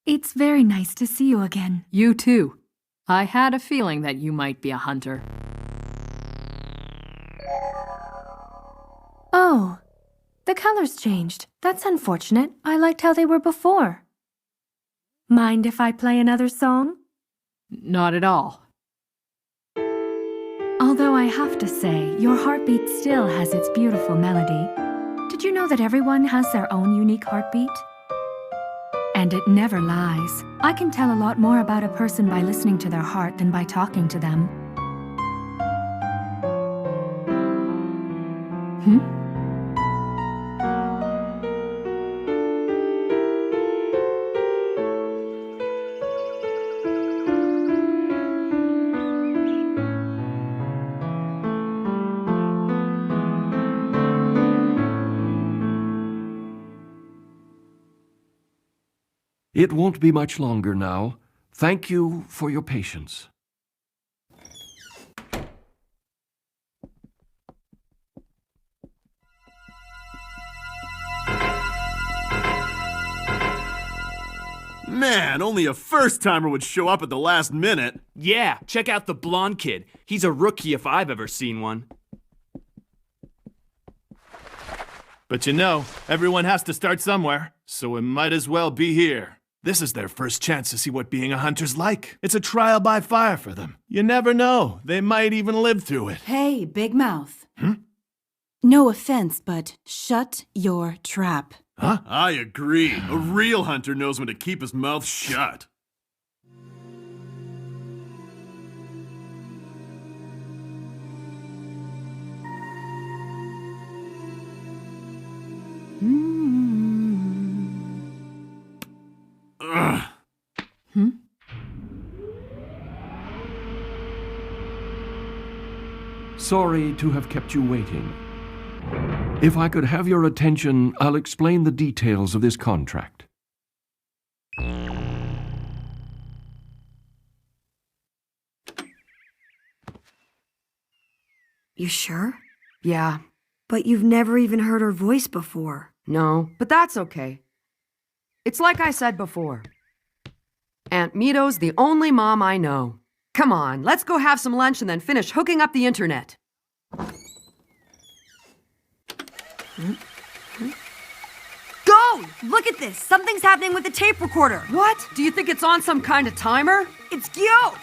Speaker 3: It's very nice to see you again.
Speaker 13: You too. I had a feeling that you might be a hunter.
Speaker 3: Oh, the colors changed. That's unfortunate. I liked how they were before. Mind if I play another song?
Speaker 13: Not at all.
Speaker 3: Although I have to say, your heartbeat still has its beautiful melody. Did you know that everyone has their own unique heartbeat? And it never lies. I can tell a lot more about a person by listening to their heart than by talking to them.
Speaker 10: It won't be much longer now. Thank you for your patience.
Speaker 23: Man, only a first-timer would show up at the last minute.
Speaker 24: Yeah, check out the blonde kid. He's a rookie if I've ever seen one.
Speaker 23: But you know, everyone has to start somewhere, so it might as well be here. This is their first chance to see what being a hunter's like. It's a trial by fire for them. You never know, they might even live through it.
Speaker 22: Hey, Big Mouth. No offense, but shut your trap.
Speaker 23: Huh? I agree. A real hunter knows when to keep his mouth shut.
Speaker 10: Sorry to have kept you waiting. If I could have your attention, I'll explain the details of this contract.
Speaker 14: You sure?
Speaker 2: Yeah.
Speaker 14: But you've never even heard her voice before.
Speaker 2: No, but that's okay. It's like I said before. Aunt Mito's the only mom I know. Come on, let's go have some lunch and then finish hooking up the internet.
Speaker 14: Go! Look at this! Something's happening with the tape recorder!
Speaker 2: What? Do you think it's on some kind of timer?
Speaker 14: It's Gyo!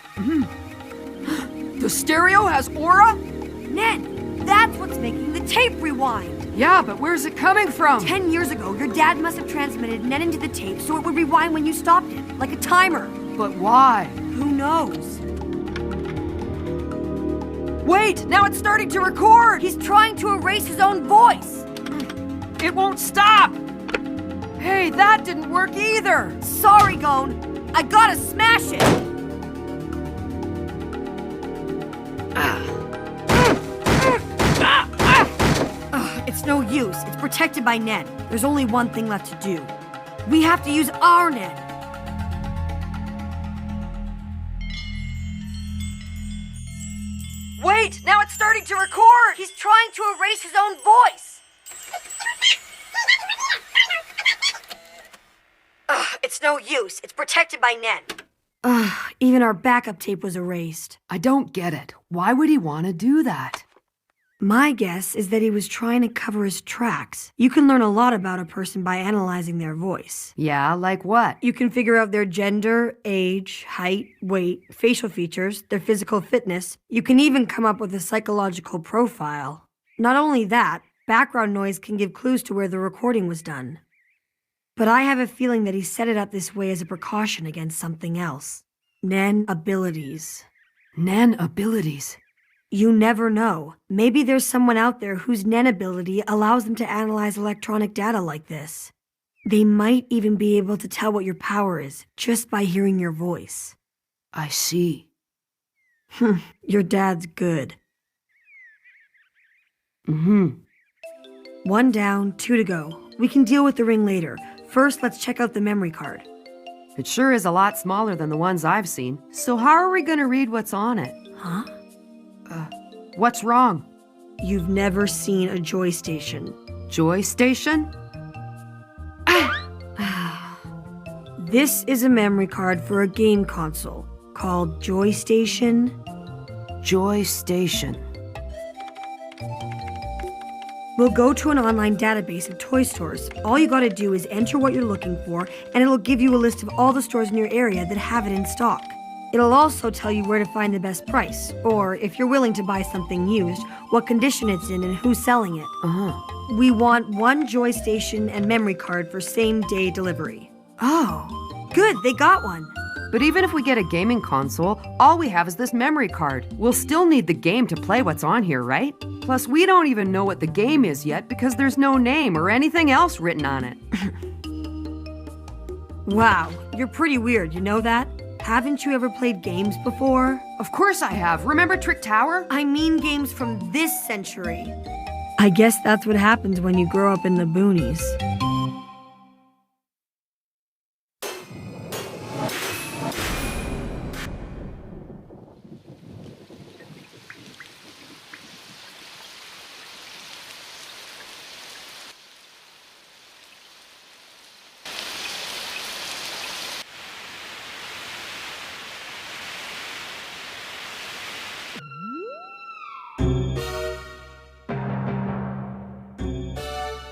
Speaker 2: The stereo has aura?
Speaker 14: Ned, that's what's making the tape rewind!
Speaker 2: Yeah, but where's it coming from?
Speaker 14: 10 years ago, your dad must have transmitted Ned into the tape so it would rewind when you stopped it, like a timer.
Speaker 2: But why?
Speaker 14: Who knows?
Speaker 2: Wait, now it's starting to record!
Speaker 14: He's trying to erase his own voice!
Speaker 2: It won't stop! Hey, that didn't work either!
Speaker 14: Sorry, Gon. I gotta smash it! It's no use. It's protected by Ned. There's only one thing left to do. We have to use our Ned.
Speaker 2: Wait, now it's starting to record!
Speaker 14: He's trying to erase his own voice! It's no use. It's protected by Ned. Even our backup tape was erased.
Speaker 2: I don't get it. Why would he want to do that?
Speaker 14: My guess is that he was trying to cover his tracks. You can learn a lot about a person by analyzing their voice.
Speaker 2: Yeah, like what?
Speaker 14: You can figure out their gender, age, height, weight, facial features, their physical fitness. You can even come up with a psychological profile. Not only that, background noise can give clues to where the recording was done. But I have a feeling that he set it up this way as a precaution against something else. Nen abilities.
Speaker 2: Nen abilities?
Speaker 14: You never know. Maybe there's someone out there whose Nen ability allows them to analyze electronic data like this. They might even be able to tell what your power is just by hearing your voice.
Speaker 2: I see.
Speaker 14: Your dad's good.
Speaker 2: Mm-hmm.
Speaker 14: 1 down, 2 to go. We can deal with the ring later. First, let's check out the memory card.
Speaker 2: It sure is a lot smaller than the ones I've seen. So how are we gonna read what's on it?
Speaker 14: Huh?
Speaker 2: What's wrong?
Speaker 14: You've never seen a Joy Station.
Speaker 2: Joy Station?
Speaker 14: This is a memory card for a game console called Joy Station.
Speaker 2: Joy Station.
Speaker 14: We'll go to an online database of toy stores. All you gotta do is enter what you're looking for, and it'll give you a list of all the stores in your area that have it in stock. It'll also tell you where to find the best price, or if you're willing to buy something used, what condition it's in and who's selling it. We want 1 Joy Station and memory card for same-day delivery.
Speaker 2: Oh.
Speaker 14: Good, they got one.
Speaker 2: But even if we get a gaming console, all we have is this memory card. We'll still need the game to play what's on here, right? Plus, we don't even know what the game is yet because there's no name or anything else written on it.
Speaker 14: Wow, you're pretty weird, you know that? Haven't you ever played games before?
Speaker 2: Of course I have. Remember Trick Tower?
Speaker 14: I mean games from this century. I guess that's what happens when you grow up in the boonies.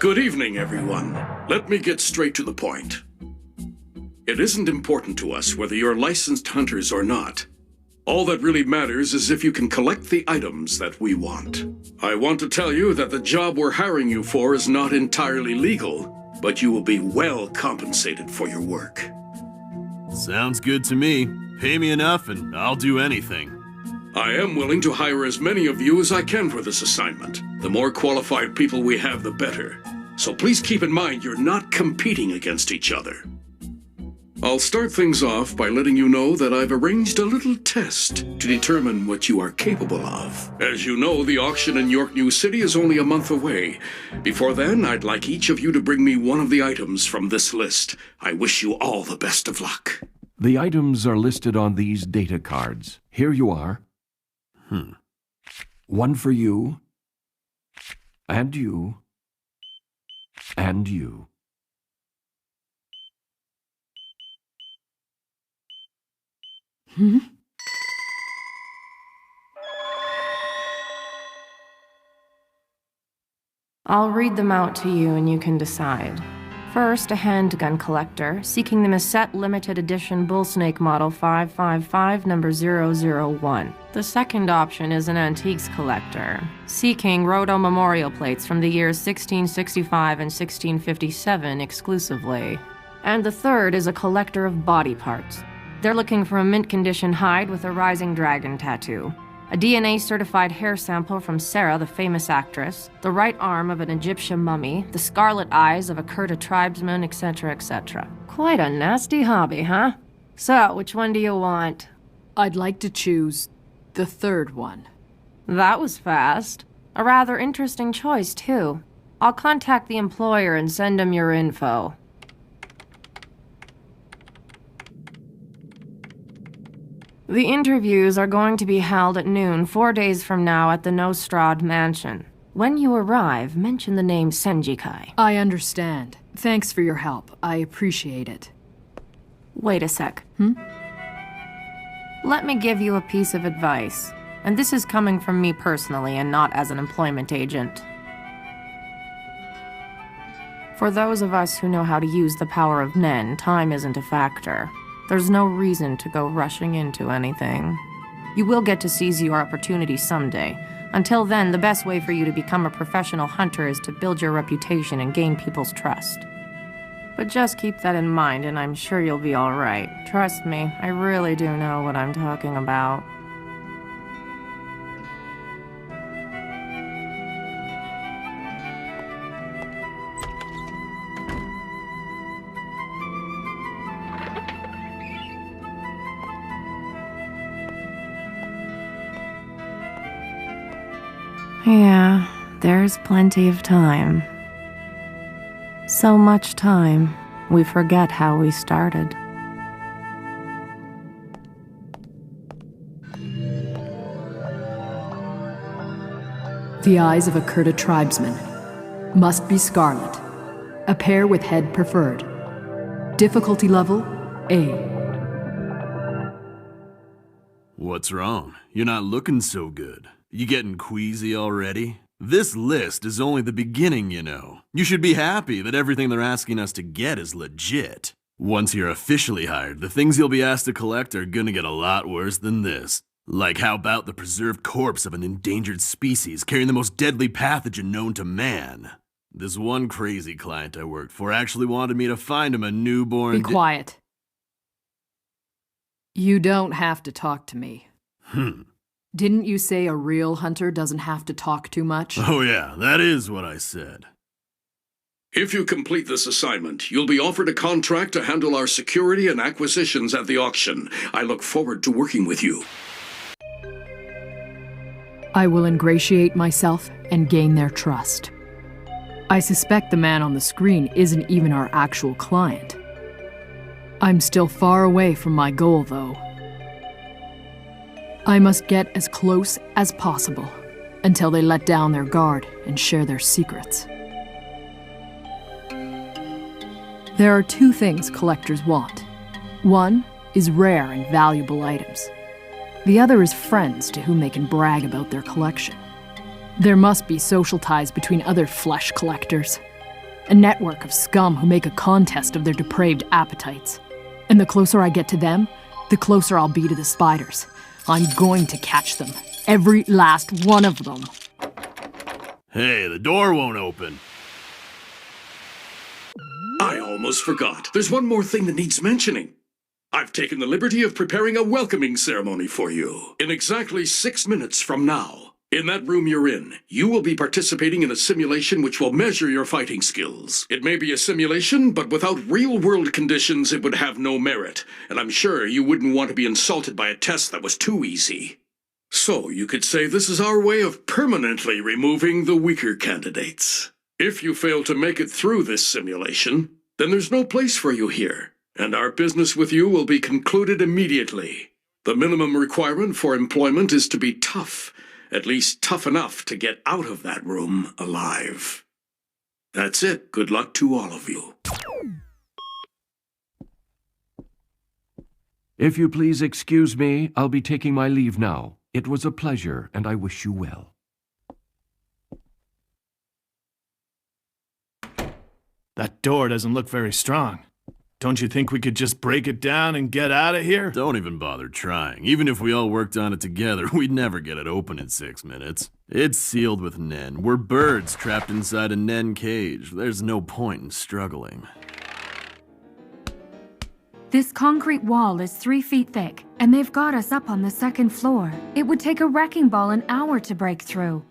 Speaker 4: Good evening, everyone. Let me get straight to the point. It isn't important to us whether you're licensed hunters or not. All that really matters is if you can collect the items that we want. I want to tell you that the job we're hiring you for is not entirely legal, but you will be well compensated for your work.
Speaker 23: Sounds good to me. Pay me enough and I'll do anything.
Speaker 4: I am willing to hire as many of you as I can for this assignment. The more qualified people we have, the better. So please keep in mind you're not competing against each other. I'll start things off by letting you know that I've arranged a little test to determine what you are capable of. As you know, the auction in York New City is only a month away. Before then, I'd like each of you to bring me one of the items from this list. I wish you all the best of luck.
Speaker 10: The items are listed on these data cards. Here you are. One for you, and you, and you.
Speaker 15: I'll read them out to you and you can decide. First, a handgun collector, seeking the Misette Limited Edition Bullsnake Model 555, number 001. The second option is an antiques collector, seeking Roto memorial plates from the years 1665 and 1657 exclusively. And the third is a collector of body parts. They're looking for a mint-condition hide with a rising dragon tattoo, a DNA-certified hair sample from Sarah, the famous actress, the right arm of an Egyptian mummy, the scarlet eyes of a Kurta tribesman, etc., etc. Quite a nasty hobby, huh? So, which one do you want?
Speaker 13: I'd like to choose the third one.
Speaker 15: That was fast. A rather interesting choice, too. I'll contact the employer and send him your info. The interviews are going to be held at noon 4 days from now at the Nostrad Mansion. When you arrive, mention the name Senjikai.
Speaker 13: I understand. Thanks for your help. I appreciate it.
Speaker 15: Wait a sec. Let me give you a piece of advice. And this is coming from me personally and not as an employment agent. For those of us who know how to use the power of Nen, time isn't a factor. There's no reason to go rushing into anything. You will get to seize your opportunity someday. Until then, the best way for you to become a professional hunter is to build your reputation and gain people's trust. But just keep that in mind, and I'm sure you'll be all right. Trust me, I really do know what I'm talking about. Yeah, there's plenty of time. So much time, we forget how we started.
Speaker 13: The eyes of a Kurta tribesman. Must be scarlet. A pair with head preferred. Difficulty level A.
Speaker 7: What's wrong? You're not looking so good. You getting queasy already? This list is only the beginning, you know. You should be happy that everything they're asking us to get is legit. Once you're officially hired, the things you'll be asked to collect are gonna get a lot worse than this. Like how about the preserved corpse of an endangered species carrying the most deadly pathogen known to man? This one crazy client I worked for actually wanted me to find him a newborn.
Speaker 13: Be quiet. You don't have to talk to me. Didn't you say a real hunter doesn't have to talk too much?
Speaker 7: Oh yeah, that is what I said.
Speaker 4: If you complete this assignment, you'll be offered a contract to handle our security and acquisitions at the auction. I look forward to working with you.
Speaker 13: I will ingratiate myself and gain their trust. I suspect the man on the screen isn't even our actual client. I'm still far away from my goal, though. I must get as close as possible until they let down their guard and share their secrets. There are two things collectors want. One is rare and valuable items. The other is friends to whom they can brag about their collection. There must be social ties between other flesh collectors. A network of scum who make a contest of their depraved appetites. And the closer I get to them, the closer I'll be to the spiders. I'm going to catch them. Every last one of them.
Speaker 7: Hey, the door won't open.
Speaker 4: I almost forgot. There's one more thing that needs mentioning. I've taken the liberty of preparing a welcoming ceremony for you. In exactly 6 minutes from now, In that room you're in, you will be participating in a simulation which will measure your fighting skills. It may be a simulation, but without real-world conditions it would have no merit, and I'm sure you wouldn't want to be insulted by a test that was too easy. So you could say this is our way of permanently removing the weaker candidates. If you fail to make it through this simulation, then there's no place for you here, and our business with you will be concluded immediately. The minimum requirement for employment is to be tough, at least tough enough to get out of that room alive. That's it. Good luck to all of you.
Speaker 10: If you please excuse me, I'll be taking my leave now. It was a pleasure, and I wish you well.
Speaker 23: That door doesn't look very strong. Don't you think we could just break it down and get out of here?
Speaker 7: Don't even bother trying. Even if we all worked on it together, we'd never get it open in 6 minutes. It's sealed with Nen. We're birds trapped inside a Nen cage. There's no point in struggling.
Speaker 3: This concrete wall is 3 feet thick, and they've got us up on the 2nd floor. It would take a wrecking ball an hour to break through.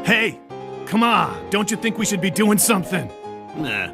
Speaker 23: Hey, come on. Don't you think we should be doing something?
Speaker 7: Nah.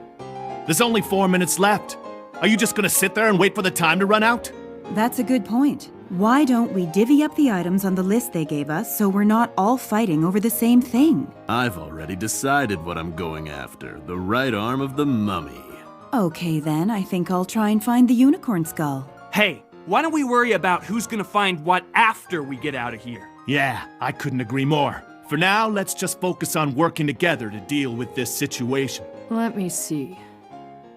Speaker 23: There's only 4 minutes left. Are you just gonna sit there and wait for the time to run out?
Speaker 22: That's a good point. Why don't we divvy up the items on the list they gave us so we're not all fighting over the same thing?
Speaker 7: I've already decided what I'm going after. The right arm of the mummy.
Speaker 22: Okay then, I think I'll try and find the unicorn skull.
Speaker 24: Hey, why don't we worry about who's gonna find what after we get out of here?
Speaker 23: Yeah, I couldn't agree more. For now, let's just focus on working together to deal with this situation.
Speaker 13: Let me see.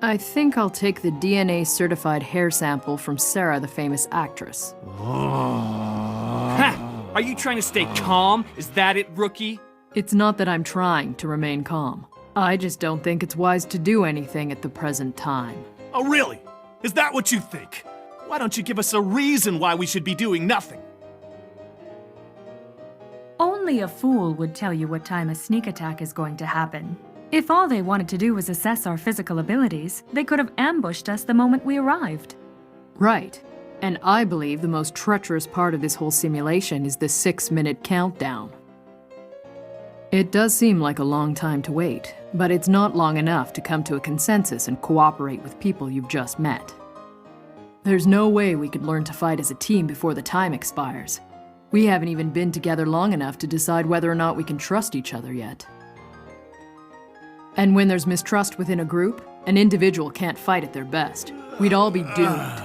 Speaker 13: I think I'll take the DNA-certified hair sample from Sarah, the famous actress.
Speaker 24: Ha! Are you trying to stay calm? Is that it, rookie?
Speaker 13: It's not that I'm trying to remain calm. I just don't think it's wise to do anything at the present time.
Speaker 23: Oh, really? Is that what you think? Why don't you give us a reason why we should be doing nothing?
Speaker 3: Only a fool would tell you what time a sneak attack is going to happen. If all they wanted to do was assess our physical abilities, they could have ambushed us the moment we arrived.
Speaker 13: Right. And I believe the most treacherous part of this whole simulation is the 6-minute countdown. It does seem like a long time to wait, but it's not long enough to come to a consensus and cooperate with people you've just met. There's no way we could learn to fight as a team before the time expires. We haven't even been together long enough to decide whether or not we can trust each other yet. And when there's mistrust within a group, an individual can't fight at their best. We'd all be doomed.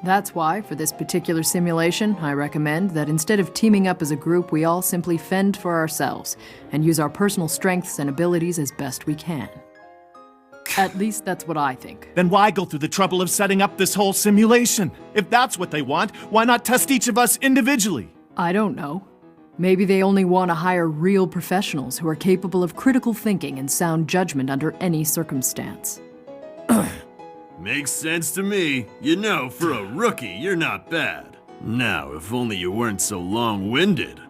Speaker 13: That's why, for this particular simulation, I recommend that instead of teaming up as a group, we all simply fend for ourselves and use our personal strengths and abilities as best we can. At least that's what I think.
Speaker 23: Then why go through the trouble of setting up this whole simulation? If that's what they want, why not test each of us individually?
Speaker 13: I don't know. Maybe they only want to hire real professionals who are capable of critical thinking and sound judgment under any circumstance.
Speaker 7: Makes sense to me. You know, for a rookie, you're not bad. Now, if only you weren't so long-winded.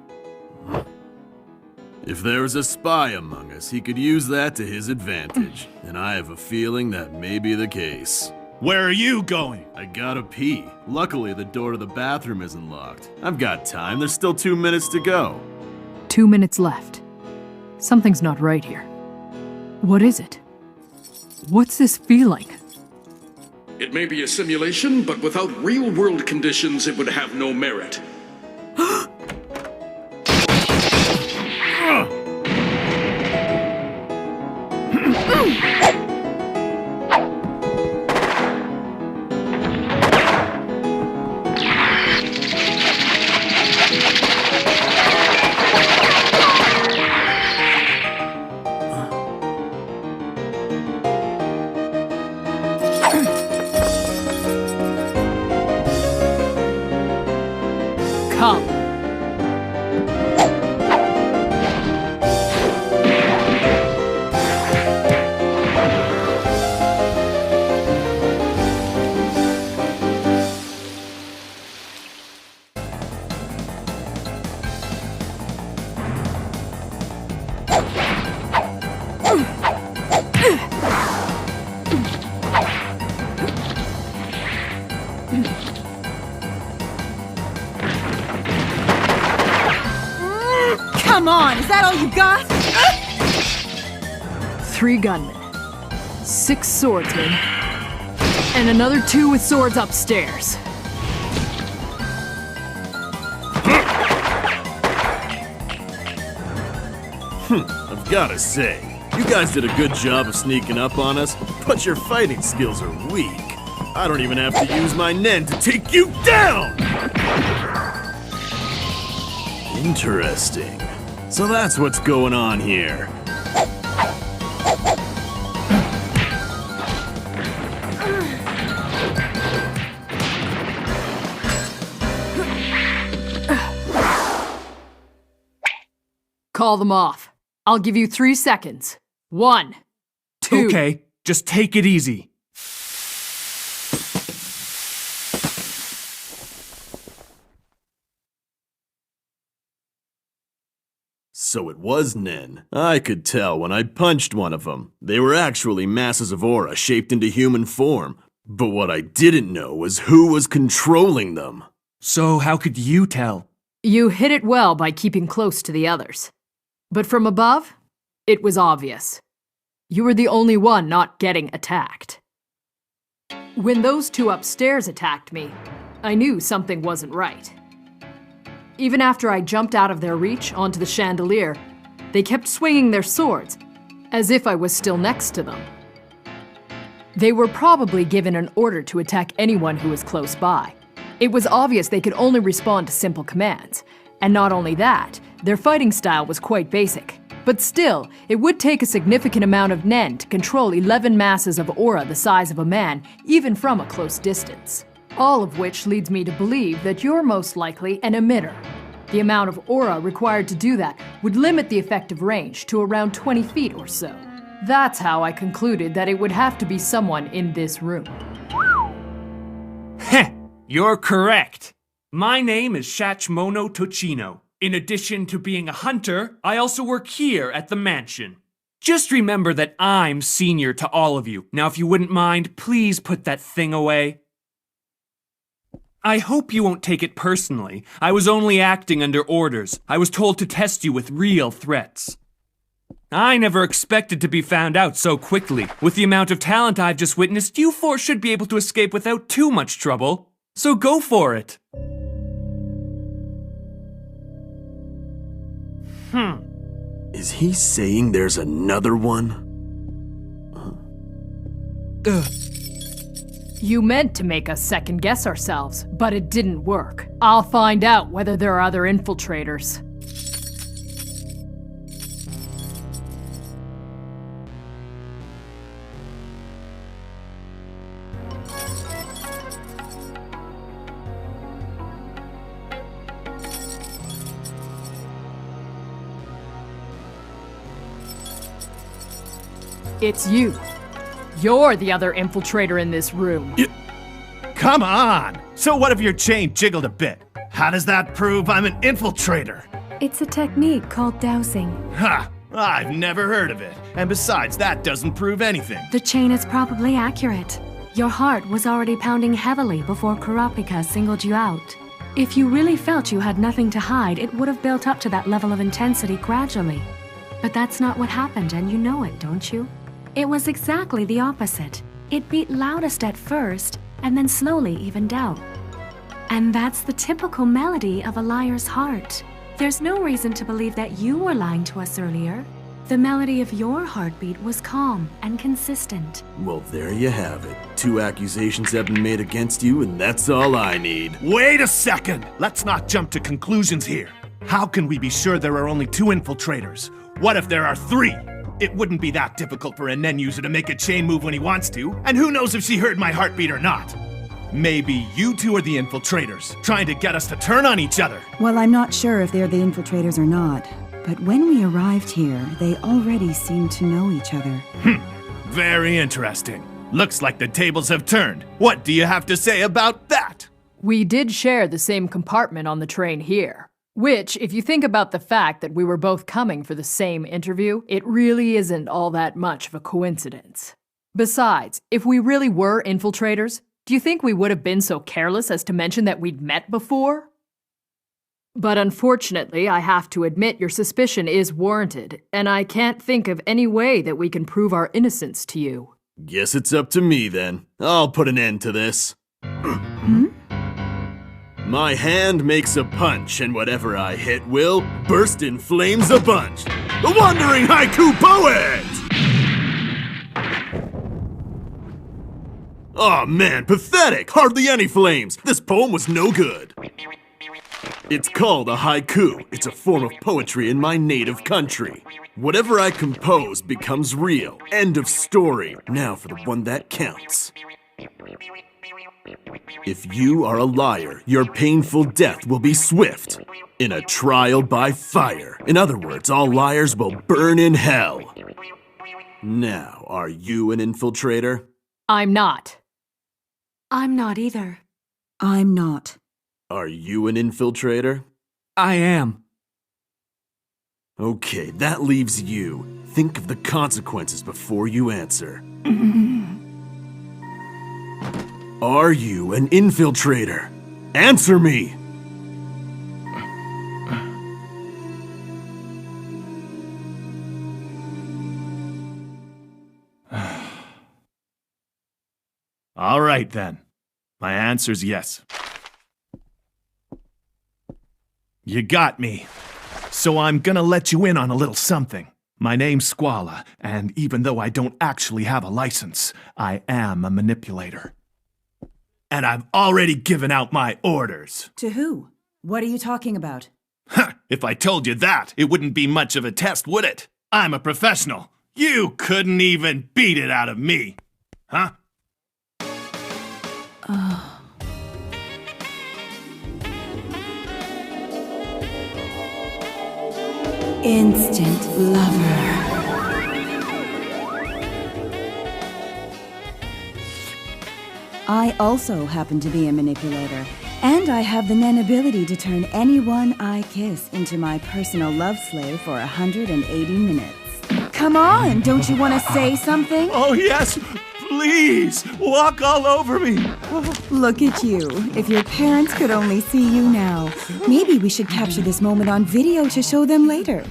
Speaker 7: If there was a spy among us, he could use that to his advantage. And I have a feeling that may be the case.
Speaker 23: Where are you going?
Speaker 7: I gotta pee. Luckily, the door to the bathroom isn't locked. I've got time. There's still 2 minutes to go.
Speaker 13: 2 minutes left. Something's not right here. What is it? What's this feeling?
Speaker 4: It may be a simulation, but without real-world conditions, it would have no merit.
Speaker 13: Come.
Speaker 5: Come on, is that all you got?
Speaker 13: 3 gunmen, 6 swordsmen, and another 2 with swords upstairs.
Speaker 7: I've gotta say, you guys did a good job of sneaking up on us, but your fighting skills are weak. I don't even have to use my Nen to take you down! Interesting. So that's what's going on here.
Speaker 13: Call them off. I'll give you 3 seconds. 1, 2.
Speaker 20: Okay, just take it easy.
Speaker 7: So it was Nen. I could tell when I punched one of them. They were actually masses of aura shaped into human form. But what I didn't know was who was controlling them.
Speaker 20: So how could you tell?
Speaker 13: You hit it well by keeping close to the others. But from above, it was obvious. You were the only one not getting attacked. When those 2 upstairs attacked me, I knew something wasn't right. Even after I jumped out of their reach onto the chandelier, they kept swinging their swords, as if I was still next to them. They were probably given an order to attack anyone who was close by. It was obvious they could only respond to simple commands. And not only that, their fighting style was quite basic. But still, it would take a significant amount of Nen to control 11 masses of aura the size of a man, even from a close distance. All of which leads me to believe that you're most likely an emitter. The amount of aura required to do that would limit the effective range to around 20 feet or so. That's how I concluded that it would have to be someone in this room.
Speaker 24: Heh, you're correct. My name is Shachmono Tochino. In addition to being a hunter, I also work here at the mansion. Just remember that I'm senior to all of you. Now, if you wouldn't mind, please put that thing away. I hope you won't take it personally. I was only acting under orders. I was told to test you with real threats. I never expected to be found out so quickly. With the amount of talent I've just witnessed, you 4 should be able to escape without too much trouble. So go for it.
Speaker 7: Is he saying there's another one?
Speaker 13: You meant to make us second guess ourselves, but it didn't work. I'll find out whether there are other infiltrators. It's you. You're the other infiltrator in this room.
Speaker 23: Come on! So what if your chain jiggled a bit? How does that prove I'm an infiltrator?
Speaker 3: It's a technique called dowsing.
Speaker 23: Ha! I've never heard of it. And besides, that doesn't prove anything.
Speaker 3: The chain is probably accurate. Your heart was already pounding heavily before Kurapika singled you out. If you really felt you had nothing to hide, it would have built up to that level of intensity gradually. But that's not what happened, and you know it, don't you? It was exactly the opposite. It beat loudest at first, and then slowly evened out. And that's the typical melody of a liar's heart. There's no reason to believe that you were lying to us earlier. The melody of your heartbeat was calm and consistent.
Speaker 7: Well, there you have it. 2 accusations have been made against you, and that's all I need.
Speaker 23: Wait a second! Let's not jump to conclusions here. How can we be sure there are only 2 infiltrators? What if there are 3? It wouldn't be that difficult for a Nen user to make a chain move when he wants to, and who knows if she heard my heartbeat or not? Maybe you two are the infiltrators, trying to get us to turn on each other.
Speaker 22: Well, I'm not sure if they're the infiltrators or not, but when we arrived here, they already seemed to know each other.
Speaker 23: Very interesting. Looks like the tables have turned. What do you have to say about that?
Speaker 13: We did share the same compartment on the train here. Which, if you think about the fact that we were both coming for the same interview, it really isn't all that much of a coincidence. Besides, if we really were infiltrators, do you think we would have been so careless as to mention that we'd met before? But unfortunately, I have to admit your suspicion is warranted, and I can't think of any way that we can prove our innocence to you.
Speaker 7: Guess it's up to me then. I'll put an end to this. My hand makes a punch, and whatever I hit will burst in flames a bunch. The Wandering Haiku Poet! Aw man, pathetic! Hardly any flames! This poem was no good. It's called a haiku. It's a form of poetry in my native country. Whatever I compose becomes real. End of story. Now for the one that counts. If you are a liar, your painful death will be swift. In a trial by fire. In other words, all liars will burn in hell. Now, are you an infiltrator?
Speaker 13: I'm not.
Speaker 3: I'm not either.
Speaker 22: I'm not.
Speaker 7: Are you an infiltrator?
Speaker 24: I am.
Speaker 7: Okay, that leaves you. Think of the consequences before you answer. Are you an infiltrator? Answer me!
Speaker 23: All right, then. My answer's yes. You got me. So I'm gonna let you in on a little something. My name's Squala, and even though I don't actually have a license, I am a manipulator. And I've already given out my orders.
Speaker 22: To who? What are you talking about?
Speaker 23: If I told you that, it wouldn't be much of a test, would it? I'm a professional. You couldn't even beat it out of me. Huh?
Speaker 22: Instant lover. I also happen to be a manipulator, and I have the Nen ability to turn anyone I kiss into my personal love slave for 180 minutes. Come on, don't you want to say something?
Speaker 23: Oh, yes! Please! Walk all over me!
Speaker 22: Look at you. If your parents could only see you now. Maybe we should capture this moment on video to show them later.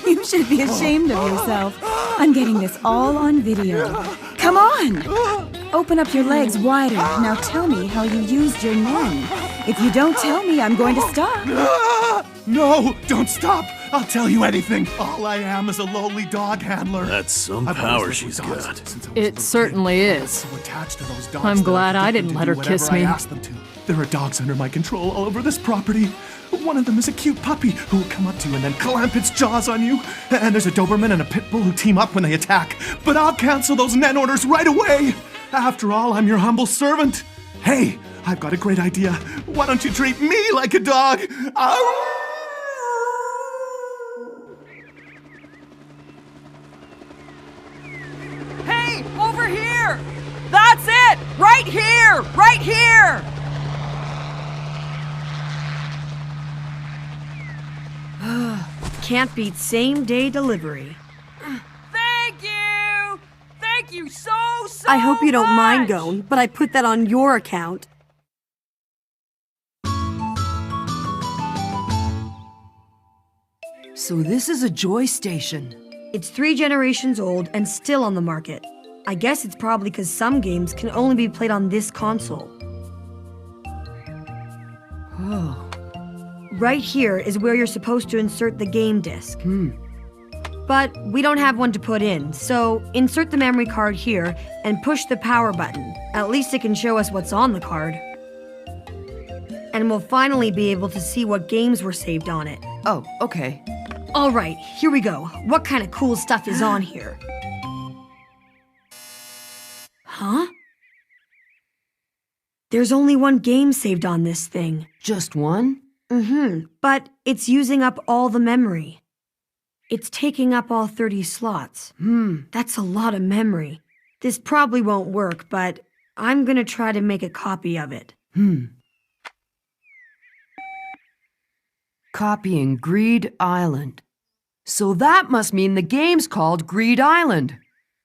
Speaker 22: You should be ashamed of yourself. I'm getting this all on video. Come on! Open up your legs wider. Now tell me how you used your Nen. If you don't tell me, I'm going to stop.
Speaker 23: No, don't stop! I'll tell you anything. All I am is a lowly dog handler.
Speaker 7: That's some power she's got.
Speaker 13: It certainly is. I'm glad I didn't let her kiss me.
Speaker 23: There are dogs under my control all over this property. One of them is a cute puppy who will come up to you and then clamp its jaws on you. And there's a Doberman and a Pit Bull who team up when they attack. But I'll cancel those Nen orders right away. After all, I'm your humble servant. Hey, I've got a great idea. Why don't you treat me like a dog?
Speaker 2: Hey, over here! That's it! Right here! Right here!
Speaker 14: Can't beat same-day delivery.
Speaker 2: Thank you! Thank you so
Speaker 14: I hope you don't mind,
Speaker 2: much!
Speaker 14: Gon, but I put that on your account.
Speaker 2: So this is a Joy Station.
Speaker 14: It's 3 generations old and still on the market. I guess it's probably because some games can only be played on this console.
Speaker 2: Oh.
Speaker 14: Right here is where you're supposed to insert the game disc. But we don't have one to put in, so insert the memory card here and push the power button. At least it can show us what's on the card. And we'll finally be able to see what games were saved on it.
Speaker 2: Oh, okay.
Speaker 14: All right, here we go. What kind of cool stuff is on here? Huh? There's only one game saved on this thing.
Speaker 2: Just one?
Speaker 14: But it's using up all the memory. It's taking up all 30 slots. That's a lot of memory. This probably won't work, but I'm gonna try to make a copy of it.
Speaker 2: Copying Greed Island. So that must mean the game's called Greed Island.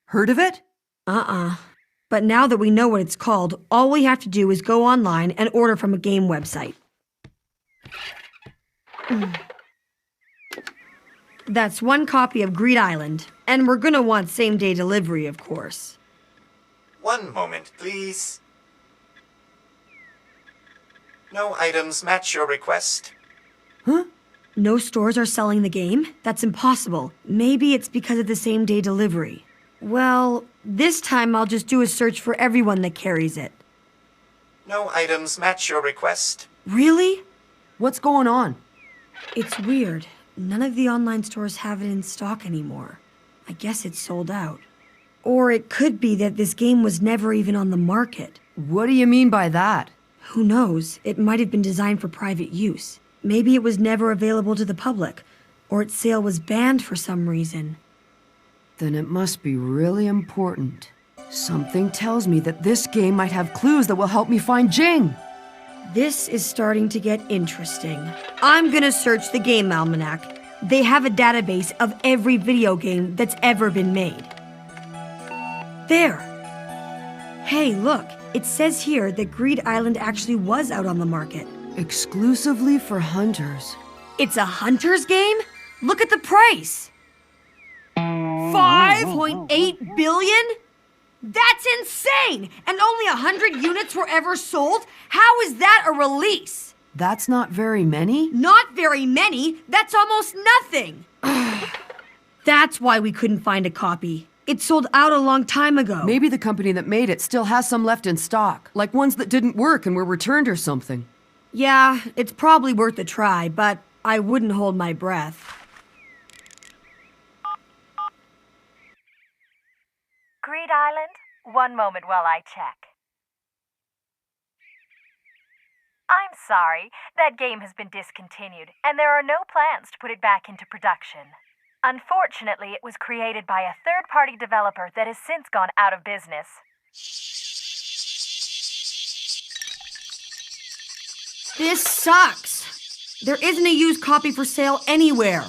Speaker 2: Heard of it?
Speaker 14: But now that we know what it's called, all we have to do is go online and order from a game website. That's one copy of Greed Island, and we're gonna want same-day delivery, of course.
Speaker 12: One moment, please. No items match your request.
Speaker 14: Huh? No stores are selling the game? That's impossible. Maybe it's because of the same-day delivery. Well, this time I'll just do a search for everyone that carries it.
Speaker 12: No items match your request.
Speaker 14: Really?
Speaker 2: What's going on?
Speaker 14: It's weird. None of the online stores have it in stock anymore. I guess it's sold out. Or it could be that this game was never even on the market.
Speaker 2: What do you mean by that?
Speaker 14: Who knows? It might have been designed for private use. Maybe it was never available to the public, or its sale was banned for some reason.
Speaker 2: Then it must be really important. Something tells me that this game might have clues that will help me find Jing.
Speaker 14: This is starting to get interesting. I'm gonna search the Game Almanac. They have a database of every video game that's ever been made. There! Hey, look, it says here that Greed Island actually was out on the market.
Speaker 2: Exclusively for hunters.
Speaker 14: It's a hunter's game? Look at the price! 5.8 billion? That's insane! And only 100 units were ever sold? How is that a release?
Speaker 2: That's not very many?
Speaker 14: Not very many? That's almost nothing! That's why we couldn't find a copy. It sold out a long time ago.
Speaker 2: Maybe the company that made it still has some left in stock, like ones that didn't work and were returned or something.
Speaker 14: Yeah, it's probably worth a try, but I wouldn't hold my breath.
Speaker 21: Greed Island? One moment while I check. I'm sorry, that game has been discontinued, and there are no plans to put it back into production. Unfortunately, it was created by a third-party developer that has since gone out of business.
Speaker 14: This sucks. There isn't a used copy for sale anywhere.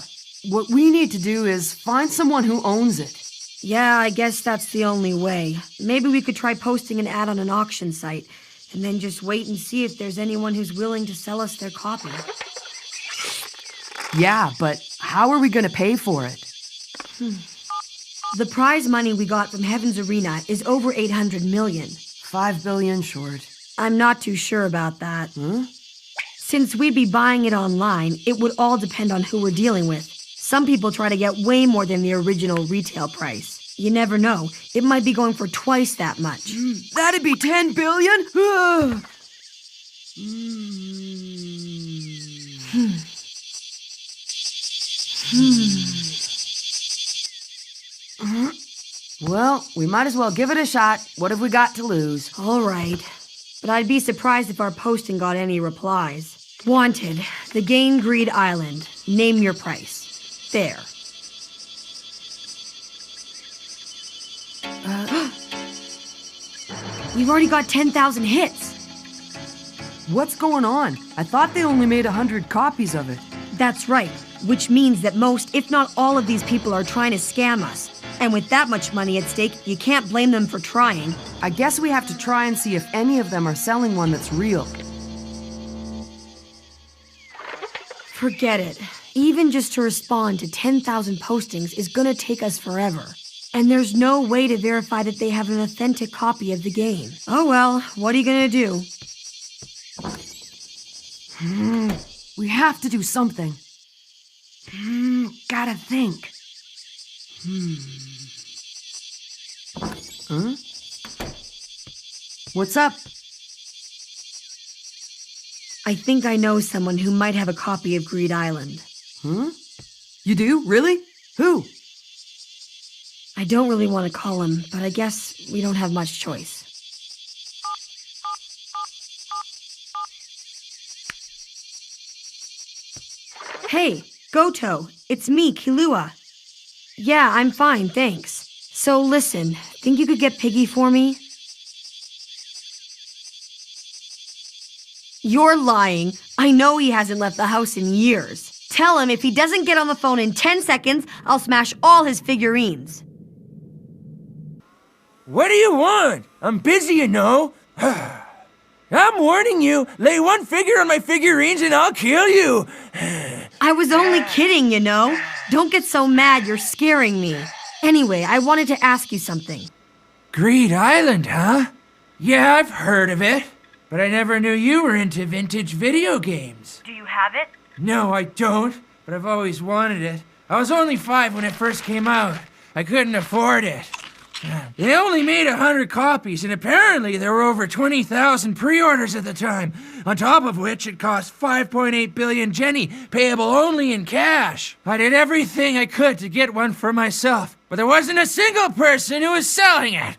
Speaker 2: What we need to do is find someone who owns it.
Speaker 14: Yeah, I guess that's the only way. Maybe we could try posting an ad on an auction site, and then just wait and see if there's anyone who's willing to sell us their copy.
Speaker 2: Yeah, but how are we going to pay for it?
Speaker 14: The prize money we got from Heaven's Arena is over 800 million.
Speaker 2: 5 billion short.
Speaker 14: I'm not too sure about that.
Speaker 2: Huh?
Speaker 14: Since we'd be buying it online, it would all depend on who we're dealing with. Some people try to get way more than the original retail price. You never know. It might be going for twice that much.
Speaker 2: That'd be 10 billion? Well, we might as well give it a shot. What have we got to lose?
Speaker 14: All right. But I'd be surprised if our posting got any replies. Wanted, the game Greed Island. Name your price. There. We've already got 10,000 hits.
Speaker 2: What's going on? I thought they only made 100 copies of it.
Speaker 14: That's right, which means that most, if not all of these people are trying to scam us. And with that much money at stake, you can't blame them for trying.
Speaker 2: I guess we have to try and see if any of them are selling one that's real.
Speaker 14: Forget it. Even just to respond to 10,000 postings is gonna take us forever. And there's no way to verify that they have an authentic copy of the game. Oh well, what are you gonna do?
Speaker 2: We have to do something. Gotta think. Huh? What's up?
Speaker 14: I think I know someone who might have a copy of Greed Island.
Speaker 2: Huh? You do? Really? Who?
Speaker 14: I don't really want to call him, but I guess we don't have much choice. Hey, Goto, it's me, Killua. Yeah, I'm fine, thanks. So listen, think you could get Piggy for me? You're lying. I know he hasn't left the house in years. Tell him if he doesn't get on the phone in 10 seconds, I'll smash all his figurines.
Speaker 1: What do you want? I'm busy, you know. I'm warning you, lay one finger on my figurines and I'll kill you.
Speaker 14: I was only kidding, you know. Don't get so mad, you're scaring me. Anyway, I wanted to ask you something.
Speaker 1: Greed Island, huh? Yeah, I've heard of it. But I never knew you were into vintage video games.
Speaker 21: Do you have it?
Speaker 1: No, I don't, but I've always wanted it. I was only 5 when it first came out. I couldn't afford it. They only made 100 copies, and apparently there were over 20,000 pre-orders at the time, on top of which it cost 5.8 billion Jenny, payable only in cash. I did everything I could to get one for myself, but there wasn't a single person who was selling it.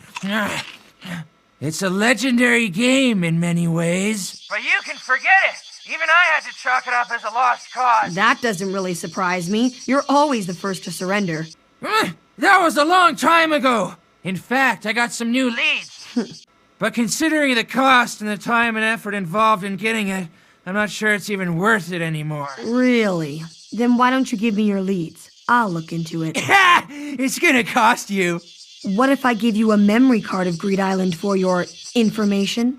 Speaker 1: It's a legendary game in many ways. But you can forget it. Even I had to chalk it up as a lost cause.
Speaker 14: That doesn't really surprise me. You're always the first to surrender.
Speaker 1: That was a long time ago. In fact, I got some new leads. But considering the cost and the time and effort involved in getting it, I'm not sure it's even worth it anymore.
Speaker 14: Really? Then why don't you give me your leads? I'll look into it.
Speaker 1: It's gonna cost you.
Speaker 14: What if I give you a memory card of Greed Island for your information?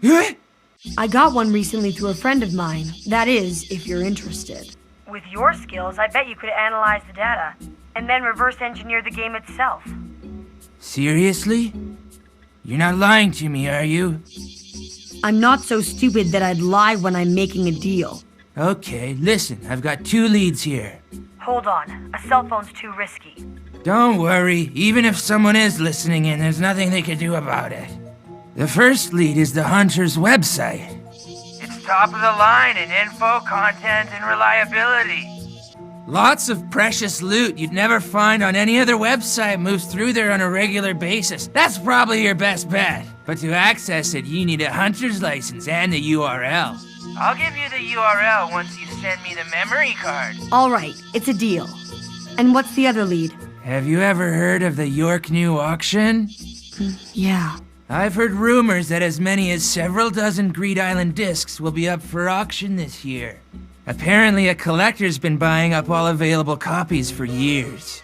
Speaker 14: I got one recently through a friend of mine. That is, if you're interested.
Speaker 21: With your skills, I bet you could analyze the data and then reverse engineer the game itself.
Speaker 1: Seriously? You're not lying to me, are you?
Speaker 14: I'm not so stupid that I'd lie when I'm making a deal.
Speaker 1: Okay, listen, I've got 2 leads here.
Speaker 21: Hold on, a cell phone's too risky.
Speaker 1: Don't worry, even if someone is listening in, there's nothing they can do about it. The first lead is the Hunter's website. It's top of the line in info, content, and reliability. Lots of precious loot you'd never find on any other website moves through there on a regular basis. That's probably your best bet. But to access it, you need a Hunter's license and a URL. I'll give you the URL once you send me the memory card.
Speaker 14: All right, it's a deal. And what's the other lead?
Speaker 1: Have you ever heard of the York New Auction?
Speaker 14: Yeah.
Speaker 1: I've heard rumors that as many as several dozen Greed Island discs will be up for auction this year. Apparently a collector's been buying up all available copies for years.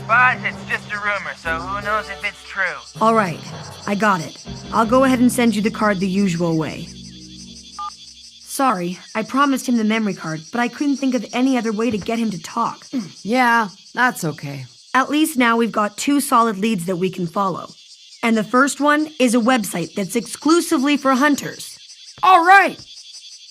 Speaker 1: But it's just a rumor, so who knows if it's true.
Speaker 14: All right, I got it. I'll go ahead and send you the card the usual way. Sorry, I promised him the memory card, but I couldn't think of any other way to get him to talk.
Speaker 2: Yeah, that's okay.
Speaker 14: At least now we've got 2 solid leads that we can follow. And the first one is a website that's exclusively for hunters.
Speaker 2: All right!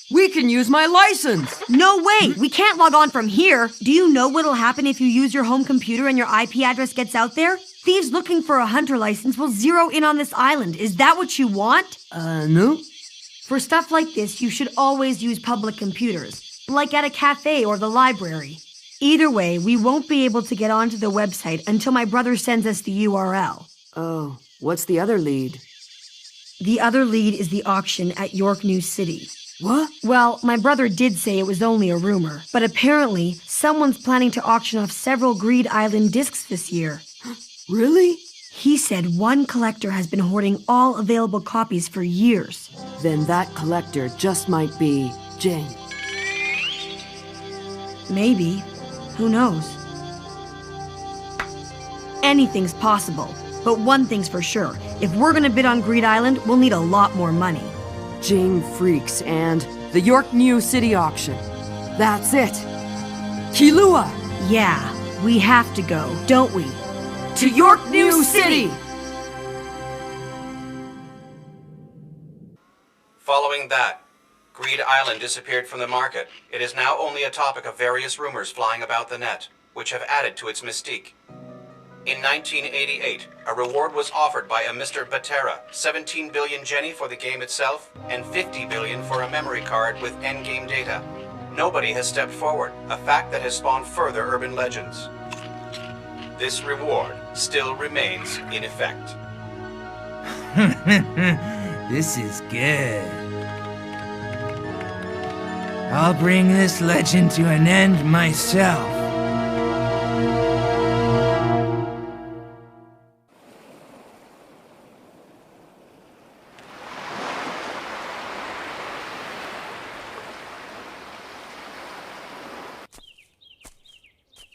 Speaker 2: We can use my license!
Speaker 14: No way! We can't log on from here! Do you know what'll happen if you use your home computer and your IP address gets out there? Thieves looking for a hunter license will zero in on this island. Is that what you want?
Speaker 2: No.
Speaker 14: For stuff like this, you should always use public computers, like at a cafe or the library. Either way, we won't be able to get onto the website until my brother sends us the URL.
Speaker 2: Oh, what's the other lead?
Speaker 14: The other lead is the auction at York New City.
Speaker 2: What?
Speaker 14: Well, my brother did say it was only a rumor, but apparently someone's planning to auction off several Greed Island discs this year.
Speaker 2: Really?
Speaker 14: He said one collector has been hoarding all available copies for years.
Speaker 2: Then that collector just might be Jing.
Speaker 14: Maybe. Who knows? Anything's possible. But one thing's for sure. If we're gonna bid on Greed Island, we'll need a lot more money.
Speaker 2: Jing Freaks and the York New City auction. That's it. Killua!
Speaker 14: Yeah, we have to go, don't we?
Speaker 2: To York New City!
Speaker 16: Following that, Greed Island disappeared from the market. It is now only a topic of various rumors flying about the net, which have added to its mystique. In 1988, a reward was offered by a Mr. Batera, 17 billion Jenny for the game itself, and 50 billion for a memory card with endgame data. Nobody has stepped forward, a fact that has spawned further urban legends. This reward still remains in effect.
Speaker 1: This is good. I'll bring this legend to an end myself.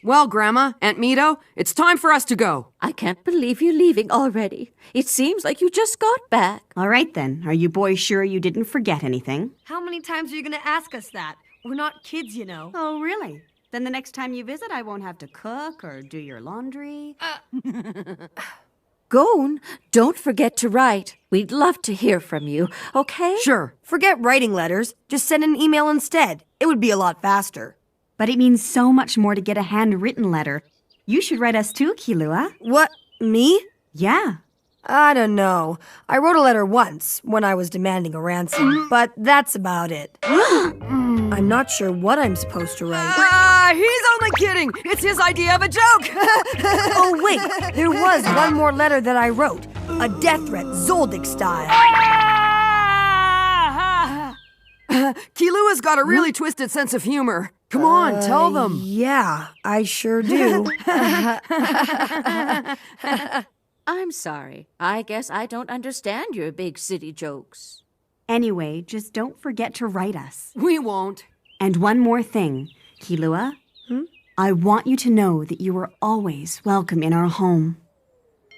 Speaker 2: Well, Grandma, Aunt Mito, it's time for us to go.
Speaker 8: I can't believe you're leaving already. It seems like you just got back.
Speaker 9: All right then. Are you boys sure you didn't forget anything?
Speaker 14: How many times are you going to ask us that? We're not kids, you know.
Speaker 9: Oh, really? Then the next time you visit, I won't have to cook or do your laundry.
Speaker 8: Gone, don't forget to write. We'd love to hear from you, okay?
Speaker 14: Sure. Forget writing letters. Just send an email instead. It would be a lot faster.
Speaker 9: But it means so much more to get a handwritten letter. You should write us too, Kilua.
Speaker 14: What? Me?
Speaker 9: Yeah.
Speaker 14: I don't know. I wrote a letter once when I was demanding a ransom, but that's about it. I'm not sure what I'm supposed to write.
Speaker 2: He's only kidding. It's his idea of a joke.
Speaker 14: Oh, wait. There was one more letter that I wrote. A death threat, Zoldyck style.
Speaker 2: Kilua's got a really twisted sense of humor. Come on, tell them.
Speaker 14: Yeah, I sure do.
Speaker 8: I'm sorry. I guess I don't understand your big city jokes.
Speaker 9: Anyway, just don't forget to write us.
Speaker 2: We won't.
Speaker 9: And one more thing, Kilua. I want you to know that you are always welcome in our home.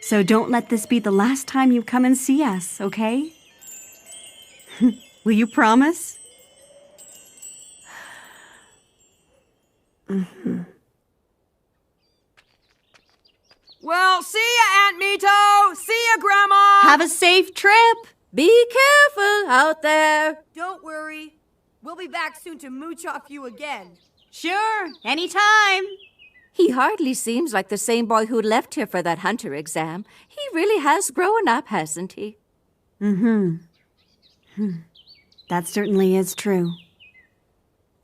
Speaker 9: So don't let this be the last time you come and see us, okay? Will you promise?
Speaker 2: Well, see ya, Aunt Mito. See ya, Grandma.
Speaker 9: Have a safe trip.
Speaker 8: Be careful out there.
Speaker 14: Don't worry. We'll be back soon to mooch off you again.
Speaker 9: Sure, anytime.
Speaker 8: He hardly seems like the same boy who left here for that hunter exam. He really has grown up, hasn't he?
Speaker 9: That certainly is true.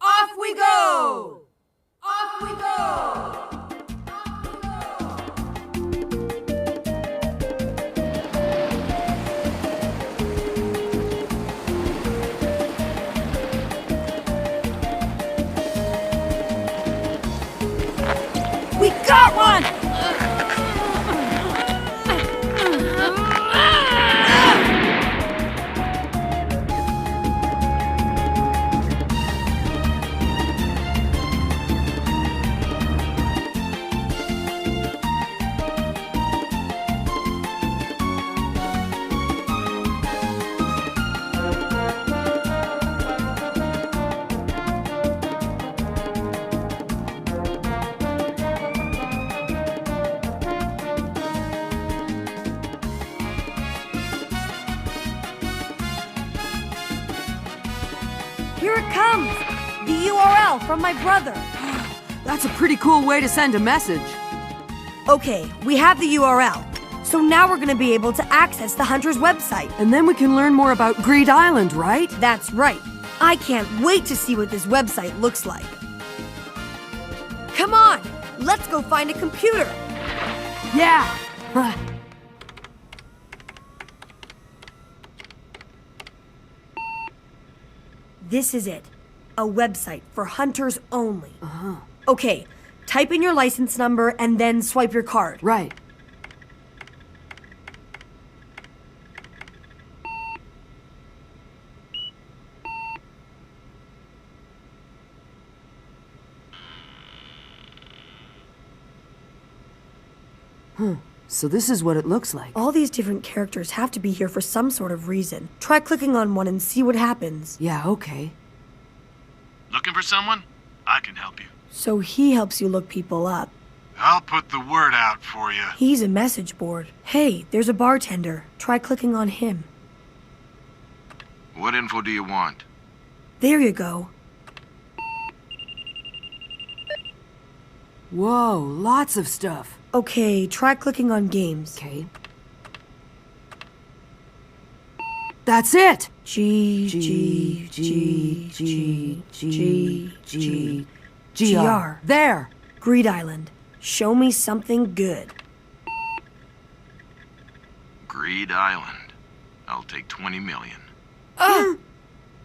Speaker 2: Off we go! Off we go!
Speaker 14: We got one! Here it comes! The URL from my brother.
Speaker 2: That's a pretty cool way to send a message.
Speaker 14: Okay, we have the URL. So now we're gonna be able to access the Hunter's website.
Speaker 2: And then we can learn more about Greed Island, right?
Speaker 14: That's right. I can't wait to see what this website looks like. Come on! Let's go find a computer!
Speaker 2: Yeah!
Speaker 14: This is it. A website for hunters only. Okay, type in your license number and then swipe your card.
Speaker 2: Right. So this is what it looks like.
Speaker 14: All these different characters have to be here for some sort of reason. Try clicking on one and see what happens.
Speaker 2: Yeah, okay.
Speaker 23: Looking for someone? I can help you.
Speaker 14: So he helps you look people up.
Speaker 23: I'll put the word out for you.
Speaker 14: He's a message board. Hey, there's a bartender. Try clicking on him.
Speaker 23: What info do you want?
Speaker 14: There you go.
Speaker 2: Whoa, lots of stuff.
Speaker 14: Okay, try clicking on games.
Speaker 2: Okay. That's it! GR. There!
Speaker 14: Greed Island. Show me something good.
Speaker 23: Greed Island. I'll take 20 million.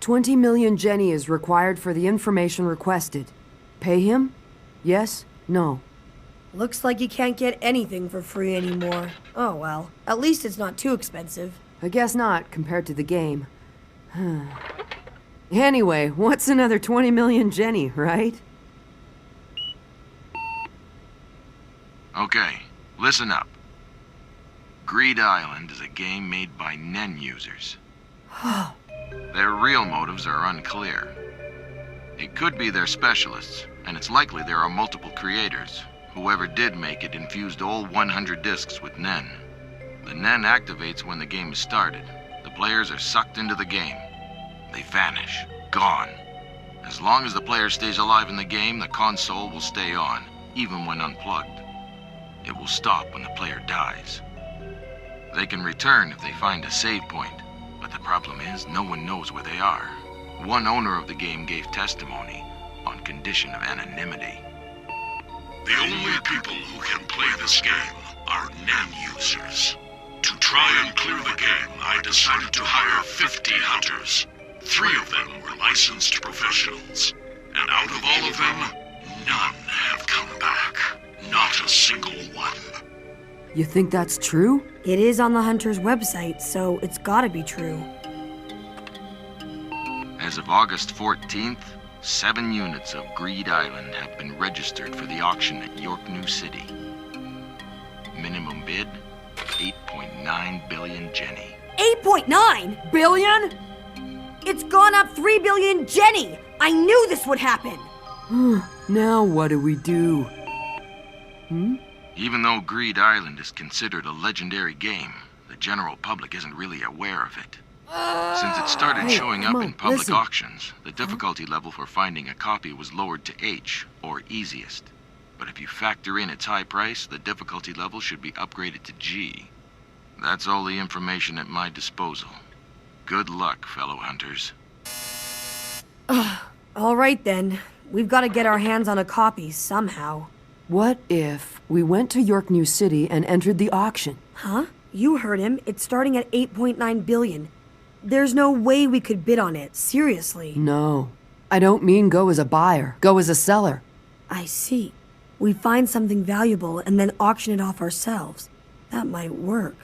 Speaker 2: 20 million Jenny is required for the information requested. Pay him? Yes? No?
Speaker 14: Looks like you can't get anything for free anymore. Oh well, at least it's not too expensive.
Speaker 2: I guess not, compared to the game. Anyway, what's another 20 million Jenny, right?
Speaker 11: Okay, listen up. Greed Island is a game made by Nen users. Their real motives are unclear. It could be they're specialists, and it's likely there are multiple creators. Whoever did make it infused all 100 discs with Nen. The Nen activates when the game is started. The players are sucked into the game. They vanish, gone. As long as the player stays alive in the game, the console will stay on, even when unplugged. It will stop when the player dies. They can return if they find a save point, but the problem is no one knows where they are. One owner of the game gave testimony on condition of anonymity.
Speaker 17: The only people who can play this game are Nen users. To try and clear the game, I decided to hire 50 hunters. 3 of them were licensed professionals. And out of all of them, none have come back. Not a single one.
Speaker 2: You think that's true?
Speaker 14: It is on the Hunter's website, so it's gotta be true.
Speaker 11: As of August 14th, 7 units of Greed Island have been registered for the auction at York New City. Minimum bid, 8.9 billion Jenny.
Speaker 14: 8.9 billion? It's gone up 3 billion Jenny! I knew this would happen!
Speaker 2: Now what do we do?
Speaker 11: Even though Greed Island is considered a legendary game, the general public isn't really aware of it. Since it started showing up in public auctions, the difficulty level for finding a copy was lowered to H, or easiest. But if you factor in its high price, the difficulty level should be upgraded to G. That's all the information at my disposal. Good luck, fellow hunters.
Speaker 14: All right then. We've got to get our hands on a copy somehow.
Speaker 2: What if we went to York New City and entered the auction?
Speaker 14: Huh? You heard him. It's starting at 8.9 billion. There's no way we could bid on it, seriously.
Speaker 2: No. I don't mean go as a buyer. Go as a seller.
Speaker 14: I see. We find something valuable and then auction it off ourselves. That might work.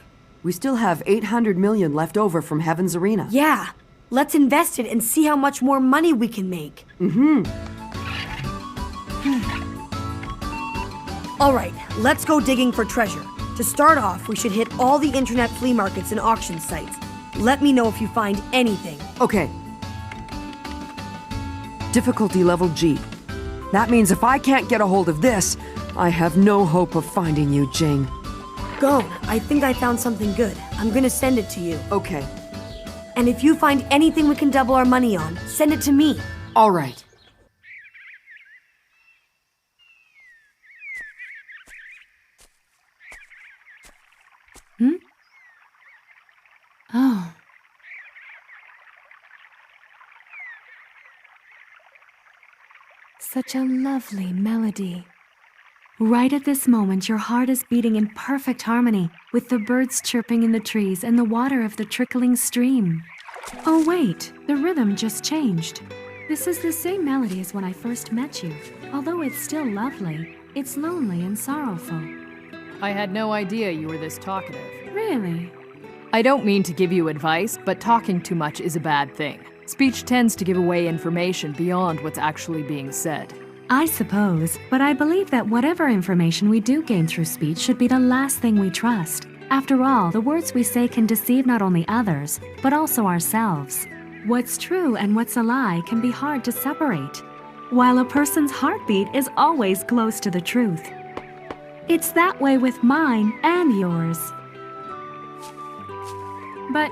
Speaker 2: We still have 800 million left over from Heaven's Arena.
Speaker 14: Yeah. Let's invest it and see how much more money we can make. All right, let's go digging for treasure. To start off, we should hit all the internet flea markets and auction sites. Let me know if you find anything.
Speaker 2: Okay. Difficulty level G. That means if I can't get a hold of this, I have no hope of finding you, Jing.
Speaker 14: Gone. I think I found something good. I'm gonna send it to you.
Speaker 2: Okay.
Speaker 14: And if you find anything we can double our money on, send it to me.
Speaker 2: All right.
Speaker 3: Oh. Such a lovely melody. Right at this moment, your heart is beating in perfect harmony with the birds chirping in the trees and the water of the trickling stream. Oh wait, the rhythm just changed. This is the same melody as when I first met you. Although it's still lovely, it's lonely and sorrowful.
Speaker 13: I had no idea you were this talkative.
Speaker 3: Really?
Speaker 13: I don't mean to give you advice, but talking too much is a bad thing. Speech tends to give away information beyond what's actually being said.
Speaker 3: I suppose, but I believe that whatever information we do gain through speech should be the last thing we trust. After all, the words we say can deceive not only others, but also ourselves. What's true and what's a lie can be hard to separate, while a person's heartbeat is always close to the truth. It's that way with mine and yours. But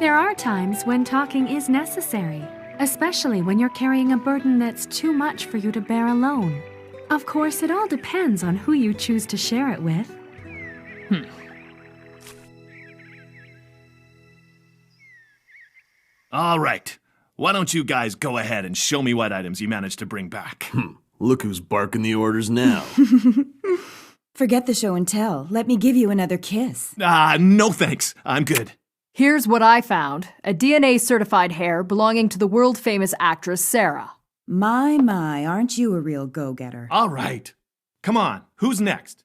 Speaker 3: there are times when talking is necessary, especially when you're carrying a burden that's too much for you to bear alone. Of course, it all depends on who you choose to share it with.
Speaker 23: All right. Why don't you guys go ahead and show me what items you managed to bring back?
Speaker 7: Look who's barking the orders now.
Speaker 22: Forget the show and tell. Let me give you another kiss.
Speaker 23: No thanks. I'm good.
Speaker 13: Here's what I found. A DNA-certified hair belonging to the world-famous actress Sarah.
Speaker 22: My, aren't you a real go-getter?
Speaker 23: All right. Come on, who's next?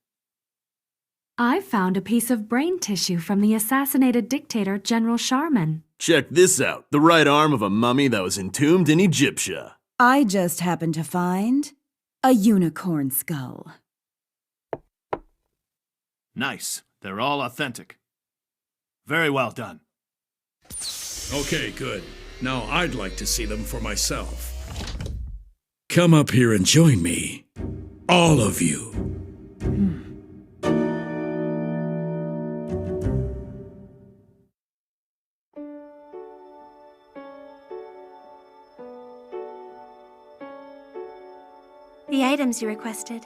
Speaker 3: I found a piece of brain tissue from the assassinated dictator General Sharman.
Speaker 7: Check this out. The right arm of a mummy that was entombed in Egyptia.
Speaker 22: I just happened to find a unicorn skull.
Speaker 23: Nice. They're all authentic. Very well done.
Speaker 4: Okay, good. Now I'd like to see them for myself. Come up here and join me. All of you.
Speaker 6: The items you requested.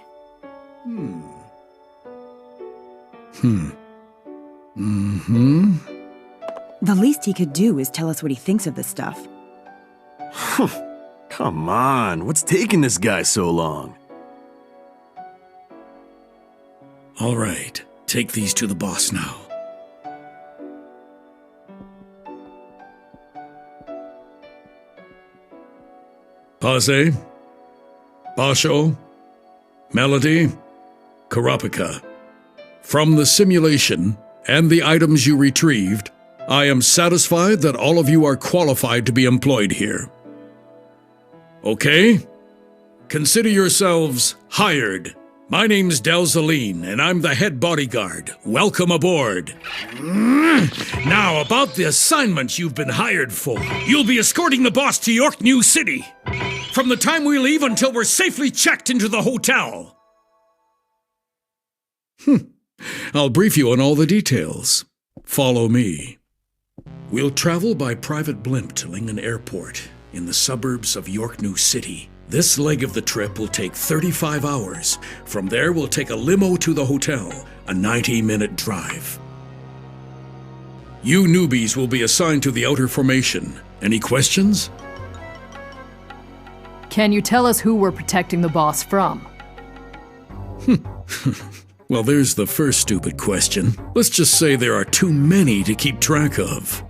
Speaker 22: The least he could do is tell us what he thinks of the stuff.
Speaker 7: Come on, what's taking this guy so long?
Speaker 4: All right, take these to the boss now. Pase, Basho, Melody, Karapika. From the simulation and the items you retrieved, I am satisfied that all of you are qualified to be employed here. Okay? Consider yourselves hired. My name's Delzaline, and I'm the head bodyguard. Welcome aboard. Now, about the assignment you've been hired for. You'll be escorting the boss to York New City. From the time we leave until we're safely checked into the hotel. I'll brief you on all the details. Follow me. We'll travel by private blimp to Lingen Airport in the suburbs of York New City. This leg of the trip will take 35 hours. From there, we'll take a limo to the hotel, a 90-minute drive. You newbies will be assigned to the outer formation. Any questions?
Speaker 13: Can you tell us who we're protecting the boss from?
Speaker 4: Well, there's the first stupid question. Let's just say there are too many to keep track of.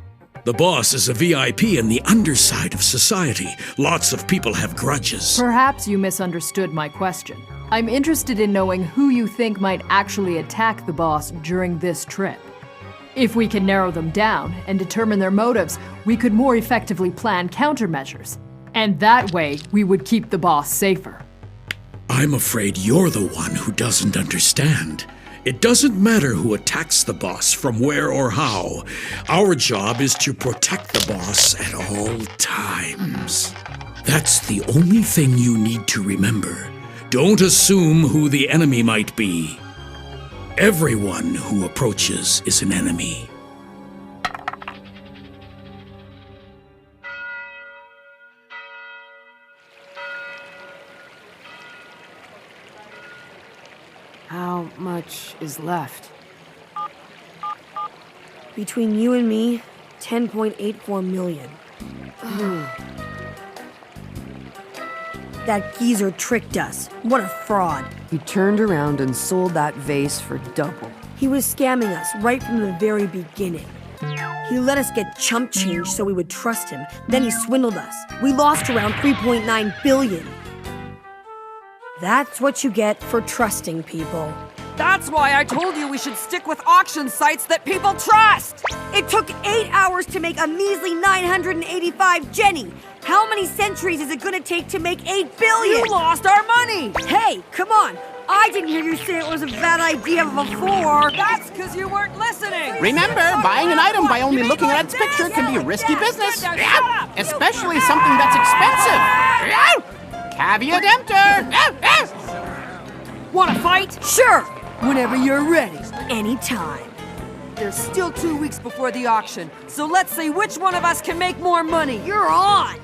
Speaker 4: The boss is a VIP in the underside of society. Lots of people have grudges.
Speaker 13: Perhaps you misunderstood my question. I'm interested in knowing who you think might actually attack the boss during this trip. If we can narrow them down and determine their motives, we could more effectively plan countermeasures. And that way, we would keep the boss safer.
Speaker 4: I'm afraid you're the one who doesn't understand. It doesn't matter who attacks the boss from where or how. Our job is to protect the boss at all times. That's the only thing you need to remember. Don't assume who the enemy might be. Everyone who approaches is an enemy.
Speaker 2: How much is left?
Speaker 14: Between you and me, 10.84 million. That geezer tricked us. What a fraud.
Speaker 2: He turned around and sold that vase for double.
Speaker 14: He was scamming us right from the very beginning. He let us get chump change so we would trust him. Then he swindled us. We lost around 3.9 billion. That's what you get for trusting people.
Speaker 2: That's why I told you we should stick with auction sites that people trust!
Speaker 14: It took 8 hours to make a measly 985 Jenny. How many centuries is it gonna take to make 8 billion?
Speaker 2: You lost our money!
Speaker 14: Hey, come on! I didn't hear you say it was a bad idea before.
Speaker 2: That's because you weren't listening!
Speaker 15: Remember, buying an item by only looking at its picture can be risky business. Especially something that's expensive. Caveat emptor!
Speaker 2: Wanna fight?
Speaker 14: Sure!
Speaker 2: Whenever you're ready.
Speaker 14: Anytime.
Speaker 2: There's still 2 weeks before the auction, so let's see which one of us can make more money.
Speaker 14: You're on!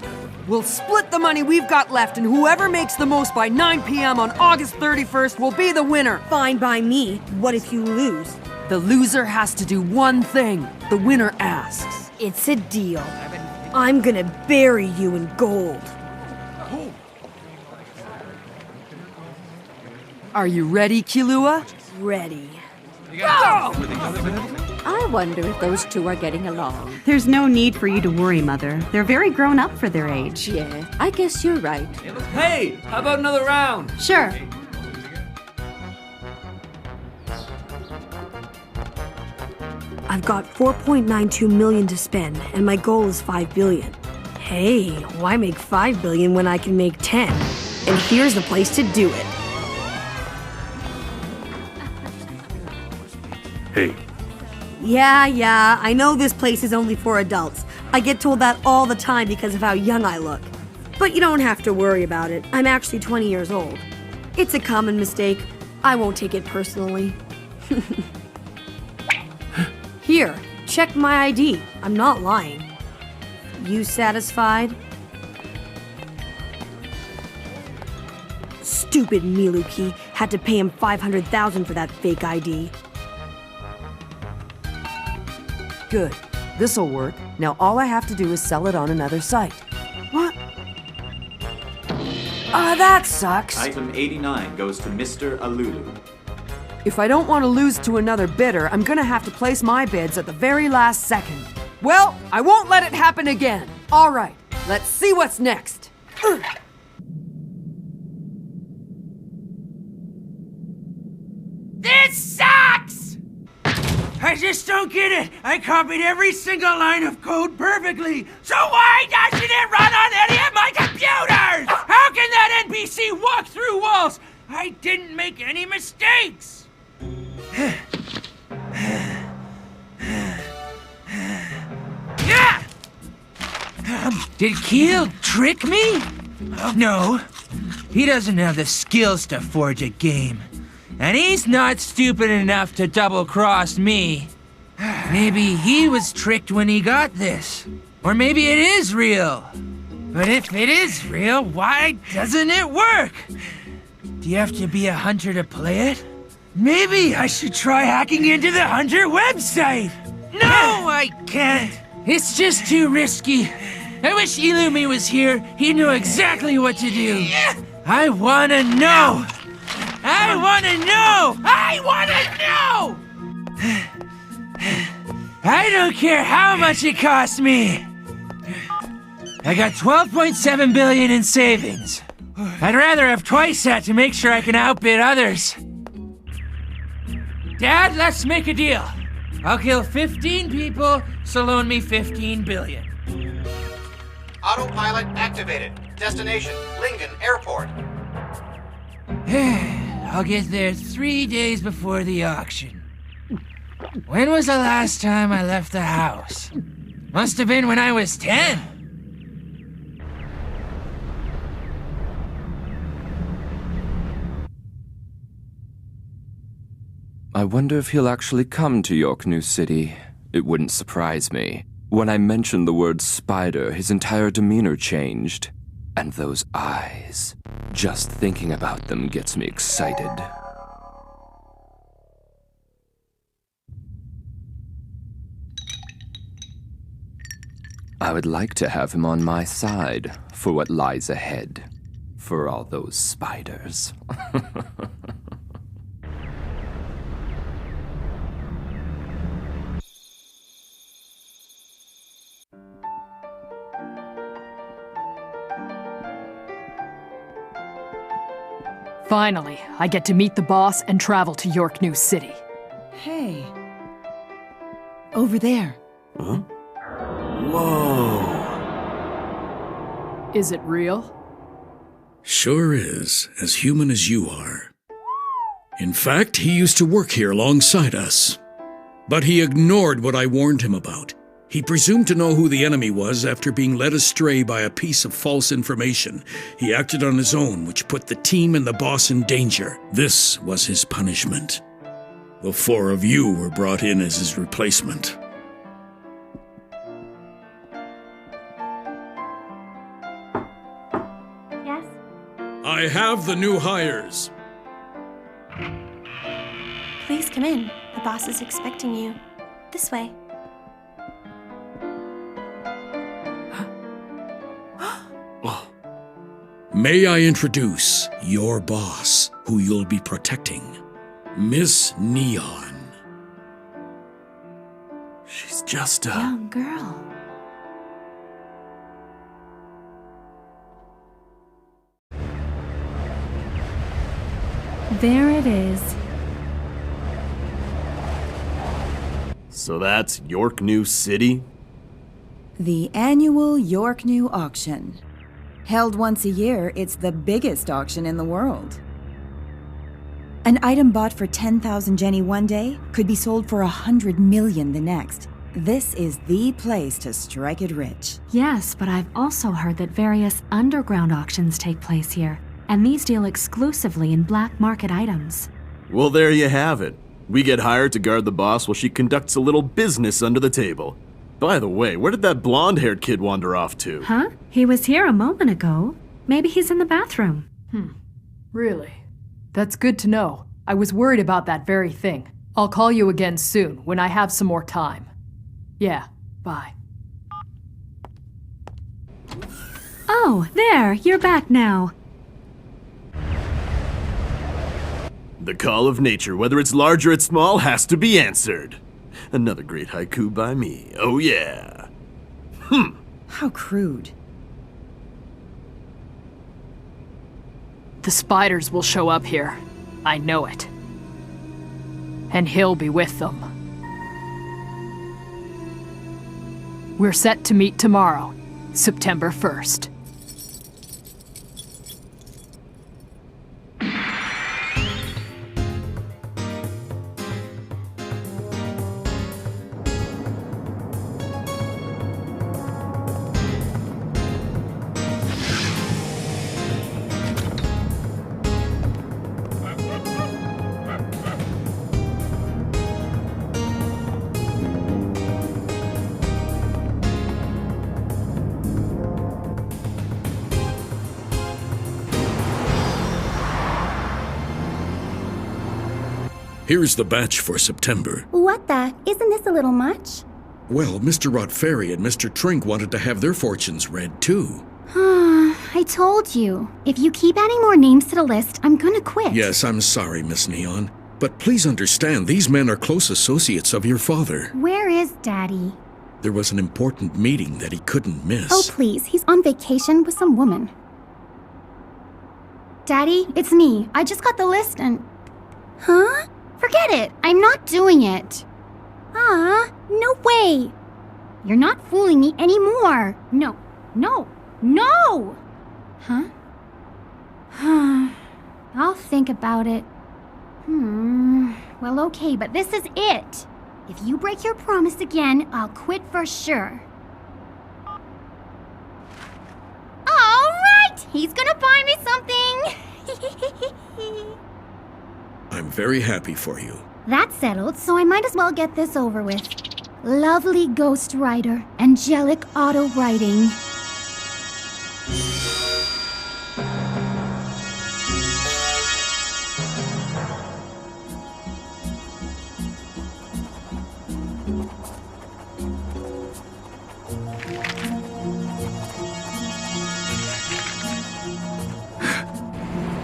Speaker 2: We'll split the money we've got left, and whoever makes the most by 9 p.m. on August 31st will be the winner.
Speaker 14: Fine by me. What if you lose?
Speaker 2: The loser has to do one thing. The winner asks.
Speaker 14: It's a deal. I'm gonna bury you in gold.
Speaker 2: Are you ready, Kilua?
Speaker 14: Ready.
Speaker 2: Go!
Speaker 8: I wonder if those two are getting along.
Speaker 9: There's no need for you to worry, Mother. They're very grown up for their age.
Speaker 8: Yeah, I guess you're right.
Speaker 24: Hey, how about another round?
Speaker 9: Sure.
Speaker 14: I've got 4.92 million to spend, and my goal is 5 billion. Hey, why make 5 billion when I can make 10? And here's the place to do it.
Speaker 17: Hey.
Speaker 14: Yeah, I know this place is only for adults. I get told that all the time because of how young I look. But you don't have to worry about it. I'm actually 20 years old. It's a common mistake. I won't take it personally. Here, check my ID. I'm not lying. You satisfied? Stupid Miluki had to pay him 500,000 for that fake ID.
Speaker 2: Good. This'll work. Now all I have to do is sell it on another site. What? That sucks.
Speaker 5: Item 89 goes to Mr. Alulu.
Speaker 2: If I don't want to lose to another bidder, I'm gonna have to place my bids at the very last second. Well, I won't let it happen again. All right, let's see what's next.
Speaker 1: This sucks! I just don't get it. I copied every single line of code perfectly. So why doesn't it run on any of my computers? How can that NPC walk through walls? I didn't make any mistakes. Did Keel trick me? No. He doesn't have the skills to forge a game. And he's not stupid enough to double-cross me. Maybe he was tricked when he got this. Or maybe it is real. But if it is real, why doesn't it work? Do you have to be a hunter to play it? Maybe I should try hacking into the Hunter website. No, I can't. It's just too risky. I wish Illumi was here. He knew exactly what to do. I wanna know. I wanna know. I wanna know. I don't care how much it costs me. I got 12.7 billion in savings. I'd rather have twice that to make sure I can outbid others. Dad, let's make a deal. I'll kill 15 people, so loan me 15 billion.
Speaker 16: Autopilot activated. Destination, Lingen Airport.
Speaker 1: I'll get there 3 days before the auction. When was the last time I left the house? Must have been when I was 10.
Speaker 10: I wonder if he'll actually come to York New City. It wouldn't surprise me. When I mentioned the word spider, his entire demeanor changed. And those eyes. Just thinking about them gets me excited. I would like to have him on my side for what lies ahead. For all those spiders.
Speaker 13: Finally, I get to meet the boss and travel to York New City.
Speaker 22: Hey. Over there.
Speaker 7: Huh? Whoa.
Speaker 13: Is it real?
Speaker 4: Sure is, as human as you are. In fact, he used to work here alongside us. But he ignored what I warned him about. He presumed to know who the enemy was after being led astray by a piece of false information. He acted on his own, which put the team and the boss in danger. This was his punishment. The 4 of you were brought in as his replacement.
Speaker 6: Yes?
Speaker 4: I have the new hires.
Speaker 6: Please come in. The boss is expecting you. This way.
Speaker 4: May I introduce your boss, who you'll be protecting, Miss Neon.
Speaker 7: She's just a
Speaker 3: young girl. There it is.
Speaker 7: So that's York New City?
Speaker 22: The annual York New Auction. Held once a year, it's the biggest auction in the world. An item bought for 10,000 Jenny one day could be sold for 100 million the next. This is the place to strike it rich.
Speaker 3: Yes, but I've also heard that various underground auctions take place here, and these deal exclusively in black market items.
Speaker 7: Well, there you have it. We get hired to guard the boss while she conducts a little business under the table. By the way, where did that blonde-haired kid wander off to?
Speaker 3: Huh? He was here a moment ago. Maybe he's in the bathroom.
Speaker 13: Really? That's good to know. I was worried about that very thing. I'll call you again soon, when I have some more time. Yeah, bye.
Speaker 3: Oh, there, you're back now.
Speaker 7: The call of nature, whether it's large or it's small, has to be answered. Another great haiku by me. Oh yeah.
Speaker 22: How crude.
Speaker 13: The spiders will show up here. I know it. And he'll be with them. We're set to meet tomorrow, September 1st.
Speaker 4: Here's the batch for September.
Speaker 6: What the? Isn't this a little much?
Speaker 4: Well, Mr. Rotferi and Mr. Trink wanted to have their fortunes read, too.
Speaker 6: I told you. If you keep adding more names to the list, I'm gonna quit.
Speaker 4: Yes, I'm sorry, Miss Neon. But please understand, these men are close associates of your father.
Speaker 6: Where is Daddy?
Speaker 4: There was an important meeting that he couldn't miss.
Speaker 6: Oh, please. He's on vacation with some woman. Daddy, it's me. I just got the list and... Huh? Forget it. I'm not doing it. No way. You're not fooling me anymore. No. Huh? I'll think about it. Well, okay, but this is it. If you break your promise again, I'll quit for sure. All right! He's gonna buy me something!
Speaker 4: I'm very happy for you.
Speaker 6: That's settled, so I might as well get this over with. Lovely Ghost Rider, angelic auto writing.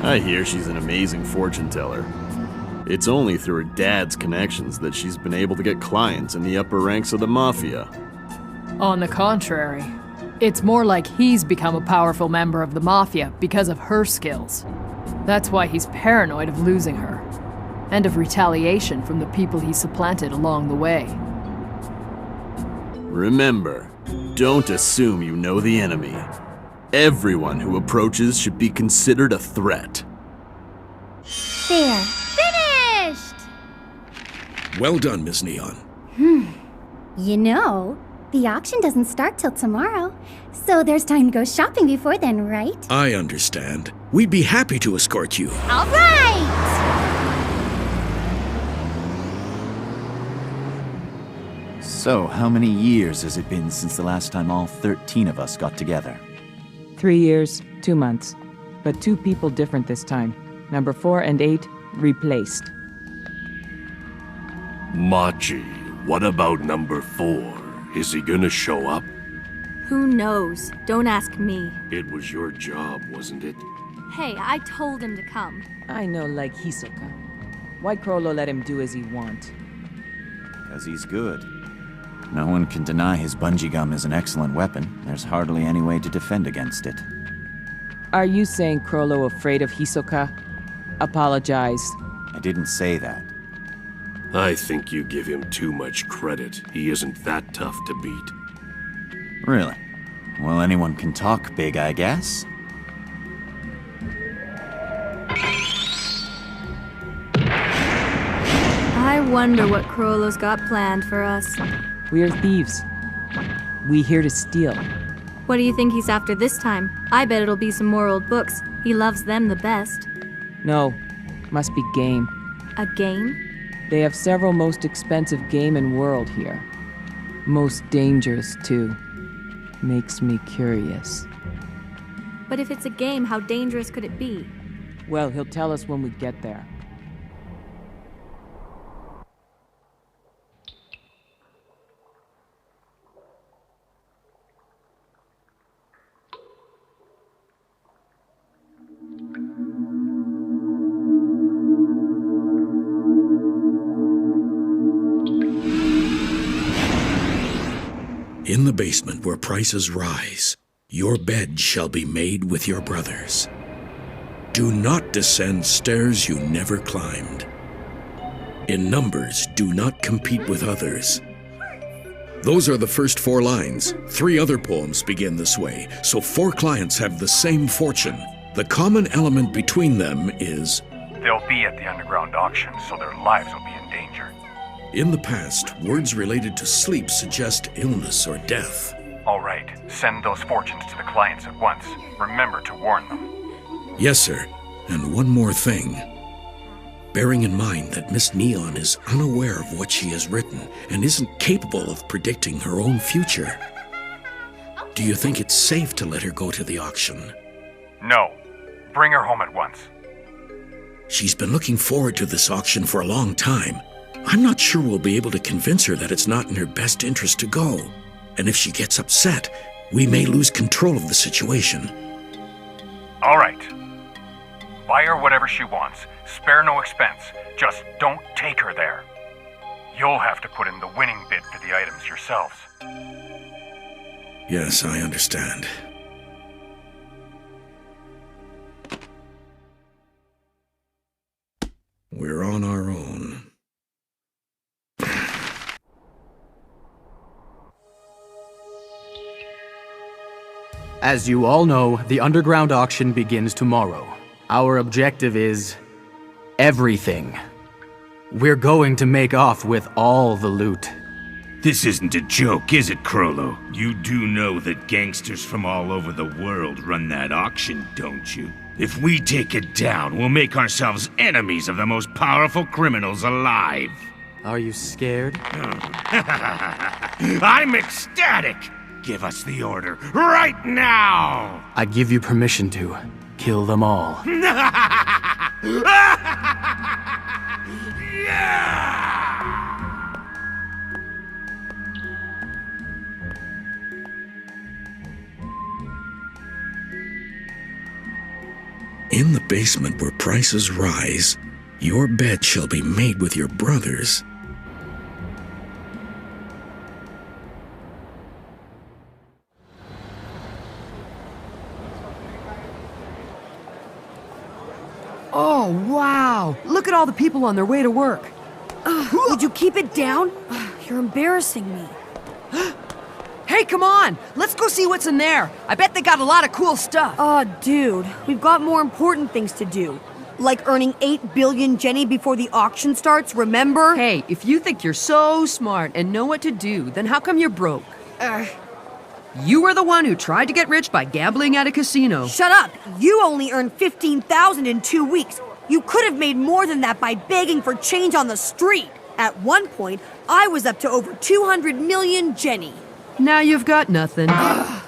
Speaker 7: I hear she's an amazing fortune teller. It's only through her dad's connections that she's been able to get clients in the upper ranks of the mafia.
Speaker 13: On the contrary, it's more like he's become a powerful member of the mafia because of her skills. That's why he's paranoid of losing her, and of retaliation from the people he supplanted along the way.
Speaker 7: Remember, don't assume you know the enemy. Everyone who approaches should be considered a threat.
Speaker 6: There. Finished!
Speaker 4: Well done, Miss Neon.
Speaker 6: You know, the auction doesn't start till tomorrow, so there's time to go shopping before then, right?
Speaker 4: I understand. We'd be happy to escort you.
Speaker 6: All right!
Speaker 12: So, how many years has it been since the last time all 13 of us got together?
Speaker 18: 3 years, 2 months. But 2 people different this time. Number 4 and 8, replaced.
Speaker 17: Machi, what about number 4? Is he gonna show up?
Speaker 8: Who knows? Don't ask me.
Speaker 17: It was your job, wasn't it?
Speaker 8: Hey, I told him to come.
Speaker 18: I know like Hisoka. Why Crollo let him do as he want?
Speaker 12: 'Cause he's good. No one can deny his bungee gum is an excellent weapon. There's hardly any way to defend against it.
Speaker 18: Are you saying Chrollo afraid of Hisoka? Apologize.
Speaker 12: I didn't say that.
Speaker 17: I think you give him too much credit. He isn't that tough to beat.
Speaker 12: Really? Well, anyone can talk big, I guess.
Speaker 11: I wonder what Chrollo's got planned for us.
Speaker 18: We're thieves. We here to steal.
Speaker 11: What do you think he's after this time? I bet it'll be some more old books. He loves them the best.
Speaker 18: No, must be game.
Speaker 11: A game?
Speaker 18: They have several most expensive game in world here. Most dangerous, too. Makes me curious.
Speaker 11: But if it's a game, how dangerous could it be?
Speaker 18: Well, he'll tell us when we get there.
Speaker 4: In the basement where prices rise, your bed shall be made with your brothers. Do not descend stairs you never climbed. In numbers, do not compete with others. Those are the first 4 lines. 3 other poems begin this way, so 4 clients have the same fortune. The common element between them is...
Speaker 19: They'll be at the underground auction, so their lives will be in danger.
Speaker 4: In the past, words related to sleep suggest illness or death.
Speaker 19: All right, send those fortunes to the clients at once. Remember to warn them.
Speaker 4: Yes, sir. And one more thing. Bearing in mind that Miss Neon is unaware of what she has written and isn't capable of predicting her own future, do you think it's safe to let her go to the auction?
Speaker 19: No. Bring her home at once.
Speaker 4: She's been looking forward to this auction for a long time. I'm not sure we'll be able to convince her that it's not in her best interest to go. And if she gets upset, we may lose control of the situation.
Speaker 19: All right. Buy her whatever she wants. Spare no expense. Just don't take her there. You'll have to put in the winning bid for the items yourselves.
Speaker 4: Yes, I understand. We're on our own.
Speaker 20: As you all know, the underground auction begins tomorrow. Our objective is... everything. We're going to make off with all the loot.
Speaker 21: This isn't a joke, is it, Chrollo? You do know that gangsters from all over the world run that auction, don't you? If we take it down, we'll make ourselves enemies of the most powerful criminals alive.
Speaker 20: Are you scared?
Speaker 21: I'm ecstatic! Give us the order right now!
Speaker 20: I give you permission to kill them all.
Speaker 4: In the basement where prices rise, your bed shall be made with your brothers.
Speaker 2: Oh, wow! Look at all the people on their way to work.
Speaker 14: Would you keep it down? You're embarrassing me.
Speaker 2: Hey, come on! Let's go see what's in there. I bet they got a lot of cool stuff.
Speaker 14: Dude, we've got more important things to do. Like earning 8 billion Jenny before the auction starts, remember?
Speaker 2: Hey, if you think you're so smart and know what to do, then how come you're broke? You were the one who tried to get rich by gambling at a casino.
Speaker 14: Shut up! You only earned 15,000 in 2 weeks. You could have made more than that by begging for change on the street. At one point, I was up to over 200 million Jenny.
Speaker 2: Now you've got nothing.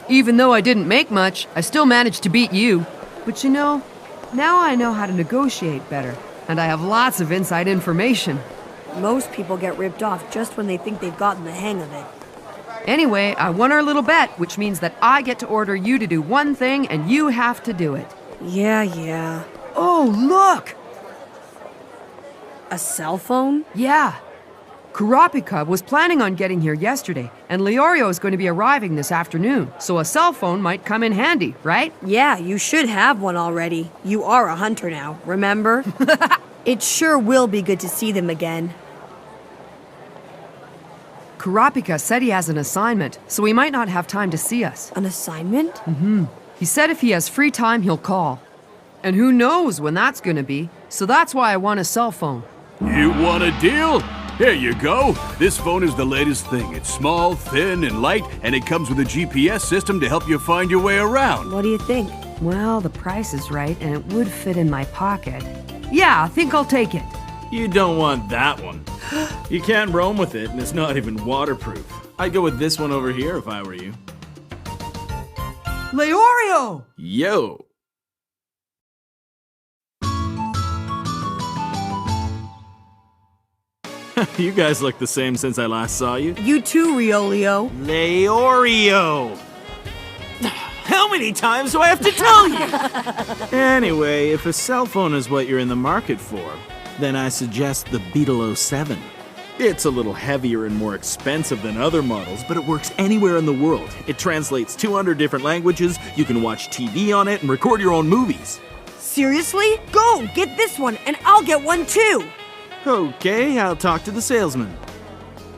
Speaker 2: Even though I didn't make much, I still managed to beat you. But you know, now I know how to negotiate better, and I have lots of inside information.
Speaker 14: Most people get ripped off just when they think they've gotten the hang of it.
Speaker 2: Anyway, I won our little bet, which means that I get to order you to do one thing and you have to do it.
Speaker 14: Yeah.
Speaker 2: Oh, look!
Speaker 14: A cell phone?
Speaker 2: Yeah. Kurapika was planning on getting here yesterday, and Leorio is going to be arriving this afternoon, so a cell phone might come in handy, right?
Speaker 14: Yeah, you should have one already. You are a hunter now, remember? It sure will be good to see them again.
Speaker 2: Kurapika said he has an assignment, so he might not have time to see us.
Speaker 14: An assignment?
Speaker 2: Mm-hmm. He said if he has free time, he'll call. And who knows when that's going to be, so that's why I want a cell phone.
Speaker 7: You want a deal? Here you go. This phone is the latest thing. It's small, thin, and light, and it comes with a GPS system to help you find your way around.
Speaker 14: What do you think?
Speaker 2: Well, the price is right, and it would fit in my pocket. Yeah, I think I'll take it.
Speaker 9: You don't want that one. You can't roam with it, and it's not even waterproof. I'd go with this one over here if I were you.
Speaker 2: Leorio!
Speaker 9: Yo! You guys look the same since I last saw you.
Speaker 14: You too, Riolio.
Speaker 9: Leorio! How many times do I have to tell you? Anyway, if a cell phone is what you're in the market for, then I suggest the Beetle 07. It's a little heavier and more expensive than other models, but it works anywhere in the world. It translates 200 different languages, you can watch TV on it, and record your own movies.
Speaker 14: Seriously? Go, get this one, and I'll get one too.
Speaker 9: Okay, I'll talk to the salesman.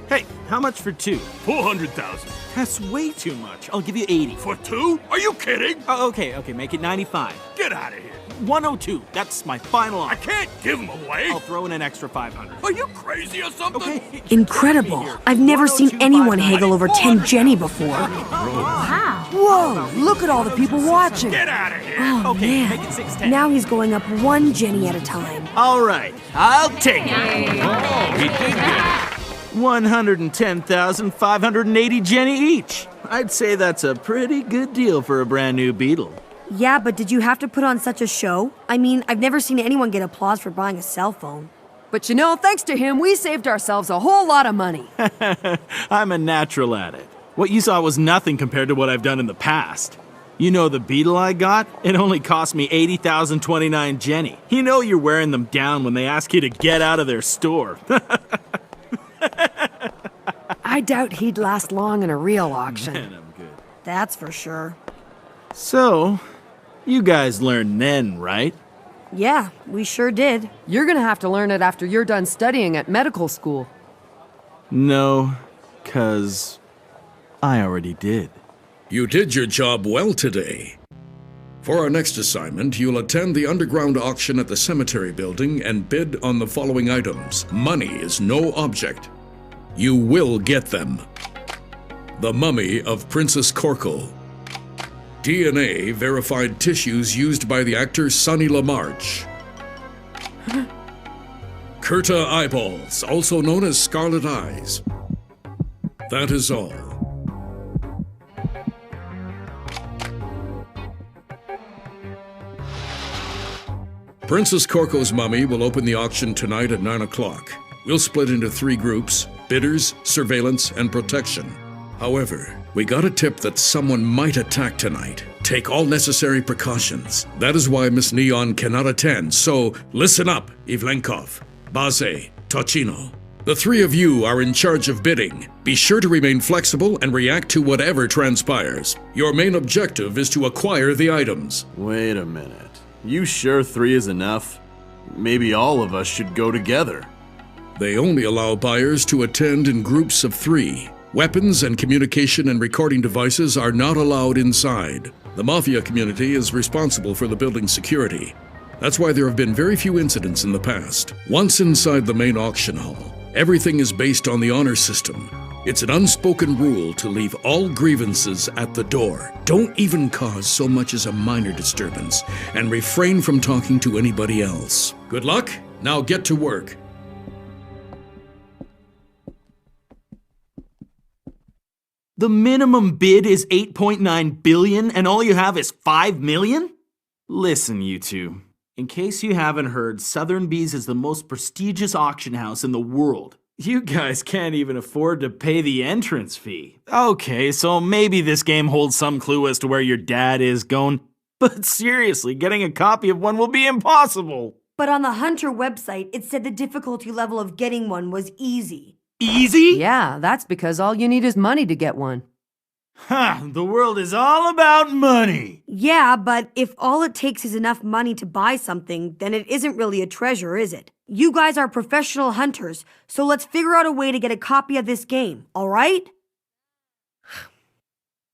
Speaker 9: Hey, how much for two?
Speaker 17: 400,000.
Speaker 9: That's way too much. I'll give you 80.
Speaker 17: For two? Are you kidding?
Speaker 9: Oh, okay, make it 95.
Speaker 17: Get out of here.
Speaker 9: 102. That's my final offer.
Speaker 17: I can't give them away.
Speaker 9: I'll throw in an extra 500.
Speaker 17: Are you crazy or something?
Speaker 9: Okay.
Speaker 14: Incredible. I've never seen anyone haggle over 10 Jenny before.
Speaker 6: Wow.
Speaker 14: Whoa, look at all the people watching.
Speaker 17: Get out of here.
Speaker 14: Oh,
Speaker 9: Okay,
Speaker 14: man.
Speaker 9: make it 610.
Speaker 14: Now he's going up one Jenny at a time.
Speaker 9: All right, I'll take it.
Speaker 17: Oh, he did get
Speaker 9: 110,580 Jenny each. I'd say that's a pretty good deal for a brand new Beetle.
Speaker 14: Yeah, but did you have to put on such a show? I mean, I've never seen anyone get applause for buying a cell phone.
Speaker 2: But you know, thanks to him, we saved ourselves a whole lot of money.
Speaker 9: I'm a natural at it. What you saw was nothing compared to what I've done in the past. You know the Beetle I got? It only cost me 80,029 Jenny. You know you're wearing them down when they ask you to get out of their store.
Speaker 2: I doubt he'd last long in a real auction.
Speaker 9: Man, I'm good.
Speaker 14: That's for sure.
Speaker 9: So, you guys learned then, right?
Speaker 14: Yeah, we sure did.
Speaker 2: You're gonna have to learn it after you're done studying at medical school.
Speaker 9: No, 'cause I already did.
Speaker 4: You did your job well today. For our next assignment, you'll attend the underground auction at the cemetery building and bid on the following items. Money is no object. You will get them. The mummy of Princess Korko. DNA verified tissues used by the actor Sonny LaMarche. Kurta eyeballs, also known as scarlet eyes. That is all. Princess Korko's mummy will open the auction tonight at 9 o'clock. We'll split into 3 groups: bidders, surveillance, and protection. However, we got a tip that someone might attack tonight. Take all necessary precautions. That is why Miss Neon cannot attend, so listen up, Ivlenkov, Baze, Tochino. The 3 of you are in charge of bidding. Be sure to remain flexible and react to whatever transpires. Your main objective is to acquire the items.
Speaker 7: Wait a minute. You sure 3 is enough? Maybe all of us should go together.
Speaker 4: They only allow buyers to attend in groups of 3. Weapons and communication and recording devices are not allowed inside. The Mafia community is responsible for the building's security. That's why there have been very few incidents in the past. Once inside the main auction hall, everything is based on the honor system. It's an unspoken rule to leave all grievances at the door. Don't even cause so much as a minor disturbance, and refrain from talking to anybody else. Good luck. Now get to work.
Speaker 9: The minimum bid is 8.9 billion and all you have is 5 million? Listen, you two. In case you haven't heard, Sotheby's is the most prestigious auction house in the world. You guys can't even afford to pay the entrance fee. Okay, so maybe this game holds some clue as to where your dad is going, but seriously, getting a copy of one will be impossible.
Speaker 14: But on the Hunter website, it said the difficulty level of getting one was easy.
Speaker 9: Easy?
Speaker 2: Yeah, that's because all you need is money to get one.
Speaker 9: Ha! The world is all about money.
Speaker 14: Yeah, but if all it takes is enough money to buy something, then it isn't really a treasure, is it? You guys are professional hunters, so let's figure out a way to get a copy of this game, alright?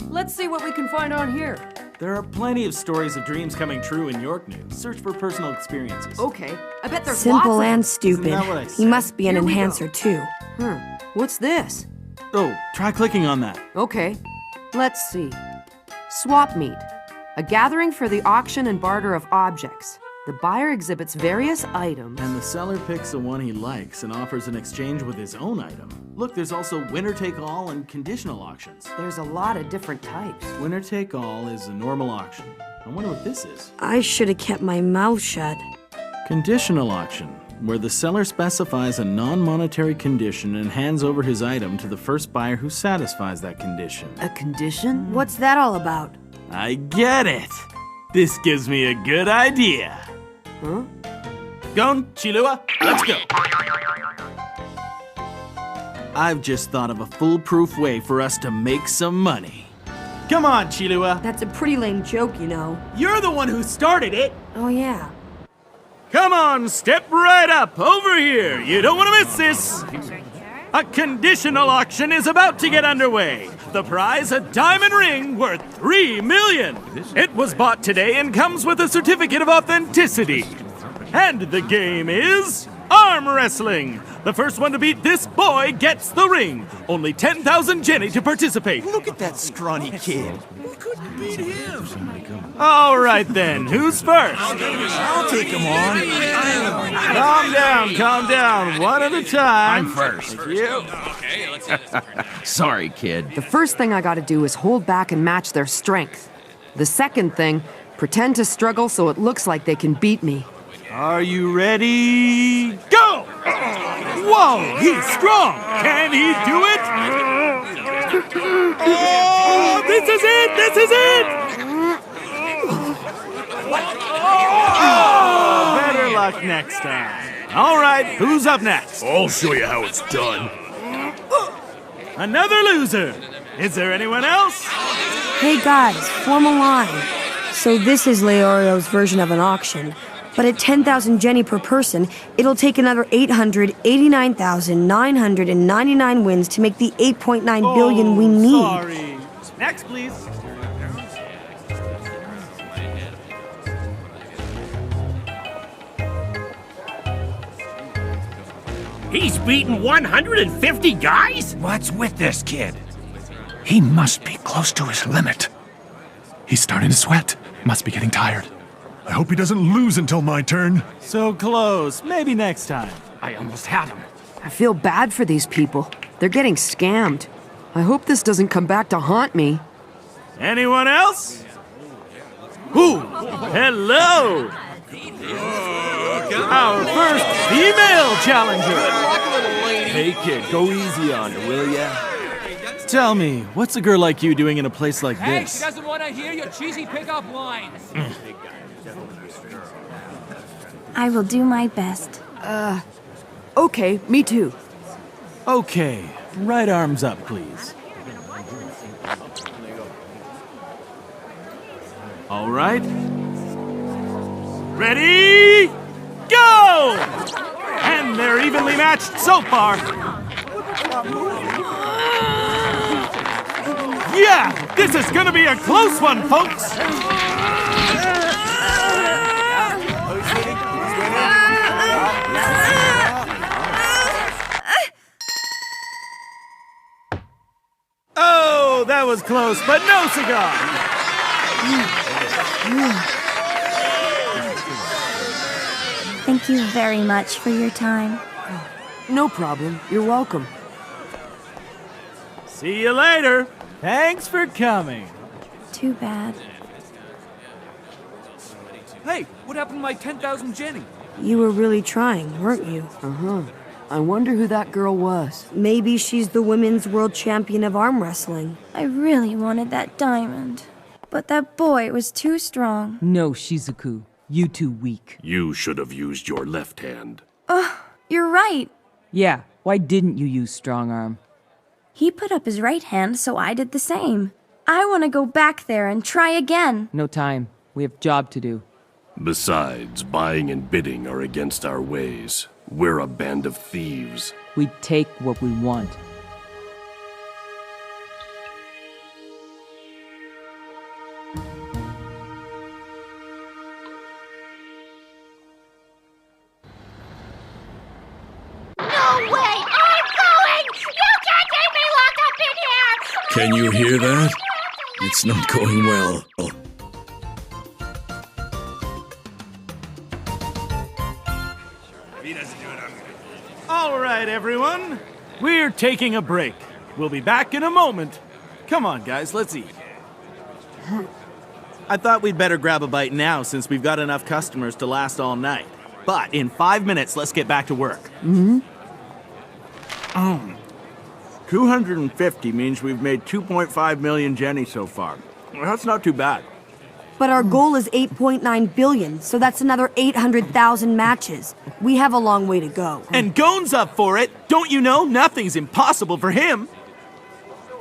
Speaker 2: Let's see what we can find on here.
Speaker 9: There are plenty of stories of dreams coming true in York News. Search for personal experiences.
Speaker 2: Okay, I bet there's
Speaker 14: Simple
Speaker 2: lots of
Speaker 14: and
Speaker 2: them.
Speaker 14: stupid.
Speaker 9: Isn't that what I
Speaker 14: He
Speaker 9: said?
Speaker 14: must be an
Speaker 2: Here we go.
Speaker 14: enhancer, too.
Speaker 2: What's this?
Speaker 9: Oh, try clicking on that.
Speaker 2: Okay, let's see. Swap meet. A gathering for the auction and barter of objects. The buyer exhibits various items.
Speaker 9: And the seller picks the one he likes and offers an exchange with his own item. Look, there's also winner-take-all and conditional auctions.
Speaker 2: There's a lot of different types.
Speaker 9: Winner-take-all is a normal auction. I wonder what this is.
Speaker 14: I should have kept my mouth shut.
Speaker 9: Conditional auction, where the seller specifies a non-monetary condition and hands over his item to the first buyer who satisfies that condition.
Speaker 2: A condition?
Speaker 14: What's that all about?
Speaker 9: I get it! This gives me a good idea.
Speaker 2: Huh?
Speaker 9: Gon, Chilua, let's go! I've just thought of a foolproof way for us to make some money. Come on, Chilua!
Speaker 14: That's a pretty lame joke, you know.
Speaker 9: You're the one who started it!
Speaker 14: Oh, yeah.
Speaker 9: Come on, step right up, over here! You don't want to miss this! A conditional auction is about to get underway. The prize, a diamond ring worth $3 million. It was bought today and comes with a certificate of authenticity. And the game is arm wrestling. The first one to beat this boy gets the ring. Only 10,000 Jenny to participate.
Speaker 12: Look at that scrawny kid.
Speaker 9: All right then, who's first?
Speaker 12: I'll take him on.
Speaker 9: Calm down, one at a time.
Speaker 5: I'm first.
Speaker 9: Thank you.
Speaker 5: Sorry, kid.
Speaker 2: The first thing I gotta do is hold back and match their strength. The second thing, pretend to struggle so it looks like they can beat me.
Speaker 9: Are you ready? Go! Whoa, he's strong! Can he do it? Oh, this is it! This is it! Oh, better luck next time. All right, who's up next?
Speaker 17: I'll show you how it's done.
Speaker 9: Another loser. Is there anyone else?
Speaker 14: Hey guys, form a line. So this is Leorio's version of an auction. But at 10,000 Jenny per person, it'll take another 889,999 wins to make the 8.9 billion we need.
Speaker 9: Sorry. Next, please.
Speaker 5: He's beaten 150 guys?
Speaker 19: What's with this kid? He must be close to his limit.
Speaker 15: He's starting to sweat. Must be getting tired. I hope he doesn't lose until my turn.
Speaker 9: So close. Maybe next time.
Speaker 5: I almost had him.
Speaker 2: I feel bad for these people. They're getting scammed. I hope this doesn't come back to haunt me.
Speaker 9: Anyone else? Ooh, hello! Our first female challenger!
Speaker 10: Hey kid, go easy on her, will ya?
Speaker 9: Tell me, what's a girl like you doing in a place like
Speaker 1: Hey,
Speaker 9: this?
Speaker 1: she doesn't want to hear your cheesy pickup lines.
Speaker 6: I will do my best.
Speaker 2: Okay, me too.
Speaker 9: Okay, right arms up, please. All right. Ready? Go! And they're evenly matched so far. Yeah, this is gonna be a close one, folks. Oh, that was close, but no cigar.
Speaker 6: Thank you very much for your time.
Speaker 2: No problem. You're welcome.
Speaker 9: See you later. Thanks for coming.
Speaker 6: Too bad.
Speaker 1: Hey, what happened to my 10,000 Jenny?
Speaker 14: You were really trying, weren't you?
Speaker 2: Uh-huh. I wonder who that girl was.
Speaker 14: Maybe she's the women's world champion of arm wrestling.
Speaker 6: I really wanted that diamond. But that boy was too strong.
Speaker 18: No, Shizuku. You too weak.
Speaker 17: You should have used your left hand.
Speaker 6: You're right.
Speaker 18: Yeah, Why didn't you use strong arm?
Speaker 3: He put up his right hand, so I did the same. I want to go back there and try again.
Speaker 18: No time. We have job to do.
Speaker 16: Besides, buying and bidding are against our ways. We're a band of thieves.
Speaker 18: We take what we want.
Speaker 6: No way! I'm going! You can't keep me locked up in here!
Speaker 4: Can you hear that? It's not going well.
Speaker 9: All right, everyone. We're taking a break. We'll be back in a moment. Come on, guys, let's eat. I thought we'd better grab a bite now since we've got enough customers to last all night. But in 5 minutes, let's get back to work. 250 means we've made 2.5 million Jenny so far. That's not too bad.
Speaker 14: But our goal is 8.9 billion, so that's another 800,000 matches. We have a long way to go.
Speaker 9: And Gone's up for it. Don't you know? Nothing's impossible for him.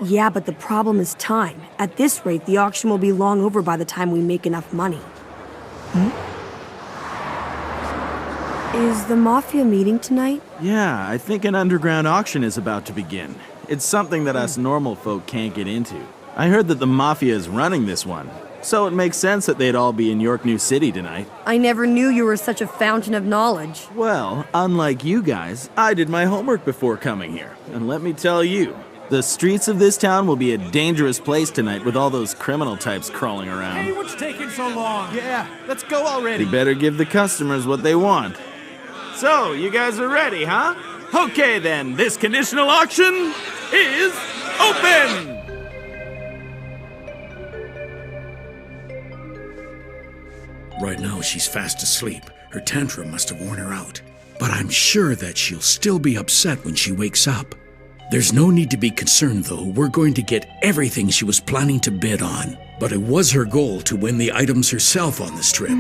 Speaker 14: Yeah, but the problem is time. At this rate, the auction will be long over by the time we make enough money. Is the Mafia meeting tonight?
Speaker 9: Yeah, I think an underground auction is about to begin. It's something that us normal folk can't get into. I heard that the Mafia is running this one, so it makes sense that they'd all be in York New City tonight.
Speaker 14: I never knew you were such a fountain of knowledge.
Speaker 9: Well, unlike you guys, I did my homework before coming here. And let me tell you, the streets of this town will be a dangerous place tonight with all those criminal types crawling around.
Speaker 1: Hey, what's taking so long?
Speaker 9: Yeah, let's go already. We better give the customers what they want. So, you guys are ready, huh? Okay then, this conditional auction is open!
Speaker 4: Right now, she's fast asleep. Her tantrum must have worn her out. But I'm sure that she'll still be upset when she wakes up. There's no need to be concerned, though. We're going to get everything she was planning to bid on. But it was her goal to win the items herself on this trip.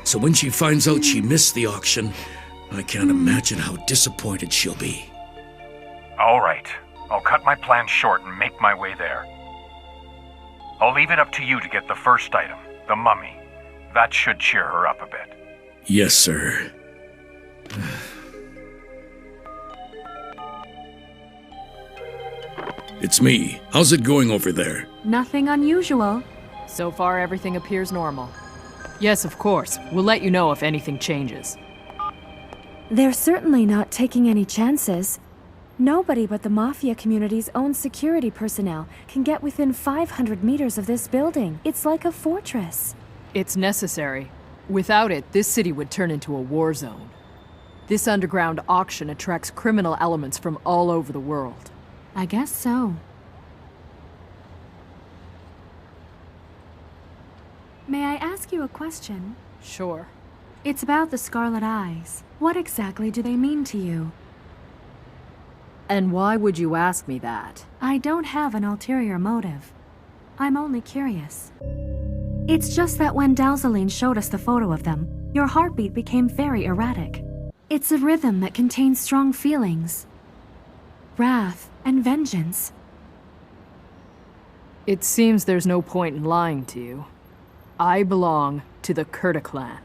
Speaker 4: So when she finds out she missed the auction, I can't imagine how disappointed she'll be.
Speaker 19: All right. I'll cut my plan short and make my way there. I'll leave it up to you to get the first item, the mummy. That should cheer her up a bit.
Speaker 4: Yes, sir. It's me. How's it going over there?
Speaker 11: Nothing unusual.
Speaker 13: So far, everything appears normal. Yes, of course. We'll let you know if anything changes.
Speaker 23: They're certainly not taking any chances. Nobody but the Mafia community's own security personnel can get within 500 meters of this building. It's like a fortress.
Speaker 13: It's necessary. Without it, this city would turn into a war zone. This underground auction attracts criminal elements from all over the world.
Speaker 11: I guess so.
Speaker 23: May I ask you a question?
Speaker 13: Sure.
Speaker 23: It's about the Scarlet Eyes. What exactly do they mean to you?
Speaker 13: And why would you ask me that?
Speaker 23: I don't have an ulterior motive. I'm only curious. It's just that when Dalzaline showed us the photo of them, your heartbeat became very erratic. It's a rhythm that contains strong feelings. Wrath and vengeance.
Speaker 13: It seems there's no point in lying to you. I belong to the Kurta clan.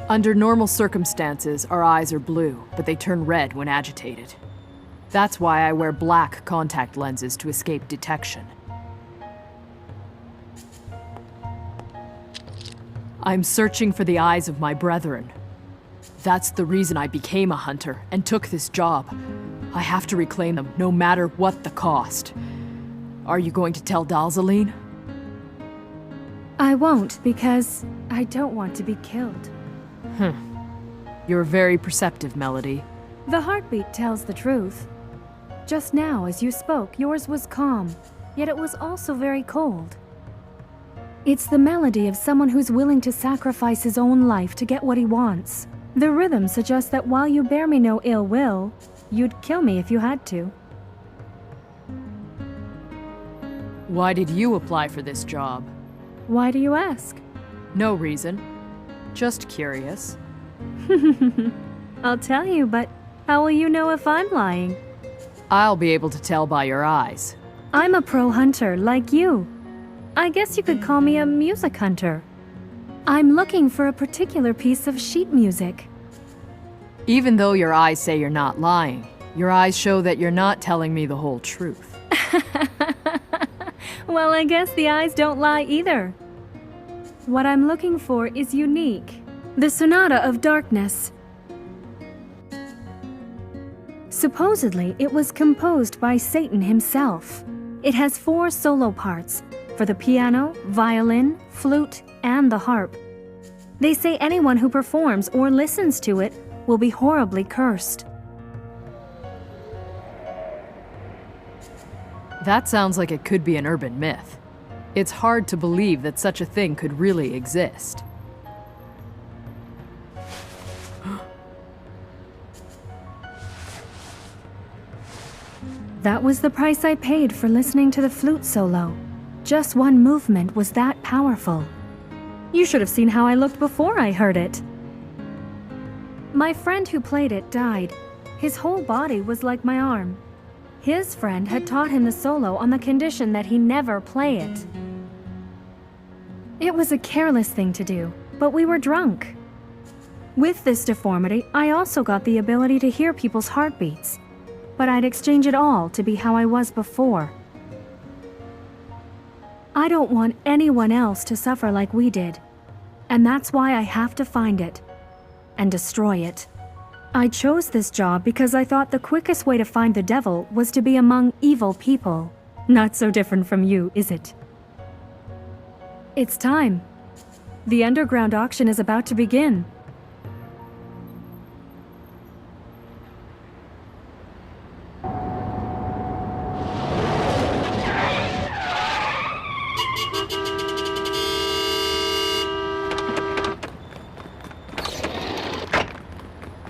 Speaker 13: Under normal circumstances, our eyes are blue, but they turn red when agitated. That's why I wear black contact lenses to escape detection. I'm searching for the eyes of my brethren. That's the reason I became a hunter and took this job. I have to reclaim them, no matter what the cost. Are you going to tell Dalzaline?
Speaker 23: I won't, because I don't want to be killed.
Speaker 13: You're very perceptive, Melody.
Speaker 23: The heartbeat tells the truth. Just now, as you spoke, yours was calm, yet it was also very cold. It's the melody of someone who's willing to sacrifice his own life to get what he wants. The rhythm suggests that while you bear me no ill will, you'd kill me if you had to.
Speaker 13: Why did you apply for this job?
Speaker 23: Why do you ask?
Speaker 13: No reason. Just curious.
Speaker 23: I'll tell you, but how will you know if I'm lying?
Speaker 13: I'll be able to tell by your eyes.
Speaker 23: I'm a pro hunter, like you. I guess you could call me a music hunter. I'm looking for a particular piece of sheet music.
Speaker 13: Even though your eyes say you're not lying, your eyes show that you're not telling me the whole truth.
Speaker 23: Well, I guess the eyes don't lie either. What I'm looking for is unique. The Sonata of Darkness. Supposedly, it was composed by Satan himself. It has 4 solo parts for the piano, violin, flute, and the harp. They say anyone who performs or listens to it will be horribly cursed.
Speaker 13: That sounds like it could be an urban myth. It's hard to believe that such a thing could really exist.
Speaker 23: That was the price I paid for listening to the flute solo. Just one movement was that powerful. You should have seen how I looked before I heard it. My friend who played it died. His whole body was like my arm. His friend had taught him the solo on the condition that he never play it. It was a careless thing to do, but we were drunk. With this deformity, I also got the ability to hear people's heartbeats, but I'd exchange it all to be how I was before. I don't want anyone else to suffer like we did, and that's why I have to find it and destroy it. I chose this job because I thought the quickest way to find the devil was to be among evil people. Not so different from you, is it? It's time. The underground auction is about to begin.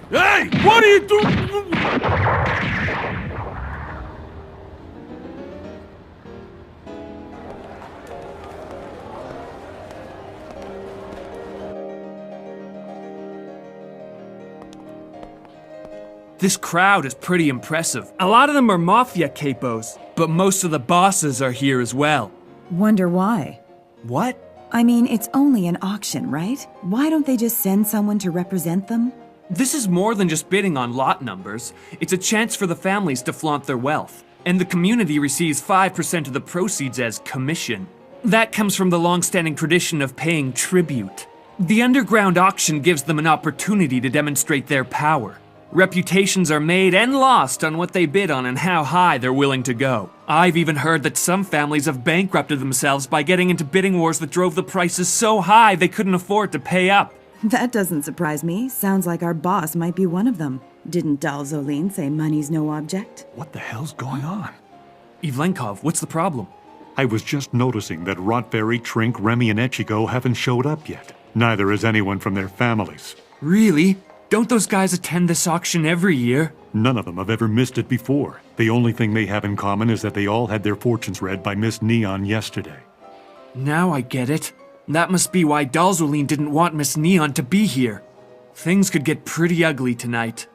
Speaker 1: Hey! What are you doing?
Speaker 8: This crowd is pretty impressive. A lot of them are mafia capos, but most of the bosses are here as well.
Speaker 21: Wonder why?
Speaker 8: What?
Speaker 21: I mean, it's only an auction, right? Why don't they just send someone to represent them?
Speaker 8: This is more than just bidding on lot numbers. It's a chance for the families to flaunt their wealth. And the community receives 5% of the proceeds as commission. That comes from the long-standing tradition of paying tribute. The underground auction gives them an opportunity to demonstrate their power. Reputations are made and lost on what they bid on and how high they're willing to go. I've even heard that some families have bankrupted themselves by getting into bidding wars that drove the prices so high they couldn't afford to pay up.
Speaker 21: That doesn't surprise me. Sounds like our boss might be one of them. Didn't Dalzolin say money's no object?
Speaker 15: What the hell's going on?
Speaker 8: Ivlenkov, what's the problem?
Speaker 15: I was just noticing that Rotberry, Trink, Remy, and Echigo haven't showed up yet. Neither has anyone from their families.
Speaker 8: Really? Don't those guys attend this auction every year?
Speaker 15: None of them have ever missed it before. The only thing they have in common is that they all had their fortunes read by Miss Neon yesterday.
Speaker 8: Now I get it. That must be why Dalzolin didn't want Miss Neon to be here. Things could get pretty ugly tonight.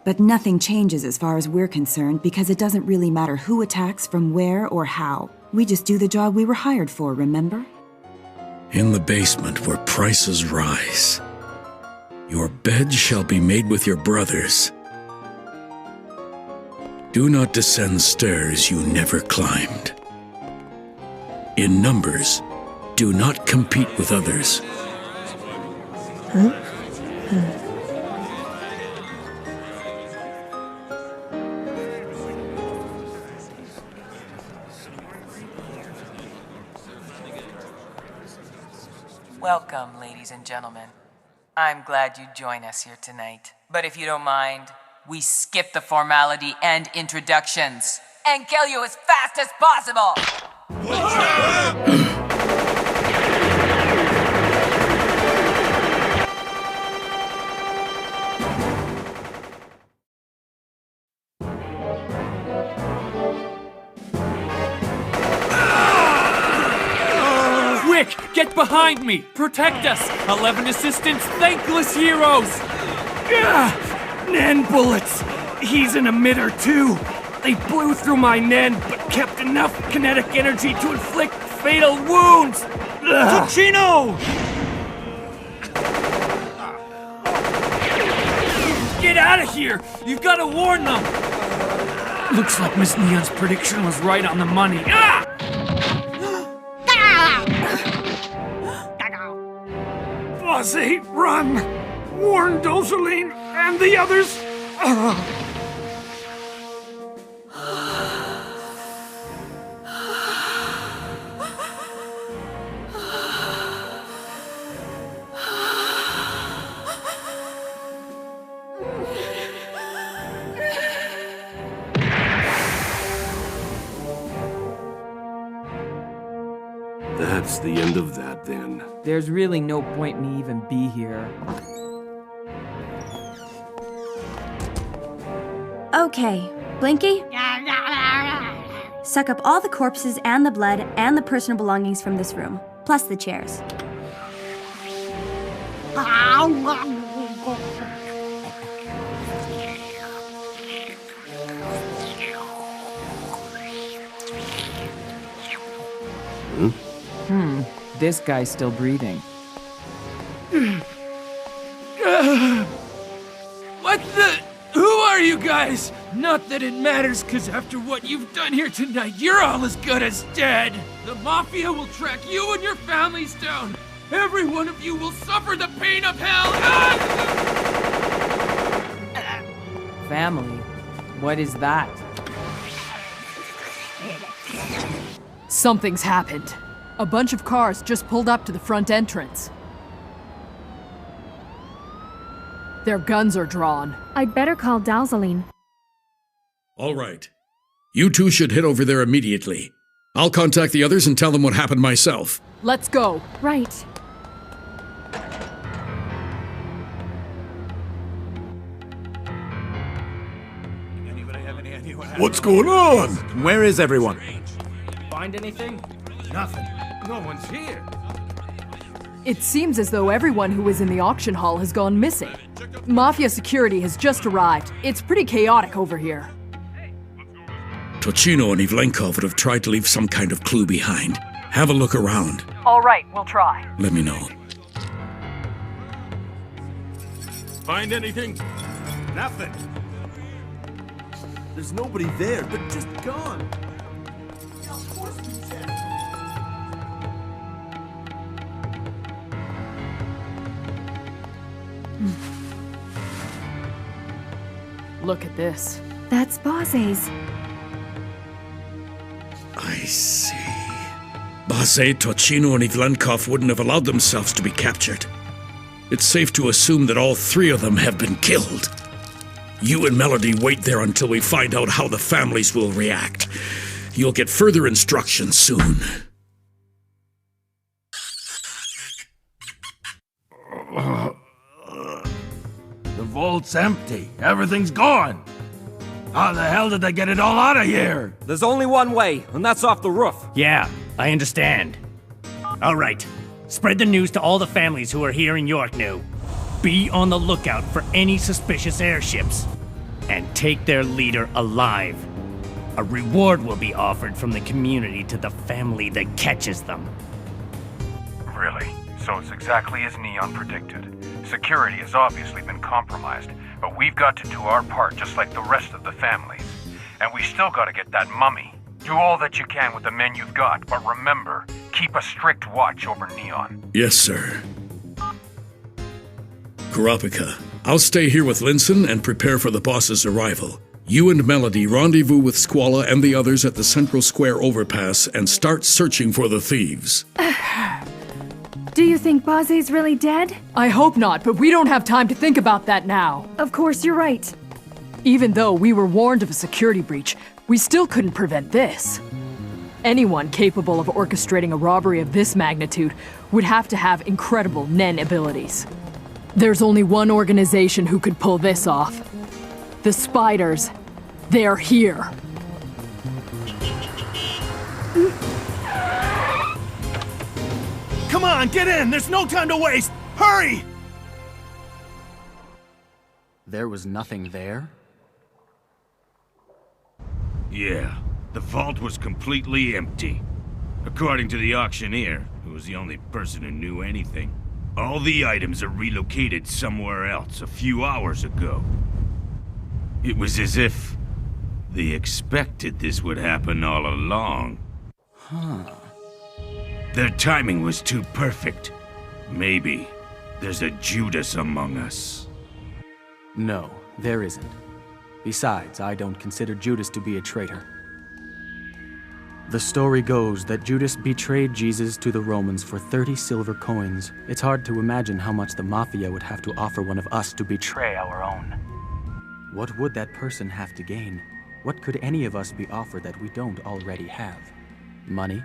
Speaker 21: But nothing changes as far as we're concerned because it doesn't really matter who attacks, from where, or how. We just do the job we were hired for, remember?
Speaker 17: In the basement where prices rise, your bed shall be made with your brothers. Do not descend stairs you never climbed. In numbers, do not compete with others.
Speaker 22: Welcome, ladies and gentlemen. I'm glad you join us here tonight. But if you don't mind, we skip the formality and introductions and kill you as fast as possible!
Speaker 8: Get behind me! Protect us! 11 assistants, thankless heroes!
Speaker 5: Nen bullets! He's an emitter too! They blew through my Nen, but kept enough kinetic energy to inflict fatal wounds!
Speaker 8: Tochino! Get out of here! You've got to warn them!
Speaker 5: Looks like Miss Neon's prediction was right on the money. Ah! Bossy, run! Warn Dosaline and the others!
Speaker 16: That's the end of that, then.
Speaker 18: There's really no point me even be here.
Speaker 3: Okay, Blinky? Suck up all the corpses and the blood and the personal belongings from this room, plus the chairs.
Speaker 18: This guy's still breathing.
Speaker 1: What the? Who are you guys? Not that it matters, cause after what you've done here tonight, you're all as good as dead. The Mafia will track you and your families down. Every one of you will suffer the pain of hell.
Speaker 18: Family? What is that?
Speaker 13: Something's happened. A bunch of cars just pulled up to the front entrance. Their guns are drawn.
Speaker 23: I'd better call Dowsaline.
Speaker 4: All right. You two should head over there immediately. I'll contact the others and tell them what happened myself.
Speaker 13: Let's go.
Speaker 23: Right.
Speaker 7: What's going on?
Speaker 12: Where is everyone?
Speaker 5: Find anything?
Speaker 1: Nothing. No one's here.
Speaker 13: It seems as though everyone who was in the auction hall has gone missing. Mafia security has just arrived. It's pretty chaotic over here.
Speaker 4: Tochino and Ivlenkov would have tried to leave some kind of clue behind. Have a look around.
Speaker 13: All right, we'll try.
Speaker 4: Let me know.
Speaker 7: Find anything?
Speaker 12: Nothing. There's nobody there. They're just gone. Of course we checked.
Speaker 13: Look at this.
Speaker 23: That's Bosse's.
Speaker 4: I see. Basse, Tochino, and Ivlenkov wouldn't have allowed themselves to be captured. It's safe to assume that all three of them have been killed. You and Melody wait there until we find out how the families will react. You'll get further instructions soon.
Speaker 7: The vault's empty. Everything's gone. How the hell did they get it all out of here?
Speaker 5: There's only one way, and that's off the roof. Yeah, I understand. All right. Spread the news to all the families who are here in York New. Be on the lookout for any suspicious airships. And take their leader alive. A reward will be offered from the community to the family that catches them.
Speaker 19: Really? So it's exactly as Neon predicted. Security has obviously been compromised, but we've got to do our part just like the rest of the families. And we still gotta get that mummy. Do all that you can with the men you've got, but remember, keep a strict watch over Neon.
Speaker 4: Yes, sir. Kurapika, I'll stay here with Linson and prepare for the boss's arrival. You and Melody rendezvous with Squalla and the others at the Central Square overpass and start searching for the thieves.
Speaker 23: Do you think Bosse's really dead?
Speaker 13: I hope not, but we don't have time to think about that now.
Speaker 23: Of course, you're right.
Speaker 13: Even though we were warned of a security breach, we still couldn't prevent this. Anyone capable of orchestrating a robbery of this magnitude would have to have incredible Nen abilities. There's only one organization who could pull this off. The Spiders. They're here.
Speaker 5: Come on!
Speaker 7: on, get in! There's no time to waste! Hurry!
Speaker 9: There was nothing there?
Speaker 7: Yeah, the vault was completely empty. According to the auctioneer, who was the only person who knew anything, all the items are relocated somewhere else a few hours ago. It was as if they expected this would happen all along.
Speaker 9: Huh.
Speaker 7: Their timing was too perfect. Maybe there's a Judas among us.
Speaker 9: No, there isn't. Besides, I don't consider Judas to be a traitor. The story goes that Judas betrayed Jesus to the Romans for 30 silver coins. It's hard to imagine how much the Mafia would have to offer one of us to betray our own. What would that person have to gain? What could any of us be offered that we don't already have? Money?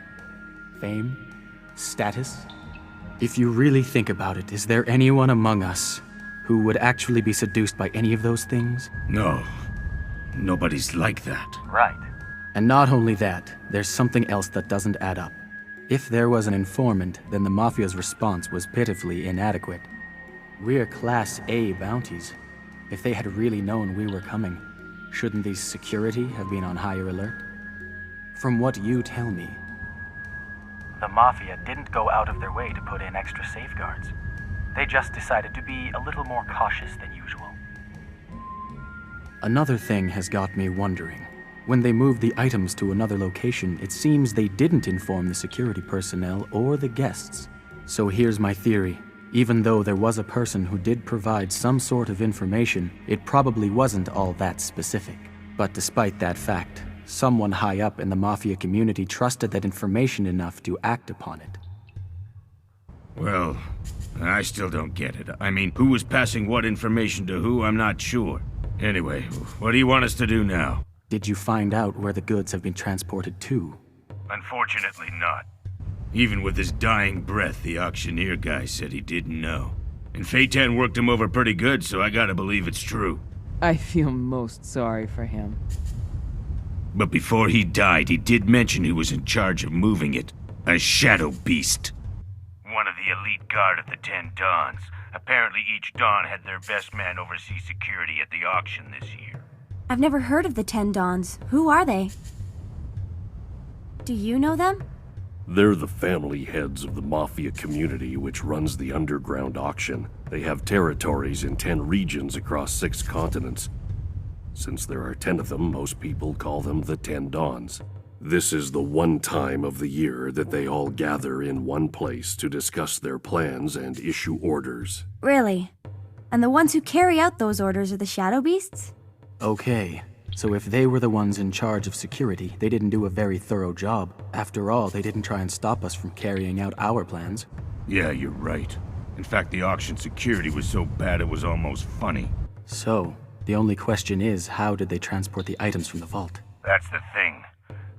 Speaker 9: Fame? Status? If you really think about it, is there anyone among us who would actually be seduced by any of those things?
Speaker 7: No. Nobody's like that.
Speaker 9: Right. And not only that, there's something else that doesn't add up. If there was an informant, then the Mafia's response was pitifully inadequate. We're Class A bounties. If they had really known we were coming, shouldn't these security have been on higher alert? From what you tell me,
Speaker 2: the Mafia didn't go out of their way to put in extra safeguards. They just decided to be a little more cautious than usual.
Speaker 9: another thing has got me wondering. When they moved the items to another location, it seems they didn't inform the security personnel or the guests. So here's my theory. Even though there was a person who did provide some sort of information, it probably wasn't all that specific. But despite that fact, someone high up in the Mafia community trusted that information enough to act upon it.
Speaker 7: Well, I still don't get it. I mean, who was passing what information to who, I'm not sure. Anyway, what do you want us to do now?
Speaker 9: Did you find out where the goods have been transported to?
Speaker 7: Unfortunately not. Even with his dying breath, the auctioneer guy said he didn't know. And Feitan worked him over pretty good, so I gotta believe it's true.
Speaker 18: I feel most sorry for him.
Speaker 7: But before he died, he did mention who was in charge of moving it. A shadow beast. One of the elite guard of the 10 Dons. Apparently each Don had their best man oversee security at the auction this year.
Speaker 3: I've never heard of the 10 Dons. Who are they? Do you know them?
Speaker 16: They're the family heads of the Mafia community which runs the underground auction. They have territories in 10 regions across 6 continents. Since there are 10 of them, most people call them the 10 Dons. This is the one time of the year that they all gather in one place to discuss their plans and issue orders.
Speaker 3: Really? And the ones who carry out those orders are the Shadow Beasts?
Speaker 9: Okay, so if they were the ones in charge of security, they didn't do a very thorough job. After all, they didn't try and stop us from carrying out our plans.
Speaker 7: Yeah, you're right. In fact, the auction security was so bad it was almost funny.
Speaker 9: So, the only question is, how did they transport the items from the vault?
Speaker 19: That's the thing.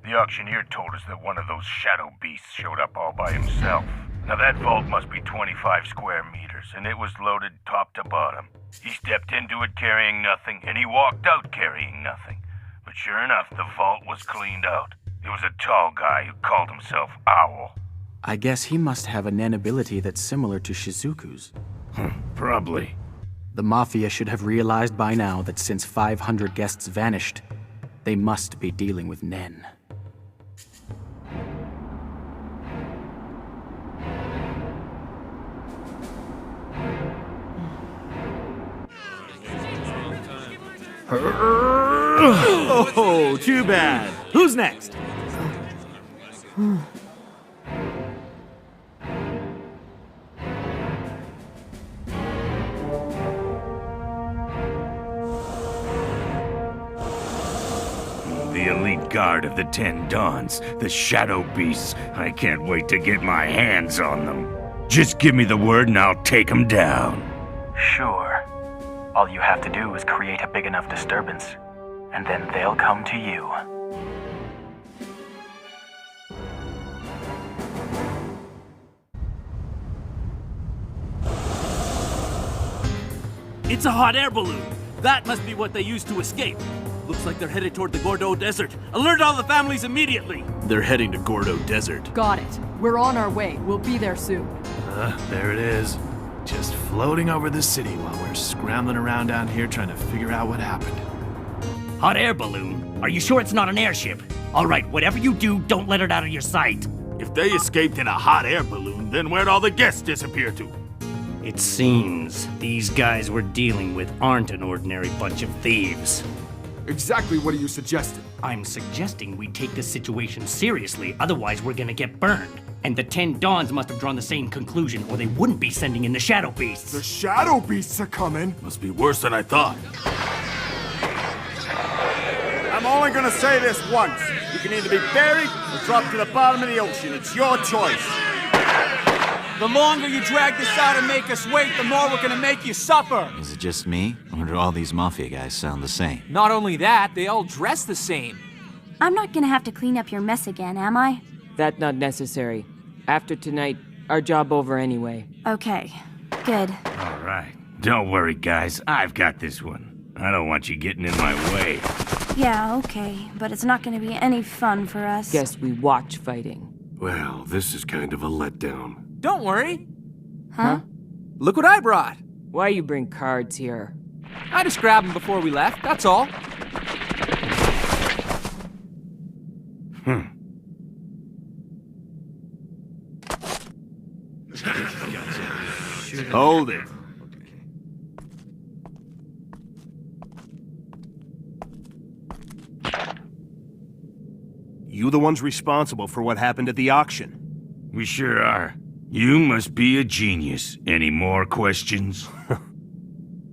Speaker 19: The auctioneer told us that one of those shadow beasts showed up all by himself. Now that vault must be 25 square meters, and it was loaded top to bottom. He stepped into it carrying nothing, and he walked out carrying nothing. But sure enough, the vault was cleaned out. It was a tall guy who called himself Owl.
Speaker 9: I guess he must have a Nen ability that's similar to Shizuku's.
Speaker 7: Probably.
Speaker 9: The Mafia should have realized by now that since 500 guests vanished, they must be dealing with Nen.
Speaker 12: Oh, too bad. Who's next?
Speaker 7: The elite guard of the 10 Dons, the shadow beasts. I can't wait to get my hands on them. Just give me the word and I'll take them down.
Speaker 2: Sure. All you have to do is create a big enough disturbance, and then they'll come to you.
Speaker 12: It's a hot air balloon. That must be what they used to escape.
Speaker 6: Looks like they're headed toward the Gordo Desert. Alert all the families immediately!
Speaker 10: They're heading to Gordo Desert.
Speaker 13: Got it. We're on our way. We'll be there soon.
Speaker 10: There it is. Just floating over the city while we're scrambling around down here trying to figure out what happened.
Speaker 5: Hot air balloon? Are you sure it's not an airship? All right, whatever you do, don't let it out of your sight.
Speaker 7: If they escaped in a hot air balloon, then where'd all the guests disappear to?
Speaker 5: It seems these guys we're dealing with aren't an ordinary bunch of thieves.
Speaker 12: Exactly what are you suggesting?
Speaker 5: I'm suggesting we take this situation seriously, otherwise we're gonna get burned. And the 10 Dawns must have drawn the same conclusion, or they wouldn't be sending in the Shadow Beasts.
Speaker 12: The Shadow Beasts are coming?
Speaker 7: Must be worse than I thought.
Speaker 20: I'm only gonna say this once. You can either be buried or dropped to the bottom of the ocean. It's your choice.
Speaker 12: The longer you drag this out and make us wait, the more we're gonna make you suffer.
Speaker 24: Is it just me, or do all these Mafia guys sound the same?
Speaker 25: Not only that, they all dress the same.
Speaker 3: I'm not gonna have to clean up your mess again, am I?
Speaker 18: That's not necessary. After tonight, our job over anyway.
Speaker 3: Okay, good.
Speaker 7: All right. Don't worry, guys. I've got this one. I don't want you getting in my way.
Speaker 3: Yeah, okay, but it's not gonna be any fun for us.
Speaker 18: Guess we watch fighting.
Speaker 16: Well, this is kind of a letdown.
Speaker 25: Don't worry.
Speaker 3: Huh?
Speaker 25: Look what I brought.
Speaker 18: Why you bring cards here?
Speaker 25: I just grabbed them before we left, that's all.
Speaker 7: Hold it.
Speaker 20: You the ones responsible for what happened at the auction.
Speaker 7: We sure are. You must be a genius. Any more questions?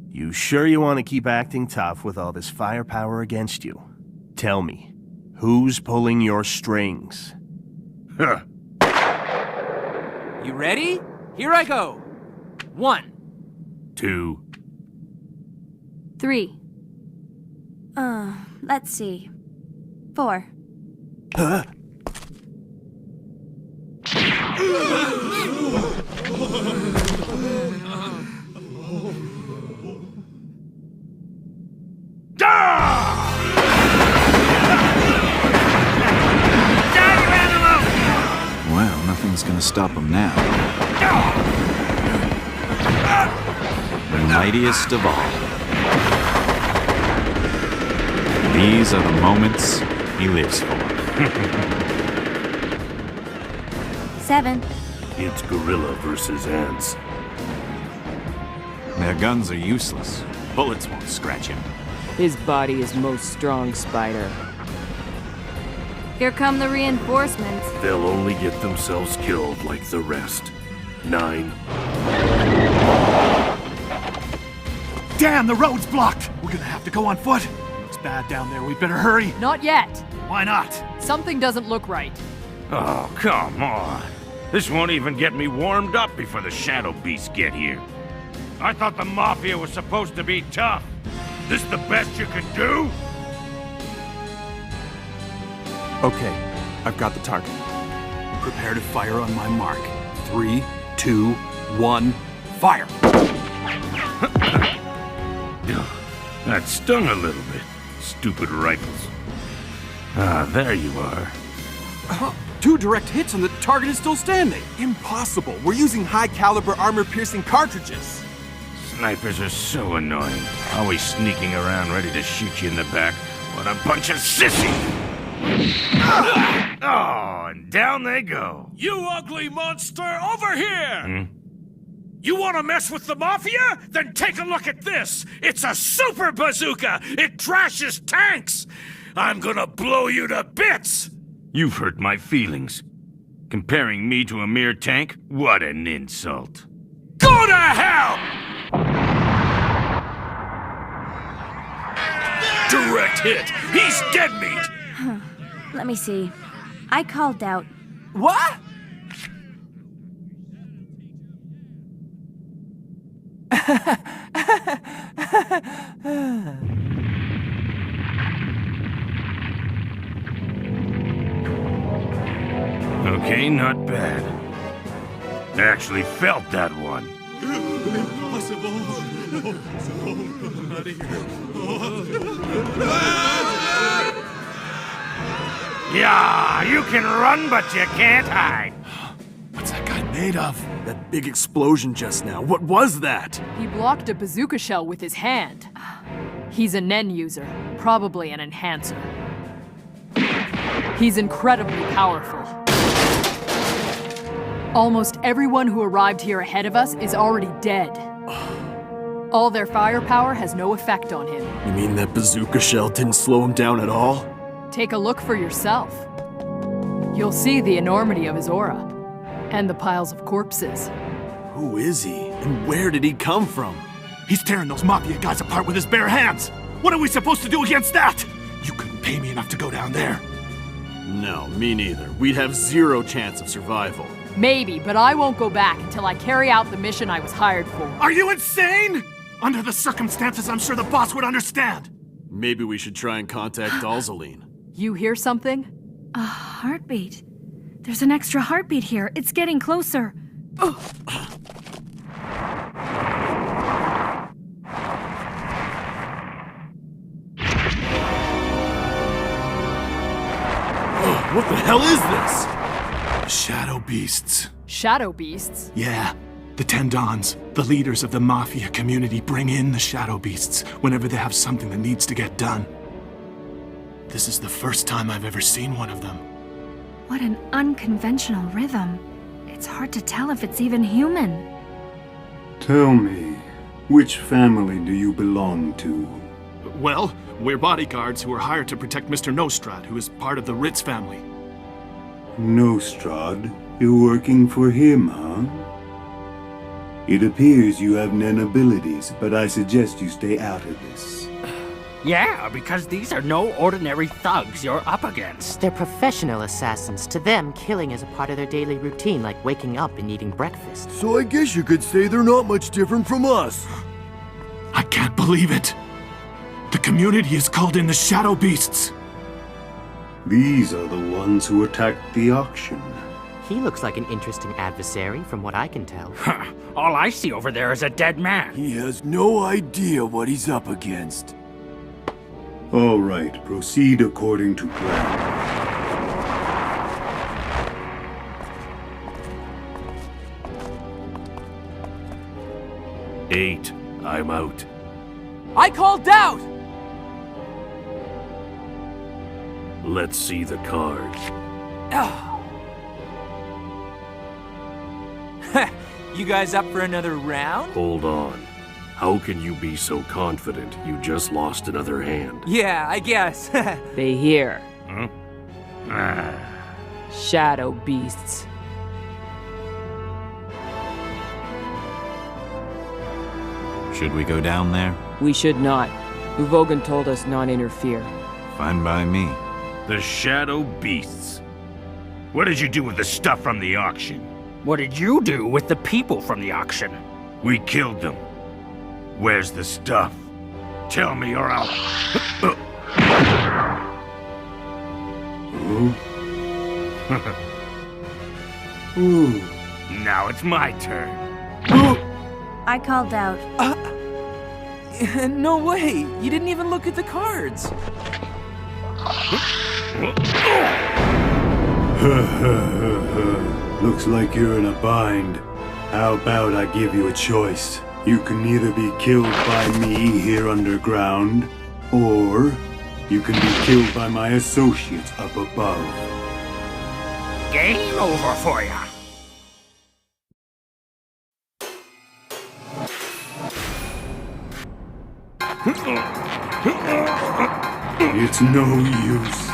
Speaker 20: You sure you want to keep acting tough with all this firepower against you? Tell me, who's pulling your strings?
Speaker 7: Huh.
Speaker 25: You ready? Here I go. 1,
Speaker 7: 2,
Speaker 3: 3. Let's see. 4.
Speaker 20: Huh?
Speaker 24: Well, nothing's gonna stop them now. The mightiest of all. These are the moments he lives for.
Speaker 3: 7.
Speaker 16: It's gorilla versus ants.
Speaker 24: Their guns are useless. Bullets won't scratch him.
Speaker 18: His body is most strong, Spider.
Speaker 11: Here come the reinforcements.
Speaker 16: They'll only get themselves killed like the rest. 9.
Speaker 10: Damn, the road's blocked! We're gonna have to go on foot. Looks bad down there, we better hurry.
Speaker 13: Not yet.
Speaker 10: Why not?
Speaker 13: Something doesn't look right.
Speaker 7: Oh, come on. This won't even get me warmed up before the Shadow Beasts get here. I thought the Mafia was supposed to be tough. This the best you can do?
Speaker 12: Okay, I've got the target. Prepare to fire on my mark. 3, 2, 1, fire!
Speaker 7: That stung a little bit. Stupid rifles. Ah, there you are.
Speaker 12: 2 direct hits and the target is still standing. Impossible. We're using high-caliber armor-piercing cartridges.
Speaker 7: Snipers are so annoying. Always sneaking around ready to shoot you in the back. What a bunch of sissies! Oh, and down they go.
Speaker 26: You ugly monster, over here!
Speaker 7: Hmm?
Speaker 26: You want to mess with the Mafia? Then take a look at this! It's a super bazooka! It trashes tanks! I'm gonna blow you to bits!
Speaker 7: You've hurt my feelings. Comparing me to a mere tank? What an insult.
Speaker 26: Go to hell! Direct hit! He's dead meat!
Speaker 3: Let me see. I called out.
Speaker 25: What?
Speaker 7: Okay, not bad. Actually felt that one.
Speaker 12: Impossible!
Speaker 7: Yeah, you can run, but you can't hide.
Speaker 10: What's that guy made of? That big explosion just now. What was that?
Speaker 13: He blocked a bazooka shell with his hand. He's a Nen user, probably an enhancer. He's incredibly powerful. Almost everyone who arrived here ahead of us is already dead. All their firepower has no effect on him.
Speaker 10: You mean that bazooka shell didn't slow him down at all?
Speaker 13: Take a look for yourself. You'll see the enormity of his aura, and the piles of corpses.
Speaker 10: Who is he, and where did he come from?
Speaker 12: He's tearing those Mafia guys apart with his bare hands! What are we supposed to do against that? You couldn't pay me enough to go down there.
Speaker 10: No, me neither. We'd have zero chance of survival.
Speaker 13: Maybe, but I won't go back until I carry out the mission I was hired for.
Speaker 12: Are you insane? Under the circumstances, I'm sure the boss would understand.
Speaker 10: Maybe we should try and contact Dalzaline.
Speaker 13: You hear something?
Speaker 23: A heartbeat. There's an extra heartbeat here. It's getting closer.
Speaker 10: What the hell is this?
Speaker 12: Shadow beasts.
Speaker 13: Shadow beasts?
Speaker 12: Yeah. The Tendons, the leaders of the Mafia community, bring in the Shadow Beasts whenever they have something that needs to get done. This is the first time I've ever seen one of them.
Speaker 23: What an unconventional rhythm. It's hard to tell if it's even human.
Speaker 8: Tell me, which family do you belong to?
Speaker 12: Well, we're bodyguards who are hired to protect Mr. Nostrad, who is part of the Ritz family.
Speaker 8: Nostrad? You're working for him, huh? It appears you have Nen abilities, but I suggest you stay out of this.
Speaker 5: Yeah, because these are no ordinary thugs you're up against.
Speaker 14: They're professional assassins. To them, killing is a part of their daily routine, like waking up and eating breakfast.
Speaker 15: So I guess you could say they're not much different from us.
Speaker 12: I can't believe it. The community has called in the Shadow Beasts.
Speaker 8: These are the ones who attacked the auction.
Speaker 14: He looks like an interesting adversary, from what I can tell.
Speaker 5: All I see over there is a dead man.
Speaker 15: He has no idea what he's up against.
Speaker 8: All right, proceed according to plan.
Speaker 16: Eight. I'm out.
Speaker 25: I called out!
Speaker 16: Let's see the card.
Speaker 25: You guys up for another round?
Speaker 16: Hold on. How can you be so confident? You just lost another hand.
Speaker 25: Yeah, I guess.
Speaker 18: They hear.
Speaker 16: Huh?
Speaker 18: Shadow beasts.
Speaker 24: Should we go down there?
Speaker 18: We should not. Uvogan told us not interfere.
Speaker 24: Fine by me.
Speaker 7: The Shadow Beasts. What did you do with the stuff from the auction?
Speaker 5: What did you do with the people from the auction?
Speaker 7: We killed them. Where's the stuff? Tell me or I'll...
Speaker 8: Ooh.
Speaker 7: Now it's my turn.
Speaker 23: I called out.
Speaker 25: No way! You didn't even look at the cards!
Speaker 8: Looks like you're in a bind. How about I give you a choice? You can either be killed by me here underground, or you can be killed by my associates up above.
Speaker 5: Game over for ya.
Speaker 8: It's no use.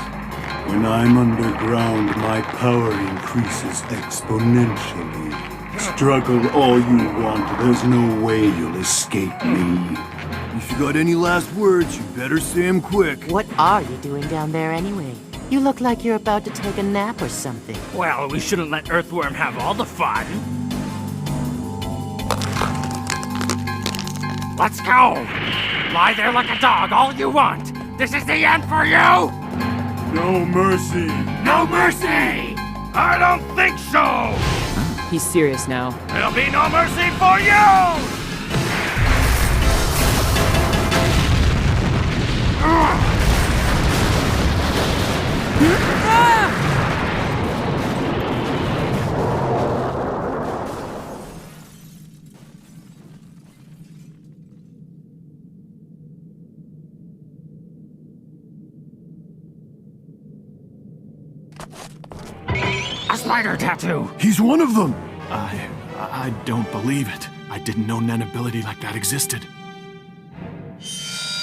Speaker 8: When I'm underground, my power increases exponentially. Struggle all you want, there's no way you'll escape me.
Speaker 15: If you got any last words, you better say them quick.
Speaker 14: What are you doing down there anyway? You look like you're about to take a nap or something.
Speaker 5: Well, we shouldn't let Earthworm have all the fun. Let's go! Lie there like a dog all you want! This is the end for you!
Speaker 8: No mercy!
Speaker 7: No mercy! I don't think so!
Speaker 18: He's serious now.
Speaker 7: There'll be no mercy for you!
Speaker 26: A spider tattoo!
Speaker 12: He's one of them! I don't believe it. I didn't know an ability like that existed.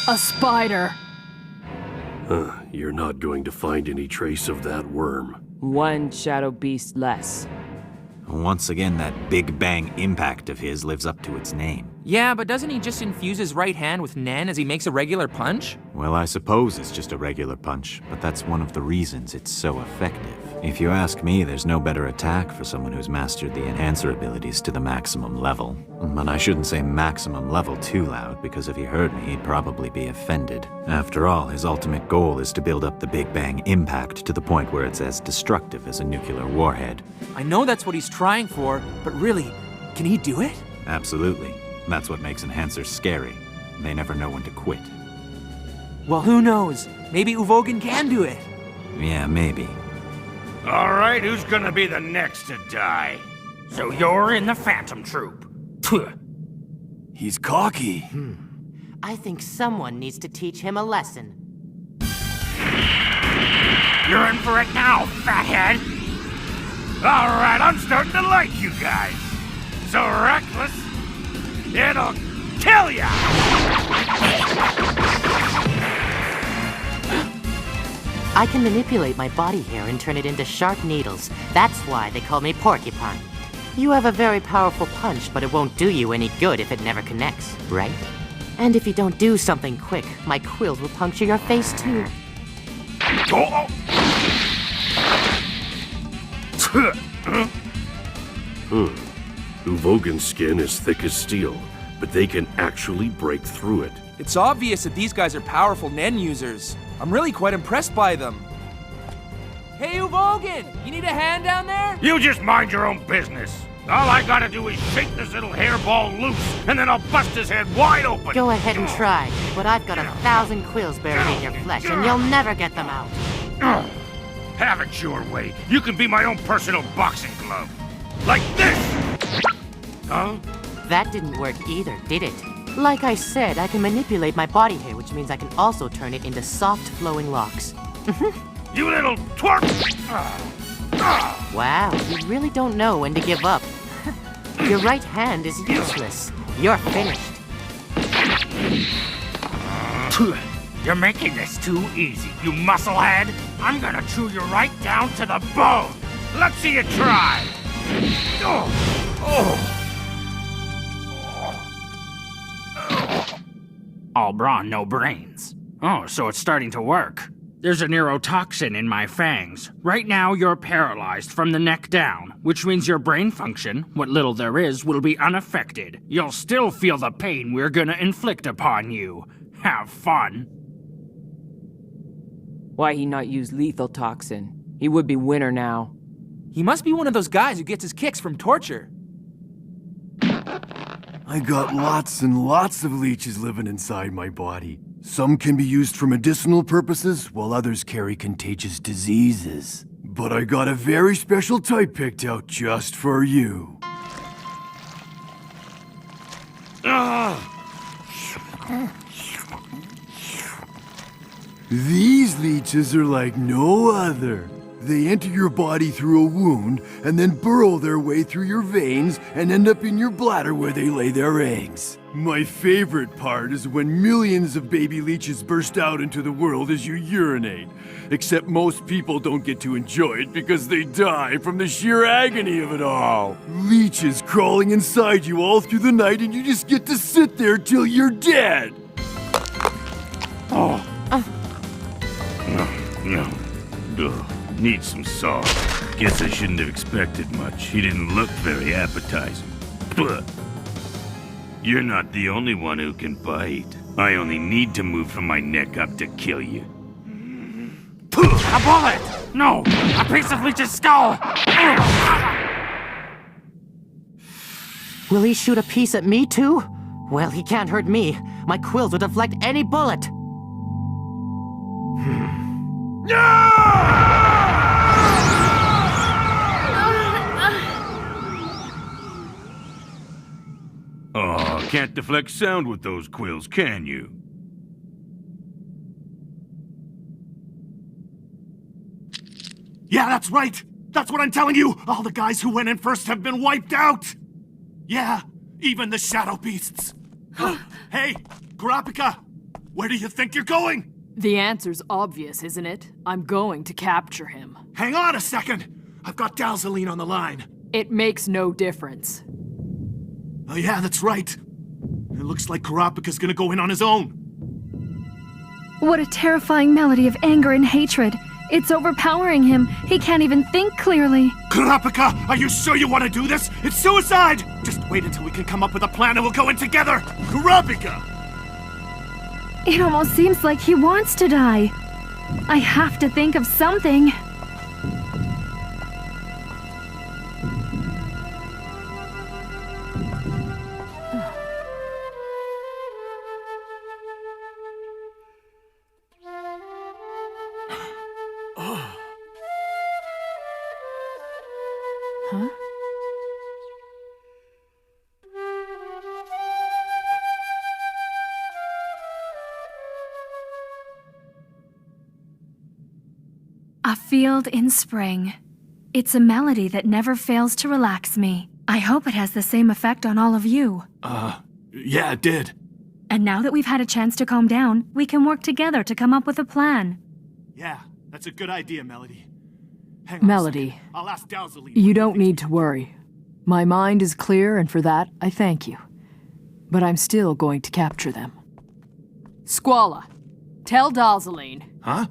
Speaker 13: A spider!
Speaker 16: You're not going to find any trace of that worm.
Speaker 18: One shadow beast less.
Speaker 1: Once again, that Big Bang impact of his lives up to its name.
Speaker 25: Yeah, but doesn't he just infuse his right hand with Nen as he makes a regular punch?
Speaker 1: Well, I suppose it's just a regular punch, but that's one of the reasons it's so effective. If you ask me, there's no better attack for someone who's mastered the enhancer abilities to the maximum level. But I shouldn't say maximum level too loud, because if he heard me, he'd probably be offended. After all, his ultimate goal is to build up the Big Bang impact to the point where it's as destructive as a nuclear warhead.
Speaker 25: I know that's what he's trying for, but really, can he do it?
Speaker 1: Absolutely. That's what makes enhancers scary. They never know when to quit.
Speaker 25: Well, who knows? Maybe Uvogin can do it.
Speaker 1: Yeah, maybe.
Speaker 26: All right, who's gonna be the next to die? So you're in the Phantom Troop.
Speaker 15: He's cocky.
Speaker 14: I think someone needs to teach him a lesson.
Speaker 26: You're in for it now, fathead! All right, I'm starting to like you guys. So reckless, it'll kill ya!
Speaker 14: I can manipulate my body hair and turn it into sharp needles. That's why they call me Porcupine. You have a very powerful punch, but it won't do you any good if it never connects, right? And if you don't do something quick, my quills will puncture your face too.
Speaker 16: Uvogin's skin is thick as steel, but they can actually break through it.
Speaker 25: It's obvious that these guys are powerful Nen users. I'm really quite impressed by them. Hey, Uvogin! You need a hand down there?
Speaker 26: You just mind your own business. All I gotta do is shake this little hairball loose, and then I'll bust his head wide open.
Speaker 14: Go ahead and try, but I've got 1,000 quills buried in your flesh, and you'll never get them out.
Speaker 26: Have it your way. You can be my own personal boxing glove. Like this! Huh?
Speaker 14: That didn't work either, did it? Like I said, I can manipulate my body hair, which means I can also turn it into soft, flowing locks.
Speaker 26: You little twerp!
Speaker 14: Wow, you really don't know when to give up. Your right hand is useless. You're finished.
Speaker 26: You're making this too easy, you musclehead. I'm gonna chew you right down to the bone. Let's see you try.
Speaker 4: All brawn, no brains. Oh, so it's starting to work. There's a neurotoxin in my fangs. Right now, you're paralyzed from the neck down, which means your brain function, what little there is, will be unaffected. You'll still feel the pain we're gonna inflict upon you. Have fun.
Speaker 18: Why he not use lethal toxin? He would be winner now.
Speaker 25: He must be one of those guys who gets his kicks from torture.
Speaker 15: I got lots and lots of leeches living inside my body. Some can be used for medicinal purposes, while others carry contagious diseases. But I got a very special type picked out just for you. These leeches are like no other. They enter your body through a wound, and then burrow their way through your veins and end up in your bladder where they lay their eggs. My favorite part is when millions of baby leeches burst out into the world as you urinate. Except most people don't get to enjoy it because they die from the sheer agony of it all. Leeches crawling inside you all through the night, and you just get to sit there till you're dead.
Speaker 7: Need some salt. Guess I shouldn't have expected much. He didn't look very appetizing. But you're not the only one who can bite. I only need to move from my neck up to kill you.
Speaker 4: A bullet! No! A piece of Leech's skull!
Speaker 14: Will he shoot a piece at me too? Well, he can't hurt me. My quills will deflect any bullet.
Speaker 26: No!
Speaker 7: can't deflect sound with those quills, can you?
Speaker 12: Yeah, that's right! That's what I'm telling you! All the guys who went in first have been wiped out! Yeah, even the shadow beasts. Hey, Kurapika! Where do you think you're going?
Speaker 13: The answer's obvious, isn't it? I'm going to capture him.
Speaker 12: Hang on a second! I've got Dalzaline on the line.
Speaker 13: It makes no difference.
Speaker 12: Oh yeah, that's right. It looks like Kurapika's gonna go in on his own.
Speaker 23: What a terrifying melody of anger and hatred. It's overpowering him. He can't even think clearly.
Speaker 12: Kurapika, are you sure you want to do this? It's suicide! Just wait until we can come up with a plan and we'll go in together! Kurapika!
Speaker 23: It almost seems like he wants to die. I have to think of something.
Speaker 13: Huh?
Speaker 23: A field in spring. It's a melody that never fails to relax me. I hope it has the same effect on all of you.
Speaker 12: Yeah, it did.
Speaker 23: And now that we've had a chance to calm down, we can work together to come up with a plan.
Speaker 12: Yeah, that's a good idea, Melody. Hang on
Speaker 13: Melody,
Speaker 12: a second. I'll ask Dalzaline.
Speaker 13: you don't need to worry. My mind is clear, and for that, I thank you. But I'm still going to capture them. Squalla, tell Dalzaline.
Speaker 12: Huh?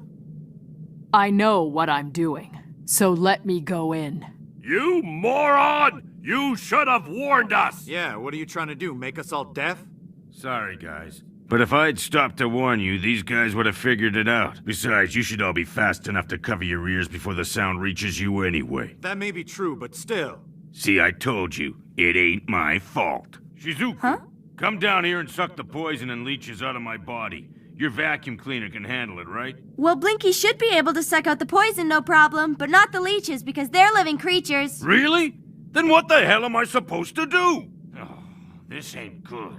Speaker 13: I know what I'm doing, so let me go in.
Speaker 16: You moron! You should have warned us!
Speaker 1: Yeah, what are you trying to do? Make us all deaf?
Speaker 7: Sorry, guys. But if I'd stopped to warn you, these guys would have figured it out. Besides, you should all be fast enough to cover your ears before the sound reaches you anyway.
Speaker 1: That may be true, but still.
Speaker 7: See, I told you, it ain't my fault. Shizuku,
Speaker 23: Huh?
Speaker 7: come down here and suck the poison and leeches out of my body. Your vacuum cleaner can handle it, right?
Speaker 3: Well, Blinky should be able to suck out the poison, no problem, but not the leeches because they're living creatures.
Speaker 7: Really? Then what the hell am I supposed to do? Oh, this ain't good.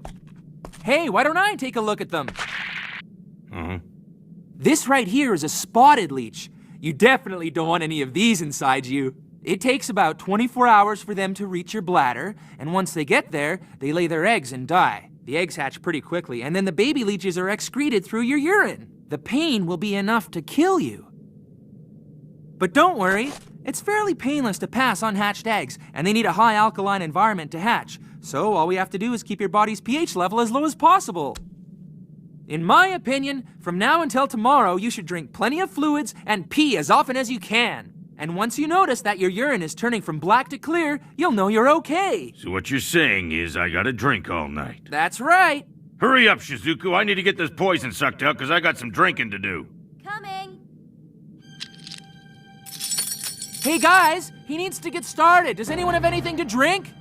Speaker 25: Hey, why don't I take a look at them?
Speaker 7: Uh-huh.
Speaker 25: This right here is a spotted leech. You definitely don't want any of these inside you. It takes about 24 hours for them to reach your bladder, and once they get there, they lay their eggs and die. The eggs hatch pretty quickly, and then the baby leeches are excreted through your urine. The pain will be enough to kill you. But don't worry, it's fairly painless to pass unhatched eggs, and they need a high alkaline environment to hatch. So all we have to do is keep your body's pH level as low as possible. In my opinion, from now until tomorrow, you should drink plenty of fluids and pee as often as you can. And once you notice that your urine is turning from black to clear, you'll know you're okay.
Speaker 7: So what you're saying is I gotta drink all night.
Speaker 25: That's right.
Speaker 7: Hurry up, Shizuku. I need to get this poison sucked out because I got some drinking to do.
Speaker 3: Coming.
Speaker 25: Hey guys, he needs to get started. Does anyone have anything to drink?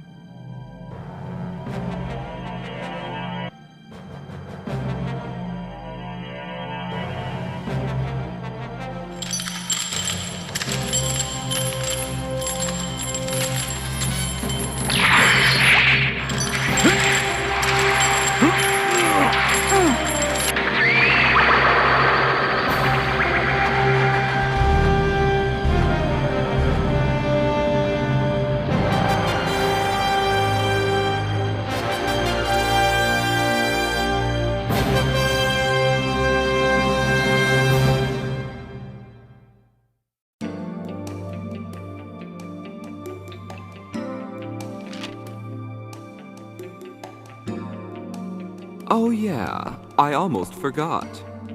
Speaker 2: Oh yeah, I almost forgot.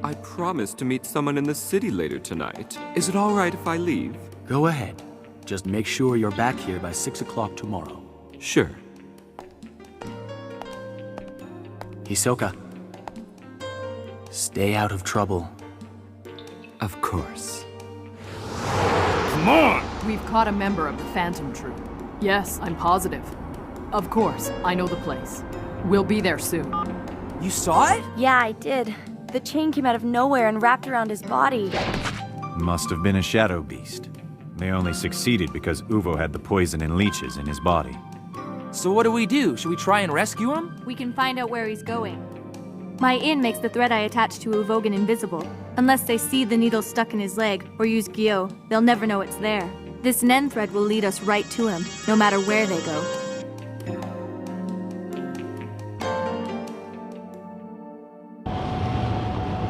Speaker 2: I promised to meet someone in the city later tonight. Is it all right if I leave?
Speaker 6: Go ahead. Just make sure you're back here by 6 o'clock tomorrow.
Speaker 2: Sure.
Speaker 6: Hisoka, stay out of trouble.
Speaker 2: Of course.
Speaker 7: Come on!
Speaker 13: We've caught a member of the Phantom Troop. Yes, I'm positive. Of course, I know the place. We'll be there soon.
Speaker 25: You saw it?
Speaker 3: Yeah, I did. The chain came out of nowhere and wrapped around his body.
Speaker 1: Must have been a shadow beast. They only succeeded because Uvo had the poison and leeches in his body.
Speaker 25: So what do? Should we try and rescue him?
Speaker 11: We can find out where he's going. My inn makes the thread I attach to Uvogan invisible. Unless they see the needle stuck in his leg or use Gyo, they'll never know it's there. This Nen thread will lead us right to him, no matter where they go.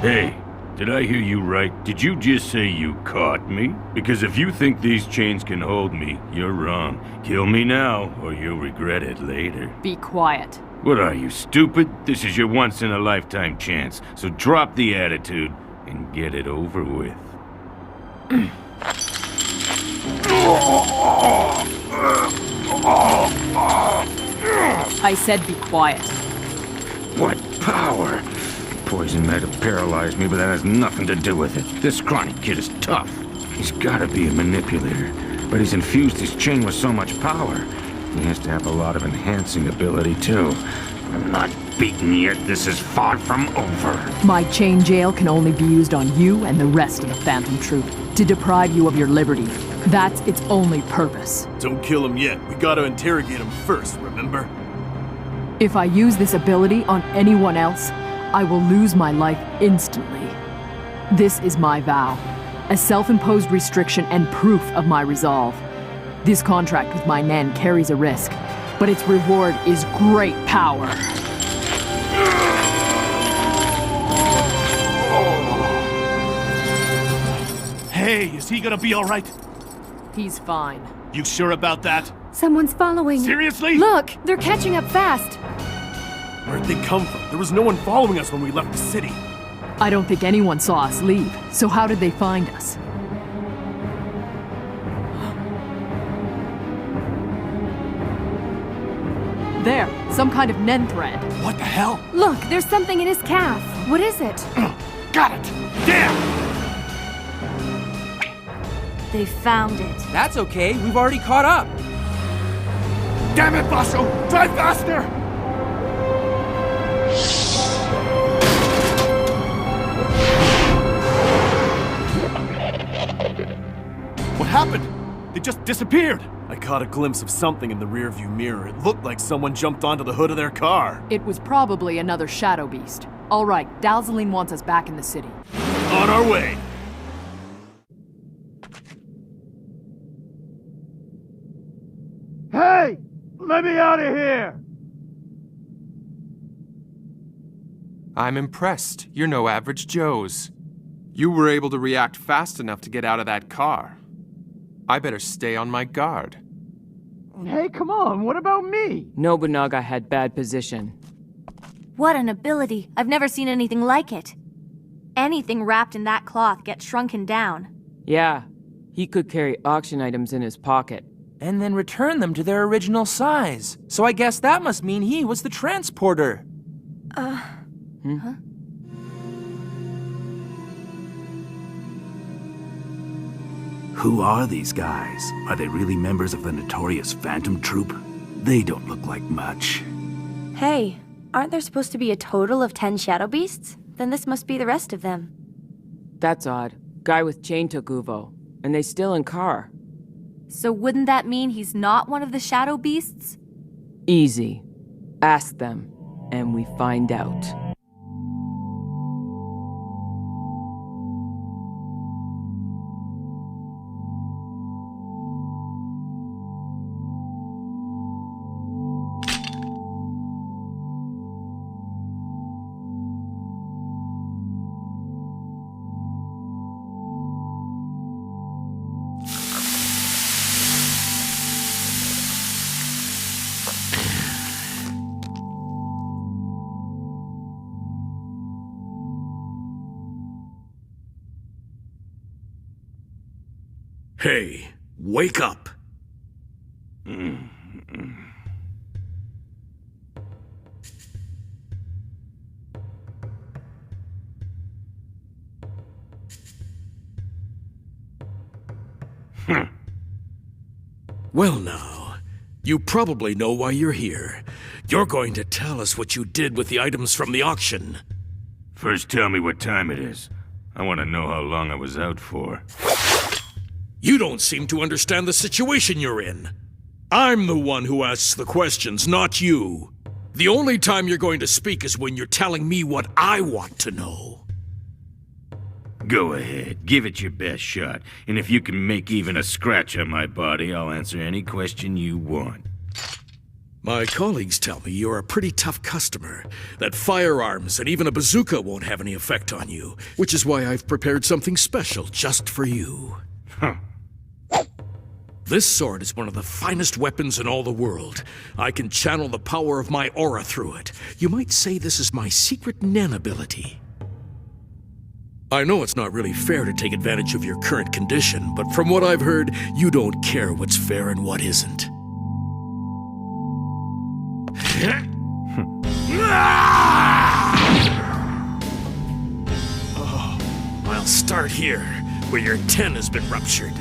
Speaker 7: Hey, did I hear you right? Did you just say you caught me? Because if you think these chains can hold me, you're wrong. Kill me now, or you'll regret it later.
Speaker 13: Be quiet.
Speaker 7: What are you, stupid? This is your once-in-a-lifetime chance, so drop the attitude and get it over with.
Speaker 13: I said be quiet.
Speaker 7: What power? Poison might have paralyzed me, but that has nothing to do with it. This scrawny kid is tough. He's gotta be a manipulator, but he's infused his chain with so much power. He has to have a lot of enhancing ability, too. I'm not beaten yet. This is far from over.
Speaker 13: My chain jail can only be used on you and the rest of the Phantom Troop, to deprive you of your liberty. That's its only purpose.
Speaker 10: Don't kill him yet. We gotta interrogate him first, remember?
Speaker 13: If I use this ability on anyone else, I will lose my life instantly. This is my vow, a self-imposed restriction and proof of my resolve. This contract with my Nen carries a risk, but its reward is great power.
Speaker 12: Hey, is he gonna be alright?
Speaker 13: He's fine.
Speaker 12: You sure about that?
Speaker 23: Someone's following.
Speaker 12: Seriously?
Speaker 23: Look, they're catching up fast.
Speaker 10: Where'd they come from? There was no one following us when we left the city.
Speaker 13: I don't think anyone saw us leave, so how did they find us? There, some kind of Nen thread.
Speaker 12: What the hell?
Speaker 23: Look, there's something in his calf. What is it?
Speaker 12: Got it! Damn!
Speaker 11: They found it.
Speaker 25: That's okay, we've already caught up.
Speaker 12: Damn it, Basho! Drive faster! What happened? They just disappeared.
Speaker 10: I caught a glimpse of something in the rearview mirror. It looked like someone jumped onto the hood of their car.
Speaker 13: It was probably another Shadow Beast. All right, Dalzaline wants us back in the city.
Speaker 10: On our way.
Speaker 8: Hey! Let me out of here!
Speaker 2: I'm impressed. You're no average Joes. You were able to react fast enough to get out of that car. I better stay on my guard.
Speaker 8: Hey, come on, what about me?
Speaker 18: Nobunaga had bad position.
Speaker 11: What an ability. I've never seen anything like it. Anything wrapped in that cloth gets shrunken down.
Speaker 18: Yeah, he could carry auction items in his pocket.
Speaker 25: And then return them to their original size. So I guess that must mean he was the transporter.
Speaker 11: Huh?
Speaker 6: Who are these guys? Are they really members of the notorious Phantom Troop? They don't look like much.
Speaker 3: Hey, aren't there supposed to be a total of 10 Shadow Beasts? Then this must be the rest of them.
Speaker 18: That's odd. Guy with chain took Uvo, and they still in car.
Speaker 11: So wouldn't that mean he's not one of the Shadow Beasts?
Speaker 18: Easy. Ask them, and we find out.
Speaker 6: Hey, wake up! Well now, you probably know why you're here. You're going to tell us what you did with the items from the auction.
Speaker 7: First tell me what time it is. I want to know how long I was out for.
Speaker 6: You don't seem to understand the situation you're in. I'm the one who asks the questions, not you. The only time you're going to speak is when you're telling me what I want to know.
Speaker 7: Go ahead, give it your best shot, and if you can make even a scratch on my body, I'll answer any question you want.
Speaker 6: My colleagues tell me you're a pretty tough customer, that firearms and even a bazooka won't have any effect on you, which is why I've prepared something special just for you.
Speaker 7: Huh.
Speaker 6: This sword is one of the finest weapons in all the world. I can channel the power of my aura through it. You might say this is my secret Nen ability. I know it's not really fair to take advantage of your current condition, but from what I've heard, you don't care what's fair and what isn't. Oh, I'll start here, where your 10 has been ruptured.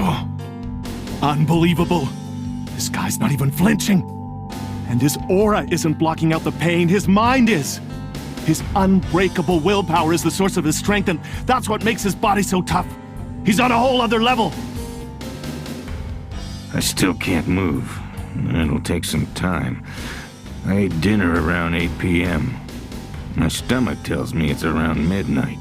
Speaker 12: Oh, unbelievable. This guy's not even flinching. And his aura isn't blocking out the pain, his mind is. His unbreakable willpower is the source of his strength, and that's what makes his body so tough. He's on a whole other level.
Speaker 7: I still can't move. It'll take some time. I ate dinner around 8 p.m. My stomach tells me it's around midnight.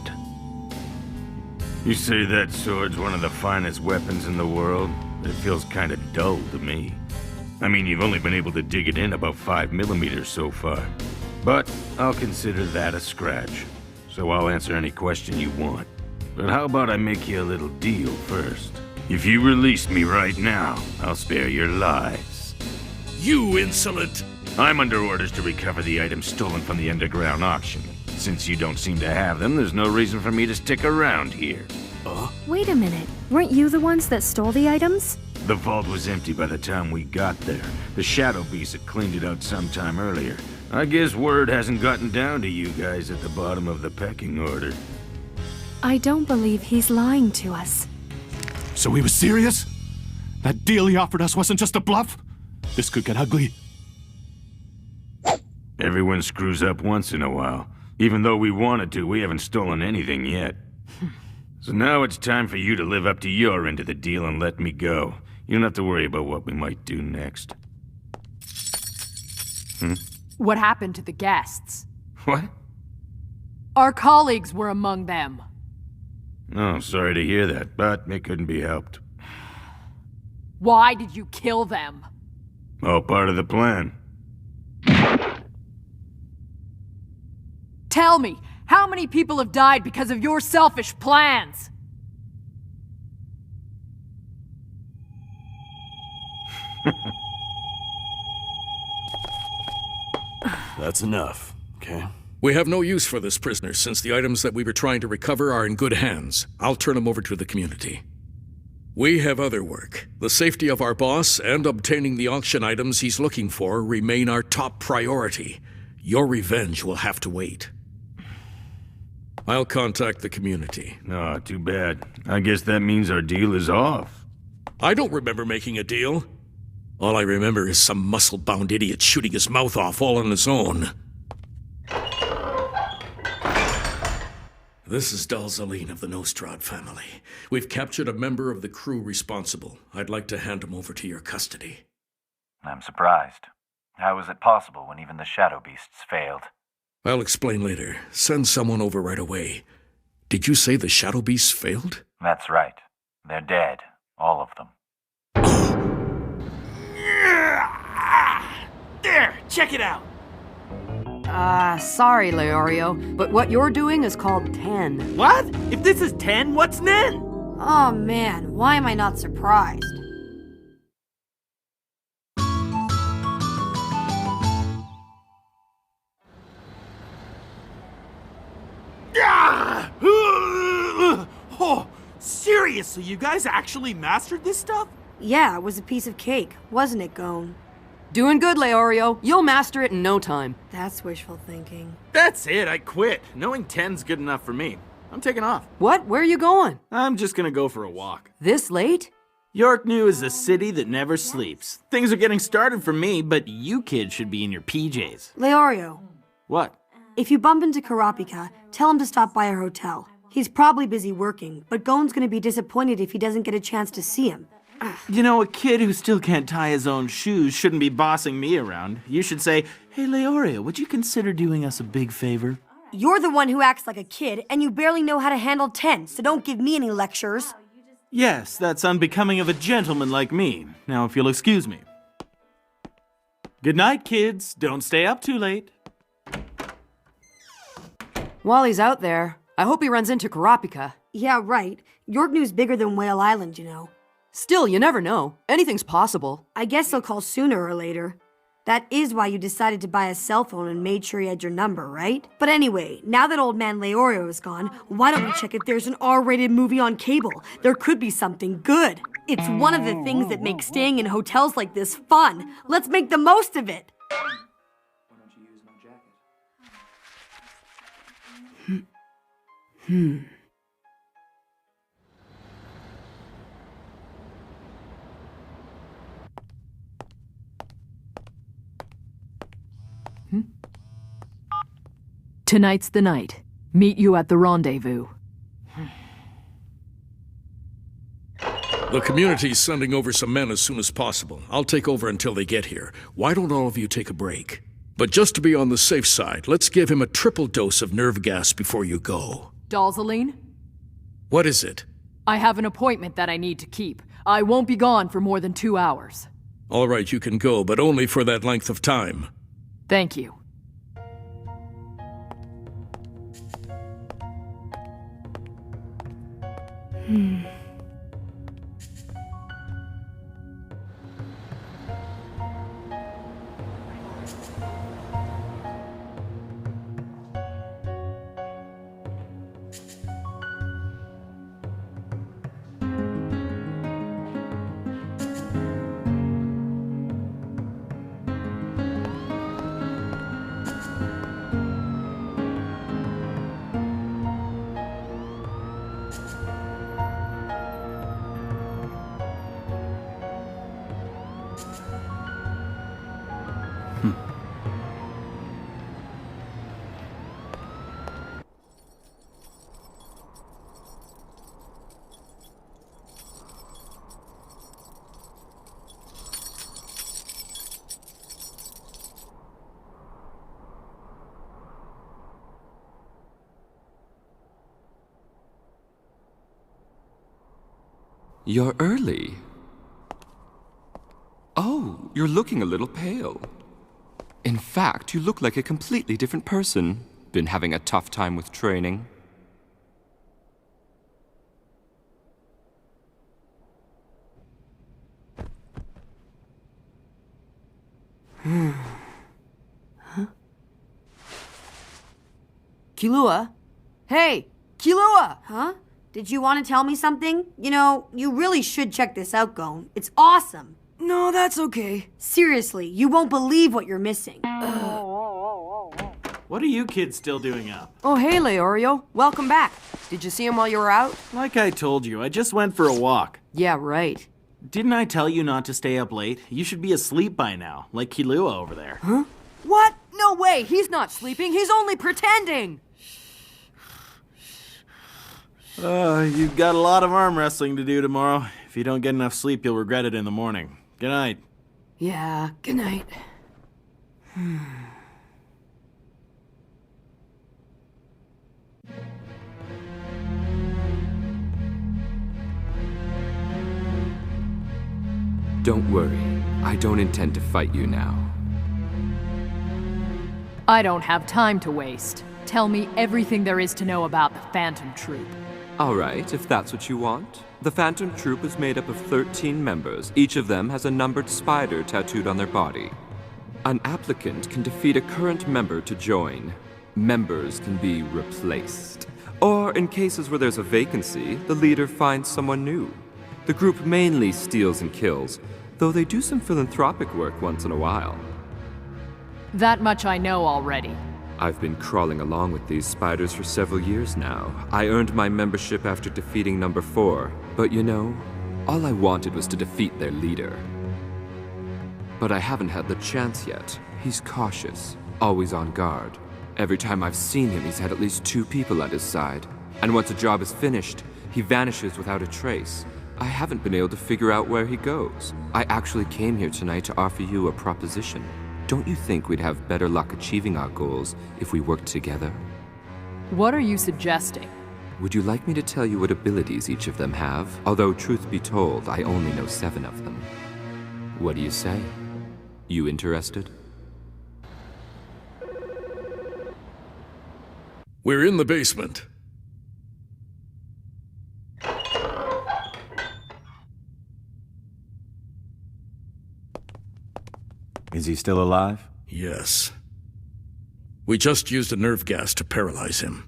Speaker 7: You say that sword's one of the finest weapons in the world? It feels kinda dull to me. I mean, you've only been able to dig it in about 5 millimeters so far. But I'll consider that a scratch. So I'll answer any question you want. But how about I make you a little deal first? If you release me right now, I'll spare your lives.
Speaker 6: You insolent!
Speaker 7: I'm under orders to recover the items stolen from the underground auction. Since you don't seem to have them, there's no reason for me to stick around here.
Speaker 23: Wait a minute. Weren't you the ones that stole the items?
Speaker 7: The vault was empty by the time we got there. The Shadow Beast had cleaned it out sometime earlier. I guess word hasn't gotten down to you guys at the bottom of the pecking order.
Speaker 23: I don't believe he's lying to us.
Speaker 12: So he was serious? That deal he offered us wasn't just a bluff? This could get ugly.
Speaker 7: Everyone screws up once in a while. Even though we wanted to, we haven't stolen anything yet. So now it's time for you to live up to your end of the deal and let me go. You don't have to worry about what we might do next.
Speaker 13: What happened to the guests?
Speaker 7: What?
Speaker 13: Our colleagues were among them.
Speaker 7: Oh, sorry to hear that, but it couldn't be helped.
Speaker 13: Why did you kill them?
Speaker 7: All part of the plan.
Speaker 13: Tell me, how many people have died because of your selfish plans?
Speaker 15: That's enough, okay?
Speaker 6: We have no use for this prisoner since the items that we were trying to recover are in good hands. I'll turn him over to the community. We have other work. The safety of our boss and obtaining the auction items he's looking for remain our top priority. Your revenge will have to wait. I'll contact the community.
Speaker 7: Oh, too bad. I guess that means our deal is off.
Speaker 6: I don't remember making a deal. All I remember is some muscle-bound idiot shooting his mouth off all on his own. This is Dalzaline of the Nostrad family. We've captured a member of the crew responsible. I'd like to hand him over to your custody.
Speaker 1: I'm surprised. How is it possible when even the Shadow Beasts failed?
Speaker 6: I'll explain later. Send someone over right away. Did you say the Shadow Beasts failed?
Speaker 1: That's right. They're dead. All of them.
Speaker 9: There! Check it out!
Speaker 17: Sorry, Leorio, but what you're doing is called 10.
Speaker 9: What? If this is 10, what's Nen?
Speaker 19: Oh man, why am I not surprised?
Speaker 9: Oh, seriously, you guys actually mastered this stuff?
Speaker 19: Yeah, it was a piece of cake, wasn't it, Gon?
Speaker 17: Doing good, Leorio. You'll master it in no time.
Speaker 19: That's wishful thinking.
Speaker 9: That's it, I quit. Knowing 10's good enough for me. I'm taking off.
Speaker 17: What? Where are you going?
Speaker 9: I'm just gonna go for a walk.
Speaker 17: This late?
Speaker 9: York New is a city that never sleeps. Things are getting started for me, but you kids should be in your PJs.
Speaker 19: Leorio,
Speaker 9: What?
Speaker 19: if you bump into Karapika, tell him to stop by our hotel. He's probably busy working, but Gon's gonna be disappointed if he doesn't get a chance to see him.
Speaker 9: You know, a kid who still can't tie his own shoes shouldn't be bossing me around. You should say, hey, Leorio, would you consider doing us a big favor?
Speaker 19: You're the one who acts like a kid, and you barely know how to handle 10, so don't give me any lectures.
Speaker 9: Yes, that's unbecoming of a gentleman like me. Now, if you'll excuse me. Good night, kids. Don't stay up too late.
Speaker 17: While he's out there, I hope he runs into Karapika.
Speaker 19: Yeah, right. York New's bigger than Whale Island, you know.
Speaker 17: Still, you never know. Anything's possible.
Speaker 19: I guess he'll call sooner or later. That is why you decided to buy a cell phone and made sure he had your number, right? But anyway, now that old man Leorio is gone, why don't we check if there's an R-rated movie on cable? There could be something good. It's one of the things that makes staying in hotels like this fun. Let's make the most of it.
Speaker 13: Tonight's the night. Meet you at the rendezvous.
Speaker 6: The community's sending over some men as soon as possible. I'll take over until they get here. Why don't all of you take a break? But just to be on the safe side, let's give him a triple dose of nerve gas before you go.
Speaker 13: Dalzaline?
Speaker 6: What is it?
Speaker 13: I have an appointment that I need to keep. I won't be gone for more than 2 hours.
Speaker 6: All right, you can go, but only for that length of time.
Speaker 13: Thank you.
Speaker 4: You're early. Oh, you're looking a little pale. In fact, you look like a completely different person. Been having a tough time with training.
Speaker 17: Huh? Kilua? Hey, Kilua!
Speaker 19: Huh? Did you want to tell me something? You know, you really should check this out, Gon. It's awesome.
Speaker 17: No, that's okay.
Speaker 19: Seriously, you won't believe what you're missing.
Speaker 9: What are you kids still doing up?
Speaker 17: Oh, hey, Leorio. Welcome back. Did you see him while you were out?
Speaker 9: Like I told you, I just went for a walk.
Speaker 17: Yeah, right.
Speaker 9: Didn't I tell you not to stay up late? You should be asleep by now, like Kilua over there.
Speaker 17: Huh? What? No way! He's not sleeping! He's only pretending!
Speaker 9: You've got a lot of arm wrestling to do tomorrow. If you don't get enough sleep, you'll regret it in the morning. Good night.
Speaker 17: Yeah, good night.
Speaker 4: Don't worry. I don't intend to fight you now.
Speaker 13: I don't have time to waste. Tell me everything there is to know about the Phantom Troop.
Speaker 4: All right, if that's what you want. The Phantom Troop is made up of 13 members. Each of them has a numbered spider tattooed on their body. An applicant can defeat a current member to join. Members can be replaced. Or, in cases where there's a vacancy, the leader finds someone new. The group mainly steals and kills, though they do some philanthropic work once in a while.
Speaker 13: That much I know already.
Speaker 4: I've been crawling along with these spiders for several years now. I earned my membership after defeating number 4. But you know, All I wanted was to defeat their leader. But I haven't had the chance yet. He's cautious, always on guard. Every time I've seen him, he's had at least 2 people at his side. And once a job is finished, he vanishes without a trace. I haven't been able to figure out where he goes. I actually came here tonight to offer you a proposition. Don't you think we'd have better luck achieving our goals if we worked together?
Speaker 13: What are you suggesting?
Speaker 4: Would you like me to tell you what abilities each of them have? Although, truth be told, I only know 7 of them. What do you say? You interested?
Speaker 6: We're in the basement.
Speaker 1: Is he still alive?
Speaker 6: Yes. We just used a nerve gas to paralyze him.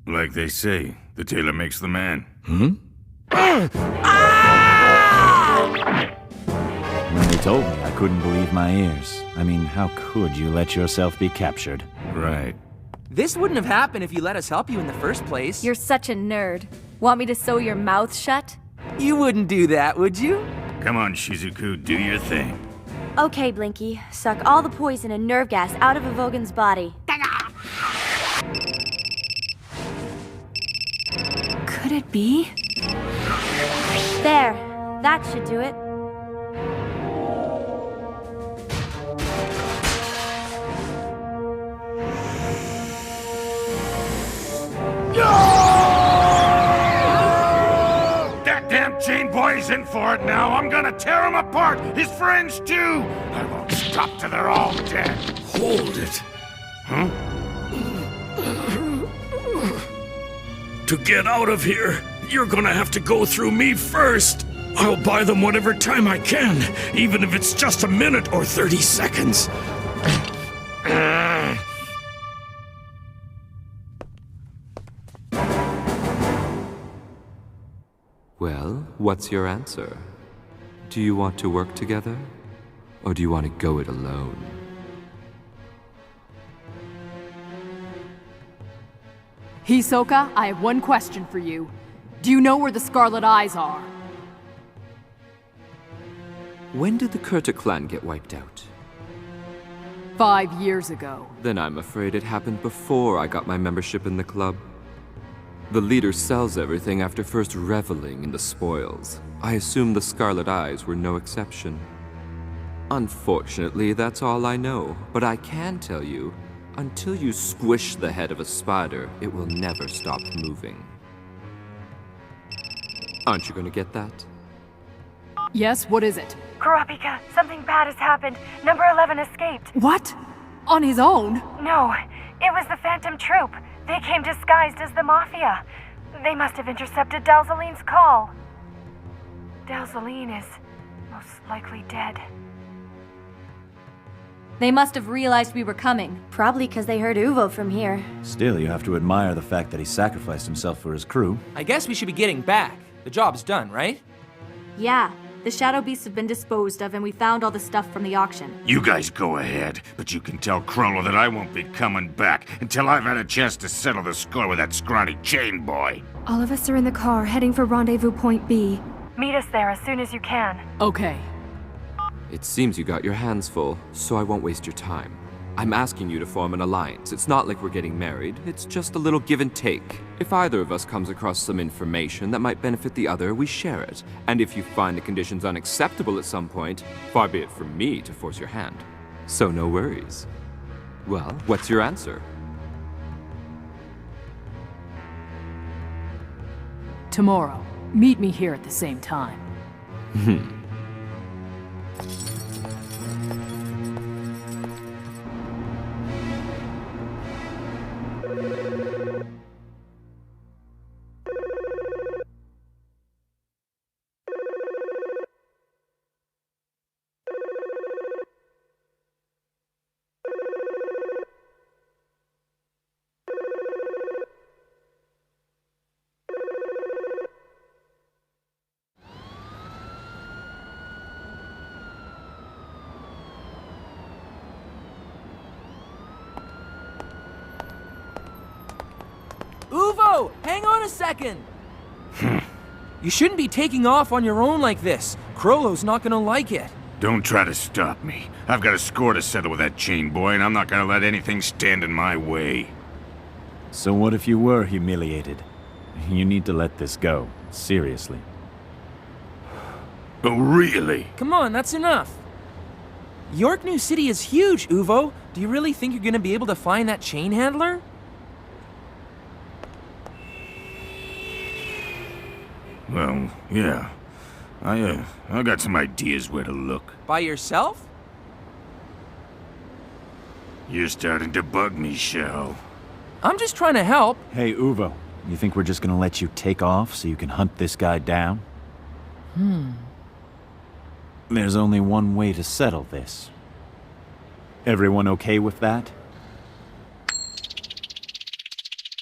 Speaker 7: Like they say, the tailor makes the man.
Speaker 6: Hmm?
Speaker 1: When they told me, I couldn't believe my ears. I mean, how could you let yourself be captured?
Speaker 7: Right.
Speaker 25: This wouldn't have happened if you let us help you in the first place.
Speaker 11: You're such a nerd. Want me to sew your mouth shut?
Speaker 25: You wouldn't do that, would you?
Speaker 7: Come on, Shizuku, do your thing.
Speaker 3: Okay, Blinky. Suck all the poison and nerve gas out of Evogan's body.
Speaker 23: Could it be?
Speaker 3: There. That should do it.
Speaker 7: That damn chain boy's in for it now. I'm gonna tear him apart. His friends too. I won't stop till they're all dead.
Speaker 6: Hold it.
Speaker 7: Huh?
Speaker 6: To get out of here, you're gonna have to go through me first. I'll buy them whatever time I can, even if it's just a minute or 30 seconds.
Speaker 4: Well, what's your answer? Do you want to work together? Or do you want to go it alone?
Speaker 13: Hisoka, I have one question for you. Do you know where the Scarlet Eyes are?
Speaker 4: When did the Kurta clan get wiped out?
Speaker 13: 5 years ago.
Speaker 4: Then I'm afraid it happened before I got my membership in the club. The leader sells everything after first reveling in the spoils. I assume the Scarlet Eyes were no exception. Unfortunately, that's all I know, but I can tell you, until you squish the head of a spider, it will never stop moving. Aren't you going to get that?
Speaker 13: Yes, what is it?
Speaker 23: Kurapika, something bad has happened. Number 11 escaped.
Speaker 13: What? On his own?
Speaker 23: No, it was the Phantom Troop. They came disguised as the Mafia. They must have intercepted Dalzaline's call. Dalzaline is most likely dead.
Speaker 11: They must have realized we were coming.
Speaker 3: Probably because they heard Uvo from here.
Speaker 1: Still, you have to admire the fact that he sacrificed himself for his crew.
Speaker 25: I guess we should be getting back. The job's done, right?
Speaker 11: Yeah, the Shadow Beasts have been disposed of and we found all the stuff from the auction.
Speaker 7: You guys go ahead, but you can tell Chrollo that I won't be coming back until I've had a chance to settle the score with that scrawny chain boy.
Speaker 23: All of us are in the car heading for Rendezvous Point B. Meet us there as soon as you can.
Speaker 13: Okay.
Speaker 4: It seems you got your hands full, so I won't waste your time. I'm asking you to form an alliance. It's not like we're getting married, it's just a little give and take. If either of us comes across some information that might benefit the other, we share it. And if you find the conditions unacceptable at some point, far be it from me to force your hand. So no worries. Well, what's your answer?
Speaker 13: Tomorrow, meet me here at the same time.
Speaker 25: Uvo, hang on a second. You shouldn't be taking off on your own like this. Krollo's not gonna like it.
Speaker 7: Don't try to stop me. I've got a score to settle with that chain boy, and I'm not gonna let anything stand in my way.
Speaker 1: So what if you were humiliated? You need to let this go. Seriously.
Speaker 7: Oh, really?
Speaker 25: Come on, that's enough. York New City is huge, Uvo. Do you really think you're gonna be able to find that chain handler?
Speaker 7: Well, yeah. I got some ideas where to look.
Speaker 25: By yourself?
Speaker 7: You're starting to bug me, Shao.
Speaker 25: I'm just trying to help.
Speaker 1: Hey, Uvo, you think we're just gonna let you take off so you can hunt this guy down? There's only one way to settle this. Everyone okay with that?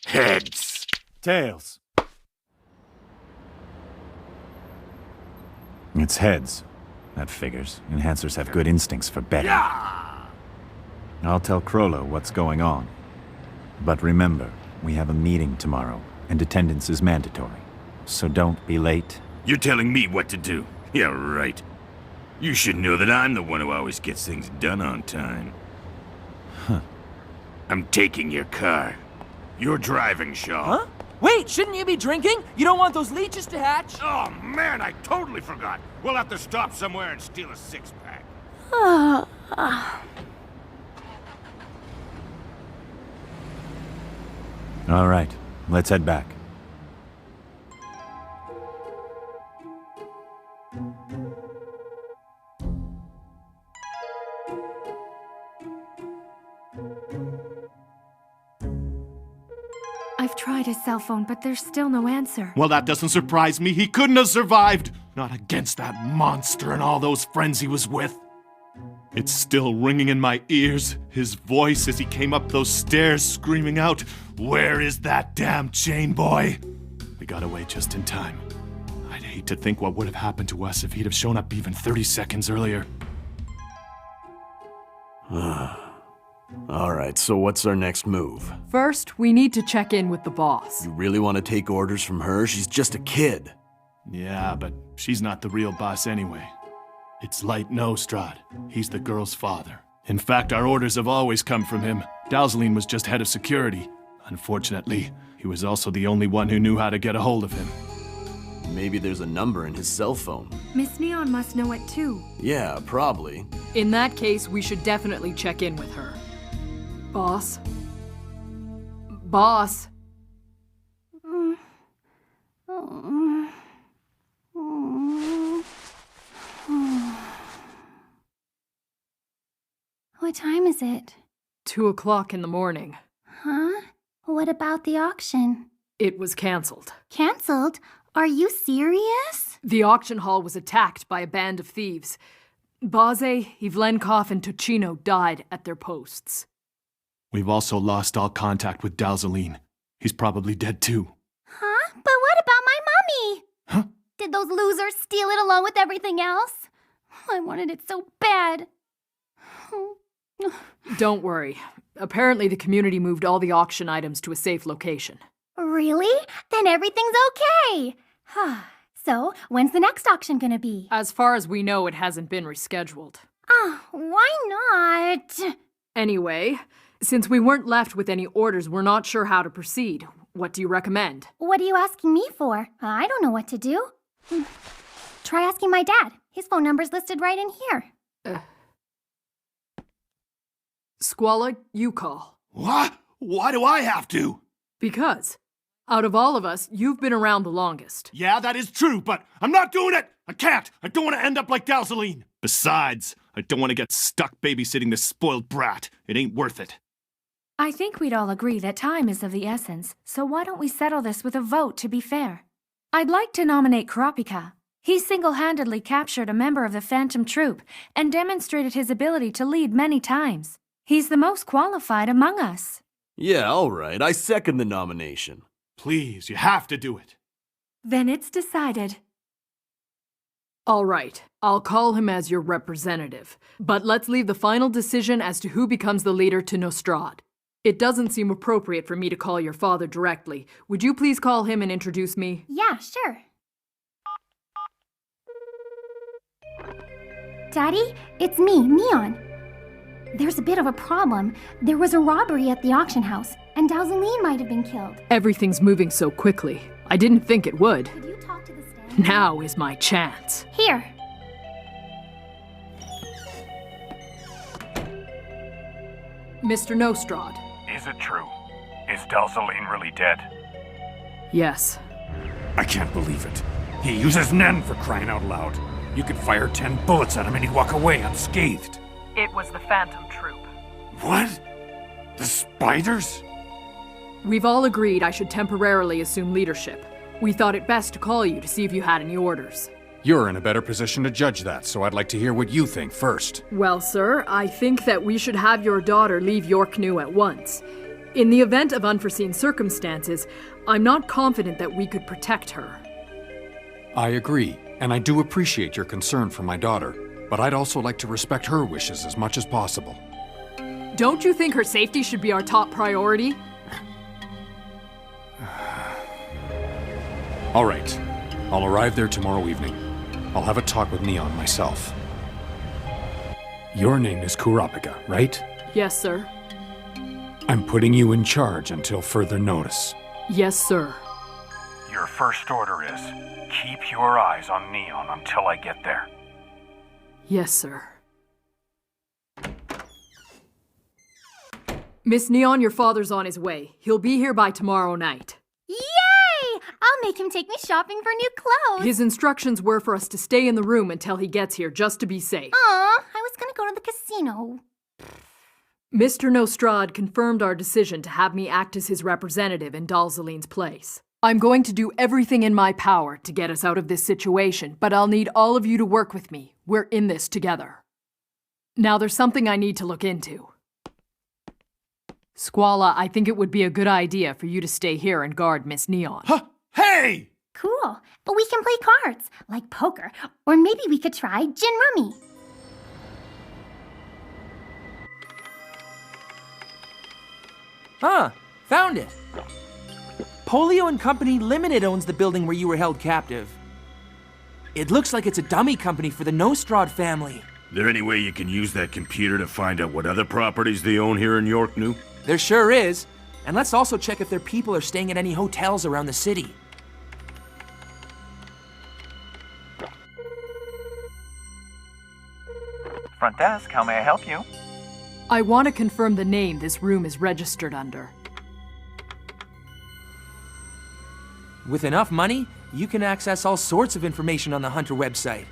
Speaker 7: Heads.
Speaker 1: Tails. It's heads. That figures. Enhancers have good instincts for betting. I'll tell Krollo what's going on. But remember, we have a meeting tomorrow, and attendance is mandatory. So don't be late.
Speaker 7: You're telling me what to do. Yeah, right. You should know that I'm the one who always gets things done on time.
Speaker 1: Huh.
Speaker 7: I'm taking your car. You're driving, Shaw.
Speaker 25: Huh? Wait, shouldn't you be drinking? You don't want those leeches to hatch?
Speaker 7: Oh, man, I totally forgot. We'll have to stop somewhere and steal a six-pack.
Speaker 1: All right, let's head back.
Speaker 23: I've tried his cell phone, but there's still no answer.
Speaker 12: Well, that doesn't surprise me. He couldn't have survived. Not against that monster and all those friends he was with. It's still ringing in my ears. His voice as he came up those stairs screaming out, "Where is that damn chain boy?" We got away just in time. I'd hate to think what would have happened to us if he'd have shown up even 30 seconds earlier.
Speaker 10: Alright, so what's our next move?
Speaker 13: First, we need to check in with the boss.
Speaker 10: You really want to take orders from her? She's just a kid.
Speaker 12: Yeah, but she's not the real boss anyway. It's Light Nostrad. He's the girl's father. In fact, our orders have always come from him. Dowseline was just head of security. Unfortunately, he was also the only one who knew how to get a hold of him.
Speaker 10: Maybe there's a number in his cell phone.
Speaker 23: Miss Neon must know it too.
Speaker 10: Yeah, probably.
Speaker 13: In that case, we should definitely check in with her. Boss? Boss?
Speaker 5: What time is it?
Speaker 13: 2 o'clock in the morning.
Speaker 5: Huh? What about the auction?
Speaker 13: It was cancelled.
Speaker 5: Cancelled? Are you serious?
Speaker 13: The auction hall was attacked by a band of thieves. Baze, Ivlenkov, and Tuchino died at their posts.
Speaker 12: We've also lost all contact with Dowseline. He's probably dead too.
Speaker 5: Huh? But what about my mummy?
Speaker 12: Huh?
Speaker 5: Did those losers steal it along with everything else? I wanted it so bad.
Speaker 13: Don't worry. Apparently the community moved all the auction items to a safe location.
Speaker 5: Really? Then everything's okay. So, when's the next auction gonna be?
Speaker 13: As far as we know, it hasn't been rescheduled.
Speaker 5: Why not?
Speaker 13: Anyway, since we weren't left with any orders, we're not sure how to proceed. What do you recommend?
Speaker 5: What are you asking me for? I don't know what to do. Try asking my dad. His phone number's listed right in here.
Speaker 13: Squalla, you call.
Speaker 12: What? Why do I have to?
Speaker 13: Because, out of all of us, you've been around the longest.
Speaker 12: Yeah, that is true, but I'm not doing it! I can't! I don't want to end up like Dowseline! Besides, I don't want to get stuck babysitting this spoiled brat. It ain't worth it.
Speaker 23: I think we'd all agree that time is of the essence, so why don't we settle this with a vote to be fair? I'd like to nominate Kurapika. He single-handedly captured a member of the Phantom Troop and demonstrated his ability to lead many times. He's the most qualified among us.
Speaker 10: Yeah, alright. I second the nomination.
Speaker 12: Please, you have to do it.
Speaker 23: Then it's decided.
Speaker 13: All right, I'll call him as your representative. But let's leave the final decision as to who becomes the leader to Nostrad. It doesn't seem appropriate for me to call your father directly. Would you please call him and introduce me?
Speaker 5: Yeah, sure. Daddy, it's me, Neon. There's a bit of a problem. There was a robbery at the auction house, and Dowseline might have been killed.
Speaker 13: Everything's moving so quickly. I didn't think it would.
Speaker 5: Could you talk to the stand?
Speaker 13: Now is my chance.
Speaker 5: Here.
Speaker 13: Mr. Nostrad.
Speaker 14: Is it true? Is Dowseline really dead?
Speaker 13: Yes.
Speaker 14: I can't believe it. He uses Nen for crying out loud. You could fire 10 bullets at him and he'd walk away unscathed.
Speaker 13: It was the Phantom Troop.
Speaker 14: What? The spiders?
Speaker 13: We've all agreed I should temporarily assume leadership. We thought it best to call you to see if you had any orders.
Speaker 14: You're in a better position to judge that, so I'd like to hear what you think first.
Speaker 13: Well, sir, I think that we should have your daughter leave Yorknew at once. In the event of unforeseen circumstances, I'm not confident that we could protect her.
Speaker 14: I agree, and I do appreciate your concern for my daughter, but I'd also like to respect her wishes as much as possible.
Speaker 13: Don't you think her safety should be our top priority?
Speaker 14: All right, I'll arrive there tomorrow evening. I'll have a talk with Neon myself. Your name is Kurapika, right?
Speaker 13: Yes, sir.
Speaker 14: I'm putting you in charge until further notice.
Speaker 13: Yes, sir.
Speaker 14: Your first order is, keep your eyes on Neon until I get there.
Speaker 13: Yes, sir. Miss Neon, your father's on his way. He'll be here by tomorrow night.
Speaker 5: Yay! I'll make him take me shopping for new clothes.
Speaker 13: His instructions were for us to stay in the room until he gets here, just to be safe.
Speaker 5: Aw, I was gonna go to the casino.
Speaker 13: Mr. Nostrad confirmed our decision to have me act as his representative in Dowseline's place. I'm going to do everything in my power to get us out of this situation, but I'll need all of you to work with me. We're in this together. Now there's something I need to look into. Squala, I think it would be a good idea for you to stay here and guard Miss Neon.
Speaker 12: Huh? Hey!
Speaker 5: Cool, but we can play cards, like poker, or maybe we could try gin rummy.
Speaker 25: Huh, found it. Polio and Company Limited owns the building where you were held captive. It looks like it's a dummy company for the Nostrad family.
Speaker 7: There any way you can use that computer to find out what other properties they own here in Yorknew?
Speaker 25: There sure is. And let's also check if their people are staying at any hotels around the city.
Speaker 20: Front desk, how may I help you?
Speaker 13: I want to confirm the name this room is registered under.
Speaker 25: With enough money, you can access all sorts of information on the Hunter website.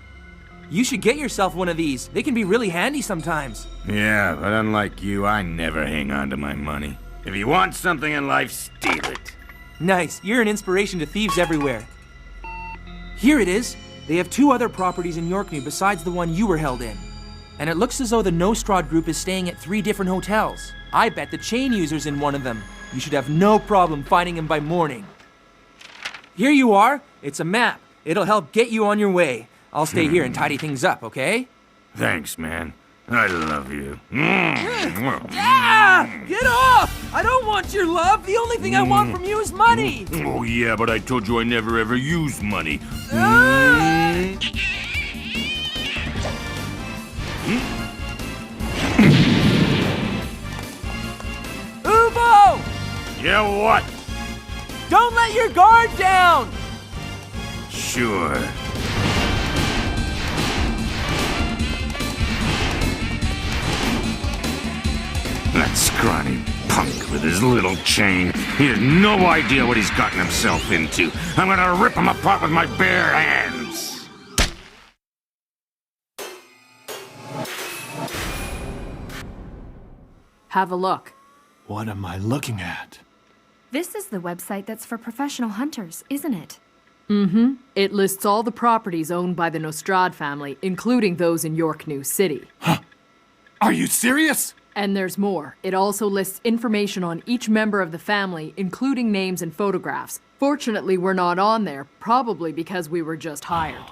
Speaker 25: You should get yourself one of these. They can be really handy sometimes.
Speaker 7: Yeah, but unlike you, I never hang on to my money. If you want something in life, steal it.
Speaker 25: Nice. You're an inspiration to thieves everywhere. Here it is. They have 2 other properties in Yorknew besides the one you were held in. And it looks as though the Nostrad group is staying at 3 different hotels. I bet the chain user's in one of them. You should have no problem finding him by morning. Here you are. It's a map. It'll help get you on your way. I'll stay here and tidy things up, okay?
Speaker 7: Thanks, man. I love you.
Speaker 25: Yeah! Get off! I don't want your love. The only thing I want from you is money.
Speaker 7: Oh, yeah, but I told you I never ever use money.
Speaker 25: Uvo!
Speaker 7: Yeah, what?
Speaker 25: Don't let your guard down!
Speaker 7: Sure. That scrawny punk with his little chain. He has no idea what he's gotten himself into. I'm gonna rip him apart with my bare hands.
Speaker 13: Have a look.
Speaker 10: What am I looking at?
Speaker 23: This is the website that's for professional hunters, isn't it?
Speaker 13: Mm-hmm. It lists all the properties owned by the Nostrad family, including those in Yorknew City.
Speaker 12: Huh? Are you serious?
Speaker 13: And there's more. It also lists information on each member of the family, including names and photographs. Fortunately, we're not on there, probably because we were just hired.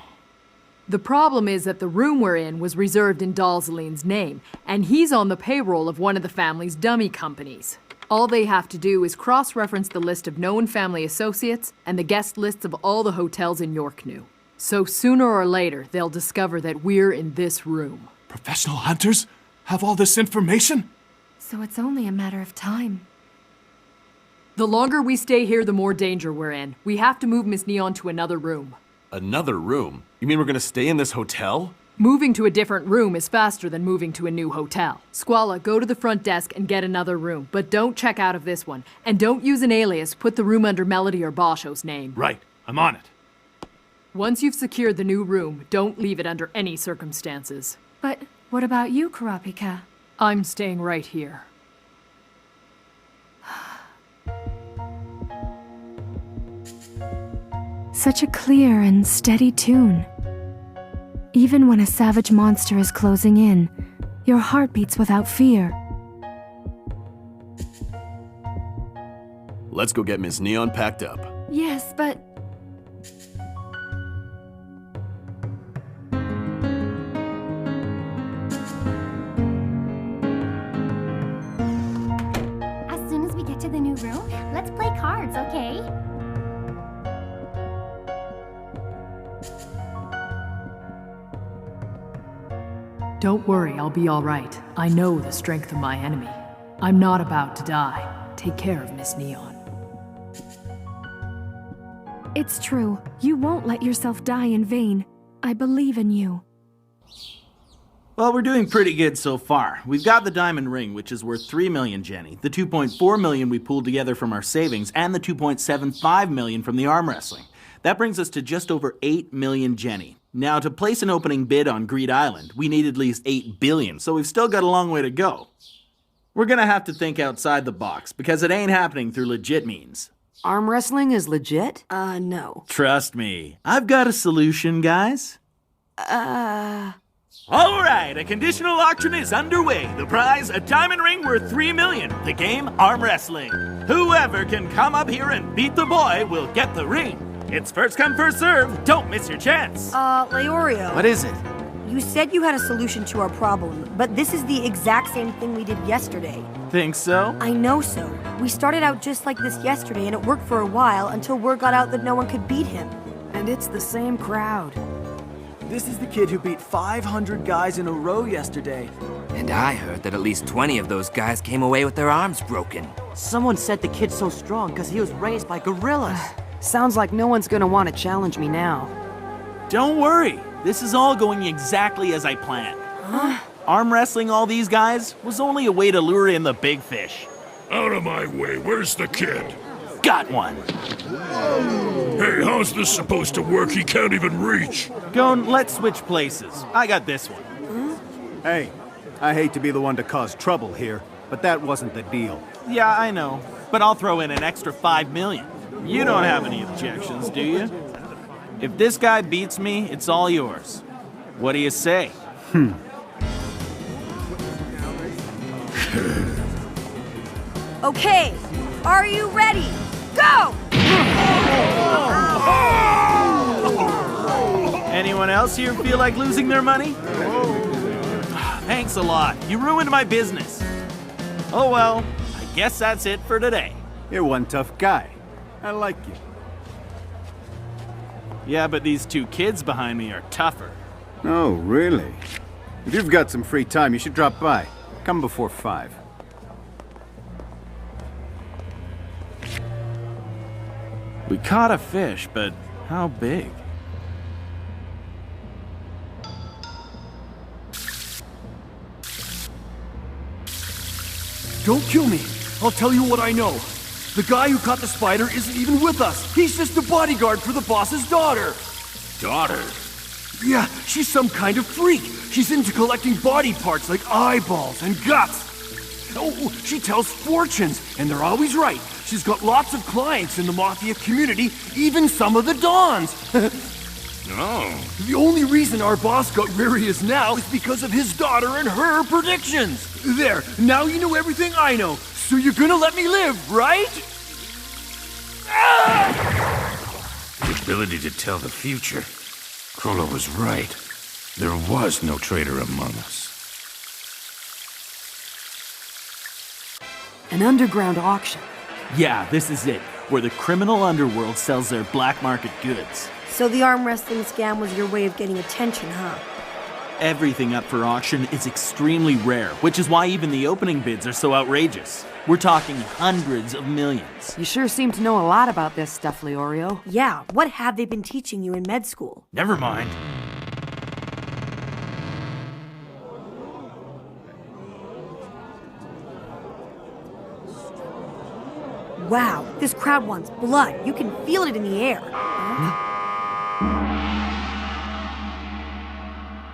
Speaker 13: The problem is that the room we're in was reserved in Dowseline's name, and he's on the payroll of one of the family's dummy companies. All they have to do is cross-reference the list of known family associates and the guest lists of all the hotels in Yorknew. So sooner or later, they'll discover that we're in this room.
Speaker 12: Professional hunters have all this information?
Speaker 23: So it's only a matter of time.
Speaker 13: The longer we stay here, the more danger we're in. We have to move Miss Neon to another room.
Speaker 2: Another room? You mean we're gonna stay in this hotel?
Speaker 13: Moving to a different room is faster than moving to a new hotel. Squalla, go to the front desk and get another room, but don't check out of this one. And don't use an alias. Put the room under Melody or Basho's name.
Speaker 12: Right, I'm on it.
Speaker 13: Once you've secured the new room, don't leave it under any circumstances.
Speaker 23: But what about you, Kurapika?
Speaker 13: I'm staying right here.
Speaker 23: Such a clear and steady tune. Even when a savage monster is closing in, your heart beats without fear.
Speaker 2: Let's go get Miss Neon packed up.
Speaker 23: Yes, but...
Speaker 5: As soon as we get to the new room, let's play cards, okay?
Speaker 13: Don't worry, I'll be all right. I know the strength of my enemy. I'm not about to die. Take care of Miss Neon.
Speaker 23: It's true. You won't let yourself die in vain. I believe in you.
Speaker 9: Well, we're doing pretty good so far. We've got the diamond ring, which is worth 3 million Jenny, the 2.4 million we pulled together from our savings, and the 2.75 million from the arm wrestling. That brings us to just over 8 million Jenny. Now, to place an opening bid on Greed Island, we need at least 8 billion, so we've still got a long way to go. We're gonna have to think outside the box, because it ain't happening through legit means.
Speaker 17: Arm wrestling is legit?
Speaker 19: No.
Speaker 9: Trust me, I've got a solution, guys. All right, a conditional auction is underway. The prize, a diamond ring worth 3 million. The game, arm wrestling. Whoever can come up here and beat the boy will get the ring. It's first come, first serve. Don't miss your chance.
Speaker 19: Leorio.
Speaker 9: What is it?
Speaker 19: You said you had a solution to our problem, but this is the exact same thing we did yesterday.
Speaker 9: Think so?
Speaker 19: I know so. We started out just like this yesterday, and it worked for a while until word got out that no one could beat him.
Speaker 16: And it's the same crowd. This is the kid who beat 500 guys in a row yesterday.
Speaker 21: And I heard that at least 20 of those guys came away with their arms broken.
Speaker 16: Someone said the kid's so strong because he was raised by gorillas. Sounds like no one's gonna want to challenge me now.
Speaker 9: Don't worry. This is all going exactly as I planned. Arm wrestling all these guys was only a way to lure in the big fish.
Speaker 6: Out of my way, where's the kid?
Speaker 9: Got one.
Speaker 6: Hey, how's this supposed to work? He can't even reach.
Speaker 9: Gon, let's switch places. I got this one.
Speaker 22: Hey, I hate to be the one to cause trouble here, but that wasn't the deal.
Speaker 9: Yeah, I know. But I'll throw in an extra 5 million. You don't have any objections, do you? If this guy beats me, it's all yours. What do you say?
Speaker 19: Okay, are you ready? Go!
Speaker 9: Anyone else here feel like losing their money? Thanks a lot. You ruined my business. Oh well, I guess that's it for today.
Speaker 22: You're one tough guy. I like you.
Speaker 9: Yeah, but these two kids behind me are tougher.
Speaker 22: Oh, really? If you've got some free time, you should drop by. Come before 5.
Speaker 9: We caught a fish, but how big?
Speaker 15: Don't kill me. I'll tell you what I know. The guy who caught the spider isn't even with us. He's just a bodyguard for the boss's daughter.
Speaker 6: Daughter?
Speaker 15: Yeah, she's some kind of freak. She's into collecting body parts like eyeballs and guts. Oh, she tells fortunes, and they're always right. She's got lots of clients in the Mafia community, even some of the Dons.
Speaker 6: Oh.
Speaker 15: The only reason our boss got where he is now is because of his daughter and her predictions. There, now you know everything I know, so you're gonna let me live, right?
Speaker 7: The ability to tell the future. Krolo was right. There was no traitor among us.
Speaker 16: An underground auction.
Speaker 9: Yeah, this is it, where the criminal underworld sells their black market goods.
Speaker 19: So the arm wrestling scam was your way of getting attention, huh?
Speaker 9: Everything up for auction is extremely rare, which is why even the opening bids are so outrageous. We're talking hundreds of millions.
Speaker 16: You sure seem to know a lot about this stuff, Leorio.
Speaker 19: Yeah, what have they been teaching you in med school?
Speaker 9: Never mind.
Speaker 19: Wow, this crowd wants blood. You can feel it in the air.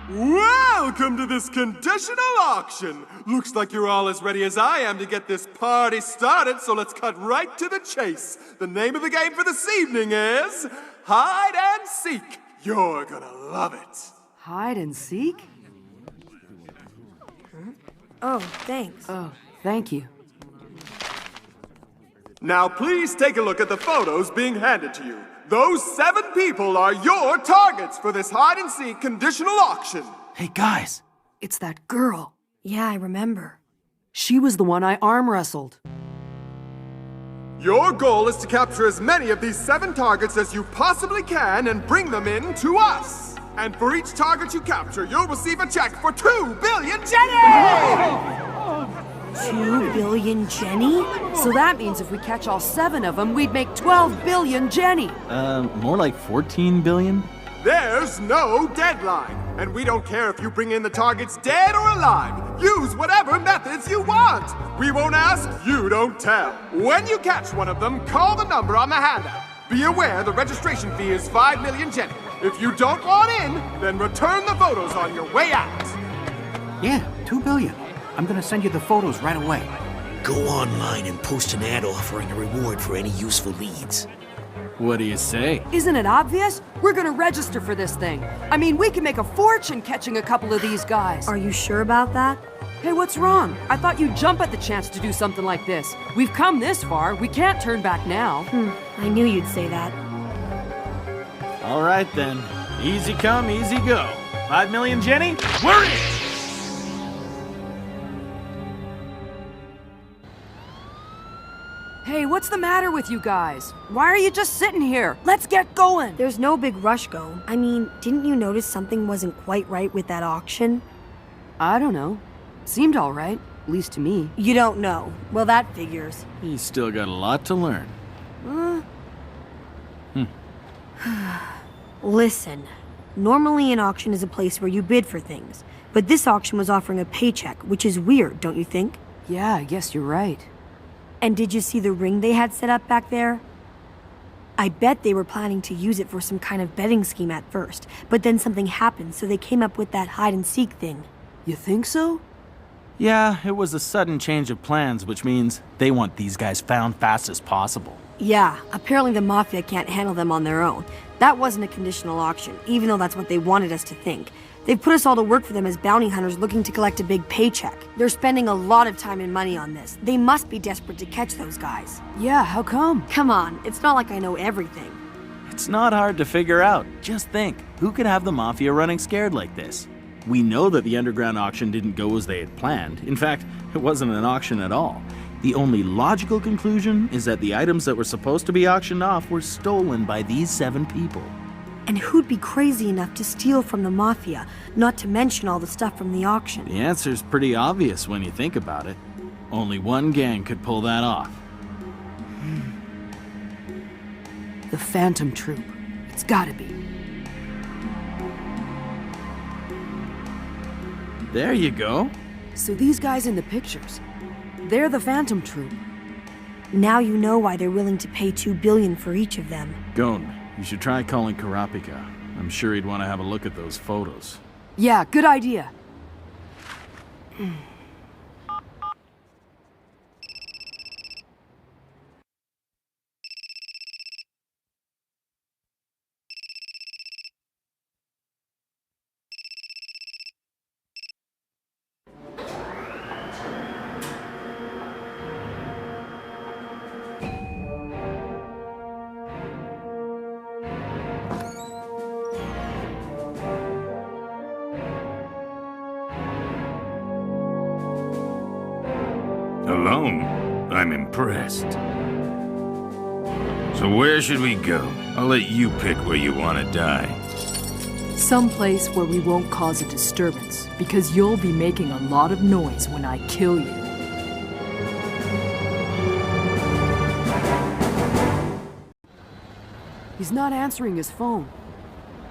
Speaker 3: Welcome to this conditional auction. Looks like you're all as ready as I am to get this party started, so let's cut right to the chase. The name of the game for this evening is Hide and Seek. You're gonna love it.
Speaker 16: Hide and seek?
Speaker 19: Oh, thanks.
Speaker 16: Oh, thank you.
Speaker 3: Now please take a look at the photos being handed to you. Those 7 people are your targets for this hide and seek conditional auction.
Speaker 9: Hey guys,
Speaker 16: it's that girl.
Speaker 19: Yeah, I remember.
Speaker 16: She was the one I arm wrestled.
Speaker 3: Your goal is to capture as many of these 7 targets as you possibly can and bring them in to us. And for each target you capture, you'll receive a check for 2 billion Jenny!
Speaker 19: 2 billion Jenny?
Speaker 16: So that means if we catch all 7 of them, we'd make 12 billion Jenny.
Speaker 9: More like 14 billion?
Speaker 3: There's no deadline. And we don't care if you bring in the targets dead or alive. Use whatever methods you want. We won't ask, you don't tell. When you catch one of them, call the number on the handout. Be aware the registration fee is 5 million Jenny. If you don't want in, then return the photos on your way out.
Speaker 8: Yeah, 2 billion. I'm gonna send you the photos right away.
Speaker 11: Go online and post an ad offering a reward for any useful leads.
Speaker 9: What do you say?
Speaker 16: Isn't it obvious? We're gonna register for this thing. I mean, we can make a fortune catching a couple of these guys.
Speaker 19: Are you sure about that?
Speaker 16: Hey, what's wrong? I thought you'd jump at the chance to do something like this. We've come this far. We can't turn back now.
Speaker 19: I knew you'd say that.
Speaker 9: All right then. Easy come, easy go. 5 million Jenny? We're in!
Speaker 16: Hey, what's the matter with you guys? Why are you just sitting here? Let's get going!
Speaker 19: There's no big rush, Go. I mean, didn't you notice something wasn't quite right with that auction?
Speaker 16: I don't know. Seemed all right, at least to me.
Speaker 19: You don't know. Well, that figures.
Speaker 9: He's still got a lot to learn.
Speaker 19: Listen, normally an auction is a place where you bid for things, but this auction was offering a paycheck, which is weird, don't you think?
Speaker 16: Yeah, I guess you're right.
Speaker 19: And did you see the ring they had set up back there? I bet they were planning to use it for some kind of betting scheme at first, but then something happened, so they came up with that hide-and-seek thing.
Speaker 16: You think so?
Speaker 9: Yeah, it was a sudden change of plans, which means they want these guys found fast as possible.
Speaker 19: Yeah, apparently the Mafia can't handle them on their own. That wasn't a conditional auction, even though that's what they wanted us to think. They've put us all to work for them as bounty hunters looking to collect a big paycheck. They're spending a lot of time and money on this. They must be desperate to catch those guys.
Speaker 16: Yeah, how come?
Speaker 19: Come on, it's not like I know everything.
Speaker 9: It's not hard to figure out. Just think, who could have the Mafia running scared like this? We know that the underground auction didn't go as they had planned. In fact, it wasn't an auction at all. The only logical conclusion is that the items that were supposed to be auctioned off were stolen by these 7 people.
Speaker 19: And who'd be crazy enough to steal from the Mafia, not to mention all the stuff from the auction?
Speaker 9: The answer's pretty obvious when you think about it. Only one gang could pull that off.
Speaker 16: The Phantom Troop. It's gotta be.
Speaker 9: There you go.
Speaker 16: So these guys in the pictures, they're the Phantom Troop.
Speaker 19: Now you know why they're willing to pay 2 billion for each of them.
Speaker 9: Gon, you should try calling Kurapika. I'm sure he'd want to have a look at those photos.
Speaker 16: Yeah, good idea.
Speaker 7: Alone? I'm impressed. So where should we go? I'll let you pick where you want to die.
Speaker 13: Someplace where we won't cause a disturbance, because you'll be making a lot of noise when I kill you.
Speaker 17: He's not answering his phone.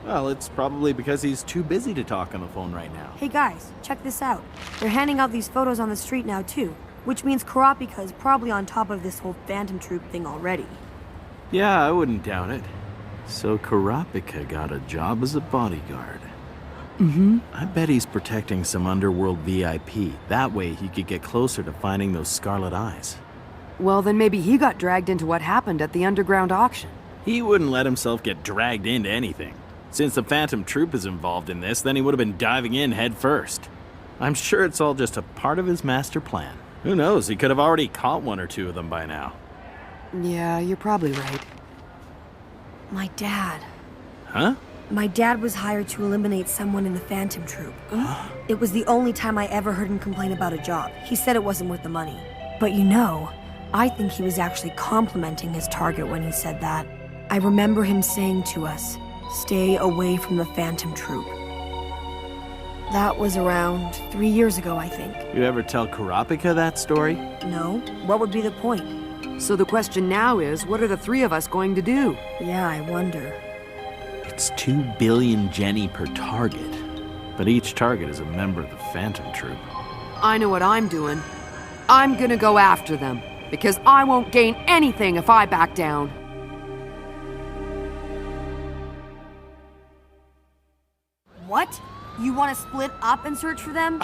Speaker 9: Well, it's probably because he's too busy to talk on the phone right now.
Speaker 19: Hey guys, check this out. They're handing out these photos on the street now too, which means Karapika is probably on top of this whole Phantom Troop thing already.
Speaker 9: Yeah, I wouldn't doubt it. So Karapika got a job as a bodyguard.
Speaker 13: Mm-hmm.
Speaker 9: I bet he's protecting some underworld VIP. That way he could get closer to finding those Scarlet Eyes.
Speaker 17: Well, then maybe he got dragged into what happened at the underground auction.
Speaker 9: He wouldn't let himself get dragged into anything. Since the Phantom Troop is involved in this, then he would have been diving in head first. I'm sure it's all just a part of his master plan. Who knows, he could have already caught one or two of them by now.
Speaker 17: Yeah, you're probably right.
Speaker 19: My dad.
Speaker 9: Huh?
Speaker 19: My dad was hired to eliminate someone in the Phantom Troop. It was the only time I ever heard him complain about a job. He said it wasn't worth the money. But you know, I think he was actually complimenting his target when he said that. I remember him saying to us, "Stay away from the Phantom Troop." That was around 3 years ago, I think.
Speaker 9: You ever tell Karapika that story?
Speaker 19: No? What would be the point?
Speaker 17: So the question now is, what are the three of us going to do?
Speaker 19: Yeah, I wonder.
Speaker 9: It's 2 billion Jenny per target. But each target is a member of the Phantom Troop.
Speaker 17: I know what I'm doing. I'm gonna go after them, because I won't gain anything if I back down.
Speaker 19: What? You want to split up and search for them?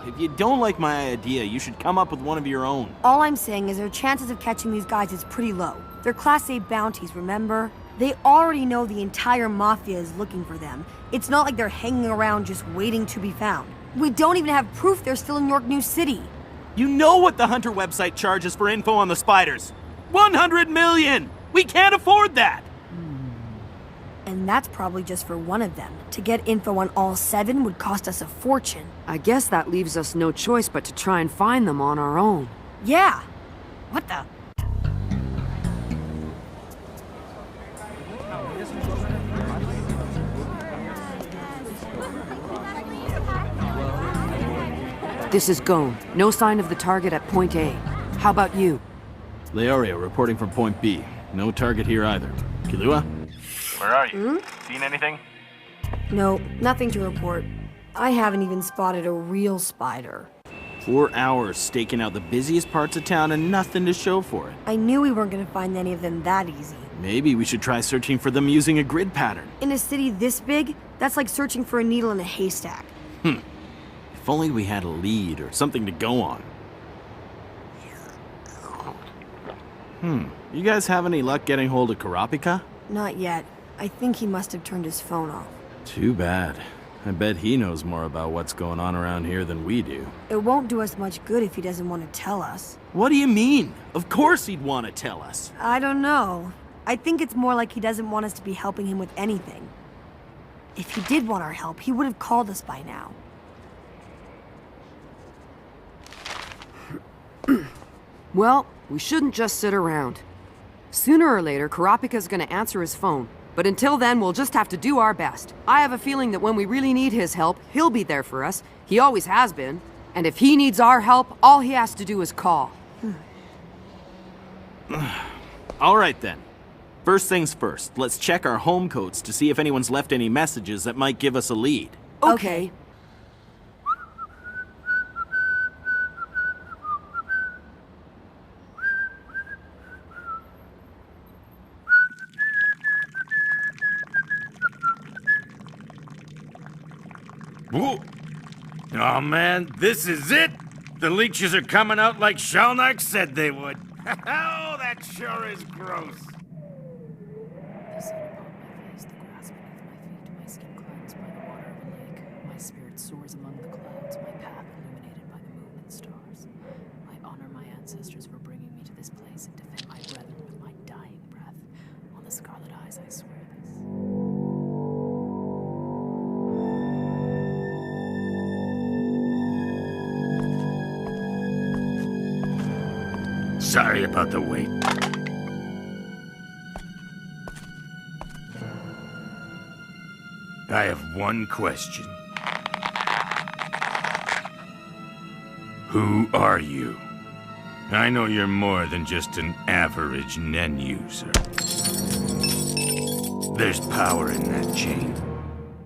Speaker 9: If you don't like my idea, you should come up with one of your own.
Speaker 19: All I'm saying is their chances of catching these guys is pretty low. They're Class A bounties, remember? They already know the entire Mafia is looking for them. It's not like they're hanging around just waiting to be found. We don't even have proof they're still in York New City.
Speaker 9: You know what the Hunter website charges for info on the spiders? 100 million! We can't afford that!
Speaker 19: And that's probably just for one of them. To get info on all 7 would cost us a fortune.
Speaker 17: I guess that leaves us no choice but to try and find them on our own.
Speaker 19: Yeah. What the?
Speaker 17: This is Gone. No sign of the target at point A. How about you?
Speaker 9: Leorio reporting from point B. No target here either. Kilua?
Speaker 20: Where are you? Seen anything?
Speaker 19: No, nothing to report. I haven't even spotted a real spider.
Speaker 9: 4 hours staking out the busiest parts of town and nothing to show for it.
Speaker 19: I knew we weren't gonna find any of them that easy.
Speaker 9: Maybe we should try searching for them using a grid pattern.
Speaker 19: In a city this big, that's like searching for a needle in a haystack.
Speaker 9: If only we had a lead or something to go on. You guys have any luck getting hold of Karapika?
Speaker 19: Not yet. I think he must have turned his phone off.
Speaker 9: Too bad. I bet he knows more about what's going on around here than we do.
Speaker 19: It won't do us much good if he doesn't want to tell us.
Speaker 9: What do you mean? Of course he'd want to tell us.
Speaker 19: I don't know. I think it's more like he doesn't want us to be helping him with anything. If he did want our help, he would have called us by now.
Speaker 17: Well, we shouldn't just sit around. Sooner or later, Karapika's gonna answer his phone. But until then, we'll just have to do our best. I have a feeling that when we really need his help, he'll be there for us. He always has been. And if he needs our help, all he has to do is call.
Speaker 9: All right then. First things first, let's check our home codes to see if anyone's left any messages that might give us a lead.
Speaker 17: Okay.
Speaker 7: Whoa. Oh man, this is it! The leeches are coming out like Shalnak said they would. Oh, that sure is gross.
Speaker 13: The sun upon my face, the grass beneath my feet, my skin cleansed by the water of a lake. My spirit soars among the clouds, my path illuminated by the moon and stars. I honor my ancestors for bringing me to this place and defend my brethren with my dying breath. On the Scarlet Eyes, I swear this.
Speaker 7: Sorry about the wait. I have one question. Who are you? I know you're more than just an average Nen user. There's power in that chain.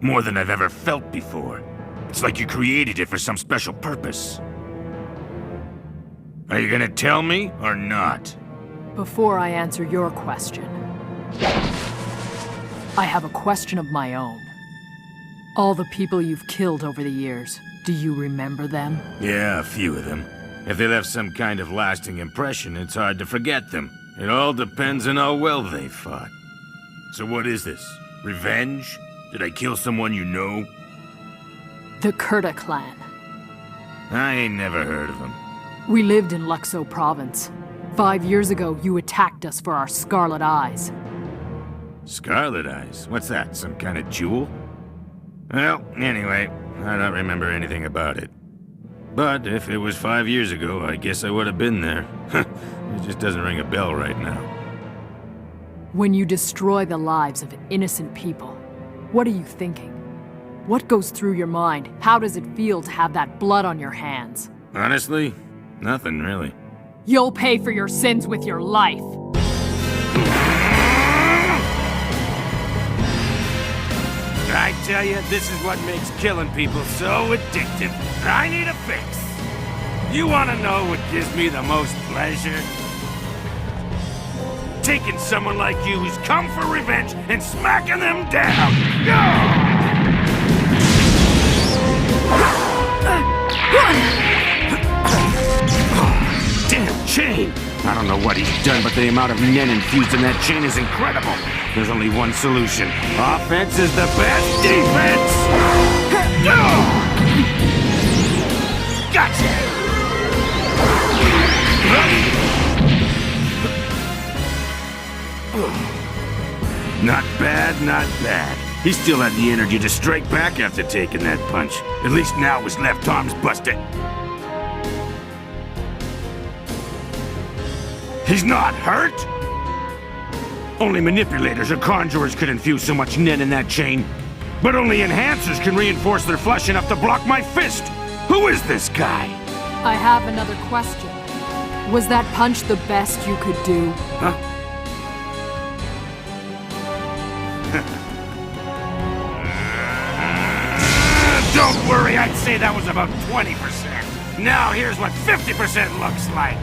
Speaker 7: More than I've ever felt before. It's like you created it for some special purpose. Are you gonna tell me or not?
Speaker 13: Before I answer your question, I have a question of my own. All the people you've killed over the years, do you remember them?
Speaker 7: Yeah, a few of them. If they left some kind of lasting impression, it's hard to forget them. It all depends on how well they fought. So what is this? Revenge? Did I kill someone you know?
Speaker 13: The Kurta clan.
Speaker 7: I ain't never heard of them.
Speaker 13: We lived in Luxo province. 5 years ago, you attacked us for our Scarlet Eyes.
Speaker 7: Scarlet Eyes? What's that, some kind of jewel? Well, anyway, I don't remember anything about it. But if it was 5 years ago, I guess I would have been there. It just doesn't ring a bell right now.
Speaker 13: When you destroy the lives of innocent people, what are you thinking? What goes through your mind? How does it feel to have that blood on your hands?
Speaker 7: Honestly, nothing really.
Speaker 13: You'll pay for your sins with your life.
Speaker 7: I tell you, this is what makes killing people so addictive. I need a fix. You want to know what gives me the most pleasure? Taking someone like you who's come for revenge and smacking them down. Damn chain! I don't know what he's done, but the amount of Nen infused in that chain is incredible. There's only one solution. Offense is the best defense! Gotcha! Not bad, not bad. He still had the energy to strike back after taking that punch. At least now his left arm's busted. He's not hurt? Only manipulators or conjurers could infuse so much Nen in that chain. But only enhancers can reinforce their flesh enough to block my fist. Who is this guy?
Speaker 13: I have another question. Was that punch the best you could do?
Speaker 7: Huh? Don't worry, I'd say that was about 20%. Now here's what 50% looks like.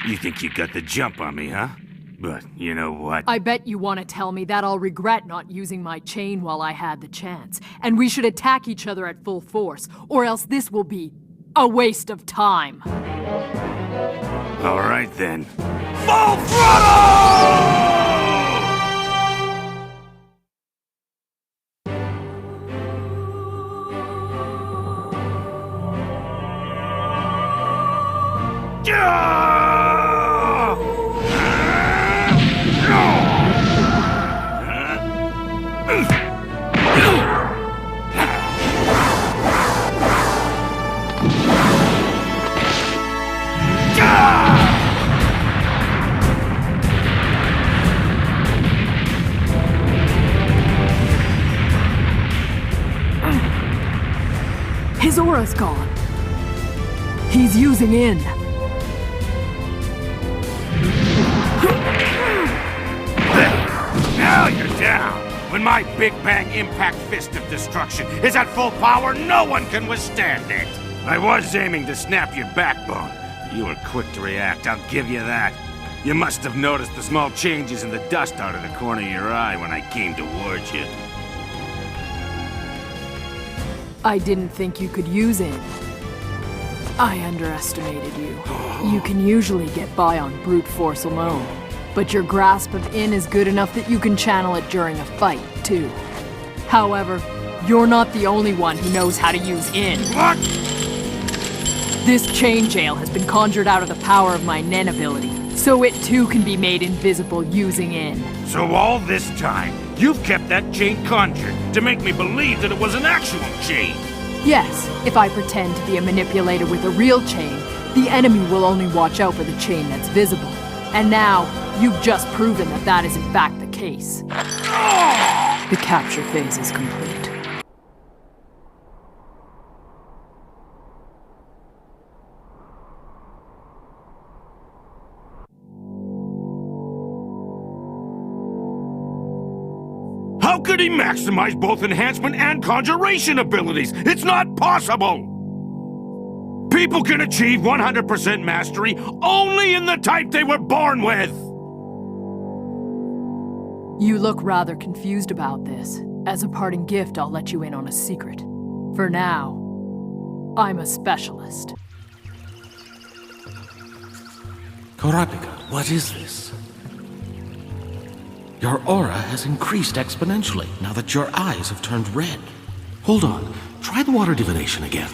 Speaker 7: You think you got the jump on me, huh? But you know what?
Speaker 13: I bet you want to tell me that I'll regret not using my chain while I had the chance, and we should attack each other at full force, or else this will be a waste of time.
Speaker 7: All right then. Full throttle!
Speaker 13: His aura's gone. He's using in.
Speaker 7: Now you're down. When my Big Bang Impact Fist of Destruction is at full power, no one can withstand it. I was aiming to snap your backbone. You were quick to react, I'll give you that. You must have noticed the small changes in the dust out of the corner of your eye when I came towards you.
Speaker 13: I didn't think you could use in. I underestimated you. You can usually get by on brute force alone, but your grasp of in is good enough that you can channel it during a fight, too. However, you're not the only one who knows how to use in.
Speaker 7: What?
Speaker 13: This chain jail has been conjured out of the power of my Nen ability, So it too can be made invisible using in.
Speaker 7: So all this time, you've kept that chain conjured to make me believe that it was an actual chain.
Speaker 13: Yes, if I pretend to be a manipulator with a real chain, the enemy will only watch out for the chain that's visible. And now, you've just proven that that is in fact the case. The capture phase is complete.
Speaker 7: How could he maximize both enhancement and conjuration abilities? It's not possible! People can achieve 100% mastery only in the type they were born with!
Speaker 13: You look rather confused about this. As a parting gift, I'll let you in on a secret. For now, I'm a specialist.
Speaker 1: Kurapika, what is this? Your aura has increased exponentially now that your eyes have turned red. Hold on, try the water divination again.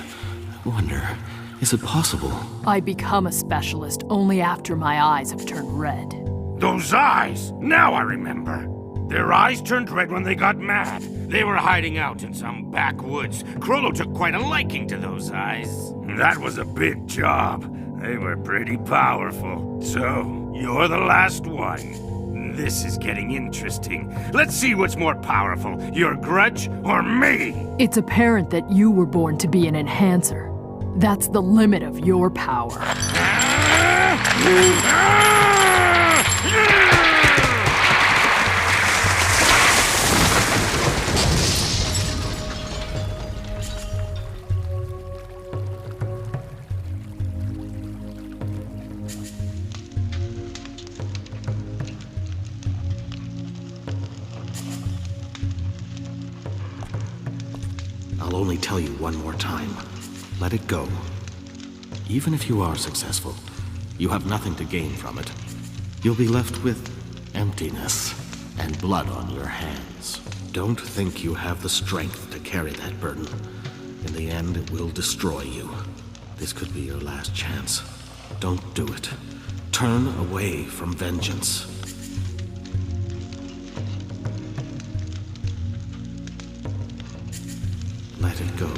Speaker 1: I wonder, is it possible?
Speaker 13: I become a specialist only after my eyes have turned red.
Speaker 7: Those eyes! Now I remember. Their eyes turned red when they got mad. They were hiding out in some backwoods. Chrollo took quite a liking to those eyes. That was a big job. They were pretty powerful. So, you're the last one. This is getting interesting. Let's see what's more powerful, your grudge or me?
Speaker 13: It's apparent that you were born to be an enhancer. That's the limit of your power.
Speaker 1: I'll only tell you one more time. Let it go. Even if you are successful, you have nothing to gain from it. You'll be left with emptiness and blood on your hands. Don't think you have the strength to carry that burden. In the end, it will destroy you. This could be your last chance. Don't do it. Turn away from vengeance. Let it go.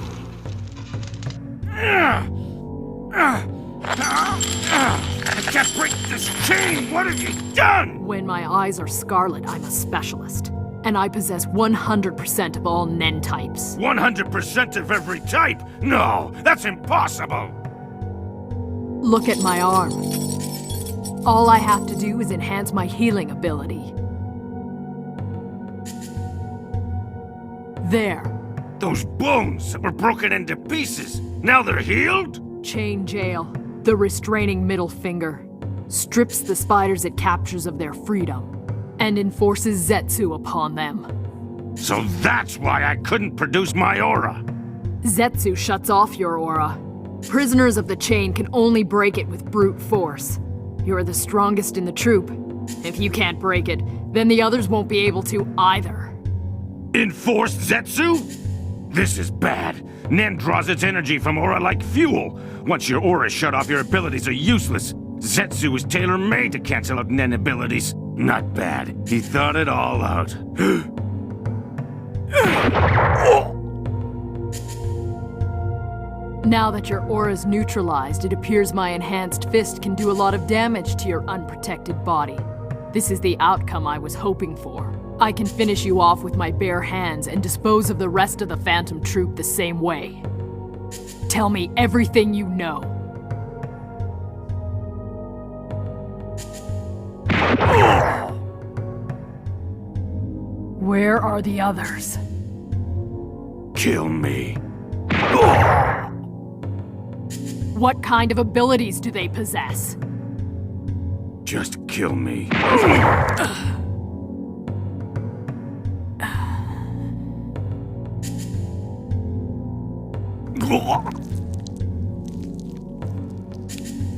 Speaker 7: I can't break this chain! What have you done?
Speaker 13: When my eyes are scarlet, I'm a specialist. And I possess 100% of all Nen types.
Speaker 7: 100% of every type? No, that's impossible!
Speaker 13: Look at my arm. All I have to do is enhance my healing ability. There.
Speaker 7: Those bones that were broken into pieces, now they're healed?
Speaker 13: Chain jail, the restraining middle finger, strips the spiders it captures of their freedom, and enforces Zetsu upon them.
Speaker 7: So that's why I couldn't produce my aura.
Speaker 13: Zetsu shuts off your aura. Prisoners of the chain can only break it with brute force. You're the strongest in the troop. If you can't break it, then the others won't be able to either.
Speaker 7: Enforced Zetsu? This is bad. Nen draws its energy from aura like fuel. Once your aura is shut off, your abilities are useless. Zetsu is tailor-made to cancel out Nen abilities. Not bad. He thought it all out.
Speaker 13: Now that your aura's neutralized, it appears my enhanced fist can do a lot of damage to your unprotected body. This is the outcome I was hoping for. I can finish you off with my bare hands and dispose of the rest of the Phantom Troop the same way. Tell me everything you know. Where are the others?
Speaker 7: Kill me.
Speaker 13: What kind of abilities do they possess?
Speaker 7: Just kill me.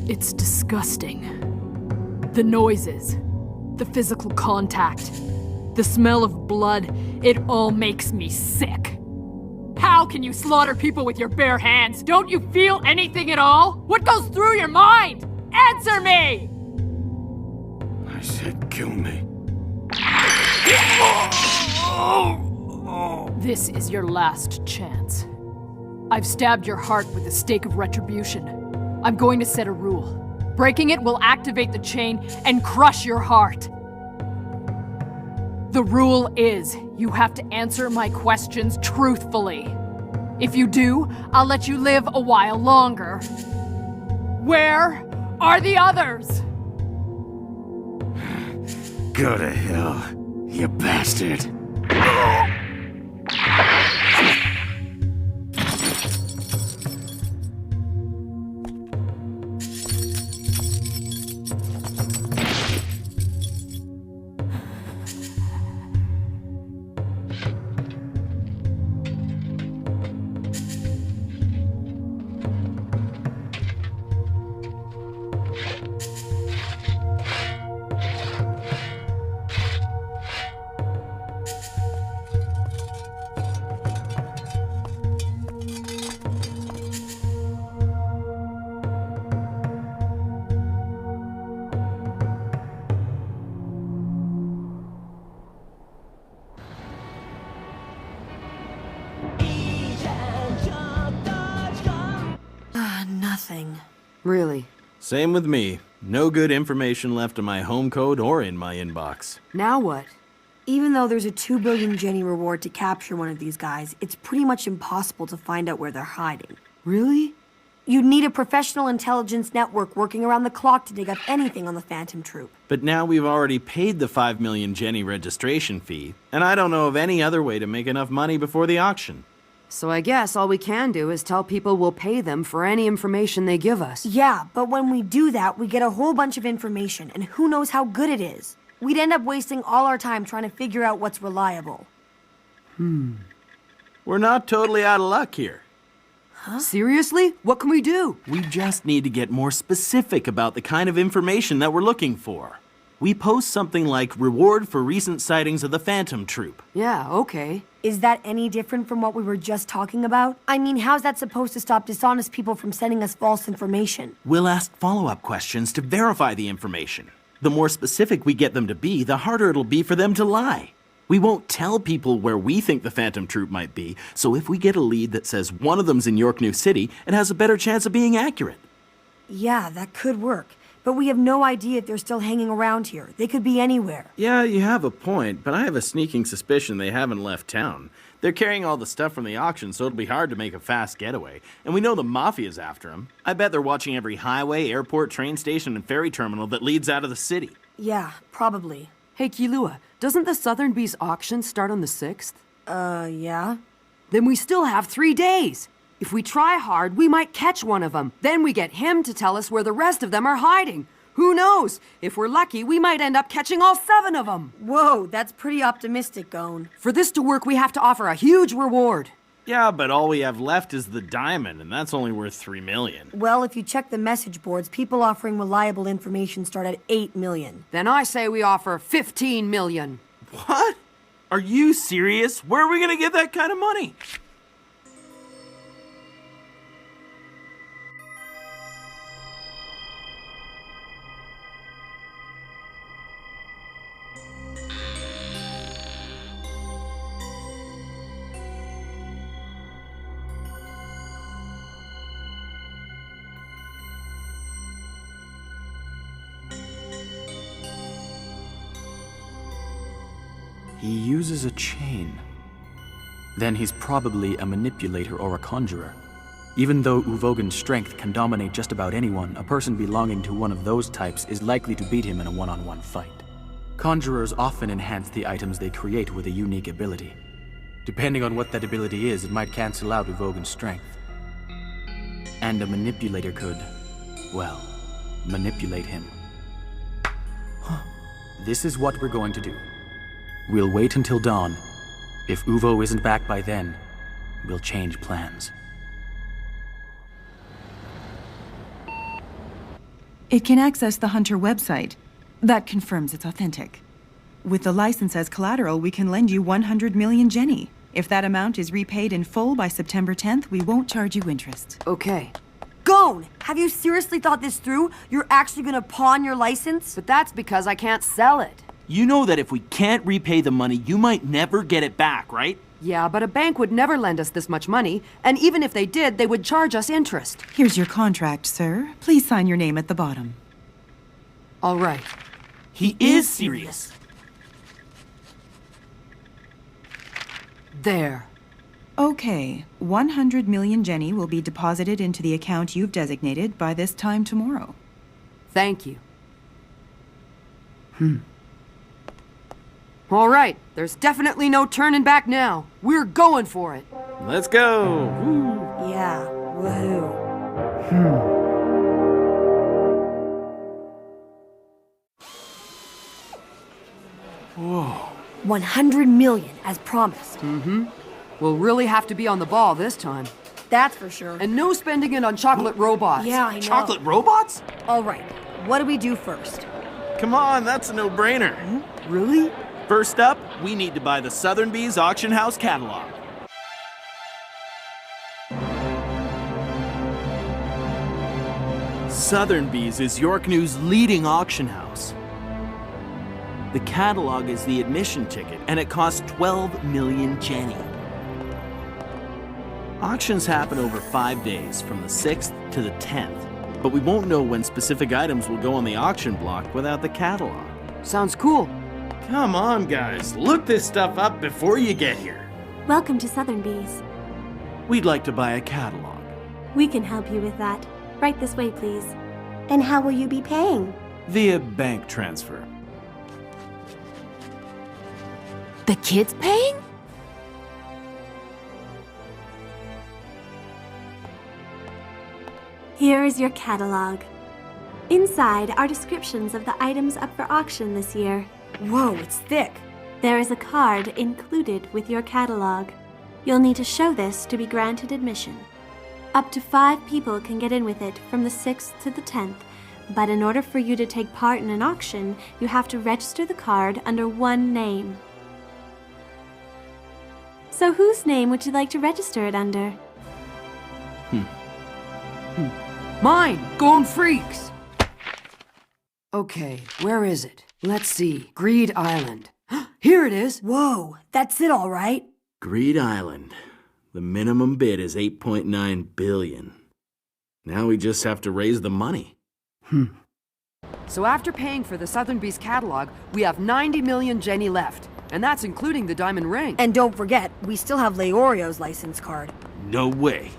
Speaker 13: It's disgusting. The noises, the physical contact, the smell of blood, it all makes me sick. How can you slaughter people with your bare hands? Don't you feel anything at all? What goes through your mind? Answer me!
Speaker 15: said kill me.
Speaker 13: This is your last chance. I've stabbed your heart with the stake of retribution. I'm going to set a rule. Breaking it will activate the chain and crush your heart. The rule is, you have to answer my questions truthfully. If you do, I'll let you live a while longer. Where are the others?
Speaker 7: Go to hell, you bastard.
Speaker 19: Nothing.
Speaker 17: Really?
Speaker 9: Same with me. No good information left in my home code or in my inbox.
Speaker 17: Now what?
Speaker 19: Even though there's a 2 billion Jenny reward to capture one of these guys, it's pretty much impossible to find out where they're hiding.
Speaker 17: Really?
Speaker 19: You'd need a professional intelligence network working around the clock to dig up anything on the Phantom Troop.
Speaker 9: But now we've already paid the 5 million Jenny registration fee, and I don't know of any other way to make enough money before the auction.
Speaker 17: So I guess all we can do is tell people we'll pay them for any information they give us.
Speaker 19: Yeah, but when we do that, we get a whole bunch of information, and who knows how good it is. We'd end up wasting all our time trying to figure out what's reliable.
Speaker 9: We're not totally out of luck here.
Speaker 17: Huh? Seriously? What can we do?
Speaker 9: We just need to get more specific about the kind of information that we're looking for. We post something like reward for recent sightings of the Phantom Troop.
Speaker 17: Yeah, okay.
Speaker 19: Is that any different from what we were just talking about? I mean, how's that supposed to stop dishonest people from sending us false information?
Speaker 9: We'll ask follow-up questions to verify the information. The more specific we get them to be, the harder it'll be for them to lie. We won't tell people where we think the Phantom Troop might be, so if we get a lead that says one of them's in York New City, it has a better chance of being accurate.
Speaker 19: Yeah, that could work. But we have no idea if they're still hanging around here. They could be anywhere.
Speaker 9: Yeah, you have a point, but I have a sneaking suspicion they haven't left town. They're carrying all the stuff from the auction, so it'll be hard to make a fast getaway. And we know the Mafia's after them. I bet they're watching every highway, airport, train station, and ferry terminal that leads out of the city.
Speaker 19: Yeah, probably.
Speaker 17: Hey, Kilua, doesn't the Sotheby's auction start on the 6th?
Speaker 19: Yeah?
Speaker 17: Then we still have 3 days. If we try hard, we might catch one of them. Then we get him to tell us where the rest of them are hiding. Who knows? If we're lucky, we might end up catching all 7 of them.
Speaker 19: Whoa, that's pretty optimistic, Gon.
Speaker 17: For this to work, we have to offer a huge reward.
Speaker 9: Yeah, but all we have left is the diamond, and that's only worth 3 million.
Speaker 19: Well, if you check the message boards, people offering reliable information start at 8 million.
Speaker 17: Then I say we offer 15 million.
Speaker 9: What? Are you serious? Where are we gonna get that kind of money?
Speaker 4: He uses a chain. Then he's probably a manipulator or a conjurer. Even though Uvogan's strength can dominate just about anyone, a person belonging to one of those types is likely to beat him in a one-on-one fight. Conjurers often enhance the items they create with a unique ability. Depending on what that ability is, it might cancel out Uvogan's strength. And a manipulator could, well, manipulate him. This is what we're going to do. We'll wait until dawn. If Uvo isn't back by then, we'll change plans.
Speaker 14: It can access the Hunter website. That confirms it's authentic. With the license as collateral, we can lend you 100 million Jenny. If that amount is repaid in full by September 10th, we won't charge you interest.
Speaker 17: Okay.
Speaker 19: Gone! Have you seriously thought this through? You're actually gonna pawn your license?
Speaker 17: But that's because I can't sell it.
Speaker 9: You know that if we can't repay the money, you might never get it back, right?
Speaker 17: Yeah, but a bank would never lend us this much money, and even if they did, they would charge us interest.
Speaker 14: Here's your contract, sir. Please sign your name at the bottom.
Speaker 17: All right.
Speaker 9: He is serious.
Speaker 17: There.
Speaker 14: Okay, 100 million Jenny will be deposited into the account you've designated by this time tomorrow.
Speaker 17: Thank you. All right, there's definitely no turning back now. We're going for it.
Speaker 9: Let's go.
Speaker 19: Woo. Yeah, woohoo.
Speaker 9: Whoa.
Speaker 19: 100 million, as promised.
Speaker 17: We'll really have to be on the ball this time.
Speaker 19: That's for sure.
Speaker 17: And no spending it on chocolate robots.
Speaker 19: Yeah, I know.
Speaker 9: Chocolate robots?
Speaker 19: All right, what do we do first?
Speaker 9: Come on, that's a no-brainer.
Speaker 17: Really?
Speaker 9: First up, we need to buy the Sotheby's Auction House catalog. Sotheby's is York New's leading auction house. The catalog is the admission ticket, and it costs 12 million Jenny. Auctions happen over 5 days, from the 6th to the 10th, but we won't know when specific items will go on the auction block without the catalog.
Speaker 17: Sounds cool.
Speaker 9: Come on, guys, look this stuff up before you get here.
Speaker 10: Welcome to Sotheby's.
Speaker 9: We'd like to buy a catalog.
Speaker 10: We can help you with that. Right this way, please.
Speaker 19: And how will you be paying?
Speaker 9: Via bank transfer.
Speaker 10: The kid's paying? Here is your catalog. Inside are descriptions of the items up for auction this year.
Speaker 19: Whoa, it's thick.
Speaker 10: There is a card included with your catalog. You'll need to show this to be granted admission. Up to 5 people can get in with it from the 6th to the 10th, but in order for you to take part in an auction, you have to register the card under one name. So whose name would you like to register it under?
Speaker 17: Mine! Golden Freaks! Okay, where is it? Let's see. Greed Island. Here it is!
Speaker 19: Whoa, that's it all right.
Speaker 9: Greed Island. The minimum bid is 8.9 billion. Now we just have to raise the money.
Speaker 17: So after paying for the Sotheby's catalog, we have 90 million Jenny left. And that's including the diamond ring.
Speaker 19: And don't forget, we still have Leorio's license card.
Speaker 9: No way.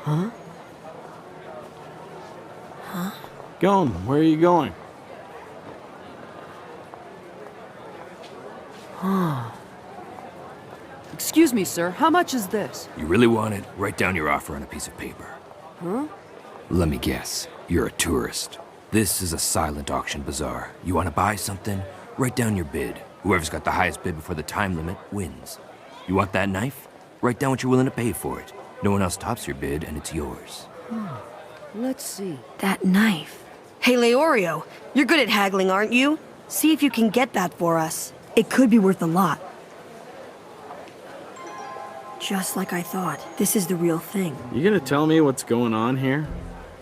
Speaker 19: Huh?
Speaker 9: Going, where are you going?
Speaker 17: Excuse me, sir, how much is this?
Speaker 21: You really want it? Write down your offer on a piece of paper.
Speaker 17: Huh?
Speaker 21: Let me guess. You're a tourist. This is a silent auction bazaar. You want to buy something? Write down your bid. Whoever's got the highest bid before the time limit wins. You want that knife? Write down what you're willing to pay for it. No one else tops your bid, and it's yours.
Speaker 17: Let's see.
Speaker 19: That knife. Hey, Leorio, you're good at haggling, aren't you? See if you can get that for us. It could be worth a lot. Just like I thought. This is the real thing.
Speaker 9: You gonna tell me what's going on here?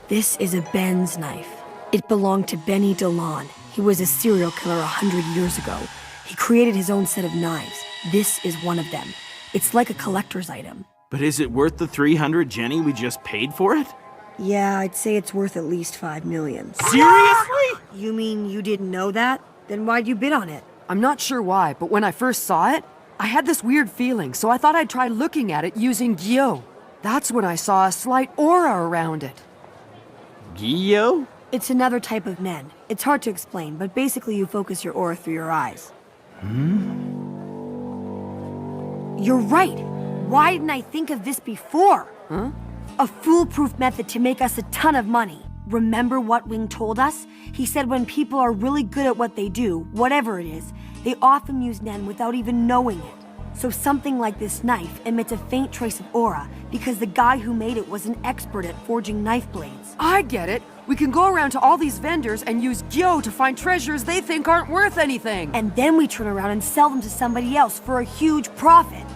Speaker 19: This is a Ben's knife. It belonged to Benny DeLon. He was a serial killer 100 years ago. He created his own set of knives. This is one of them. It's like a collector's item.
Speaker 9: But is it worth the 300 Jenny we just paid for it?
Speaker 19: Yeah, I'd say it's worth at least 5 million.
Speaker 9: Seriously?
Speaker 19: You mean you didn't know that? Then why'd you bid on it?
Speaker 17: I'm not sure why, but when I first saw it, I had this weird feeling, so I thought I'd try looking at it using Gyo. That's when I saw a slight aura around it.
Speaker 9: Gyo?
Speaker 19: It's another type of Nen. It's hard to explain, but basically you focus your aura through your eyes. You're right! Why didn't I think of this before?
Speaker 17: Huh?
Speaker 19: A foolproof method to make us a ton of money. Remember what Wing told us? He said when people are really good at what they do, whatever it is, they often use Nen without even knowing it. So something like this knife emits a faint trace of aura because the guy who made it was an expert at forging knife blades.
Speaker 17: I get it. We can go around to all these vendors and use Gyo to find treasures they think aren't worth anything.
Speaker 19: And then we turn around and sell them to somebody else for a huge profit.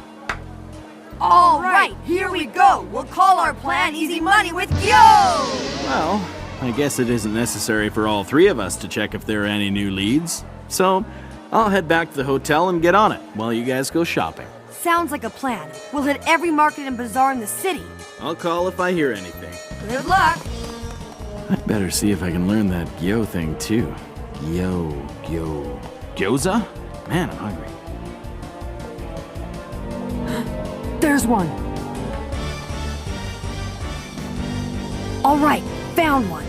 Speaker 19: All right, here we go. We'll call our plan Easy Money with Gyo!
Speaker 9: Well, I guess it isn't necessary for all three of us to check if there are any new leads. So, I'll head back to the hotel and get on it while you guys go shopping.
Speaker 19: Sounds like a plan. We'll hit every market and bazaar in the city.
Speaker 9: I'll call if I hear anything.
Speaker 19: Good luck!
Speaker 9: I'd better see if I can learn that Gyo thing too. Gyo. Gyoza? Man, I'm hungry.
Speaker 17: There's one.
Speaker 19: All right, found one.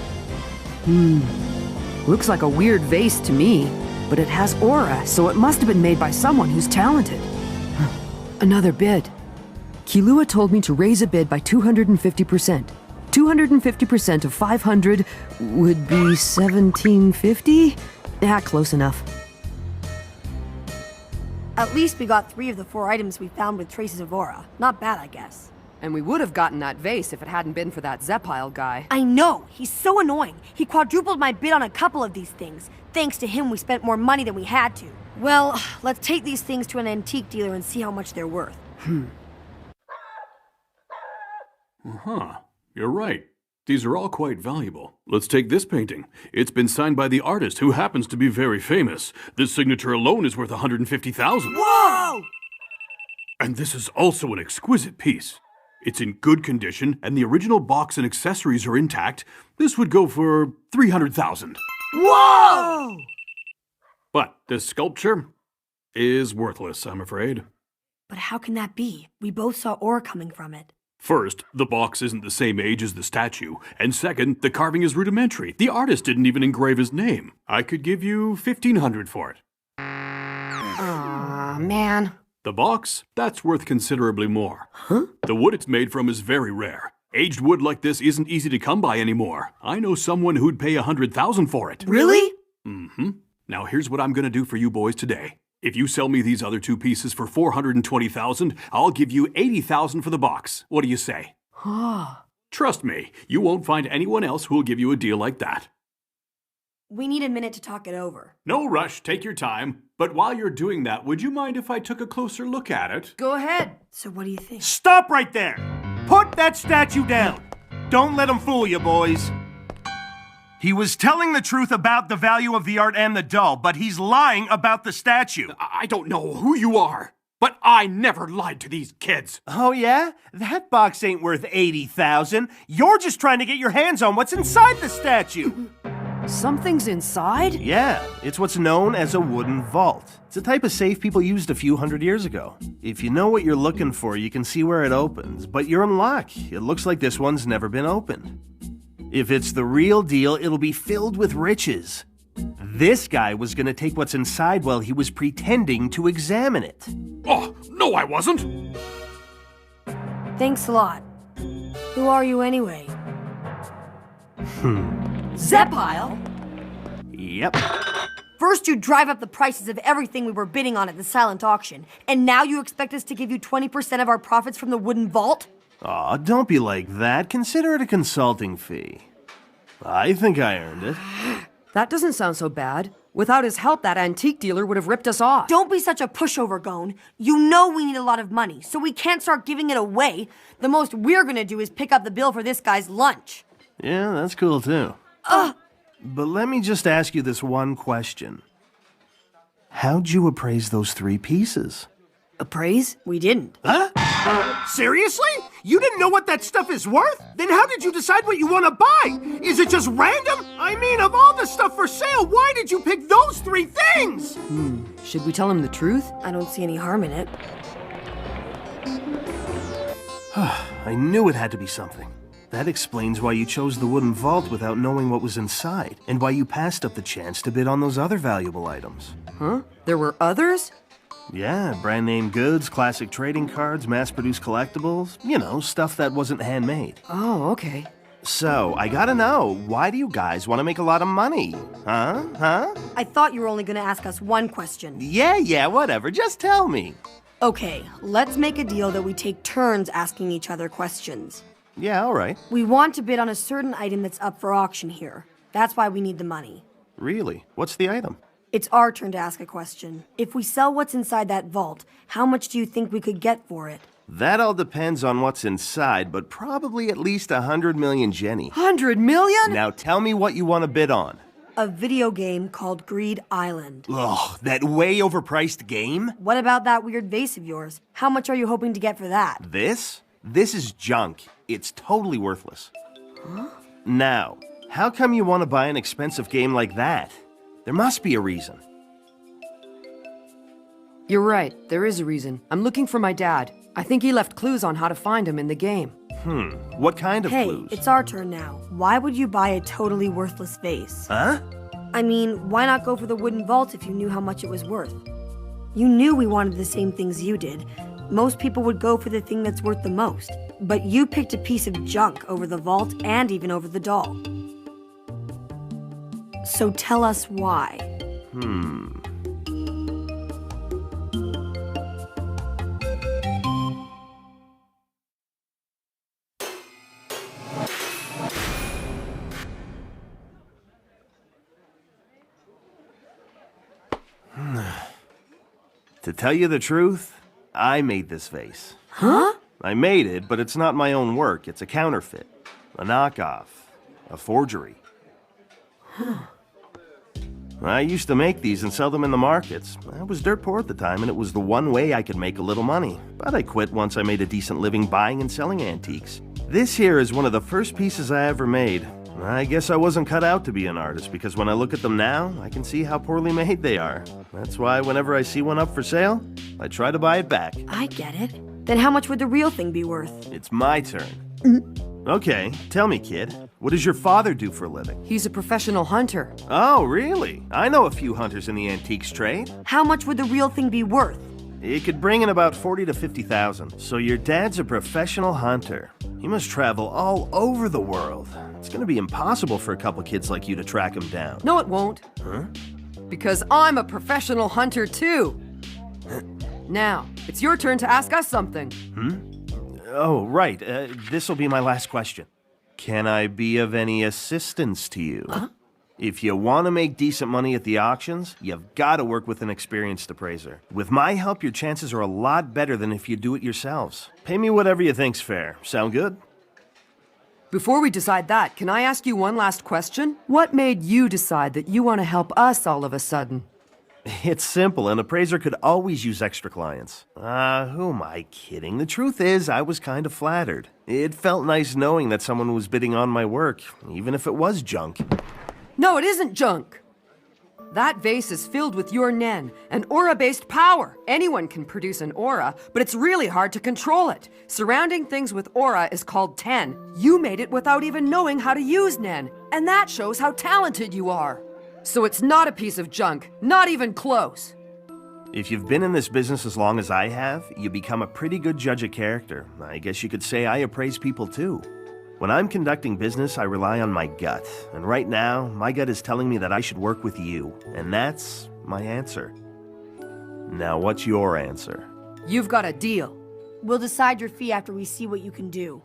Speaker 17: Looks like a weird vase to me, but it has aura, so it must have been made by someone who's talented. Another bid. Kilua told me to raise a bid by 250%. 250% of 500 would be 1750? Yeah, close enough.
Speaker 19: At least we got 3 of the 4 items we found with traces of aura. Not bad, I guess.
Speaker 17: And we would have gotten that vase if it hadn't been for that Zepile guy.
Speaker 19: I know! He's so annoying. He quadrupled my bid on a couple of these things. Thanks to him, we spent more money than we had to. Well, let's take these things to an antique dealer and see how much they're worth.
Speaker 2: You're right. These are all quite valuable. Let's take this painting. It's been signed by the artist, who happens to be very famous. This signature alone is worth 150,000.
Speaker 19: Whoa!
Speaker 2: And this is also an exquisite piece. It's in good condition, and the original box and accessories are intact. This would go for 300,000.
Speaker 19: Whoa!
Speaker 2: But this sculpture is worthless, I'm afraid.
Speaker 19: But how can that be? We both saw aura coming from it.
Speaker 2: First, the box isn't the same age as the statue, and second, the carving is rudimentary. The artist didn't even engrave his name. I could give you 1,500 for it.
Speaker 17: Aw, man.
Speaker 2: The box? That's worth considerably more.
Speaker 17: Huh?
Speaker 2: The wood it's made from is very rare. Aged wood like this isn't easy to come by anymore. I know someone who'd pay 100,000 for it.
Speaker 19: Really?
Speaker 2: Mm-hmm. Now here's what I'm gonna do for you boys today. If you sell me these other 2 pieces for 420,000, I'll give you 80,000 for the box. What do you say? Trust me, you won't find anyone else who'll give you a deal like that.
Speaker 19: We need a minute to talk it over.
Speaker 2: No rush, take your time. But while you're doing that, would you mind if I took a closer look at it?
Speaker 17: Go ahead.
Speaker 19: So what do you think?
Speaker 12: Stop right there! Put that statue down! Don't let him fool you, boys. He was telling the truth about the value of the art and the doll, but he's lying about the statue.
Speaker 2: I don't know who you are, but I never lied to these kids.
Speaker 12: Oh yeah? That box ain't worth 80,000. You're just trying to get your hands on what's inside the statue.
Speaker 17: Something's inside?
Speaker 12: Yeah, it's what's known as a wooden vault. It's a type of safe people used a few hundred years ago. If you know what you're looking for, you can see where it opens, but you're in luck. It looks like this one's never been opened. If it's the real deal, it'll be filled with riches. This guy was gonna take what's inside while he was pretending to examine it.
Speaker 2: Oh, no I wasn't!
Speaker 19: Thanks a lot. Who are you anyway? Zepile?
Speaker 12: Yep.
Speaker 19: First you drive up the prices of everything we were bidding on at the silent auction, and now you expect us to give you 20% of our profits from the wooden vault?
Speaker 12: Aw, don't be like that. Consider it a consulting fee. I think I earned it.
Speaker 17: That doesn't sound so bad. Without his help, that antique dealer would have ripped us off.
Speaker 19: Don't be such a pushover, Gon. You know we need a lot of money, so we can't start giving it away. The most we're gonna do is pick up the bill for this guy's lunch.
Speaker 12: Yeah, that's cool too. But let me just ask you this one question. How'd you appraise those 3 pieces?
Speaker 19: Appraise? We didn't.
Speaker 12: Huh? Seriously? You didn't know what that stuff is worth? Then how did you decide what you want to buy? Is it just random? I mean, of all the stuff for sale, why did you pick those 3 things?
Speaker 17: Should we tell him the truth?
Speaker 19: I don't see any harm in it.
Speaker 12: I knew it had to be something. That explains why you chose the wooden vault without knowing what was inside, and why you passed up the chance to bid on those other valuable items.
Speaker 17: Huh? There were others?
Speaker 12: Yeah, brand name goods, classic trading cards, mass-produced collectibles, you know, stuff that wasn't handmade.
Speaker 17: Oh, okay.
Speaker 12: So, I gotta know, why do you guys want to make a lot of money? Huh?
Speaker 19: I thought you were only gonna ask us one question.
Speaker 12: Yeah, whatever, just tell me.
Speaker 19: Okay, let's make a deal that we take turns asking each other questions.
Speaker 12: Yeah, all right.
Speaker 19: We want to bid on a certain item that's up for auction here. That's why we need the money.
Speaker 12: Really? What's the item?
Speaker 19: It's our turn to ask a question. If we sell what's inside that vault, how much do you think we could get for it?
Speaker 12: That all depends on what's inside, but probably at least 100 million Jenny.
Speaker 17: 100 million?
Speaker 12: Now tell me what you want to bid on.
Speaker 19: A video game called Greed Island.
Speaker 12: Ugh, that way overpriced game?
Speaker 19: What about that weird vase of yours? How much are you hoping to get for that?
Speaker 12: This? This is junk. It's totally worthless.
Speaker 19: Huh?
Speaker 12: Now, how come you want to buy an expensive game like that? There must be a reason.
Speaker 17: You're right, there is a reason. I'm looking for my dad. I think he left clues on how to find him in the game.
Speaker 12: What kind of clues?
Speaker 19: Hey, it's our turn now. Why would you buy a totally worthless vase?
Speaker 12: Huh?
Speaker 19: I mean, why not go for the wooden vault if you knew how much it was worth? You knew we wanted the same things you did. Most people would go for the thing that's worth the most. But you picked a piece of junk over the vault and even over the doll. So tell us why.
Speaker 12: To tell you the truth, I made this vase.
Speaker 19: Huh?
Speaker 12: I made it, but it's not my own work. It's a counterfeit, a knockoff, a forgery. I used to make these and sell them in the markets. I was dirt poor at the time, and it was the one way I could make a little money. But I quit once I made a decent living buying and selling antiques. This here is one of the first pieces I ever made. I guess I wasn't cut out to be an artist, because when I look at them now, I can see how poorly made they are. That's why whenever I see one up for sale, I try to buy it back.
Speaker 19: I get it. Then how much would the real thing be worth?
Speaker 12: It's my turn. Okay, tell me, kid. What does your father do for a living?
Speaker 17: He's a professional hunter.
Speaker 12: Oh, really? I know a few hunters in the antiques trade.
Speaker 19: How much would the real thing be worth?
Speaker 12: It could bring in about 40 to 50,000. So your dad's a professional hunter. He must travel all over the world. It's gonna be impossible for a couple kids like you to track him down.
Speaker 17: No, it won't.
Speaker 12: Huh?
Speaker 17: Because I'm a professional hunter too. Now, it's your turn to ask us something.
Speaker 12: Oh, right. This'll be my last question. Can I be of any assistance to you? If you want to make decent money at the auctions, you've got to work with an experienced appraiser. With my help, your chances are a lot better than if you do it yourselves. Pay me whatever you think's fair. Sound good?
Speaker 17: Before we decide that, can I ask you one last question? What made you decide that you want to help us all of a sudden?
Speaker 12: It's simple. An appraiser could always use extra clients. Who am I kidding? The truth is, I was kind of flattered. It felt nice knowing that someone was bidding on my work, even if it was junk.
Speaker 17: No, it isn't junk. That vase is filled with your Nen, an aura-based power. Anyone can produce an aura, but it's really hard to control it. Surrounding things with aura is called Ten. You made it without even knowing how to use Nen, and that shows how talented you are. So it's not a piece of junk, not even close.
Speaker 12: If you've been in this business as long as I have, you become a pretty good judge of character. I guess you could say I appraise people too. When I'm conducting business, I rely on my gut. And right now, my gut is telling me that I should work with you. And that's my answer. Now, what's your answer?
Speaker 17: You've got a deal.
Speaker 19: We'll decide your fee after we see what you can do.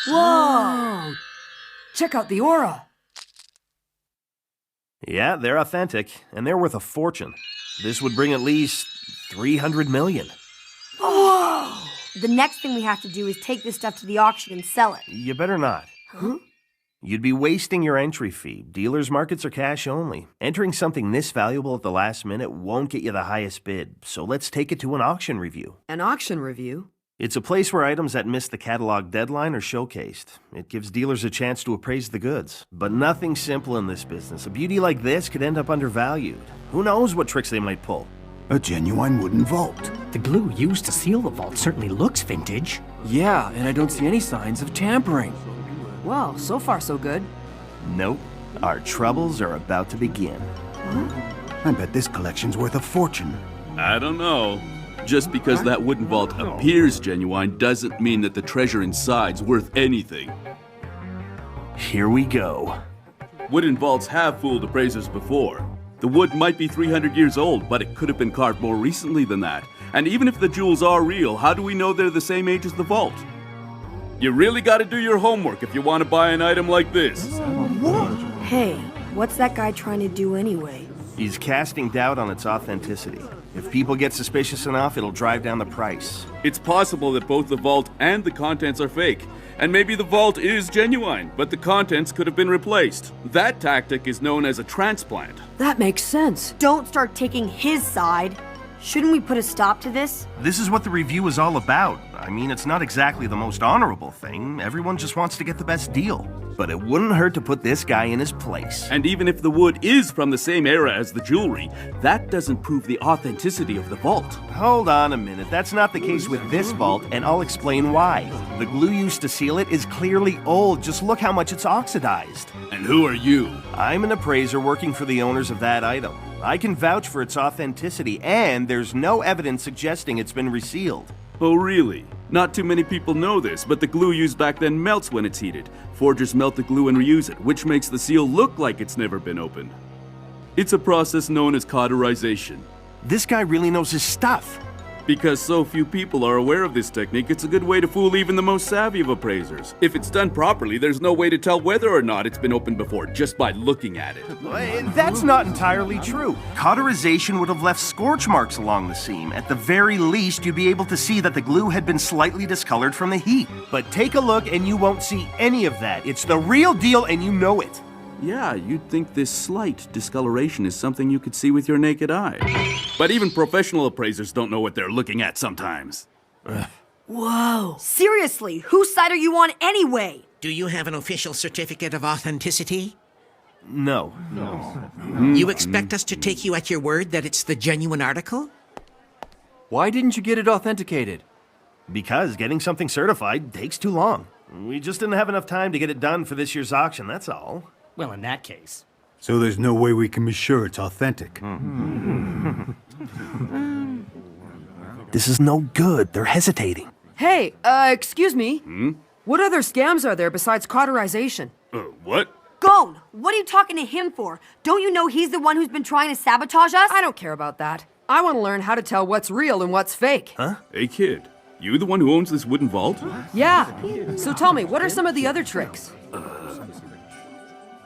Speaker 17: Whoa! Check out the aura.
Speaker 12: Yeah, they're authentic, and they're worth a fortune. This would bring at least 300 million.
Speaker 19: Whoa! The next thing we have to do is take this stuff to the auction and sell it.
Speaker 12: You better not.
Speaker 19: Huh?
Speaker 12: You'd be wasting your entry fee. Dealers' markets are cash only. Entering something this valuable at the last minute won't get you the highest bid, so let's take it to an auction review.
Speaker 17: An auction review?
Speaker 12: It's a place where items that miss the catalog deadline are showcased. It gives dealers a chance to appraise the goods. But nothing's simple in this business. A beauty like this could end up undervalued. Who knows what tricks they might pull?
Speaker 8: A genuine wooden vault.
Speaker 11: The glue used to seal the vault certainly looks vintage.
Speaker 5: Yeah, and I don't see any signs of tampering.
Speaker 17: Well, so far so good.
Speaker 12: Nope. Our troubles are about to begin.
Speaker 8: I bet this collection's worth a fortune.
Speaker 18: I don't know. Just because that wooden vault appears genuine doesn't mean that the treasure inside's worth anything.
Speaker 12: Here we go.
Speaker 18: Wooden vaults have fooled appraisers before. The wood might be 300 years old, but it could have been carved more recently than that. And even if the jewels are real, how do we know they're the same age as the vault? You really gotta do your homework if you want to buy an item like this.
Speaker 19: Hey, what's that guy trying to do anyway?
Speaker 12: He's casting doubt on its authenticity. If people get suspicious enough, it'll drive down the price.
Speaker 18: It's possible that both the vault and the contents are fake. And maybe the vault is genuine, but the contents could have been replaced. That tactic is known as a transplant.
Speaker 17: That makes sense.
Speaker 19: Don't start taking his side. Shouldn't we put a stop to this?
Speaker 12: This is what the review is all about. I mean, it's not exactly the most honorable thing. Everyone just wants to get the best deal. But it wouldn't hurt to put this guy in his place.
Speaker 18: And even if the wood is from the same era as the jewelry, that doesn't prove the authenticity of the vault.
Speaker 12: Hold on a minute. That's not the case with this vault, and I'll explain why. The glue used to seal it is clearly old. Just look how much it's oxidized.
Speaker 18: And who are you?
Speaker 12: I'm an appraiser working for the owners of that item. I can vouch for its authenticity, and there's no evidence suggesting it's been resealed.
Speaker 18: Oh, really? Not too many people know this, but the glue used back then melts when it's heated. Forgers melt the glue and reuse it, which makes the seal look like it's never been opened. It's a process known as cauterization.
Speaker 12: This guy really knows his stuff.
Speaker 18: Because so few people are aware of this technique, it's a good way to fool even the most savvy of appraisers. If it's done properly, there's no way to tell whether or not it's been opened before just by looking at it.
Speaker 12: That's not entirely true. Cauterization would have left scorch marks along the seam. At the very least, you'd be able to see that the glue had been slightly discolored from the heat. But take a look and you won't see any of that. It's the real deal and you know it.
Speaker 18: Yeah, you'd think this slight discoloration is something you could see with your naked eye. But even professional appraisers don't know what they're looking at sometimes.
Speaker 19: Whoa. Seriously, whose side are you on anyway?
Speaker 11: Do you have an official certificate of authenticity?
Speaker 12: No.
Speaker 11: You expect us to take you at your word that it's the genuine article?
Speaker 5: Why didn't you get it authenticated?
Speaker 12: Because getting something certified takes too long. We just didn't have enough time to get it done for this year's auction, that's all.
Speaker 8: Well, in that case.
Speaker 15: So there's no way we can be sure it's authentic.
Speaker 12: This is no good. They're hesitating.
Speaker 17: Hey, excuse me? What other scams are there besides cauterization?
Speaker 18: What?
Speaker 19: Gone! What are you talking to him for? Don't you know he's the one who's been trying to sabotage us?
Speaker 17: I don't care about that. I want to learn how to tell what's real and what's fake.
Speaker 12: Huh?
Speaker 18: Hey kid, you the one who owns this wooden vault?
Speaker 17: Yeah. So tell me, what are some of the other tricks?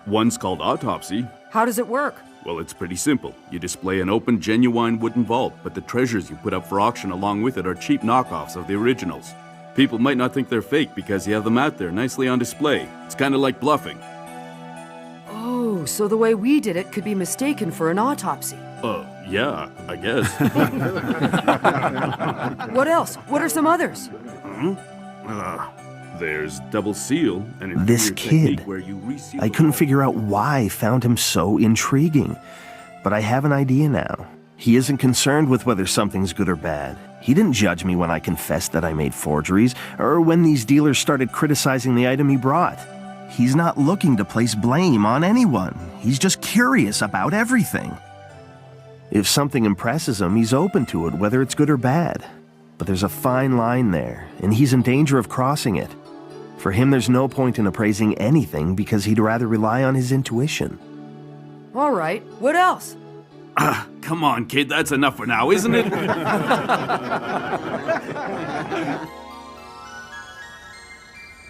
Speaker 18: One's called autopsy.
Speaker 17: How does it work?
Speaker 18: Well, it's pretty simple. You display an open, genuine wooden vault, but the treasures you put up for auction along with it are cheap knockoffs of the originals. People might not think they're fake because you have them out there nicely on display. It's kind of like bluffing.
Speaker 17: Oh, so the way we did it could be mistaken for an autopsy.
Speaker 18: Yeah, I guess.
Speaker 17: What else? What are some others?
Speaker 18: There's double seal, and
Speaker 12: This kid,
Speaker 18: where you reseal
Speaker 12: I couldn't figure out why I found him so intriguing. But I have an idea now. He isn't concerned with whether something's good or bad. He didn't judge me when I confessed that I made forgeries, or when these dealers started criticizing the item he brought. He's not looking to place blame on anyone. He's just curious about everything. If something impresses him, he's open to it, whether it's good or bad. But there's a fine line there, and he's in danger of crossing it. For him, there's no point in appraising anything because he'd rather rely on his intuition.
Speaker 17: All right, what else?
Speaker 18: Come on, kid, that's enough for now, isn't it?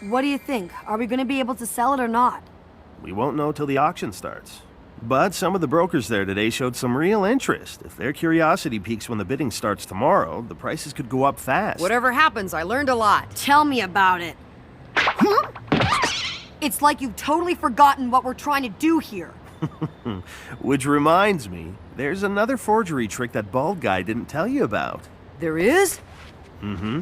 Speaker 19: What do you think? Are we going to be able to sell it or not?
Speaker 12: We won't know till the auction starts. But some of the brokers there today showed some real interest. If their curiosity peaks when the bidding starts tomorrow, the prices could go up fast.
Speaker 17: Whatever happens, I learned a lot.
Speaker 19: Tell me about it. It's like you've totally forgotten what we're trying to do here.
Speaker 12: Which reminds me, there's another forgery trick that bald guy didn't tell you about.
Speaker 17: There is?
Speaker 12: Mm-hmm.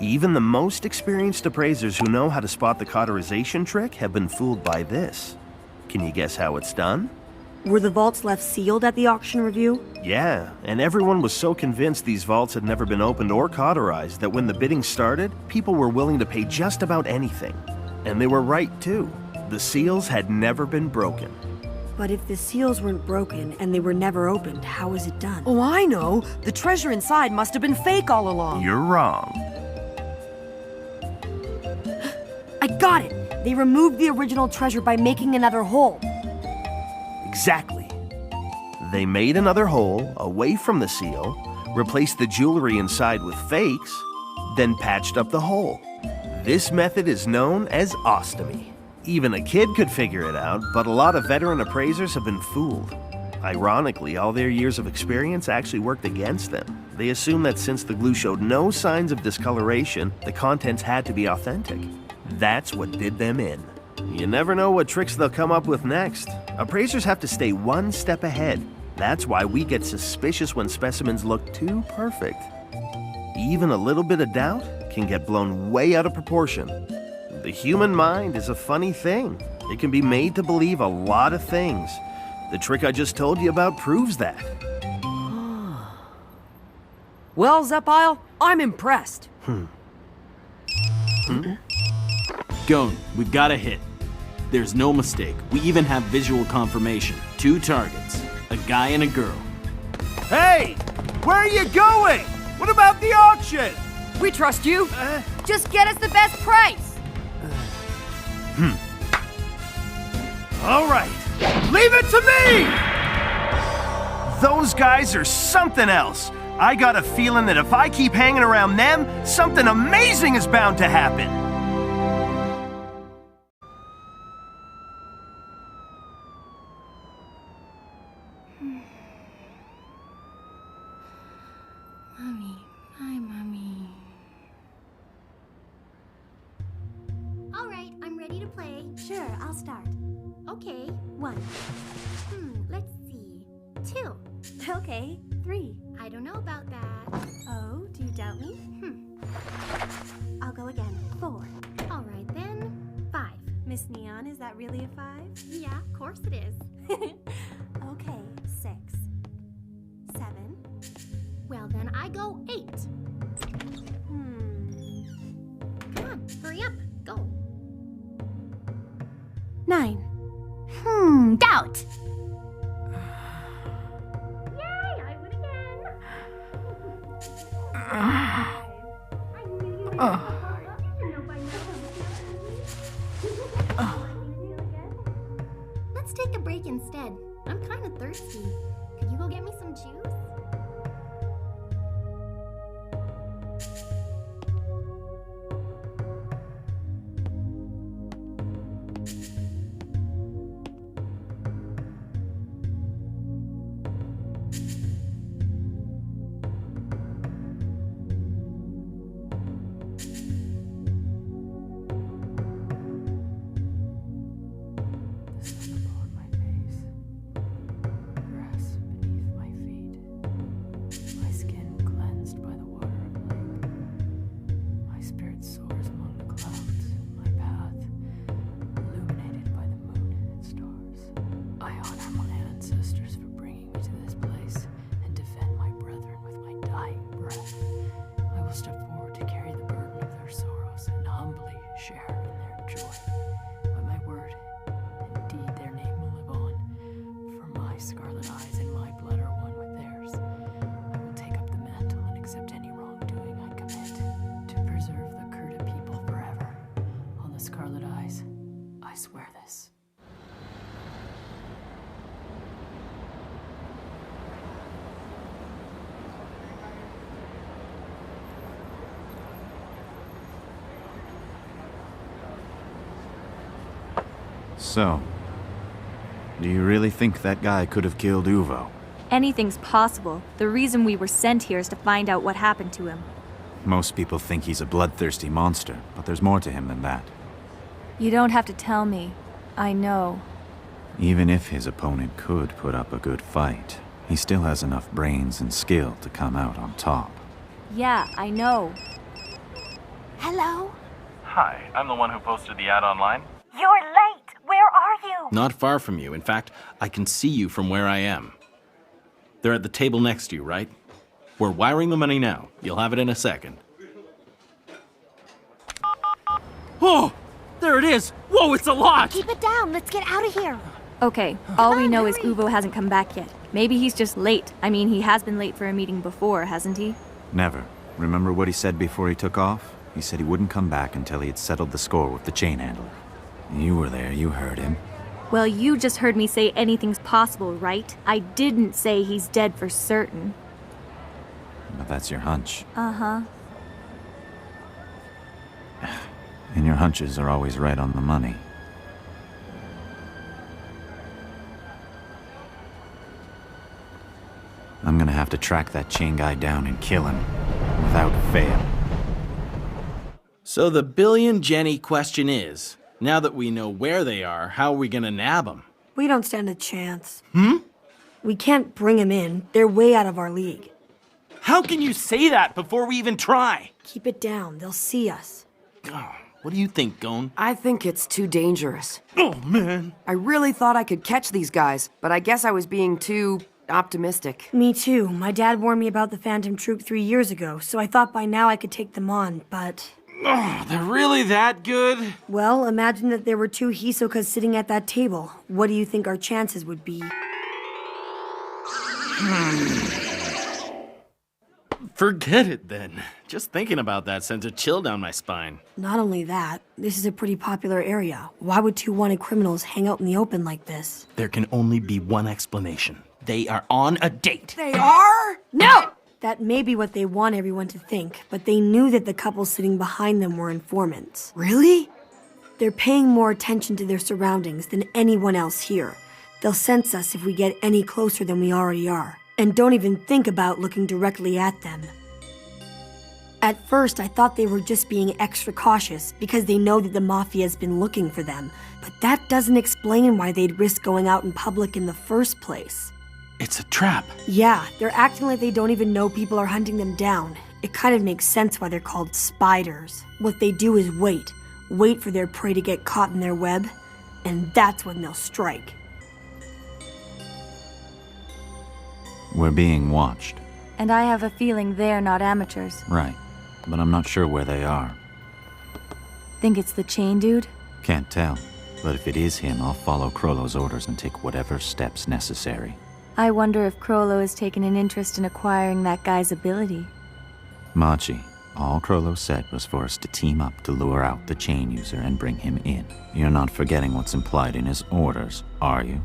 Speaker 12: Even the most experienced appraisers who know how to spot the cauterization trick have been fooled by this. Can you guess how it's done?
Speaker 19: Were the vaults left sealed at the auction review?
Speaker 12: Yeah, and everyone was so convinced these vaults had never been opened or cauterized that when the bidding started, people were willing to pay just about anything. And they were right, too. The seals had never been broken.
Speaker 19: But if the seals weren't broken and they were never opened, how was it done?
Speaker 17: Oh, I know. The treasure inside must have been fake all along.
Speaker 12: You're wrong.
Speaker 19: I got it! They removed the original treasure by making another hole.
Speaker 12: Exactly. They made another hole away from the seal, replaced the jewelry inside with fakes, then patched up the hole. This method is known as ostomy. Even a kid could figure it out, but a lot of veteran appraisers have been fooled. Ironically, all their years of experience actually worked against them. They assumed that since the glue showed no signs of discoloration, the contents had to be authentic. That's what did them in. You never know what tricks they'll come up with next. Appraisers have to stay one step ahead. That's why we get suspicious when specimens look too perfect. Even a little bit of doubt can get blown way out of proportion. The human mind is a funny thing. It can be made to believe a lot of things. The trick I just told you about proves that.
Speaker 17: Well, Zepile, I'm impressed.
Speaker 9: Gon, we've got a hit. There's no mistake. We even have visual confirmation. 2 targets. A guy and a girl.
Speaker 12: Hey! Where are you going? What about the auction?
Speaker 17: We trust you.
Speaker 19: Just get us the best price.
Speaker 12: All right. Leave it to me! Those guys are something else. I got a feeling that if I keep hanging around them, something amazing is bound to happen.
Speaker 10: Mommy, hi, Mommy.
Speaker 6: All right, I'm ready to play.
Speaker 10: Sure, I'll start.
Speaker 6: Okay.
Speaker 10: 1.
Speaker 6: Let's see. 2.
Speaker 10: Okay, 3.
Speaker 6: I don't know about that.
Speaker 10: Oh, do you doubt me? I'll go again. 4.
Speaker 6: All right then. 5.
Speaker 10: Miss Neon, is that really a 5?
Speaker 6: Yeah, of course it is.
Speaker 10: Okay, 6. 7.
Speaker 6: Well, then I go 8. Come on, hurry up. Go.
Speaker 10: 9.
Speaker 6: Doubt. Yay, I win again. I knew you were so hard. You should know by now. Let's take a break instead. I'm kind of thirsty. Could you go get me some juice?
Speaker 22: So, do you really think that guy could have killed Uvo?
Speaker 23: Anything's possible. The reason we were sent here is to find out what happened to him.
Speaker 22: Most people think he's a bloodthirsty monster, but there's more to him than that.
Speaker 23: You don't have to tell me. I know.
Speaker 22: Even if his opponent could put up a good fight, he still has enough brains and skill to come out on top.
Speaker 23: Yeah, I know.
Speaker 6: Hello?
Speaker 20: Hi, I'm the one who posted the ad online.
Speaker 6: You're late. Where are you?
Speaker 9: Not far from you. In fact, I can see you from where I am. They're at the table next to you, right? We're wiring the money now. You'll have it in a second.
Speaker 24: Oh! There it is! Whoa, it's a lot!
Speaker 6: Keep it down. Let's get out of here.
Speaker 23: Okay, all we know is Uvo hasn't come back yet. Maybe he's just late. I mean, he has been late for a meeting before, hasn't he?
Speaker 22: Never. Remember what he said before he took off? He said he wouldn't come back until he had settled the score with the chain handler. You were there, you heard him.
Speaker 23: Well, you just heard me say anything's possible, right? I didn't say he's dead for certain.
Speaker 22: But that's your hunch.
Speaker 23: Uh-huh.
Speaker 22: And your hunches are always right on the money. I'm gonna have to track that chain guy down and kill him. Without fail.
Speaker 9: So the billion Jenny question is, now that we know where they are, how are we gonna nab them?
Speaker 19: We don't stand a chance. We can't bring them in. They're way out of our league.
Speaker 9: How can you say that before we even try?
Speaker 19: Keep it down. They'll see us.
Speaker 9: What do you think, Gon?
Speaker 17: I think it's too dangerous.
Speaker 9: Oh, man.
Speaker 17: I really thought I could catch these guys, but I guess I was being too optimistic.
Speaker 19: Me too. My dad warned me about the Phantom Troop 3 years ago, so I thought by now I could take them on, but...
Speaker 9: Oh, they're really that good?
Speaker 19: Well, imagine that there were 2 Hisokas sitting at that table. What do you think our chances would be?
Speaker 9: Forget it, then. Just thinking about that sends a chill down my spine.
Speaker 19: Not only that, this is a pretty popular area. Why would 2 wanted criminals hang out in the open like this?
Speaker 9: There can only be one explanation. They are on a date.
Speaker 19: They are? No! That may be what they want everyone to think, but they knew that the couple sitting behind them were informants.
Speaker 17: Really?
Speaker 19: They're paying more attention to their surroundings than anyone else here. They'll sense us if we get any closer than we already are. And don't even think about looking directly at them. At first, I thought they were just being extra cautious because they know that the Mafia has been looking for them, but that doesn't explain why they'd risk going out in public in the first place.
Speaker 9: It's a trap.
Speaker 19: Yeah, they're acting like they don't even know people are hunting them down. It kind of makes sense why they're called spiders. What they do is wait for their prey to get caught in their web, and that's when they'll strike.
Speaker 22: We're being watched.
Speaker 23: And I have a feeling they're not amateurs.
Speaker 22: Right. But I'm not sure where they are.
Speaker 23: Think it's the chain dude?
Speaker 22: Can't tell. But if it is him, I'll follow Krollo's orders and take whatever steps necessary.
Speaker 23: I wonder if Krollo has taken an interest in acquiring that guy's ability.
Speaker 22: Machi, all Krollo said was for us to team up to lure out the chain user and bring him in. You're not forgetting what's implied in his orders, are you?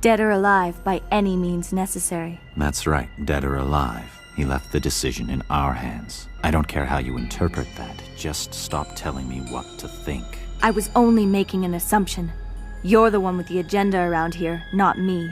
Speaker 23: Dead or alive by any means necessary.
Speaker 22: That's right, dead or alive. He left the decision in our hands. I don't care how you interpret that. Just stop telling me what to think.
Speaker 23: I was only making an assumption. You're the one with the agenda around here, not me.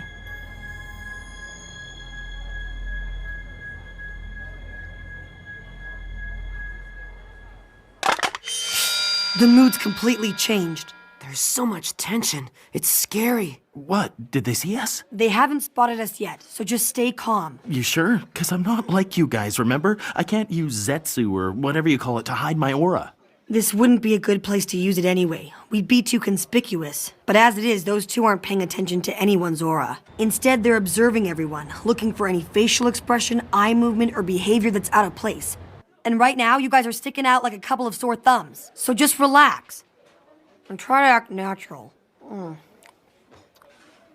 Speaker 19: The mood's completely changed.
Speaker 17: There's so much tension. It's scary.
Speaker 9: What? Did they see us?
Speaker 19: They haven't spotted us yet, so just stay calm.
Speaker 9: You sure? Because I'm not like you guys, remember? I can't use Zetsu or whatever you call it to hide my aura.
Speaker 19: This wouldn't be a good place to use it anyway. We'd be too conspicuous. But as it is, those 2 aren't paying attention to anyone's aura. Instead, they're observing everyone, looking for any facial expression, eye movement, or behavior that's out of place. And right now, you guys are sticking out like a couple of sore thumbs. So just relax. And try to act natural.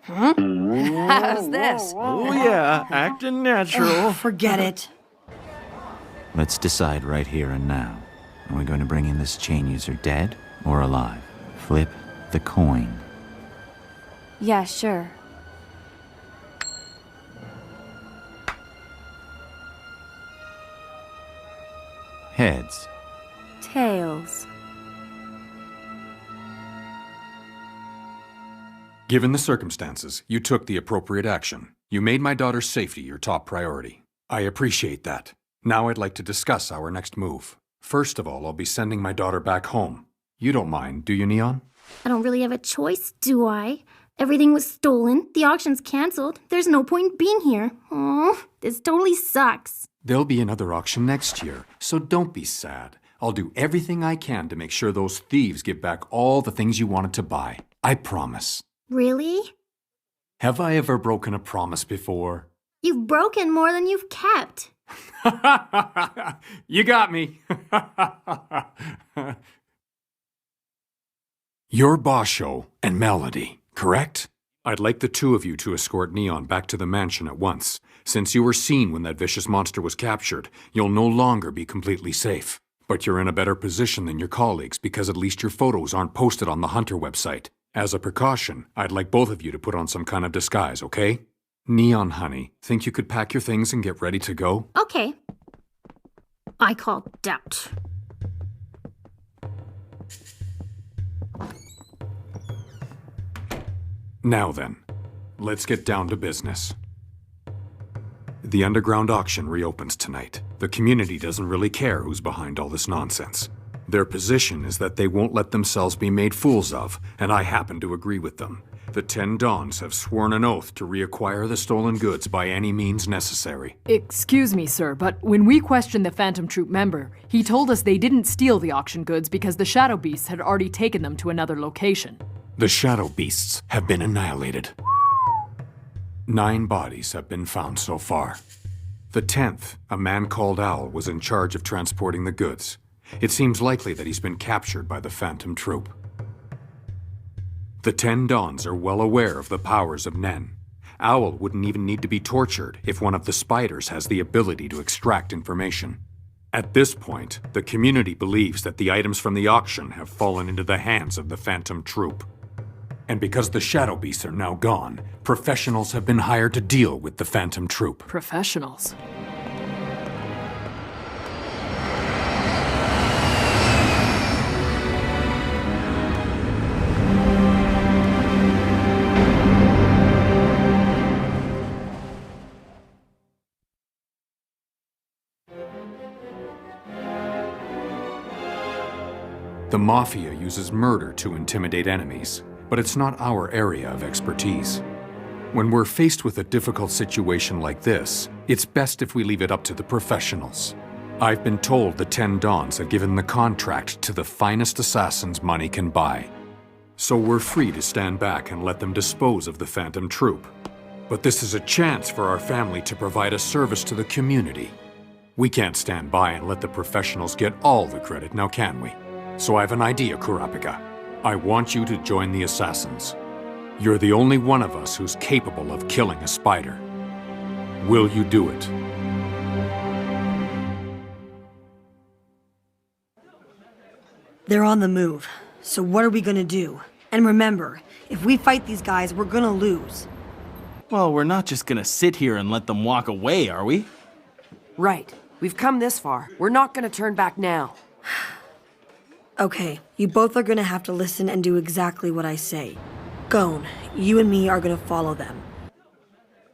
Speaker 17: How's this?
Speaker 9: Oh yeah, acting natural.
Speaker 19: Forget it.
Speaker 22: Let's decide right here and now. Are we going to bring in this chain user dead or alive? Flip the coin.
Speaker 23: Yeah, sure.
Speaker 22: Heads.
Speaker 23: Tails.
Speaker 2: Given the circumstances, you took the appropriate action. You made my daughter's safety your top priority. I appreciate that. Now I'd like to discuss our next move. First of all, I'll be sending my daughter back home. You don't mind, do you, Neon?
Speaker 6: I don't really have a choice, do I? Everything was stolen, the auction's cancelled, there's no point being here. Aw, this totally sucks.
Speaker 2: There'll be another auction next year, so don't be sad. I'll do everything I can to make sure those thieves give back all the things you wanted to buy. I promise.
Speaker 6: Really?
Speaker 2: Have I ever broken a promise before?
Speaker 6: You've broken more than you've kept.
Speaker 2: You got me. You're Basho and Melody, correct? I'd like the 2 of you to escort Neon back to the mansion at once. Since you were seen when that vicious monster was captured, you'll no longer be completely safe.
Speaker 1: But you're in a better position than your colleagues because at least your photos aren't posted on the Hunter website. As a precaution, I'd like both of you to put on some kind of disguise, okay? Neon Honey, think you could pack your things and get ready to go?
Speaker 6: Okay. I call doubt.
Speaker 1: Now then, let's get down to business. The underground auction reopens tonight. The community doesn't really care who's behind all this nonsense. Their position is that they won't let themselves be made fools of, and I happen to agree with them. The 10 Dons have sworn an oath to reacquire the stolen goods by any means necessary.
Speaker 3: Excuse me, sir, but when we questioned the Phantom Troop member, he told us they didn't steal the auction goods because the Shadow Beasts had already taken them to another location.
Speaker 1: The Shadow Beasts have been annihilated. 9 bodies have been found so far. The 10th, a man called Owl, was in charge of transporting the goods. It seems likely that he's been captured by the Phantom Troop. The 10 Dons are well aware of the powers of Nen. Owl wouldn't even need to be tortured if one of the spiders has the ability to extract information. At this point, the community believes that the items from the auction have fallen into the hands of the Phantom Troop. And because the Shadow Beasts are now gone, professionals have been hired to deal with the Phantom Troop.
Speaker 3: Professionals?
Speaker 1: The Mafia uses murder to intimidate enemies, but it's not our area of expertise. When we're faced with a difficult situation like this, it's best if we leave it up to the professionals. I've been told the 10 Dons have given the contract to the finest assassins money can buy. So we're free to stand back and let them dispose of the Phantom Troop. But this is a chance for our family to provide a service to the community. We can't stand by and let the professionals get all the credit, now can we? So I have an idea, Kurapika. I want you to join the assassins. You're the only one of us who's capable of killing a spider. Will you do it?
Speaker 19: They're on the move, so what are we gonna do? And remember, if we fight these guys, we're gonna lose.
Speaker 9: Well, we're not just gonna sit here and let them walk away, are we?
Speaker 17: Right. We've come this far. We're not gonna turn back now.
Speaker 19: Okay, you both are gonna have to listen and do exactly what I say. Gon, you and me are gonna follow them.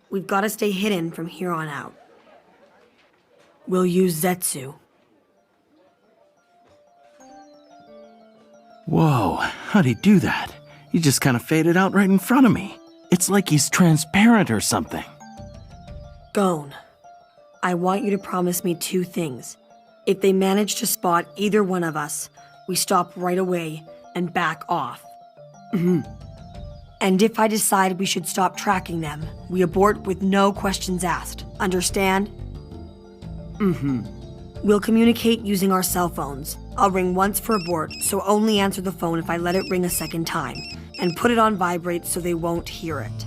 Speaker 19: We've gotta stay hidden from here on out. We'll use Zetsu.
Speaker 9: Whoa, how'd he do that? He just kind of faded out right in front of me. It's like he's transparent or something.
Speaker 19: Gon, I want you to promise me 2 things. If they manage to spot either one of us, we stop right away and back off. And if I decide we should stop tracking them, we abort with no questions asked. Understand? We'll communicate using our cell phones. I'll ring once for abort, so only answer the phone if I let it ring a second time, and put it on vibrate so they won't hear it.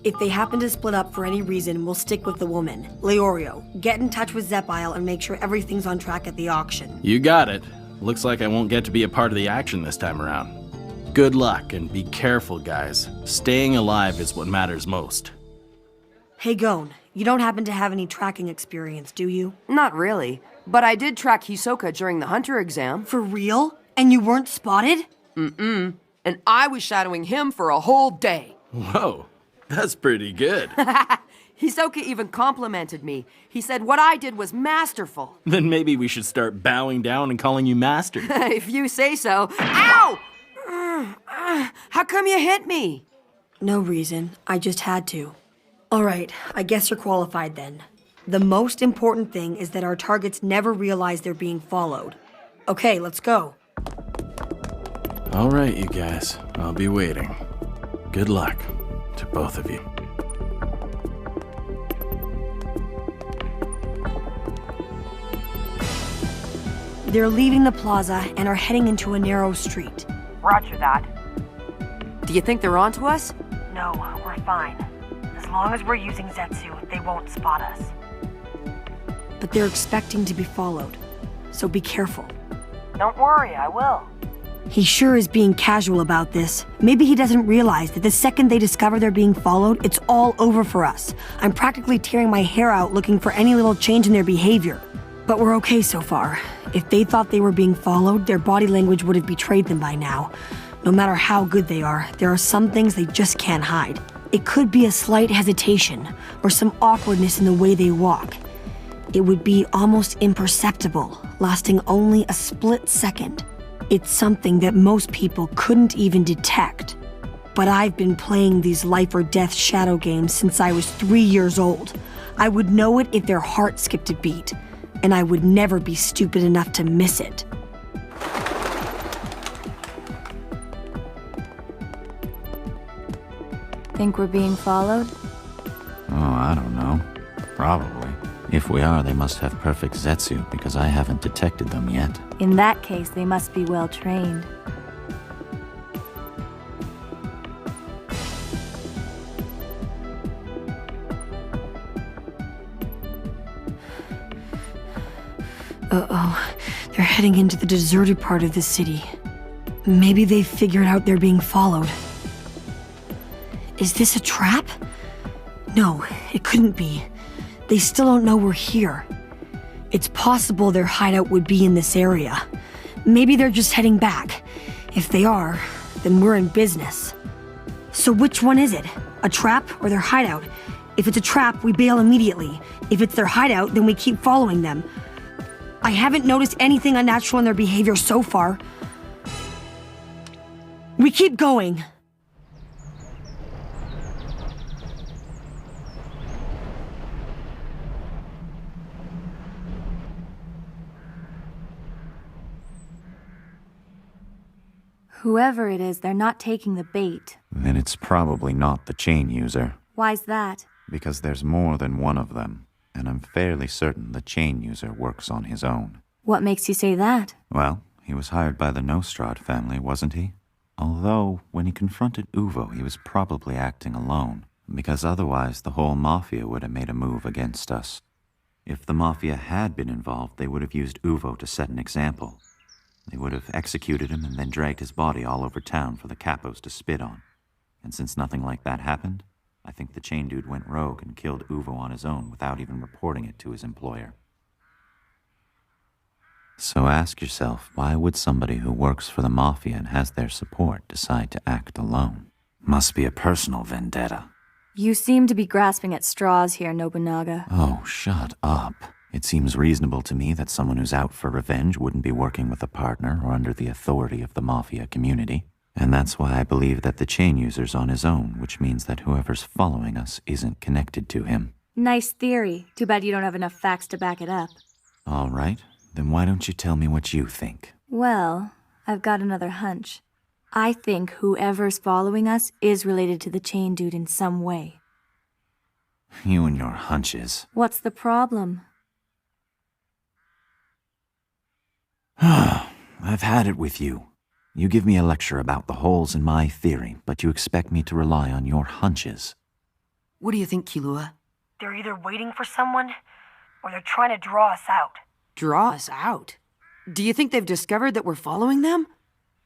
Speaker 19: If they happen to split up for any reason, we'll stick with the woman. Leorio, get in touch with Zepile and make sure everything's on track at the auction.
Speaker 9: You got it. Looks like I won't get to be a part of the action this time around. Good luck, and be careful, guys. Staying alive is what matters most.
Speaker 19: Hey Gon, you don't happen to have any tracking experience, do you?
Speaker 17: Not really, but I did track Hisoka during the Hunter exam.
Speaker 19: For real? And you weren't spotted?
Speaker 17: And I was shadowing him for a whole day.
Speaker 9: Whoa, that's pretty good.
Speaker 17: Hisoka even complimented me. He said what I did was masterful.
Speaker 9: Then maybe we should start bowing down and calling you master.
Speaker 17: If you say so. Ow! How come you hit me?
Speaker 19: No reason. I just had to. All right, I guess you're qualified then. The most important thing is that our targets never realize they're being followed. Okay, let's go.
Speaker 9: All right, you guys. I'll be waiting. Good luck to both of you.
Speaker 19: They're leaving the plaza and are heading into a narrow street.
Speaker 17: Roger that. Do you think they're onto us?
Speaker 19: No, we're fine. As long as we're using Zetsu, they won't spot us. But they're expecting to be followed. so be careful.
Speaker 4: Don't worry, I will.
Speaker 19: He sure is being casual about this. Maybe he doesn't realize that the second they discover they're being followed, it's all over for us. I'm practically tearing my hair out looking for any little change in their behavior. But we're okay so far. If they thought they were being followed, their body language would have betrayed them by now. No matter how good they are, there are some things they just can't hide. It could be a slight hesitation, or some awkwardness in the way they walk. It would be almost imperceptible, lasting only a split second. It's something that most people couldn't even detect. But I've been playing these life or death shadow games since I was 3 years old. I would know it if their heart skipped a beat, and I would never be stupid enough to miss it.
Speaker 23: Think we're being followed?
Speaker 22: Oh, I don't know. Probably. If we are, they must have perfect Zetsu, because I haven't detected them yet.
Speaker 23: In that case, they must be well trained.
Speaker 19: Uh-oh. They're heading into the deserted part of the city. Maybe they've figured out they're being followed. Is this a trap? No, it couldn't be. They still don't know we're here. It's possible their hideout would be in this area. Maybe they're just heading back. If they are, then we're in business. So which one is it? A trap or their hideout? If it's a trap, we bail immediately. If it's their hideout, then we keep following them. I haven't noticed anything unnatural in their behavior so far. We keep going.
Speaker 23: Whoever it is, they're not taking the bait.
Speaker 22: Then it's probably not the chain user.
Speaker 23: Why's that?
Speaker 22: Because there's more than one of them, and I'm fairly certain the chain user works on his own.
Speaker 23: What makes you say that?
Speaker 22: Well, he was hired by the Nostrad family, wasn't he? Although, when he confronted Uvo, he was probably acting alone, because otherwise the whole Mafia would have made a move against us. If the Mafia had been involved, they would have used Uvo to set an example. They would have executed him and then dragged his body all over town for the capos to spit on. And since nothing like that happened, I think the chain dude went rogue and killed Uvo on his own without even reporting it to his employer. So ask yourself, why would somebody who works for the Mafia and has their support decide to act alone? Must be a personal vendetta.
Speaker 23: You seem to be grasping at straws here, Nobunaga.
Speaker 22: Oh, shut up. It seems reasonable to me that someone who's out for revenge wouldn't be working with a partner or under the authority of the Mafia community. And that's why I believe that the chain user's on his own, which means that whoever's following us isn't connected to him.
Speaker 23: Nice theory. Too bad you don't have enough facts to back it up.
Speaker 22: All right, then why don't you tell me what you think?
Speaker 23: Well, I've got another hunch. I think whoever's following us is related to the chain dude in some way.
Speaker 22: You and your hunches.
Speaker 23: What's the problem?
Speaker 22: I've had it with you. You give me a lecture about the holes in my theory, but you expect me to rely on your hunches.
Speaker 17: What do you think, Killua?
Speaker 4: They're either waiting for someone, or they're trying to draw us out.
Speaker 17: Draw us out? Do you think they've discovered that we're following them?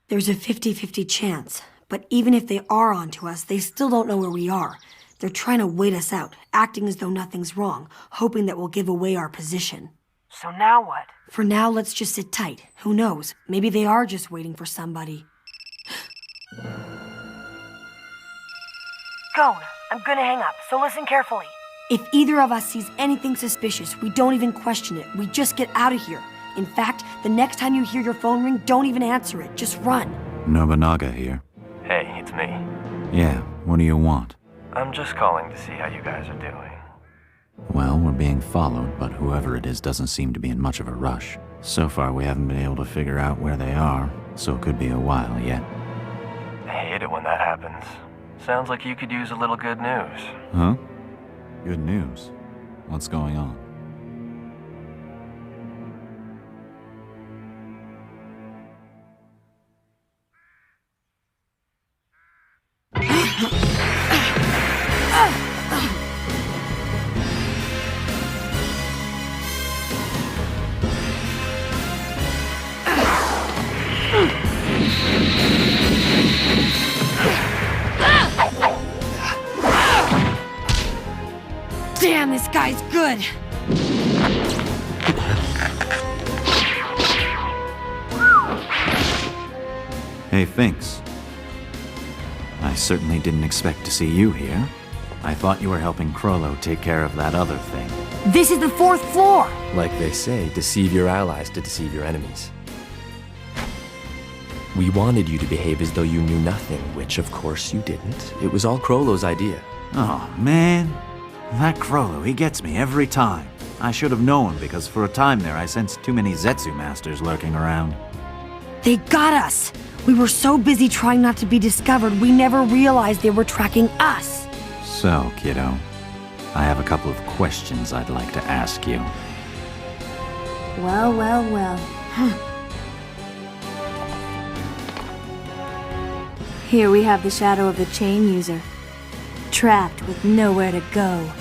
Speaker 19: There's a 50-50 chance, but even if they are onto us, they still don't know where we are. They're trying to wait us out, acting as though nothing's wrong, hoping that we'll give away our position.
Speaker 4: So now what?
Speaker 19: For now, let's just sit tight. Who knows? Maybe they are just waiting for somebody.
Speaker 4: Gon, I'm gonna hang up, so listen carefully.
Speaker 19: If either of us sees anything suspicious, we don't even question it. We just get out of here. In fact, the next time you hear your phone ring, don't even answer it. Just run.
Speaker 22: Nobunaga here.
Speaker 20: Hey, it's me.
Speaker 22: Yeah, what do you want?
Speaker 20: I'm just calling to see how you guys are doing.
Speaker 22: Well, we're being followed, but whoever it is doesn't seem to be in much of a rush. So far, we haven't been able to figure out where they are, so it could be a while yet.
Speaker 20: I hate it when that happens. Sounds like you could use a little good news.
Speaker 22: Huh? Good news. What's going on?
Speaker 19: Damn, this guy's good!
Speaker 22: Hey, Finks. I certainly didn't expect to see you here. I thought you were helping Krollo take care of that other thing.
Speaker 19: This is the 4th floor!
Speaker 7: Like they say, deceive your allies to deceive your enemies. We wanted you to behave as though you knew nothing, which of course you didn't. It was all Krollo's idea.
Speaker 22: Oh, man. That Krollo, he gets me every time. I should have known, because for a time there I sensed too many Zetsu masters lurking around.
Speaker 19: They got us! We were so busy trying not to be discovered, we never realized they were tracking us.
Speaker 22: So, kiddo, I have a couple of questions I'd like to ask you.
Speaker 23: Well, well, well. Here we have the shadow of the chain user, trapped with nowhere to go.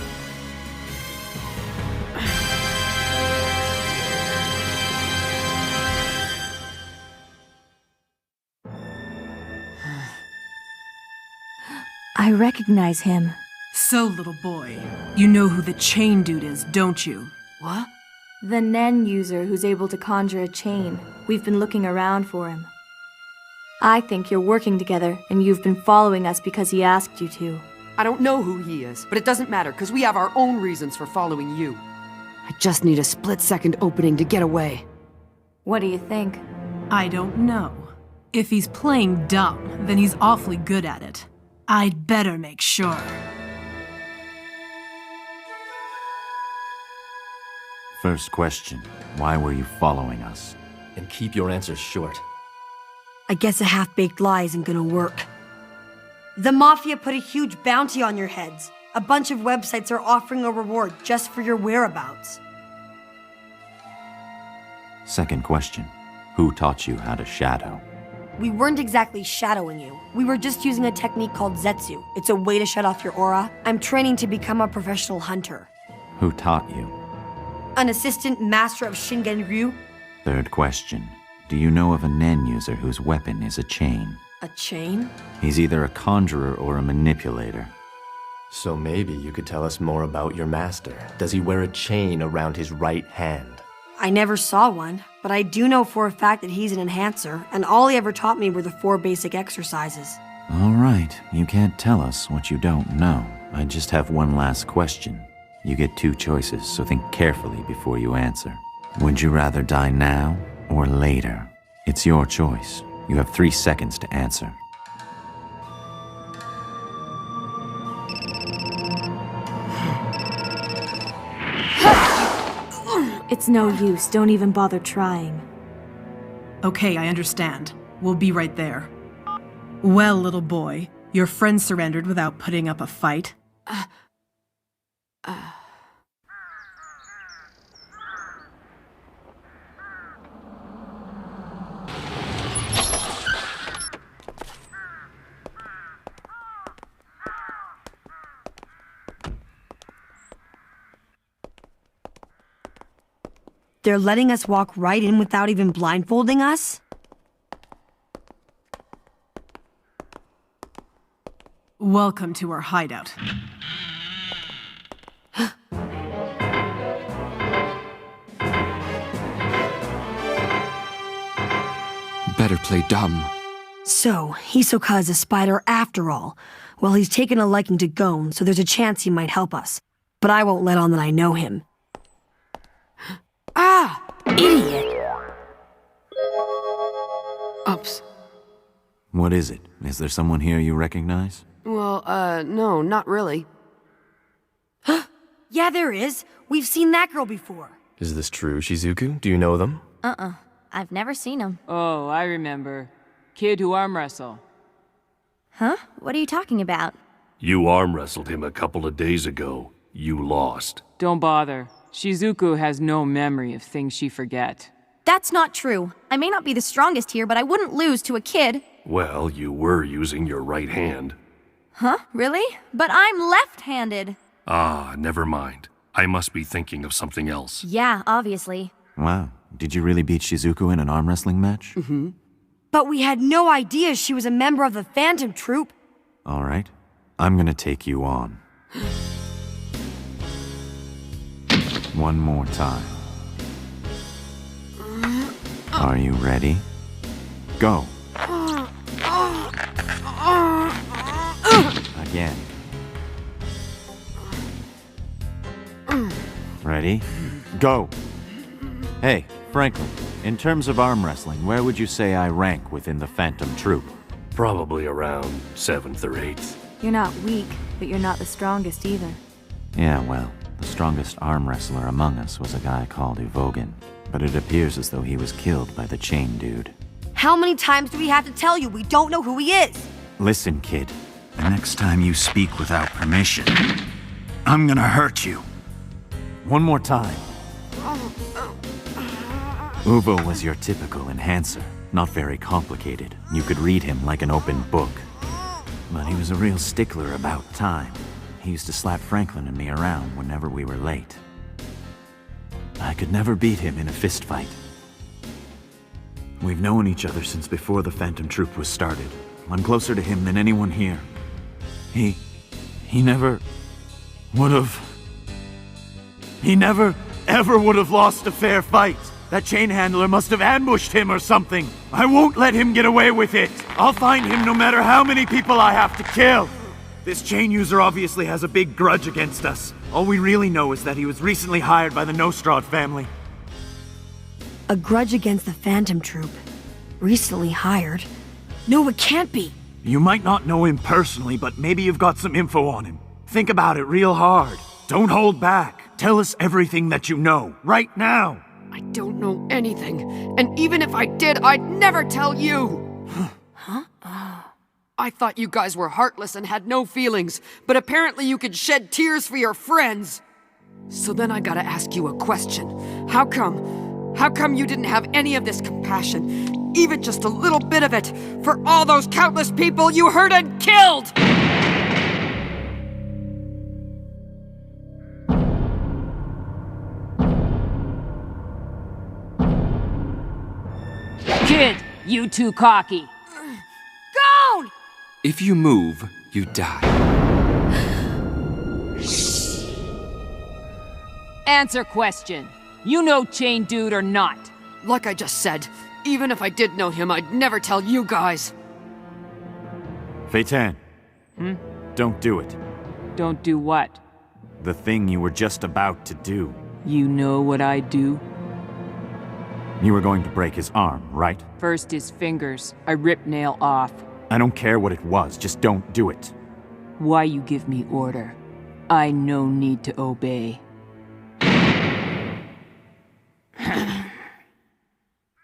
Speaker 23: I recognize him.
Speaker 3: So, little boy, you know who the chain dude is, don't you?
Speaker 23: What? The Nen user who's able to conjure a chain. We've been looking around for him. I think you're working together, and you've been following us because he asked you to.
Speaker 17: I don't know who he is, but it doesn't matter, because we have our own reasons for following you. I just need a split-second opening to get away.
Speaker 23: What do you think?
Speaker 3: I don't know. If he's playing dumb, then he's awfully good at it. I'd better make sure.
Speaker 22: First question, why were you following us?
Speaker 7: And keep your answers short.
Speaker 19: I guess a half-baked lie isn't gonna work. The Mafia put a huge bounty on your heads. A bunch of websites are offering a reward just for your whereabouts.
Speaker 22: Second question, who taught you how to shadow?
Speaker 19: We weren't exactly shadowing you. We were just using a technique called Zetsu. It's a way to shut off your aura. I'm training to become a professional hunter.
Speaker 22: Who taught you?
Speaker 19: An assistant master of Shingen Ryu.
Speaker 22: Third question, do you know of a Nen user whose weapon is a chain?
Speaker 19: A chain?
Speaker 22: He's either a conjurer or a manipulator.
Speaker 7: So maybe you could tell us more about your master. Does he wear a chain around his right hand?
Speaker 19: I never saw one, but I do know for a fact that he's an enhancer, and all he ever taught me were the 4 basic exercises.
Speaker 22: All right, you can't tell us what you don't know. I just have one last question. You get 2 choices, so think carefully before you answer. Would you rather die now or later? It's your choice. You have 3 seconds to answer.
Speaker 23: It's no use. Don't even bother trying.
Speaker 3: Okay, I understand. We'll be right there. Well, little boy, your friend surrendered without putting up a fight.
Speaker 19: They're letting us walk right in without even blindfolding us?
Speaker 3: Welcome to our hideout.
Speaker 21: Better play dumb.
Speaker 19: So, Hisoka is a spider after all. Well, he's taken a liking to Gon, so there's a chance he might help us. But I won't let on that I know him. Ah! Idiot!
Speaker 17: Ups.
Speaker 22: What is it? Is there someone here you recognize?
Speaker 17: Well, no, not really.
Speaker 19: Yeah, there is. We've seen that girl before.
Speaker 7: Is this true, Shizuku? Do you know them?
Speaker 13: I've never seen him.
Speaker 14: Oh, I remember. Kid who arm wrestle.
Speaker 13: Huh? What are you talking about?
Speaker 16: You arm wrestled him a couple of days ago. You lost.
Speaker 14: Don't bother. Shizuku has no memory of things she forget.
Speaker 13: That's not true. I may not be the strongest here, but I wouldn't lose to a kid.
Speaker 16: Well, you were using your right hand.
Speaker 13: Huh? Really? But I'm left-handed.
Speaker 16: Ah, never mind. I must be thinking of something else.
Speaker 13: Yeah, obviously.
Speaker 22: Wow, did you really beat Shizuku in an arm wrestling match?
Speaker 17: Mm-hmm.
Speaker 19: But we had no idea she was a member of the Phantom Troop.
Speaker 22: All right, I'm gonna take you on. One more time. Are you ready? Go. Again. Ready? Go. Hey, Franklin, in terms of arm wrestling, where would you say I rank within the Phantom Troop?
Speaker 16: Probably around 7th or 8th.
Speaker 23: You're not weak, but you're not the strongest either.
Speaker 22: Yeah, well, the strongest arm wrestler among us was a guy called Uvogin, but it appears as though he was killed by the chain dude.
Speaker 19: How many times do we have to tell you we don't know who he is?
Speaker 22: Listen, kid, the next time you speak without permission, I'm gonna hurt you. One more time. Uvo was your typical enhancer, not very complicated. You could read him like an open book. But he was a real stickler about time. He used to slap Franklin and me around whenever we were late. I could never beat him in a fist fight. We've known each other since before the Phantom Troop was started. I'm closer to him than anyone here. He never would've... He never, ever would've lost a fair fight. That chain handler must have ambushed him or something. I won't let him get away with it. I'll find him no matter how many people I have to kill. This chain user obviously has a big grudge against us. All we really know is that he was recently hired by the Nostrad family.
Speaker 19: A grudge against the Phantom Troop. Recently hired? No, it can't be.
Speaker 22: You might not know him personally, but maybe you've got some info on him. Think about it real hard. Don't hold back. Tell us everything that you know, right now.
Speaker 17: I don't know anything, and even if I did, I'd never tell you!
Speaker 19: Huh?
Speaker 17: I thought you guys were heartless and had no feelings, but apparently you could shed tears for your friends! So then I gotta ask you a question. How come you didn't have any of this compassion, even just a little bit of it, for all those countless people you hurt and killed?!
Speaker 14: Kid, you too cocky.
Speaker 19: Gone!
Speaker 21: If you move, you die.
Speaker 14: Answer question. You know Chain Dude or not?
Speaker 17: Like I just said, even if I did know him, I'd never tell you guys.
Speaker 22: Feitan. Don't do it.
Speaker 14: Don't do what?
Speaker 22: The thing you were just about to do.
Speaker 14: You know what I do?
Speaker 22: You were going to break his arm, right?
Speaker 14: First his fingers. I ripped nail off.
Speaker 22: I don't care what it was, just don't do it.
Speaker 14: Why you give me order? I no need to obey.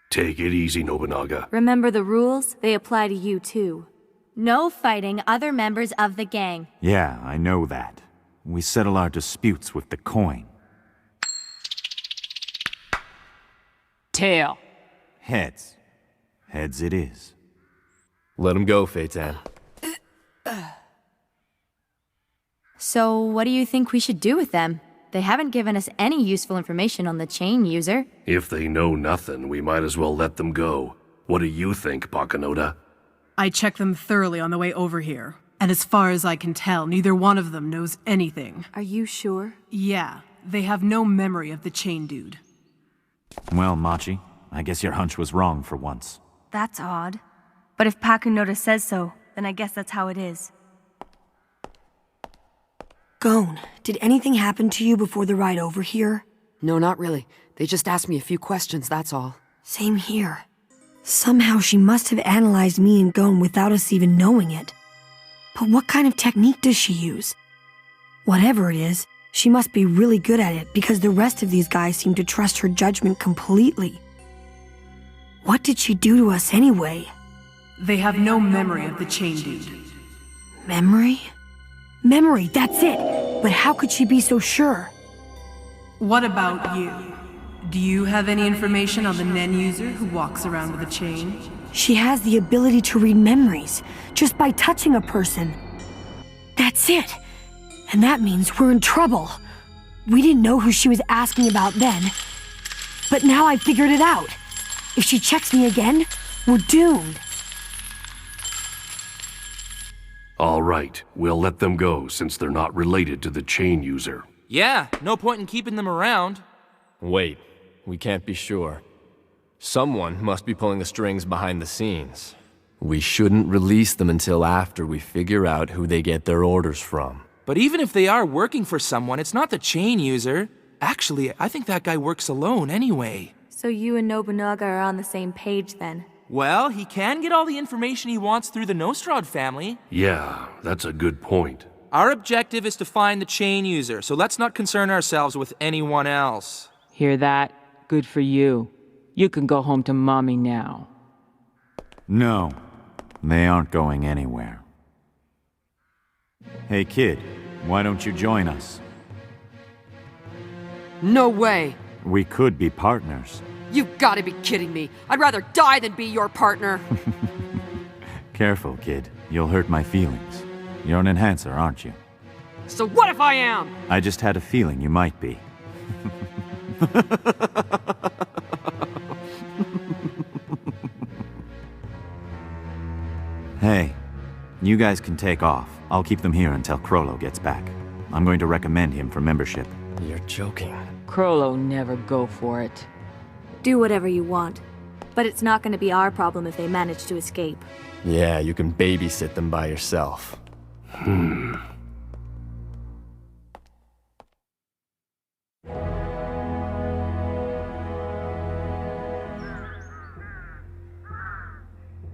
Speaker 16: Take it easy, Nobunaga.
Speaker 23: Remember the rules? They apply to you too.
Speaker 13: No fighting other members of the gang.
Speaker 22: Yeah, I know that. We settle our disputes with the coin.
Speaker 14: Tail.
Speaker 22: Heads. Heads it is.
Speaker 7: Let him go, Feitan.
Speaker 13: So, what do you think we should do with them? They haven't given us any useful information on the chain user.
Speaker 16: If they know nothing, we might as well let them go. What do you think, Bakanoda?
Speaker 3: I checked them thoroughly on the way over here. And as far as I can tell, neither one of them knows anything.
Speaker 23: Are you sure?
Speaker 3: Yeah, they have no memory of the chain dude.
Speaker 22: Well, Machi, I guess your hunch was wrong for once.
Speaker 23: That's odd. But if Pakunoda says so, then I guess that's how it is.
Speaker 19: Gon, did anything happen to you before the ride over here?
Speaker 17: No, not really. They just asked me a few questions, that's all.
Speaker 19: Same here. Somehow she must have analyzed me and Gon without us even knowing it. But what kind of technique does she use? Whatever it is, she must be really good at it because the rest of these guys seem to trust her judgment completely. What did she do to us anyway?
Speaker 3: They have no memory of the chain dude.
Speaker 19: Memory? Memory, that's it! But how could she be so sure?
Speaker 3: What about you? Do you have any information on the Nen user who walks around with a chain?
Speaker 19: She has the ability to read memories, just by touching a person. That's it! And that means we're in trouble. We didn't know who she was asking about then, but now I figured it out. If she checks me again,
Speaker 14: We're doomed.
Speaker 16: All right, we'll let them go since they're not related to the chain user.
Speaker 5: Yeah, no point in keeping them around.
Speaker 7: Wait, we can't be sure. Someone must be pulling the strings behind the scenes. We shouldn't release them until after we figure out who they get their orders from.
Speaker 5: But even if they are working for someone, it's not the chain user. Actually, I think that guy works alone anyway.
Speaker 23: So you and Nobunaga are on the same page then?
Speaker 5: Well, he can get all the information he wants through the Nostrad family.
Speaker 16: Yeah, that's a good point.
Speaker 5: Our objective is to find the chain user, so let's not concern ourselves with anyone else.
Speaker 14: Hear that? Good for you. You can go home to Mommy now.
Speaker 22: No, they aren't going anywhere. Hey kid, why don't you join us?
Speaker 17: No way!
Speaker 22: We could be partners.
Speaker 17: You've gotta be kidding me. I'd rather die than be your partner.
Speaker 22: Careful, kid. You'll hurt my feelings. You're an enhancer, aren't you?
Speaker 17: So what if I am?
Speaker 22: I just had a feeling you might be. Hey, you guys can take off. I'll keep them here until Chrollo gets back. I'm going to recommend him for membership.
Speaker 7: You're joking.
Speaker 14: Chrollo never go for it.
Speaker 23: Do whatever you want. But it's not going to be our problem if they manage to escape.
Speaker 7: Yeah, you can babysit them by yourself.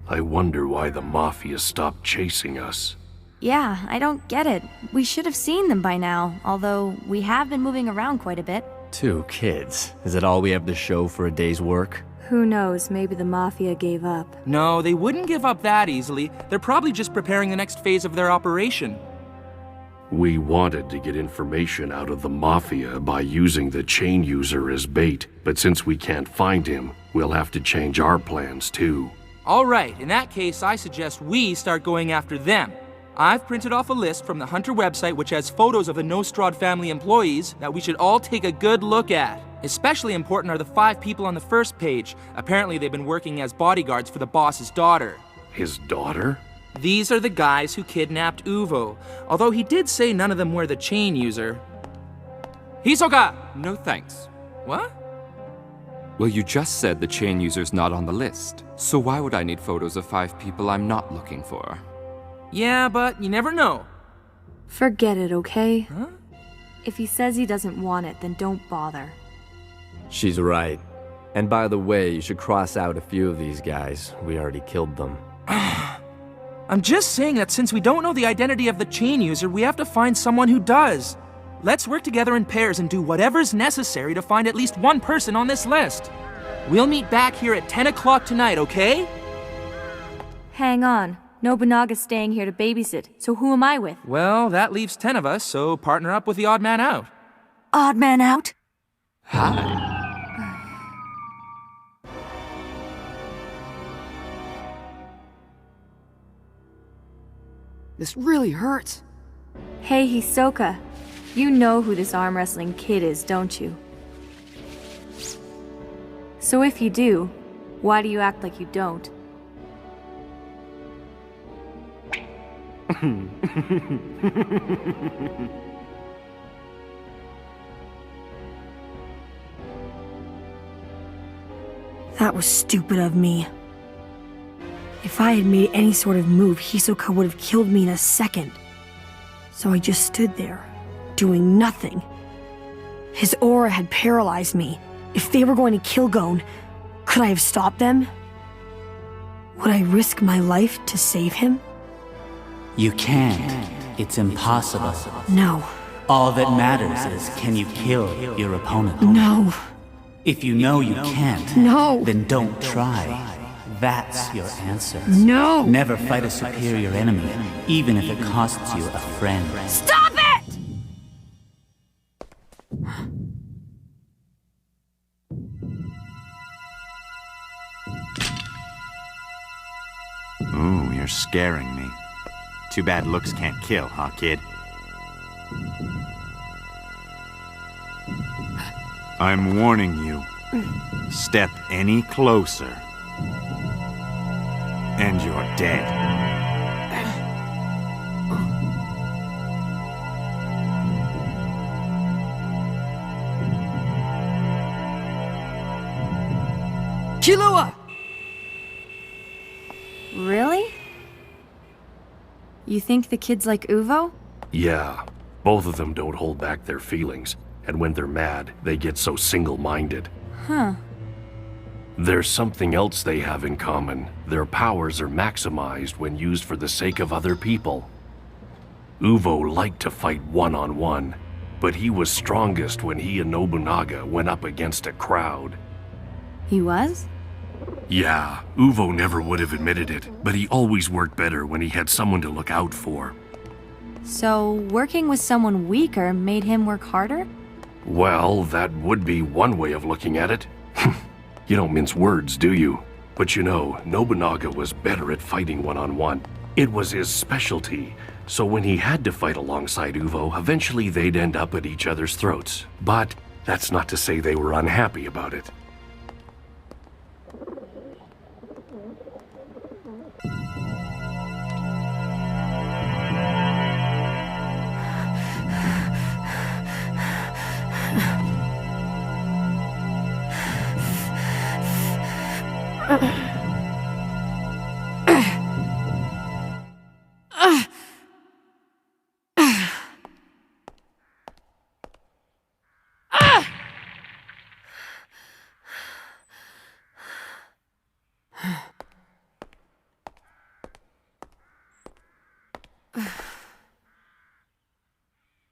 Speaker 16: I wonder why the Mafia stopped chasing us.
Speaker 13: Yeah, I don't get it. We should have seen them by now, although we have been moving around quite a bit.
Speaker 7: 2 kids. Is that all we have to show for a day's work?
Speaker 23: Who knows, maybe the Mafia gave up.
Speaker 5: No, they wouldn't give up that easily. They're probably just preparing the next phase of their operation.
Speaker 16: We wanted to get information out of the Mafia by using the chain user as bait, but since we can't find him, we'll have to change our plans too.
Speaker 5: All right, in that case, I suggest we start going after them. I've printed off a list from the Hunter website which has photos of the Nostrad family employees that we should all take a good look at. Especially important are the 5 people on the first page. Apparently they've been working as bodyguards for the boss's daughter.
Speaker 16: His daughter?
Speaker 5: These are the guys who kidnapped Uvo, although he did say none of them were the chain user. Hisoka!
Speaker 8: No thanks.
Speaker 5: What?
Speaker 8: Well, you just said the chain user's not on the list, so why would I need photos of 5 people I'm not looking for?
Speaker 5: Yeah, but you never know.
Speaker 23: Forget it, okay?
Speaker 5: Huh?
Speaker 23: If he says he doesn't want it, then don't bother.
Speaker 7: She's right. And by the way, you should cross out a few of these guys. We already killed them.
Speaker 5: I'm just saying that since we don't know the identity of the chain user, we have to find someone who does. Let's work together in pairs and do whatever's necessary to find at least one person on this list. We'll meet back here at 10 o'clock tonight, okay?
Speaker 23: Hang on. Nobunaga's staying here to babysit, so who am I with?
Speaker 5: Well, that leaves 10 of us, so partner up with the odd man out.
Speaker 14: Odd man out?
Speaker 8: Hi.
Speaker 17: This really hurts.
Speaker 23: Hey, Hisoka. You know who this arm wrestling kid is, don't you? So if you do, why do you act like you don't?
Speaker 19: That was stupid of me. If I had made any sort of move, Hisoka would have killed me in a second. So I just stood there, doing nothing. His aura had paralyzed me. If they were going to kill Gon, could I have stopped them? Would I risk my life to save him?
Speaker 11: You can't. It's impossible.
Speaker 19: No.
Speaker 11: All that matters is, can you kill your opponent?
Speaker 19: No.
Speaker 11: If you know you can't,
Speaker 19: no,
Speaker 11: then don't try. That's your answer.
Speaker 19: No!
Speaker 11: Never fight a superior enemy, even if it costs you a friend.
Speaker 19: Stop it!
Speaker 22: Ooh, you're scaring me. Too bad looks can't kill, huh, kid? I'm warning you. Step any closer. And you're dead.
Speaker 17: Killua!
Speaker 13: Really? You think the kid's like Uvo?
Speaker 16: Yeah, both of them don't hold back their feelings, and when they're mad, they get so single-minded.
Speaker 13: Huh.
Speaker 16: There's something else they have in common. Their powers are maximized when used for the sake of other people. Uvo liked to fight one-on-one, but he was strongest when he and Nobunaga went up against a crowd.
Speaker 13: He was?
Speaker 16: Yeah, Uvo never would have admitted it, but he always worked better when he had someone to look out for.
Speaker 13: So, working with someone weaker made him work harder?
Speaker 16: Well, that would be one way of looking at it. You don't mince words, do you? But you know, Nobunaga was better at fighting one-on-one. It was his specialty, so when he had to fight alongside Uvo, eventually they'd end up at each other's throats. But that's not to say they were unhappy about it.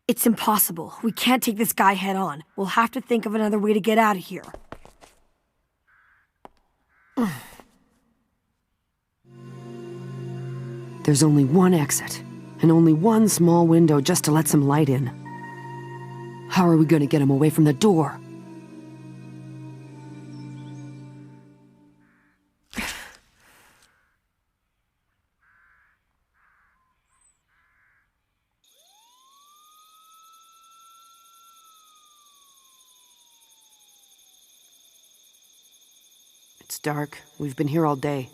Speaker 19: It's impossible. We can't take this guy head on. We'll have to think of another way to get out of here.
Speaker 17: There's only one exit, and only one small window just to let some light in. How are we gonna get him away from the door? It's dark. We've been here all day.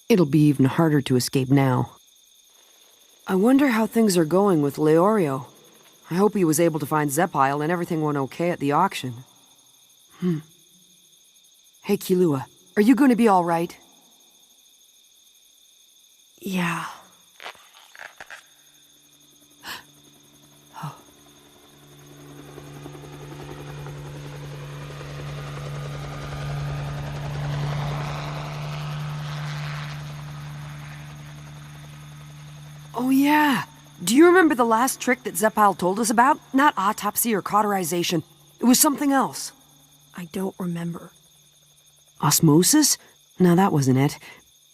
Speaker 17: It'll be even harder to escape now. I wonder how things are going with Leorio. I hope he was able to find Zepile and everything went okay at the auction. Hey, Killua, are you going to be all right?
Speaker 19: Yeah.
Speaker 17: Oh yeah! Do you remember the last trick that Zepile told us about? Not autopsy or cauterization. It was something else.
Speaker 19: I don't remember.
Speaker 17: Osmosis? No, that wasn't it.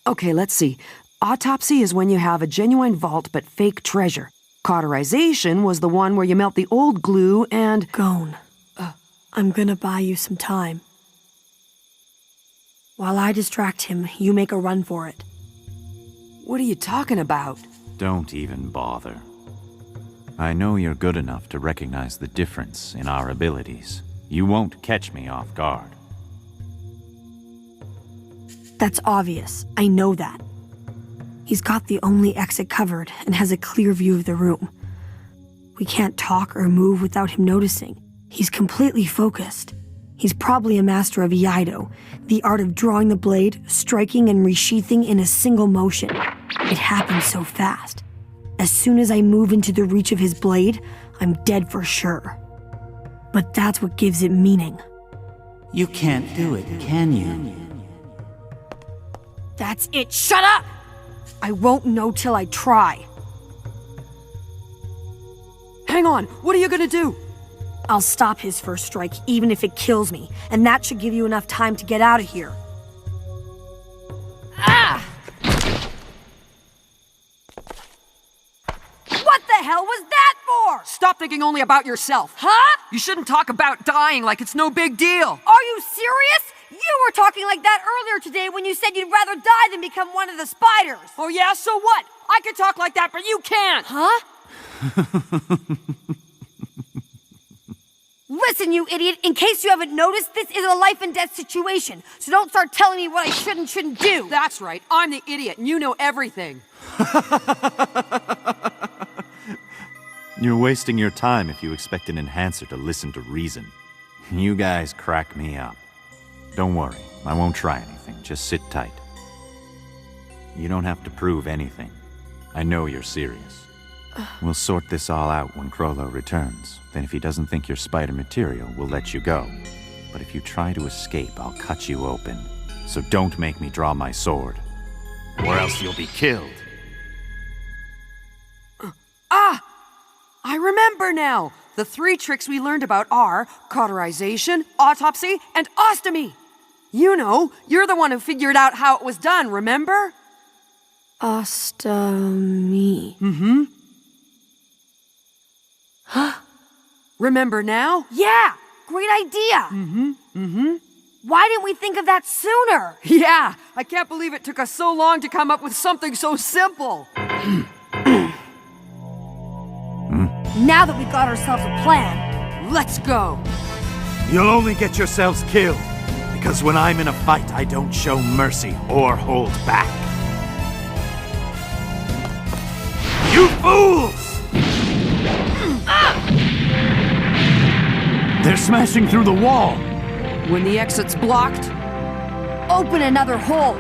Speaker 17: Okay, let's see. Autopsy is when you have a genuine vault but fake treasure. Cauterization was the one where you melt the old glue and...
Speaker 19: Gon. I'm gonna buy you some time. While I distract him, you make a run for it.
Speaker 17: What are you talking about?
Speaker 22: Don't even bother. I know you're good enough to recognize the difference in our abilities. You won't catch me off guard.
Speaker 19: That's obvious. I know that. He's got the only exit covered and has a clear view of the room. We can't talk or move without him noticing. He's completely focused. He's probably a master of Iaido, the art of drawing the blade, striking and resheathing in a single motion. It happens so fast. As soon as I move into the reach of his blade, I'm dead for sure. But that's what gives it meaning.
Speaker 11: You can't do it, can you?
Speaker 19: That's it. Shut up! I won't know till I try.
Speaker 17: Hang on, what are you gonna do?
Speaker 19: I'll stop his first strike, even if it kills me, and that should give you enough time to get out of here. Ah! What the hell was that for?
Speaker 17: Stop thinking only about yourself.
Speaker 19: Huh?
Speaker 17: You shouldn't talk about dying like it's no big deal.
Speaker 19: Are you serious? You were talking like that earlier today when you said you'd rather die than become one of the spiders.
Speaker 17: Oh yeah, so what? I can talk like that, but you can't.
Speaker 19: Huh? Listen Listen, you idiot, in case you haven't noticed, this is a life and death situation. So don't start telling me what I should and shouldn't do.
Speaker 17: That's right. I'm the idiot, and you know everything.
Speaker 22: You're wasting your time if you expect an enhancer to listen to reason. You guys crack me up. Don't worry, I won't try anything. Just sit tight. You don't have to prove anything. I know you're serious. We'll sort this all out when Krollo returns. Then if he doesn't think you're spider material, we'll let you go. But if you try to escape, I'll cut you open. So don't make me draw my sword. Or else you'll be killed.
Speaker 17: I remember now! The 3 tricks we learned about are cauterization, autopsy, and ostomy! You know, you're the one who figured out how it was done, remember?
Speaker 19: Ostomy.
Speaker 17: Mm-hmm. Remember now?
Speaker 19: Yeah! Great idea!
Speaker 17: Mm-hmm.
Speaker 19: Why didn't we think of that sooner?
Speaker 17: Yeah! I can't believe it took us so long to come up with something so simple!
Speaker 19: Now that we've got ourselves a plan,
Speaker 17: let's go!
Speaker 22: You'll only get yourselves killed. Because when I'm in a fight, I don't show mercy or hold back. You fools! They're smashing through the wall!
Speaker 17: When the exit's blocked,
Speaker 19: open another hole!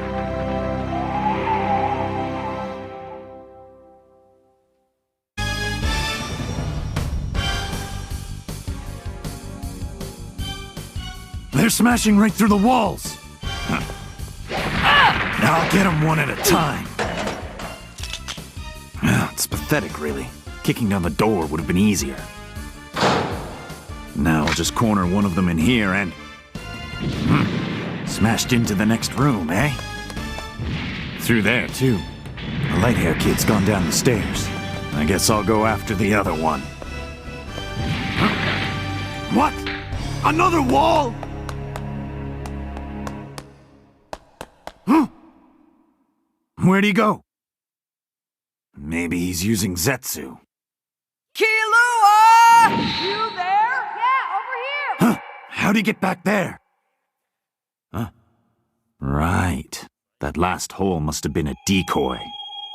Speaker 22: They're smashing right through the walls! Now I'll get them one at a time. It's pathetic, really. Kicking down the door would have been easier. Now I'll just corner one of them in here and... smashed into the next room, eh? Through there, too. The light-hair kid's gone down the stairs. I guess I'll go after the other one. What? Another wall? Where'd he go? Maybe he's using Zetsu.
Speaker 17: Killua! You there?
Speaker 19: Yeah, over here!
Speaker 22: Huh? How'd he get back there? Huh? Right. That last hole must have been a decoy.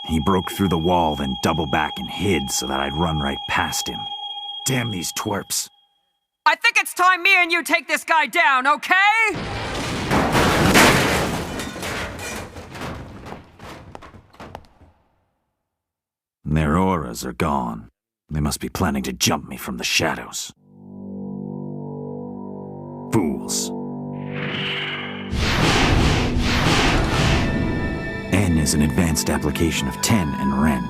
Speaker 22: He broke through the wall, then doubled back and hid so that I'd run right past him. Damn these twerps.
Speaker 17: I think it's time me and you take this guy down, okay?
Speaker 22: Their auras are gone. They must be planning to jump me from the shadows. Fools. N is an advanced application of Ten and Ren.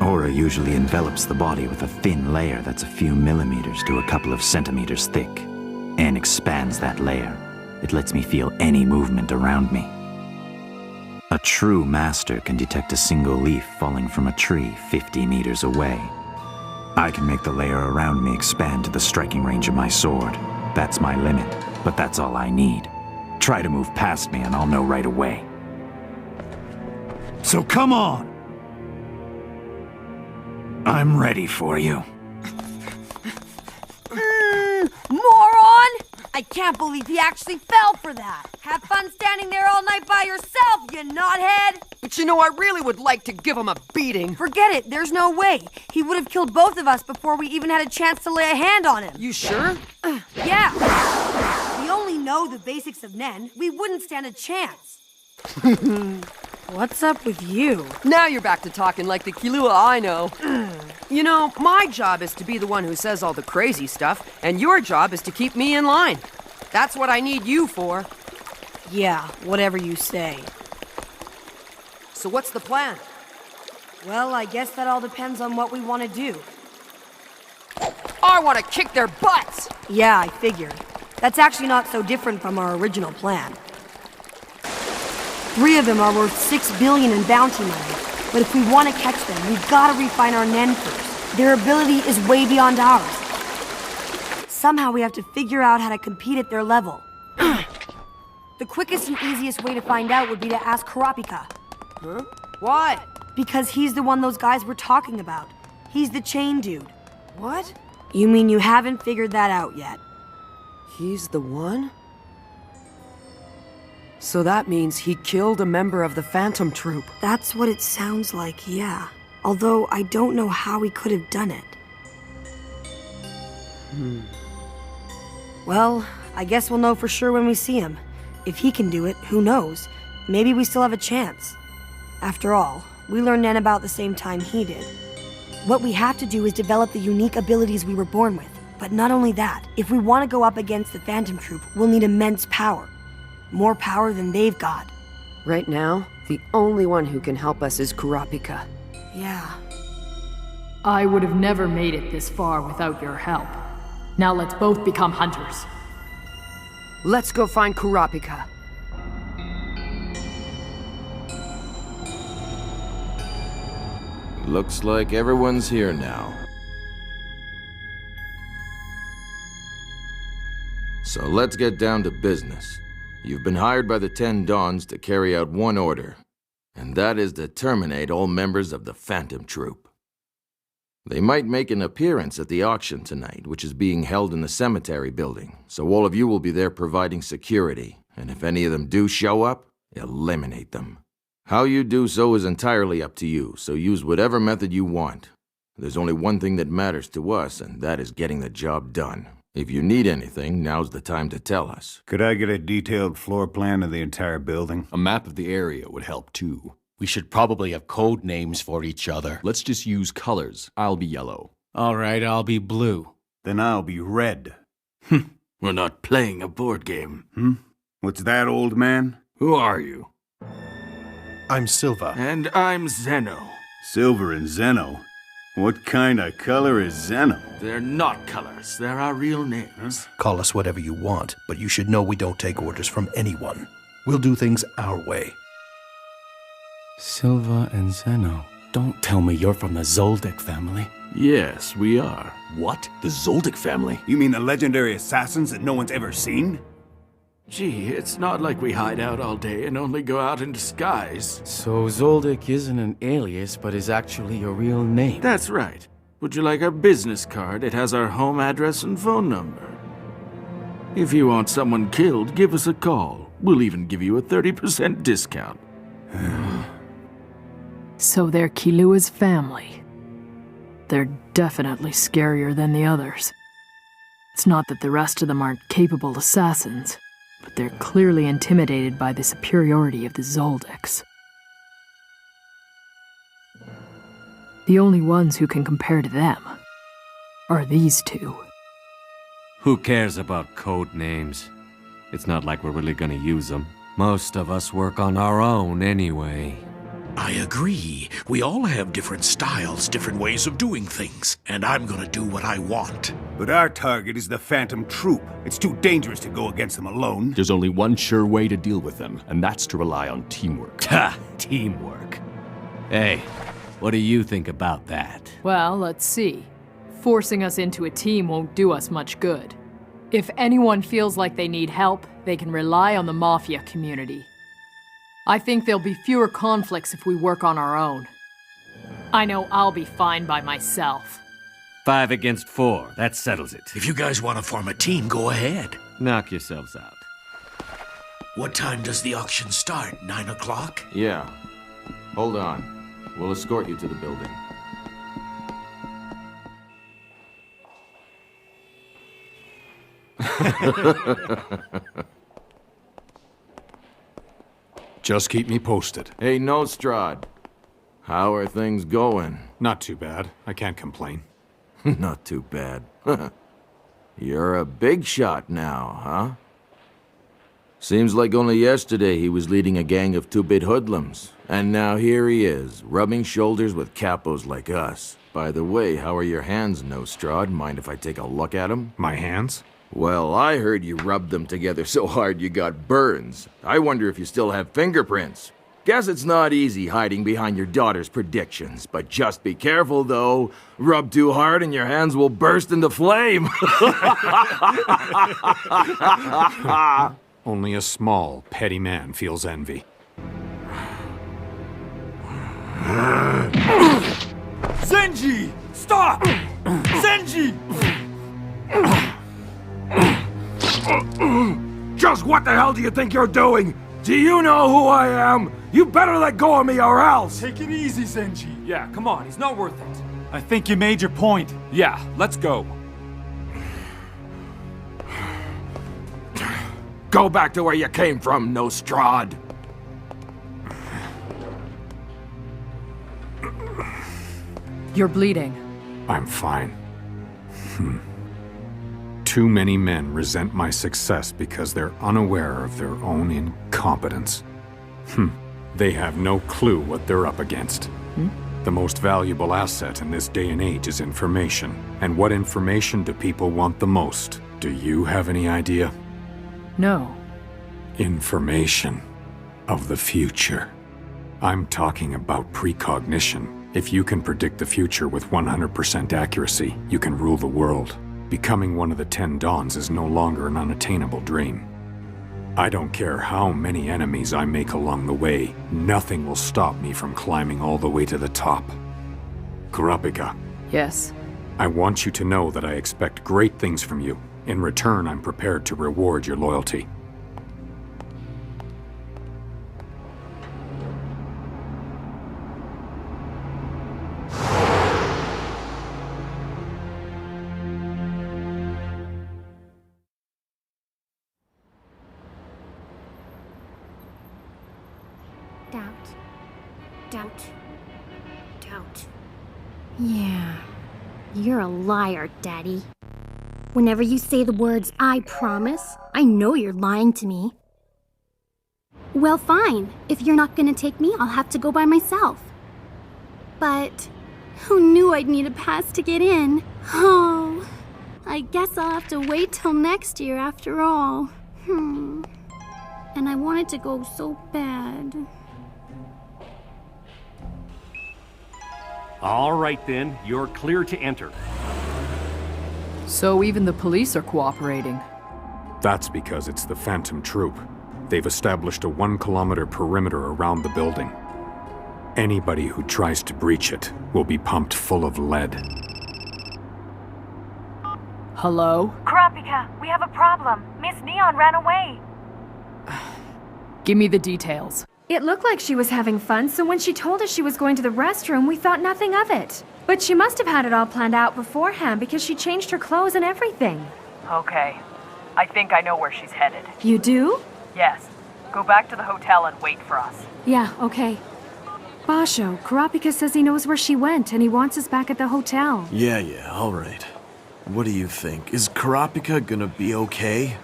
Speaker 22: Aura usually envelops the body with a thin layer that's a few millimeters to a couple of centimeters thick. N expands that layer. It lets me feel any movement around me. A true master can detect a single leaf falling from a tree 50 meters away. I can make the layer around me expand to the striking range of my sword. That's my limit, but that's all I need. Try to move past me and I'll know right away. So come on! I'm ready for you.
Speaker 19: Moron! I can't believe he actually fell for that. Have fun standing there all night by yourself, you knothead!
Speaker 17: But you know, I really would like to give him a beating.
Speaker 19: Forget it, there's no way. He would have killed both of us before we even had a chance to lay a hand on him.
Speaker 17: You sure?
Speaker 19: Yeah. We only know the basics of Nen. We wouldn't stand a chance. What's up with you?
Speaker 17: Now you're back to talking like the Killua I know. You know, my job is to be the one who says all the crazy stuff, and your job is to keep me in line. That's what I need you for.
Speaker 19: Yeah, whatever you say.
Speaker 17: So what's the plan?
Speaker 19: Well, I guess that all depends on what we want to do.
Speaker 17: I want to kick their butts!
Speaker 19: Yeah, I figured. That's actually not so different from our original plan. 3 of them are worth 6 billion in bounty money. But if we want to catch them, we've got to refine our Nen first. Their ability is way beyond ours. Somehow we have to figure out how to compete at their level. The quickest and easiest way to find out would be to ask Kurapika.
Speaker 17: Huh? Why?
Speaker 19: Because he's the one those guys were talking about. He's the chain dude.
Speaker 17: What?
Speaker 19: You mean you haven't figured that out yet?
Speaker 17: He's the one? So that means he killed a member of the Phantom Troop.
Speaker 19: That's what it sounds like, yeah. Although I don't know how he could have done it. Well, I guess we'll know for sure when we see him. If he can do it, who knows? Maybe we still have a chance. After all, we learned Nen about the same time he did. What we have to do is develop the unique abilities we were born with. But not only that, if we want to go up against the Phantom Troop, we'll need immense power. More power than they've got.
Speaker 17: Right now, the only one who can help us is Kurapika.
Speaker 19: Yeah.
Speaker 3: I would have never made it this far without your help. Now let's both become hunters.
Speaker 17: Let's go find Kurapika.
Speaker 10: Looks like everyone's here now. So let's get down to business. You've been hired by the 10 Dons to carry out one order, and that is to terminate all members of the Phantom Troop. They might make an appearance at the auction tonight, which is being held in the cemetery building, so all of you will be there providing security, and if any of them do show up, eliminate them. How you do so is entirely up to you, so use whatever method you want. There's only one thing that matters to us, and that is getting the job done. If you need anything, now's the time to tell us.
Speaker 12: Could I get a detailed floor plan of the entire building?
Speaker 15: A map of the area would help too. We should probably have code names for each other.
Speaker 18: Let's just use colors. I'll be yellow.
Speaker 24: All right, I'll be blue.
Speaker 12: Then I'll be red.
Speaker 9: We're not playing a board game.
Speaker 12: What's that, old man?
Speaker 9: Who are you?
Speaker 25: I'm Silva.
Speaker 9: And I'm Zeno.
Speaker 12: Silver and Zeno? What kind of color is Zeno?
Speaker 9: They're not colors. They're our real names.
Speaker 25: Call us whatever you want, but you should know we don't take orders from anyone. We'll do things our way.
Speaker 11: Silva and Zeno. Don't tell me you're from the Zoldyck family.
Speaker 9: Yes, we are.
Speaker 25: What? The Zoldyck family? You mean the legendary assassins that no one's ever seen?
Speaker 9: Gee, it's not like we hide out all day and only go out in disguise.
Speaker 11: So Zoldyck isn't an alias, but is actually your real name?
Speaker 9: That's right. Would you like our business card? It has our home address and phone number. If you want someone killed, give us a call. We'll even give you a 30% discount.
Speaker 3: So they're Kilua's family. They're definitely scarier than the others. It's not that the rest of them aren't capable assassins, but they're clearly intimidated by the superiority of the Zoldycks. The only ones who can compare to them are these two.
Speaker 26: Who cares about code names? It's not like we're really gonna use them. Most of us work on our own anyway.
Speaker 27: I agree. We all have different styles, different ways of doing things, and I'm gonna do what I want.
Speaker 12: But our target is the Phantom Troop. It's too dangerous to go against them alone.
Speaker 18: There's only one sure way to deal with them, and that's to rely on teamwork.
Speaker 26: Ha! Teamwork. Hey, what do you think about that?
Speaker 3: Well, let's see. Forcing us into a team won't do us much good. If anyone feels like they need help, they can rely on the Mafia community. I think there'll be fewer conflicts if we work on our own. I know I'll be fine by myself.
Speaker 26: 5 against 4. That settles it.
Speaker 27: If you guys want to form a team, go ahead.
Speaker 26: Knock yourselves out.
Speaker 27: What time does the auction start? 9 o'clock?
Speaker 10: Yeah. Hold on. We'll escort you to the building.
Speaker 1: Just keep me posted.
Speaker 10: Hey, Nostrad. How are things going?
Speaker 1: Not too bad. I can't complain.
Speaker 10: Not too bad. You're a big shot now, huh? Seems like only yesterday he was leading a gang of two-bit hoodlums. And now here he is, rubbing shoulders with capos like us. By the way, how are your hands, Nostrad? Mind if I take a look at them?
Speaker 1: My hands?
Speaker 10: Well, I heard you rubbed them together so hard you got burns. I wonder if you still have fingerprints. Guess it's not easy hiding behind your daughter's predictions, but just be careful, though. Rub too hard and your hands will burst into flame.
Speaker 1: Only a small, petty man feels envy.
Speaker 24: Zenji! Stop! Zenji!
Speaker 12: Just what the hell do you think you're doing? Do you know who I am? You better let go of me or else!
Speaker 2: Take it easy, Zenji. Yeah, come on, he's not worth it. I think you made your point.
Speaker 8: Yeah, let's go.
Speaker 12: Go back to where you came from, Nostrad.
Speaker 3: You're bleeding.
Speaker 1: I'm fine. Too many men resent my success because they're unaware of their own incompetence. They have no clue what they're up against. The most valuable asset in this day and age is information. And what information do people want the most? Do you have any idea?
Speaker 3: No.
Speaker 1: Information of the future. I'm talking about precognition. If you can predict the future with 100% accuracy, you can rule the world. Becoming one of the 10 Dons is no longer an unattainable dream. I don't care how many enemies I make along the way, nothing will stop me from climbing all the way to the top. Kurapika.
Speaker 3: Yes?
Speaker 1: I want you to know that I expect great things from you. In return, I'm prepared to reward your loyalty.
Speaker 4: Doubt. Yeah. You're a liar, Daddy. Whenever you say the words, I promise, I know you're lying to me. Well, fine. If you're not gonna take me, I'll have to go by myself. But who knew I'd need a pass to get in? Oh, I guess I'll have to wait till next year after all. And I wanted to go so bad.
Speaker 16: All right then, you're clear to enter.
Speaker 3: So even the police are cooperating.
Speaker 1: That's because it's the Phantom Troop. They've established a 1-kilometer perimeter around the building. Anybody who tries to breach it will be pumped full of lead.
Speaker 3: Hello?
Speaker 5: Kurapika, we have a problem. Miss Neon ran away.
Speaker 3: Give me the details.
Speaker 6: It looked like she was having fun, so when she told us she was going to the restroom, we thought nothing of it. But she must have had it all planned out beforehand because she changed her clothes and everything.
Speaker 3: Okay. I think I know where she's headed.
Speaker 6: You do?
Speaker 3: Yes. Go back to the hotel and wait for us.
Speaker 6: Yeah, okay. Basho, Kurapika says he knows where she went and he wants us back at the hotel.
Speaker 7: Yeah, all right. What do you think? Is Kurapika gonna be okay?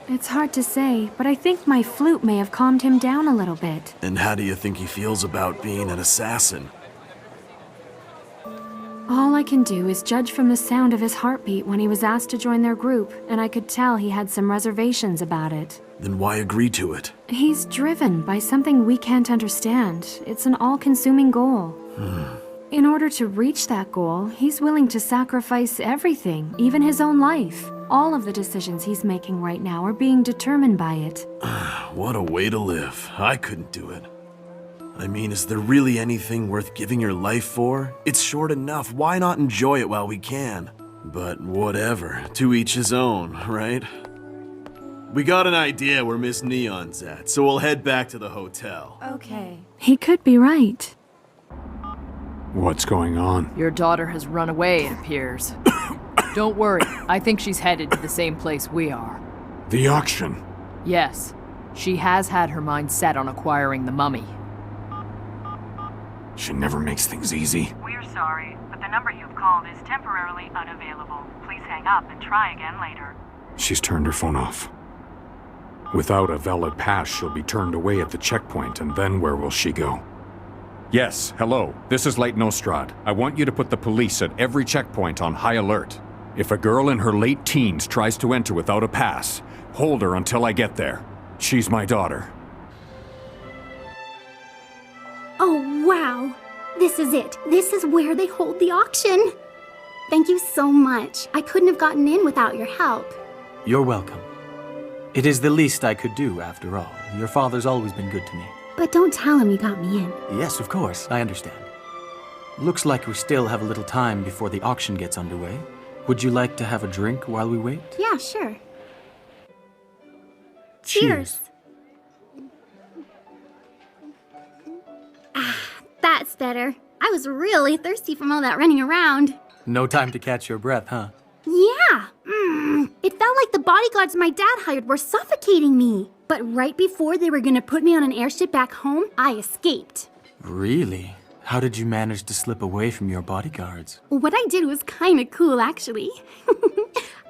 Speaker 6: It's hard to say, but I think my flute may have calmed him down a little bit.
Speaker 7: And how do you think he feels about being an assassin?
Speaker 6: All I can do is judge from the sound of his heartbeat when he was asked to join their group, and I could tell he had some reservations about it.
Speaker 7: Then why agree to it?
Speaker 6: He's driven by something we can't understand. It's an all-consuming goal. In order to reach that goal, he's willing to sacrifice everything, even his own life. All of the decisions he's making right now are being determined by it.
Speaker 7: What a way to live. I couldn't do it. I mean, is there really anything worth giving your life for? It's short enough. Why not enjoy it while we can? But whatever. To each his own, right? We got an idea where Miss Neon's at, so we'll head back to the hotel.
Speaker 6: Okay. He could be right.
Speaker 1: What's going on?
Speaker 3: Your daughter has run away, it appears. Don't worry. I think she's headed to the same place we are.
Speaker 1: The auction?
Speaker 3: Yes. She has had her mind set on acquiring the mummy.
Speaker 1: She never makes things easy.
Speaker 5: We're sorry, but the number you've called is temporarily unavailable. Please hang up and try again later.
Speaker 1: She's turned her phone off. Without a valid pass, she'll be turned away at the checkpoint, and then where will she go? Yes, hello. This is Late Nostrad. I want you to put the police at every checkpoint on high alert. If a girl in her late teens tries to enter without a pass, hold her until I get there. She's my daughter.
Speaker 4: Oh, wow. This is it. This is where they hold the auction. Thank you so much. I couldn't have gotten in without your help.
Speaker 20: You're welcome. It is the least I could do, after all. Your father's always been good to me.
Speaker 4: But don't tell him you got me in.
Speaker 20: Yes, of course. I understand. Looks like we still have a little time before the auction gets underway. Would you like to have a drink while we wait?
Speaker 4: Yeah, sure. Cheers. Ah, that's better. I was really thirsty from all that running around.
Speaker 20: No time to catch your breath, huh?
Speaker 4: Yeah. It felt like the bodyguards my dad hired were suffocating me. But right before they were gonna put me on an airship back home, I escaped.
Speaker 20: Really? How did you manage to slip away from your bodyguards?
Speaker 4: What I did was kinda cool, actually.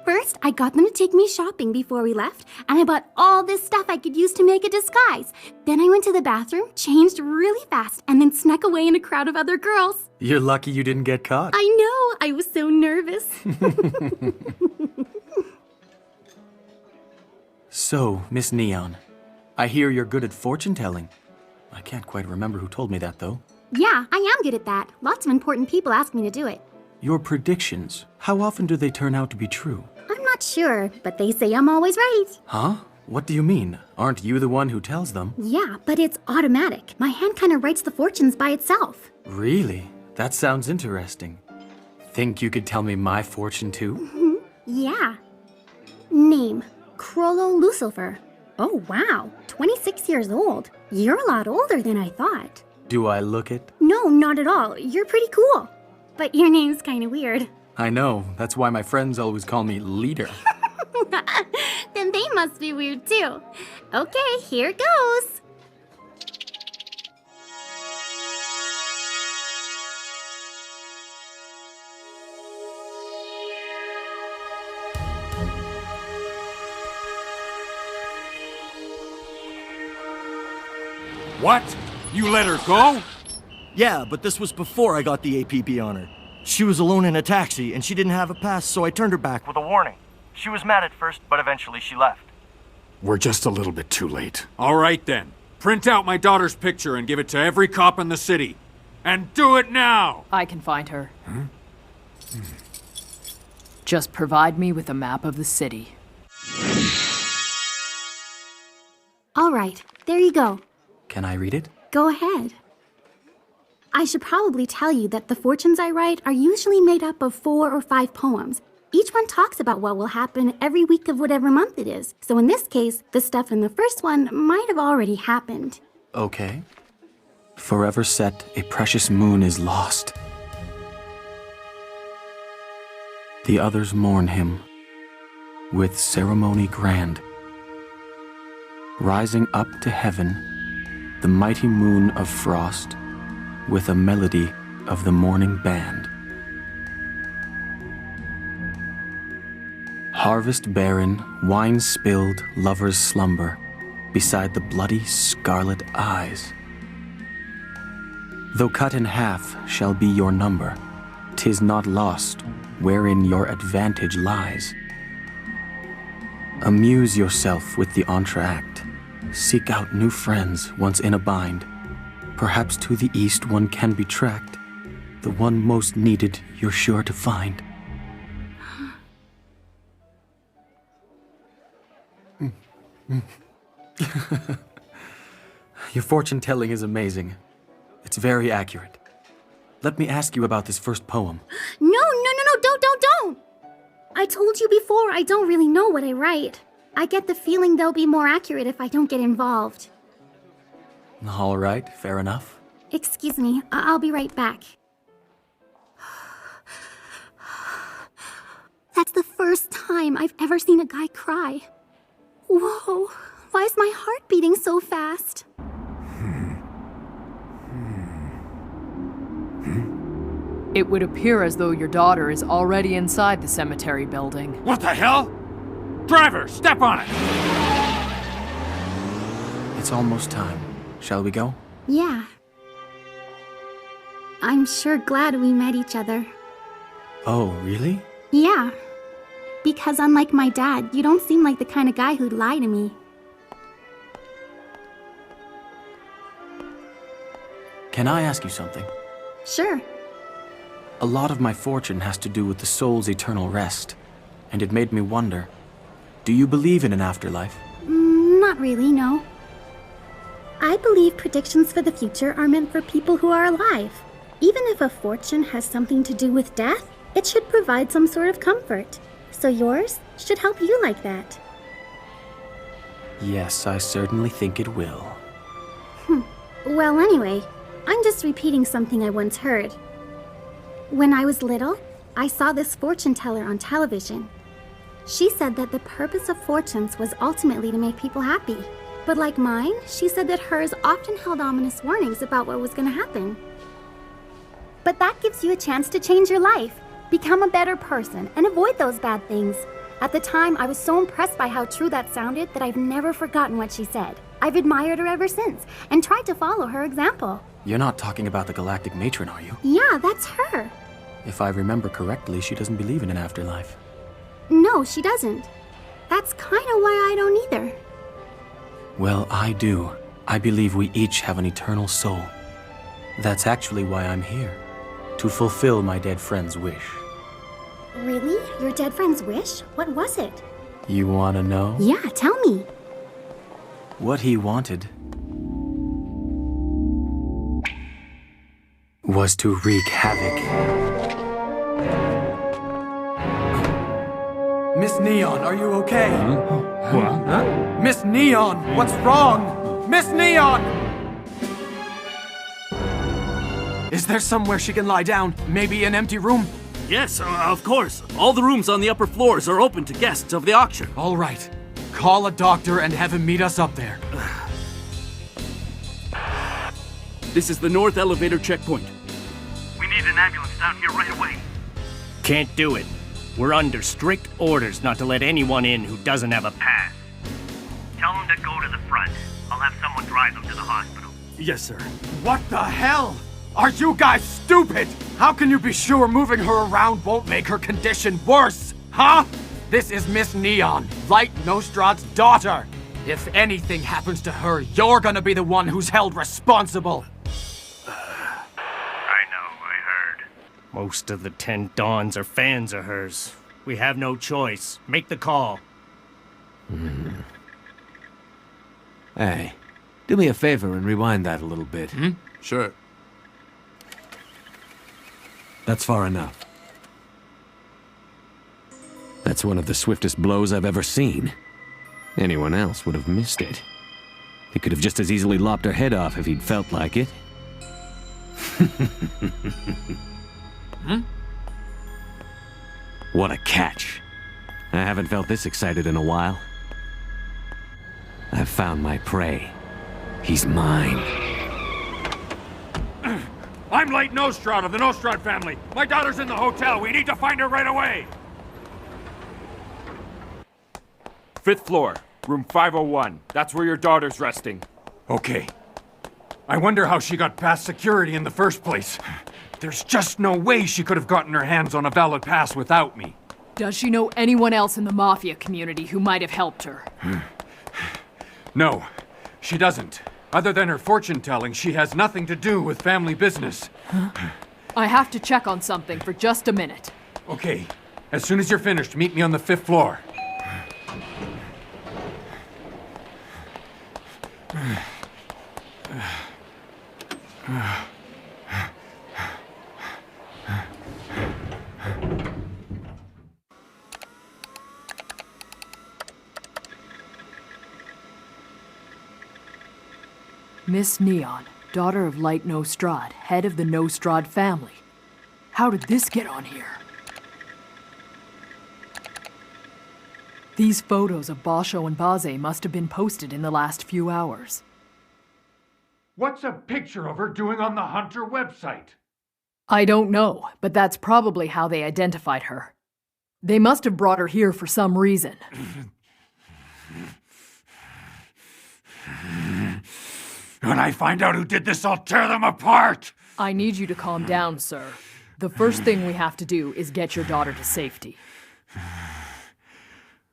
Speaker 4: First, I got them to take me shopping before we left, and I bought all this stuff I could use to make a disguise. Then I went to the bathroom, changed really fast, and then snuck away in a crowd of other girls.
Speaker 20: You're lucky you didn't get caught.
Speaker 4: I know, I was so nervous.
Speaker 20: So, Miss Neon, I hear you're good at fortune telling. I can't quite remember who told me that, though.
Speaker 4: Yeah, I am good at that. Lots of important people ask me to do it.
Speaker 20: Your predictions, how often do they turn out to be true?
Speaker 4: I'm not sure, but they say I'm always right.
Speaker 20: Huh? What do you mean? Aren't you the one who tells them?
Speaker 4: Yeah, but it's automatic. My hand kind of writes the fortunes by itself.
Speaker 20: Really? That sounds interesting. Think you could tell me my fortune too?
Speaker 4: Yeah. Name, Crollo Lucifer. Oh, wow. 26 years old. You're a lot older than I thought.
Speaker 20: Do I look it?
Speaker 4: No, not at all. You're pretty cool. But your name's kind of weird.
Speaker 20: I know. That's why my friends always call me Leader.
Speaker 4: Then they must be weird too. Okay, here goes.
Speaker 2: What? You let her go?
Speaker 13: Yeah, but this was before I got the APB on her. She was alone in a taxi, and she didn't have a pass, so I turned her back with a warning. She was mad at first, but eventually she left.
Speaker 1: We're just a little bit too late.
Speaker 2: All right then. Print out my daughter's picture and give it to every cop in the city. And do it now!
Speaker 3: I can find her. Just provide me with a map of the city.
Speaker 4: All right, there you go.
Speaker 20: Can I read it?
Speaker 4: Go ahead. I should probably tell you that the fortunes I write are usually made up of 4 or 5 poems. Each one talks about what will happen every week of whatever month it is. So in this case, the stuff in the first one might have already happened.
Speaker 20: Okay. Forever set, a precious moon is lost. The others mourn him with ceremony grand. Rising up to heaven, the mighty moon of frost, with a melody of the morning band. Harvest barren, wine spilled, lovers slumber beside the bloody scarlet eyes. Though cut in half shall be your number, 'tis not lost wherein your advantage lies. Amuse yourself with the entr'acte, seek out new friends once in a bind. Perhaps to the east one can be tracked, the one most needed you're sure to find. Your fortune-telling is amazing. It's very accurate. Let me ask you about this first poem.
Speaker 4: No, don't! I told you before, I don't really know what I write. I get the feeling they'll be more accurate if I don't get involved.
Speaker 20: All right, fair enough.
Speaker 4: Excuse me, I'll be right back. That's the first time I've ever seen a guy cry. Whoa, why is my heart beating so fast?
Speaker 3: It would appear as though your daughter is already inside the cemetery building.
Speaker 2: What the hell? Driver, step on it!
Speaker 20: It's almost time. Shall we go?
Speaker 4: Yeah. I'm sure glad we met each other.
Speaker 20: Oh, really?
Speaker 4: Yeah. Because unlike my dad, you don't seem like the kind of guy who'd lie to me.
Speaker 20: Can I ask you something?
Speaker 4: Sure.
Speaker 20: A lot of my fortune has to do with the soul's eternal rest, and it made me wonder, do you believe in an afterlife?
Speaker 4: Not really, no. I believe predictions for the future are meant for people who are alive. Even if a fortune has something to do with death, it should provide some sort of comfort. So yours should help you like that.
Speaker 20: Yes, I certainly think it will.
Speaker 4: Well, anyway, I'm just repeating something I once heard. When I was little, I saw this fortune teller on television. She said that the purpose of fortunes was ultimately to make people happy. But like mine, she said that hers often held ominous warnings about what was going to happen. But that gives you a chance to change your life, become a better person, and avoid those bad things. At the time, I was so impressed by how true that sounded that I've never forgotten what she said. I've admired her ever since, and tried to follow her example.
Speaker 20: You're not talking about the Galactic Matron, are you?
Speaker 4: Yeah, that's her.
Speaker 20: If I remember correctly, she doesn't believe in an afterlife.
Speaker 4: No, she doesn't. That's kind of why I don't either.
Speaker 20: Well, I do. I believe we each have an eternal soul. That's actually why I'm here. To fulfill my dead friend's wish.
Speaker 4: Really? Your dead friend's wish? What was it?
Speaker 20: You want to know?
Speaker 4: Yeah, tell me.
Speaker 20: What he wanted was to wreak havoc.
Speaker 14: Miss Neon, are you okay? What? Huh? Miss Neon, what's wrong? Miss Neon! Is there somewhere she can lie down? Maybe an empty room?
Speaker 24: Yes, of course. All the rooms on the upper floors are open to guests of the auction.
Speaker 14: All right. Call a doctor and have him meet us up there.
Speaker 24: This is the North Elevator checkpoint.
Speaker 5: We need an ambulance down here right away.
Speaker 13: Can't do it. We're under strict orders not to let anyone in who doesn't have a pass.
Speaker 5: Tell them to go to the front. I'll have someone drive them to the hospital.
Speaker 24: Yes, sir.
Speaker 14: What the hell? Are you guys stupid? How can you be sure moving her around won't make her condition worse? Huh? This is Miss Neon, Light Nostrad's daughter. If anything happens to her, you're gonna be the one who's held responsible.
Speaker 5: I know, I heard.
Speaker 13: Most of the 10 Dawns are fans of hers. We have no choice. Make the call.
Speaker 26: Hey, do me a favor and rewind that a little bit.
Speaker 7: Sure.
Speaker 26: That's far enough. That's one of the swiftest blows I've ever seen. Anyone else would have missed it. He could have just as easily lopped her head off if he'd felt like it. What a catch. I haven't felt this excited in a while. I've found my prey. He's mine.
Speaker 2: I'm Light Nostrad of the Nostrad family. My daughter's in the hotel. We need to find her right away.
Speaker 15: 5th floor, room 501. That's where your daughter's resting.
Speaker 2: Okay. I wonder how she got past security in the first place. There's just no way she could have gotten her hands on a valid pass without me.
Speaker 3: Does she know anyone else in the Mafia community who might have helped her?
Speaker 2: No, she doesn't. Other than her fortune-telling, she has nothing to do with family business.
Speaker 3: I have to check on something for just a minute.
Speaker 2: Okay. As soon as you're finished, meet me on the 5th floor.
Speaker 3: Miss Neon, daughter of Light Nostrad, head of the Nostrad family. How did this get on here? These photos of Basho and Baze must have been posted in the last few hours.
Speaker 2: What's a picture of her doing on the Hunter website?
Speaker 3: I don't know, but that's probably how they identified her. They must have brought her here for some reason.
Speaker 2: When I find out who did this, I'll tear them apart!
Speaker 3: I need you to calm down, sir. The first thing we have to do is get your daughter to safety.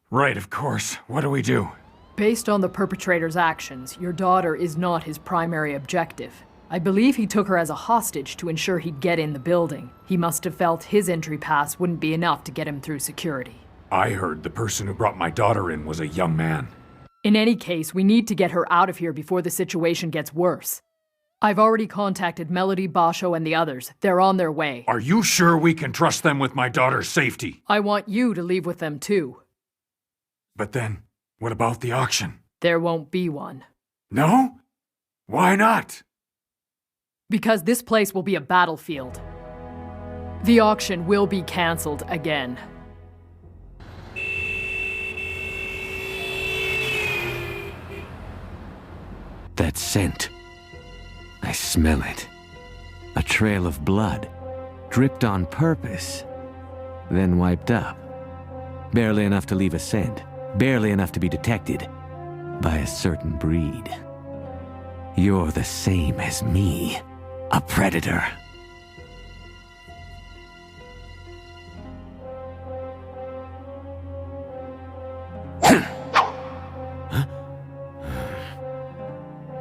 Speaker 2: Right, of course. What do we do?
Speaker 3: Based on the perpetrator's actions, your daughter is not his primary objective. I believe he took her as a hostage to ensure he'd get in the building. He must have felt his entry pass wouldn't be enough to get him through security.
Speaker 2: I heard the person who brought my daughter in was a young man.
Speaker 3: In any case, we need to get her out of here before the situation gets worse. I've already contacted Melody, Basho, and the others. They're on their way.
Speaker 2: Are you sure we can trust them with my daughter's safety?
Speaker 3: I want you to leave with them too.
Speaker 2: But then, what about the auction?
Speaker 3: There won't be one.
Speaker 2: No? Why not?
Speaker 3: Because this place will be a battlefield. The auction will be cancelled again.
Speaker 26: That scent. I smell it. A trail of blood, dripped on purpose, then wiped up. Barely enough to leave a scent, barely enough to be detected by a certain breed. You're the same as me, a predator.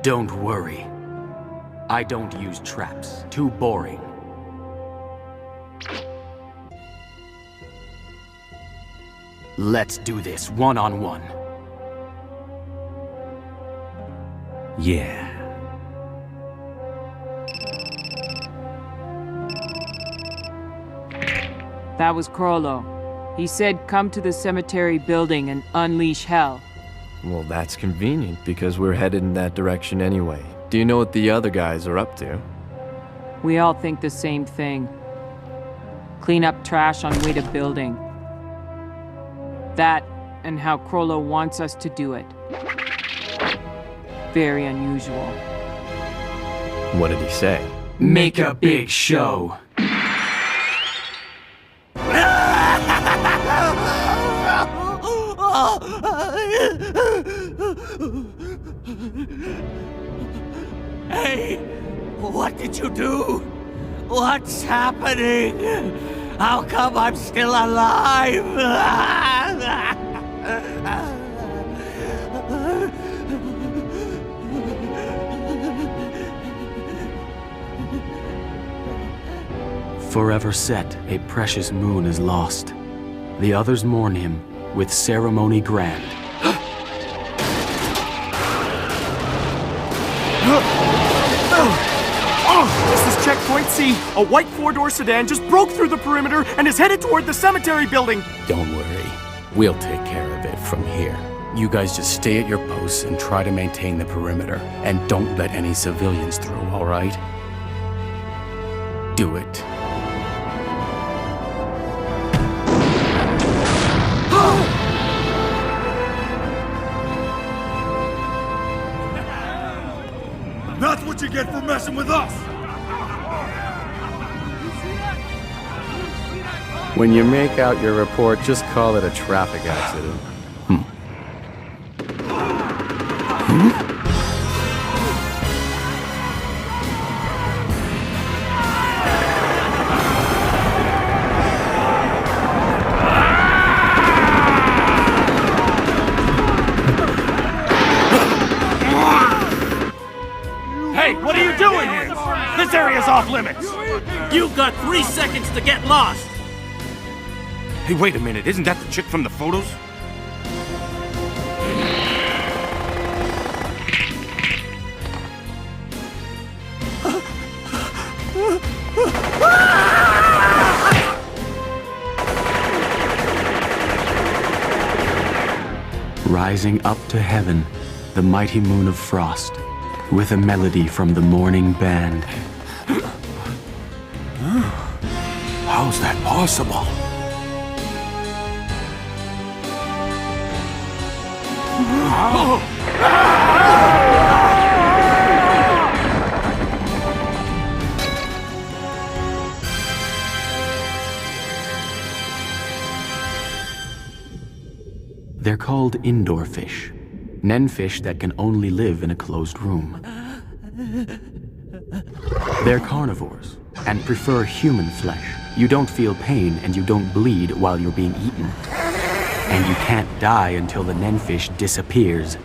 Speaker 14: Don't worry. I don't use traps. Too boring. Let's do this one-on-one.
Speaker 26: Yeah.
Speaker 11: That was Crollo. He said come to the cemetery building and unleash hell.
Speaker 17: Well, that's convenient, because we're headed in that direction anyway. Do you know what the other guys are up to?
Speaker 11: We all think the same thing. Clean up trash on way to building. That, and how Crollo wants us to do it. Very unusual.
Speaker 17: What did he say?
Speaker 14: Make a big show.
Speaker 19: Hey, what did you do? What's happening? How come I'm still alive?
Speaker 14: Forever set, a precious moon is lost. The others mourn him with ceremony grand.
Speaker 21: This is Checkpoint C. A white four-door sedan just broke through the perimeter and is headed toward the cemetery building.
Speaker 14: Don't worry. We'll take care of it from here. You guys just stay at your posts and try to maintain the perimeter. And don't let any civilians through, all right? Do it.
Speaker 12: That's what you get for messing with us!
Speaker 17: When you make out your report, just call it a traffic accident.
Speaker 21: Hey, what are you doing here? This area's off limits!
Speaker 24: You've got 3 seconds to get lost!
Speaker 15: Hey, wait a minute. Isn't that the chick from the photos?
Speaker 14: Rising up to heaven, the mighty moon of frost, with a melody from the morning band.
Speaker 27: How's that possible?
Speaker 14: They're called indoor fish. Nen fish that can only live in a closed room. They're carnivores and prefer human flesh. You don't feel pain and you don't bleed while you're being eaten. And you can't die until the Nen fish disappears.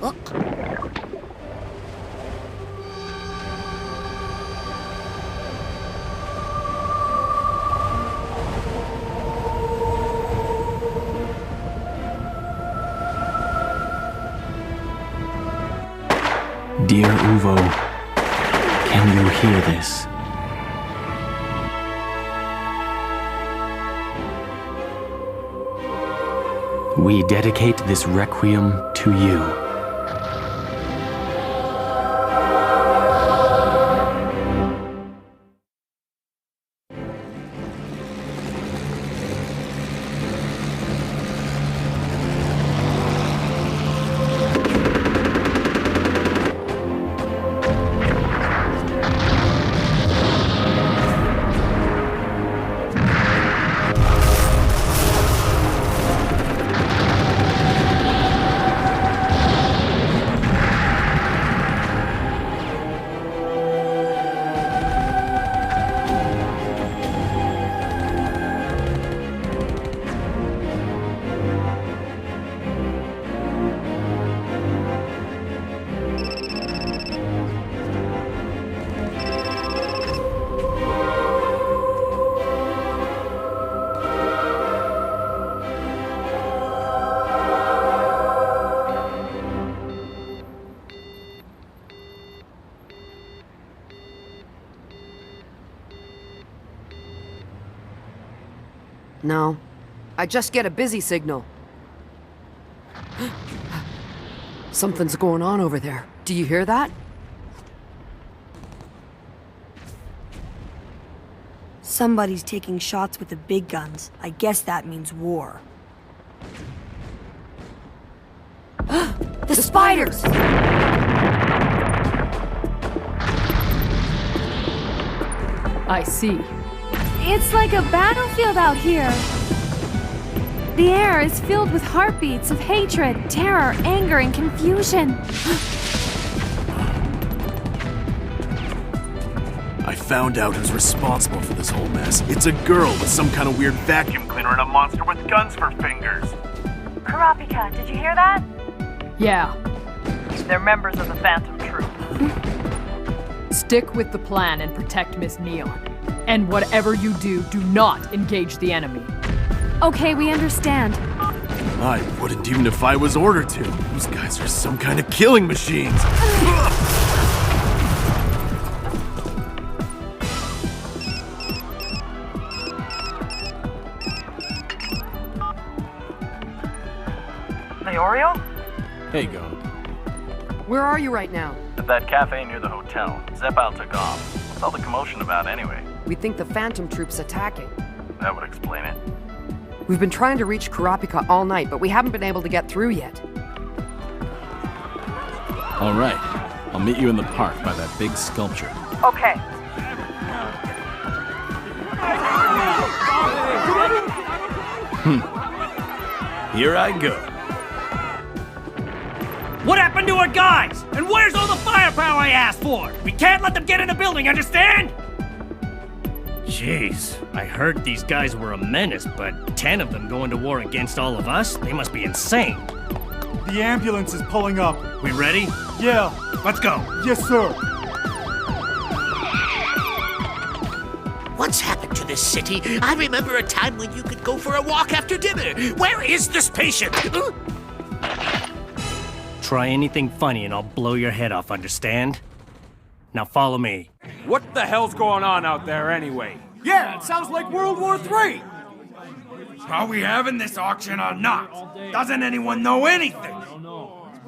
Speaker 14: Dear Uvo, can you hear this? We dedicate this requiem to you.
Speaker 8: No. I just get a busy signal. Something's going on over there. Do you hear that?
Speaker 9: Somebody's taking shots with the big guns. I guess that means war.
Speaker 8: The spiders!
Speaker 3: I see.
Speaker 6: It's like a battlefield out here. The air is filled with heartbeats of hatred, terror, anger, and confusion.
Speaker 7: I found out who's responsible for this whole mess. It's a girl with some kind of weird vacuum cleaner and a monster with guns for fingers.
Speaker 5: Kurapika, did you hear that?
Speaker 3: Yeah.
Speaker 5: They're members of the Phantom Troop.
Speaker 3: Stick with the plan and protect Miss Neon. And whatever you do, do not engage the enemy.
Speaker 6: Okay, we understand.
Speaker 7: I wouldn't even if I was ordered to. These guys are some kind of killing machines.
Speaker 5: Leorio?
Speaker 13: Hey, Gon.
Speaker 8: Where are you right now?
Speaker 13: At that cafe near the hotel. Zepal took off. What's all the commotion about anyway?
Speaker 8: We think the Phantom Troop's attacking.
Speaker 13: That would explain it.
Speaker 8: We've been trying to reach Kurapika all night, but we haven't been able to get through yet.
Speaker 24: All right. I'll meet you in the park by that big sculpture.
Speaker 5: Okay.
Speaker 24: Here I go.
Speaker 19: What happened to our guys? And where's all the firepower I asked for? We can't let them get in the building, understand?
Speaker 10: Jeez, I heard these guys were a menace, but 10 of them going to war against all of us? They must be insane.
Speaker 18: The ambulance is pulling up.
Speaker 10: We ready?
Speaker 18: Yeah.
Speaker 10: Let's go.
Speaker 18: Yes, sir.
Speaker 27: What's happened to this city? I remember a time when you could go for a walk after dinner. Where is this patient?
Speaker 10: Try anything funny and I'll blow your head off, understand? Now follow me.
Speaker 15: What the hell's going on out there anyway?
Speaker 14: Yeah, it sounds like World War III! Are we having this auction or not? Doesn't anyone know anything?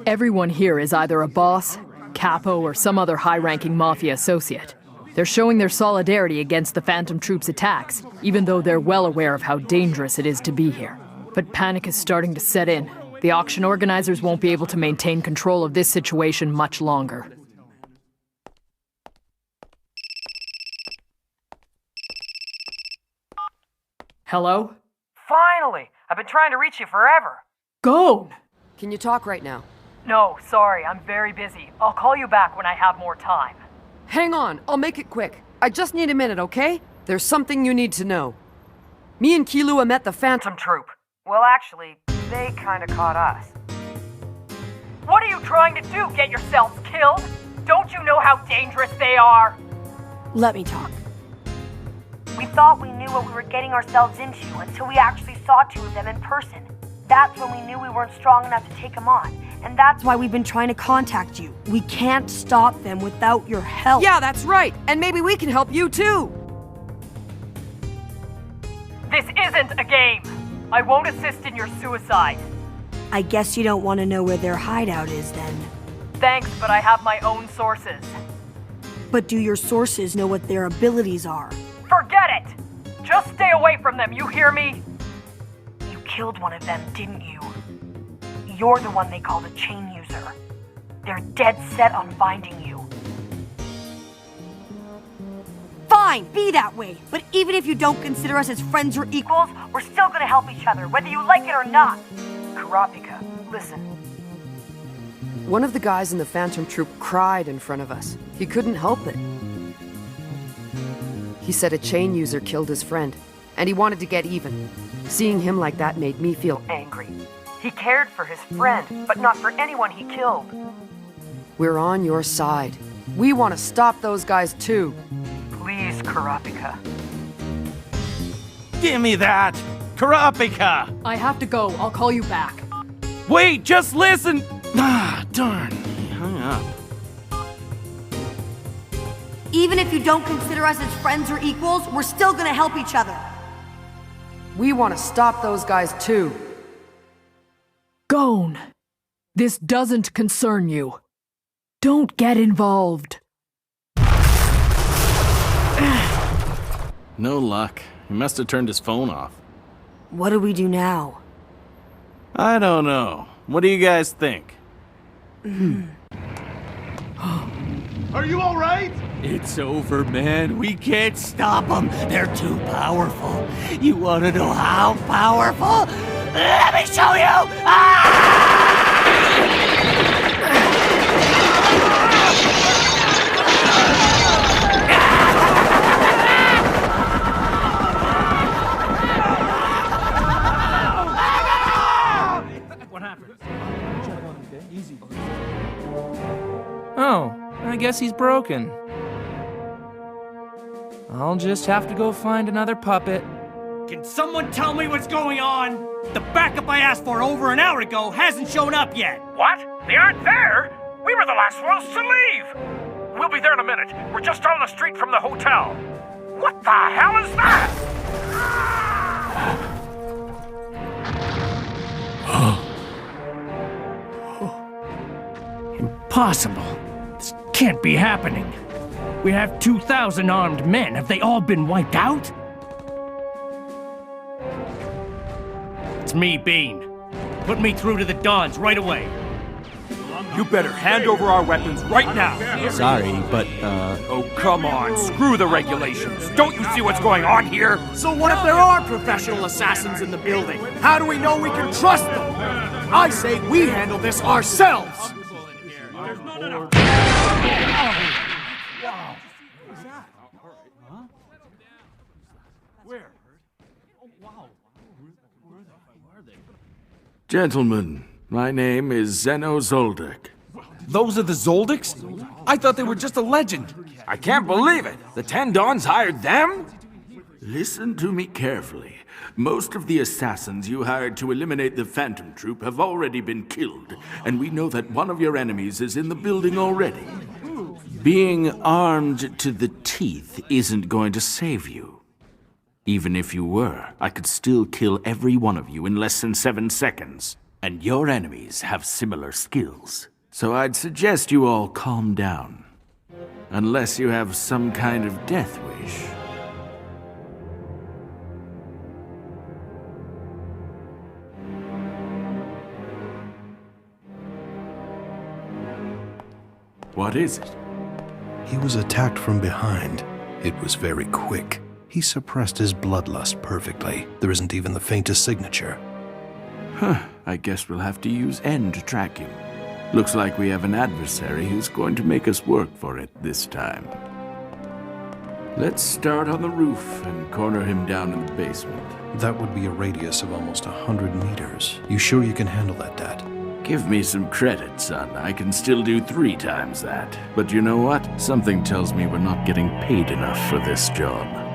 Speaker 3: Everyone here is either a boss, capo, or some other high-ranking mafia associate. They're showing their solidarity against the Phantom Troop's attacks, even though they're well aware of how dangerous it is to be here. But panic is starting to set in. The auction organizers won't be able to maintain control of this situation much longer. Hello?
Speaker 5: Finally! I've been trying to reach you forever.
Speaker 3: Gon!
Speaker 8: Can you talk right now?
Speaker 5: No, sorry, I'm very busy. I'll call you back when I have more time.
Speaker 8: Hang on, I'll make it quick. I just need a minute, okay? There's something you need to know. Me and Killua met the Phantom Troop.
Speaker 5: Well, actually, they kinda caught us. What are you trying to do? Get yourselves killed? Don't you know how dangerous they are?
Speaker 9: Let me talk.
Speaker 22: We thought we knew what we were getting ourselves into until we actually saw 2 of them in person. That's when we knew we weren't strong enough to take them on. And that's why we've been trying to contact you. We can't stop them without your help.
Speaker 8: Yeah, that's right. And maybe we can help you too.
Speaker 5: This isn't a game. I won't assist in your suicide.
Speaker 9: I guess you don't want to know where their hideout is then.
Speaker 5: Thanks, but I have my own sources.
Speaker 9: But do your sources know what their abilities are?
Speaker 5: Forget it! Just stay away from them, you hear me?
Speaker 22: You killed one of them, didn't you? You're the one they call the chain user. They're dead set on finding you.
Speaker 9: Fine, be that way. But even if you don't consider us as friends or equals,
Speaker 22: We're still gonna help each other, whether you like it or not. Kurapika, listen.
Speaker 8: One of the guys in the Phantom Troop cried in front of us. He couldn't help it. He said a chain user killed his friend, and he wanted to get even. Seeing him like that made me feel angry.
Speaker 5: He cared for his friend, but not for anyone he killed.
Speaker 8: We're on your side. We want to stop those guys too.
Speaker 5: Please, Kurapika.
Speaker 19: Give me that! Kurapika!
Speaker 3: I have to go. I'll call you back.
Speaker 19: Wait, just listen! Ah, darn. He hung up.
Speaker 9: even if you don't consider us as friends or equals, we're still gonna help each other.
Speaker 8: We want to stop those guys too.
Speaker 3: Gon, this doesn't concern you. Don't get involved.
Speaker 1: No luck. He must have turned his phone off.
Speaker 9: What do we do now?
Speaker 1: I don't know. What do you guys think?
Speaker 21: Are you alright?
Speaker 2: It's over, man. We can't stop them. They're too powerful. You want to know how powerful? Let me show you!
Speaker 19: What happened?
Speaker 2: Easy.
Speaker 4: Oh, I guess he's broken. I'll just have to go find another puppet.
Speaker 19: Can someone tell me what's going on? The backup I asked for over an hour ago hasn't shown up yet.
Speaker 14: What? They aren't there? We were the last ones to leave! We'll be there in a minute. We're just down the street from the hotel. What the hell is that?
Speaker 19: Impossible. This can't be happening. We have 2,000 armed men. Have they all been wiped out? It's me, Bean. Put me through to the Dons right away.
Speaker 15: You better hand over our weapons right now.
Speaker 17: Sorry, but,
Speaker 15: Oh, come on. Screw the regulations. Don't you see what's going on here?
Speaker 21: So what if there are professional assassins in the building? How do we know we can trust them? I say we handle this ourselves!
Speaker 12: Gentlemen, my name is Zeno Zoldyck.
Speaker 14: Those are the Zoldycks? I thought they were just a legend. I can't believe it. The 10 Dons hired them?
Speaker 12: Listen to me carefully. Most of the assassins you hired to eliminate the Phantom Troop have already been killed, and we know that one of your enemies is in the building already. Being armed to the teeth isn't going to save you. Even if you were, I could still kill every one of you in less than 7 seconds. And your enemies have similar skills. So I'd suggest you all calm down. Unless you have some kind of death wish. What is it?
Speaker 16: He was attacked from behind. It was very quick. He suppressed his bloodlust perfectly. There isn't even the faintest signature.
Speaker 12: Huh. I guess we'll have to use N to track him. Looks like we have an adversary who's going to make us work for it this time. Let's start on the roof and corner him down in the basement.
Speaker 16: That would be a radius of almost 100 meters. You sure you can handle that, Dad?
Speaker 12: Give me some credit, son. I can still do 3 times that. But you know what? Something tells me we're not getting paid enough for this job.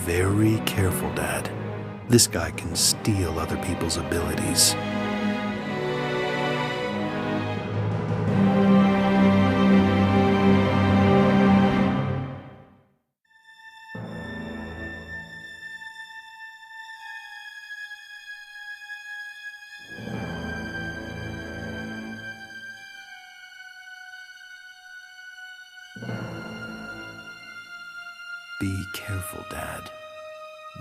Speaker 16: Very careful, Dad. This guy can steal other people's abilities. Be careful, Dad.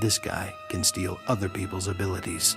Speaker 16: This guy can steal other people's abilities.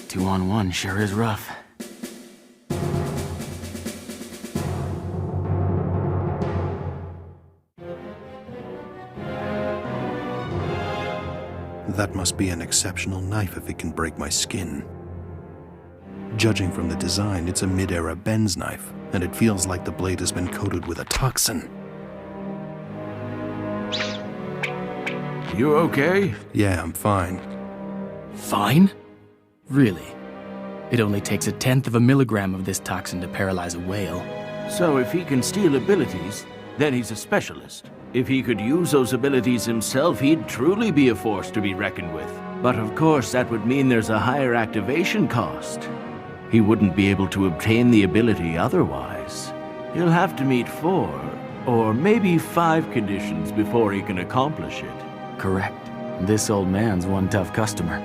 Speaker 2: Two-on-one sure is rough.
Speaker 16: That must be an exceptional knife if it can break my skin. Judging from the design, it's a mid-era Ben's knife, and it feels like the blade has been coated with a toxin.
Speaker 12: You okay?
Speaker 16: Yeah, I'm fine.
Speaker 6: Fine? Really? It only takes 1/10 of a milligram of this toxin to paralyze a whale.
Speaker 2: So if he can steal abilities, then he's a specialist. If he could use those abilities himself, he'd truly be a force to be reckoned with. But of course, that would mean there's a higher activation cost. He wouldn't be able to obtain the ability otherwise. He'll have to meet 4, or maybe 5 conditions before he can accomplish it.
Speaker 6: Correct. This old man's one tough customer.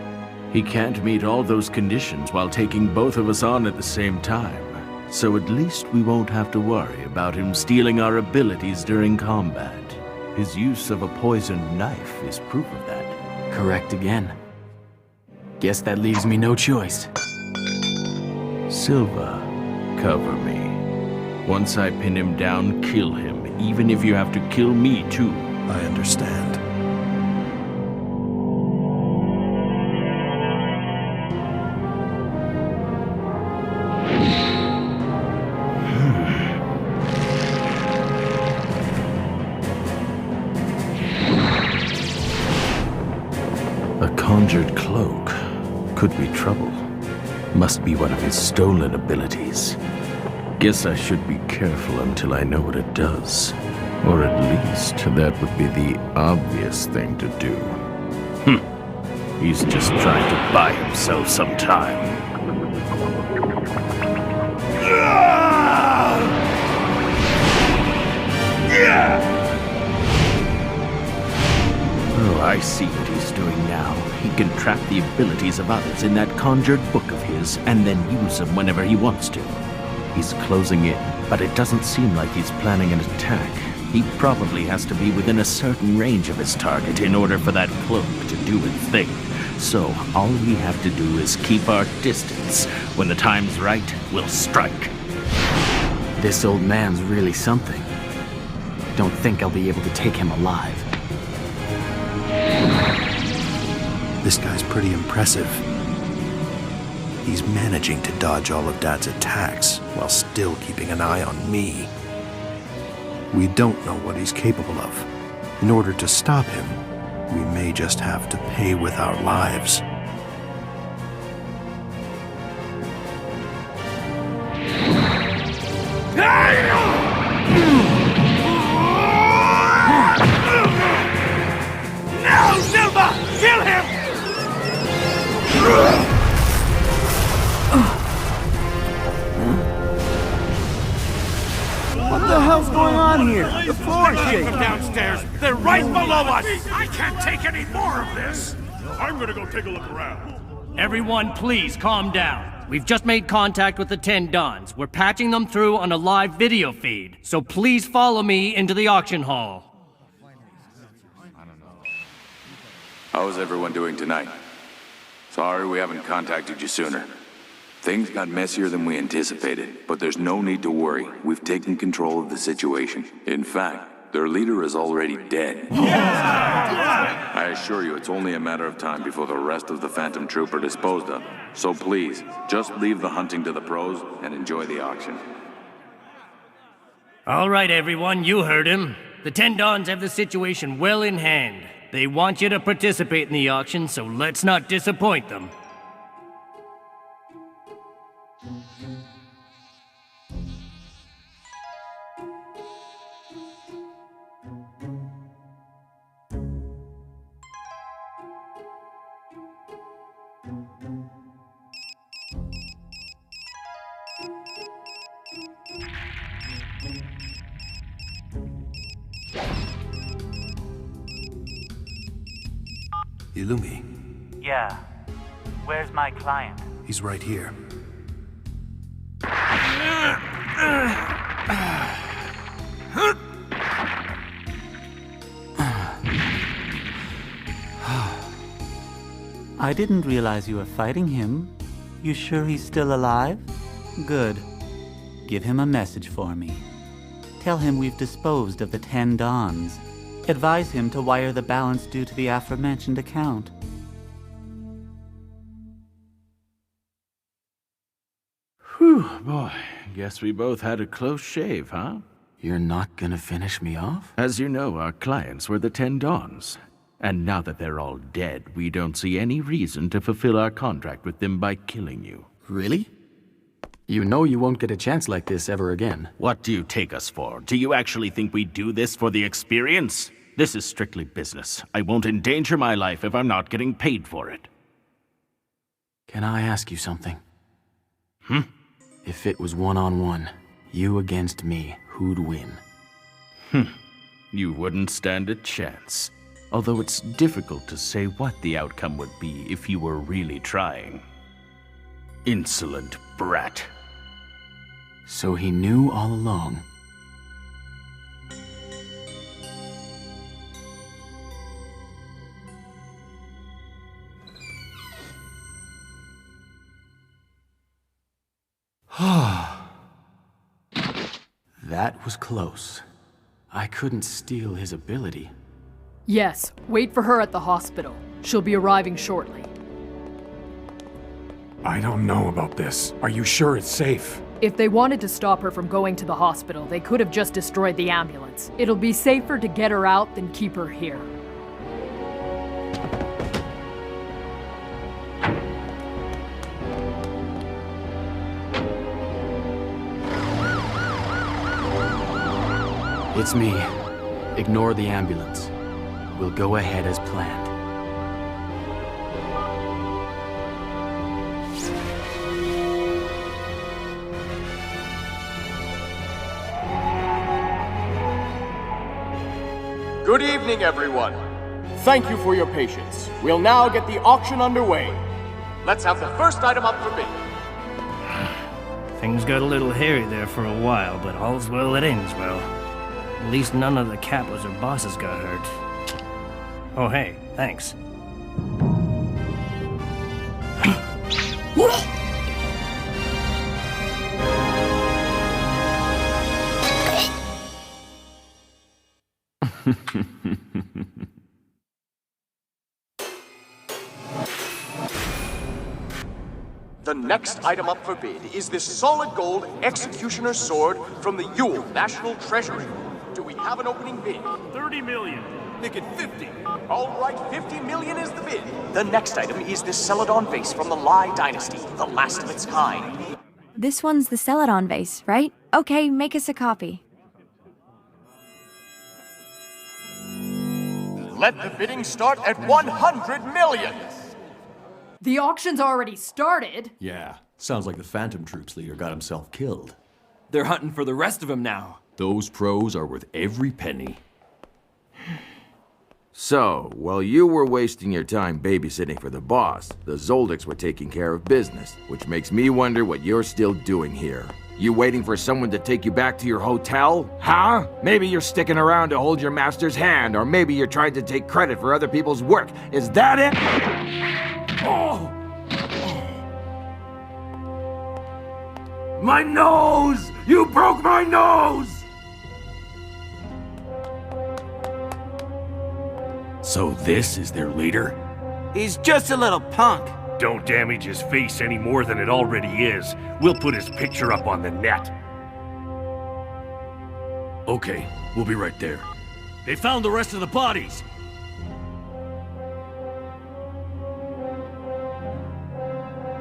Speaker 2: He can't meet all those conditions while taking both of us on at the same time. So at least we won't have to worry about him stealing our abilities during combat. His use of a poisoned knife is proof of that.
Speaker 6: Correct again. Guess that leaves me no choice.
Speaker 2: Silva, cover me. Once I pin him down, kill him, even if you have to kill me too.
Speaker 16: I understand.
Speaker 2: A conjured cloak. Could be trouble. Must be one of his stolen abilities. Guess I should be careful until I know what it does. Or at least, that would be the obvious thing to do. He's just trying to buy himself some time. Oh, I see what he's doing now. He can trap the abilities of others in that conjured book of his, and then use them whenever he wants to. He's closing in, but it doesn't seem like he's planning an attack. He probably has to be within a certain range of his target in order for that cloak to do its thing. So, all we have to do is keep our distance. When the time's right, we'll strike.
Speaker 6: This old man's really something. Don't think I'll be able to take him alive.
Speaker 16: This guy's pretty impressive. He's managing to dodge all of Dad's attacks while still keeping an eye on me. We don't know what he's capable of. In order to stop him, we may just have to pay with our lives.
Speaker 19: No, Silva! Kill him!
Speaker 21: What the hell's going on here? The floor is shaking.
Speaker 19: From downstairs. They're right below us.
Speaker 27: I can't take any more of this. I'm gonna go take a look around.
Speaker 10: Everyone, please calm down. We've just made contact with the 10 Dons. We're patching them through on a live video feed. So please follow me into the auction hall.
Speaker 7: How's everyone doing tonight? Sorry we haven't contacted you sooner. Things got messier than we anticipated, but there's no need to worry. We've taken control of the situation. In fact, their leader is already dead. I assure you it's only a matter of time before the rest of the Phantom Troop are disposed of. So please, just leave the hunting to the pros and enjoy the auction.
Speaker 10: All right, everyone, you heard him. The 10 Dons have the situation well in hand. They want you to participate in the auction, so let's not disappoint them.
Speaker 16: Illumi,
Speaker 11: Yeah. Where's my client?
Speaker 16: he's right here.
Speaker 11: I didn't realize you were fighting him. You sure he's still alive? Good. Give him a message for me. Tell him we've disposed of the 10 Dons. Advise him to wire the balance due to the aforementioned account.
Speaker 2: Whew, boy. Guess we both had a close shave, huh?
Speaker 6: You're not gonna finish me off?
Speaker 2: As you know, our clients were the 10 Dons. And now that they're all dead, we don't see any reason to fulfill our contract with them by killing you.
Speaker 6: Really? You know you won't get a chance like this ever again.
Speaker 2: What do you take us for? Do you actually think we do this for the experience? This is strictly business. I won't endanger my life if I'm not getting paid for it.
Speaker 6: Can I ask you something?
Speaker 2: Hmm?
Speaker 6: If it was one-on-one, you against me, who'd win?
Speaker 2: You wouldn't stand a chance. Although it's difficult to say what the outcome would be if you were really trying. Insolent brat.
Speaker 6: So he knew all along. That was close. I couldn't steal his ability.
Speaker 3: Yes, wait for her at the hospital. She'll be arriving shortly.
Speaker 21: I don't know about this. Are you sure it's safe?
Speaker 3: If they wanted to stop her from going to the hospital, they could have just destroyed the ambulance. It'll be safer to get her out than keep her here.
Speaker 6: It's me. Ignore the ambulance. We'll go ahead as planned.
Speaker 21: Good evening, everyone. Thank you for your patience. We'll now get the auction underway. Let's have the first item up for bid.
Speaker 10: Things got a little hairy there for a while, but all's well that ends well. At least none of the capos or bosses got hurt. Oh hey, thanks.
Speaker 21: The next item up for bid is this solid gold Executioner's Sword from the Yule National Treasury. Do we have an opening bid?
Speaker 19: 30 million. Make it 50.
Speaker 21: All right, 50 million is the bid. The next item is this Celadon vase from the Lai Dynasty, the last of its kind.
Speaker 13: This one's the Celadon vase, right? Okay, make us a copy.
Speaker 21: Let the bidding start at 100 million!
Speaker 3: The auction's already started.
Speaker 20: Yeah, sounds like the Phantom Troops leader got himself killed.
Speaker 15: They're hunting for the rest of them now.
Speaker 20: Those pros are worth every penny.
Speaker 7: So, while you were wasting your time babysitting for the boss, the Zoldycks were taking care of business, which makes me wonder what you're still doing here. You waiting for someone to take you back to your hotel? Huh? Maybe you're sticking around to hold your master's hand, or maybe you're trying to take credit for other people's work. Is that it?
Speaker 12: Oh! My nose! You broke my nose!
Speaker 27: So this is their leader?
Speaker 19: He's just a little punk.
Speaker 27: Don't damage his face any more than it already is. We'll put his picture up on the net. Okay, we'll be right there.
Speaker 19: They found the rest of the bodies.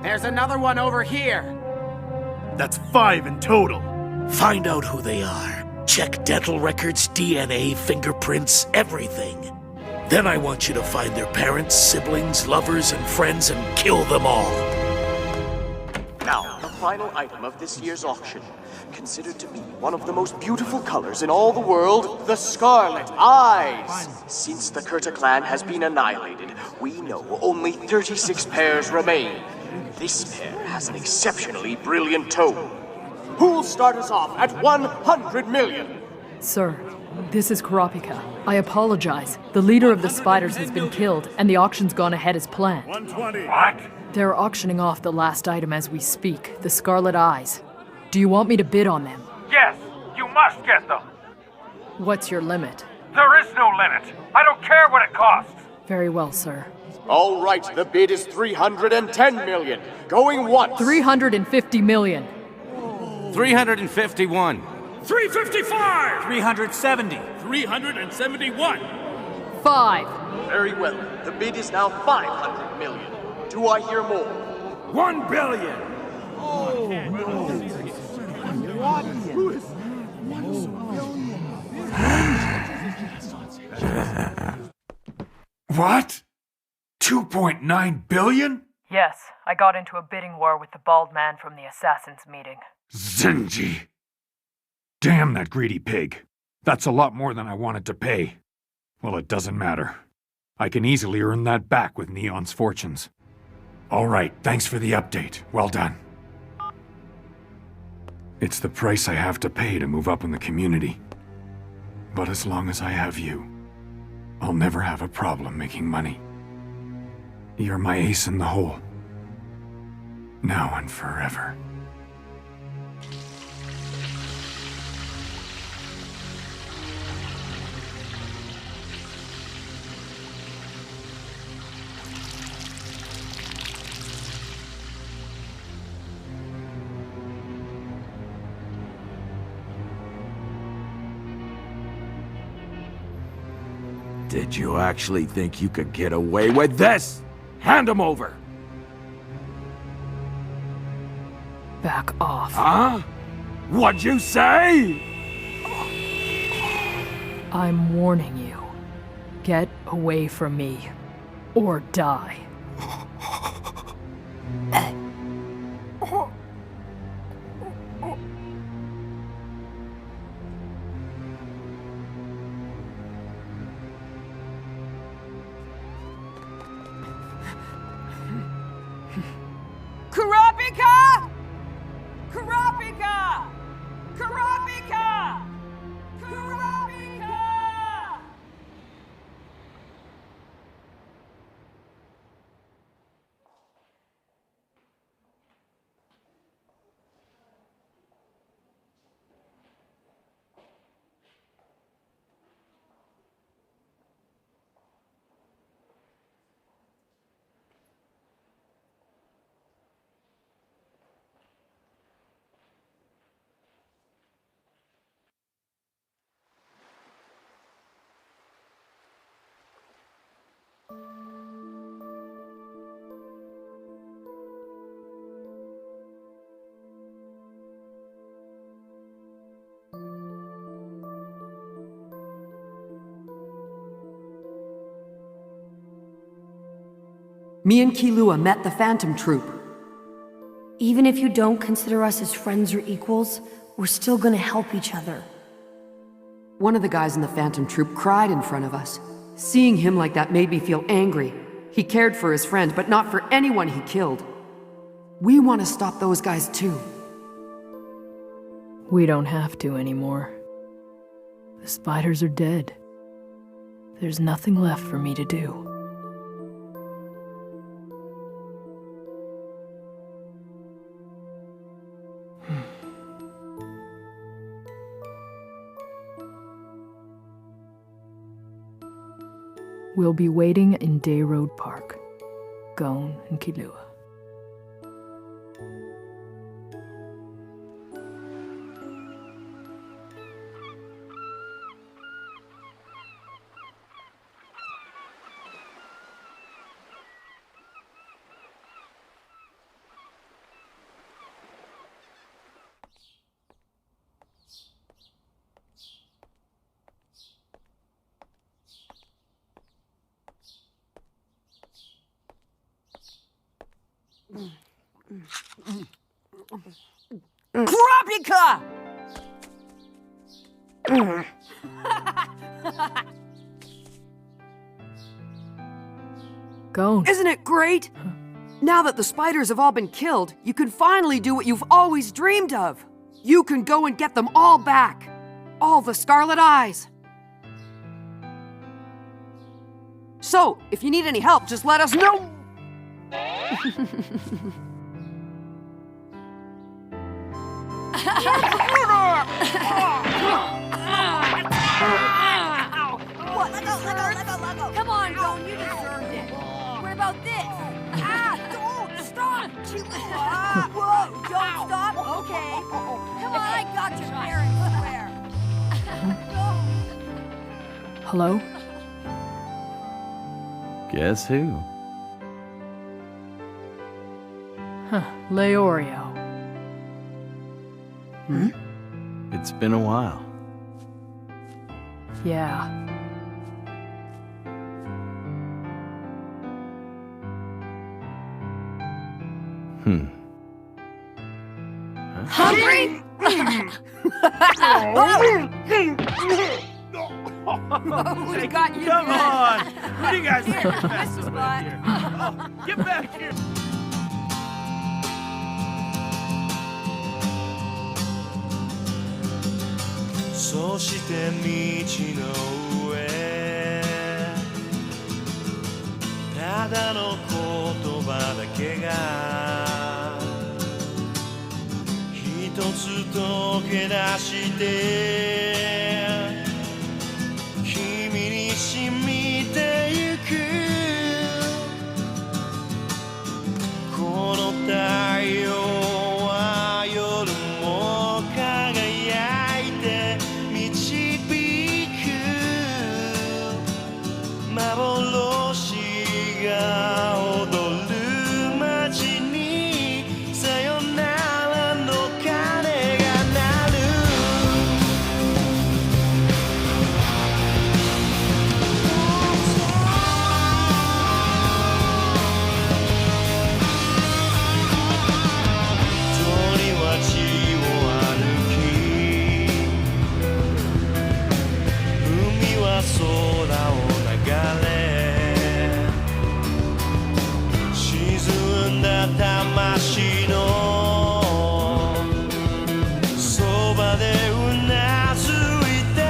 Speaker 21: There's another one over here.
Speaker 27: That's 5 in total. Find out who they are. Check dental records, DNA, fingerprints, everything. Then I want you to find their parents, siblings, lovers, and friends and kill them all.
Speaker 21: Now, the final item of this year's auction. Considered to be one of the most beautiful colors in all the world, the Scarlet Eyes. Since the Kurta clan has been annihilated, we know only 36 pairs remain. This pair has an exceptionally brilliant tone. Who'll start us off at 100 million?
Speaker 3: Sir, this is Karapika. I apologize. The leader of the spiders has been killed, and the auction's gone ahead as planned.
Speaker 27: 120. What?
Speaker 3: They're auctioning off the last item as we speak, the Scarlet Eyes. Do you want me to bid on them?
Speaker 27: Yes, you must get them.
Speaker 3: What's your limit?
Speaker 27: There is no limit. I don't care what it costs.
Speaker 3: Very well, sir.
Speaker 21: All right, the bid is 310 million. Going once.
Speaker 3: 350 million.
Speaker 1: 351.
Speaker 27: 355.
Speaker 14: 370.
Speaker 27: 371.
Speaker 3: 5.
Speaker 21: Very well. The bid is now 500 million. Do I hear more?
Speaker 27: 1 billion.
Speaker 12: What? 2.9 billion?
Speaker 3: Yes, I got into a bidding war with the bald man from the assassins meeting.
Speaker 12: Zenji! Damn that greedy pig. That's a lot more than I wanted to pay. Well, it doesn't matter. I can easily earn that back with Neon's fortunes. All right, thanks for the update. Well done. It's the price I have to pay to move up in the community. But as long as I have you, I'll never have a problem making money. You're my ace in the hole. Now and forever. Did you actually think you could get away with this? Hand him over!
Speaker 3: Back off.
Speaker 12: Huh? What'd you say?
Speaker 3: I'm warning you. Get away from me. Or die.
Speaker 5: Karapika! Karapika! Karapika! Karapika!
Speaker 8: Me and Killua met the Phantom Troop.
Speaker 9: Even if you don't consider us as friends or equals, we're still gonna help each other.
Speaker 8: One of the guys in the Phantom Troop cried in front of us. Seeing him like that made me feel angry. He cared for his friend, but not for anyone he killed. We want to stop those guys too.
Speaker 3: We don't have to anymore. The spiders are dead. There's nothing left for me to do. We'll be waiting in Day Road Park. Gon and Killua.
Speaker 5: Kurapika!
Speaker 3: Gon.
Speaker 8: Isn't it great? Now that the spiders have all been killed, you can finally do what you've always dreamed of. You can go and get them all back. All the Scarlet Eyes. So, if you need any help, just let us know.
Speaker 9: What? Let go. Come on, Gon, you deserved it. What about this? Don't stop! Whoa, don't stop? Okay. Come on, I got your parents, swear.
Speaker 3: Hello?
Speaker 1: Guess who?
Speaker 3: Huh, Leorio.
Speaker 1: It's been a while.
Speaker 3: Yeah.
Speaker 9: Hungry?
Speaker 5: We got you.
Speaker 19: Come on! What do you guys think?
Speaker 5: This is fun.
Speaker 19: Get back here!
Speaker 4: 「そして道の上」「ただの言葉だけが」「一つ溶け出して」「君に染みてゆく」「この太陽は夜も輝いて」導く幻が踊る街にさよならの鐘が鳴る鳥は地を歩き海は空を流れ沈んだ魂のそばでうなずいた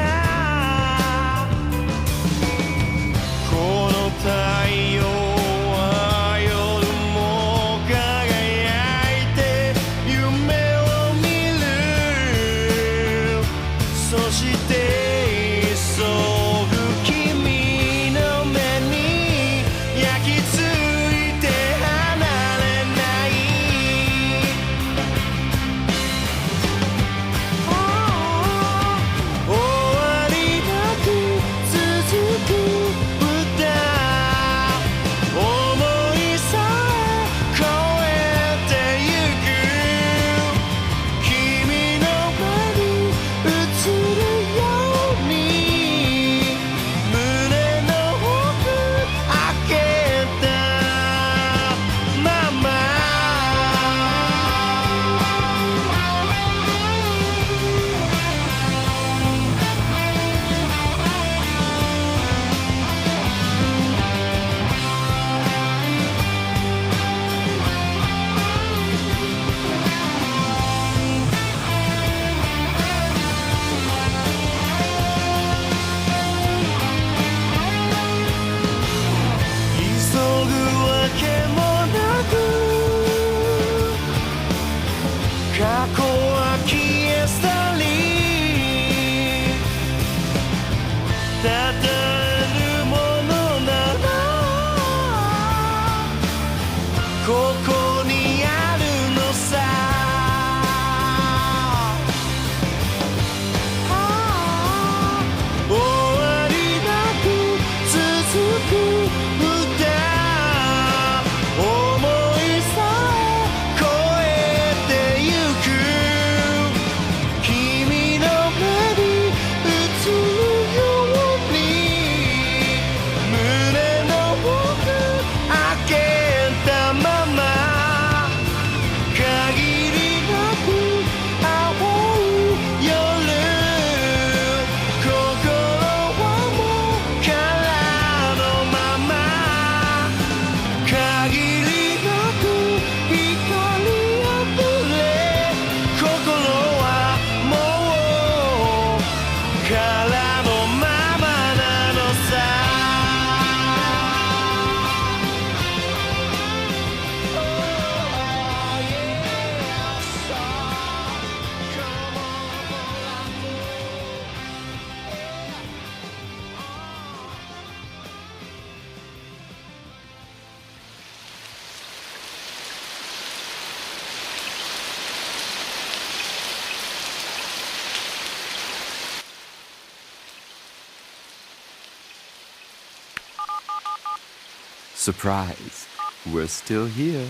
Speaker 4: この太陽は夜も輝いて夢を見るそして急ぐ君の目に焼き付いて離れない終わりなく続く歌想いさえ超えてゆく君の目に映るように胸の奥開けたまま急ぐわけもなく過去は消え去りたたえるものならここにあるのさ終わりなく続く歌想いさえ超えてゆく君の目に映るようにからのままなのさ
Speaker 17: Surprise. We're still here.